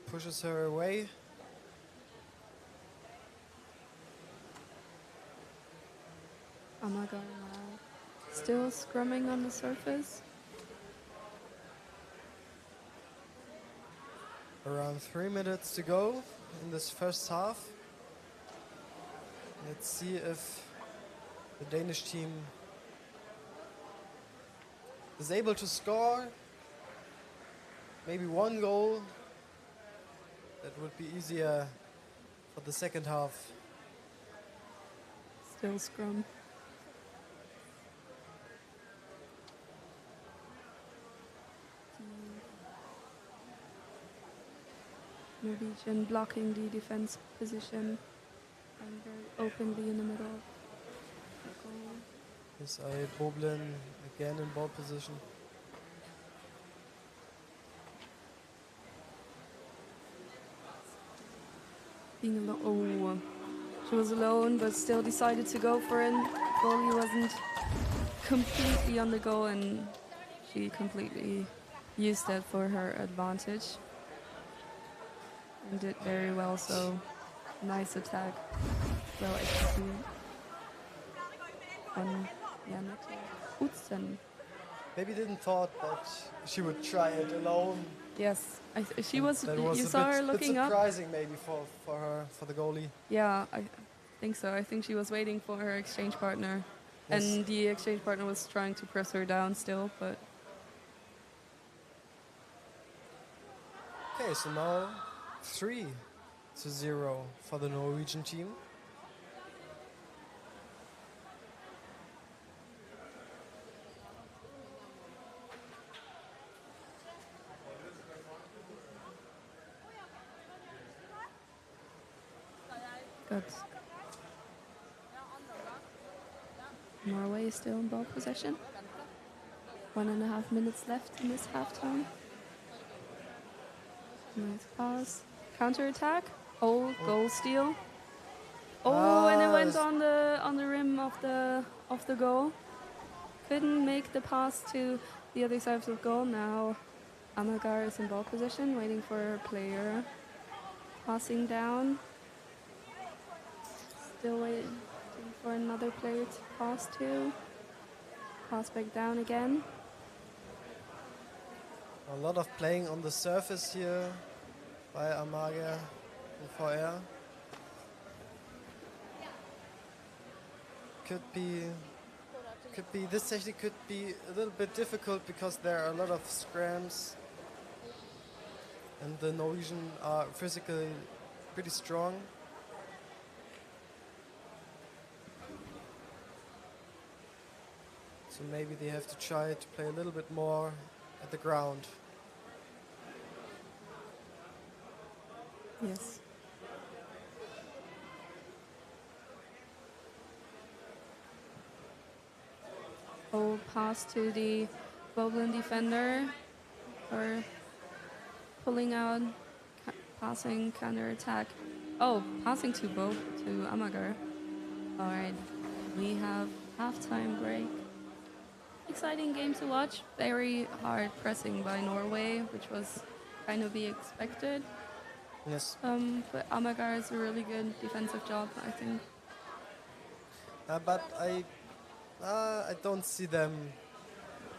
Pushes her away. Amagar now still scrumming on the surface. Around 3 minutes to go in this first half. Let's see if the Danish team is able to score maybe 1 goal. That would be easier for the second half. Still scrum. Norwegian blocking the defense position and very openly in the middle. Yes, Boblin again in ball position. Being alone. Oh, she was alone, but still decided to go for it. Goalie wasn't completely on the go, and she completely used that for her advantage. And did very well, so nice attack. Well executed. On Utzen. Maybe didn't thought that she would try it alone. Yes, she was. That You a saw bit, her looking bit up. surprising maybe for her, for the goalie. Yeah, I think so. I think she was waiting for her exchange partner, Yes. and the exchange partner was trying to press her down still, but. Okay, so now 3-0 for the Norwegian team. Good. Norway is still in ball possession. 1.5 minutes left in this halftime. Nice pass. Counter attack. Oh, goal steal. Oh, and it went on the rim of the goal. Couldn't make the pass to the other side of the goal. Now Amagar is in ball position, waiting for a player. Passing down. Still waiting for another player to pass to. Pass back down again. A lot of playing on the surface here by Amager and VR. Could be this technique could be a little bit difficult because there are a lot of scrams and the Norwegian are physically pretty strong. So maybe they have to try to play a little bit more at the ground. Yes. Oh, pass to the Boblin defender for pulling out, passing, counter attack. Oh, passing to Amager. All right, we have halftime break. Exciting game to watch. Very hard pressing by Norway, which was kind of be expected. Yes. But Amagar is a really good defensive job, I think. But I don't see them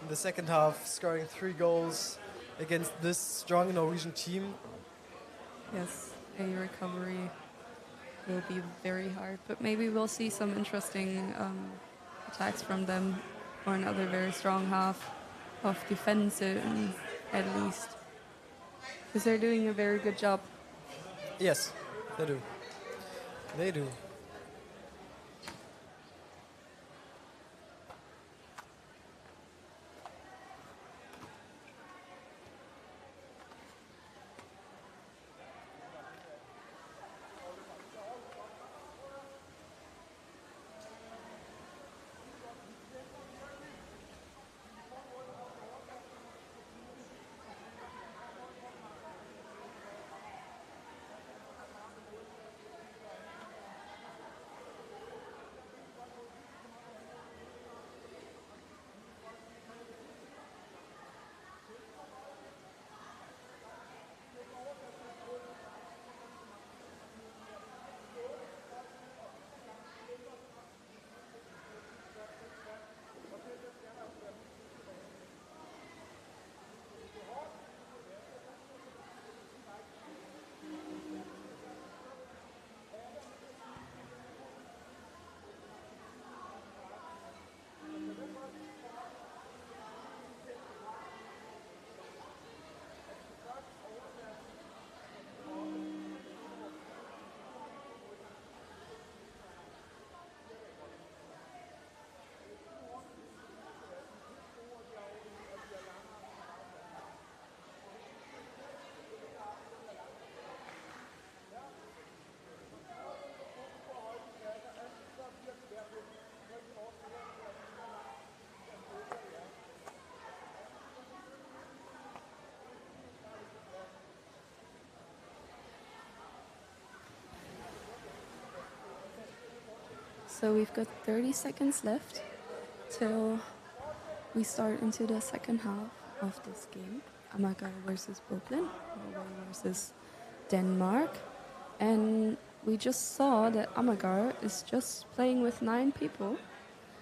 in the second half scoring 3 goals against this strong Norwegian team. Yes, a recovery will be very hard, but maybe we'll see some interesting attacks from them, or another very strong half of defensive, at least, because they're doing a very good job. Yes, they do. They do. So we've got 30 seconds left till we start into the second half of this game. Amager versus Brooklyn, Norway versus Denmark. And we just saw that Amager is just playing with 9 people,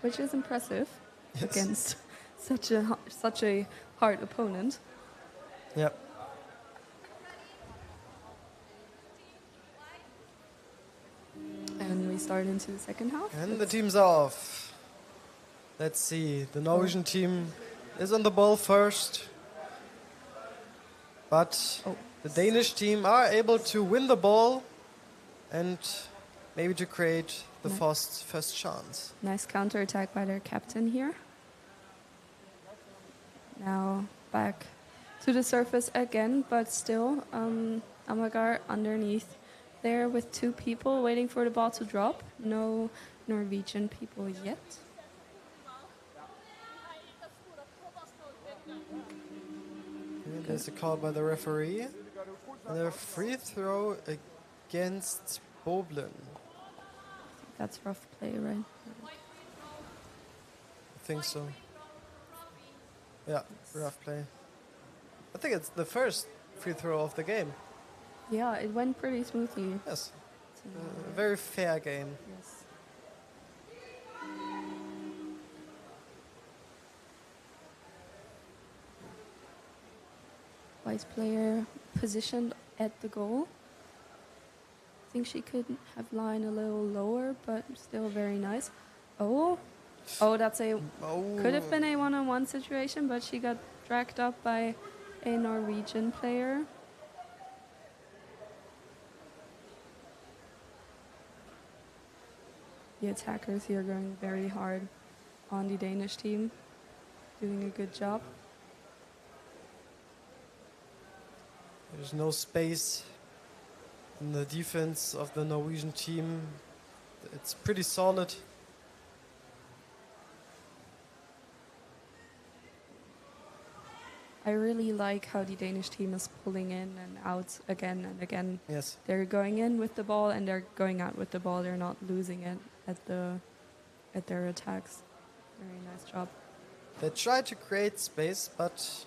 which is impressive against such a hard opponent. Yep. And we start into the second half. And the team's off. Let's see. The Norwegian team is on the ball first. But the Danish team are able to win the ball and maybe to create the first chance. Nice counter-attack by their captain here. Now back to the surface again, but still Amager underneath there with 2 people waiting for the ball to drop. No Norwegian people yet. And there's a call by the referee. And a free throw against Boblin. That's rough play, right? I think so. Yeah, rough play. I think it's the first free throw of the game. Yeah, it went pretty smoothly. Yes. A very fair game. Yes. Vice player positioned at the goal. I think she could have lined a little lower, but still very nice. Oh, that's could have been a one-on-one situation, but she got dragged up by a Norwegian player. The attackers here going very hard on the Danish team, doing a good job. There's no space in the defense of the Norwegian team. It's pretty solid. I really like how the Danish team is pulling in and out again and again. Yes. They're going in with the ball and they're going out with the ball. They're not losing it at their attacks. Very nice job. They try to create space, but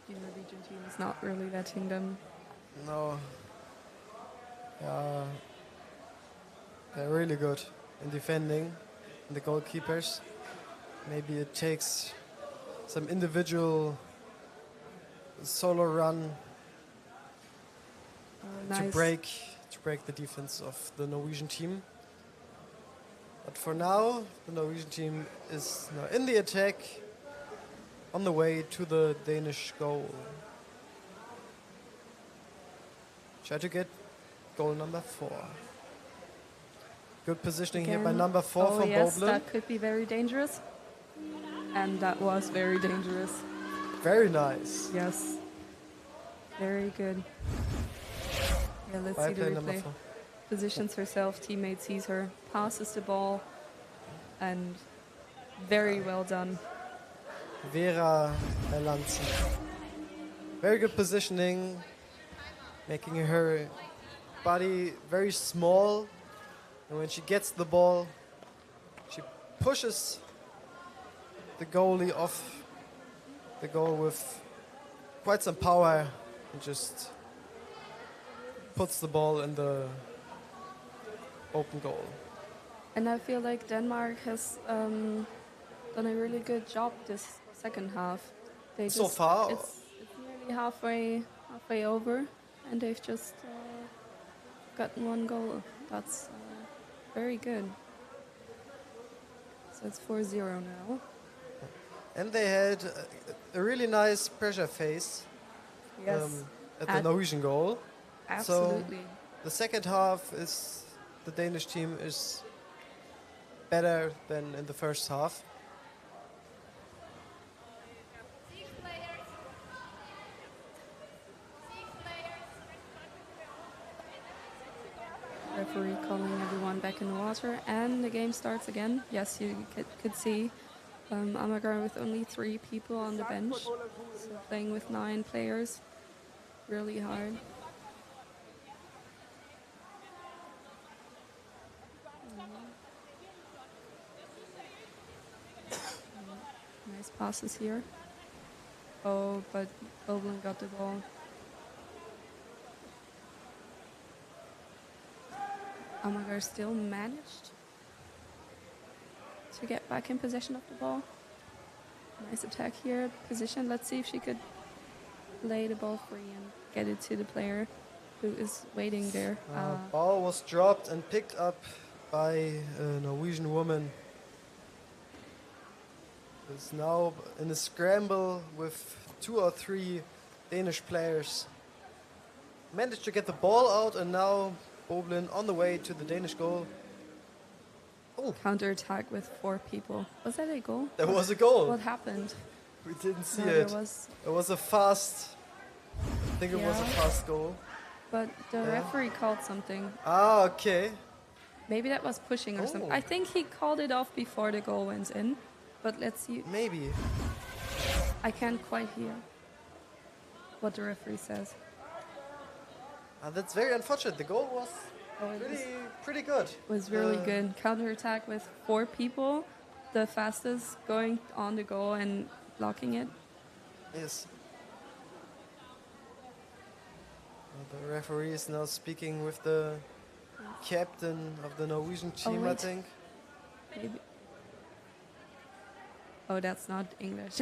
The Norwegian team is not really letting them. no. They're really good in defending, the goalkeepers. Maybe it takes some individual solo run to Nice. break the defense of the Norwegian team. But for now, the Norwegian team is now in the attack, on the way to the Danish goal. Try to get goal number 4. Good positioning here by Again. number 4 Oh from yes, Boblin. that could be very dangerous. And that was very dangerous. Very nice. Yes. Very good. Yeah, let's By see the player number replay. 4. Positions herself, teammate sees her, passes the ball, and very well done. Vera Erlandsen. Very good positioning, making her body very small. And when she gets the ball, she pushes the goalie off the goal with quite some power and just puts the ball in the open goal. And I feel like Denmark has done a really good job this second half. They So just- far? it's nearly halfway over, and they've just gotten 1 goal. That's very good. So it's 4-0 now. And they had a really nice pressure phase Yes. at the Norwegian goal. Absolutely. So the second half is the Danish team is better than in the first half. Referee calling everyone back in the water, and the game starts again. Yes, you could see Amager with only 3 people on the bench, so playing with 9 players, really hard. cross passes here. Oh, but Oberlin got the ball. Amagar still managed to get back in possession of the ball. Nice attack here. Position. Let's see if she could lay the ball free and get it to the player who is waiting there. Ball was dropped and picked up by a Norwegian woman. Is now in a scramble with 2 or 3 Danish players. Managed to get the ball out, and now Oberlin on the way to the Danish goal. Oh. Counter attack with 4 people. Was that a goal? There was a goal. What happened? We didn't see No, it. there It was a fast. I think it was a fast goal. But the referee called something. Ah, okay. Maybe that was pushing or something. I think he called it off before the goal went in. But let's see. Maybe. I can't quite hear what the referee says. That's very unfortunate. The goal was pretty good. Was really good. Counter attack with 4 people, the fastest going on the goal and blocking it. Yes. The referee is now speaking with the captain of the Norwegian team, I wait. think. Maybe. Oh, that's not English.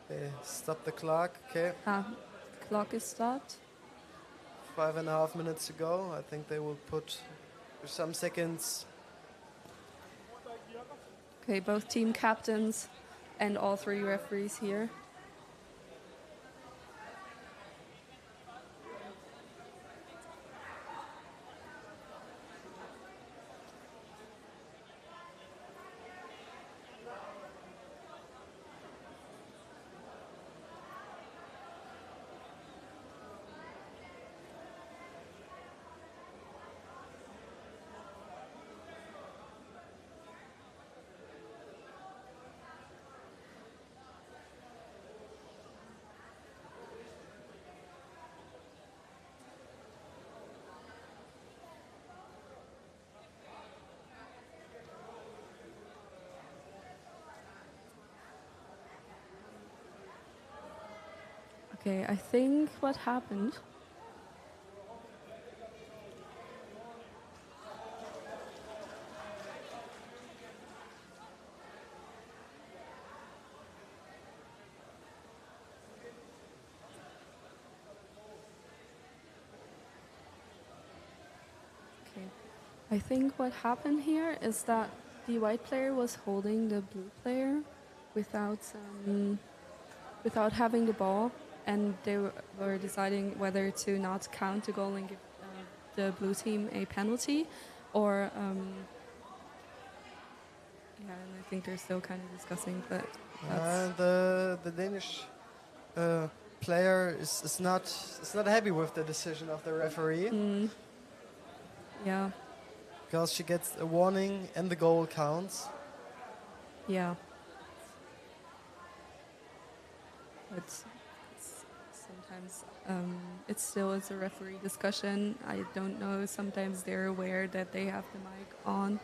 Okay, stop the clock. Okay. Clock is stopped. 5.5 minutes to go. I think they will put some seconds. Okay, both team captains and all 3 referees here. Okay, I think what happened. Okay, I think what happened here is that the white player was holding the blue player without having the ball. And they were deciding whether to not count the goal and give the blue team a penalty, or and I think they're still kind of discussing. But the Danish player is not happy with the decision of the referee. Yeah, because she gets a warning and the goal counts. Yeah, but sometimes it's a referee discussion. I don't know. Sometimes they're aware that they have the mic on.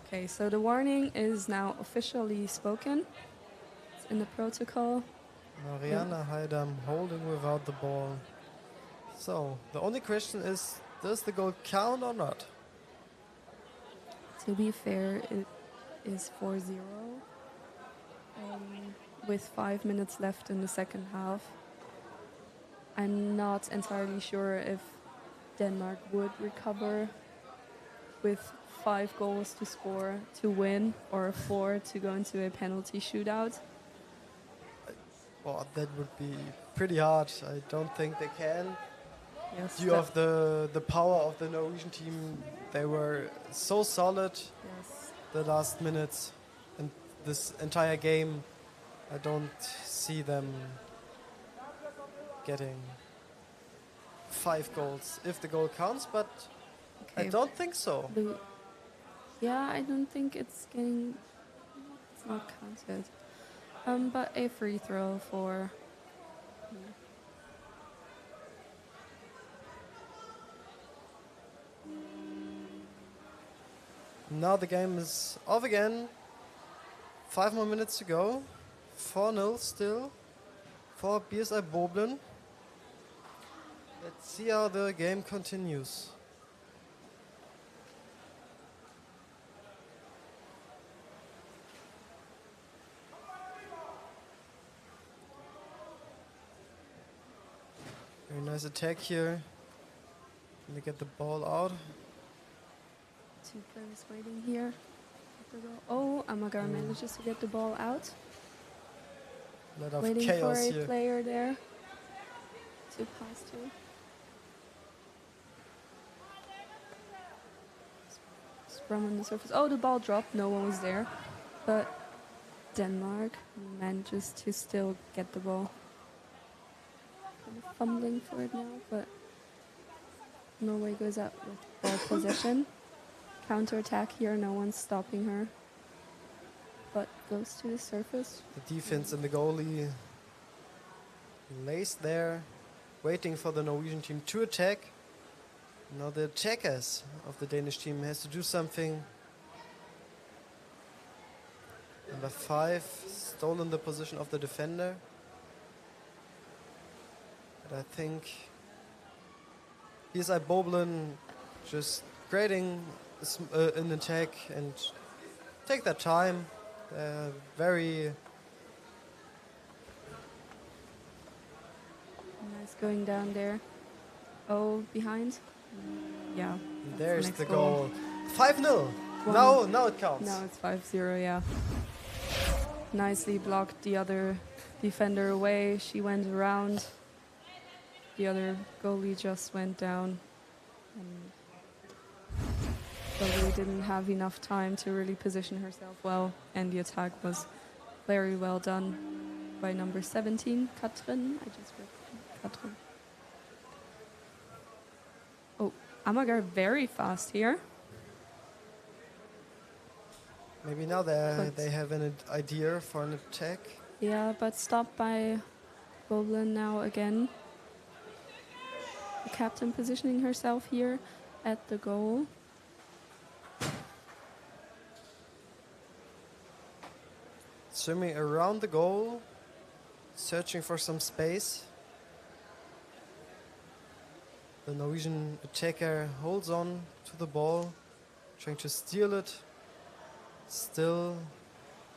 Okay, so the warning is now officially spoken. It's in the protocol. Mariana Heidam holding without the ball. So the only question is, does the goal count or not? To be fair, it is 4-0 with 5 minutes left in the second half. I'm not entirely sure if Denmark would recover with 5 goals to score to win or 4 to go into a penalty shootout. Well, that would be pretty hard. I don't think they can. Yes, due of the power of the Norwegian team, they were so solid the last minutes and this entire game. I don't see them getting 5 goals if the goal counts, but I don't think so. Yeah, I don't think it's not counted. But a free throw for Now the game is off again. 5 more minutes to go. 4-0 still for BSI Boblen. Let's see how the game continues. Very nice attack here. They get the ball out. Two players waiting here. Oh, Amagar manages to get the ball out. Lot of Waiting chaos for a here. player there to pass to. Scrum on the surface. Oh, the ball dropped. No one was there. But Denmark manages to still get the ball. Kind of fumbling for it now, but Norway goes out with ball possession. Counter attack here. No one's stopping her. But goes to the surface. The defense and the goalie lays there, waiting for the Norwegian team to attack. Now the attackers of the Danish team has to do something. Number 5 stolen the position of the defender. But I think BSI Boblen just creating an attack and take their time. Very nice going down there. Oh, behind. Yeah. There's next the goal. 5-0. Now it counts. Now it's 5-0, yeah. Nicely blocked the other defender away. She went around. The other goalie just went down. And goalie didn't have enough time to really position herself well. And the attack was very well done by number 17, Katrin. I just read Katrin. Oh, Amagar very fast here. Maybe now they have an idea for an attack. Yeah, but stopped by Boblen now again. The captain positioning herself here at the goal. Swimming around the goal, searching for some space. The Norwegian attacker holds on to the ball, trying to steal it. Still,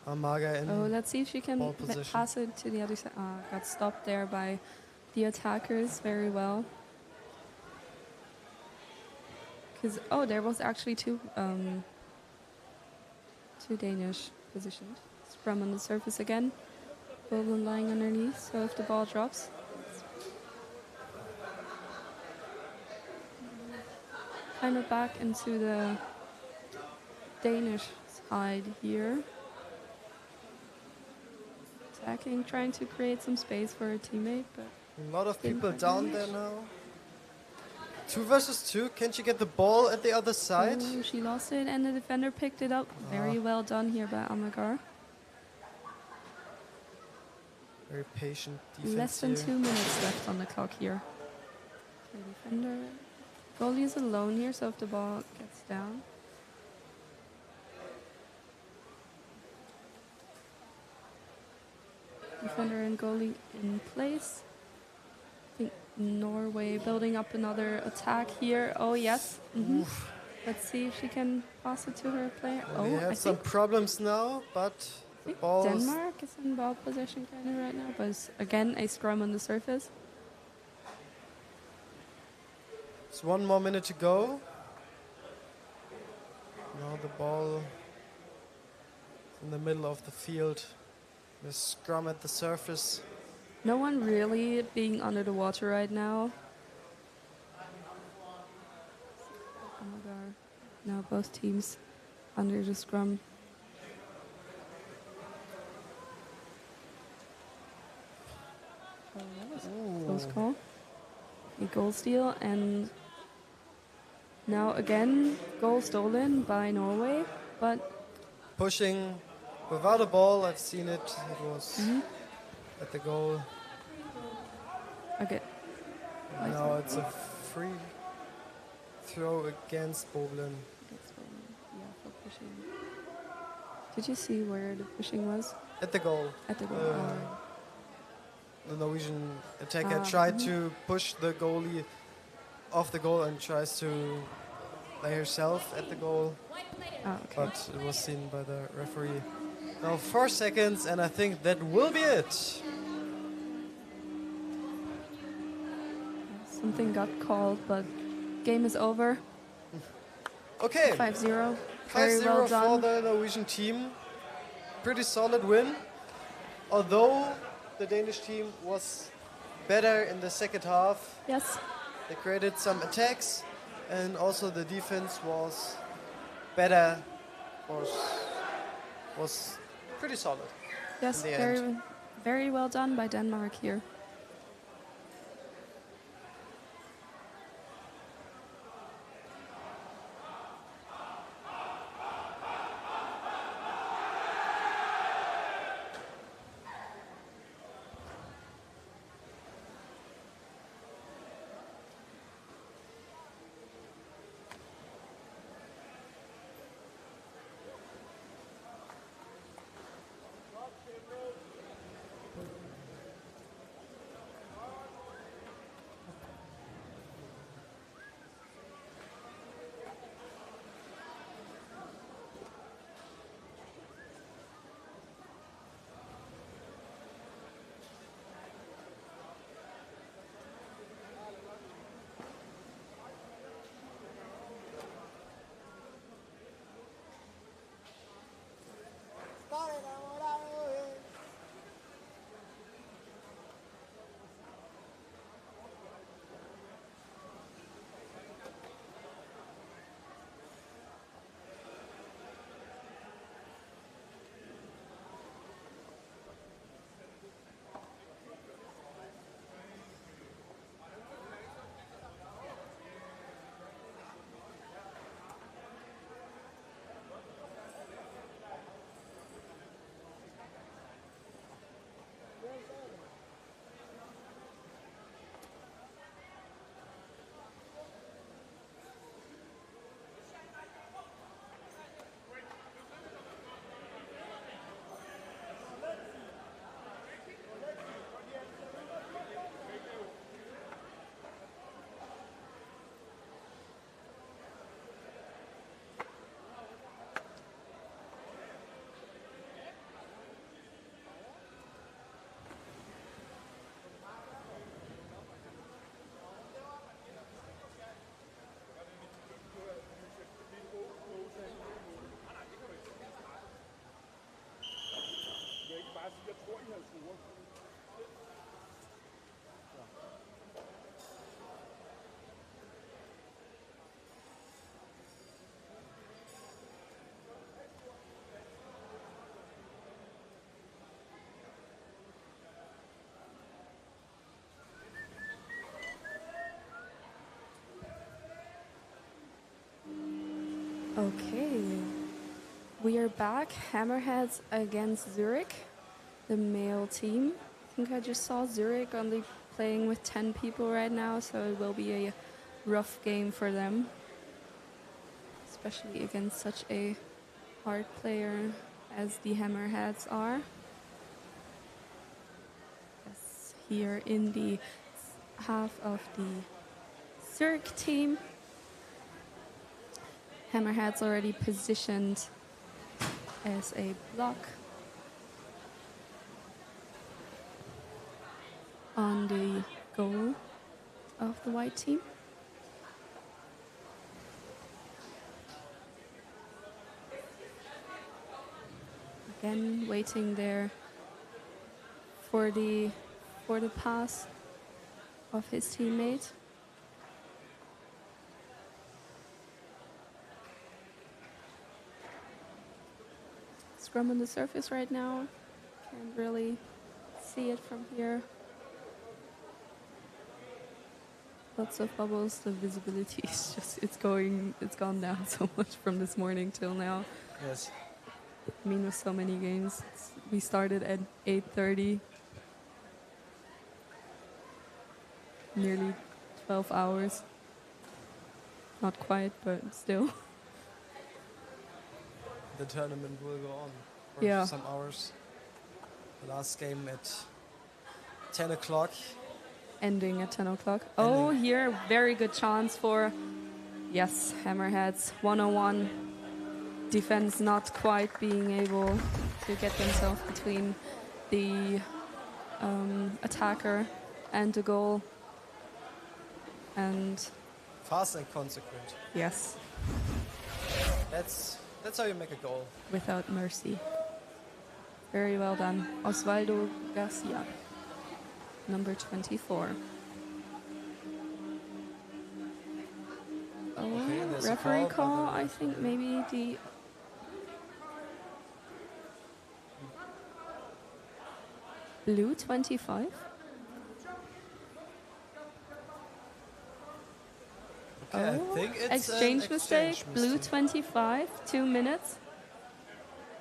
Amaga in Oh, let's see if she can ball position. pass it to the other side. Got stopped there by the attackers very well. Because there was actually two Danish positioned. Scrum on the surface again. Boblen lying underneath. So if the ball drops, kind of back into the Danish side here. Attacking, trying to create some space for a teammate, but A lot of didn't people quite down manage. there now. 2 versus 2. Can she get the ball at the other side? Oh, she lost it, and the defender picked it up. Very well done here by Amagar. Very patient defense Less than here. 2 minutes left on the clock here. The defender. Goalie is alone here, so if the ball gets down. Defender and goalie in place. I think Norway building up another attack here. Oh, yes. Let's see if she can pass it to her player. They I have some think problems now, but the ball Denmark is in ball possession kind of right now, but it's again a scrum on the surface. It's 1 more minute to go. Now the ball is in the middle of the field. The scrum at the surface. No one really being under the water right now. Oh my god. Now both teams under the scrum. Oh, that was a close call. A goal steal, and now again goal stolen by Norway, but Pushing without a ball. I've seen it. It was at the goal. Okay. No, it's a free throw against Boblin. Yeah, for pushing. Did you see where the pushing was? At the goal. At the goal. The Norwegian attacker Ah, tried to push the goalie off the goal and tries to lay herself at the goal. Okay. But it was seen by the referee. Now 4 seconds, and I think that will be it. Something got called, but game is over. Okay. 5-0. 5-0 Very well for done. the Norwegian team. Pretty solid win. Although the Danish team was better in the second half. Yes. They created some attacks, and also the defense was better. Was pretty solid. Yes, in the end. very, very well done by Denmark here. Okay, we are back. Hammerheads against Zurich, the male team. I think I just saw Zurich only playing with 10 people right now, so it will be a rough game for them, especially against such a hard player as the Hammerheads are. Yes, here in the half of the Zurich team. Hammerhead's already positioned as a block on the goal of the white team. Again, waiting there for the pass of his teammate. Scrum on the surface right now. Can't really see it from here. Lots of bubbles. The visibility is just it's gone down so much from this morning till now. Yes. I mean, with so many games, we started at 8:30. nearly 12 hours. Not quite, but still. The tournament will go on for Yeah. some hours. The last game at 10 o'clock. Ending at 10 o'clock. Oh, here, very good chance for, yes, Hammerheads. 101. Defense not quite being able to get themselves between the attacker and the goal. And Fast and consequent. yes, That's how you make a goal. without mercy. Very well done. Osvaldo Garcia, number 24. Oh, Okay, there's a referee call, call. but I think maybe the blue 25. Okay, I think it's exchange an mistake. exchange Blue mistake. 25, 2 minutes.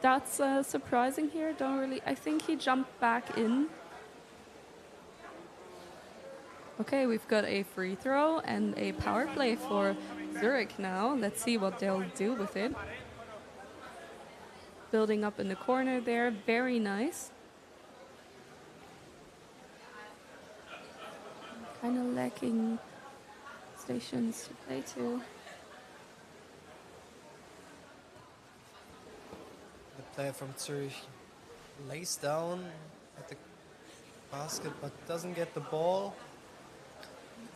That's surprising here. Don't really. I think he jumped back in. Okay, we've got a free throw and a power play for Zurich now. Let's see what they'll do with it. Building up in the corner there. Very nice. Kind of lacking stations to play to. The player from Zurich lays down at the basket but doesn't get the ball.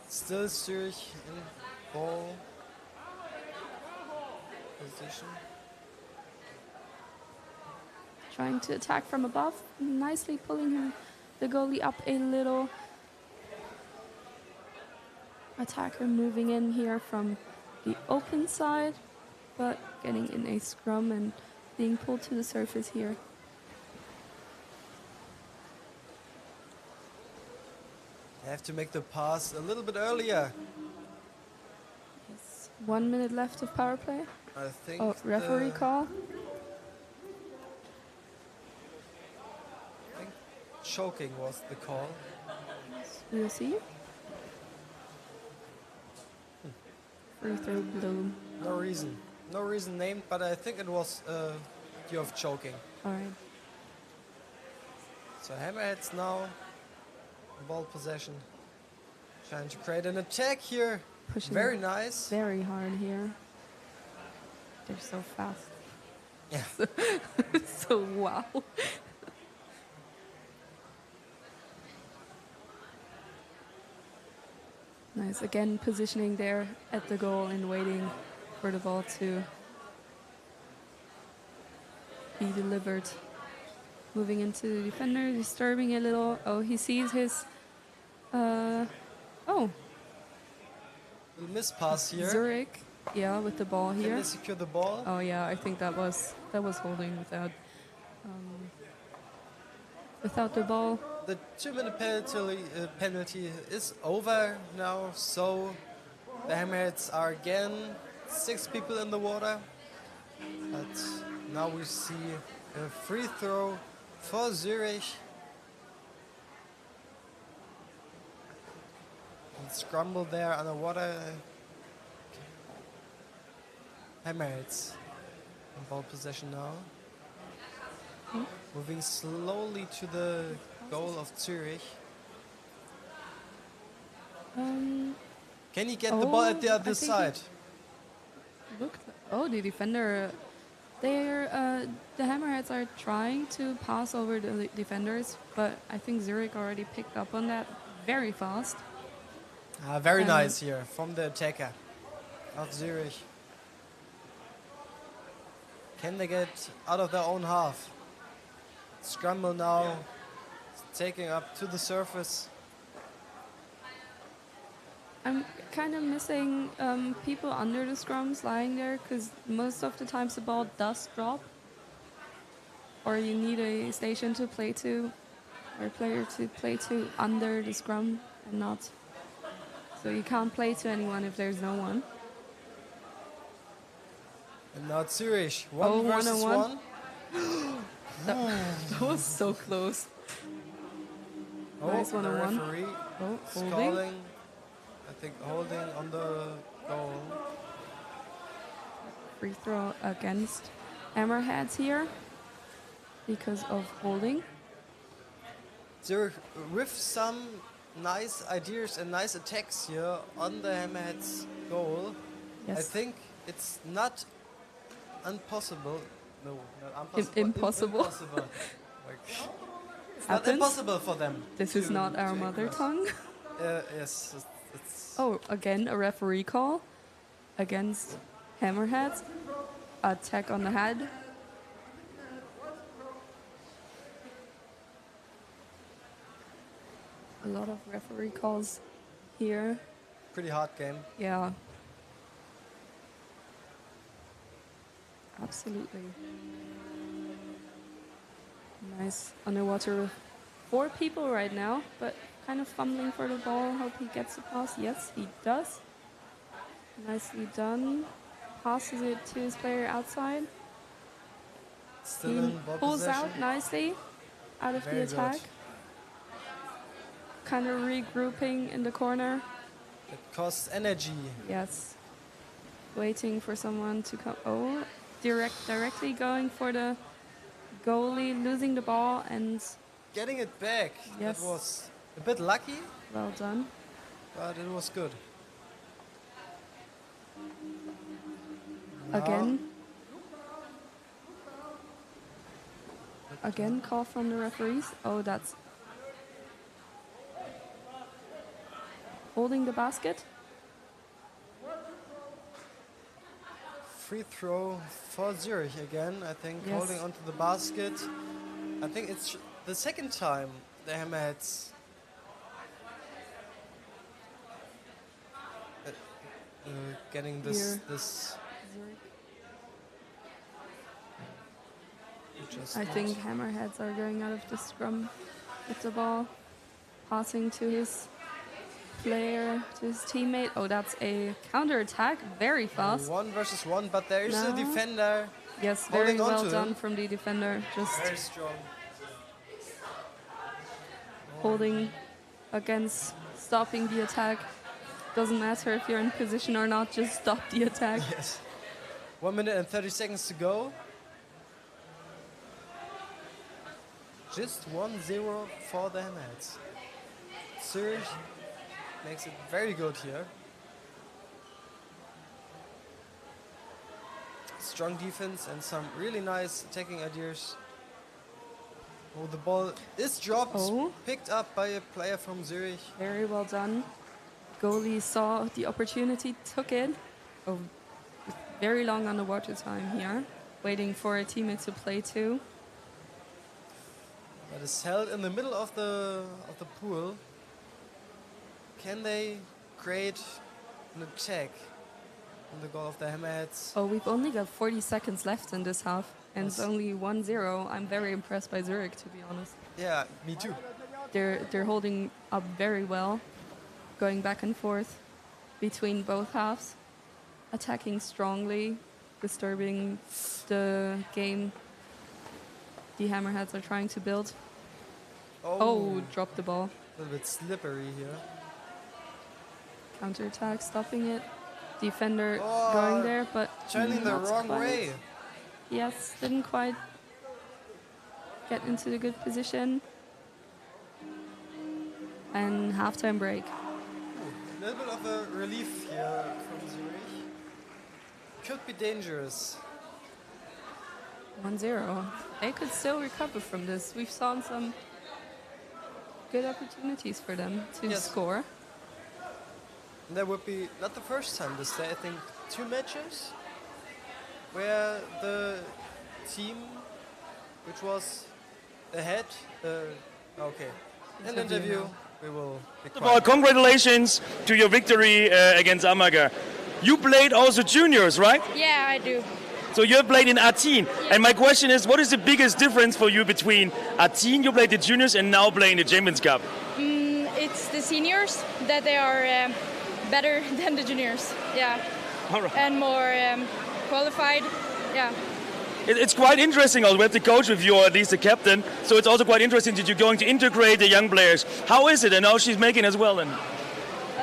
Still Zurich in ball position. Trying to attack from above. Nicely pulling him, the goalie up a little. Attacker moving in here from the open side, but getting in a scrum and being pulled to the surface here. They have to make the pass a little bit earlier. 1 minute left of power play. I think Oh, referee the- call. I think choking was the call. We'll see. Free throw blue. No reason named, but I think it was due of choking. All right. So Hammerheads now ball possession, trying to create an attack here. Pushing Very nice. Very hard here. They're so fast. Yeah. So wow. Nice. Again, positioning there at the goal and waiting for the ball to be delivered. Moving into the defender, disturbing a little. Oh, he sees his. Oh, Little miss pass here. Zurich. Yeah, with the ball Can here. they secure the ball? Oh yeah, I think that was holding without the ball. The 2-minute penalty is over now, so the Hammerheads are again 6 people in the water. But now we see a free throw for Zurich. And scramble there underwater. Hammerheads in ball possession now. Moving slowly to the goal of Zurich. Can he get the ball at the other side? The defender. The Hammerheads are trying to pass over the defenders, but I think Zurich already picked up on that very fast. Very nice here from the attacker of Zurich. Can they get out of their own half? Scramble now, taking up to the surface. I'm kind of missing people under the scrums lying there, because most of the times the ball does drop, or you need a station to play to, or a player to play to under the scrum and not. So you can't play to anyone if there's no one. And now Zurich, one versus 1. That was so close. Oh, Nice the 1-on-1. referee Oh, is holding. calling I think holding on the goal. Free throw against Hammerheads here because of holding. Zurich with some nice ideas and nice attacks here on the Hammerheads goal. Yes. I think it's not impossible. No, not impossible. Impossible. Impossible. Like, it's not Happens. impossible for them. This is not our mother cross. tongue. Yes. It's Oh, again a referee call against Hammerheads. Attack on the head. A lot of referee calls here. pretty hard game. Yeah. Absolutely. Nice underwater with 4 people right now, but kind of fumbling for the ball. Hope he gets the pass. Yes, he does. Nicely done. Passes it to his player outside. Still He in ball pulls out possession. nicely out of Very the good. attack. Kind of regrouping in the corner. It costs energy. Yes. Waiting for someone to come. Oh, directly going for the goalie, losing the ball and Getting it back. Yes. It was a bit lucky, well done. but it was good. Again. Again, call from the referees. Oh, that's holding the basket. Free throw for Zurich again, I think, Yes. holding onto the basket. I think it's the second time the Hammerheads getting this Here. this. I think Hammerheads are going out of the scrum with the ball, passing to his player, to his teammate. Oh, that's a counter attack, very fast. 1 versus 1, but there is a No. defender. Yes, very holding well onto done him. from the defender. Just Very strong. holding against stopping the attack. Doesn't matter if you're in position or not, just stop the attack. Yes. 1 minute and 30 seconds to go. Just 1-0 for the Hammerheads. Zurich makes it very good here. Strong defense and some really nice attacking ideas. Oh, the ball is dropped, Oh. picked up by a player from Zurich. Very well done. Goalie saw the opportunity, took it. Oh, very long underwater time here, waiting for a teammate to play to. That is held in the middle of the pool. Can they create an attack on the goal of the Hammerheads? Oh, we've only got 40 seconds left in this half, and it's only 1-0. I'm very impressed by Zurich, to be honest. Yeah, me too. They're holding up very well, going back and forth between both halves, attacking strongly, disturbing the game the Hammerheads are trying to build. Oh, dropped the ball. A little bit slippery here. Counter-attack, stopping it. Defender Oh, going there, but turning the not wrong quite. way. Yes, didn't quite get into the good position. And halftime break. A little bit of a relief here from Zurich. Could be dangerous. 1-0. They could still recover from this. We've seen some good opportunities for them to Yes. score. And that would be not the first time this day. I think 2 matches where the team which was ahead. Okay. An interview. We will be First of all, congratulations to your victory against Amager. You played also juniors, right? Yeah, I do. So you have played in A10. And my question is, what is the biggest difference for you between A10, you played the juniors, and now playing the Champions Cup? It's the seniors that they are better than the juniors. Yeah. All right. And more qualified. Yeah. It's quite interesting also. We have the coach with you, or at least the captain. So it's also quite interesting that you're going to integrate the young players. How is it? And how she's making as well then?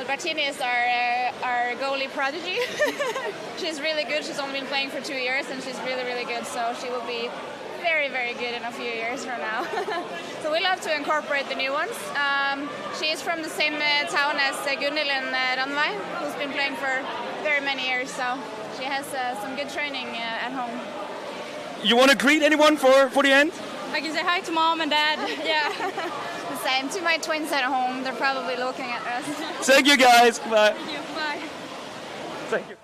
Bertini is our goalie prodigy. She's really good. She's only been playing for 2 years, and she's really, really good. So she will be very, very good in a few years from now. So we love to incorporate the new ones. She is from the same town as Gunhild and Ranveig, who's been playing for very many years. So she has some good training at home. You want to greet anyone for the end? I can say hi to mom and dad. Yeah. The same to my twins at home. They're probably looking at us. Thank you, guys. Bye. Thank you. Bye. Thank you.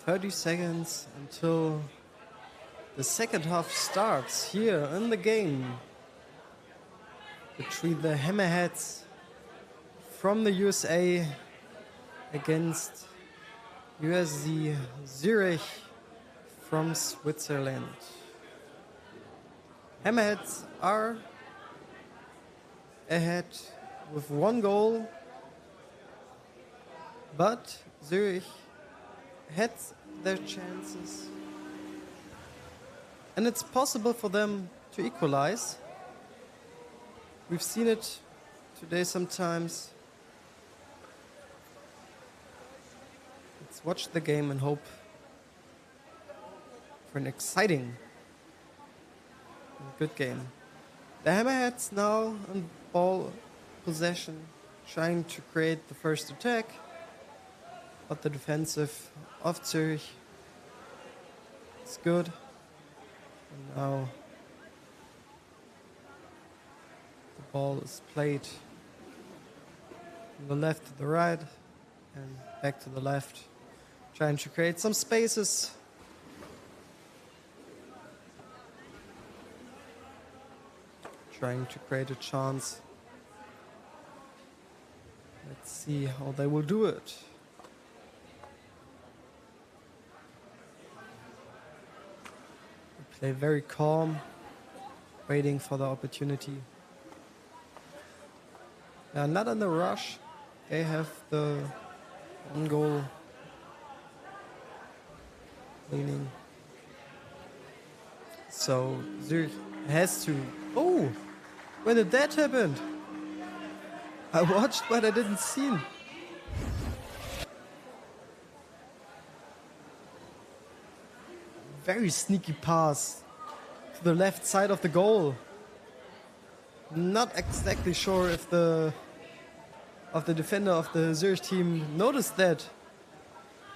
"30 seconds until the second half starts here in the game between the Hammerheads from the USA against USD Zurich from Switzerland. Hammerheads are ahead with 1 goal, but Zurich had their chances, and it's possible for them to equalize. We've seen it today sometimes. Let's watch the game and hope for an exciting and good game. The Hammerheads now in ball possession, trying to create the first attack, but the defensive of Zurich is good. And now the ball is played from the left to the right and back to the left, trying to create some spaces. Trying to create a chance. Let's see how they will do it. They play very calm, waiting for the opportunity. They are not in the rush. They have the 1 goal leaning. So Zurich has to. Oh, when did that happen? I watched, but I didn't see him. Very sneaky pass to the left side of the goal. Not exactly sure if the defender of the Zurich team noticed that,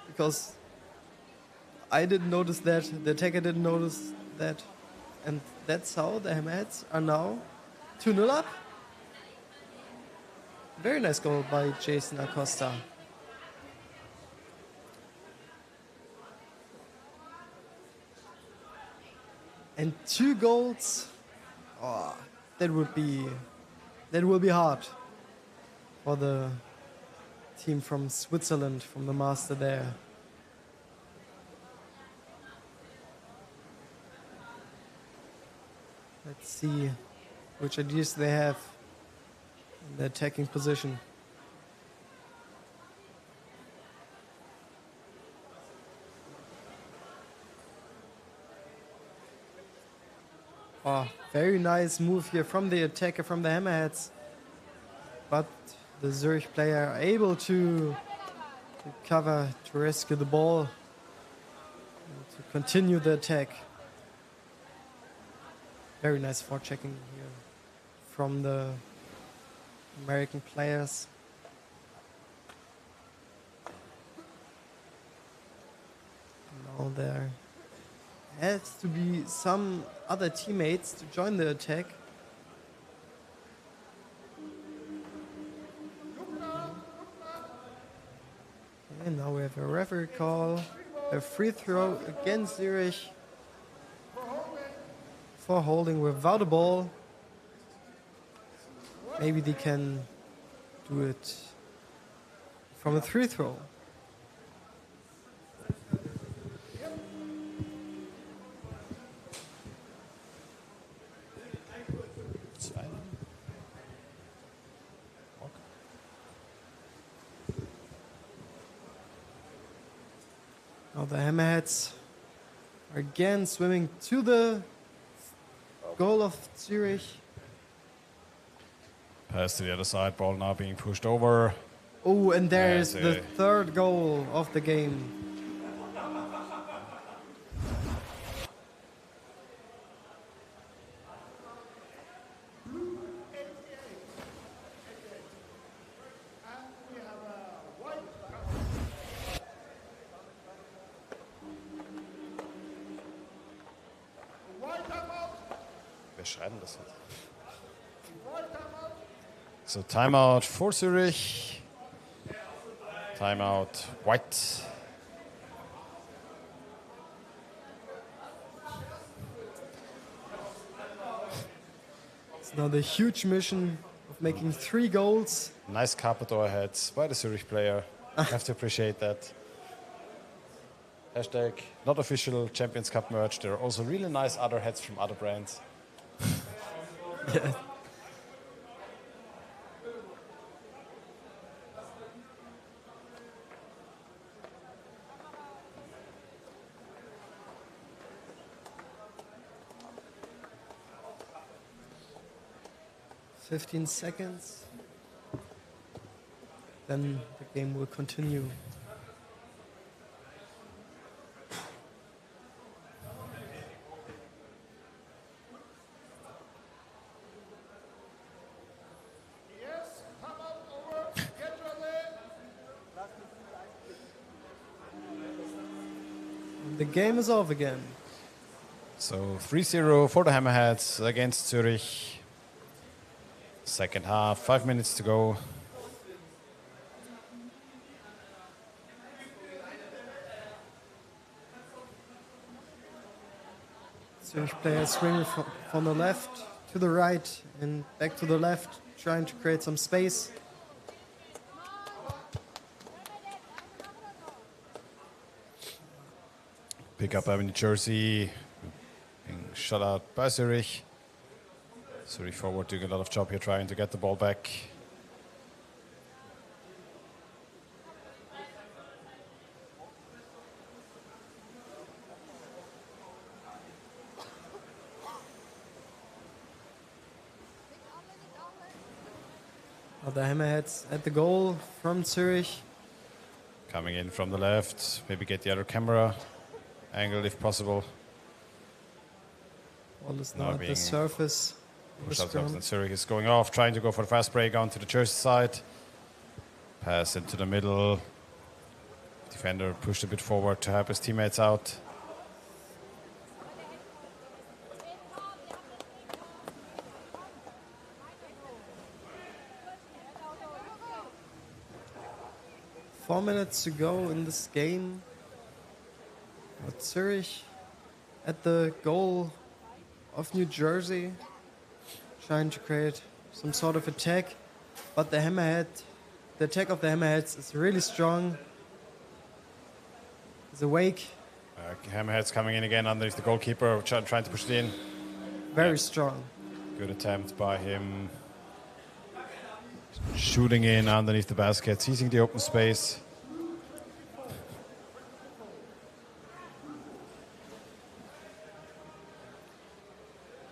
because I didn't notice that, the attacker didn't notice that, and that's how the Hammerheads are now 2-0 up. Very nice goal by Jason Acosta. And 2 goals, oh, that will be hard for the team from Switzerland, from the master there. Let's see which ideas they have in the attacking position. Oh, very nice move here from the attacker, from the Hammerheads. But the Zurich player are able to cover, to rescue the ball, and to continue the attack. Very nice forechecking here from the American players. Oh, there has to be some other teammates to join the attack. And now we have a referee call. A free throw against Zurich for holding without a ball. Maybe they can do it from a free throw. Now the Hammerheads are again swimming to the goal of Zurich. Pass to the other side, ball now being pushed over. Oh, and there's Yes, the third goal of the game. Wir schreiben das jetzt. So, Timeout for Zurich. Timeout White. It's now the huge mission of making 3 goals. Nice carpet heads by the Zurich player. I have to appreciate that. Hashtag not official Champions Cup merch. There are also really nice other hats from other brands. Yeah. "15 seconds, then the game will continue." The game is off again. So 3-0 for the Hammerheads against Zurich. Second half, 5 minutes to go. Zurich players swing from the left to the right and back to the left, trying to create some space. Pick up by New Jersey. Being shut out by Zurich. Zurich forward doing a lot of job here trying to get the ball back. Now the Hammerheads at the goal from Zurich. Coming in from the left. Maybe get the other camera angle if possible. Ball is now at the surface. And Zurich is going off, trying to go for the fast break onto the Jersey side. Pass into the middle. Defender pushed a bit forward to help his teammates out. Four minutes to go in this game. But Zurich at the goal of New Jersey, trying to create some sort of attack, but the attack of the Hammerheads is really strong. It's awake. Hammerheads coming in again underneath the goalkeeper, trying to push it in. Very strong. Good attempt by him. Shooting in underneath the basket, seizing the open space.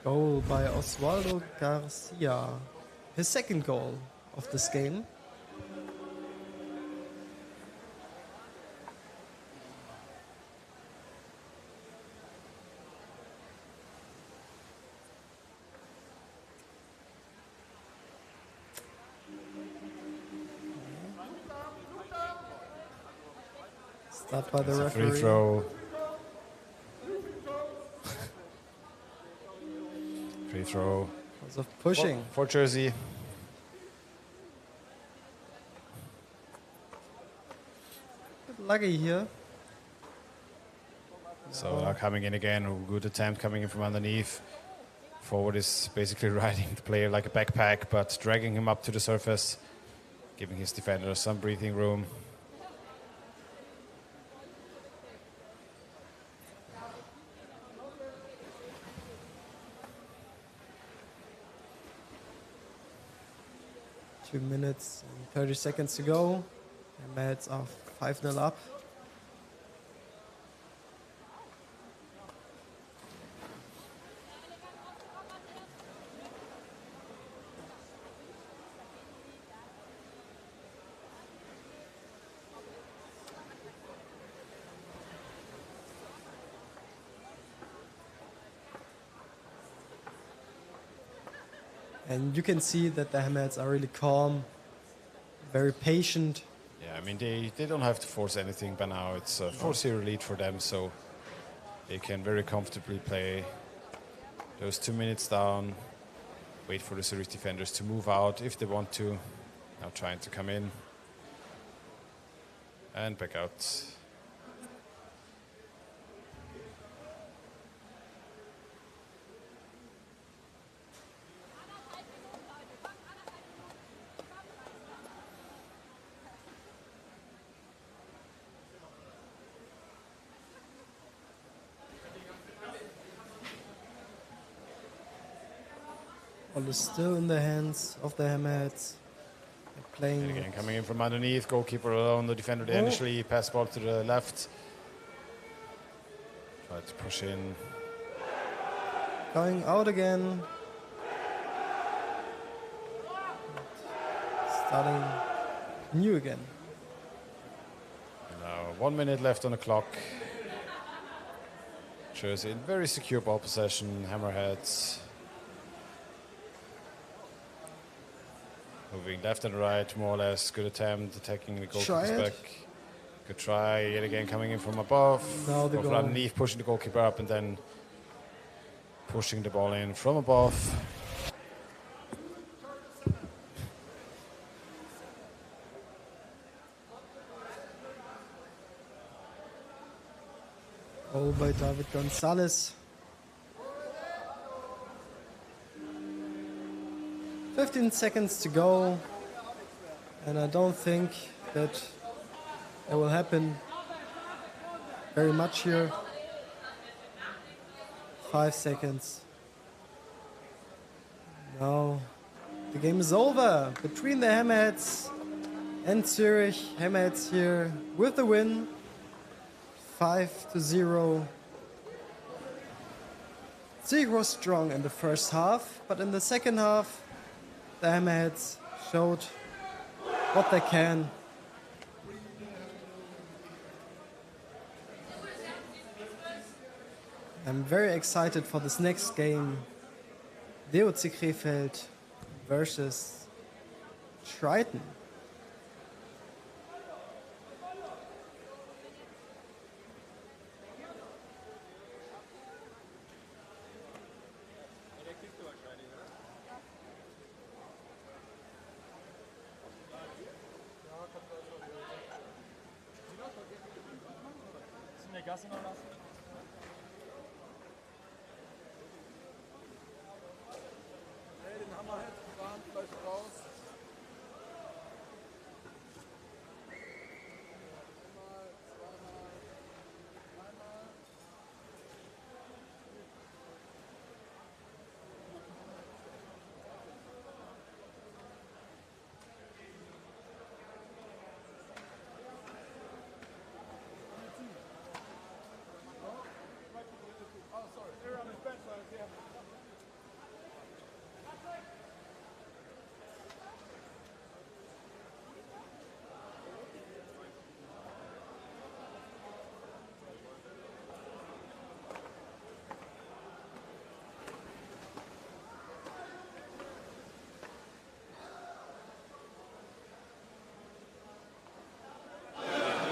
Goal by Osvaldo Garcia. His second goal of this game. Start by the It's a referee. free throw. throw. Because of pushing. For Jersey. Lucky here. So now coming in again, a good attempt coming in from underneath. Forward is basically riding the player like a backpack, but dragging him up to the surface, giving his defender some breathing room. Two minutes and 30 seconds to go. And Mets are 5-0 up. And you can see that the Hammerheads are really calm, very patient. Yeah, I mean, they don't have to force anything by now. It's a 4-0 lead for them, so they can very comfortably play those 2 minutes down, wait for the Zurich defenders to move out if they want to. Now trying to come in and back out. Ball is still in the hands of the Hammerheads. They're playing. And again, coming in from underneath, goalkeeper alone, the defender there initially, pass ball to the left. Try to push in. Going out again. Starting new again. Now 1 minute left on the clock. Jersey in very secure ball possession, Hammerheads. Moving left and right, more or less. Good attempt, attacking the goalkeeper's back. Good try, yet again coming in from above. Now the Go from goal. underneath, pushing the goalkeeper up and then pushing the ball in from above. Goal by David Gonzalez. 15 seconds to go, and I don't think that it will happen very much here. 5 seconds. Now the game is over between the Hammerheads and Zurich. Hammerheads here with the win, 5-0. Zurich was strong in the first half, but in the second half, the Hammerheads showed what they can. I'm very excited for this next game. DOC Krefeld versus Triton.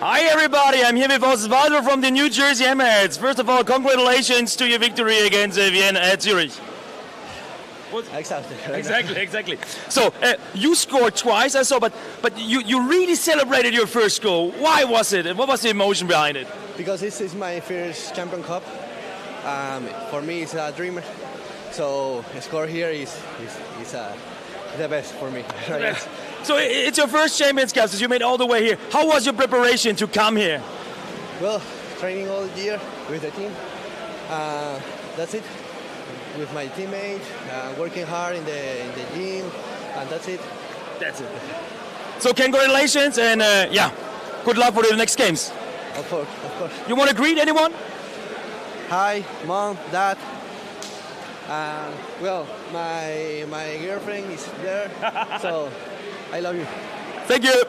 Hi everybody, I'm here with Osvaldo from the New Jersey Hammerheads. First of all, congratulations to your victory against Vienna at Zurich. Exactly. So you scored twice, I saw, but you really celebrated your first goal. Why was it? And what was the emotion behind it? Because this is my first Champion Cup. For me, it's a dream. So score here is the best for me. So it's your first Champions Cup, so you made all the way here. How was your preparation to come here? Well, training all year with the team. That's it. With my teammate, working hard in the gym, and that's it. That's it. So congratulations, and good luck for the next games. Of course. You want to greet anyone? Hi, mom, dad. Well, my girlfriend is there, so I love you. Thank you.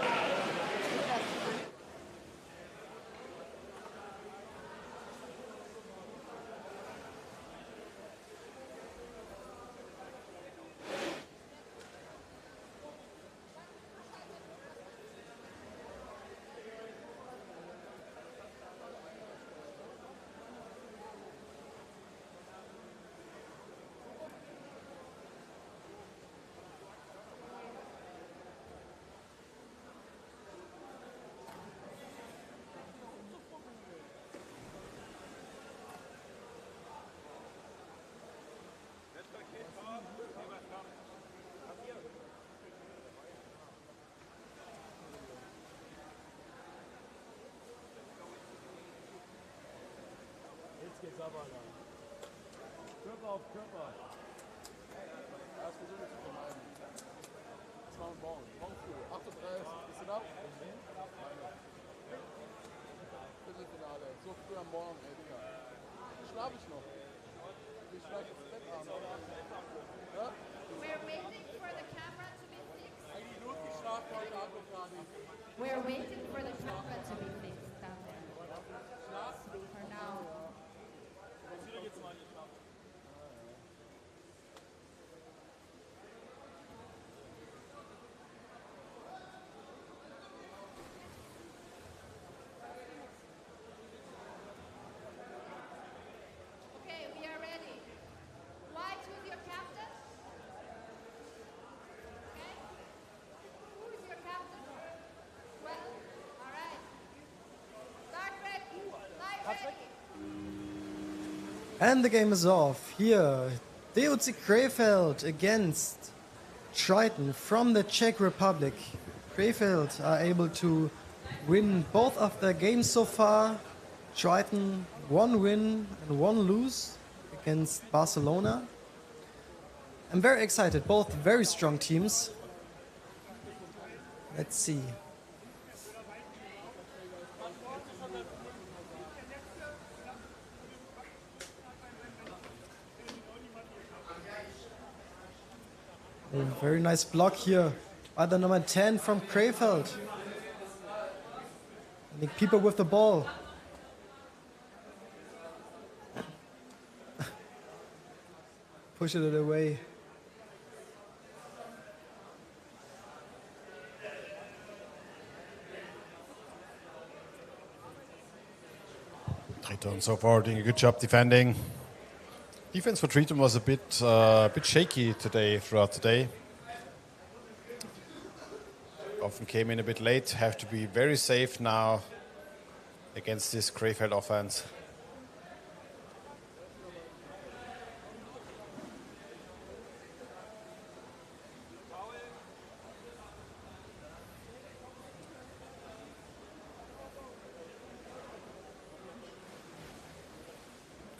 geht's aber da. Körper auf Körper. Erst versuchen wir zu vermeiden. Das war ein Bauen. Baumflügel. 38. Bist du da? Viertelfinale. So früh am Morgen, ey, Digga. Schlaf ich noch. Ich steig ins Bett an. Ja? We're waiting for the camera to be fixed. Eigentlich nur die Schlaf heute Abend gerade. We're waiting for the camera to be fixed down there. For now. Okay, we are ready. Why choose your captain? Okay. Who is your captain? Well, all right. Start ready. Light ready. And the game is off. Here, DOC Krefeld against Triton from the Czech Republic. Krefeld are able to win both of their games so far. Triton 1 win and 1 lose against Barcelona. I'm very excited, both very strong teams. Let's see. A very nice block here by the number 10 from Krefeld. I think people with the ball. Push it away. Triton so far doing a good job defending. Defense for Triton was a bit shaky today, throughout the day. Often came in a bit late. Have to be very safe now against this Krefeld offense.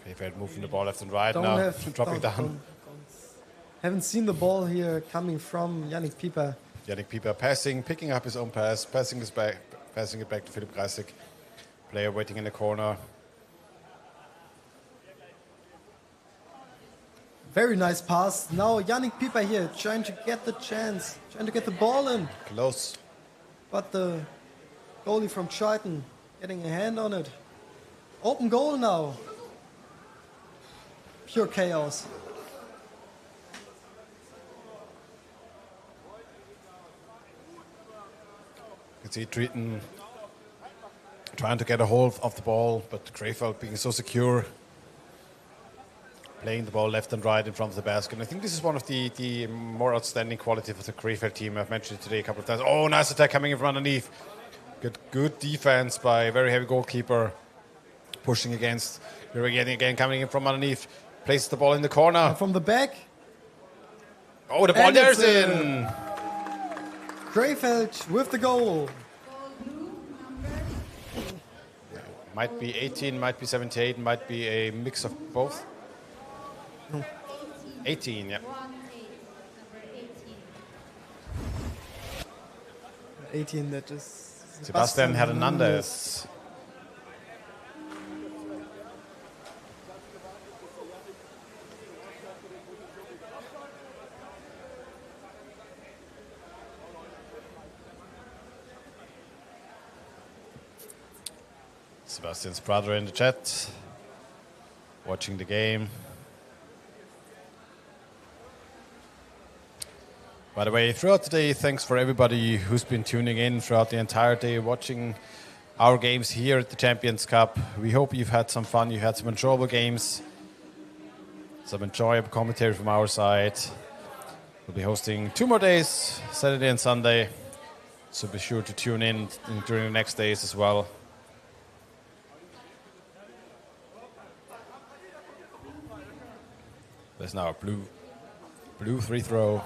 Krefeld moving the ball left and right now, dropping down. Haven't seen the ball here coming from Yannick Pieper. Yannick Pieper passing, picking up his own pass, passing it back to Philipp Kreisig. Player waiting in the corner. Very nice pass. Now Yannick Pieper here trying to get the chance, trying to get the ball in. Close. But the goalie from Triton getting a hand on it. Open goal now. Pure chaos. You can see Triton trying to get a hold of the ball, but Krefeld being so secure. playing the ball left and right in front of the basket. And I think this is one of the more outstanding qualities of the Krefeld team. I've mentioned it today a couple of times. Oh, nice attack coming in from underneath. Good defense by a very heavy goalkeeper. Pushing against. Here again coming in from underneath. Places the ball in the corner. And from the back. Oh, the ball there's in. Krefeld with the goal. Might be 18, might be 78, might be a mix of both. 18, yeah. 18, that is Sebastian Hernandez. Sebastian's brother in the chat, watching the game. By the way, throughout the day, thanks for everybody who's been tuning in throughout the entire day, watching our games here at the Champions Cup. We hope you've had some fun, you had some enjoyable games, some enjoyable commentary from our side. We'll be hosting 2 more days, Saturday and Sunday, so be sure to tune in during the next days as well. There's now a blue free throw.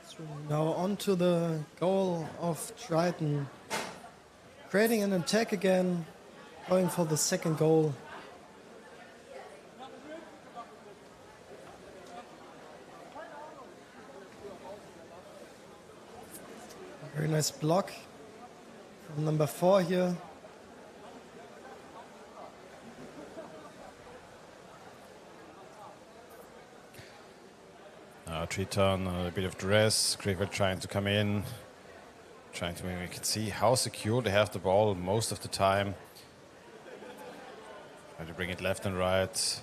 So now on to the goal of Triton. Creating an attack again, going for the second goal. Very nice block from number 4 here. Triton, a bit of duress. Krefeld trying to come in. Trying to, we can see how secure they have the ball most of the time. Trying to bring it left and right.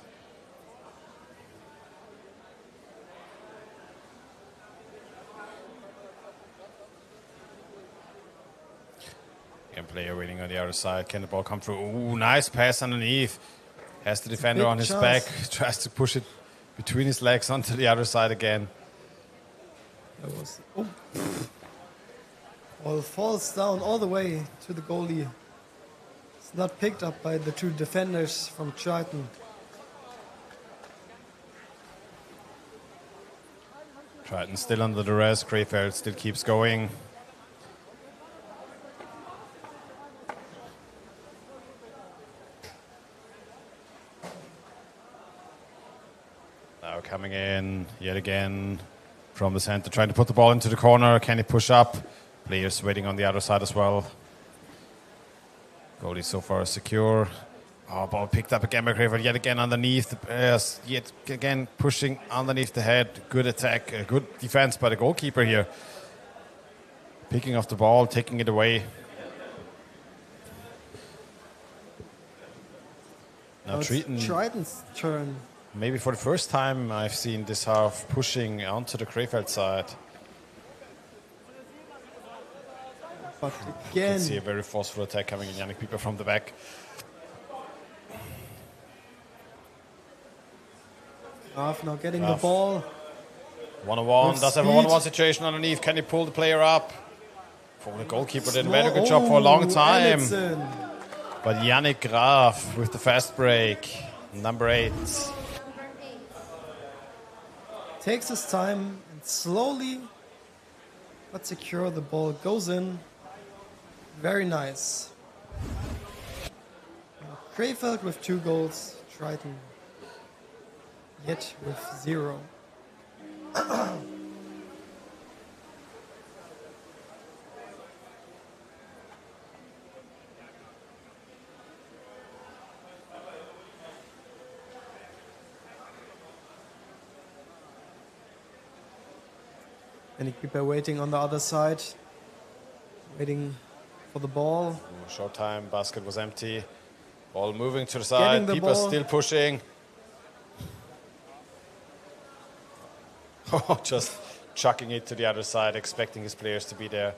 Again, player waiting on the other side. Can the ball come through? Ooh, nice pass underneath. Has the defender on his back. Tries to push it between his legs onto the other side again. That was, ball falls down all the way to the goalie. It's not picked up by the 2 defenders from Triton. Triton still under duress. Krefeld still keeps going. Now coming in yet again from the center, trying to put the ball into the corner. Can he push up? Players waiting on the other side as well. Goalie so far secure. Oh, ball picked up again by Krefeld. Yet again underneath the players. Yet again pushing underneath the head. Good attack, good defense by the goalkeeper here. Picking up the ball, taking it away. Now Triton's turn. Maybe for the first time I've seen this half pushing onto the Krefeld side. But You again, can see a very forceful attack coming in. Yannick Pieper from the back. Graf now getting the ball. 1-on-1, does have a 1-on-1 situation underneath. Can he pull the player up? Oh, the goalkeeper did a very good job for a long time. But Yannick Graf with the fast break, number 8. Takes his time and slowly but secure the ball goes in. Very nice. Krefeld with 2 goals, Triton yet with 0. And keeper waiting on the other side, waiting for the ball. Short time, basket was empty. Ball moving to the side, Getting the Pieper ball. still pushing. Just chucking it to the other side, expecting his players to be there.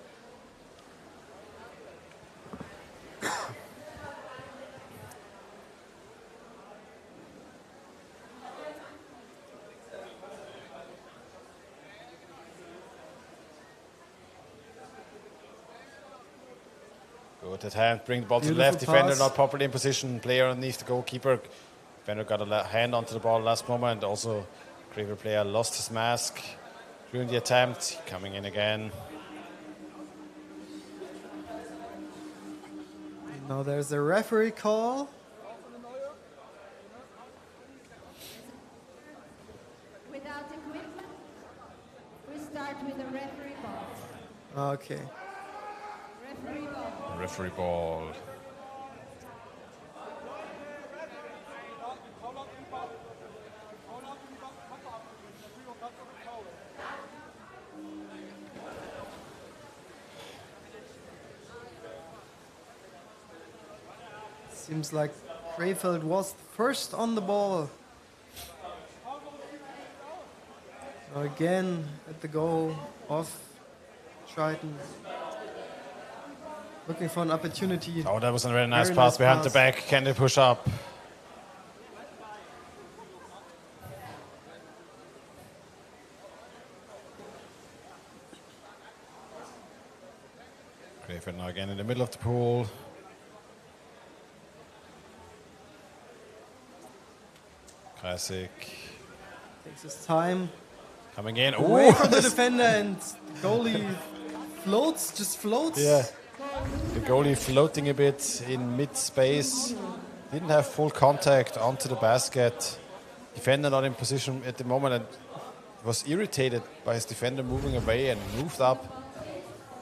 Good attempt, bring the ball to the left, defender pass. not properly in position, player underneath the goalkeeper. Defender got a hand onto the ball last moment. Also, Graver player lost his mask during the attempt. Coming in again. Now there's a referee call. Without equipment, we start with a referee ball. Okay. Referee ball. Referee ball. Seems like Krefeld was first on the ball. Again at the goal of Triton. Looking for an opportunity. Oh, that was a very nice pass behind the back. Can they push up? Krefeld now again in the middle of the pool. Classic. Takes his time. Coming in. Away Ooh, from the defender, and the goalie just floats. Yeah. The goalie floating a bit in mid-space. Didn't have full contact onto the basket. Defender not in position at the moment and was irritated by his defender moving away and moved up.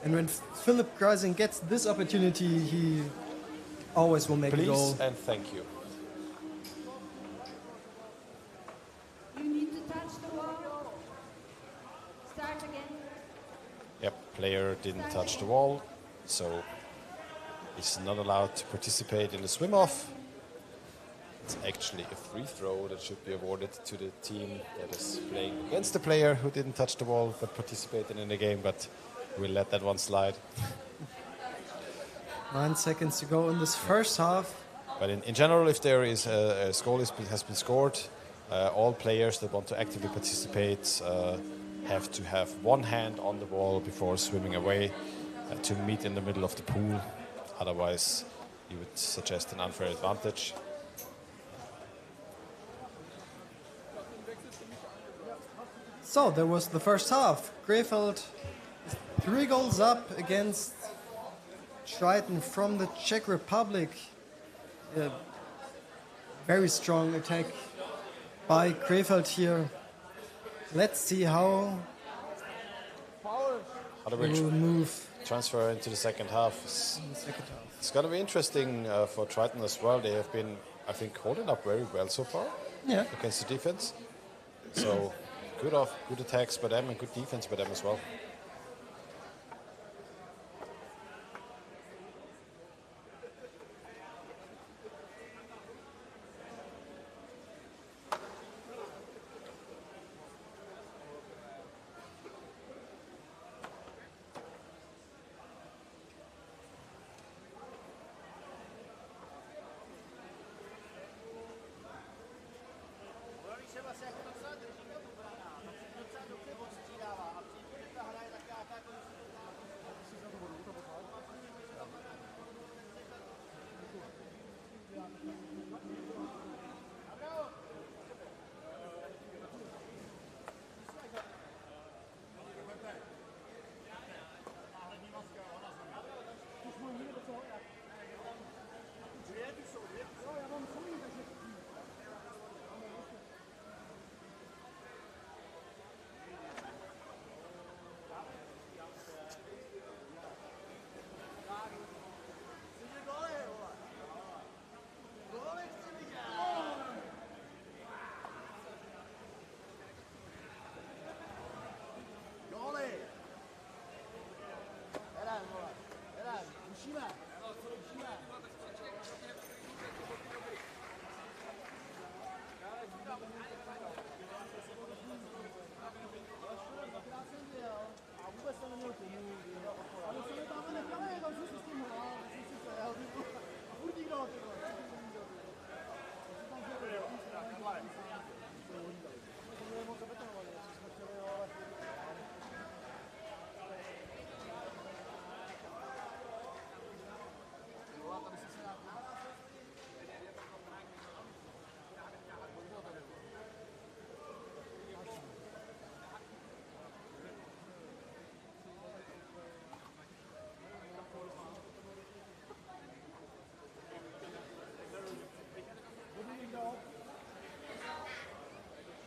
And when Philipp Kreising gets this opportunity, he always will make a goal. Please and thank you. You need to touch the wall. Start again. Yep, player didn't touch the wall, so he's not allowed to participate in the swim-off. It's actually a free throw that should be awarded to the team that is playing against the player who didn't touch the ball but participated in the game, but we'll let that one slide. 9 seconds to go in this first half. But in general, if there is a goal has been scored, all players that want to actively participate have to have one hand on the ball before swimming away to meet in the middle of the pool. Otherwise, you would suggest an unfair advantage. So there was the first half. Krefeld 3 goals up against Triton from the Czech Republic. A very strong attack by Krefeld here. Let's see how do we will move. Transfer into the second half. It's going to be interesting for Triton as well. They have been, I think, holding up very well so far against the defense. So good attacks by them and good defense by them as well.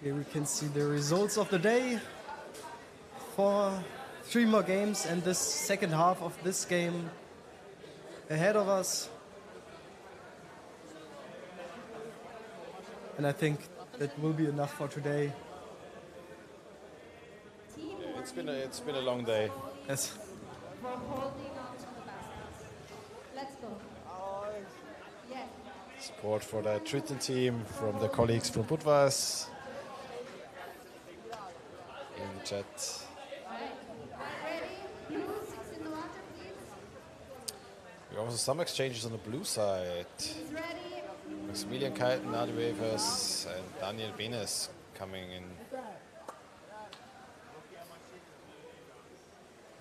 Here we can see the results of the day. 3 more games and this second half of this game ahead of us. And I think that will be enough for today. Yeah, it's been a long day. Yes. From holding on to the baskets. Let's go. Yes. Support for the Triton team from the colleagues from Budweis in the chat. Ready? Blue, 6 in the water, please. We also some exchanges on the blue side. Teams ready? Maximilian Kalten, Nadi Wevers, and Daniel Benes coming in.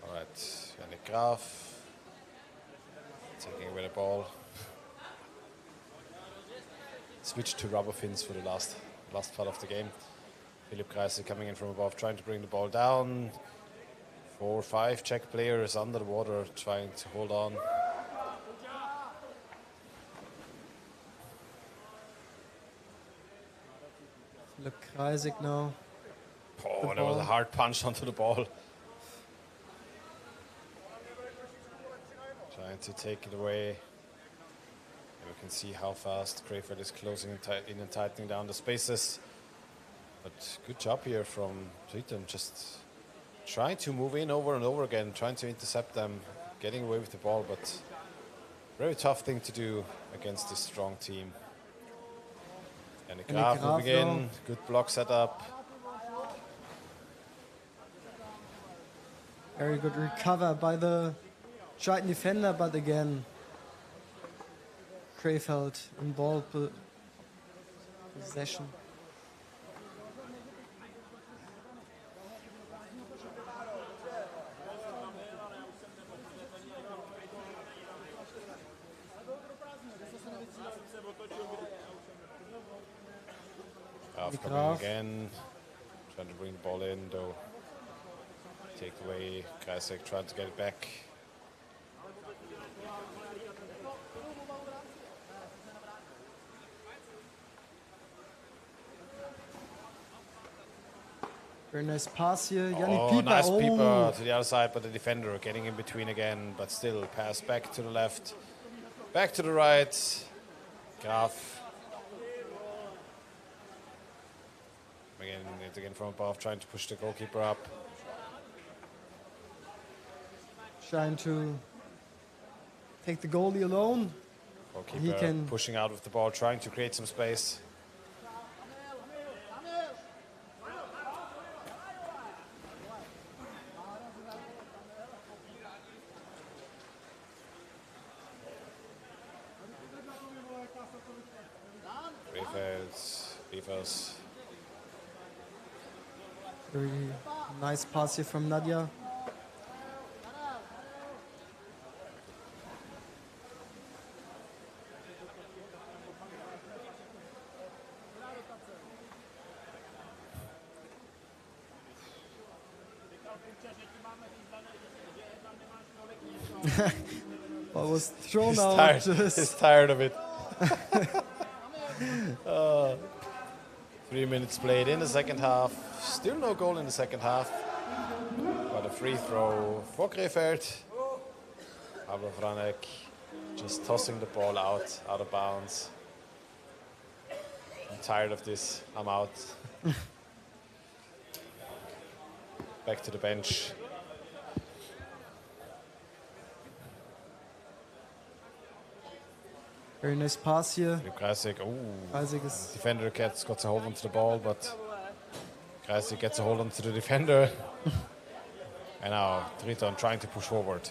All right, Yannick Graf taking away the ball. Switch to rubber fins for the last part of the game. Philipp Kreise coming in from above, trying to bring the ball down. 4 or 5 Czech players under the water, trying to hold on. Look, Kreisig now. Oh, that was a hard punch onto the ball. Trying to take it away. And we can see how fast Krefeld is closing in and tightening down the spaces. But good job here from Triton, just trying to move in over and over again, trying to intercept them, getting away with the ball, but very tough thing to do against this strong team. And the Graf moving in, good block setup. Very good recover by the Triton defender, but again, Krefeld in ball possession. Coming again, trying to bring the ball in, though. Take away, Kreisek trying to get it back. Very nice pass here, Yannick Oh, Pieper. nice Pieper to the other side, but the defender getting in between again, but still pass back to the left, back to the right. Graf. Again from above, trying to push the goalkeeper up. Trying to take the goalie alone. Goalkeeper He can pushing out with the ball, trying to create some space. Beavers. Very nice pass here from Nadia. Ball was thrown out. He's tired of it. 3 minutes played in the second half. Still no goal in the second half. But a free throw for Krefeld. Pablo Franek just tossing the ball out of bounds. I'm tired of this. I'm out. Back to the bench. Very nice pass here. Kreisig, is defender got a hold onto the ball, but Kreisig gets a hold onto the defender. And now Triton trying to push forward.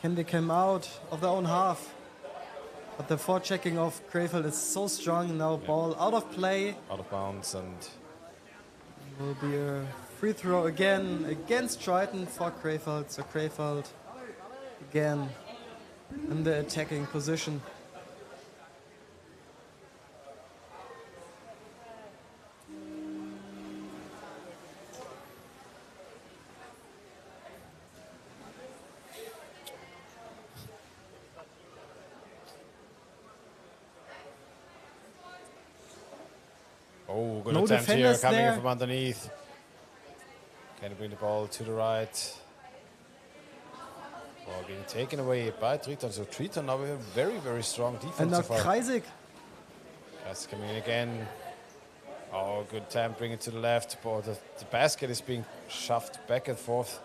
Can they come out of their own half? But the forechecking of Krefeld is so strong now. Yeah. Ball out of play. Out of bounds, and will be a free throw again against Triton for Krefeld. So Krefeld again in the attacking position. Oh, good No attempt here, defenders coming in there. from underneath. Can he bring the ball to the right? Ball being taken away by Triton. So Triton now with a very, very strong defense And now so far. Kreisig. That's coming in again. Oh, good attempt, bring it to the left. But the basket is being shoved back and forth.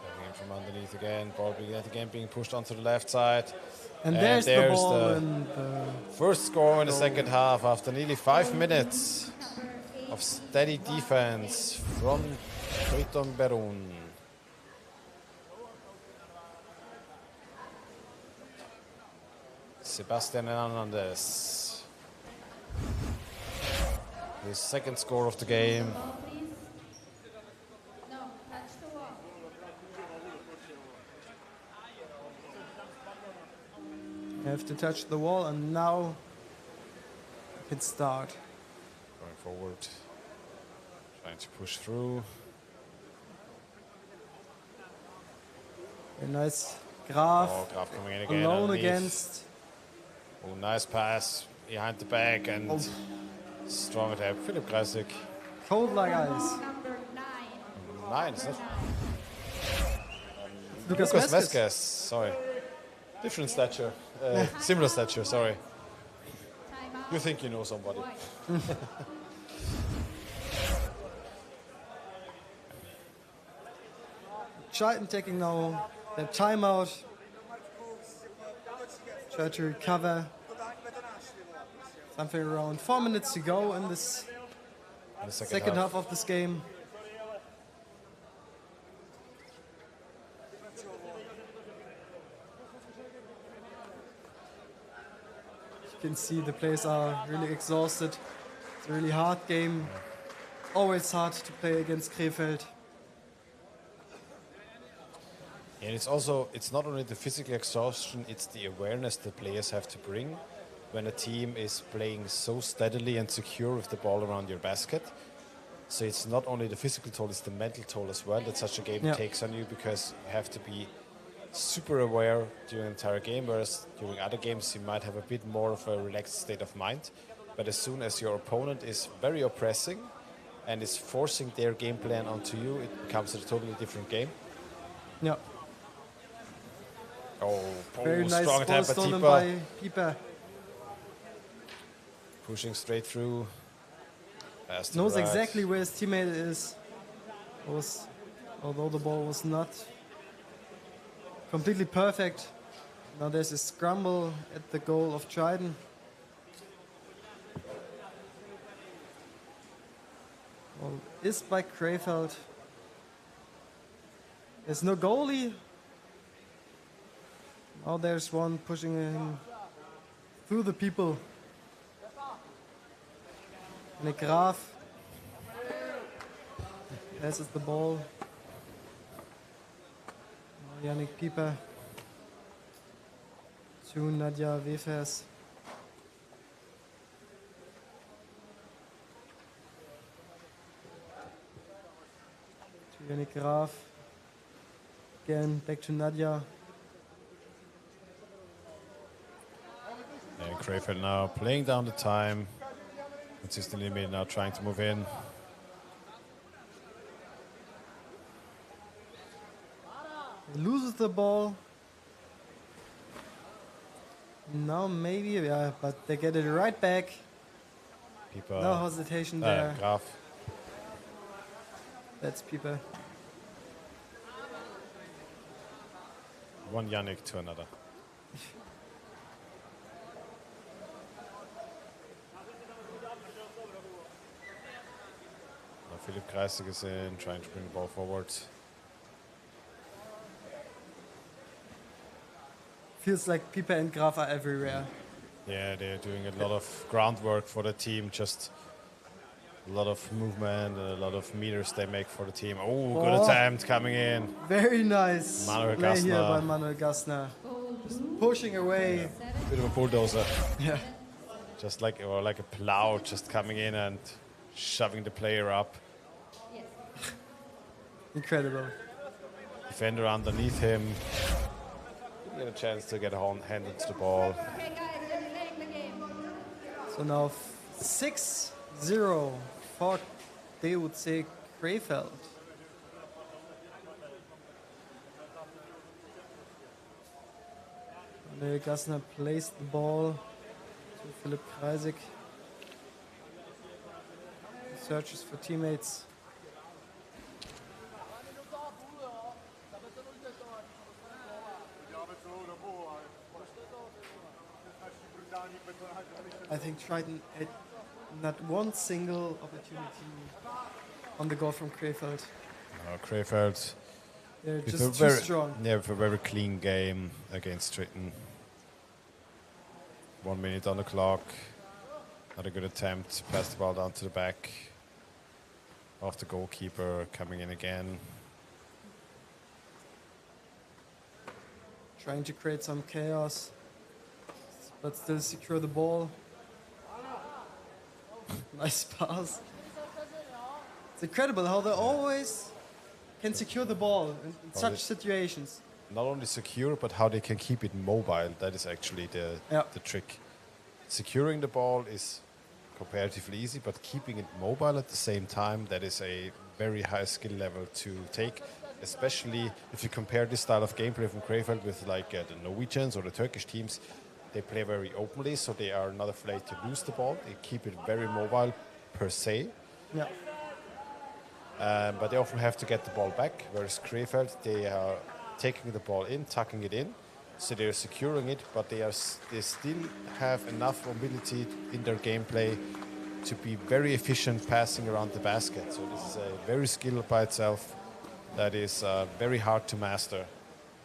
Coming in from underneath again. Ball being pushed onto the left side. And there's the ball and first score in the second half after nearly 5 minutes of steady defense from Triton Berun. Sebastian Hernandez. His second score of the game. Have to touch the wall, and now it can start. Going forward, trying to push through. Very nice. Graf. Oh, Graf coming in again. Alone underneath. against. Oh, nice pass behind the back and strong attack. Philipp Kreisig. Cold like ice. 9, is that? Lucas Lucas Meskes. Meskes, sorry. Different stature. Similar stature, sorry. You think you know somebody. Triton taking now their timeout. Try to recover. Something around 4 minutes to go in this second half of this game. You can see the players are really exhausted. It's a really hard game. Always hard to play against Krefeld. And it's not only the physical exhaustion, it's the awareness the players have to bring when a team is playing so steadily and secure with the ball around your basket. So it's not only the physical toll, it's the mental toll as well that such a game takes on you, because you have to be super aware during the entire game, whereas during other games you might have a bit more of a relaxed state of mind. But as soon as your opponent is very oppressing and is forcing their game plan onto you, it becomes a totally different game. Yeah. Oh, Very nice strong attack ball stolen by by Pieper. Pushing straight through. Fast to Knows right. exactly where his teammate is. Although the ball was not completely perfect. Now there's a scramble at the goal of Triton. Ball is by Krefeld. There's no goalie. Now there's one pushing him through the people. And Graf passes the ball. Now Yannick Pieper to Nadia Wefers. To Yannick Graf. Again, back to Nadia. And Krefeld now playing down the time. Consistently now trying to move in. He loses the ball. Now maybe, yeah, but they get it right back. Pieper. No hesitation there. Graf. That's Pieper. One Yannick to another. Now Philipp Kreisig is in, trying to bring the ball forward. Feels like Pieper and Graf are everywhere. Yeah, they're doing a lot of groundwork for the team, just a lot of movement, a lot of meters they make for the team. Oh, good attempt coming in. Very nice Manuel play here Gassner. by Manuel Gassner. Just pushing away. Bit of a bulldozer. Yeah. Just like a plow, just coming in and shoving the player up. Incredible. Defender underneath him. get a chance to get a hand into the ball. Okay, guys, you're playing the game. So now 6-0 for DUC Krefeld. Manuel Gassner placed the ball to Philipp Kreisig. He searches for teammates. I think Triton had not one single opportunity on the goal from Krefeld. Krefeld. They're with just a too very, strong. Yeah, with a very clean game against Triton. 1 minute on the clock. Not a good attempt. Pass the ball down to the back of the goalkeeper, coming in again. Trying to create some chaos, but still secure the ball. Nice pass. It's incredible how they always can secure the ball in such situations. Not only secure, but how they can keep it mobile. That is actually the trick. Securing the ball is comparatively easy, but keeping it mobile at the same time, that is a very high skill level to take, especially if you compare this style of gameplay from Krefeld with like the Norwegians or the Turkish teams. They play very openly, so they are not afraid to lose the ball. They keep it very mobile per se. Yeah. But they often have to get the ball back, whereas Krefeld, they are taking the ball in, tucking it in, so they're securing it, but they still have enough mobility in their gameplay to be very efficient passing around the basket. So this is a very skill by itself that is very hard to master,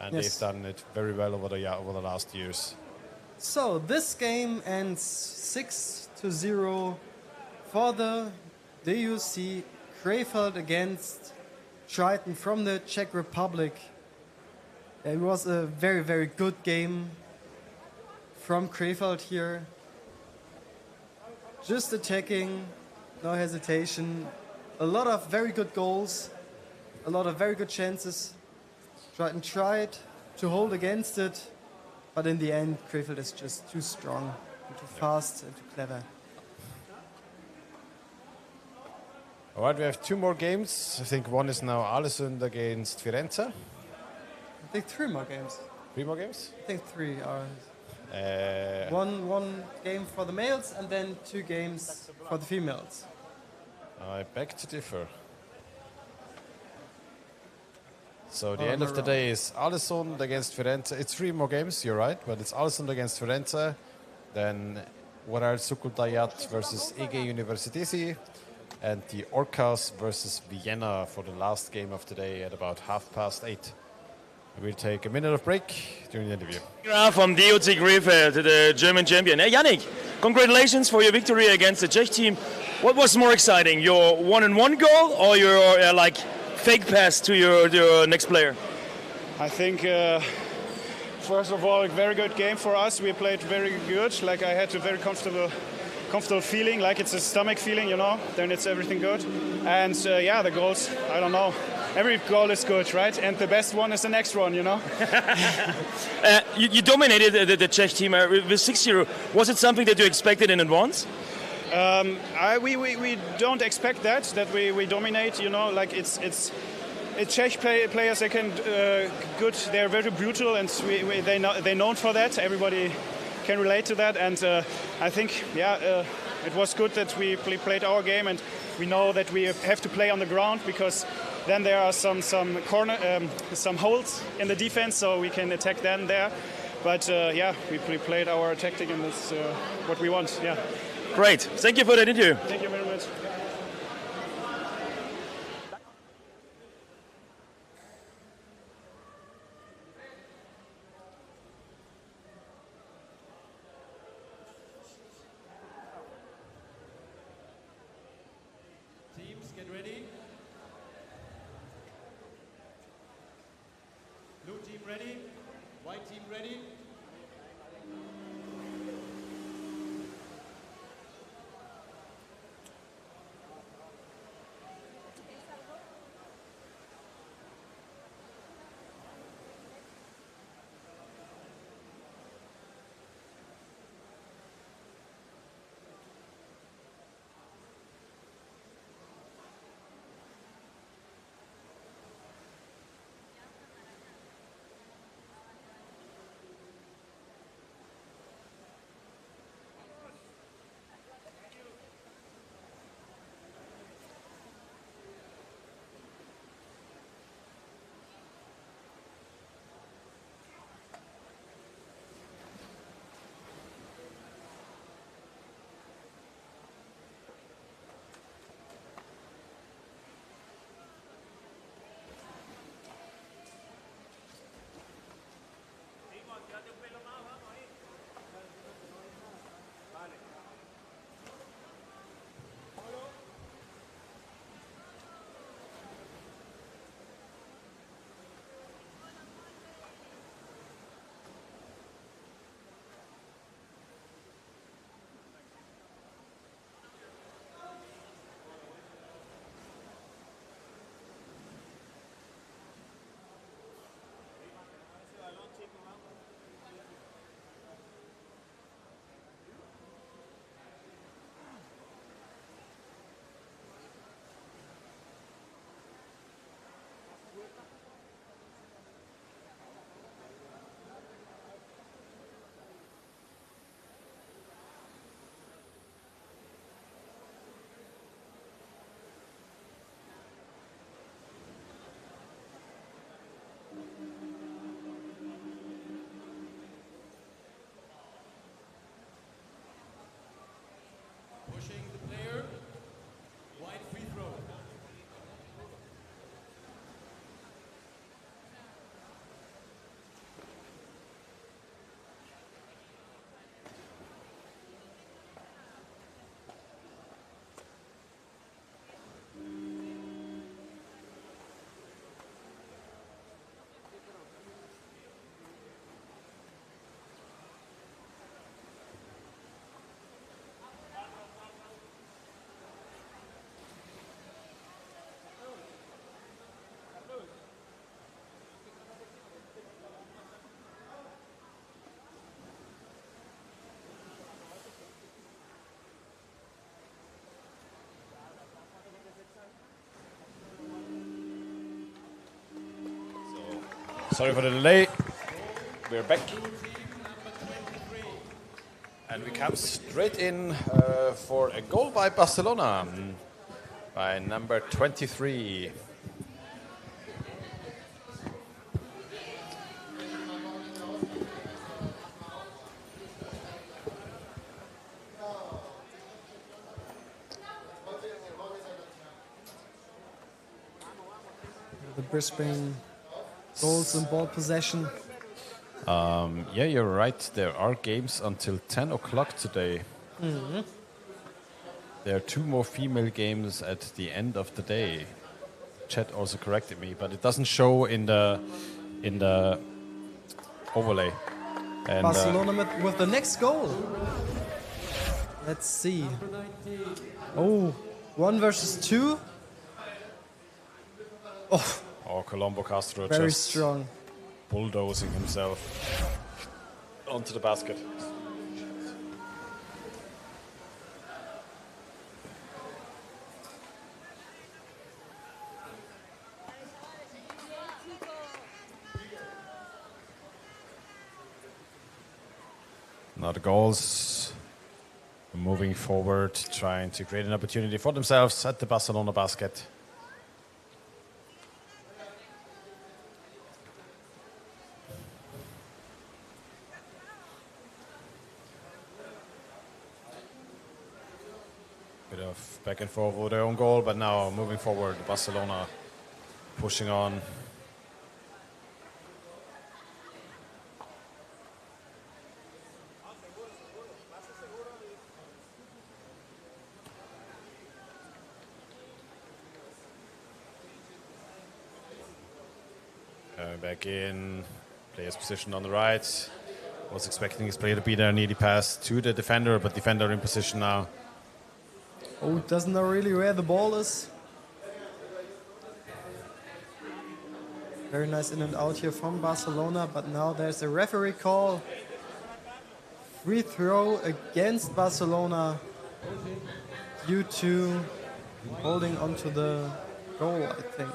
and Yes. they've done it very well over the last years. So this game ends 6-0 for the DUC Krefeld against Triton from the Czech Republic. It was a very, very good game from Krefeld here. Just attacking, no hesitation. A lot of very good goals, a lot of very good chances. Triton tried to hold against it, but in the end, Krefeld is just too strong, and too fast, and too clever. All right, we have two more games. I think one is now Alesund against Firenze. I think 3 more games. 3 more games? I think 3 are. One game for the males and then 2 games for the females. I beg to differ. So the Oh, end am of I the wrong? day is Alesund against Firenze. It's 3 more games, you're right, but it's Alesund against Firenze, then Warrerrugby versus EG Universitesi, and the Orcas versus Vienna for the last game of the day at about 8:30. We'll take a minute of break during the interview. From DUC Krefeld, the German champion. Hey, Yannick, congratulations for your victory against the Czech team. What was more exciting, your 1-on-1 goal or your fake pass to your next player? I think, first of all, a very good game for us. We played very good. Like I had a very comfortable feeling, like it's a stomach feeling, then it's everything good. And the goals, I don't know. Every goal is good, right? And the best one is the next one, You dominated the Czech team with 6-0. Was it something that you expected in advance? We don't expect that we dominate, like it's Czech players, they can good, they're very brutal, and they're known for that. Everybody can relate to that, and I think it was good that we played our game, and we know that we have to play on the ground, because then there are some holes in the defense, so we can attack them there. But we played our tactic, and that's what we want. Yeah. Great. Thank you for that interview. Thank you very much. Teams, get ready. Blue team ready. White team ready. Sorry for the delay. We're back. And we come straight in for a goal by Barcelona by number 23. The Brisbane goals and ball possession. Yeah, you're right. There are games until 10 o'clock today. Mm-hmm. There are 2 more female games at the end of the day. Chat also corrected me, but it doesn't show in the overlay. And, Barcelona with the next goal. Let's see. Oh, 1 versus 2. Oh, Colombo Castro very just strong. Bulldozing himself onto the basket. Now the goals moving forward, trying to create an opportunity for themselves at the Barcelona basket. Bit of back and forth with their own goal, but now moving forward, Barcelona pushing on. Back in, player's position on the right. Was expecting his player to be there, nearly pass to the defender, but defender in position now. Oh, doesn't know really where the ball is. Very nice in and out here from Barcelona, but now there's a referee call. Free throw against Barcelona due to holding onto the goal, I think.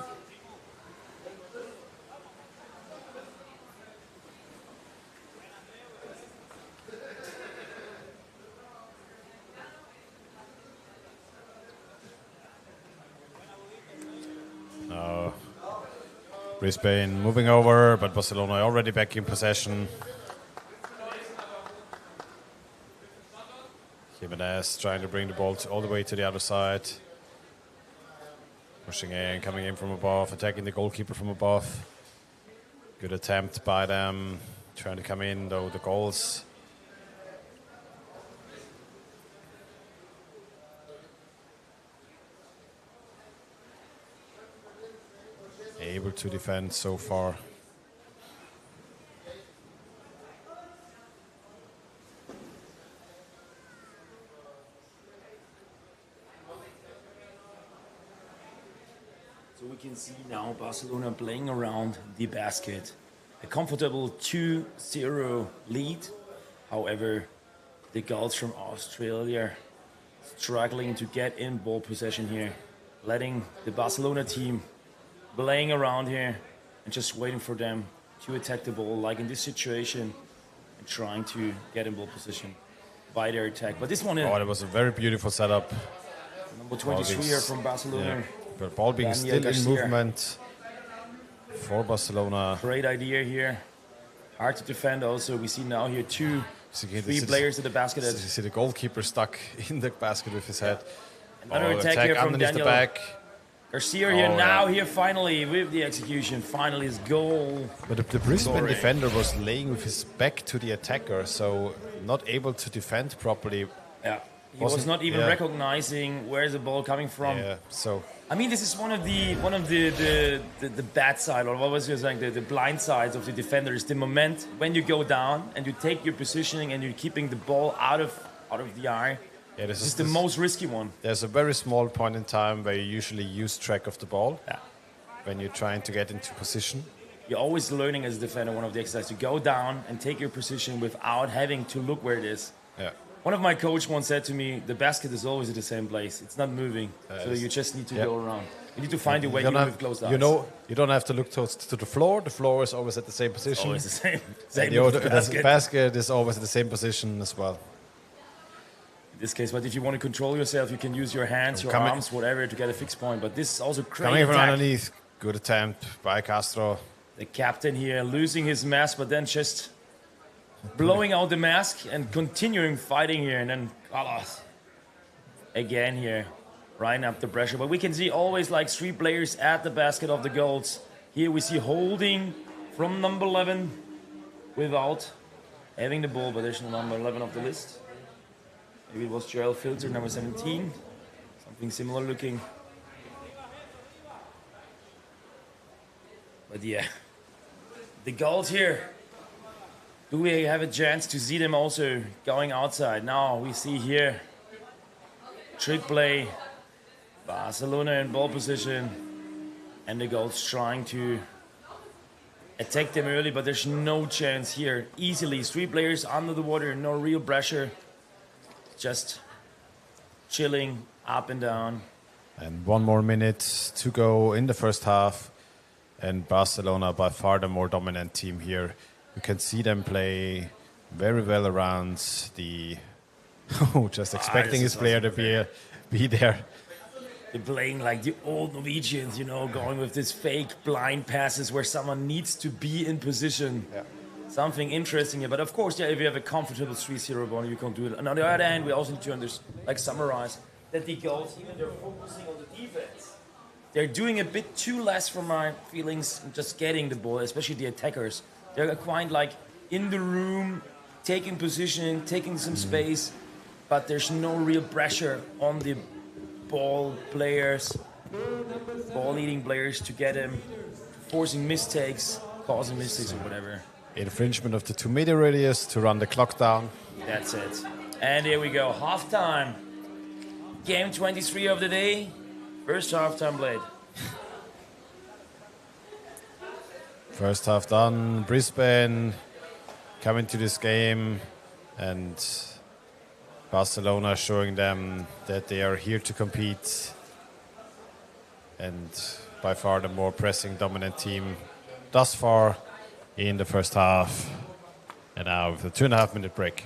Brisbane moving over, but Barcelona already back in possession. Jimenez trying to bring the ball all the way to the other side. Pushing in, coming in from above, attacking the goalkeeper from above. Good attempt by them, trying to come in, though the goals. Able to defend so far. So we can see now Barcelona playing around the basket. A comfortable 2-0 lead. However, the girls from Australia struggling to get in ball possession here, letting the Barcelona team playing around here and just waiting for them to attack the ball, like in this situation, and trying to get in ball position by their attack. But this one is... Oh, it was a very beautiful setup. Number 23 here from Barcelona. Yeah. But ball being Daniel still Garcia. in movement for Barcelona. Great idea here. Hard to defend also. We see now here three players at the basket. You see the goalkeeper stuck in the basket with his head. Another attack here from underneath Daniel the back. Garcia here here finally with the execution. Finally his goal. But the Brisbane Scoring. defender was laying with his back to the attacker, so not able to defend properly. Yeah, he was not even recognizing where the ball coming from. Yeah, so I mean, this is one of the bad side, or what was you saying, the blind sides of the defenders. The moment when you go down and you take your positioning and you're keeping the ball out of the eye. Yeah, this is the most risky one. There's a very small point in time where you usually use track of the ball. Yeah. When you're trying to get into position. You're always learning as a defender, one of the exercises, to go down and take your position without having to look where it is. Yeah. One of my coach once said to me, the basket is always at the same place. It's not moving. So you just need to go around. You need to find your way even with closed eyes. You know, you don't have to look to the floor. The floor is always at the same position. Always the same. And the basket is always at the same position as well. In this case, but if you want to control yourself, you can use your hands, your arms, whatever, to get a fixed point. But this is also great. Coming from underneath, good attempt by Castro. The captain here losing his mask, but then just blowing out the mask and continuing fighting here. And then Carlos again here, riding up the pressure. But we can see always like 3 players at the basket of the goals. Here we see holding from number 11 without having the ball, but there's no number 11 of the list. Maybe it was Gerald Filter, number 17. Something similar looking. But yeah, the goals here. Do we have a chance to see them also going outside? Now we see here trick play, Barcelona in ball position, and the goals trying to attack them early, but there's no chance here. Easily, 3 players under the water, no real pressure. Just chilling up and down. And 1 more minute to go in the first half. And Barcelona, by far the more dominant team here. You can see them play very well around the... just expecting his player to be there. They're playing like the old Norwegians, you know, going with this fake blind passes where someone needs to be in position. Yeah. Something interesting here. But of course, yeah, if you have a comfortable 3-0 ball, you can do it. And on the other hand, we also need to summarize that the goals, even they're focusing on the defense. They're doing a bit too less, from my feelings, just getting the ball, especially the attackers. They're quite like in the room, taking position, taking some space, but there's no real pressure on the ball players, ball-leading players to get them, forcing mistakes, causing mistakes or whatever. Infringement of the 2-meter radius to run the clock down. That's it. And here we go, halftime. Game 23 of the day. First halftime played. First half done. Brisbane coming to this game, and Barcelona showing them that they are here to compete, and by far the more pressing, dominant team thus far in the first half. And now with a 2.5 minute break.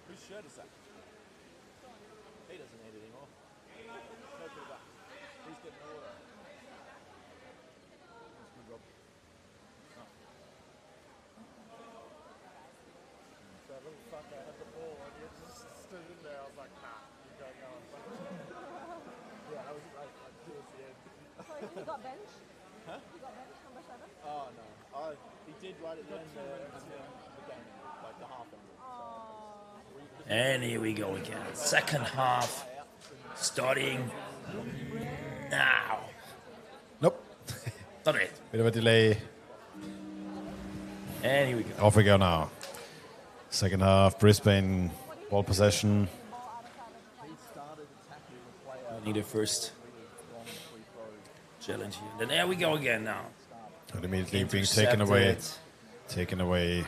Whose shirt is that? He doesn't need it anymore. No good back. He's getting order. That's good, Rob. Oh. So that little fucker had the ball and he just stood in there. I was like, nah, you go on. Yeah, I was like, towards the end. So you got bench? Huh? You got bench? Oh no, he did right at the end of the game, like the half end. And here we go again. Second half starting now. Nope. Not it. Bit of a delay. And here we go. Off we go now. Second half, Brisbane, ball possession. Need a first challenge here. Then there we go again now. And immediately being taken away. Intercepted. Taken away.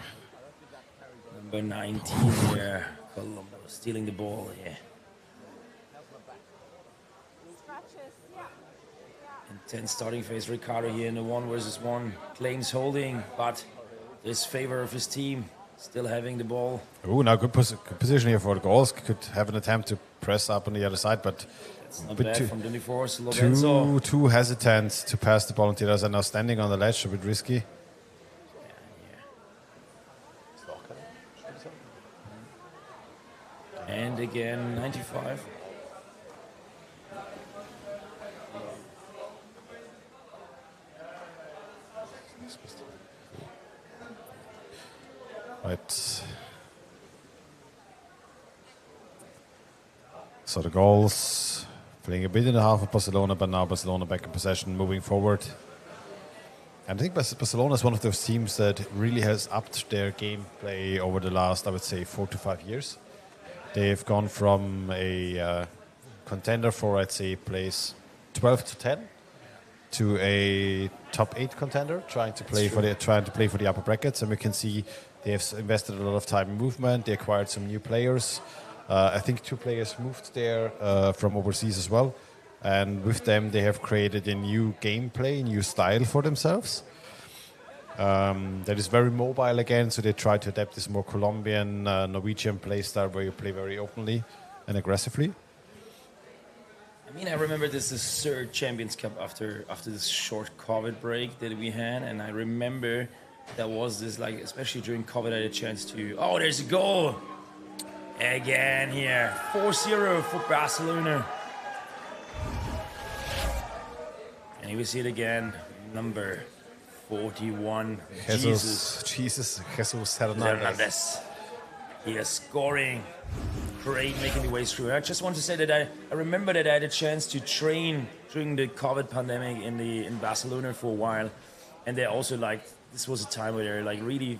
Number 19 here. Colombo stealing the ball here. Intense starting phase. Ricardo here in the 1 versus 1. Claims holding, but there's favor of his team. Still having the ball. Oh, now good position here for the goals. Could have an attempt to press up on the other side, but not bad from 24. Too hesitant to pass the ball on the other side. Now standing on the ledge, a bit risky. And again, 95. Right. So the goals, playing a bit in the half of Barcelona, but now Barcelona back in possession, moving forward. And I think Barcelona is one of those teams that really has upped their gameplay over the last, I would say, 4 to 5 years. They've gone from a contender for, I'd say, place 12 to 10 to a top 8 contender, trying to play for the upper brackets. And we can see they have invested a lot of time in movement. They acquired some new players. I think 2 players moved there from overseas as well. And with them, they have created a new gameplay, new style for themselves. That is very mobile again, so they try to adapt this more Colombian, Norwegian play style where you play very openly and aggressively. I mean, I remember this is the 3rd Champions Cup after this short COVID break that we had, and I remember there was this, like, especially during COVID, I had a chance to... Oh, there's a goal! Again here, 4-0 for Barcelona. And here we see it again, number 41, Jesus Hernandez. He is scoring. Great, making the way through. I just want to say that I remember that I had a chance to train during the COVID pandemic in Barcelona for a while, and they also this was a time where they're really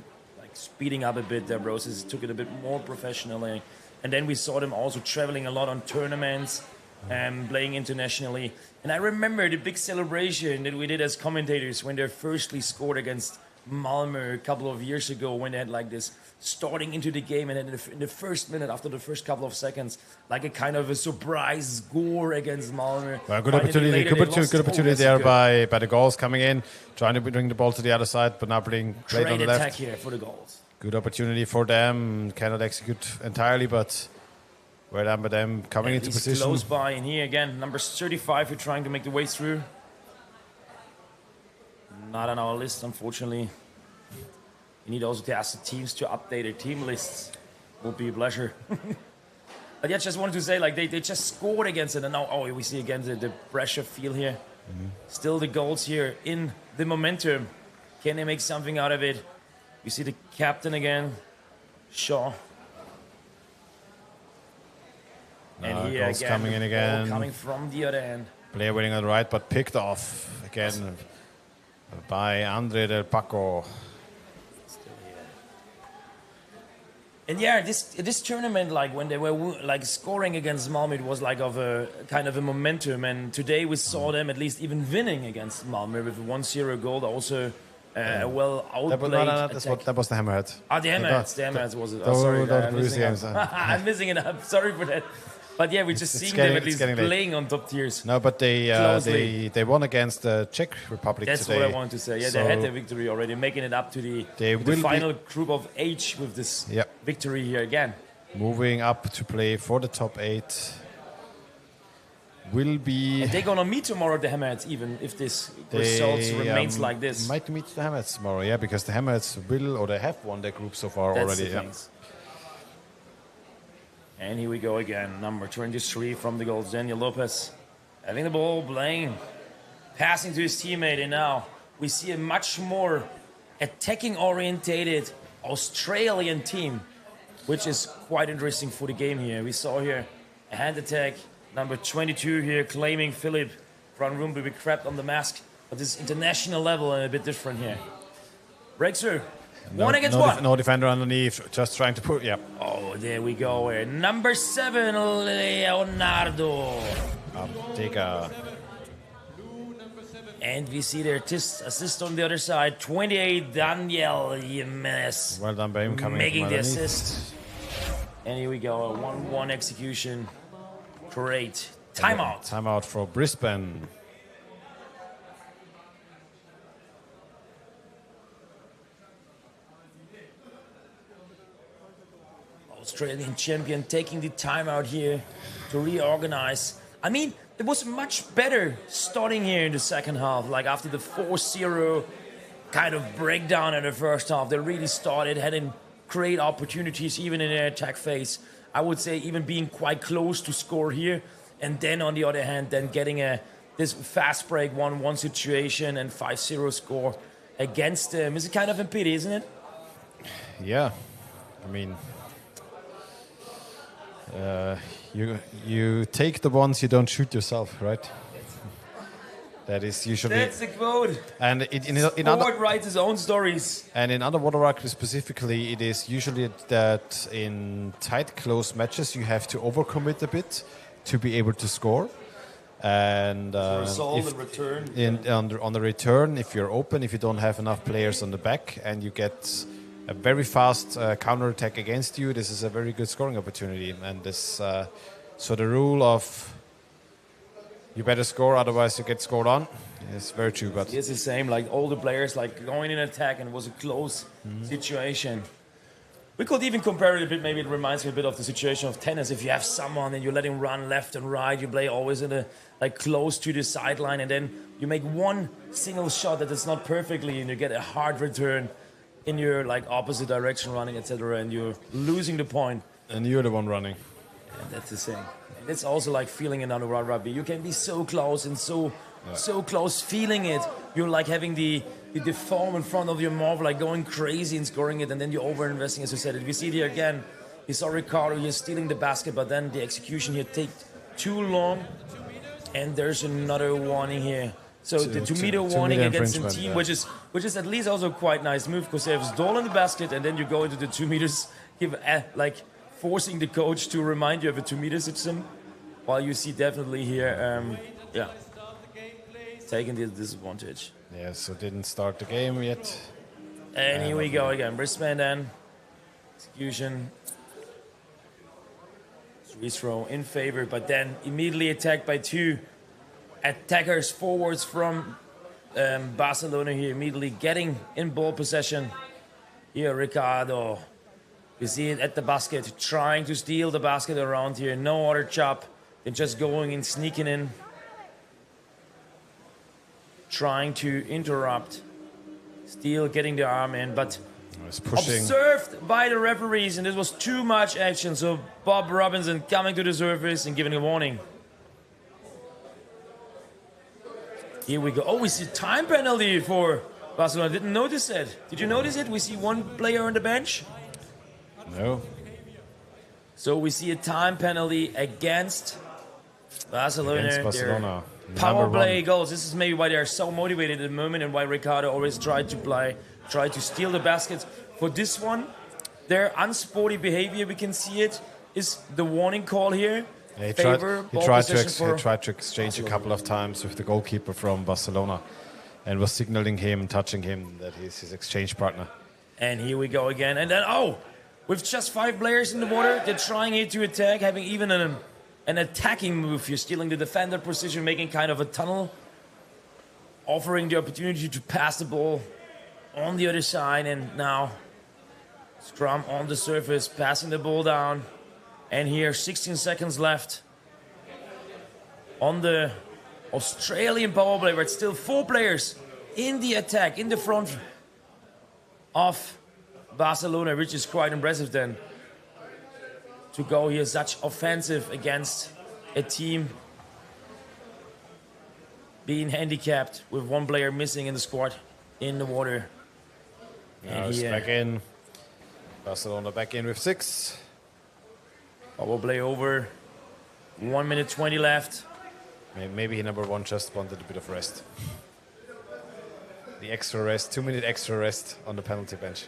speeding up a bit their process, took it a bit more professionally, and then we saw them also traveling a lot on tournaments and playing internationally. And I remember the big celebration that we did as commentators when they firstly scored against Malmö a couple of years ago, when they had this starting into the game, and then in the first minute, after the first couple of seconds, like a kind of a surprise score against Malmö. Well, good opportunity there by the goals coming in, trying to bring the ball to the other side, but now played on the left. Attack here for the goals. Good opportunity for them. Cannot execute entirely, but well done by them coming into position. Close by, and here again, number 35, who are trying to make the way through. Not on our list, unfortunately. We need also to ask the teams to update their team lists. Would be a pleasure. But yeah, just wanted to say, they just scored against it, and now we see again the pressure feel here. Mm-hmm. Still the goals here in the momentum. Can they make something out of it? You see the captain again, Shaw. And here goals again, coming in again. Coming from the other end. Player waiting on the right, but picked off again by Andre Del Paco. And yeah, this tournament, when they were scoring against Malmö, it was of a kind of a momentum. And today we saw them at least even winning against Malmö with a 1-0 goal. Also a well outplayed that was the Hammerhead. Ah, the Hammerheads was it? Oh, sorry, I'm missing it up. Sorry for that. But yeah, we're just seeing them at least playing on top tiers. No, but they won against the Czech Republic today. That's what I wanted to say. Yeah, they had their victory already, making it up to the final group of H with this victory here again. Moving up to play for the top 8 will be... And they're going to meet tomorrow, the Hammerheads, even if this results remains like this. Might meet the Hammerheads tomorrow, yeah, because the Hammerheads they have won their group so far already. And here we go again, number 23 from the goals, Daniel Lopez. Having the ball, playing, passing to his teammate, and now we see a much more attacking-orientated Australian team, which is quite interesting for the game here. We saw here a hand attack, number 22 here claiming Philip from Rugby with crap on the mask, but this is international level and a bit different here. Breakthrough. One against one. No defender underneath, just trying to put, yeah. Oh, there we go. Number 7, Leonardo. Digger. And we see their assist on the other side. 28, Daniel Jimenez. Well done by him coming making from the underneath. assist. And here we go, a 1-1 execution. Great. Timeout. Timeout for Brisbane. Australian champion taking the timeout here to reorganize. I mean, it was much better starting here in the second half. Like after the 4-0 kind of breakdown in the first half, they really started, had great opportunities even in their attack phase. I would say even being quite close to score here. And then on the other hand, then getting this fast break 1-1 situation and 5-0 score against them is a kind of a pity, isn't it? Yeah, I mean, you take the ones you don't shoot yourself, right? That is usually. That's the quote. And in Sport writes his own stories. And in underwater rugby specifically, it is usually that in tight, close matches you have to overcommit a bit to be able to score. And on the return, if you're open, if you don't have enough players on the back, and you get a very fast counter attack against you, this is a very good scoring opportunity. And this, so the rule of you better score, otherwise you get scored on, is very true. But it's the same. Like all the players, like going in attack, and it was a close situation. We could even compare it a bit. Maybe it reminds me a bit of the situation of tennis. If you have someone and you let him run left and right, you play always in close to the sideline, and then you make one single shot that is not perfectly, and you get a hard return in your opposite direction running, etc., and you're losing the point. And you're the one running. And that's the same. And it's also like feeling in underwater rugby. You can be so close and so close, feeling it. You're like having the foam in front of your mouth, like going crazy and scoring it, and then you're over-investing, as you said. We see it here again. You saw Ricardo here stealing the basket, but then the execution here takes too long, and there's another warning here. So the 2-meter warning against the team, yeah. which is at least also quite nice move, because they have Stoll in the basket, and then you go into the 2 meters, forcing the coach to remind you of a 2-meter system, while you see definitely here, taking the disadvantage. Yeah, so didn't start the game yet. And here we go again. Brisbane then. Execution. Free throw in favor, but then immediately attacked by 2 attackers forwards from Barcelona here, immediately getting in ball possession. Here, Ricardo. You see it at the basket, trying to steal the basket around here. No other chop than just going and sneaking in. Trying to interrupt. Still getting the arm in, but observed by the referees, and this was too much action. So Bob Robinson coming to the surface and giving a warning. Here we go. Oh, we see time penalty for Barcelona. Didn't notice it. Did you notice it? We see one player on the bench. No. So we see a time penalty against Barcelona. Against Barcelona. Power play goals. This is maybe why they are so motivated at the moment, and why Ricardo always tried to steal the baskets. For this one, their unsporty behavior, we can see it, is the warning call here. Yeah, he tried to exchange a couple of times with the goalkeeper from Barcelona, and was signaling him, touching him, that he's his exchange partner. And here we go again. And then, with just 5 players in the water, they're trying here to attack, having even an attacking move. You're stealing the defender position, making kind of a tunnel, offering the opportunity to pass the ball on the other side, and now scrum on the surface, passing the ball down. And here, 16 seconds left on the Australian power play, where it's still 4 players in the attack, in the front of Barcelona, which is quite impressive then, to go here such offensive against a team being handicapped with 1 player missing in the squad. in the water. Now it's back in. Barcelona back in with 6. Power play over. 1 minute 20 left. Maybe number 1 just wanted a bit of rest. The extra rest, 2-minute extra rest on the penalty bench.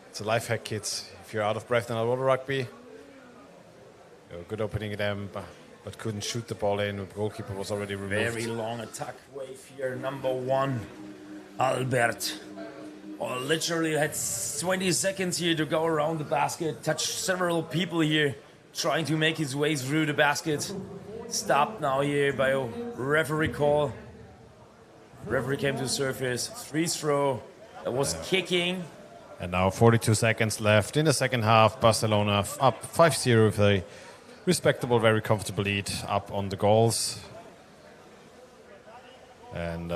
It's a life hack, kids. If you're out of breath in a Warrerrugby, good opening them, but couldn't shoot the ball in. The goalkeeper was already removed. Very long attack wave here. Number 1, Albert. Literally had 20 seconds here to go around the basket, touch several people here, trying to make his way through the basket. Stopped now here by a referee call. Referee came to the surface. Free throw. That was kicking. And now 42 seconds left in the second half. Barcelona up 5-0 with a respectable, very comfortable lead up on the goals. And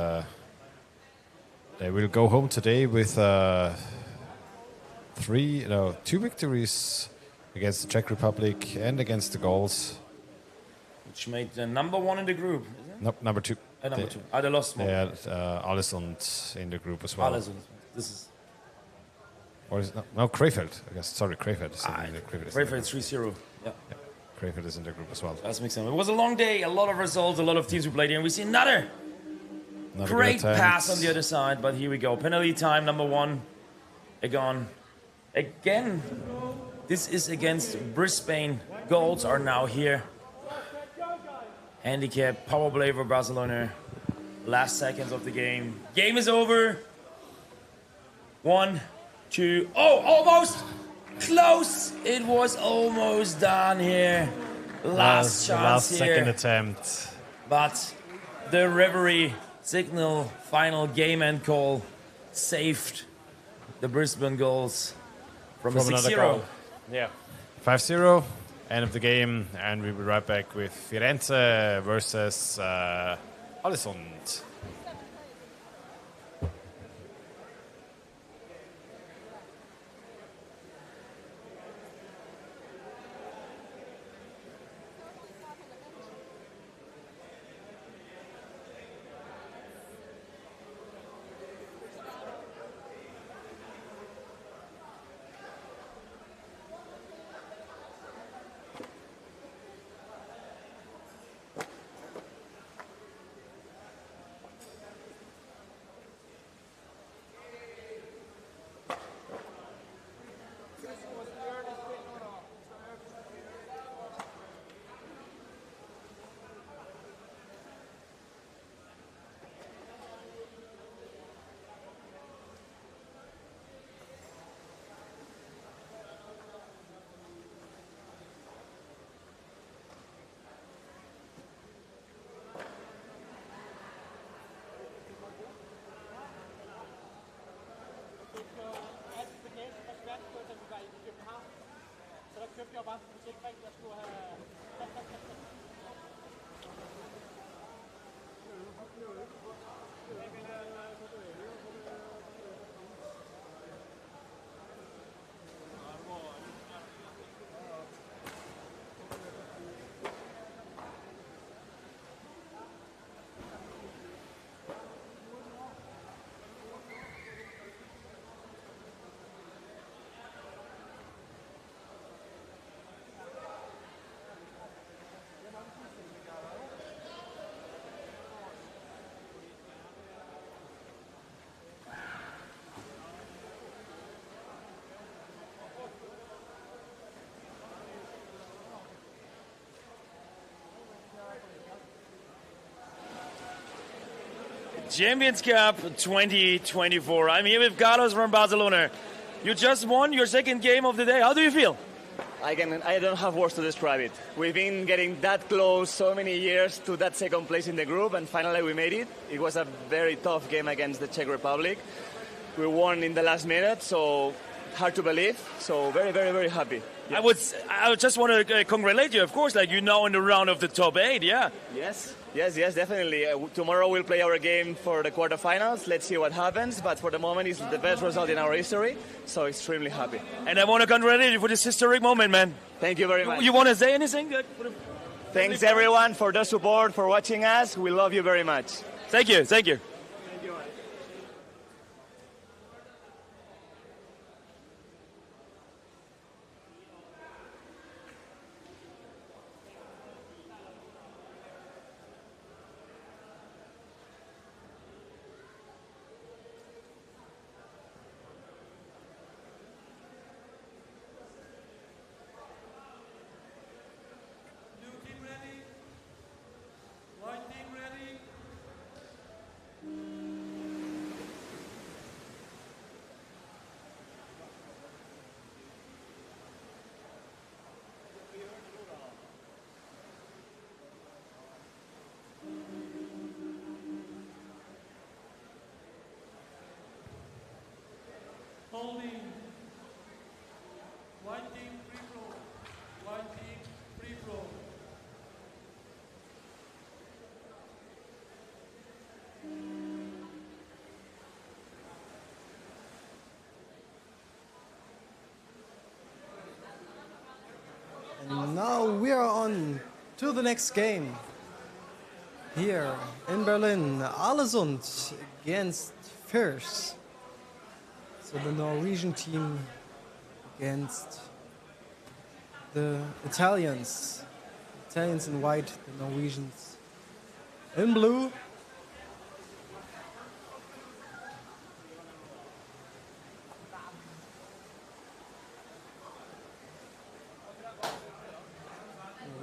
they will go home today with 2 victories against the Czech Republic and against the Goals. Which made the number 1 in the group, isn't it? Nope, number 2. Number 2. They lost more. They had Alisson in the group as well. Alisson. This is... Or is it, no, Krefeld. I guess, sorry, Krefeld is in the Krefeld 3-0. Yeah. Krefeld is in the group as well. That's makes sense. It was a long day, a lot of results, a lot of teams who played here, and we see another great pass on the other side, but here we go. Penalty time, number 1. Again, this is against Brisbane. Goals are now here. Handicap, power play for Barcelona. Last seconds of the game. Game is over. 1, 2, almost close. It was almost done here. Last chance last here. Second attempt. But the referee signal, final game end call, saved the Brisbane Goals from a 6-0. Yeah. 5-0, end of the game, and we'll be right back with Firenze versus Alisson. Champions Cup 2024. I'm here with Carlos from Barcelona. You just won your second game of the day. How do you feel? I don't have words to describe it. We've been getting that close so many years to that second place in the group, and finally we made it. It was a very tough game against the Czech Republic. We won in the last minute, so hard to believe. So very, very, very happy. Yeah. I would just want to congratulate you, of course, like you're now in the round of the top 8, yeah? Yes, definitely. Tomorrow we'll play our game for the quarterfinals. Let's see what happens, but for the moment it's the best result in our history, so extremely happy. And I want to congratulate you for this historic moment, man. Thank you very much. You want to say anything? Thanks everyone for the support, for watching us. We love you very much. Thank you. Thank you. And now we are on to the next game. Here in Berlin, Alesund against Fürth. So the Norwegian team against the Italians. Italians in white, the Norwegians in blue.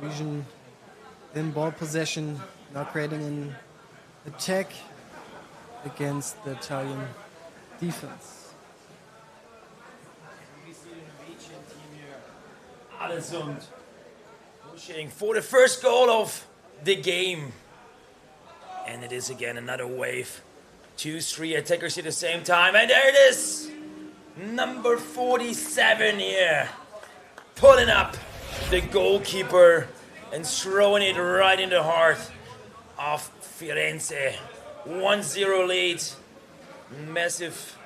Norwegian in ball possession, now creating an attack against the Italian defense. Alesund pushing for the first goal of the game. And it is again another wave. 2-3 attackers at the same time. And there it is. Number 47 here. Pulling up the goalkeeper and throwing it right in the heart of Firenze. 1-0 lead. Massive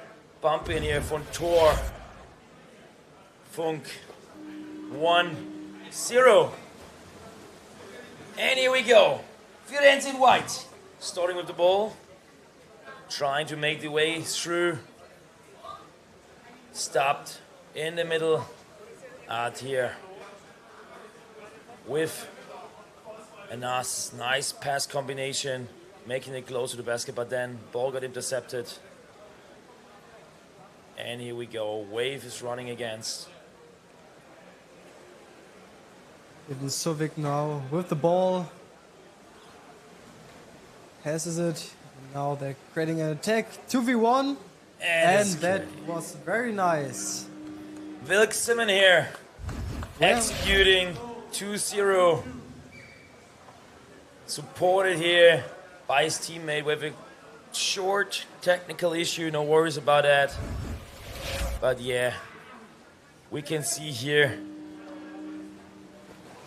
bump in here from Tor. Funk. 1-0. And here we go. Firenze in white. Starting with the ball. Trying to make the way through. Stopped in the middle. Out here. With a nice pass combination. Making it close to the basket. But then ball got intercepted. And here we go. Wave is running against. Even Suvik now with the ball. Passes it. Now they're creating an attack. 2v1. And that was very nice. Wilk Simon here. Executing 2-0. Supported here by his teammate with a short technical issue. No worries about that. But yeah, we can see here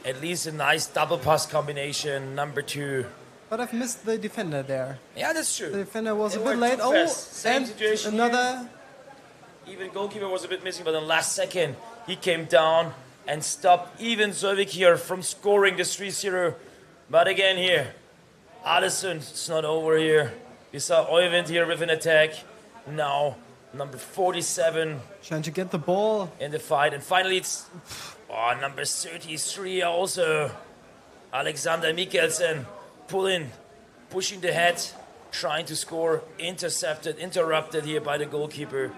at least a nice double pass combination, number 2. But I've missed the defender there. Yeah, that's true. The defender was They a bit were late. too Oh, fast. Same and situation another. Even goalkeeper was a bit missing, but in the last second, he came down and stopped even Zövik here from scoring this 3-0. But again here, Alesund, it's not over here. We saw Oyvind here with an attack. Now, number 47. Trying to get the ball. In the fight. And finally, it's number 33 also. Alexander Mikkelsen pulling, pushing the head, trying to score. Intercepted, interrupted here by the goalkeeper.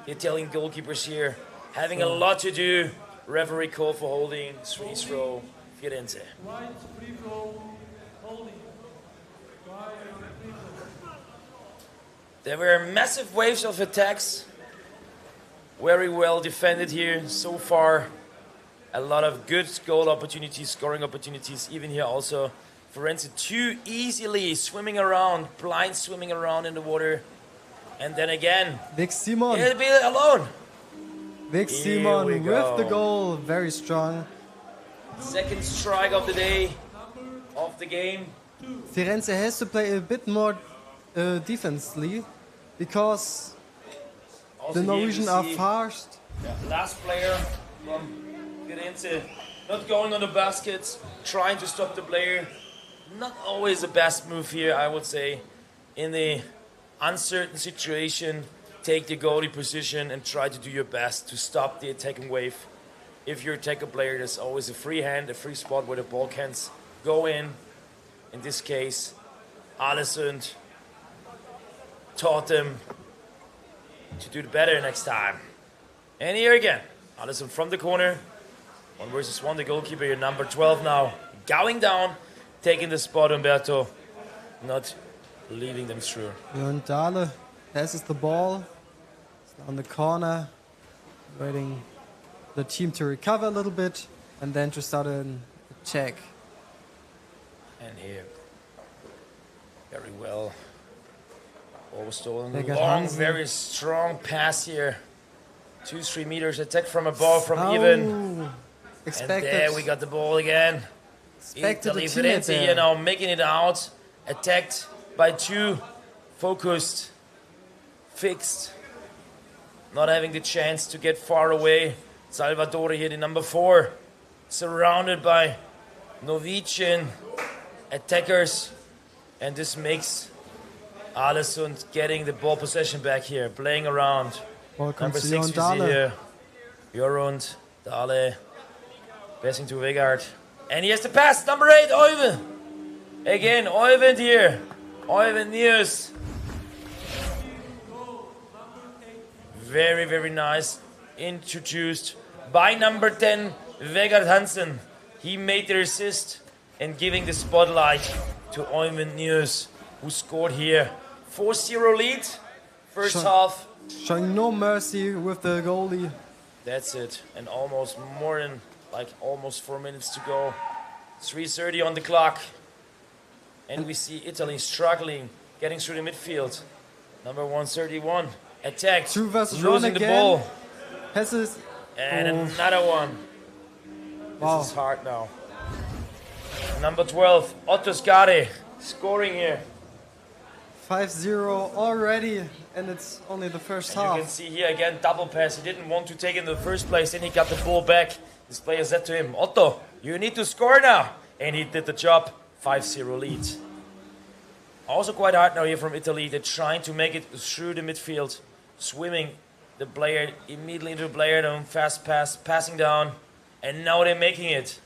The Italian goalkeepers here having a lot to do. Referee call for holding. Free throw, Firenze. There were massive waves of attacks. Very well defended here so far. A lot of good goal opportunities, scoring opportunities, even here also. Firenze too easily swimming around, blind swimming around in the water. And then again, Vic Simon. He'll be alone. Vic Simon with the goal, very strong. Second strike of the day, of the game. Firenze has to play a bit more defensively because Also the Norwegians here are we see, fast. Last player from Firenze not going on the baskets, trying to stop the player. Not always the best move here, I would say. In the uncertain situation, take the goalie position and try to do your best to stop the attacking wave. If you're a tackle player, there's always a free hand, a free spot where the ball can go in. In this case, Alesund taught them to do better next time. And here again, Alesund from the corner. 1 versus 1, the goalkeeper, your number 12 now. Going down, taking the spot, Umberto. Not leading them through. Jörn Dahle passes the ball. It's on the corner, waiting the team to recover a little bit and then to start an attack. And here, very well. Ball was stolen. They got Long, Hansen. very strong pass here. 2-3 meters attack from above, from Oh, even. expected. And there we got the ball again. Expected Italy, a teammate Firenze, there. you know, making it out. Attacked by 2. Focused. Fixed. Not having the chance to get far away. Salvatore here, the number 4. surrounded by Norwegian attackers, and this makes Alesund getting the ball possession back here, playing around. Ball comes Number to 6 we Jon see Dahle. here, Jorund Dahle, passing to Vegard, and he has the pass, number 8, Oyvind. Again, Oyvind here, Oyvind Niels. Very, very nice, introduced by number 10, Vegard Hansen. He made the assist and giving the spotlight to Oyvind Niels, who scored here. 4-0 lead, first half. Showing no mercy with the goalie. That's it, and almost 4 minutes to go. 3:30 on the clock, and we see Italy struggling, getting through the midfield. Number 131 attacked, 2 versus 1 losing the again. ball, Passes. and Oh. another one. Wow. This is hard now. Number 12, Otto Skari, scoring here. 5-0 already, and it's only the first And half. you can see here again, double pass. He didn't want to take it in the first place, then he got the ball back. This player said to him, Otto, you need to score now. And he did the job, 5-0 lead. Also quite hard now here from Italy. They're trying to make it through the midfield, swimming the player immediately into the player, then fast pass, passing down, and now they're making it.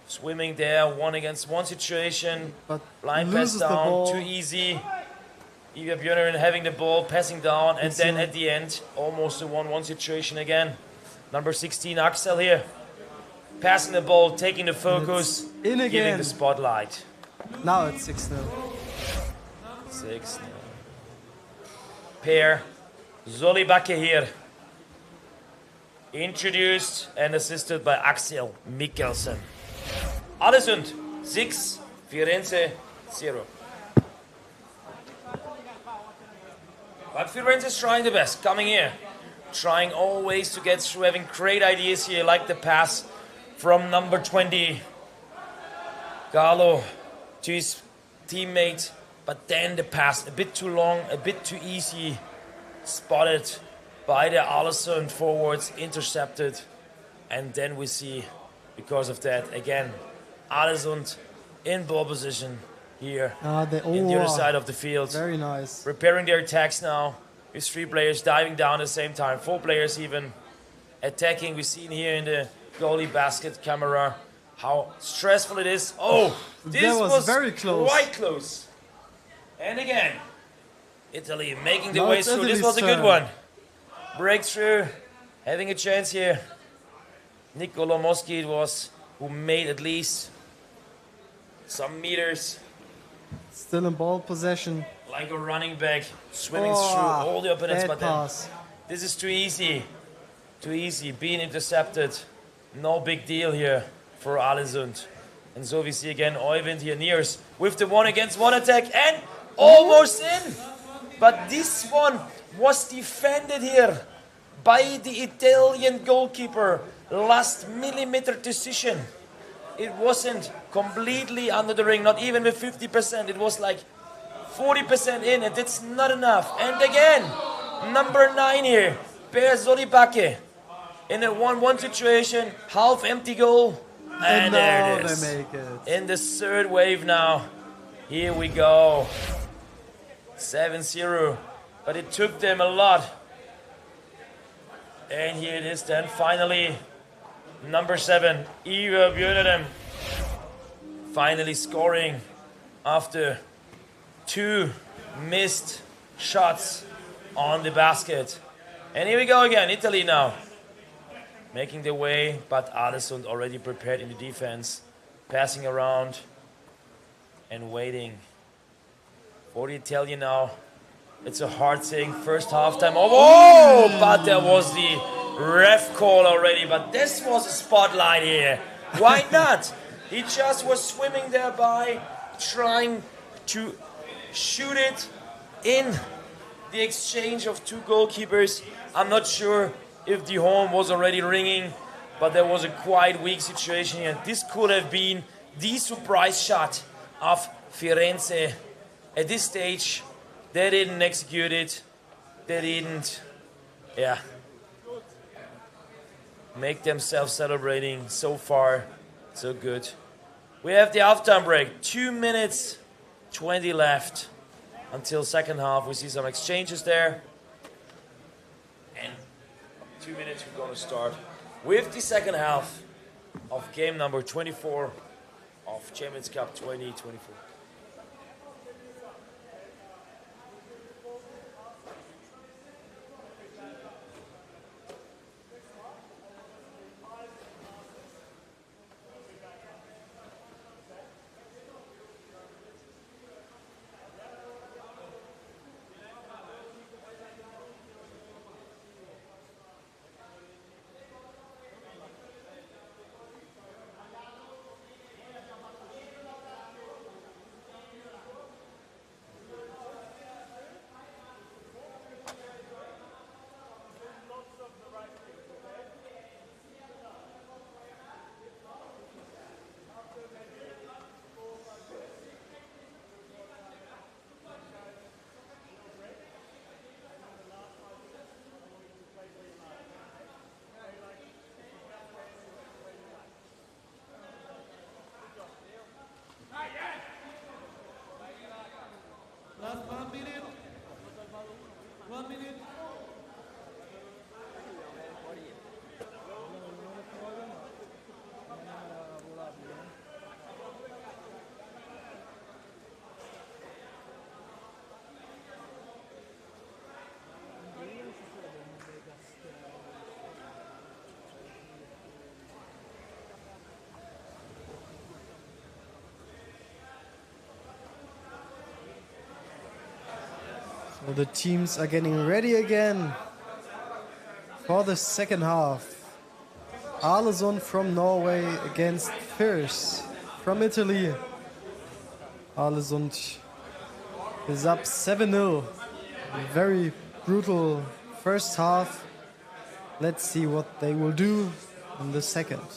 Swimming there, 1-against-1 situation, but blind pass loses the down, ball. too easy. Ivar Björneren having the ball, passing down, and then at the end, almost a 1-1 situation again. Number 16, Axel here, passing the ball, taking the focus, in again. giving the spotlight. Now it's 6-0. 6-0. Pair, Zoli Backe here, introduced and assisted by Axel Mikkelsen. Alesund, 6, Firenze, 0. But Firenze is trying the best, coming here, trying always to get through, having great ideas here, like the pass from number 20, Gallo, to his teammate, but then the pass a bit too long, a bit too easy, spotted by the Alesund forwards, intercepted, and then we see, because of that, again, Alesund in ball position here in the other side of the field. Very nice. Preparing their attacks now. With 3 players diving down at the same time. 4 players even attacking. We've seen here in the goalie basket camera how stressful it is. Oh, this that was very close. Quite close. And again, Italy making the Now way it's through. This Italy's was a good turn. one. Breakthrough, having a chance here. Niccolo Moschi it was who made at least some meters. Still in ball possession. Like a running back, swimming through all the opponents, bad but then pass. this is too easy. Too easy, being intercepted. No big deal here for Alesund. And so we see again Oyvind here, Niers, with the 1-against-1 attack, and almost in. But this one was defended here by the Italian goalkeeper. Last millimeter decision. It wasn't completely under the ring, not even with 50%. It was like 40% in, and that's not enough. And again, number 9 here, Per Zolibake, in a 1-1 situation, half empty goal. And there it is. They make it. In the third wave now. Here we go. 7-0. But it took them a lot. And here it is then, finally, number 7, Ivar Björneren, finally scoring after 2 missed shots on the basket. And here we go again, Italy now, making their way, but Alesund already prepared in the defense, passing around and waiting for the Italian now. It's a hard thing, first halftime. Oh, but there was the ref call already, but this was a spotlight here. Why not? He just was swimming there by, trying to shoot it in the exchange of 2 goalkeepers. I'm not sure if the horn was already ringing, but there was a quite weak situation here. This could have been the surprise shot of Firenze. At this stage, they didn't execute it. They didn't, make themselves celebrating. So far, so good. We have the halftime break. 2 minutes, 20 left until second half. We see some exchanges there. And 2 minutes, we're going to start with the second half of game number 24 of Champions Cup 2024. Last 1 minute. 1 minute. So the teams are getting ready again for the second half. Arlesund from Norway against Fürth from Italy. Arlesund is up 7-0. Very brutal first half. Let's see what they will do in the second.